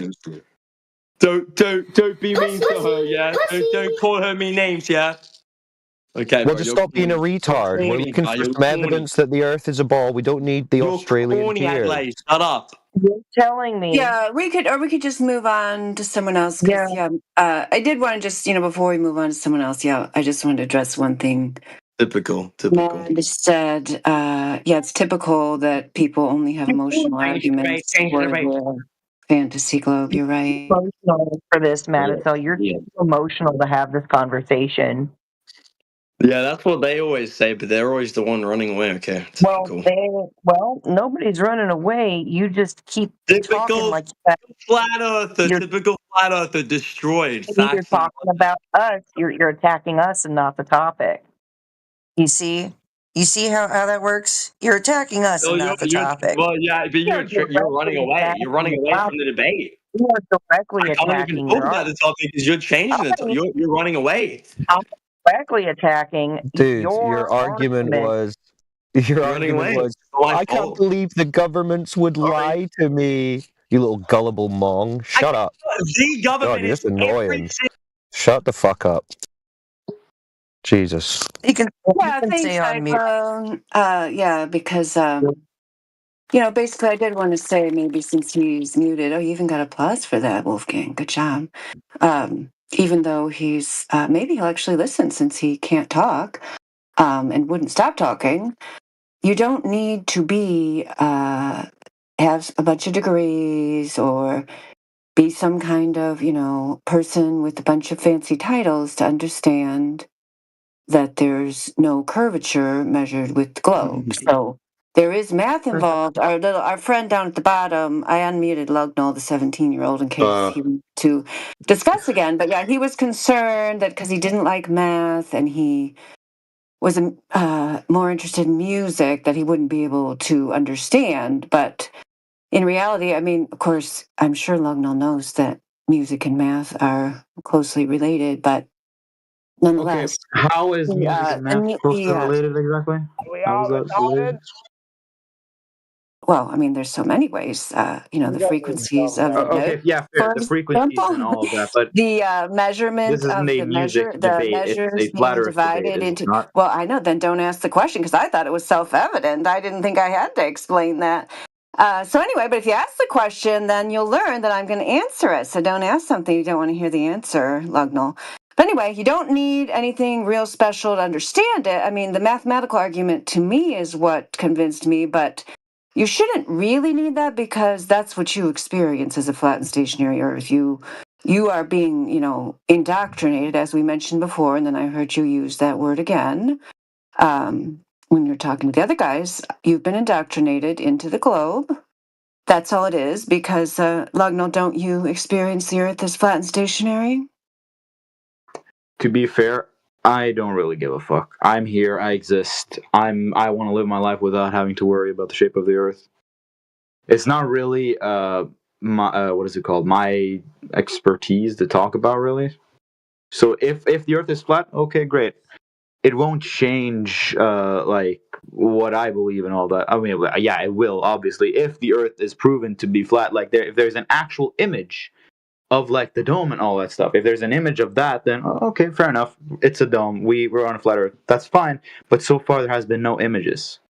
Don't be mean to her, yeah. Don't call her mean names, yeah. Okay. Well, bro, just you're stop being a corny. retard. You're We're corny, looking guy, for you're some corny. evidence that the Earth is a ball. We don't need the Australian Corny, tears. Adlai. Shut up. You're telling me. Yeah, we could just move on to someone else. Yeah. I did want to just, before we move on to someone else, I just wanted to address one thing. Typical. Matt said, it's typical that people only have emotional arguments for their fantasy globe. You're right. Emotional for this, Matisel. You're too emotional to have this conversation. Yeah, that's what they always say, but they're always the one running away. Okay, typical. Well, nobody's running away. You just keep talking like that. Flat Earther, typical flat Earther, destroyed. You're talking about us. You're attacking us and not the topic. You see how that works? You're attacking us and not the topic. Well, yeah, but you're running away. You're running away from the debate. You are directly I can't attacking. even talk about the topic because you're changing it. You're running away. I'm directly attacking. Dude, your argument was. I can't believe the governments would lie to me. You little gullible mong. Shut up. The government God, you're is just annoying. Shut the fuck up. Jesus. You can Thanks, stay on mute. Because basically I did want to say, maybe since he's muted, you even got applause for that, Wolfgang. Good job. Even though he's maybe he'll actually listen since he can't talk and wouldn't stop talking. You don't need to be have a bunch of degrees or be some kind of person with a bunch of fancy titles to understand that there's no curvature measured with the globe. So there is math involved. Our friend down at the bottom, I unmuted Lugnall, the 17-year-old, in case he wanted to discuss again. But yeah, he was concerned that because he didn't like math and he was more interested in music, that he wouldn't be able to understand. But in reality, of course, I'm sure Lugnall knows that music and math are closely related, but nonetheless. Okay. How is music and math closely related exactly? How is that related? Well, there's so many ways. The frequencies of fair. The frequencies and all of that, but the measurement of the measures it's a flat Earth divided debate, into. not... Well, I know. Then don't ask the question because I thought it was self-evident. I didn't think I had to explain that. So anyway, but if you ask the question, then you'll learn that I'm going to answer it. So don't ask something you don't want to hear the answer, Lugnall. But anyway, you don't need anything real special to understand it. The mathematical argument to me is what convinced me, but You shouldn't really need that because that's what you experience as a flat and stationary Earth. You are being, indoctrinated, as we mentioned before, and then I heard you use that word again. When you're talking to the other guys, you've been indoctrinated into the globe. That's all it is, because, Lugnal, don't you experience the Earth as flat and stationary? To be fair, I don't really give a fuck. I'm here. I exist. I want to live my life without having to worry about the shape of the Earth. It's not really my what is it called? My expertise to talk about, really. So if the Earth is flat, okay, great. It won't change like what I believe and all that. I mean, yeah, it will obviously if the Earth is proven to be flat. Like if there's an actual image of like the dome and all that stuff. If there's an image of that, then okay, fair enough. It's a dome. We're on a flat Earth. That's fine. But so far there has been no images.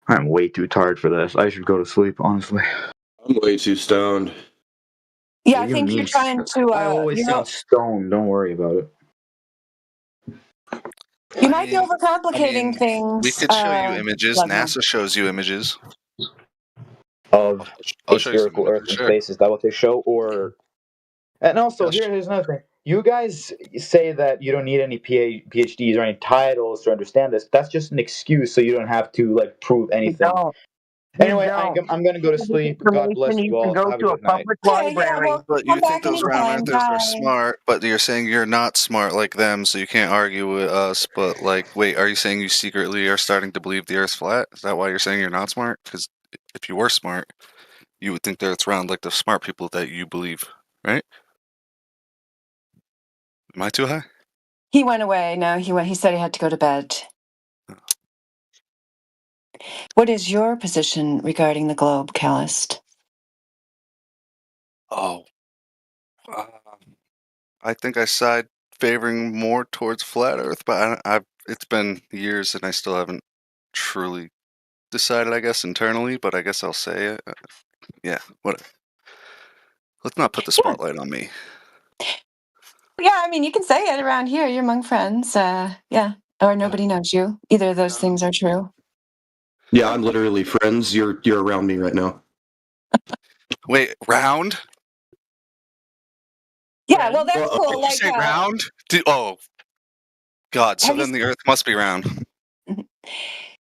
I'm way too tired for this. I should go to sleep, honestly. I'm way too stoned. Yeah, I think you're trying to. I always sound stoned. Don't worry about it. You might be overcomplicating things. We could show you images. NASA shows you images of I'll show you some spherical Earth images, in sure. space. Is that what they show? Or and also here's another thing. You guys say that you don't need any PhDs or any titles to understand this. That's just an excuse, so you don't have to like prove anything. Anyway, I'm gonna go to sleep. God bless you all. Have a good night. But you think those round earthers are smart, but you're saying you're not smart like them, so you can't argue with us. But like, wait, are you saying you secretly are starting to believe the Earth's flat? Is that why you're saying you're not smart? Because if you were smart, you would think that it's round like the smart people that you believe, right? Am I too high? He went away. No, he went. He said he had to go to bed. What is your position regarding the globe, Callist? Oh, I think I side favoring more towards flat Earth, but it's been years and I still haven't truly decided. I guess internally, but I guess I'll say it. Yeah, whatever. Let's not put the spotlight on me. Yeah, I mean, you can say it around here. You're among friends. Yeah, or nobody knows you. Either of those things are true. Yeah, I'm literally friends. You're around me right now. Wait, round? Yeah, well, that's cool. Did you say round? Oh, God! So then the Earth must be round.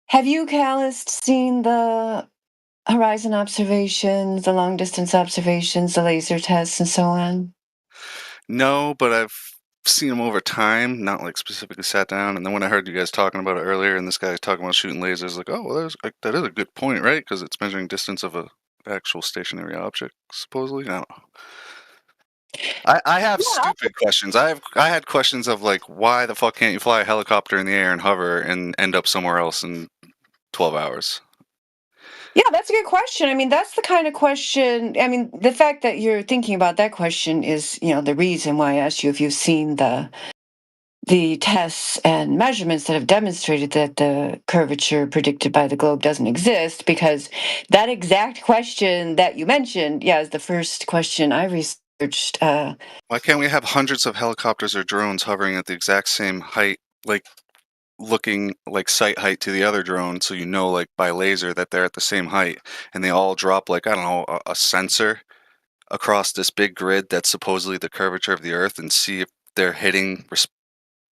Have you, Callist, seen the horizon observations, the long distance observations, the laser tests, and so on? No, but I've seen them over time, not like specifically sat down. And then when I heard you guys talking about it earlier, and this guy talking about shooting lasers, like, oh, well, that is a good point, right? Because it's measuring distance of a actual stationary object, supposedly. I don't know. I have stupid questions. I had questions of like, why the fuck can't you fly a helicopter in the air and hover and end up somewhere else in 12 hours? Yeah, that's a good question. I mean, that's the kind of question. I mean, the fact that you're thinking about that question is, the reason why I asked you if you've seen the tests and measurements that have demonstrated that the curvature predicted by the globe doesn't exist, because that exact question that you mentioned, is the first question I researched. Why can't we have hundreds of helicopters or drones hovering at the exact same height, like looking like sight height to the other drone, so like by laser that they're at the same height, and they all drop like, I don't know, a sensor across this big grid that's supposedly the curvature of the Earth, and see if they're hitting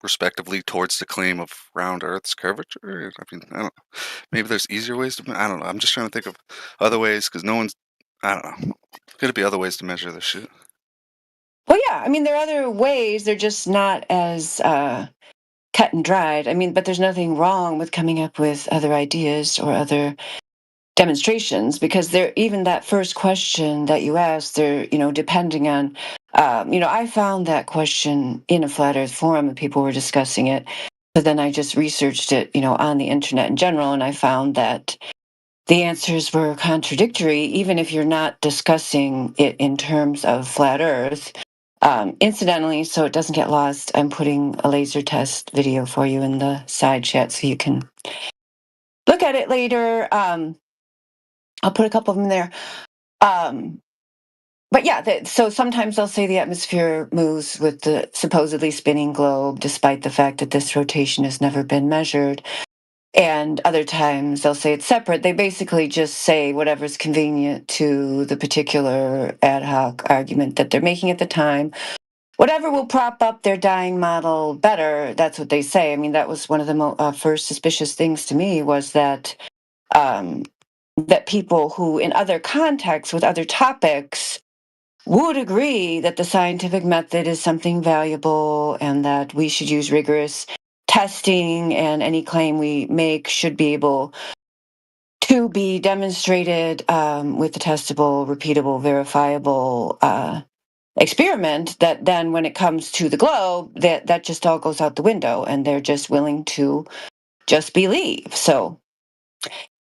respectively towards the claim of round Earth's curvature? I mean, I don't know. Maybe there's easier ways to. I don't know. I'm just trying to think of other ways, because no one's. I don't know. Could it be other ways to measure this shit? Well, yeah. I mean, there are other ways. They're just not as cut and dried. I mean, but there's nothing wrong with coming up with other ideas or other demonstrations, because even that first question that you asked, they're, depending on, I found that question in a Flat Earth forum and people were discussing it. So then I just researched it, on the internet in general, and I found that the answers were contradictory, even if you're not discussing it in terms of Flat Earth. Incidentally, so it doesn't get lost, I'm putting a laser test video for you in the side chat so you can look at it later. I'll put a couple of them there. But yeah, so sometimes they'll say the atmosphere moves with the supposedly spinning globe, despite the fact that this rotation has never been measured. and other times they'll say it's separate. They basically just say whatever's convenient to the particular ad hoc argument that they're making at the time. Whatever will prop up their dying model better, that's what they say. I mean, that was one of the first suspicious things to me, was that that people who, in other contexts with other topics, would agree that the scientific method is something valuable and that we should use rigorous testing, and any claim we make should be able to be demonstrated with a testable, repeatable, verifiable experiment, that then when it comes to the globe, that just all goes out the window, and they're just willing to just believe. So,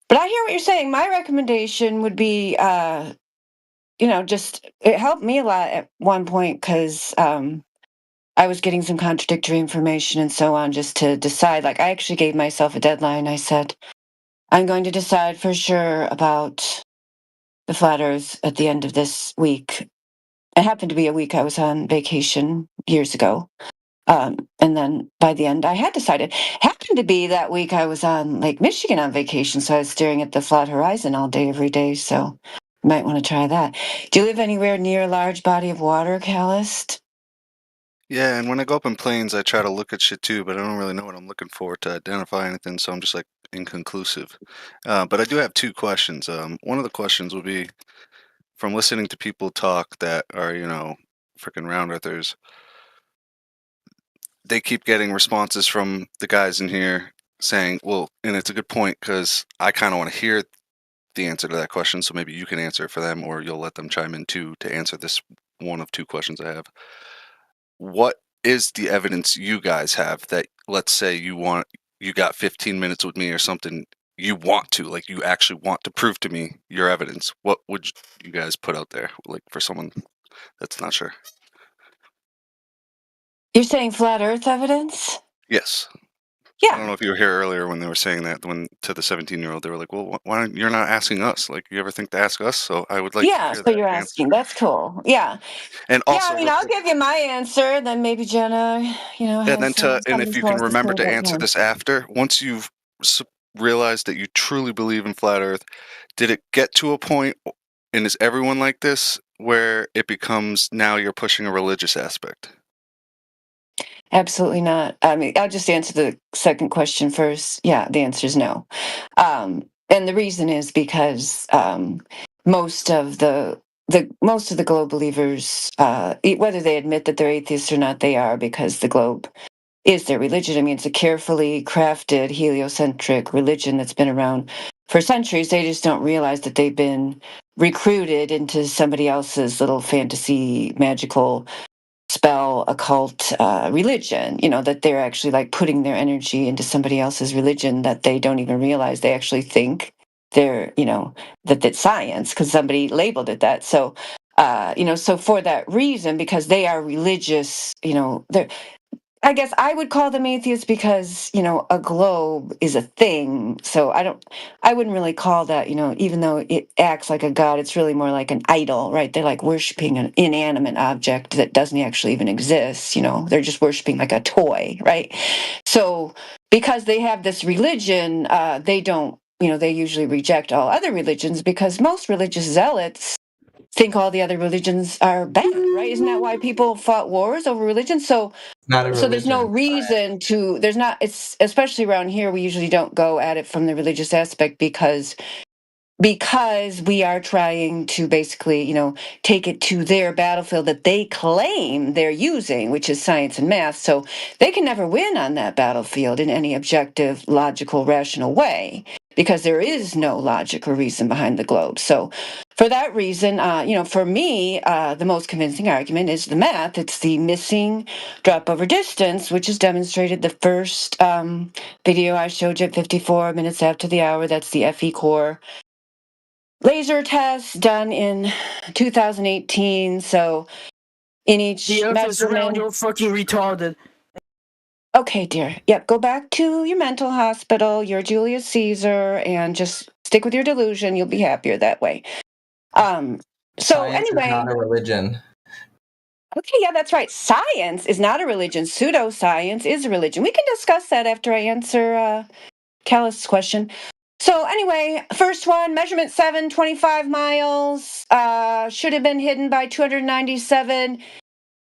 but I hear what you're saying. My recommendation would be, just, it helped me a lot at one point, because I was getting some contradictory information and so on, just to decide. Like, I actually gave myself a deadline. I said, I'm going to decide for sure about the flat earth at the end of this week. It happened to be a week I was on vacation years ago. And then by the end, I had decided. Happened to be that week I was on Lake Michigan on vacation, so I was staring at the flat horizon all day, every day. So you might want to try that. Do you live anywhere near a large body of water, Callist? Yeah, and when I go up in planes, I try to look at shit too, but I don't really know what I'm looking for to identify anything, so I'm just like inconclusive. But I do have two questions. One of the questions would be, from listening to people talk that are, freaking round earthers, they keep getting responses from the guys in here saying, well, and it's a good point, because I kind of want to hear the answer to that question, so maybe you can answer it for them, or you'll let them chime in too to answer this one of two questions I have. What is the evidence you guys have that, let's say you got 15 minutes with me or something, you actually want to prove to me your evidence? What would you guys put out there, like, for someone that's not sure? You're saying flat earth evidence? Yes. Yeah. I don't know if you were here earlier when they were saying that, when to the 17-year-old, they were like, well, why don't you're not asking us? Like, you ever think to ask us? So I would like to hear So that you're answer. asking. That's cool. Yeah. And also, I mean, I'll give you my answer, then maybe Jenna, and if you can remember to answer this after, once you've realized that you truly believe in flat earth, did it get to a point, and is everyone like this, where it becomes now you're pushing a religious aspect? Absolutely not. I mean, I'll just answer the second question first. Yeah, the answer is no. And the reason is because most of the globe believers, whether they admit that they're atheists or not, they are, because the globe is their religion. I mean, it's a carefully crafted heliocentric religion that's been around for centuries. They just don't realize that they've been recruited into somebody else's little fantasy, magical spell, occult religion, that they're actually like putting their energy into somebody else's religion that they don't even realize. They actually think they're, that it's science because somebody labeled it that. So, so for that reason, because they are religious, I guess I would call them atheists, because, a globe is a thing. So I wouldn't really call that, even though it acts like a god, it's really more like an idol, right? They're like worshiping an inanimate object that doesn't actually even exist. They're just worshiping like a toy, right? So because they have this religion, they don't, they usually reject all other religions, because most religious zealots think all the other religions are bad, right? Isn't that why people fought wars over religion? So there's no reason to, it's especially around here, we usually don't go at it from the religious aspect, because we are trying to basically, take it to their battlefield that they claim they're using, which is science and math. So they can never win on that battlefield in any objective, logical, rational way, because there is no logic or reason behind the globe. So for that reason, for me, the most convincing argument is the math. It's the missing drop over distance, which is demonstrated. The first video I showed you at 54 minutes after the hour, that's the FE core laser test done in 2018. So in each the Earth is round, measurement, you're fucking retarded. Okay, dear. Yep, go back to your mental hospital, your Julius Caesar, and just stick with your delusion. You'll be happier that way. So Science anyway, is not a religion. Okay, yeah, that's right. Science is not a religion. Pseudoscience is a religion. We can discuss that after I answer Callis' question. So anyway, first one, measurement 7, 25 miles, should have been hidden by 297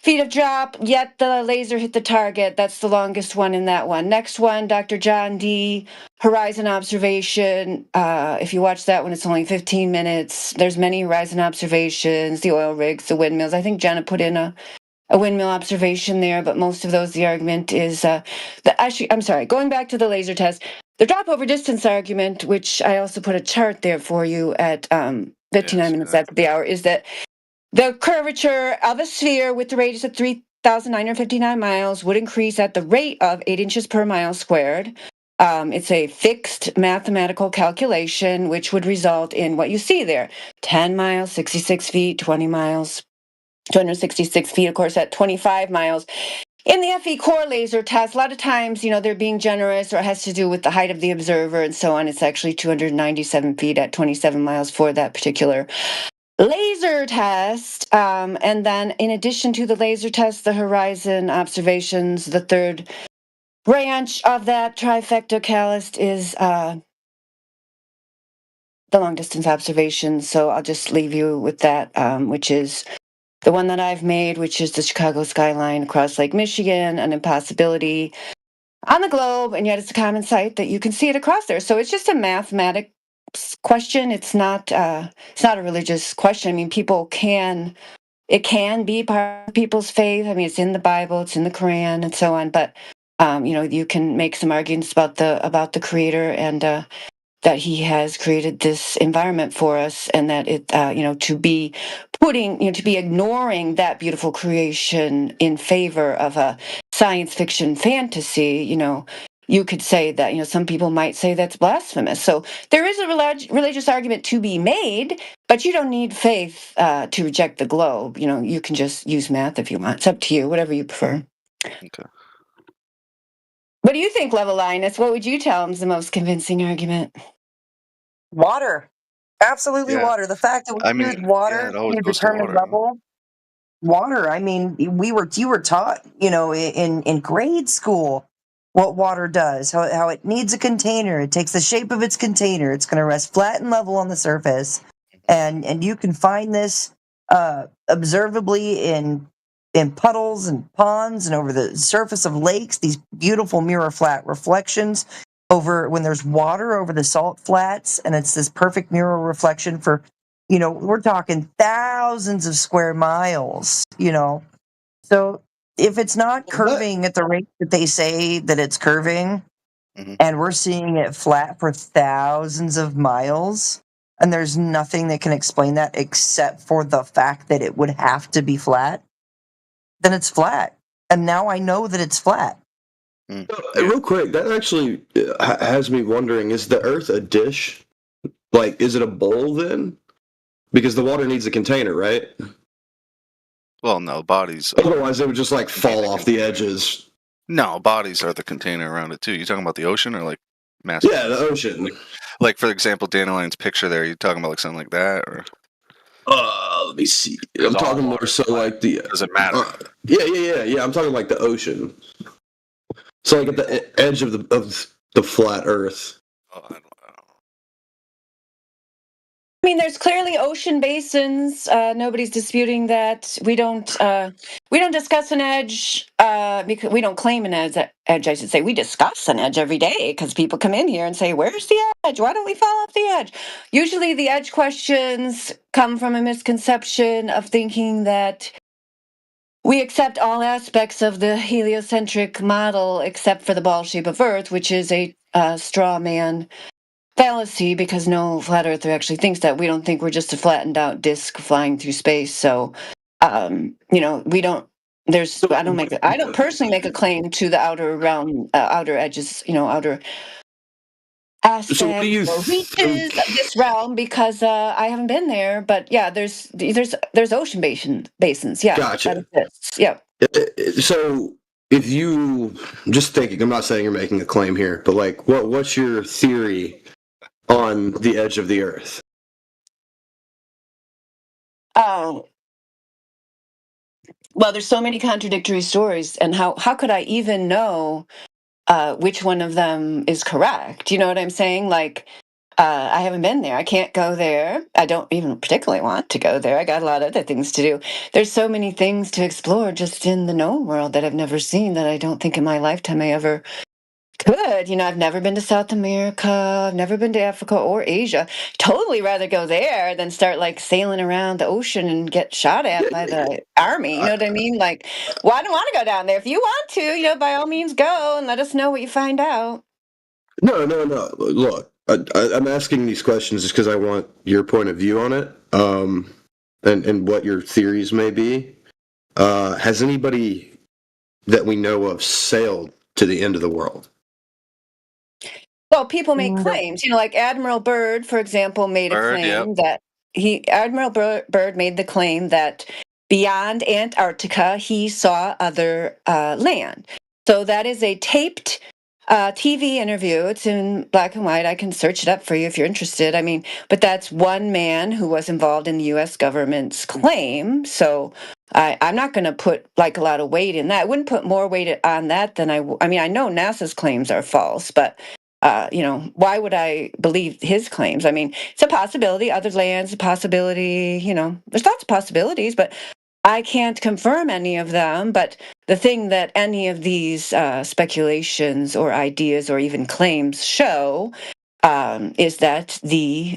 feet of drop, yet the laser hit the target. That's the longest one in that one. Next one, Dr. John D. Horizon observation. If you watch that one, it's only 15 minutes. There's many horizon observations, the oil rigs, the windmills. I think Jenna put in a windmill observation there, but most of those, the argument is I'm sorry, going back to the laser test, the drop over distance argument, which I also put a chart there for you at 59 minutes after the hour, is that the curvature of a sphere with the radius of 3,959 miles would increase at the rate of 8 inches per mile squared. It's a fixed mathematical calculation, which would result in what you see there: 10 miles, 66 feet, 20 miles, 266 feet, of course, at 25 miles. In the FE core laser test, a lot of times, they're being generous, or it has to do with the height of the observer and so on. It's actually 297 feet at 27 miles for that particular laser test. And then in addition to the laser test, the horizon observations, the third branch of that trifecta, Callis, is the long distance observations. So I'll just leave you with that, which is the one that I've made, which is the Chicago skyline across Lake Michigan, an impossibility on the globe, and yet it's a common sight that you can see it across there. So it's just a mathematics question. It's not a religious question. I mean, it can be part of people's faith. I mean, it's in the Bible, it's in the Quran, and so on. But you can make some arguments about the Creator and that He has created this environment for us, and that it, to be ignoring that beautiful creation in favor of a science fiction fantasy, you could say that, some people might say that's blasphemous. So there is a religious argument to be made, but you don't need faith to reject the globe. You can just use math if you want. It's up to you, whatever you prefer. Okay. What do you think, Level Linus? What would you tell him is the most convincing argument? Water. Absolutely water. The fact that we use water in a determined level. Water. I mean, you were taught, in grade school what water does, how it needs a container. It takes the shape of its container. It's going to rest flat and level on the surface. And you can find this observably in puddles and ponds and over the surface of lakes, these beautiful mirror flat reflections over when there's water over the salt flats, and it's this perfect mirror reflection for, we're talking thousands of square miles, So if it's not curving at the rate that they say that it's curving, and we're seeing it flat for thousands of miles, and there's nothing that can explain that except for the fact that it would have to be flat, then it's flat. And now I know that it's flat. Real quick, that actually has me wondering, is the Earth a dish? Like, is it a bowl then? Because the water needs a container, right? Well, no, bodies. Otherwise, it would just, fall off the edges. No, bodies are the container around it, too. You talking about the ocean or, massive? Yeah, the ocean. Like, for example, Dandelion's picture there, you talking about, something like that, or? Let me see. I'm talking more so the... Does it matter? Yeah. I'm talking the ocean. So at the edge of the flat Earth. I mean, there's clearly ocean basins. Nobody's disputing that. We don't discuss an edge because we don't claim an edge. I should say we discuss an edge every day because people come in here and say, "Where's the edge? Why don't we fall off the edge?" Usually, the edge questions come from a misconception of thinking that we accept all aspects of the heliocentric model except for the ball shape of Earth, which is a straw man fallacy, because no flat earther actually thinks that. We don't think we're just a flattened out disk flying through space. So, we don't. I don't personally make a claim to the outer realm, outer edges, outer aspects or reaches of this realm because I haven't been there. But yeah, there's ocean basins. Yeah, gotcha. That exists. Yeah. So if you just thinking, I'm not saying you're making a claim here, but what's your theory on the edge of the Earth? Oh, well, there's so many contradictory stories, and how could I even know which one of them is correct. You know what I'm saying? Like, I haven't been there. I can't go there. I don't even particularly want to go there. I got a lot of other things to do. There's so many things to explore just in the known world that I've never seen that I don't think in my lifetime I ever could. You know, I've never been to South America. I've never been to Africa or Asia. Totally rather go there than start like sailing around the ocean and get shot at by the army. You know what I mean? Like, well, I don't want to go down there. If you want to, you know, by all means go and let us know what you find out. No. Look, I'm asking these questions just because I want your point of view on it, and what your theories may be. Has anybody that we know of sailed to the end of the world? Well, people make claims, you know, like Admiral Byrd, for example, made a claim that Admiral Byrd made the claim that beyond Antarctica, he saw other land. So that is a taped TV interview. It's in black and white. I can search it up for you if you're interested. I mean, but that's one man who was involved in the U.S. government's claim. So I'm not going to put like a lot of weight in that. I wouldn't put more weight on that than I mean, I know NASA's claims are false, but you know, why would I believe his claims? I mean, it's a possibility. Other lands, a possibility. You know, there's lots of possibilities, but I can't confirm any of them. But the thing that any of these speculations or ideas or even claims show is that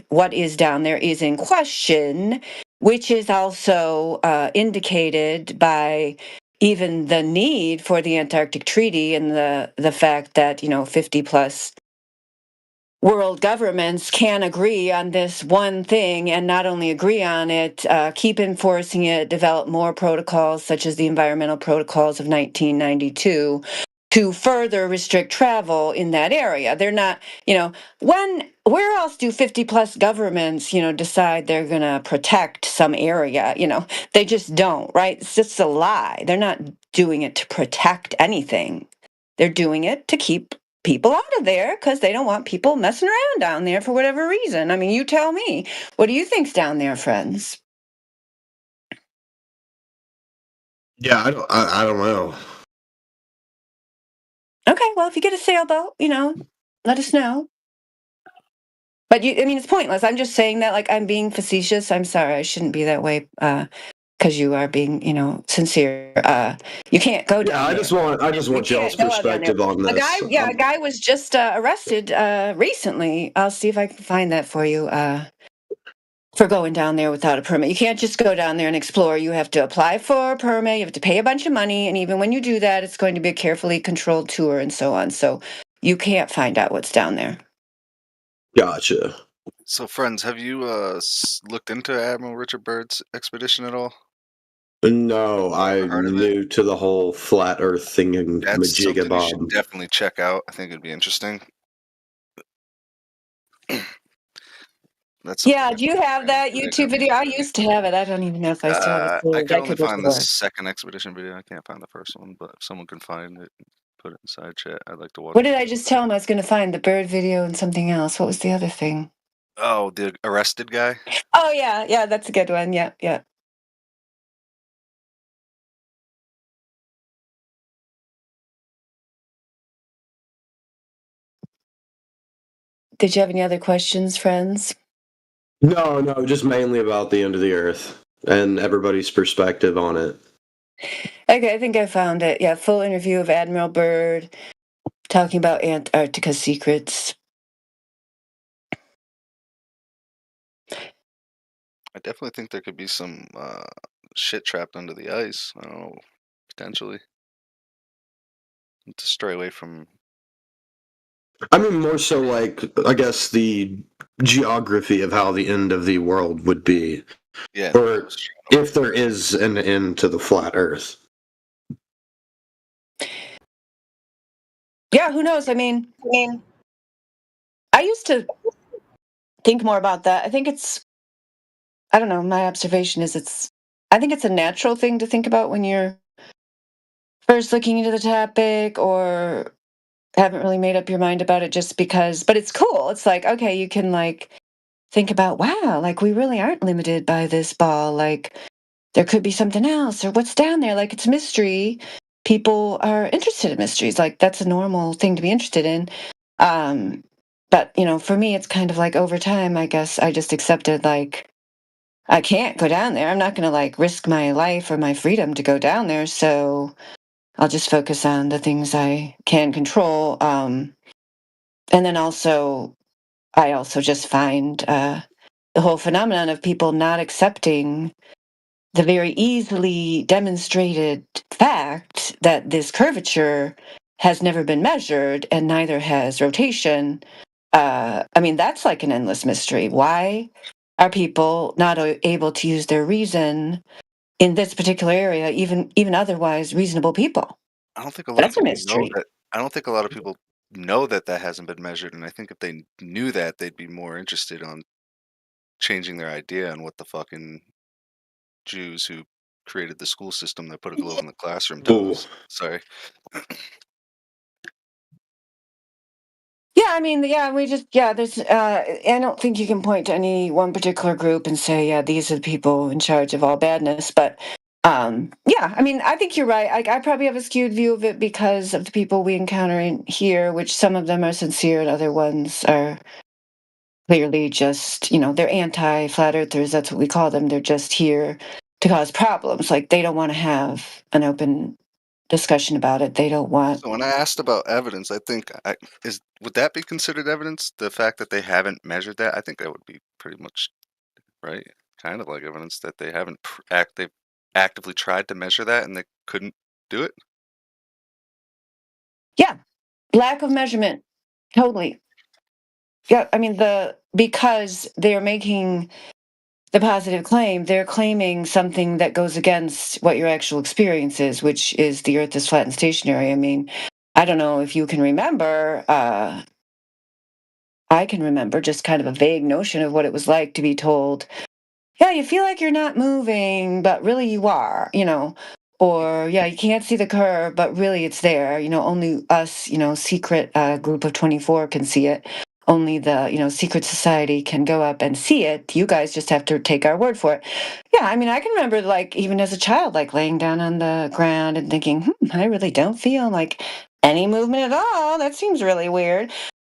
what is down there is in question, which is also indicated by even the need for the Antarctic Treaty and the fact that, you know, 50 plus world governments can agree on this one thing and not only agree on it, keep enforcing it, develop more protocols such as the environmental protocols of 1992 to further restrict travel in that area. They're not, you know, where else do 50 plus governments, you know, decide they're going to protect some area? You know, they just don't, right? It's just a lie. They're not doing it to protect anything. They're doing it to keep people out of there because they don't want people messing around down there for whatever reason. I mean, you tell me. What do you think's down there, friends? Yeah, I don't know. Okay, well, if you get a sailboat, you know, let us know. But I mean, it's pointless. I'm just saying that like I'm being facetious. I'm sorry. I shouldn't be that way because you are being, you know, sincere. You can't go down there. I just want y'all's perspective on this. A guy was just arrested recently. I'll see if I can find that for you. For going down there without a permit. You can't just go down there and explore. You have to apply for a permit, you have to pay a bunch of money, and even when you do that, it's going to be a carefully controlled tour and so on. So you can't find out what's down there. Gotcha. So, friends, have you looked into Admiral Richard Byrd's expedition at all? No, I'm new to the whole flat Earth thing and That's something you Majiga should Bomb. definitely check out. I think it'd be interesting. Yeah, do you have that YouTube video? I used to have it. I don't even know if I still have it. I could only find the second expedition video. I can't find the first one, but if someone can find it, put it inside chat. I'd like to watch. What did I just tell him I was going to find? The bird video and something else. What was the other thing? Oh, the arrested guy? Oh, yeah, that's a good one. Yeah. Did you have any other questions, friends? No, just mainly about the end of the Earth and everybody's perspective on it. Okay, I think I found it. Yeah, full interview of Admiral Byrd talking about Antarctica secrets. I definitely think there could be some shit trapped under the ice. I don't know, potentially. To stray away from. I mean, more so like, I guess, the geography of how the end of the world would be. Yeah. Or if there is an end to the flat Earth. Yeah, who knows? I mean, I used to think more about that. I think I don't know, my observation is I think it's a natural thing to think about when you're first looking into the topic or haven't really made up your mind about it just because, but it's cool. It's like, okay, you can like think about, wow, like we really aren't limited by this ball. Like there could be something else or what's down there. Like it's mystery. people are interested in mysteries. Like that's a normal thing to be interested in. But for me, it's kind of like over time, I guess I just accepted like I can't go down there. I'm not going to like risk my life or my freedom to go down there. So I'll just focus on the things I can control. And then I also just find the whole phenomenon of people not accepting the very easily demonstrated fact that this curvature has never been measured and neither has rotation. I mean, that's like an endless mystery. Why are people not able to use their reason in this particular area, even otherwise reasonable people? I don't think a lot of That's a people know mystery. that. I don't think a lot of people know that that hasn't been measured, and I think if they knew that, they'd be more interested on changing their idea on what the fucking Jews who created the school system that put a globe in the classroom does. Sorry. Yeah, I mean, there's, I don't think you can point to any one particular group and say, yeah, these are the people in charge of all badness. But, yeah, I mean, I think you're right. I probably have a skewed view of it because of the people we encounter in here, which some of them are sincere and other ones are clearly just, they're anti-flat earthers. That's what we call them. They're just here to cause problems. Like, they don't want to have an open discussion about it. They don't want. So when I asked about evidence, I think would that be considered evidence? The fact that they haven't measured that, I think that would be pretty much right. Kind of like evidence that they haven't they've actively tried to measure that and they couldn't do it. Yeah, lack of measurement. Totally. Yeah, I mean because they're making the positive claim, they're claiming something that goes against what your actual experience is, which is the Earth is flat and stationary. I mean, I don't know if you can remember. I can remember just kind of a vague notion of what it was like to be told, yeah, you feel like you're not moving, but really you are, or yeah, you can't see the curve, but really it's there. Only us, secret group of 24 can see it. Only the, secret society can go up and see it. You guys just have to take our word for it. Yeah, I mean, I can remember, like, even as a child, like laying down on the ground and thinking, I really don't feel like any movement at all. That seems really weird.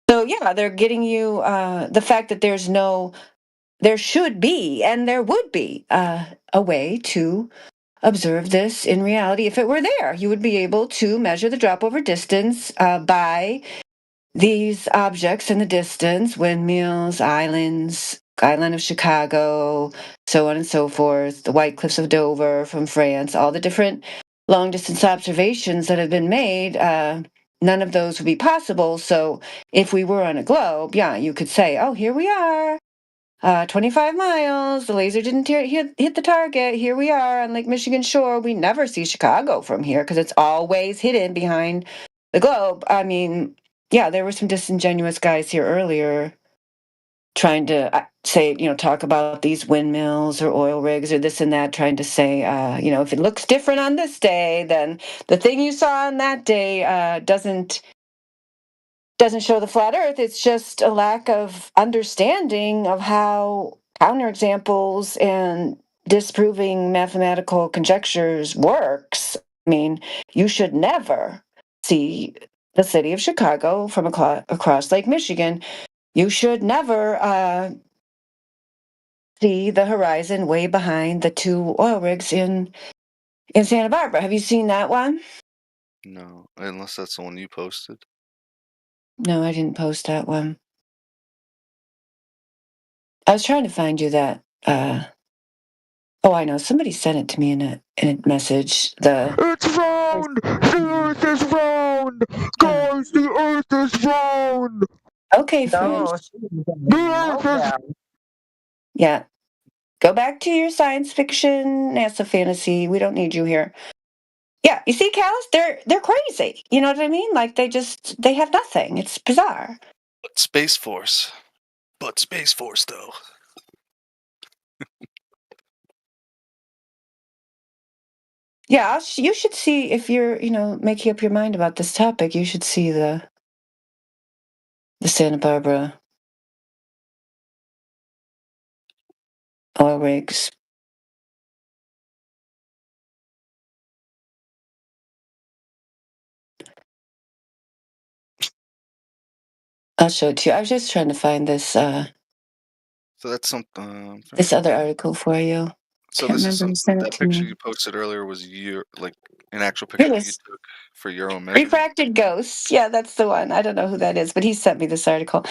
So, yeah, they're getting you the fact that there should be and there would be a way to observe this in reality. If it were there, you would be able to measure the drop over distance by these objects in the distance, windmills, islands, island of Chicago, so on and so forth, the White Cliffs of Dover from France, all the different long distance observations that have been made. None of those would be possible. So if we were on a globe, yeah, you could say, oh, here we are. 25 miles. The laser didn't hit the target. Here we are on Lake Michigan shore. We never see Chicago from here because it's always hidden behind the globe. I mean, yeah, there were some disingenuous guys here earlier trying to say, talk about these windmills or oil rigs or this and that, trying to say, if it looks different on this day, then the thing you saw on that day doesn't show the flat earth. It's just a lack of understanding of how counterexamples and disproving mathematical conjectures works. I mean, you should never see the city of Chicago from across Lake Michigan. You should never see the horizon way behind the two oil rigs in Santa Barbara. Have you seen that one? No, unless that's the one you posted. No, I didn't post that one. I was trying to find you that. Oh, I know. Somebody sent it to me in a message. It's round! The earth is round! Guys, the earth is round! Okay, No, French. the earth is... Yeah. Go back to your science fiction, NASA fantasy. We don't need you here. Yeah, you see, Callus, they're crazy. You know what I mean? Like they have nothing. It's bizarre. But Space Force. Though. Yeah, you should see if you're, making up your mind about this topic. You should see the Santa Barbara oil rigs. I'll show it to you. I was just trying to find this So that's something. this other article for you. So Can't this is remember who something. sent it That to picture me. you posted earlier was your an actual Here picture it that you is. took for your own measurement. Refracted ghosts. Yeah, that's the one. I don't know who that is, but he sent me this article.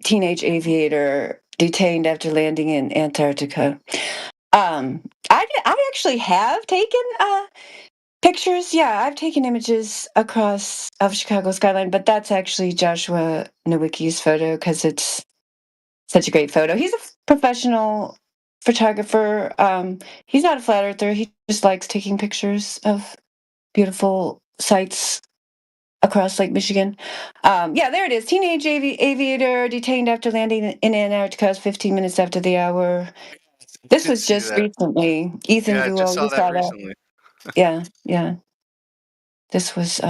Teenage aviator detained after landing in Antarctica. I actually have taken pictures. Yeah, I've taken images across of Chicago skyline, but that's actually Joshua Nowicki's photo because it's such a great photo. He's a professional photographer. He's not a flat earther. He just likes taking pictures of beautiful sights across Lake Michigan. Yeah, there it is. Teenage aviator detained after landing in Antarctica 15 minutes after the hour. This Did was see just that. recently. Ethan Yeah, I just Guo, saw you that saw that. recently. Yeah. This was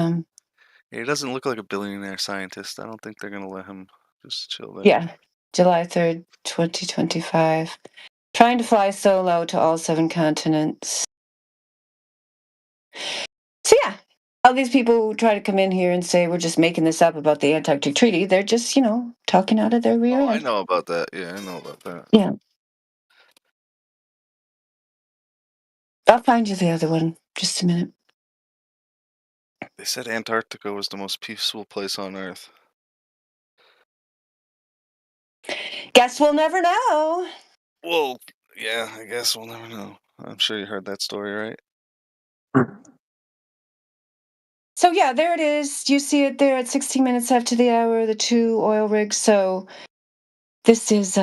He doesn't look like a billionaire scientist. I don't think they're gonna let him just chill there. yeah, July 3rd, 2025. Trying to fly solo to all 7 continents. So yeah, all these people who try to come in here and say we're just making this up about the Antarctic Treaty, they're just, talking out of their rear I end. know about that. Yeah, I know about that. Yeah. I'll find you the other one. Just a minute. They said Antarctica was the most peaceful place on Earth. Guess we'll never know. Well, yeah, I guess we'll never know. I'm sure you heard that story, right? So yeah, there it is. You see it there at 16 minutes after the hour, the 2 oil rigs. So this is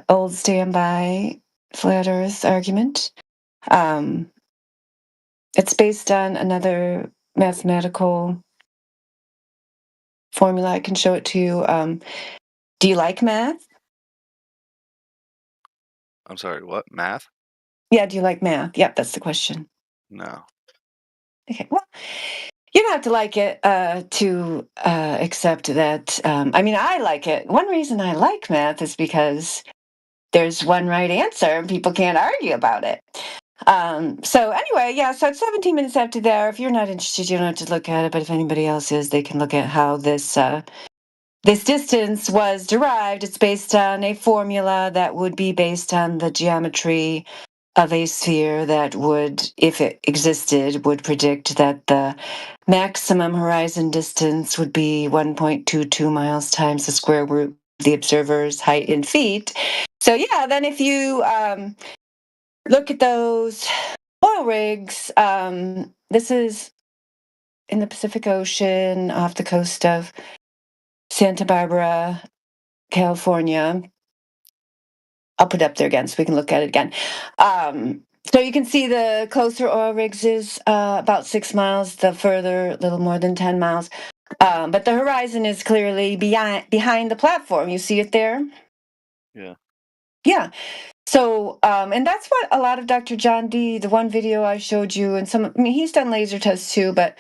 old standby flat Earth argument. It's based on another mathematical formula. I can show it to you. Do you like math? I'm sorry, what? Math? Yeah, do you like math? Yep, that's the question. No. Okay, well, you don't have to like it to accept that. I like it. One reason I like math is because there's one right answer and people can't argue about it. So anyway, yeah, so it's 17 minutes after there. If you're not interested, you don't have to look at it, but if anybody else is, they can look at how this distance was derived. It's based on a formula that would be based on the geometry of a sphere that would, if it existed, would predict that the maximum horizon distance would be 1.22 miles times the square root of the observer's height in feet. So yeah, then if you look at those oil rigs, this is in the Pacific Ocean off the coast of Santa Barbara, California. I'll put it up there again so we can look at it again. So you can see the closer oil rigs is about 6 miles, the further, a little more than 10 miles. But the horizon is clearly behind the platform. You see it there? Yeah. Yeah. So, and that's what a lot of Dr. John D., the one video I showed you, and he's done laser tests too, but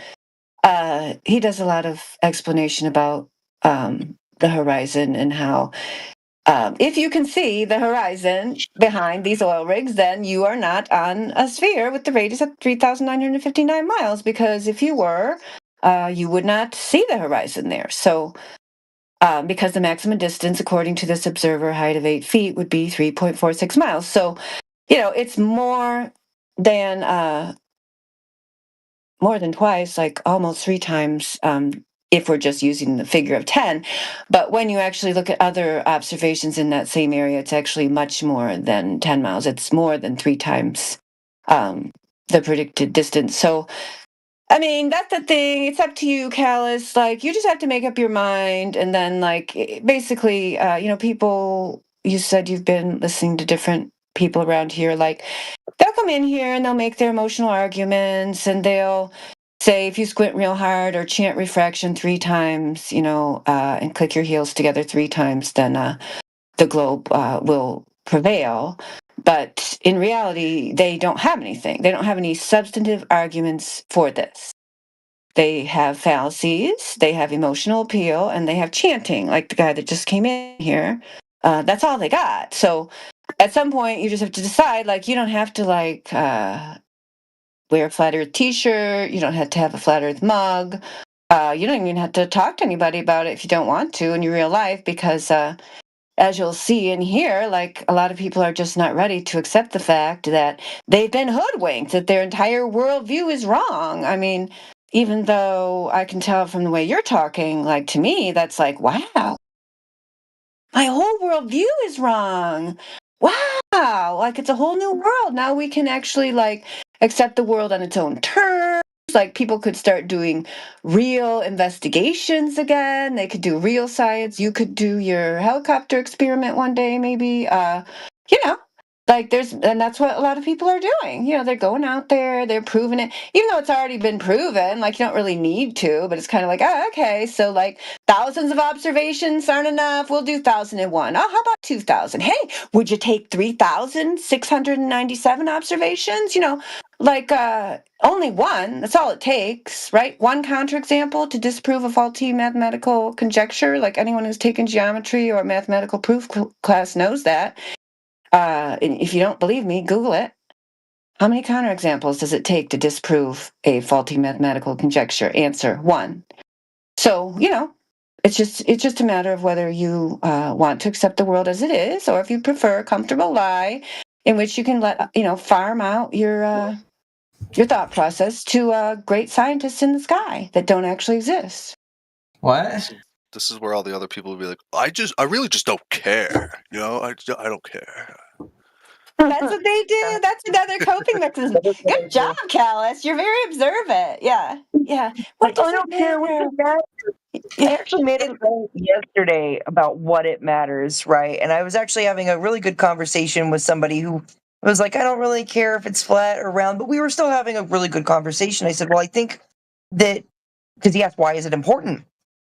he does a lot of explanation about the horizon and how if you can see the horizon behind these oil rigs, then you are not on a sphere with the radius of 3,959 miles, because if you were, you would not see the horizon there. So, because the maximum distance, according to this observer height of 8 feet, would be 3.46 miles. So, it's more than twice, like almost 3 times, if we're just using the figure of 10. But when you actually look at other observations in that same area, it's actually much more than 10 miles. It's more than 3 times the predicted distance. So, that's the thing. It's up to you, Callus. Like, you just have to make up your mind. And then, basically, people, you said you've been listening to different people around here. Like, they'll come in here and they'll make their emotional arguments and they'll say, if you squint real hard or chant refraction 3 times, and click your heels together 3 times, then the globe will prevail. But in reality, they don't have anything. They don't have any substantive arguments for this. They have fallacies, they have emotional appeal, and they have chanting, like the guy that just came in here. That's all they got. So at some point, you just have to decide, you don't have to, wear a flat earth t-shirt. You don't have to have a flat earth mug. You don't even have to talk to anybody about it if you don't want to in your real life, because as you'll see and hear, like, a lot of people are just not ready to accept the fact that they've been hoodwinked, that their entire worldview is wrong. I mean, even though I can tell from the way you're talking, like, to me, that's like, wow, my whole worldview is wrong. Wow, like, it's a whole new world. Now we can actually, like, accept the world on its own terms. Like, people could start doing real investigations again. They could do real science. You could do your helicopter experiment one day, maybe. You know, like, and that's what a lot of people are doing. You know, they're going out there, they're proving it, even though it's already been proven. Like, you don't really need to, but it's kind of like, oh, okay, so, like, thousands of observations aren't enough. We'll do 1,001. Oh, how about 2,000? Hey, would you take 3,697 observations? You know, like, only one, that's all it takes, right? One counterexample to disprove a faulty mathematical conjecture. Like, anyone who's taken geometry or mathematical proof class knows that. And if you don't believe me, Google it. How many counterexamples does it take to disprove a faulty mathematical conjecture? Answer: 1. So, you know, it's just a matter of whether you want to accept the world as it is, or if you prefer a comfortable lie in which you can farm out your thought process to great scientists in the sky that don't actually exist. What? This is where all the other people will be like, I really just don't care. You know, I don't care. That's what they do. That's another coping mechanism. Good job, Callus. You're very observant. Yeah. What does I don't care what it matters. I actually made a note yesterday about what it matters, right? And I was actually having a really good conversation with somebody who was like, I don't really care if it's flat or round, but we were still having a really good conversation. I said, well, I think that, because he asked, why is it important?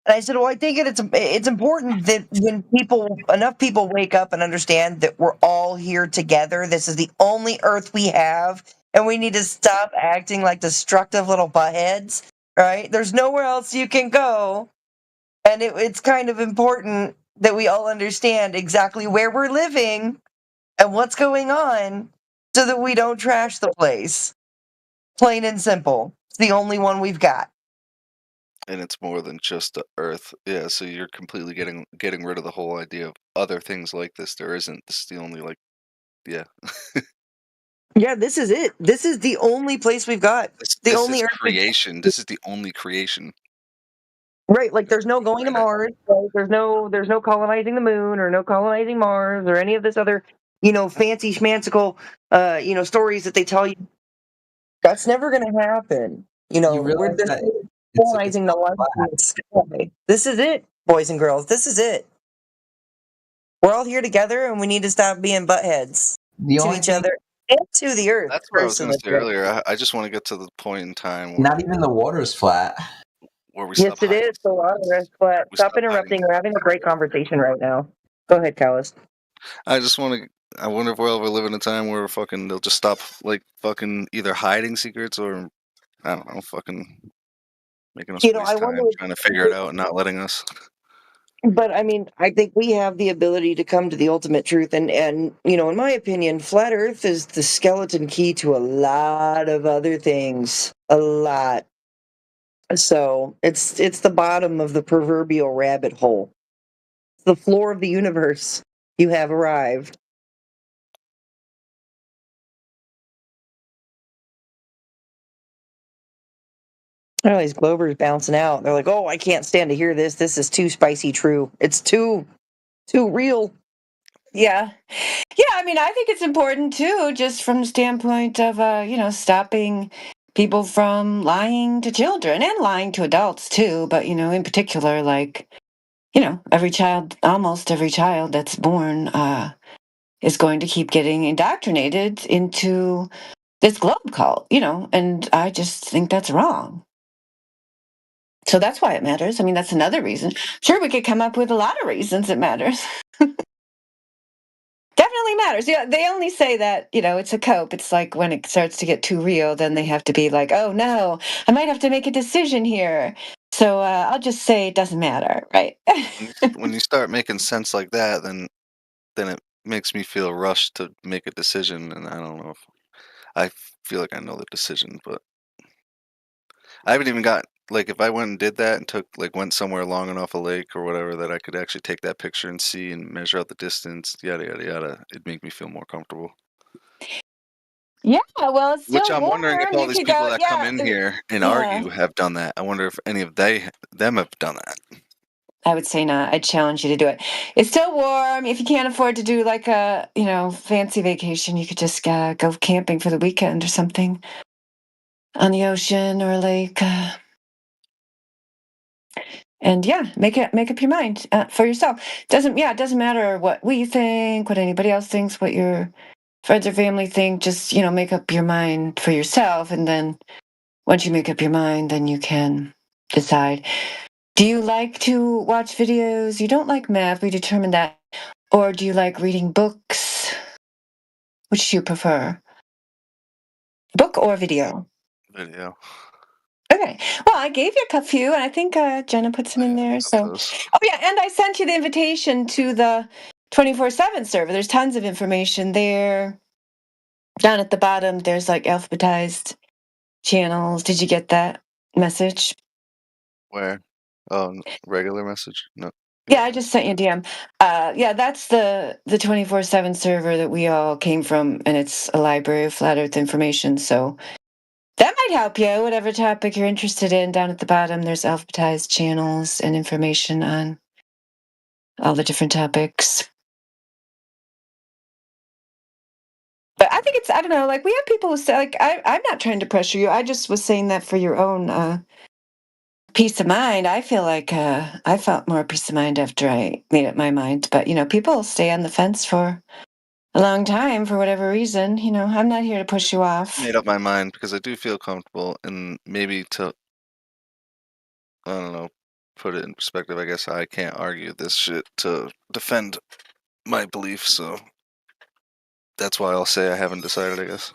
And I said, well, I think it's important that when enough people wake up and understand that we're all here together, this is the only Earth we have, and we need to stop acting like destructive little buttheads, right? There's nowhere else you can go. And it's kind of important that we all understand exactly where we're living and what's going on so that we don't trash the place. Plain and simple. It's the only one we've got. And it's more than just the Earth. Yeah, so you're completely getting rid of the whole idea of other things like this. There isn't. This is the only, like, yeah. Yeah, this is it. This is the only place we've got. This is creation. This is the only creation. Right, like there's no going to Mars. Right? There's no colonizing the moon or no colonizing Mars or any of this other, fancy schmantical, stories that they tell you. That's never going to happen. We're colonizing the light in the sky. This is it, boys and girls. This is it. We're all here together, and we need to stop being buttheads to each other and to the Earth. That's what I was going to say earlier. I just want to get to the point in time where not even the water is flat. Where we yes, it is. The water is flat. Stop interrupting. We're having a great conversation right now. Go ahead, Callus. I just want to. I wonder if we'll ever live in a time where they'll just stop either hiding secrets or I don't know, making us waste time trying to figure it out and not letting us. But I mean, I think we have the ability to come to the ultimate truth, and in my opinion, flat Earth is the skeleton key to a lot of other things. A lot. So it's the bottom of the proverbial rabbit hole. It's the floor of the universe. You have arrived. Oh, these Glovers bouncing out. They're like, oh, I can't stand to hear this. This is too spicy true. It's too real. Yeah. I mean, I think it's important too, just from the standpoint of stopping people from lying to children and lying to adults too. But in particular, like, almost every child that's born is going to keep getting indoctrinated into this globe cult, and I just think that's wrong. So that's why it matters. I mean, that's another reason. Sure, we could come up with a lot of reasons it matters. Definitely matters. Yeah, they only say that, it's a cope. It's like when it starts to get too real, then they have to be like, oh no, I might have to make a decision here. So I'll just say it doesn't matter, right? When you start making sense like that, then it makes me feel rushed to make a decision, and I don't know if I feel like I know the decision, but I haven't even got like if I went and did that and went somewhere long enough, a lake or whatever, that I could actually take that picture and see and measure out the distance, yada yada yada, it'd make me feel more comfortable. Yeah, well, it's Which still I'm wondering if warm. all You these could people go, that come in here and yeah. argue have done that. I wonder if any of them have done that. I would say not. I'd challenge you to do it. It's still warm. If you can't afford to do like a, fancy vacation, you could just go camping for the weekend or something on the ocean or a lake. And yeah, make up your mind for yourself. It doesn't matter what we think, what anybody else thinks, what your friends or family think. Just, make up your mind for yourself. And then once you make up your mind, then you can decide. Do you like to watch videos? You don't like math, we determined that. Or do you like reading books? Which do you prefer? Book or video? Video. Okay. Well, I gave you a few, and I think Jenna put some in there. So, oh yeah, and I sent you the invitation to the 24/7 server. There's tons of information there. Down at the bottom, there's like alphabetized channels. Did you get that message? Where? Oh, regular message? No. Yeah, I just sent you a DM. Yeah, that's the 24/7 server that we all came from, and it's a library of flat Earth information. So that might help you. Whatever topic you're interested in, down at the bottom, there's alphabetized channels and information on all the different topics. But I think I don't know, like we have people who say, like, I'm not trying to pressure you. I just was saying that for your own peace of mind. I feel like I felt more peace of mind after I made up my mind. But, people stay on the fence for a long time for whatever reason. I'm not here to push you off. Made up my mind because I do feel comfortable, and maybe to, I don't know, put it in perspective, I guess I can't argue this shit to defend my beliefs, so that's why I'll say I haven't decided, I guess.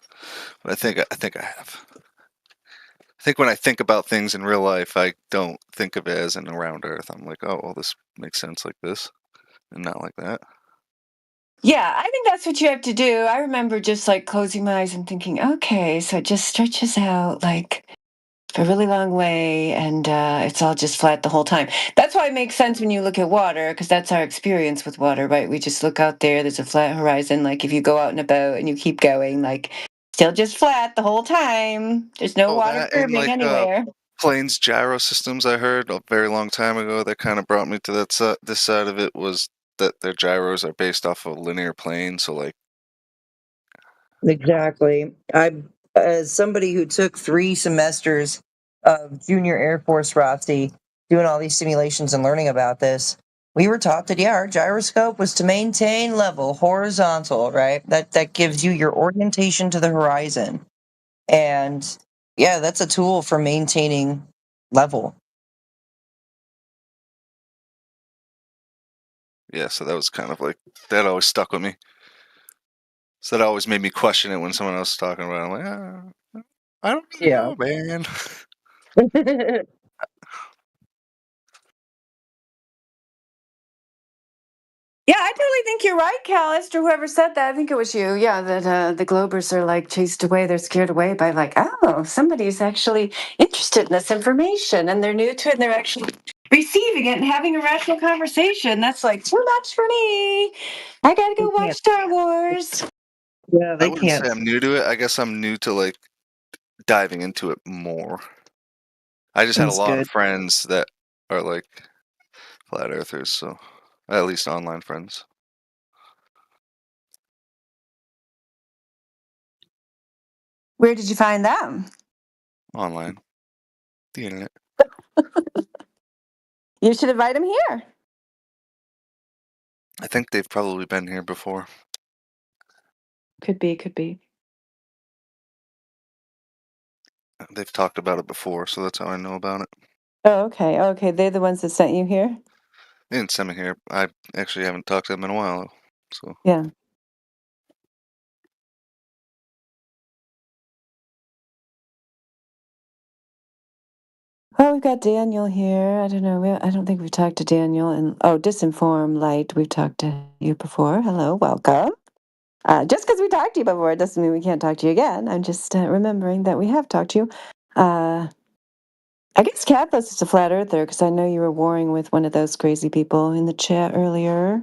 But I think I have. I think when I think about things in real life, I don't think of it as an around Earth. I'm like, oh, well, this makes sense like this, and not like that. Yeah, I think that's what you have to do. I remember just like closing my eyes and thinking, okay, so it just stretches out like for a really long way, and it's all just flat the whole time. That's why it makes sense when you look at water, because that's our experience with water, right? We just look out there, there's a flat horizon. Like if you go out in a boat and you keep going, like still just flat the whole time. There's no water curving anywhere. Planes gyro systems, I heard a very long time ago, that kind of brought me to that this side of it, was that their gyros are based off of a linear plane, so like exactly. As somebody who took 3 semesters of junior Air Force ROTC, doing all these simulations and learning about this, we were taught that our gyroscope was to maintain level horizontal, right? That gives you your orientation to the horizon, and yeah, that's a tool for maintaining level. Yeah, so that was kind of like, that always stuck with me. So that always made me question it when someone else was talking about it. I'm like, I don't really know, man. Yeah, I totally think you're right, Callist, or whoever said that. I think it was you. Yeah, that the Globers are like chased away. They're scared away by like, oh, somebody's actually interested in this information and they're new to it and they're actually receiving it and having a rational conversation. That's like too much for me. I gotta go watch Star Wars. Yeah, I wouldn't say I'm new to it. I guess I'm new to like diving into it more. I just had a lot of friends that are like flat earthers, so at least online friends. Where did you find them? Online. The internet. You should invite them here. I think they've probably been here before. Could be. They've talked about it before, so that's how I know about it. Oh, okay. They're the ones that sent you here? They didn't send me here. I actually haven't talked to them in a while, so. Yeah. Oh, we've got Daniel here. I don't know. I don't think we've talked to Daniel. And Disinform Light. We've talked to you before. Hello, welcome. Just because we talked to you before, it doesn't mean we can't talk to you again. I'm just remembering that we have talked to you. I guess Cathos is a flat earther because I know you were warring with one of those crazy people in the chat earlier.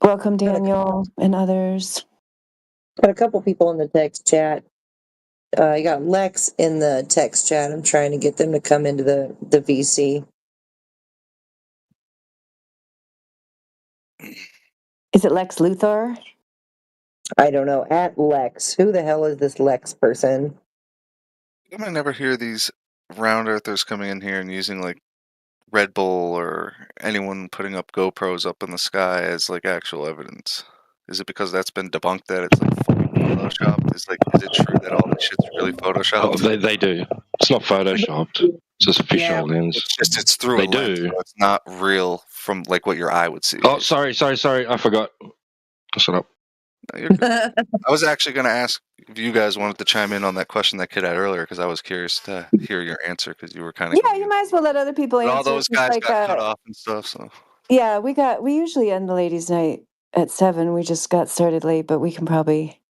Welcome, Daniel and others. Got a couple people in the text chat. You got Lex in the text chat. I'm trying to get them to come into the VC. Is it Lex Luthor? I don't know. At Lex. Who the hell is this Lex person? I might never hear these round earthers coming in here and using like Red Bull or anyone putting up GoPros up in the sky as like actual evidence. Is it because that's been debunked that it's like photoshopped? Is it true that all this shit's really photoshopped? Oh, they do. It's not photoshopped. It's just a fisheye lens. It's through a lens. So it's not real from like what your eye would see. Oh, sorry. I forgot. Shut up. No, you're good. I was actually going to ask if you guys wanted to chime in on that question that kid had earlier because I was curious to hear your answer because you were kind of. Yeah, you might as well let other people answer. All those guys got cut off and stuff. So. Yeah, we usually end the ladies' night at 7. We just got started late, but we can probably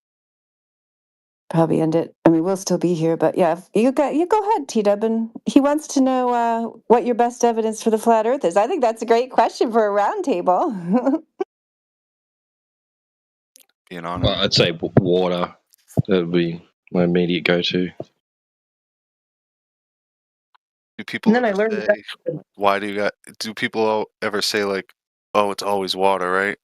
end it. I mean, we'll still be here, but yeah, you go ahead, T-Dub, and he wants to know what your best evidence for the flat Earth is. I think that's a great question for a round table. Being honest. Well, I'd say water. That would be my immediate go-to. Do people And then I learned say, why do people ever say like, oh, it's always water, right?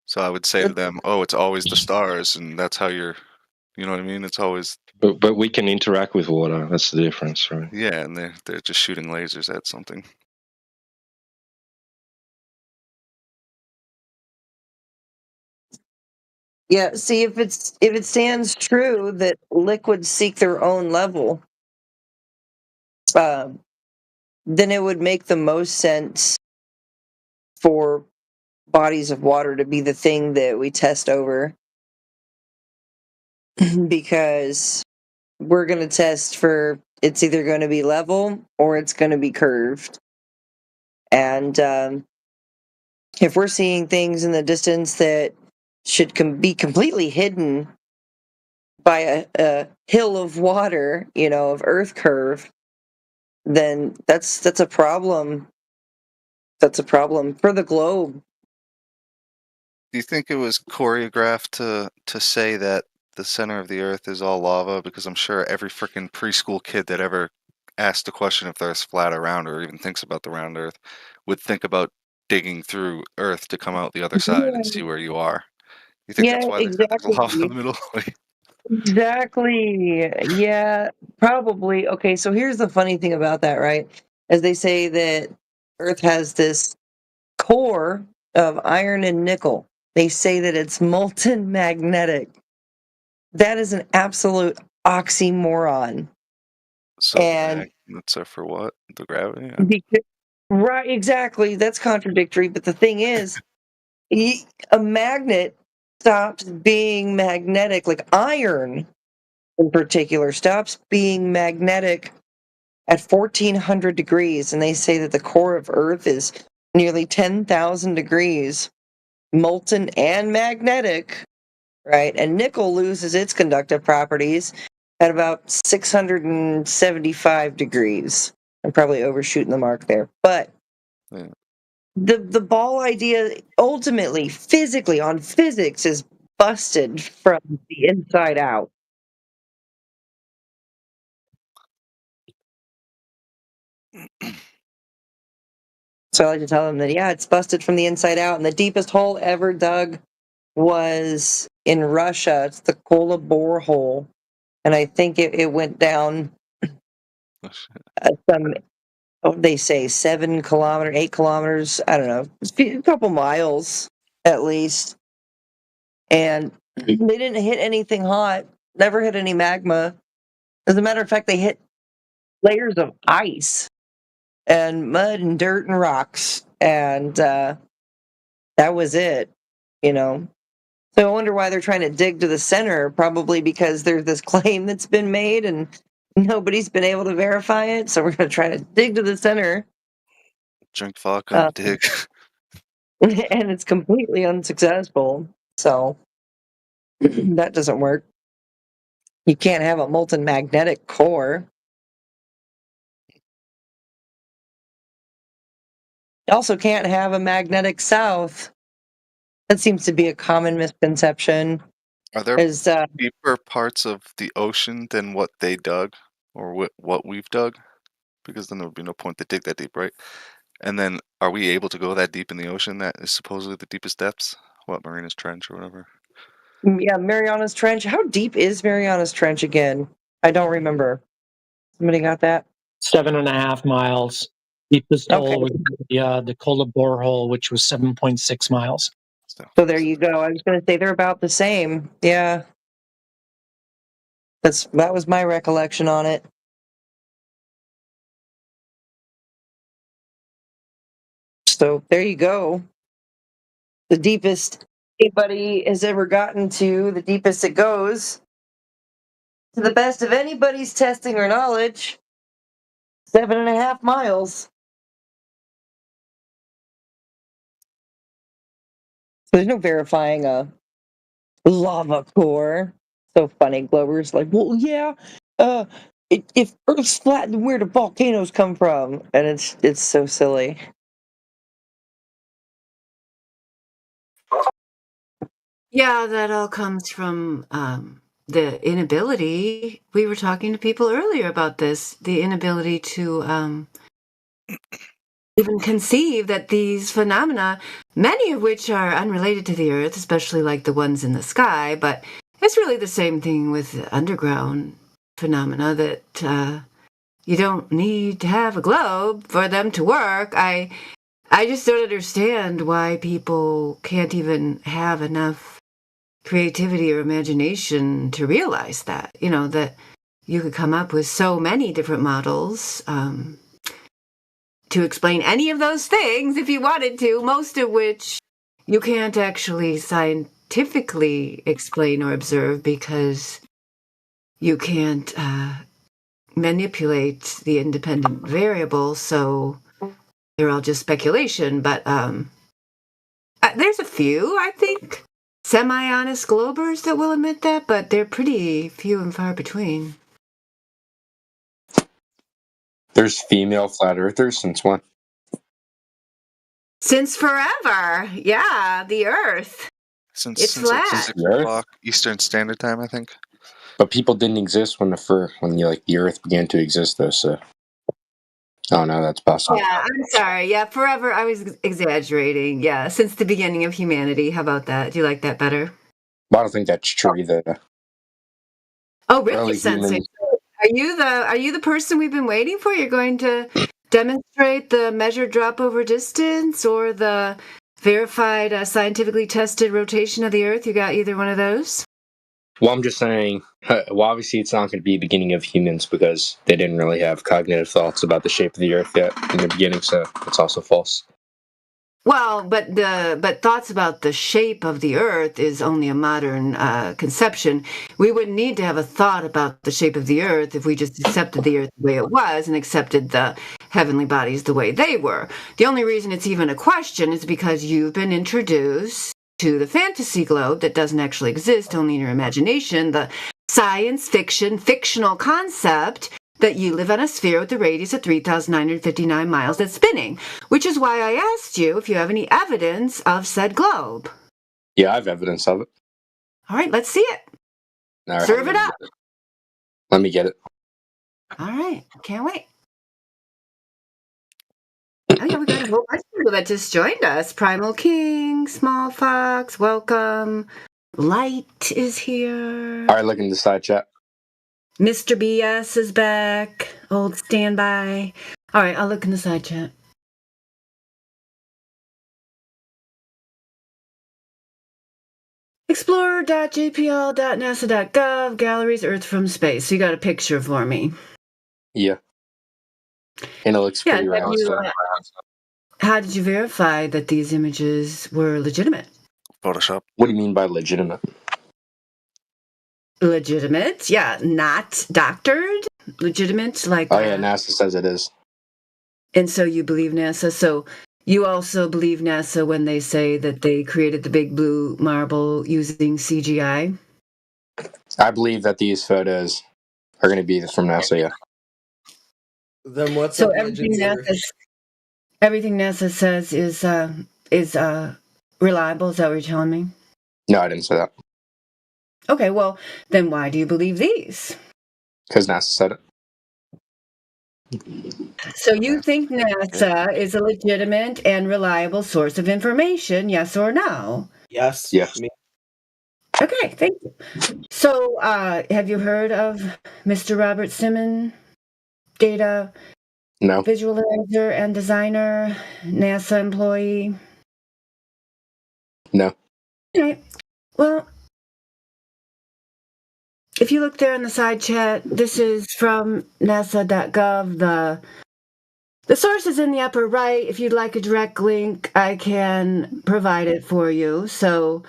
So I would say to them, oh, it's always the stars, and that's how you know what I mean? It's always. But we can interact with water. That's the difference, right? Yeah, and they're just shooting lasers at something. Yeah, see if it stands true that liquids seek their own level, then it would make the most sense for bodies of water to be the thing that we test over. Because we're going to test for it's either going to be level or it's going to be curved. And if we're seeing things in the distance that should be completely hidden by a hill of water, of earth curve, then that's a problem. That's a problem for the globe. Do you think it was choreographed to say that the center of the earth is all lava? Because I'm sure every freaking preschool kid that ever asked the question if the earth's flat or round or even thinks about the round earth would think about digging through earth to come out the other side and see where you are. You think that's why there's lava in the middle? Exactly. Yeah, probably. Okay, so here's the funny thing about that, right? As they say that Earth has this core of iron and nickel. They say that it's molten magnetic. That is an absolute oxymoron. So magnets are for what? The gravity? Right, exactly. That's contradictory. But the thing is, a magnet stops being magnetic, like iron in particular, stops being magnetic at 1400 degrees. And they say that the core of Earth is nearly 10,000 degrees, molten and magnetic, right? And nickel loses its conductive properties at about 675 degrees. I'm probably overshooting the mark there. But the ball idea ultimately, physically, on physics, is busted from the inside out. So I like to tell them that, yeah, it's busted from the inside out. And the deepest hole ever dug was in Russia. It's the Kola borehole. And I think it went down they say 7 kilometers, 8 kilometers, I don't know, a couple miles at least. And they didn't hit anything hot, never hit any magma. As a matter of fact, they hit layers of ice and mud and dirt and rocks. And that was it, So I wonder why they're trying to dig to the center, probably because there's this claim that's been made and nobody's been able to verify it. So we're going to try to dig to the center. Drink vodka and dig. And it's completely unsuccessful. So that doesn't work. You can't have a molten magnetic core. You also can't have a magnetic south. That seems to be a common misconception. Are there Is deeper parts of the ocean than what they dug or what we've dug? Because then there would be no point to dig that deep, right? And then are we able to go that deep in the ocean that is supposedly the deepest depths? What, Marianas Trench or whatever? yeah, Marianas Trench. How deep is Marianas Trench again? I don't remember. Somebody got that? 7.5 miles. Deepest hole was the Kola borehole, which was 7.6 miles. So there you go. I was going to say they're about the same. Yeah. That was my recollection on it. So there you go. The deepest anybody has ever gotten to, the deepest it goes. To the best of anybody's testing or knowledge, 7.5 miles. There's no verifying a lava core. So funny. Glover's like, well, yeah. If Earth's flat, then where do volcanoes come from? And it's so silly. Yeah, that all comes from the inability. We were talking to people earlier about this, the inability to even conceive that these phenomena, many of which are unrelated to the Earth, especially like the ones in the sky, but it's really the same thing with underground phenomena that you don't need to have a globe for them to work. I just don't understand why people can't even have enough creativity or imagination to realize that, that you could come up with so many different models to explain any of those things if you wanted to, most of which you can't actually scientifically explain or observe because you can't manipulate the independent variables, so they're all just speculation. But there's a few, I think, semi-honest globers that will admit that, but they're pretty few and far between. There's female flat earthers since when? Since forever. Yeah, the Earth. Since flat. 6 o'clock Eastern Standard Time, I think. But people didn't exist when the Earth began to exist, though. So, oh no, that's possible. Yeah, I'm sorry. Yeah, forever. I was exaggerating. Yeah, since the beginning of humanity. How about that? Do you like that better? Well, I don't think that's true either. Oh, really, Sensei? Are you the person we've been waiting for? You're going to demonstrate the measured drop over distance or the verified, scientifically tested rotation of the Earth? You got either one of those? Well, I'm just saying, well, obviously it's not going to be the beginning of humans because they didn't really have cognitive thoughts about the shape of the Earth yet in the beginning, so it's also false. Well, but thoughts about the shape of the Earth is only a modern conception. We wouldn't need to have a thought about the shape of the Earth if we just accepted the Earth the way it was and accepted the heavenly bodies the way they were. The only reason it's even a question is because you've been introduced to the fantasy globe that doesn't actually exist, only in your imagination, the science fiction, fictional concept that you live on a sphere with a radius of 3,959 miles that's spinning, which is why I asked you if you have any evidence of said globe. Yeah, I have evidence of it. All right, let's see it. All right, Serve it up. Let me get it. All right, can't wait. Oh yeah, we got a whole bunch of people that just joined us. Primal King, Small Fox, welcome. Light is here. All right, look in the side chat. Mr. BS is back. Old standby. All right, I'll look in the side chat. Explorer.jpl.nasa.gov, galleries, Earth from space. So you got a picture for me. Yeah. And it looks pretty round. How did you verify that these images were legitimate? Photoshop. What do you mean by legitimate? Legitimate, yeah, not doctored. Legitimate, like. Oh yeah, NASA says it is. And so you believe NASA. So you also believe NASA when they say that they created the big blue marble using CGI? I believe that these photos are going to be from NASA. Yeah. Then what's So up, everything NASA says is reliable. Is that what you're telling me? No, I didn't say that. Okay, well then why do you believe these? Because NASA said it. So you think NASA is a legitimate and reliable source of information? Yes or no? Yes. Yes. Okay, thank you. So, have you heard of Mr. Robert Simon, data No. visualizer and designer, NASA employee? No. Okay. Well, if you look there in the side chat, this is from nasa.gov. The source is in the upper right. If you'd like a direct link, I can provide it for you. So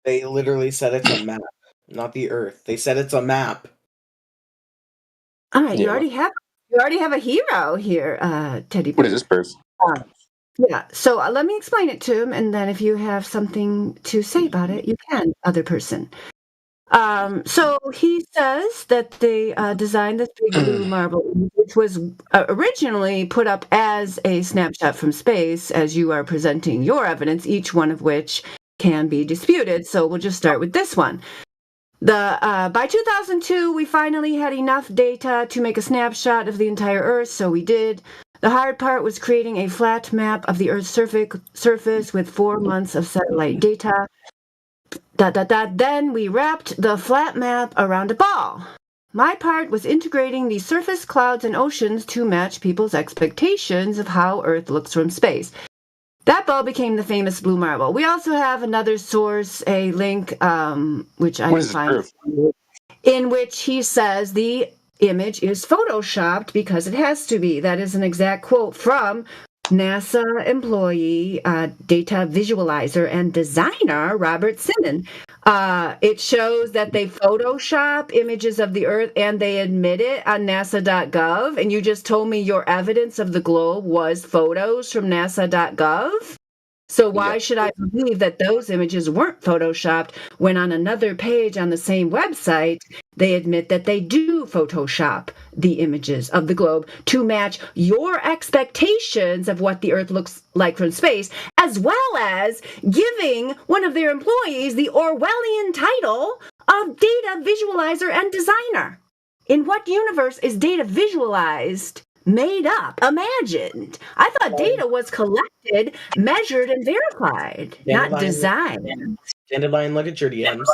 they literally said it's a map, not the Earth. They said it's a map. All right, you already have a hero here, Teddy Bear. What is this proof? Yeah, so let me explain it to him, and then if you have something to say about it, you can, other person. So he says that they designed this big blue marble, which was originally put up as a snapshot from space, as you are presenting your evidence, each one of which can be disputed. So we'll just start with this one. By 2002, we finally had enough data to make a snapshot of the entire Earth, so we did. The hard part was creating a flat map of the Earth's surface with 4 months of satellite data. Then we wrapped the flat map around a ball. My part was integrating the surface, clouds, and oceans to match people's expectations of how Earth looks from space. That ball became the famous blue marble. We also have another source, a link, which I can find, in which he says the image is photoshopped because it has to be. That is an exact quote from NASA employee, data visualizer and designer Robert Simon. It shows that they Photoshop images of the Earth and they admit it on NASA.gov. And you just told me your evidence of the globe was photos from NASA.gov. So why should I believe that those images weren't photoshopped when on another page on the same website, they admit that they do Photoshop the images of the globe to match your expectations of what the Earth looks like from space, as well as giving one of their employees the Orwellian title of data visualizer and designer? In what universe is data visualized? Made up, imagined. I thought data was collected, measured, and verified, not designed. Dandelion, look at your DMs.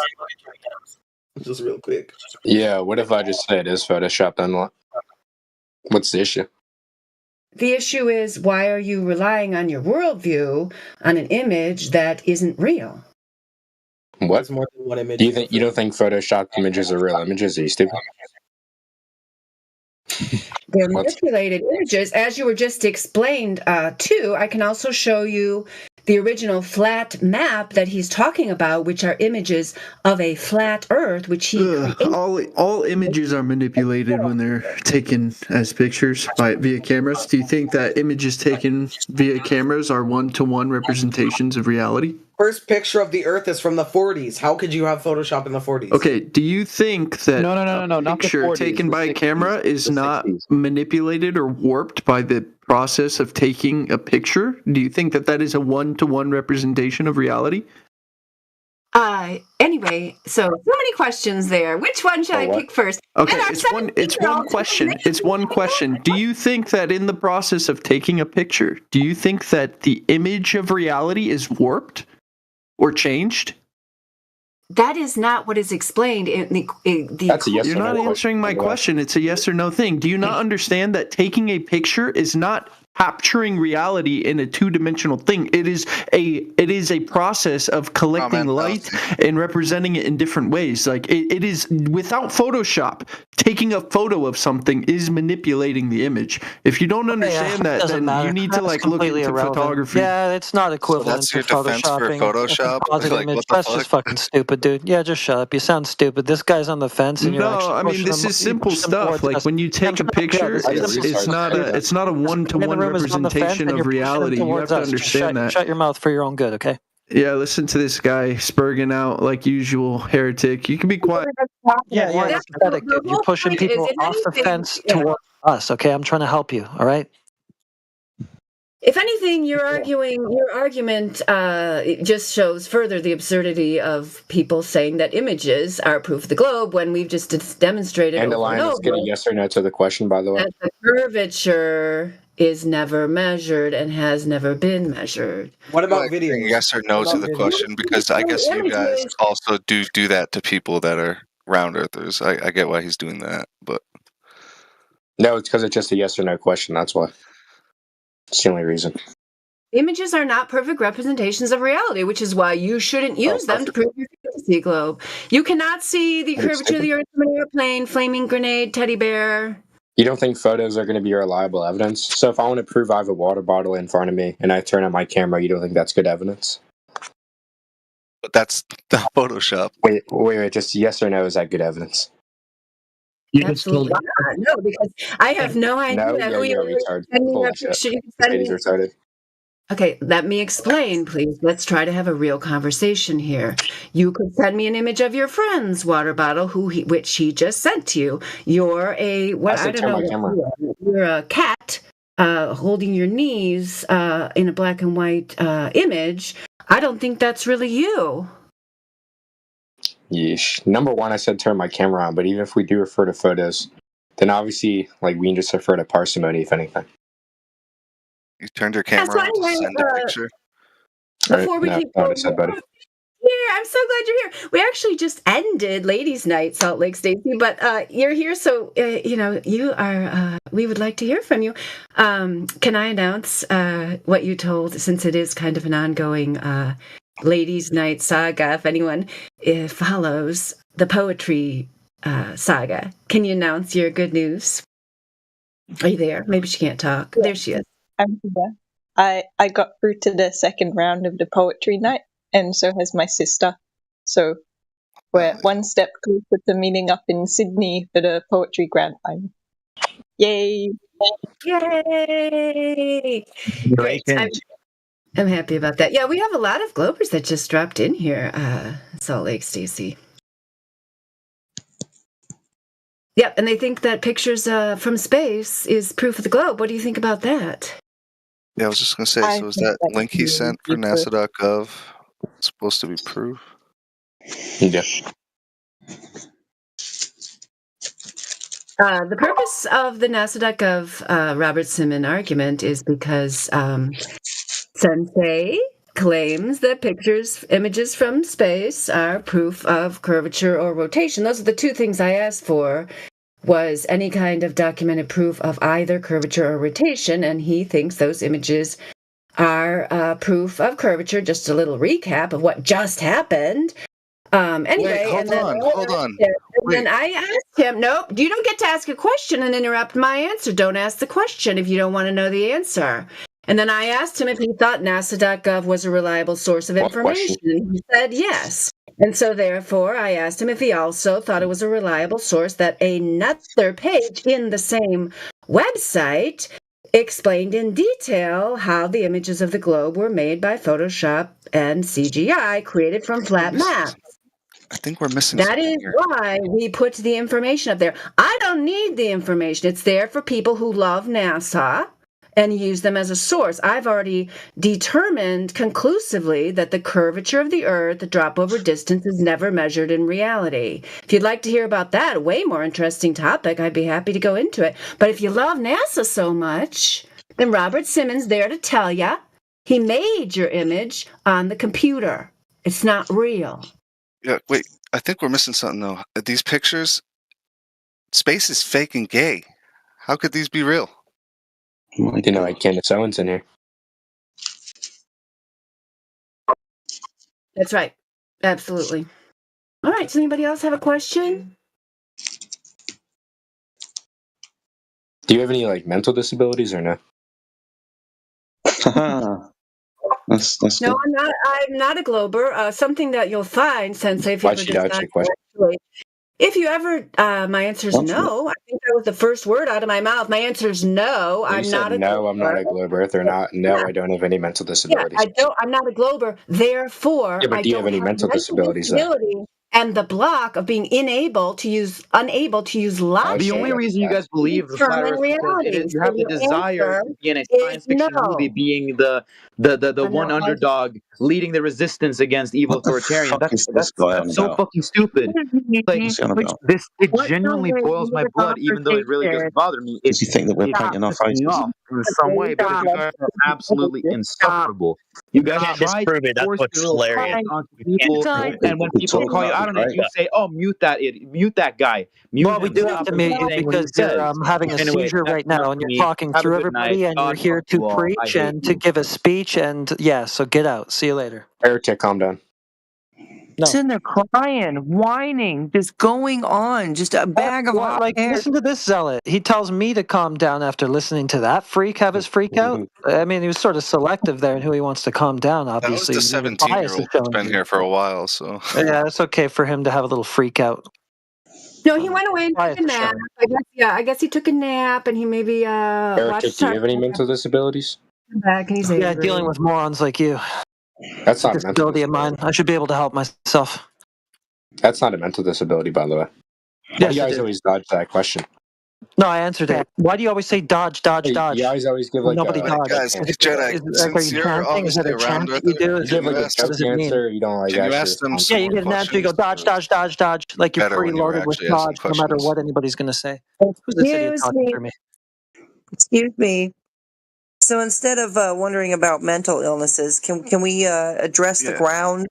Just real quick. Yeah, what if I just say it is Photoshop then what? What's the issue? The issue is, why are you relying on your worldview on an image that isn't real? What? More than one image. Do you don't think Photoshopped images are real images? Are you stupid? They're manipulated images, as you were just explained too. I can also show you the original flat map that he's talking about, which are images of a flat Earth, which he created. All images are manipulated when they're taken as pictures via cameras. Do you think that images taken via cameras are one-to-one representations of reality? First picture of the Earth is from the 40s. How could you have Photoshop in the 40s? Okay, do you think that No, a picture taken by a camera is not manipulated or warped by the process of taking a picture? Do you think that that is a one-to-one representation of reality? Anyway, so many questions there. Which one should I pick first? Okay, it's one question. It's one question. Do you think that in the process of taking a picture, do you think that the image of reality is warped or changed? That is not what is explained in the That's a yes You're not answering my question. It's a yes or no thing. Do you not understand that taking a picture is not capturing reality in a two-dimensional thing? It is a process of collecting light and representing it in different ways. Like it is, without Photoshop, taking a photo of something is manipulating the image. If you don't understand that, then you need to look into photography. Yeah, it's not equivalent So that's to your defense for photoshopping. Photoshop? a composite Like, image. what the That's just fucking stupid, dude. Yeah, just shut up. You sound stupid. This guy's on the fence, and you're No, actually I mean pushing this him- is you simple push him stuff. towards Like us. when you take a picture, it's not a one-to-one representation of reality. You have to understand that. Shut your mouth for your own good, okay? Yeah, listen to this guy spurging out like usual, heretic. You can be quiet. Yeah, it's pathetic, dude. You're pushing people off the fence toward us. Okay, I'm trying to help you. All right. If anything, your argument just shows further the absurdity of people saying that images are proof of the globe when we've just demonstrated And over and Alliance, over get a yes or no to the question, by the way. that the curvature is never measured and has never been measured. What about Like, videos? yes or no to the question, because I guess you guys also do that to people that are round earthers. I get why he's doing that, but No, it's because it's just a yes or no question. That's why. It's the only reason. Images are not perfect representations of reality, which is why you shouldn't use them to prove your fantasy globe. You cannot see the curvature of the Earth from an airplane, flaming grenade, teddy bear. You don't think photos are going to be reliable evidence? So if I want to prove I have a water bottle in front of me and I turn on my camera, you don't think that's good evidence? But that's the Photoshop. Wait, just yes or no, is that good evidence? Absolutely not. No, because I have no idea who you're sending that picture. You can send me. Retarded. Okay, let me explain, please. Let's try to have a real conversation here. You could send me an image of your friend's water bottle, which he just sent to you. You're I don't know. You're a cat holding your knees in a black and white image. I don't think that's really you. Yeesh. Number one, I said turn my camera on, but even if we do refer to photos, then obviously, we can just refer to parsimony, if anything. You turned your camera on to send a picture? Before we keep going, I'm so glad you're here. We actually just ended Ladies' Night, Salt Lake Stacy, but you're here, so you are. We would like to hear from you. Can I announce what you told, since it is kind of an ongoing Ladies' Night saga? If anyone follows the poetry saga, can you announce your good news? Are you there? Maybe she can't talk. There she is. I'm here. I got through to the second round of the poetry night, and so has my sister. So we're one step closer to meeting up in Sydney for the poetry grand final. Yay! Yay! Great. I'm happy about that. Yeah, we have a lot of Globers that just dropped in here, Salt Lake, Stacy. Yep, and they think that pictures from space is proof of the globe. What do you think about that? Yeah, I was just going to say, so is that link he sent for NASA.gov supposed to be proof? Yeah. The purpose of the NASA.gov Robert Simon argument is because Sensei claims that images from space are proof of curvature or rotation. Those are the two things I asked for, was any kind of documented proof of either curvature or rotation, and he thinks those images are proof of curvature. Just a little recap of what just happened. Anyway, hold on. And then I asked him, nope, you don't get to ask a question and interrupt my answer. Don't ask the question if you don't want to know the answer. And then I asked him if he thought NASA.gov was a reliable source of information. He said yes. And so therefore, I asked him if he also thought it was a reliable source that another page in the same website explained in detail how the images of the globe were made by Photoshop and CGI created from flat maps. I think we're missing That something is here. why we put the information up there. I don't need the information. It's there for people who love NASA and use them as a source. I've already determined conclusively that the curvature of the Earth, the drop over distance, is never measured in reality. If you'd like to hear about that, a way more interesting topic, I'd be happy to go into it. But if you love NASA so much, then Robert Simmons there to tell you he made your image on the computer. It's not real. Yeah, wait. I think we're missing something, though. These pictures, space is fake and gay. How could these be real? You know, like Candace Owens in here. That's right. Absolutely. All right. Does anybody else have a question? Do you have any mental disabilities or no? That's no, I'm not a Glober. Something that you'll find, Sensei, if you ever decide actually. If you ever, my answer is no. I think that was the first word out of my mouth. My answer is no. I'm not a no, I'm not a Globe Earther. No, I don't have any mental disabilities. I'm not a Glober. Therefore, yeah, but do you have any mental disabilities? Though? and the block of being unable to use logic. The only reason you guys believe the flat Earth is because you have the desire to be in a science fiction movie, being the one underdog leading the resistance against evil authoritarian. That's so fucking stupid. Like it genuinely boils my blood, even though it really doesn't bother me. Does he think that we're painting our faces? In some way, because you guys are absolutely insufferable. You guys try to force your opinion onto people, and when people call you out on it, you say, "Oh, mute that idiot, mute that guy." Well, we do have to mute you because you're having a seizure right now, and you're talking through everybody, and you're here to preach and to give a speech, and yeah, so get out. See you later. Heretic, calm down. It's in there crying, whining, just going on, just a bag of hot air. Listen to this zealot. He tells me to calm down after listening to that freak have his freak out. I mean, he was sort of selective there in who he wants to calm down, obviously. That was the 17-year-old that's been here for a while, so... Yeah, it's okay for him to have a little freak out. No, he went away and took a nap. I guess he took a nap, and he maybe Heretic, do you have any mental disabilities? Back and he's dealing with morons like you. That's not a mental disability of mine. I should be able to help myself. That's not a mental disability, by the way. Yes, you guys always dodge that question. No, I answered it. Why do you always say dodge, dodge, dodge? You guys always give like nobody dodge. Guys, Jedi, are you chanting? Is that a chant that you do? You give like a chest answer. You don't like actually. Yeah, you get an answer. You go dodge, dodge, dodge, dodge. Like you're preloaded with dodge, no matter what anybody's going to say. Who's this idiot talking through me? Excuse me. So instead of wondering about mental illnesses, can we address the ground?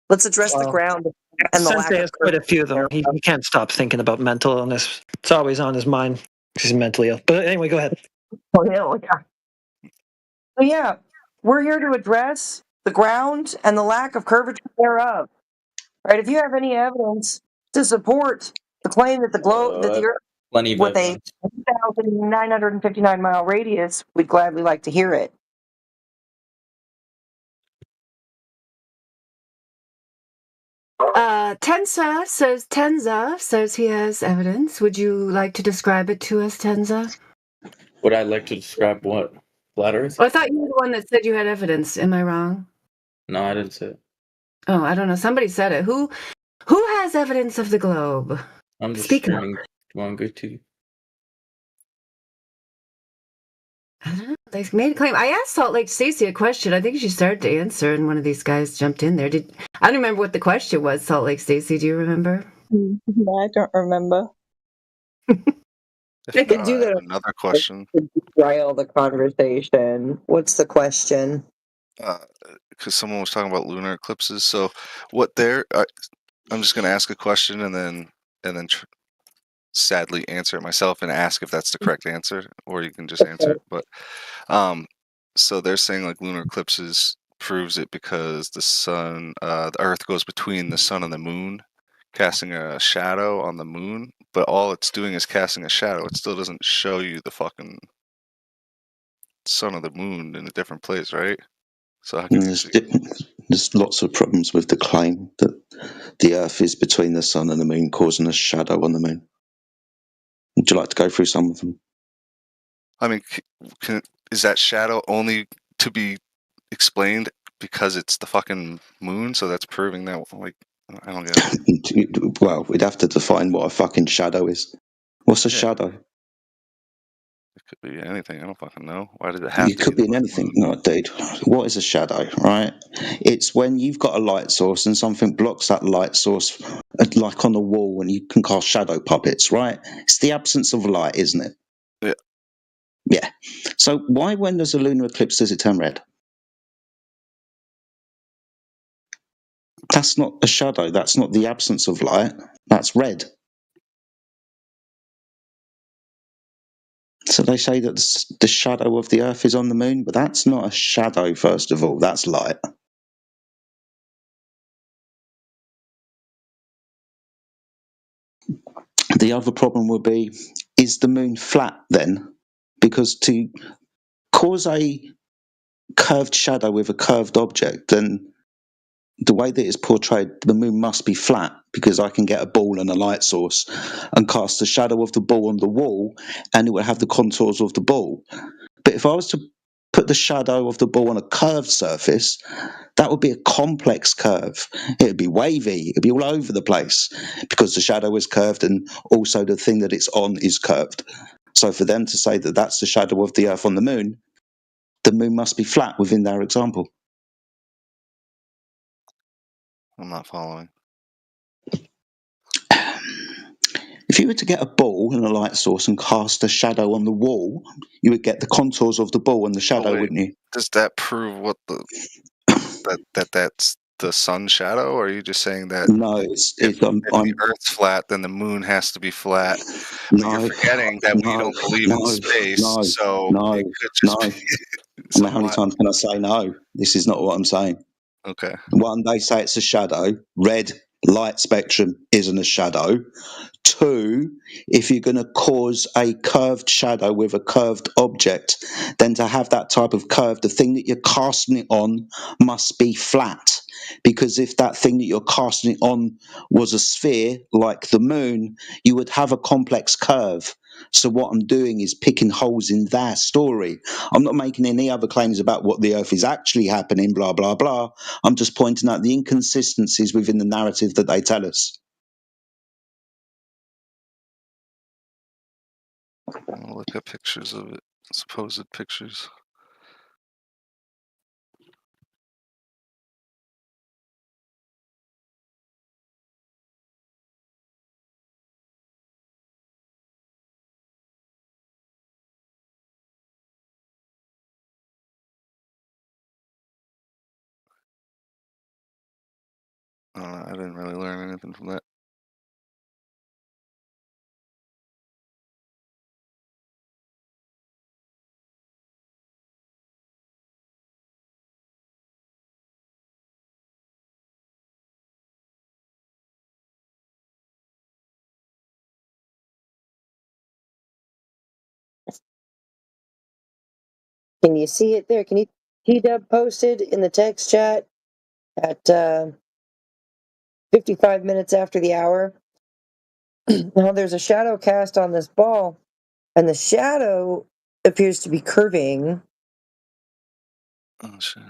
Let's address the ground and the lack Sensei has quite a few of them. He can't stop thinking about mental illness. It's always on his mind. He's mentally ill. But anyway, go ahead. So yeah, we're here to address the ground and the lack of curvature thereof. Right? If you have any evidence to support the claim that the globe, that the Earth, with a 1,959-mile radius, we'd gladly like to hear it. Tenza says he has evidence. Would you like to describe it to us, Tenza? Would I like to describe what? Flat Earth? Well, I thought you were the one that said you had evidence. Am I wrong? No, I didn't say it. Oh, I don't know. Somebody said it. Who has evidence of the globe? I'm just Speak streaming. Do you want to go to? I don't know. They made a claim. I asked Salt Lake Stacy a question. I think she started to answer, and one of these guys jumped in there. I don't remember what the question was, Salt Lake Stacy. Do you remember? No, I don't remember. I could do that. Another question. Derail the conversation. What's the question? Because someone was talking about lunar eclipses. So, what they're, I'm just going to ask a question and then sadly answer it myself and ask if that's the correct answer, or you can just answer it. But, so they're saying like lunar eclipses proves it because the sun, the Earth goes between the sun and the moon, casting a shadow on the moon. But all it's doing is casting a shadow. It still doesn't show you the fucking sun or the moon in a different place, right? So there's lots of problems with the claim that the Earth is between the sun and the moon, causing a shadow on the moon. Would you like to go through some of them? I mean, is that shadow only to be explained because it's the fucking moon? So that's proving that, like, I don't get it. Well, we'd have to define what a fucking shadow is. What's a shadow? It could be anything. I don't fucking know. Why did it have to could be in anything. No, dude. What is a shadow, right? It's when you've got a light source and something blocks that light source, like on the wall, and you can cast shadow puppets, right? It's the absence of light, isn't it? Yeah. Yeah. So why, when there's a lunar eclipse, does it turn red? That's not a shadow. That's not the absence of light. That's red. So they say that the shadow of the Earth is on the moon, but that's not a shadow, first of all. That's light. The other problem would be, is the moon flat then? Because to cause a curved shadow with a curved object, then the way that it's portrayed, the moon must be flat, because I can get a ball and a light source and cast the shadow of the ball on the wall, and it will have the contours of the ball. But if I was to put the shadow of the ball on a curved surface, that would be a complex curve. It would be wavy, it would be all over the place because the shadow is curved and also the thing that it's on is curved. So for them to say that that's the shadow of the Earth on the moon must be flat within their example. I'm not following. If you were to get a ball and a light source and cast a shadow on the wall, you would get the contours of the ball and the shadow, wait, wouldn't you? Does that prove what that's the sun's shadow, or are you just saying that No, if the Earth's flat, then the moon has to be flat? But you're forgetting that we don't believe in space, so it could just be. I mean, how many times can I say no? This is not what I'm saying. Okay. One, they say it's a shadow. Red light spectrum isn't a shadow. Two, if you're going to cause a curved shadow with a curved object, then to have that type of curve, the thing that you're casting it on must be flat. Because if that thing that you're casting it on was a sphere, like the moon, you would have a complex curve. So what I'm doing is picking holes in their story. I'm not making any other claims about what the Earth is actually happening, blah, blah, blah. I'm just pointing out the inconsistencies within the narrative that they tell us. I'll look at pictures of it, supposed pictures. I didn't really learn anything from that. Can you see it there? Can you T-Dub posted in the text chat at 55 minutes after the hour? Now there's a shadow cast on this ball, and the shadow appears to be curving. Oh shit.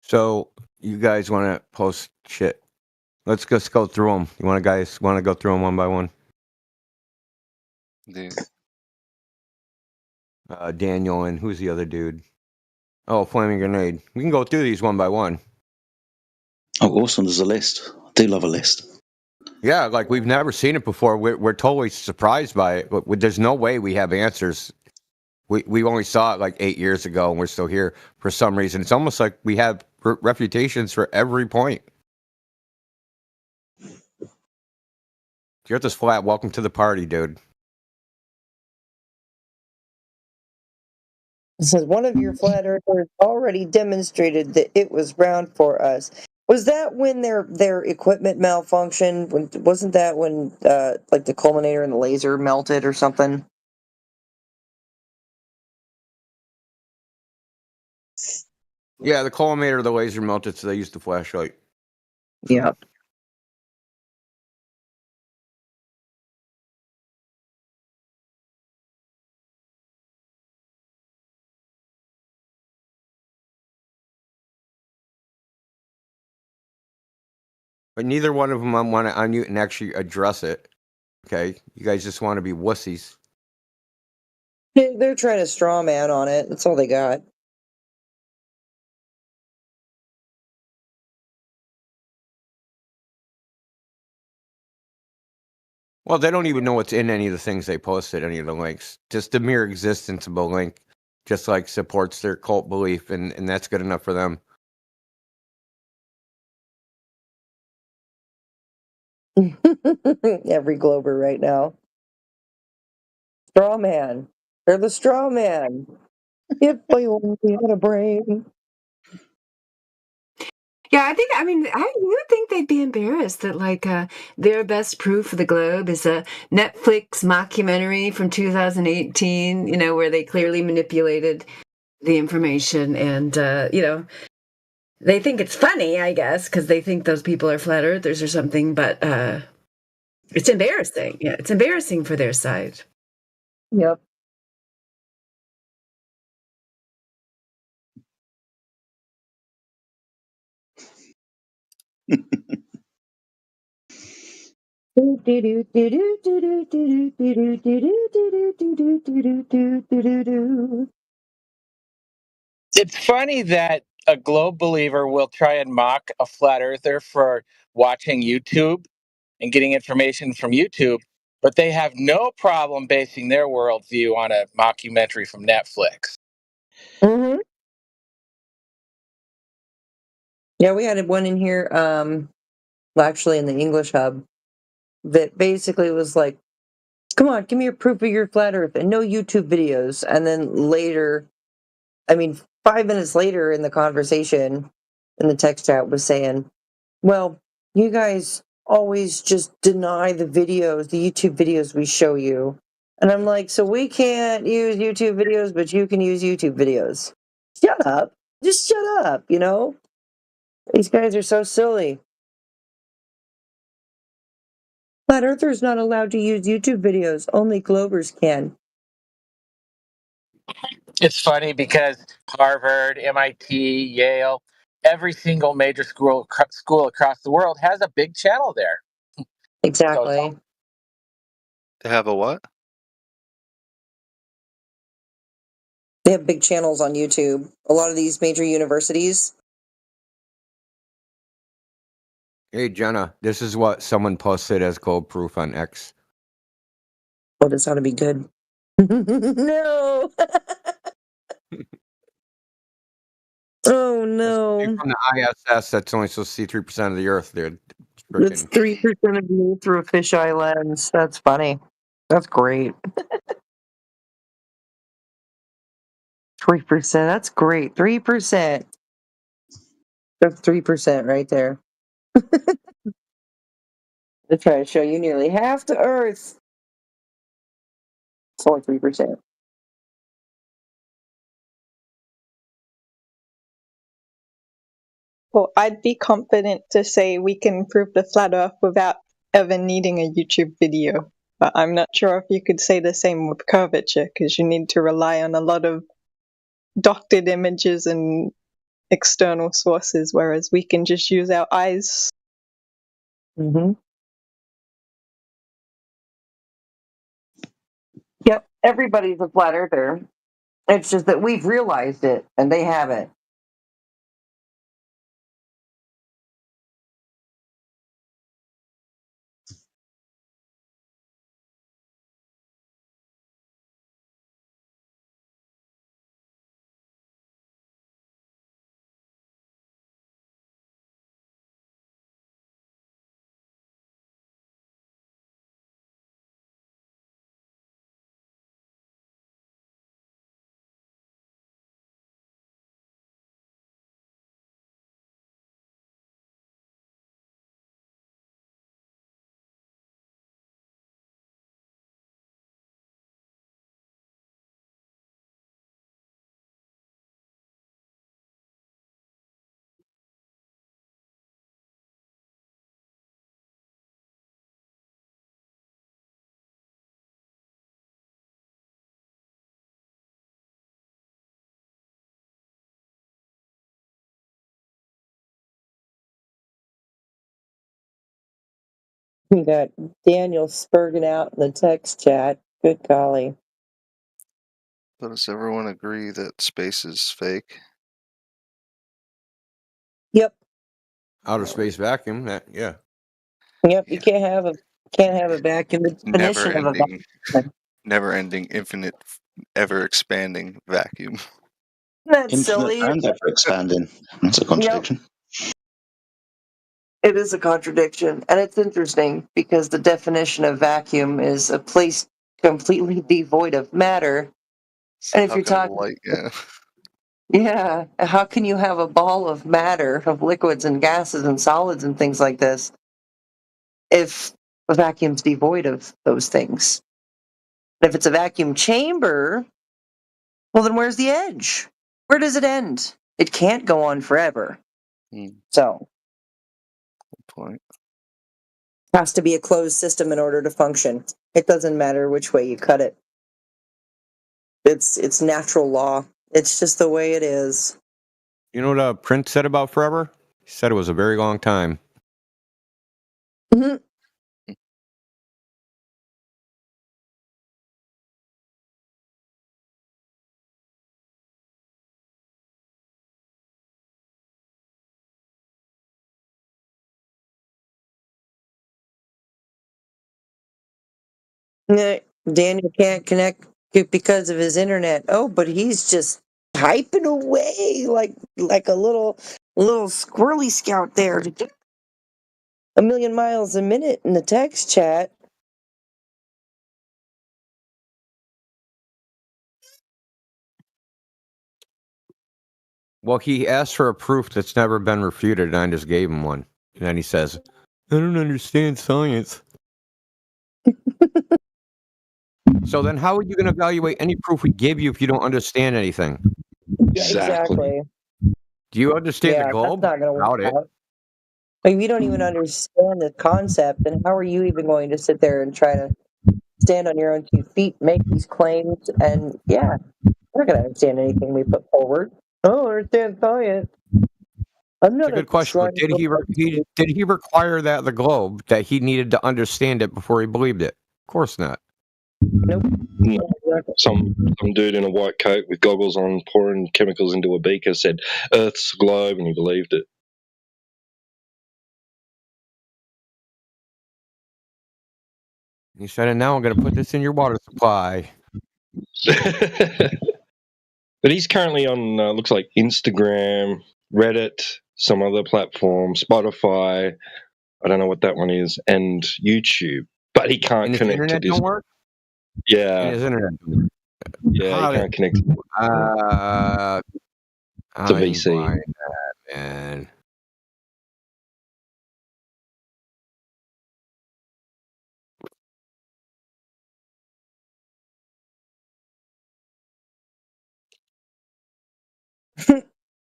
So you guys want to post shit? Let's just go through them. You want to go through them one by one? Dude. Daniel and who's the other dude? Oh, Flaming Grenade. We can go through these one by one. Oh, awesome! There's a list. I do love a list. Yeah, like we've never seen it before. We're totally surprised by it. But there's no way we have answers. We only saw it like 8 years ago, and we're still here for some reason. It's almost like we have refutations for every point. You're at this flat. Welcome to the party, dude. It says one of your flat earthers already demonstrated that it was round for us. Was that when their equipment malfunctioned? Wasn't that when like the culminator and the laser melted or something? Yeah, the collimator, the laser melted, so they used the flashlight. Yeah. But neither one of them want to unmute and actually address it. Okay, you guys just want to be wussies. They're trying to straw man on it. That's all they got. Well, they don't even know what's in any of the things they posted, any of the links. Just the mere existence of a link just like supports their cult belief, and that's good enough for them. Every Glober right now. Straw man. They're the straw man. If I only had a brain. Yeah, I mean, you would think they'd be embarrassed that, like, their best proof of the globe is a Netflix mockumentary from 2018, where they clearly manipulated the information. And, they think it's funny, I guess, because they think those people are flat earthers or something, but it's embarrassing. Yeah, it's embarrassing for their side. Yep. It's funny that a globe believer will try and mock a flat earther for watching YouTube and getting information from YouTube, but they have no problem basing their worldview on a mockumentary from Netflix. Mm-hmm. Yeah, we had one in here, actually in the English hub, that basically was like, come on, give me your proof of your flat earth and no YouTube videos. And then later, 5 minutes later in the conversation, in the text chat, was saying, well, you guys always just deny the videos, the YouTube videos we show you. And I'm like, so we can't use YouTube videos, but you can use YouTube videos. Shut up. Just shut up, These guys are so silly. Flat Earthers not allowed to use YouTube videos. Only Globers can. It's funny because Harvard, MIT, Yale, every single major school across the world has a big channel there. Exactly. They have a what? They have big channels on YouTube. A lot of these major universities. Hey, Jenna, this is what someone posted as gold proof on X. Oh, this ought to be good. No. Oh, no. From the ISS, that's only supposed to see 3% of the Earth, dude. It's 3% of me through a fisheye lens. That's funny. That's great. 3%. That's great. 3%. That's 3% right there. They're trying to show you nearly half the Earth. It's only 3%. Well, I'd be confident to say we can prove the flat Earth without ever needing a YouTube video. But I'm not sure if you could say the same with curvature, because you need to rely on a lot of doctored images and external sources, whereas we can just use our eyes. Mm-hmm. Yep, everybody's a flat earther. It's just that we've realized it, and they haven't. We got Daniel spurging out in the text chat. Good golly. But does everyone agree that space is fake? Yep. Outer space vacuum, yeah. Yep, you can't have a vacuum. The definition of a vacuum. Never ending, infinite, ever expanding vacuum. That's Infinite silly. and ever expanding. That's a contradiction. It is a contradiction, and it's interesting because the definition of vacuum is a place completely devoid of matter. So And if how you're can a talking, light? Yeah. yeah, how can you have a ball of matter, of liquids and gases and solids and things like this, if a vacuum's devoid of those things? If it's a vacuum chamber, well, then where's the edge? Where does it end? It can't go on forever. So, Point. has to be a closed system in order to function. It doesn't matter which way you cut it. It's natural law. It's just the way it is. You know what Prince said about forever? He said it was a very long time. Mhm. Yeah, Daniel can't connect because of his internet. Oh, but he's just typing away like a little squirrely scout there. A million miles a minute in the text chat. Well, he asked for a proof that's never been refuted, and I just gave him one. And then he says, I don't understand science. So then how are you going to evaluate any proof we give you if you don't understand anything? Exactly. Do you understand the Yeah, globe? that's not going to Doubt work it. out. Like, we don't even understand the concept, and how are you even going to sit there and try to stand on your own 2 feet, make these claims? And yeah, we're not going to understand anything we put forward. I don't understand science. I'm It's not a good question, but did he require that the globe that he needed to understand it before he believed it? Of course not. Nope. No. Some dude in a white coat with goggles on pouring chemicals into a beaker said Earth's a globe, and he believed it. He said, and now I'm going to put this in your water supply. But he's currently on looks like Instagram, Reddit, some other platform, Spotify. I don't know what that one is, and YouTube. But he can't And his connect to internet this. don't work? Yeah. And his internet don't work. Yeah, he can't connect. I It's a ain't VC. buying that, man.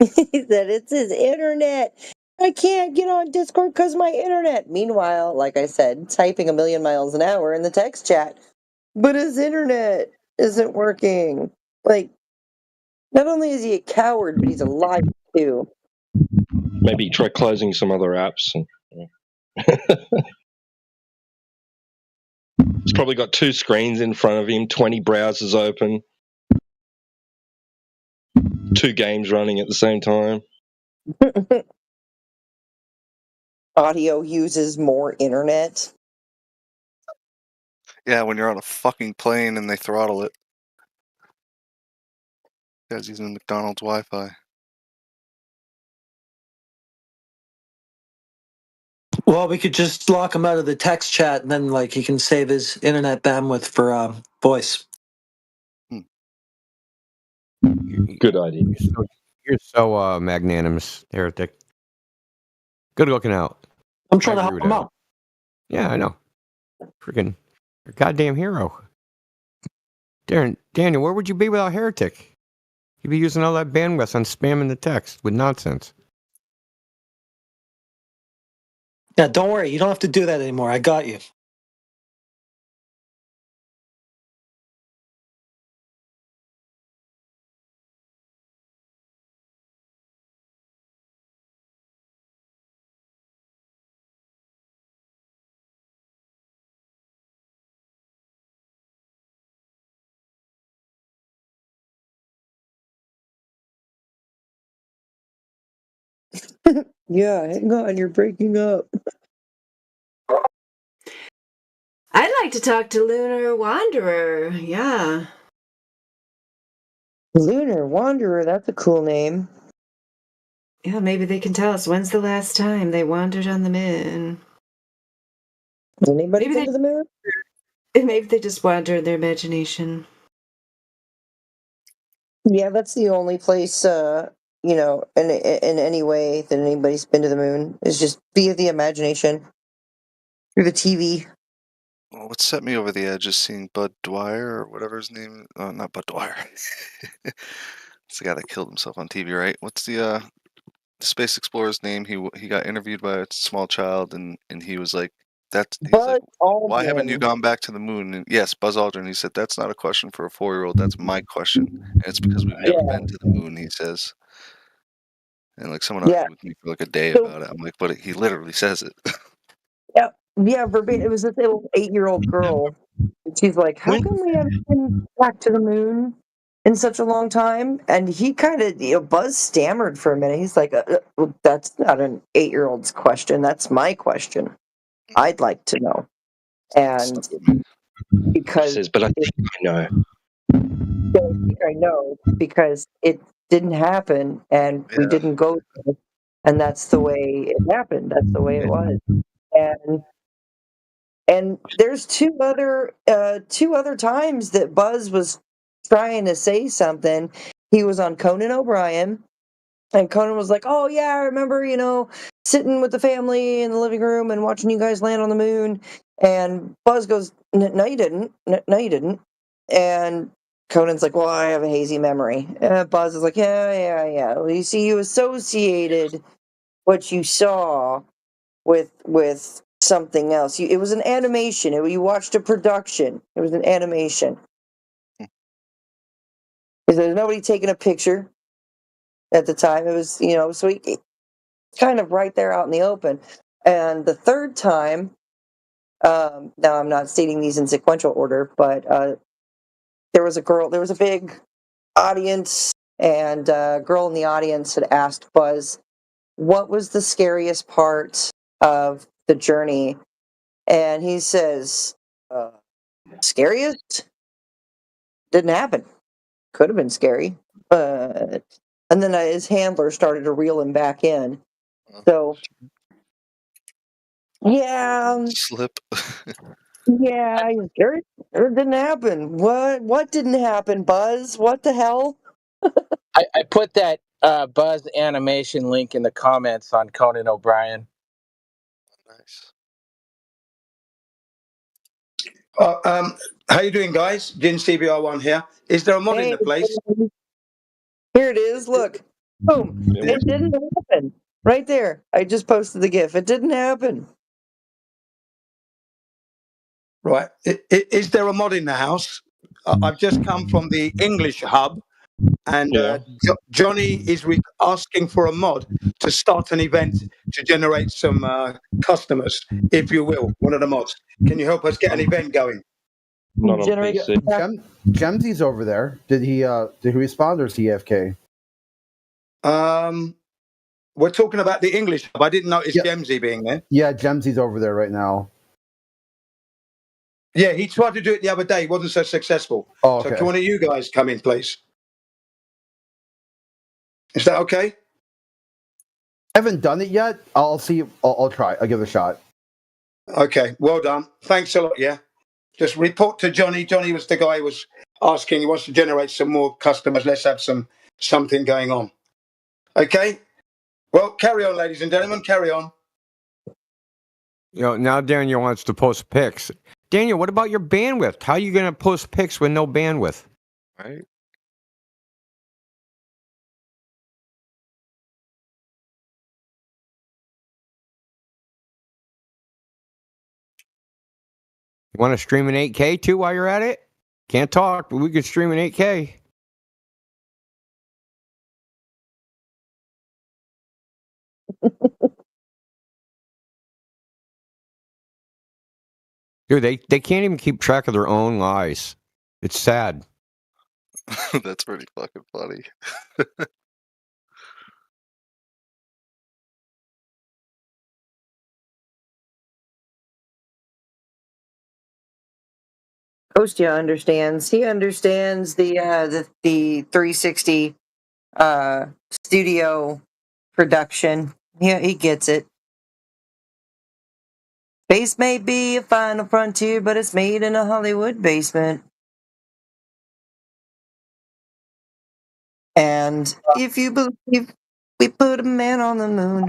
He said it's his internet. I can't get on Discord because my internet. Meanwhile, like I said, typing a million miles an hour in the text chat, but his internet isn't working. Like, not only is he a coward, but he's a liar too. Maybe try closing some other apps. He's probably got 2 screens in front of him, 20 browsers open, 2 games running at the same time. Audio uses more internet. Yeah, when you're on a fucking plane and they throttle it. Guy's using McDonald's Wi-Fi. Well, we could just lock him out of the text chat, and then like he can save his internet bandwidth for voice. Good idea. You're so magnanimous, heretic. Good looking out. I'm trying to help him out. Yeah, I know. Freaking you're a goddamn hero. Daniel, where would you be without Heretic? You'd be using all that bandwidth on spamming the text with nonsense. Yeah, don't worry. You don't have to do that anymore. I got you. Yeah, hang on, you're breaking up. I'd like to talk to Lunar Wanderer. Yeah. Lunar Wanderer, that's a cool name. Yeah, maybe they can tell us when's the last time they wandered on the moon. Has anybody been to the moon? Maybe they just wander in their imagination. Yeah, that's the only place, in any way that anybody's been to the moon is just via the imagination through the TV. Well, what set me over the edge is seeing Bud Dwyer or whatever his name. Not Bud Dwyer. It's the guy that killed himself on TV, right? What's the space explorer's name? He got interviewed by a small child, and he was like, he's like, why haven't you Aldrin. gone back to the moon? And yes, Buzz Aldrin. He said that's not a question for a 4-year-old. That's my question, and it's because we've never been to the moon. He says, and like someone Yeah. argued with me for like a day So- about it. I'm like, but he literally says it. Yeah, verbatim. It was this little 8-year-old girl. And she's like, "How come we haven't been back to the moon in such a long time?" And he kind of, Buzz stammered for a minute. He's like, well, "That's not an 8-year-old's question. That's my question. I'd like to know." And because Says, but I think I know. I think I know because it didn't happen, and we didn't go there, and that's the way it happened. That's the way it was. And there's two other times that Buzz was trying to say something. He was on Conan O'Brien, and Conan was like, "Oh yeah, I remember, sitting with the family in the living room and watching you guys land on the moon." And Buzz goes, "No, you didn't. No, you didn't." And Conan's like, "Well, I have a hazy memory." Buzz is like, "Yeah. Well, you see, you associated what you saw with something else. It was an animation. You watched a production. It was an animation. There's nobody taking a picture at the time. It was, so he kind of right there out in the open." And the third time, now I'm not stating these in sequential order, but there was a big audience, and a girl in the audience had asked Buzz, what was the scariest part of the journey? And he says, scariest? Didn't happen. Could have been scary. But and then his handler started to reel him back in. So yeah, Slip. yeah, it didn't happen. What didn't happen, Buzz? What the hell? I put that Buzz animation link in the comments on Conan O'Brien. Nice. How you doing, guys? Jin CBR1 here. Is there a mod in the place? Here it is. Look. Boom. It didn't happen. Right there. I just posted the GIF. It didn't happen. Right. Is there a mod in the house? I've just come from the English hub, and Johnny is asking for a mod to start an event to generate some customers, if you will. One of the mods. Can you help us get an event going? Not on PC. Gemsy's over there. Did he respond or is he AFK? We're talking about the English hub. I didn't notice Gemsy being there. Yeah, Gemsy's over there right now. Yeah, he tried to do it the other day. He wasn't so successful. Oh, okay. So can one of you guys come in, please? Is that okay? I haven't done it yet. I'll see. I'll try. I'll give it a shot. Okay, well done. Thanks a lot, yeah. Just report to Johnny. Johnny was the guy who was asking. He wants to generate some more customers. Let's have something going on. Okay? Well, carry on, ladies and gentlemen. Carry on. Now Daniel wants to post pics. Daniel, what about your bandwidth? How are you going to post pics with no bandwidth? Right. You want to stream in 8K too while you're at it? Can't talk, but we can stream in 8K. Dude, they can't even keep track of their own lies. It's sad. That's pretty fucking funny. Kostya understands. He understands the 360 studio production. He gets it. Space may be a final frontier, but it's made in a Hollywood basement. And if you believe we put a man on the moon.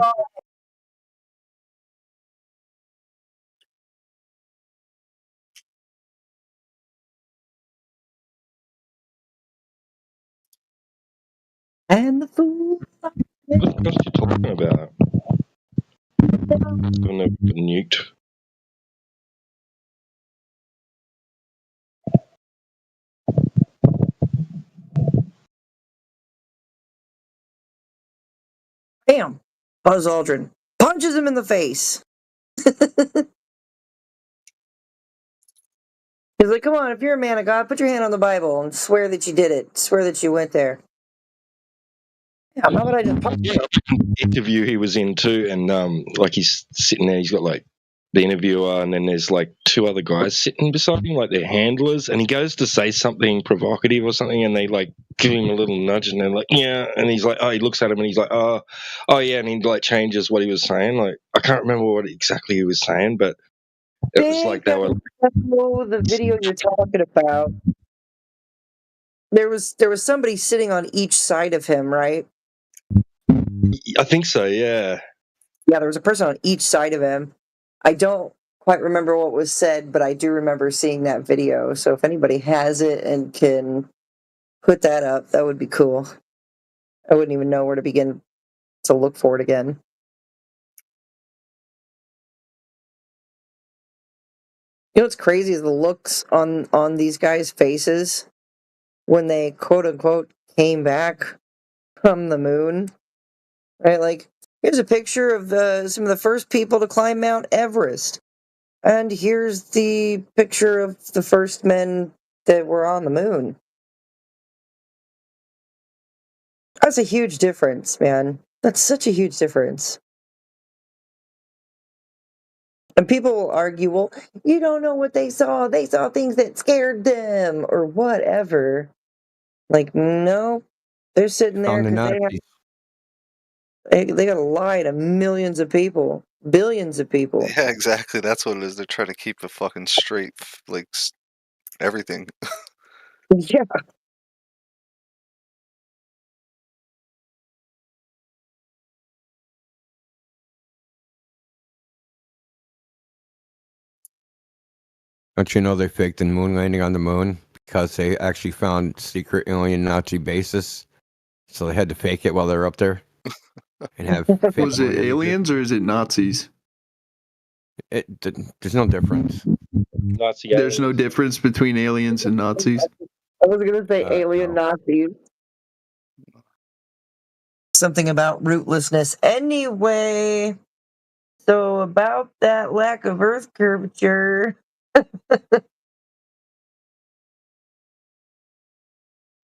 And the fool. What are you talking about? It's gonna get nuked. Bam! Buzz Aldrin punches him in the face. He's like, come on, if you're a man of God, put your hand on the Bible and swear that you did it. Swear that you went there. Yeah, how about I just punch you? Interview he was in too, and like he's sitting there, he's got like the interviewer, and then there's like two other guys sitting beside him, like they're handlers, and he goes to say something provocative or something, and they like give him a little nudge, and they're like, yeah, and he's like, oh, he looks at him, and he's like, oh yeah, and he like changes what he was saying. Like I can't remember what exactly he was saying, but it was like they were. The video you're talking about. There was somebody sitting on each side of him, right? I think so, yeah. Yeah, there was a person on each side of him. I don't quite remember what was said, but I do remember seeing that video. So if anybody has it and can put that up, that would be cool. I wouldn't even know where to begin to look for it again. You know what's crazy is the looks on these guys' faces when they quote unquote came back from the moon. Right? Like, here's a picture of some of the first people to climb Mount Everest. And here's the picture of the first men that were on the moon. That's a huge difference, man. That's such a huge difference. And people will argue, well, you don't know what they saw. They saw things that scared them or whatever. Like, no, they're sitting there because they got to lie to millions of people, billions of people. Yeah, exactly. That's what it is. They're trying to keep the fucking straight, like everything. Yeah. Don't you know they faked the moon landing on the moon because they actually found secret alien Nazi bases, so they had to fake it while they were up there and have. Was it aliens or is it Nazis? There's no difference. Nazi. There's no difference between aliens and Nazis. I was going to say alien Nazis. Something about rootlessness. Anyway, so about that lack of Earth curvature.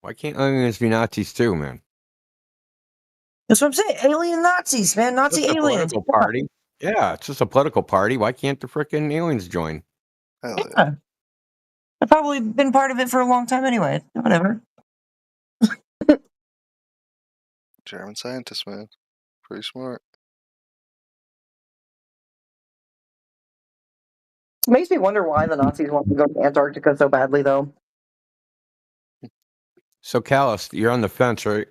Why can't aliens be Nazis too, man? That's what I'm saying. Alien Nazis, man. Nazi Just a aliens. political party. Yeah, it's just a political party. Why can't the frickin' aliens join? Yeah. I've probably been part of it for a long time anyway. Whatever. German scientists, man. Pretty smart. It makes me wonder why the Nazis want to go to Antarctica so badly, though. So, Callus, you're on the fence, right?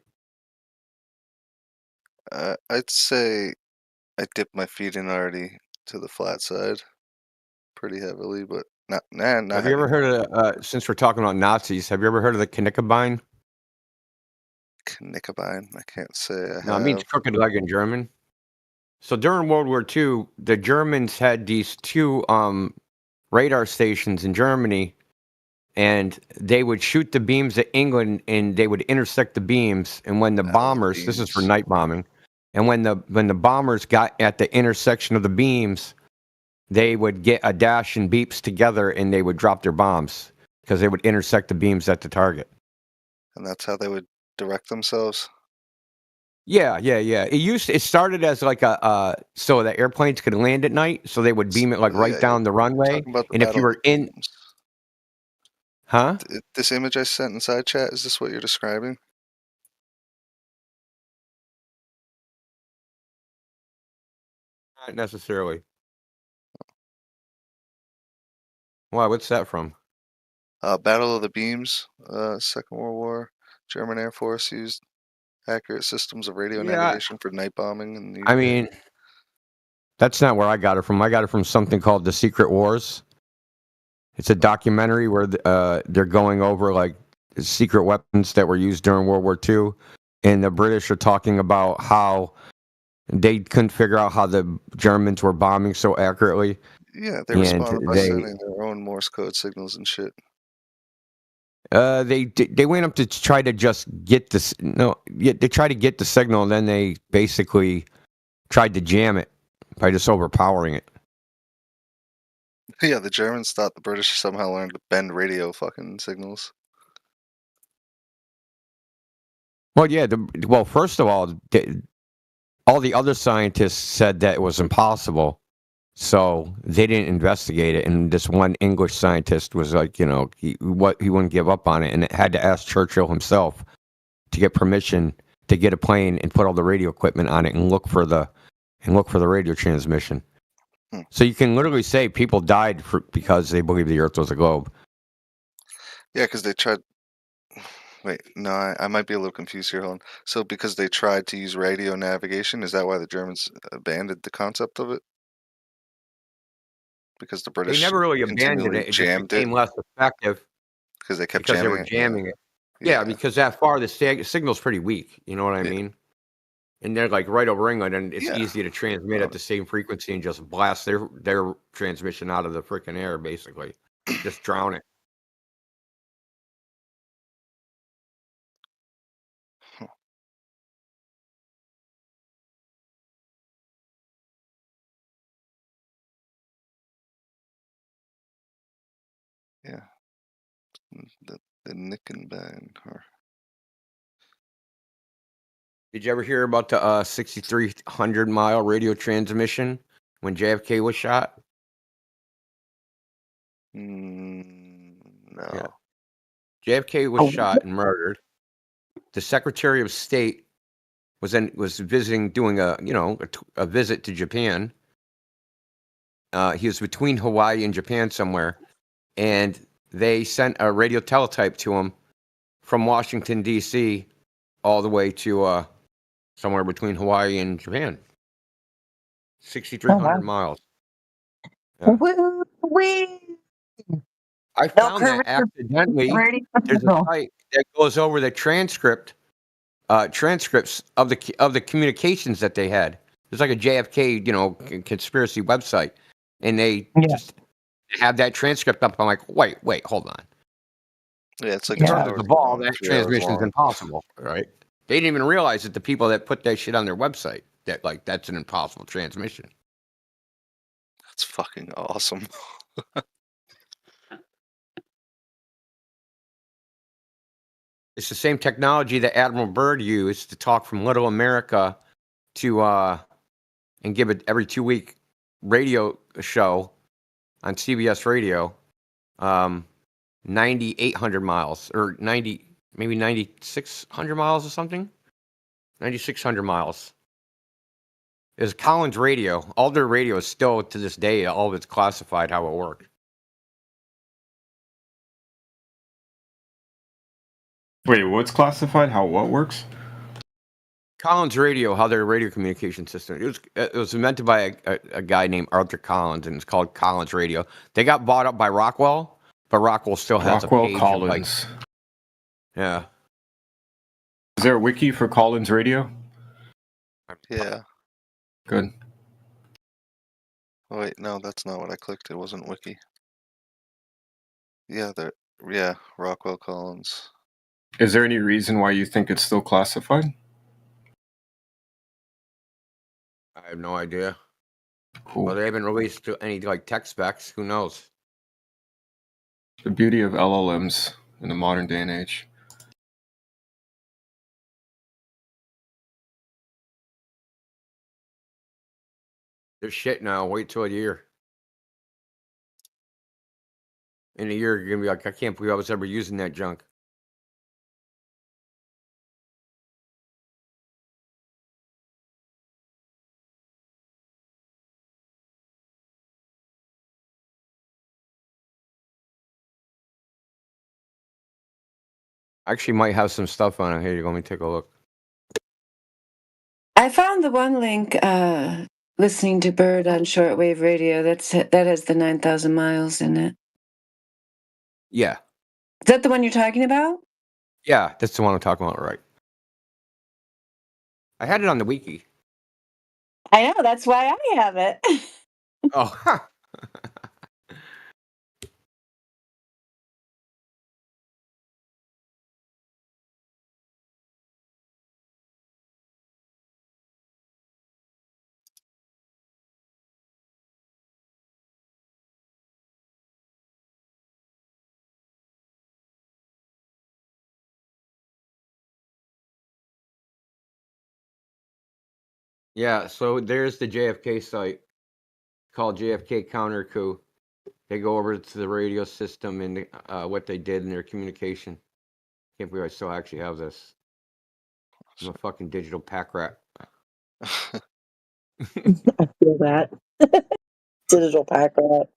I'd say I dipped my feet in already to the flat side pretty heavily, but not Have you ever heard of, since we're talking about Nazis, have you ever heard of the Knickerbein? Knickerbein? I can't say I have. No, it means crooked leg in German. So during World War II, the Germans had these two radar stations in Germany, and they would shoot the beams at England, and they would intersect the beams. And when the bombers, this is for night bombing, and when the bombers got at the intersection of the beams, they would get a dash and beeps together, and they would drop their bombs because they would intersect the beams at the target. And that's how they would direct themselves. Yeah. It started as like so that airplanes could land at night, so they would beam it like right down the runway. And if you were in, huh? This image I sent inside chat, is this what you're describing? Not necessarily. Why? What's that from? Battle of the Beams, Second World War. German Air Force used accurate systems of radio Yeah. navigation for night bombing in the UK. I mean, that's not where I got it from. I got it from something called The Secret Wars. It's a documentary where they're going over like secret weapons that were used during World War II, and the British are talking about how they couldn't figure out how the Germans were bombing so accurately. Yeah, they and responded by they sending their own Morse code signals and shit. they went up to try to just get this. No, yeah, they tried to get the signal, and then they basically tried to jam it by just overpowering it. Yeah, the Germans thought the British somehow learned to bend radio fucking signals. Well, yeah. Well, first of all the other scientists said that it was impossible, so they didn't investigate it. And this one English scientist was like, he wouldn't give up on it, and it had to ask Churchill himself to get permission to get a plane and put all the radio equipment on it and look for the radio transmission. So you can literally say people died because they believed the Earth was a globe. Yeah, because they tried. Wait, no, I might be a little confused here. Hold on. So because they tried to use radio navigation, is that why the Germans abandoned the concept of it? Because the British They never really abandoned continually it. It just jammed became it less effective because they kept because they were jamming it. jamming it. Yeah, because that far the signal's pretty weak. You know what I mean? And they're like right over England, and it's easy to transmit at the same frequency and just blast their transmission out of the freaking air, basically. Just drown it. Yeah. The Nickenbahn. Did you ever hear about the 6,300-mile radio transmission when JFK was shot? No. Yeah. JFK was shot and murdered. The Secretary of State was visiting, doing a visit to Japan. He was between Hawaii and Japan somewhere, and they sent a radio teletype to him from Washington D.C. all the way to somewhere between Hawaii and Japan. 6,300 miles. Yeah. I found that accidentally. There's a site that goes over the transcripts of the communications that they had. It's like a JFK, conspiracy website, and they just have that transcript up. I'm like, wait, hold on. Yeah, it's like the ball. That transmission is impossible, right? They didn't even realize that the people that put that shit on their website that's an impossible transmission. That's fucking awesome. It's the same technology that Admiral Byrd used to talk from Little America to and give it every 2-week radio show on CBS Radio, 9,800 miles or 9,600 miles or something. 9,600 miles. It's Collins Radio. All their radio is still to this day, all of it's classified how it worked. Wait, what's classified? How what works? Collins Radio, how their radio communication system. It was invented by a guy named Arthur Collins, and it's called Collins Radio. They got bought up by Rockwell, but Rockwell still has a page Collins. Yeah. Is there a wiki for Collins Radio? Yeah. Good. Oh wait, no, that's not what I clicked. It wasn't wiki. Yeah, Rockwell Collins. Is there any reason why you think it's still classified? I have no idea. Cool. Well, they haven't released any tech specs. Who knows? The beauty of LLMs in the modern day and age. They're shit now. Wait till a year. In a year, you're gonna be like, I can't believe I was ever using that junk. I actually might have some stuff on it. Here, let me take a look. I found the one link listening to Bird on shortwave radio. That has the 9,000 miles in it. Yeah. Is that the one you're talking about? Yeah, that's the one I'm talking about, right? I had it on the wiki. I know, that's why I have it. Oh, yeah. So there's the JFK site called JFK Counter Coup. They go over to the radio system and what they did in their communication. Can't believe I still actually have this. I'm a fucking digital pack rat. I feel that. Digital pack rat.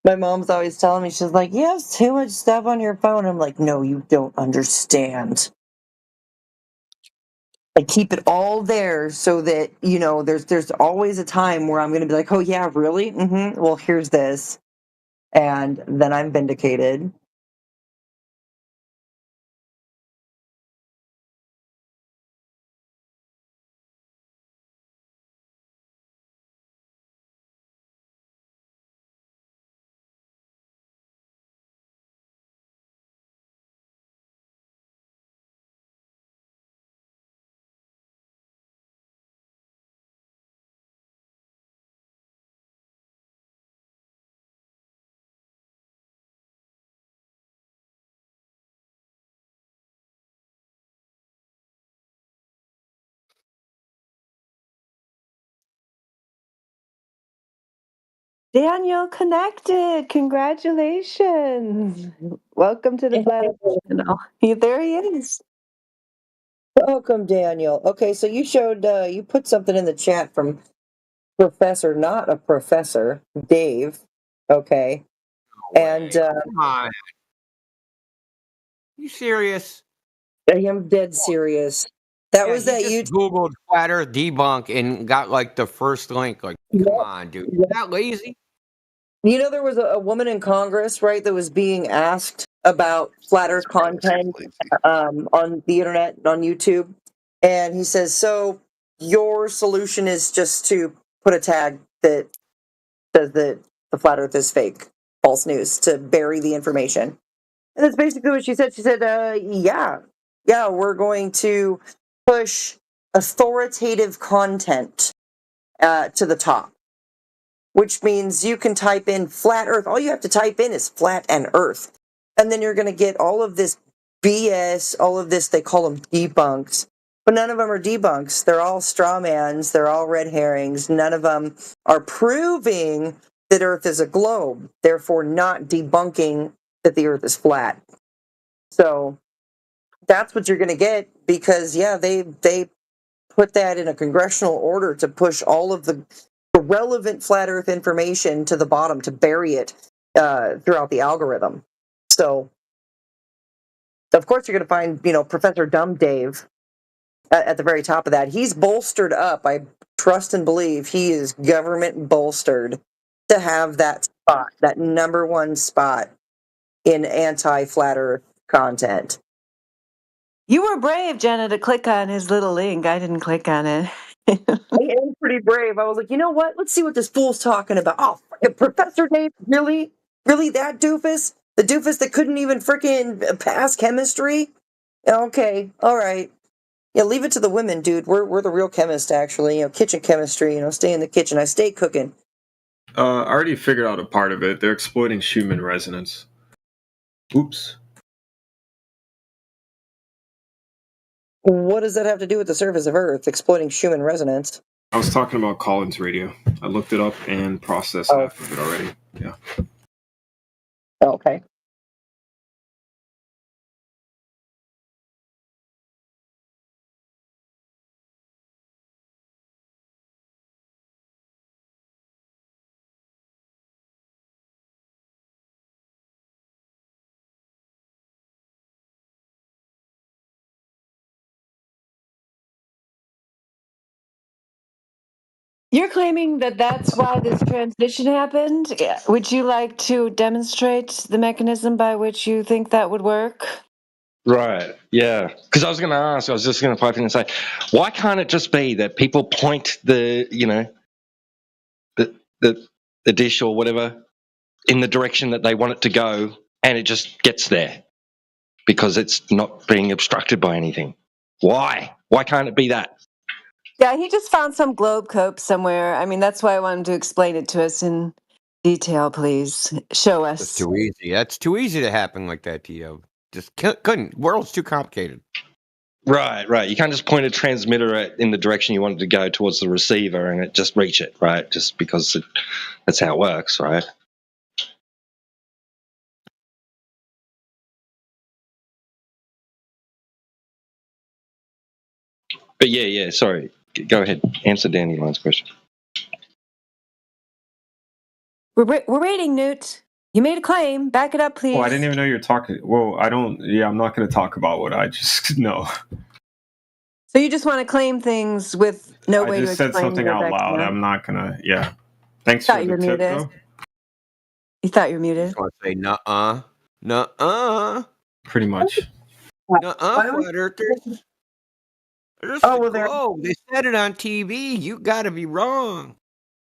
My mom's always telling me, she's like, you have too much stuff on your phone. I'm like, no, you don't understand. I keep it all there so that, there's always a time where I'm going to be like, oh, yeah, really? Mm-hmm. Well, here's this. And then I'm vindicated. Daniel connected. Congratulations. Welcome to the Flat Earth Channel. There he is. Welcome, Daniel. Okay, so you put something in the chat from Professor, not a professor, Dave. Okay. And Come on. You serious? I am dead serious. That was he that just you Googled flat Earth debunk and got like the first link. Like, come on, dude. You're not lazy. there was a woman in Congress, right, that was being asked about flat Earth content on the internet, on YouTube. And he says, so your solution is just to put a tag that says that the flat Earth is fake, false news, to bury the information. And that's basically what she said. She said, yeah, we're going to push authoritative content to the top, which means you can type in flat Earth. All you have to type in is flat and Earth. And then you're going to get all of this BS, all of this, they call them debunks. But none of them are debunks. They're all straw mans. They're all red herrings. None of them are proving that Earth is a globe, therefore not debunking that the Earth is flat. So that's what you're going to get because, they put that in a congressional order to push all of the relevant flat Earth information to the bottom, to bury it throughout the algorithm. So, of course, you're going to find, Professor Dumb Dave at the very top of that. He's bolstered up. I trust and believe he is government bolstered to have that spot, that number one spot in anti-flat Earth content. You were brave, Jenna, to click on his little link. I didn't click on it. I am pretty brave. I was like, you know what? Let's see what this fool's talking about. Oh, Professor Dave, really? Really, that doofus? The doofus that couldn't even freaking pass chemistry? Okay, all right. Yeah, leave it to the women, dude. We're the real chemists, actually. Kitchen chemistry. Stay in the kitchen. I stay cooking. I already figured out a part of it. They're exploiting Schumann resonance. Oops. What does that have to do with the surface of Earth, exploiting Schumann resonance? I was talking about Collins radio. I looked it up and processed half of it already. Yeah. Okay. You're claiming that that's why this transition happened? Would you like to demonstrate the mechanism by which you think that would work? Right. Yeah. Because I was going to ask. I was just going to pipe in and say, why can't it just be that people point the the dish or whatever in the direction that they want it to go, and it just gets there because it's not being obstructed by anything? Why? Why can't it be that? Yeah, he just found some globe cope somewhere. I mean, that's why I wanted to explain it to us in detail, please. Show us. It's too easy. That's too easy to happen like that, Tio. Just couldn't. World's too complicated. Right. You can't just point a transmitter in the direction you want it to go towards the receiver and it just reach it, right? Just because that's how it works, right? But yeah. Sorry. Go ahead. Answer Dandelion's question. We're waiting, Newt. You made a claim. Back it up, please. Oh, I didn't even know you were talking. Well, I don't. Yeah, I'm not going to talk about what I just know. So you just want to claim things with no way to explain. I just said something out loud. I'm not going to. Yeah. Thanks for the tip, though. You thought you were muted? I just want to say, nuh-uh. Pretty much. Nuh-uh, flat earthers. They said it on TV. You got to be wrong.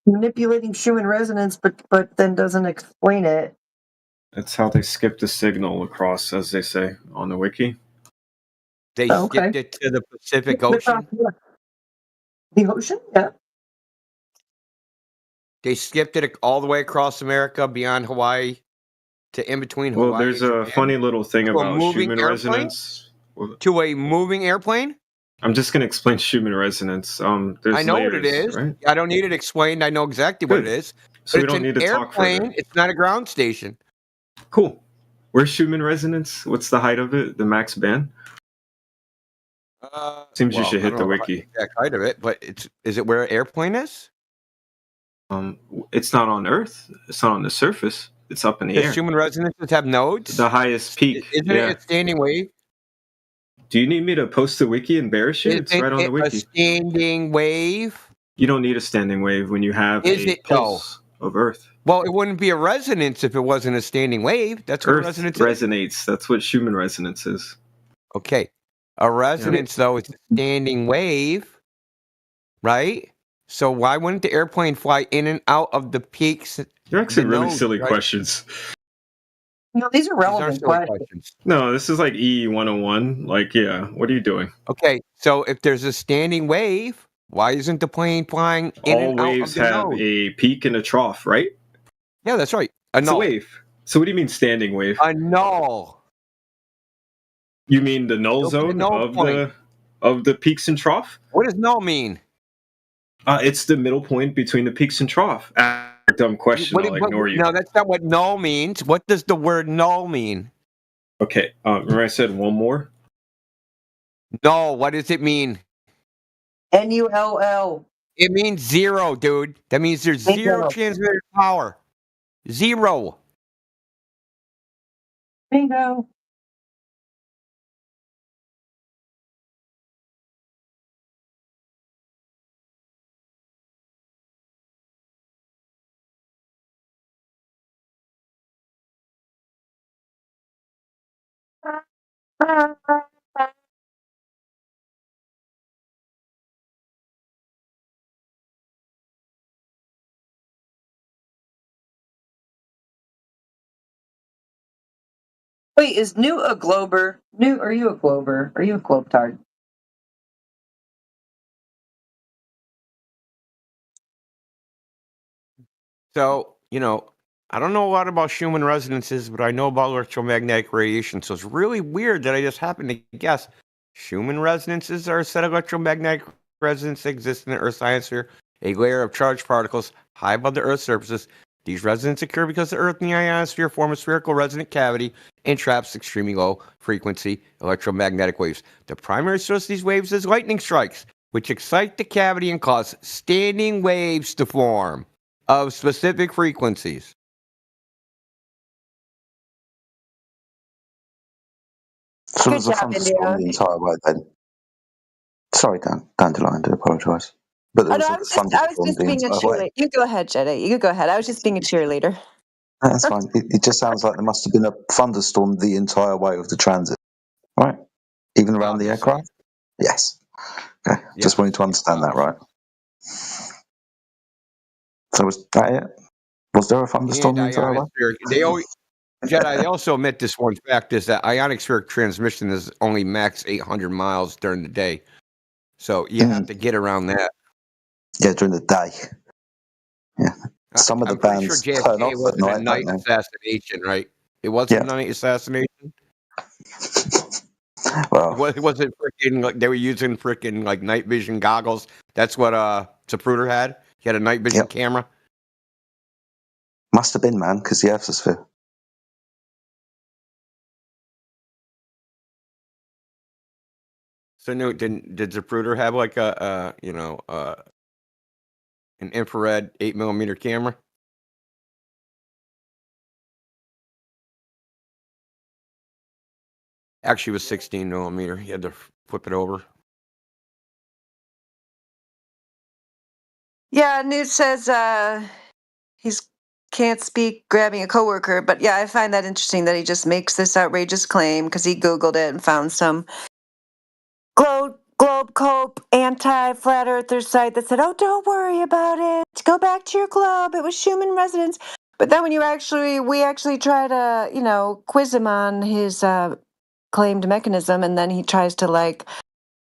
Manipulating Schumann resonance, but then doesn't explain it. That's how they skip the signal across, as they say on the wiki. They skipped it to the Pacific Ocean. The ocean, yeah. They skipped it all the way across America, beyond Hawaii, to in between Hawaii. Well, there's a funny little thing about Schumann resonance. To a moving airplane? I'm just going to explain Schumann resonance. I know layers, what it is. Right? I don't need it explained. I know exactly what it is. So but we don't need to talk further. It's not a ground station. Cool. Where's Schumann resonance? What's the height of it? The max band? Seems you should hit the wiki. The exact height of it, but is it where an airplane is? It's not on Earth. It's not on the surface. It's up in the air. Does Schumann resonances have nodes? The highest peak. Isn't it a standing wave? Do you need me to post the wiki and bear shit? It's right on the wiki. A standing wave? You don't need a standing wave when you have a pulse of Earth. Well, it wouldn't be a resonance if it wasn't a standing wave. That's what Earth resonance resonates. That's what Schumann resonance is. Okay. A resonance, though, is a standing wave, right? So why wouldn't the airplane fly in and out of the peaks? You're actually really silly questions. No, these are relevant questions. No, this is like E101. Like, yeah, what are you doing? Okay, so if there's a standing wave, why isn't the plane flying in and out of the waves have node? a peak and a trough, right? Yeah, that's right. It's a wave. So what do you mean standing wave? A null. You mean the null zone of the peaks and trough? What does null mean? It's the middle point between the peaks and trough. Dumb question. I'll ignore you. No, that's not what null means. What does the word null mean? Okay. Remember I said one more? Null. What does it mean? Null. It means zero, dude. That means there's zero transmitted power. Zero. Bingo. Wait, is Newt a glober? Newt, are you a glober? Are you a globetard? So, I don't know a lot about Schumann resonances, but I know about electromagnetic radiation. So it's really weird that I just happened to guess Schumann resonances are a set of electromagnetic resonances that exist in the Earth's ionosphere, a layer of charged particles high above the Earth's surfaces. These resonances occur because the Earth and the ionosphere form a spherical resonant cavity and traps extremely low frequency electromagnetic waves. The primary source of these waves is lightning strikes, which excite the cavity and cause standing waves to form of specific frequencies. So there's a thunderstorm the entire way then. Sorry, Dandelion, I do apologise. but there Oh, was no, a I was thunderstorm just the being a entire way. cheerleader. You go ahead, Jedi. You go ahead. I was just being a cheerleader. That's fine. It just sounds like there must have been a thunderstorm the entire way of the transit, right? Even around the Obviously. aircraft. Yes. Okay. Yeah. Just wanted to understand that, right? So was that it? Was there a thunderstorm And the entire way? ionospheric. They always Jedi. They also admit this one fact is that ionospheric transmission is only max 800 miles during the day, so you have to get around that. Yeah, during the day. Yeah. Some of the I'm pretty sure bands turn JFK off at wasn't a night, night don't assassination, right? It they? wasn't a night assassination. Well, It wasn't freaking like they were using freaking like night vision goggles. That's what Zapruder had. He had a night vision camera. Must have been, man, because the Earthsphere. So no, did Zapruder have like an infrared 8mm camera? Actually, it was 16mm. He had to flip it over. Yeah, Newt says he's can't speak grabbing a coworker, but yeah, I find that interesting that he just makes this outrageous claim because he Googled it and found some Globe Cope anti-flat earther site that said, "Oh, don't worry about it. Go back to your globe. It was Schumann resonance." But then when we actually try to, quiz him on his claimed mechanism, and then he tries to like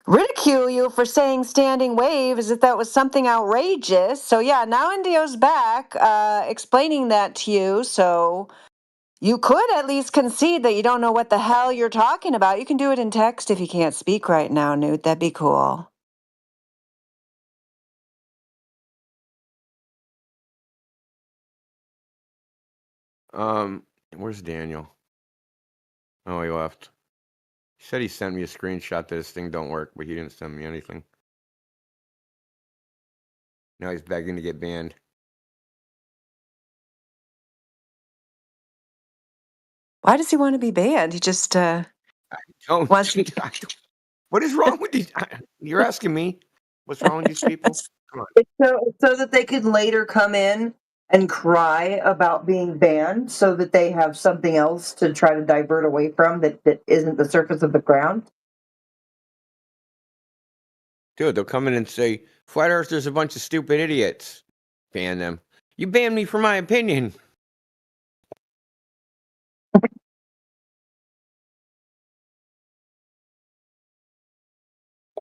ridicule you for saying standing wave as if that was something outrageous. So yeah, now Indio's back explaining that to you. So you could at least concede that you don't know what the hell you're talking about. You can do it in text if you can't speak right now, Newt. That'd be cool. Where's Daniel? Oh, he left. He said he sent me a screenshot that his thing don't work, but he didn't send me anything. Now he's begging to get banned. Why does he want to be banned? He just wants to... What is wrong with these? You're asking me. What's wrong with these people? Come on. So that they could later come in and cry about being banned so that they have something else to try to divert away from that isn't the surface of the ground? Dude, they'll come in and say, Flat Earthers are a bunch of stupid idiots. Ban them. You banned me for my opinion.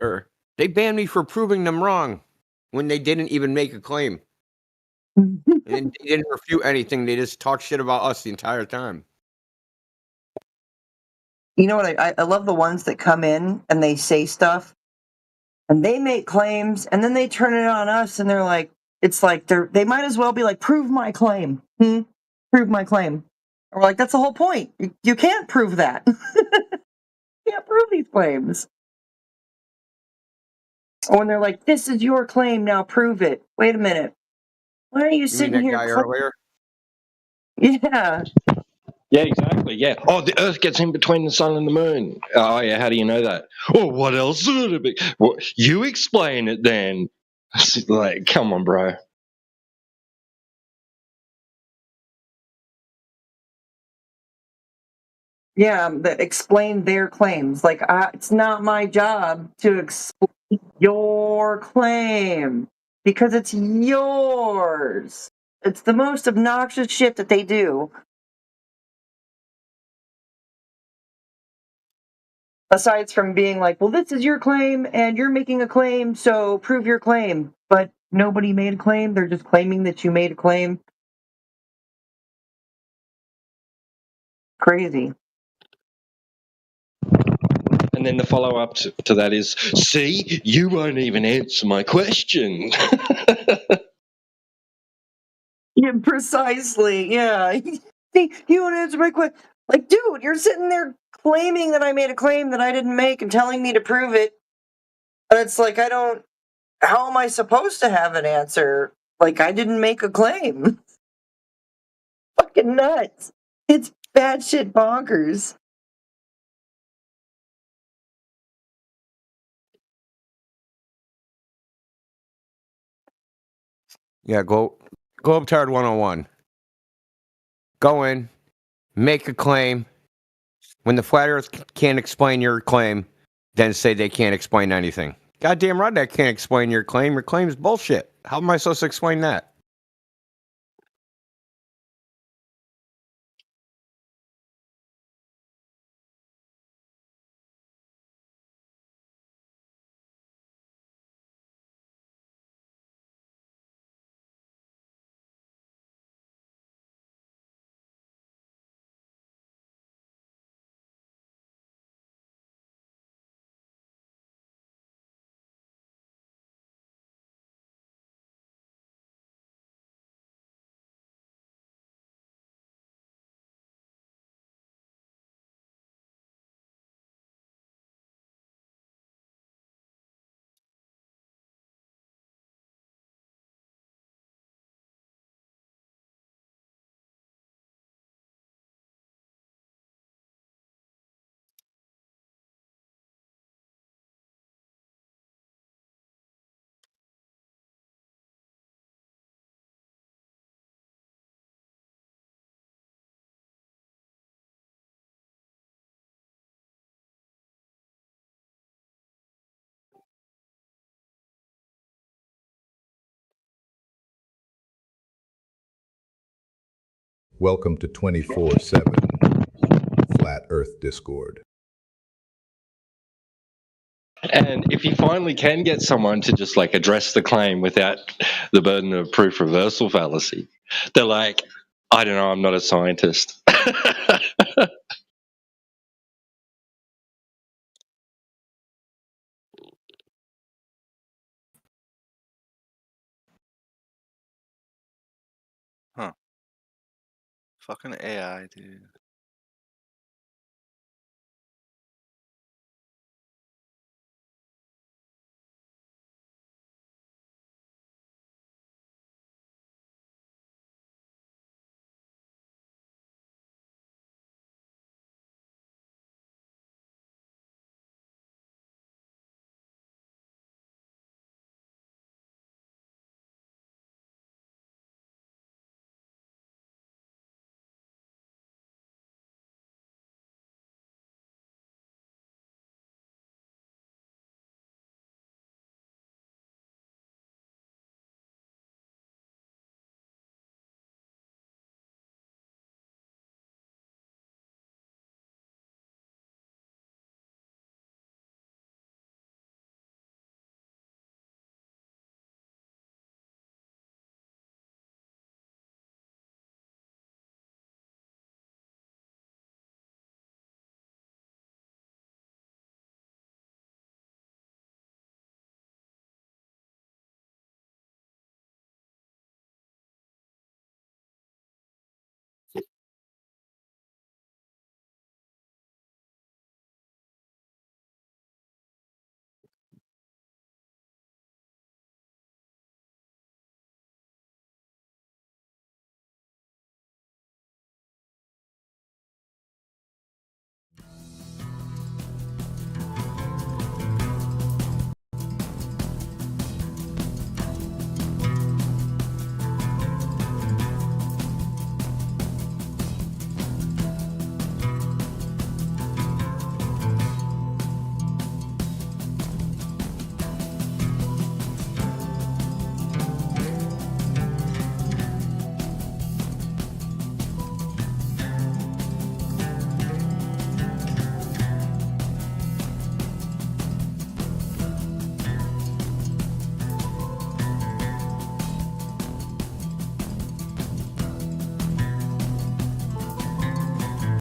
Or they banned me for proving them wrong when they didn't even make a claim. And they didn't refute anything. They just talk shit about us the entire time. You know what? I love the ones that come in and they say stuff and they make claims and then they turn it on us and they're like, it's like they might as well be like, prove my claim. Prove my claim. And we're like, that's the whole point. You can't prove that. You can't prove these claims. Or when they're like, this is your claim, now prove it. Wait a minute. Why are you sitting mean that here? guy earlier? Yeah. Yeah, exactly. Yeah. Oh, the Earth gets in between the sun and the moon. Oh, yeah. How do you know that? Oh, what else would it be? Well, you explain it then. Like, come on, bro. Yeah, that explain their claims. Like, it's not my job to explain your claim because it's yours. It's the most obnoxious shit that they do. Aside from being like, well, this is your claim and you're making a claim, so prove your claim. But nobody made a claim. They're just claiming that you made a claim. Crazy. And then the follow up to that is, see, you won't even answer my question. Yeah, precisely. Yeah. See, you want to answer my question? Like, dude, you're sitting there claiming that I made a claim that I didn't make and telling me to prove it. And it's like, how am I supposed to have an answer? Like, I didn't make a claim. Fucking nuts. It's batshit bonkers. Yeah, Globetard 101. Go in, make a claim. When the flat Earth can't explain your claim, then say they can't explain anything. Goddamn right, I can't explain your claim. Your claim is bullshit. How am I supposed to explain that? Welcome to 24/7 Flat Earth Discord. And if you finally can get someone to just like address the claim without the burden of proof reversal fallacy, they're like, I don't know, I'm not a scientist. Huh. Fucking AI, dude.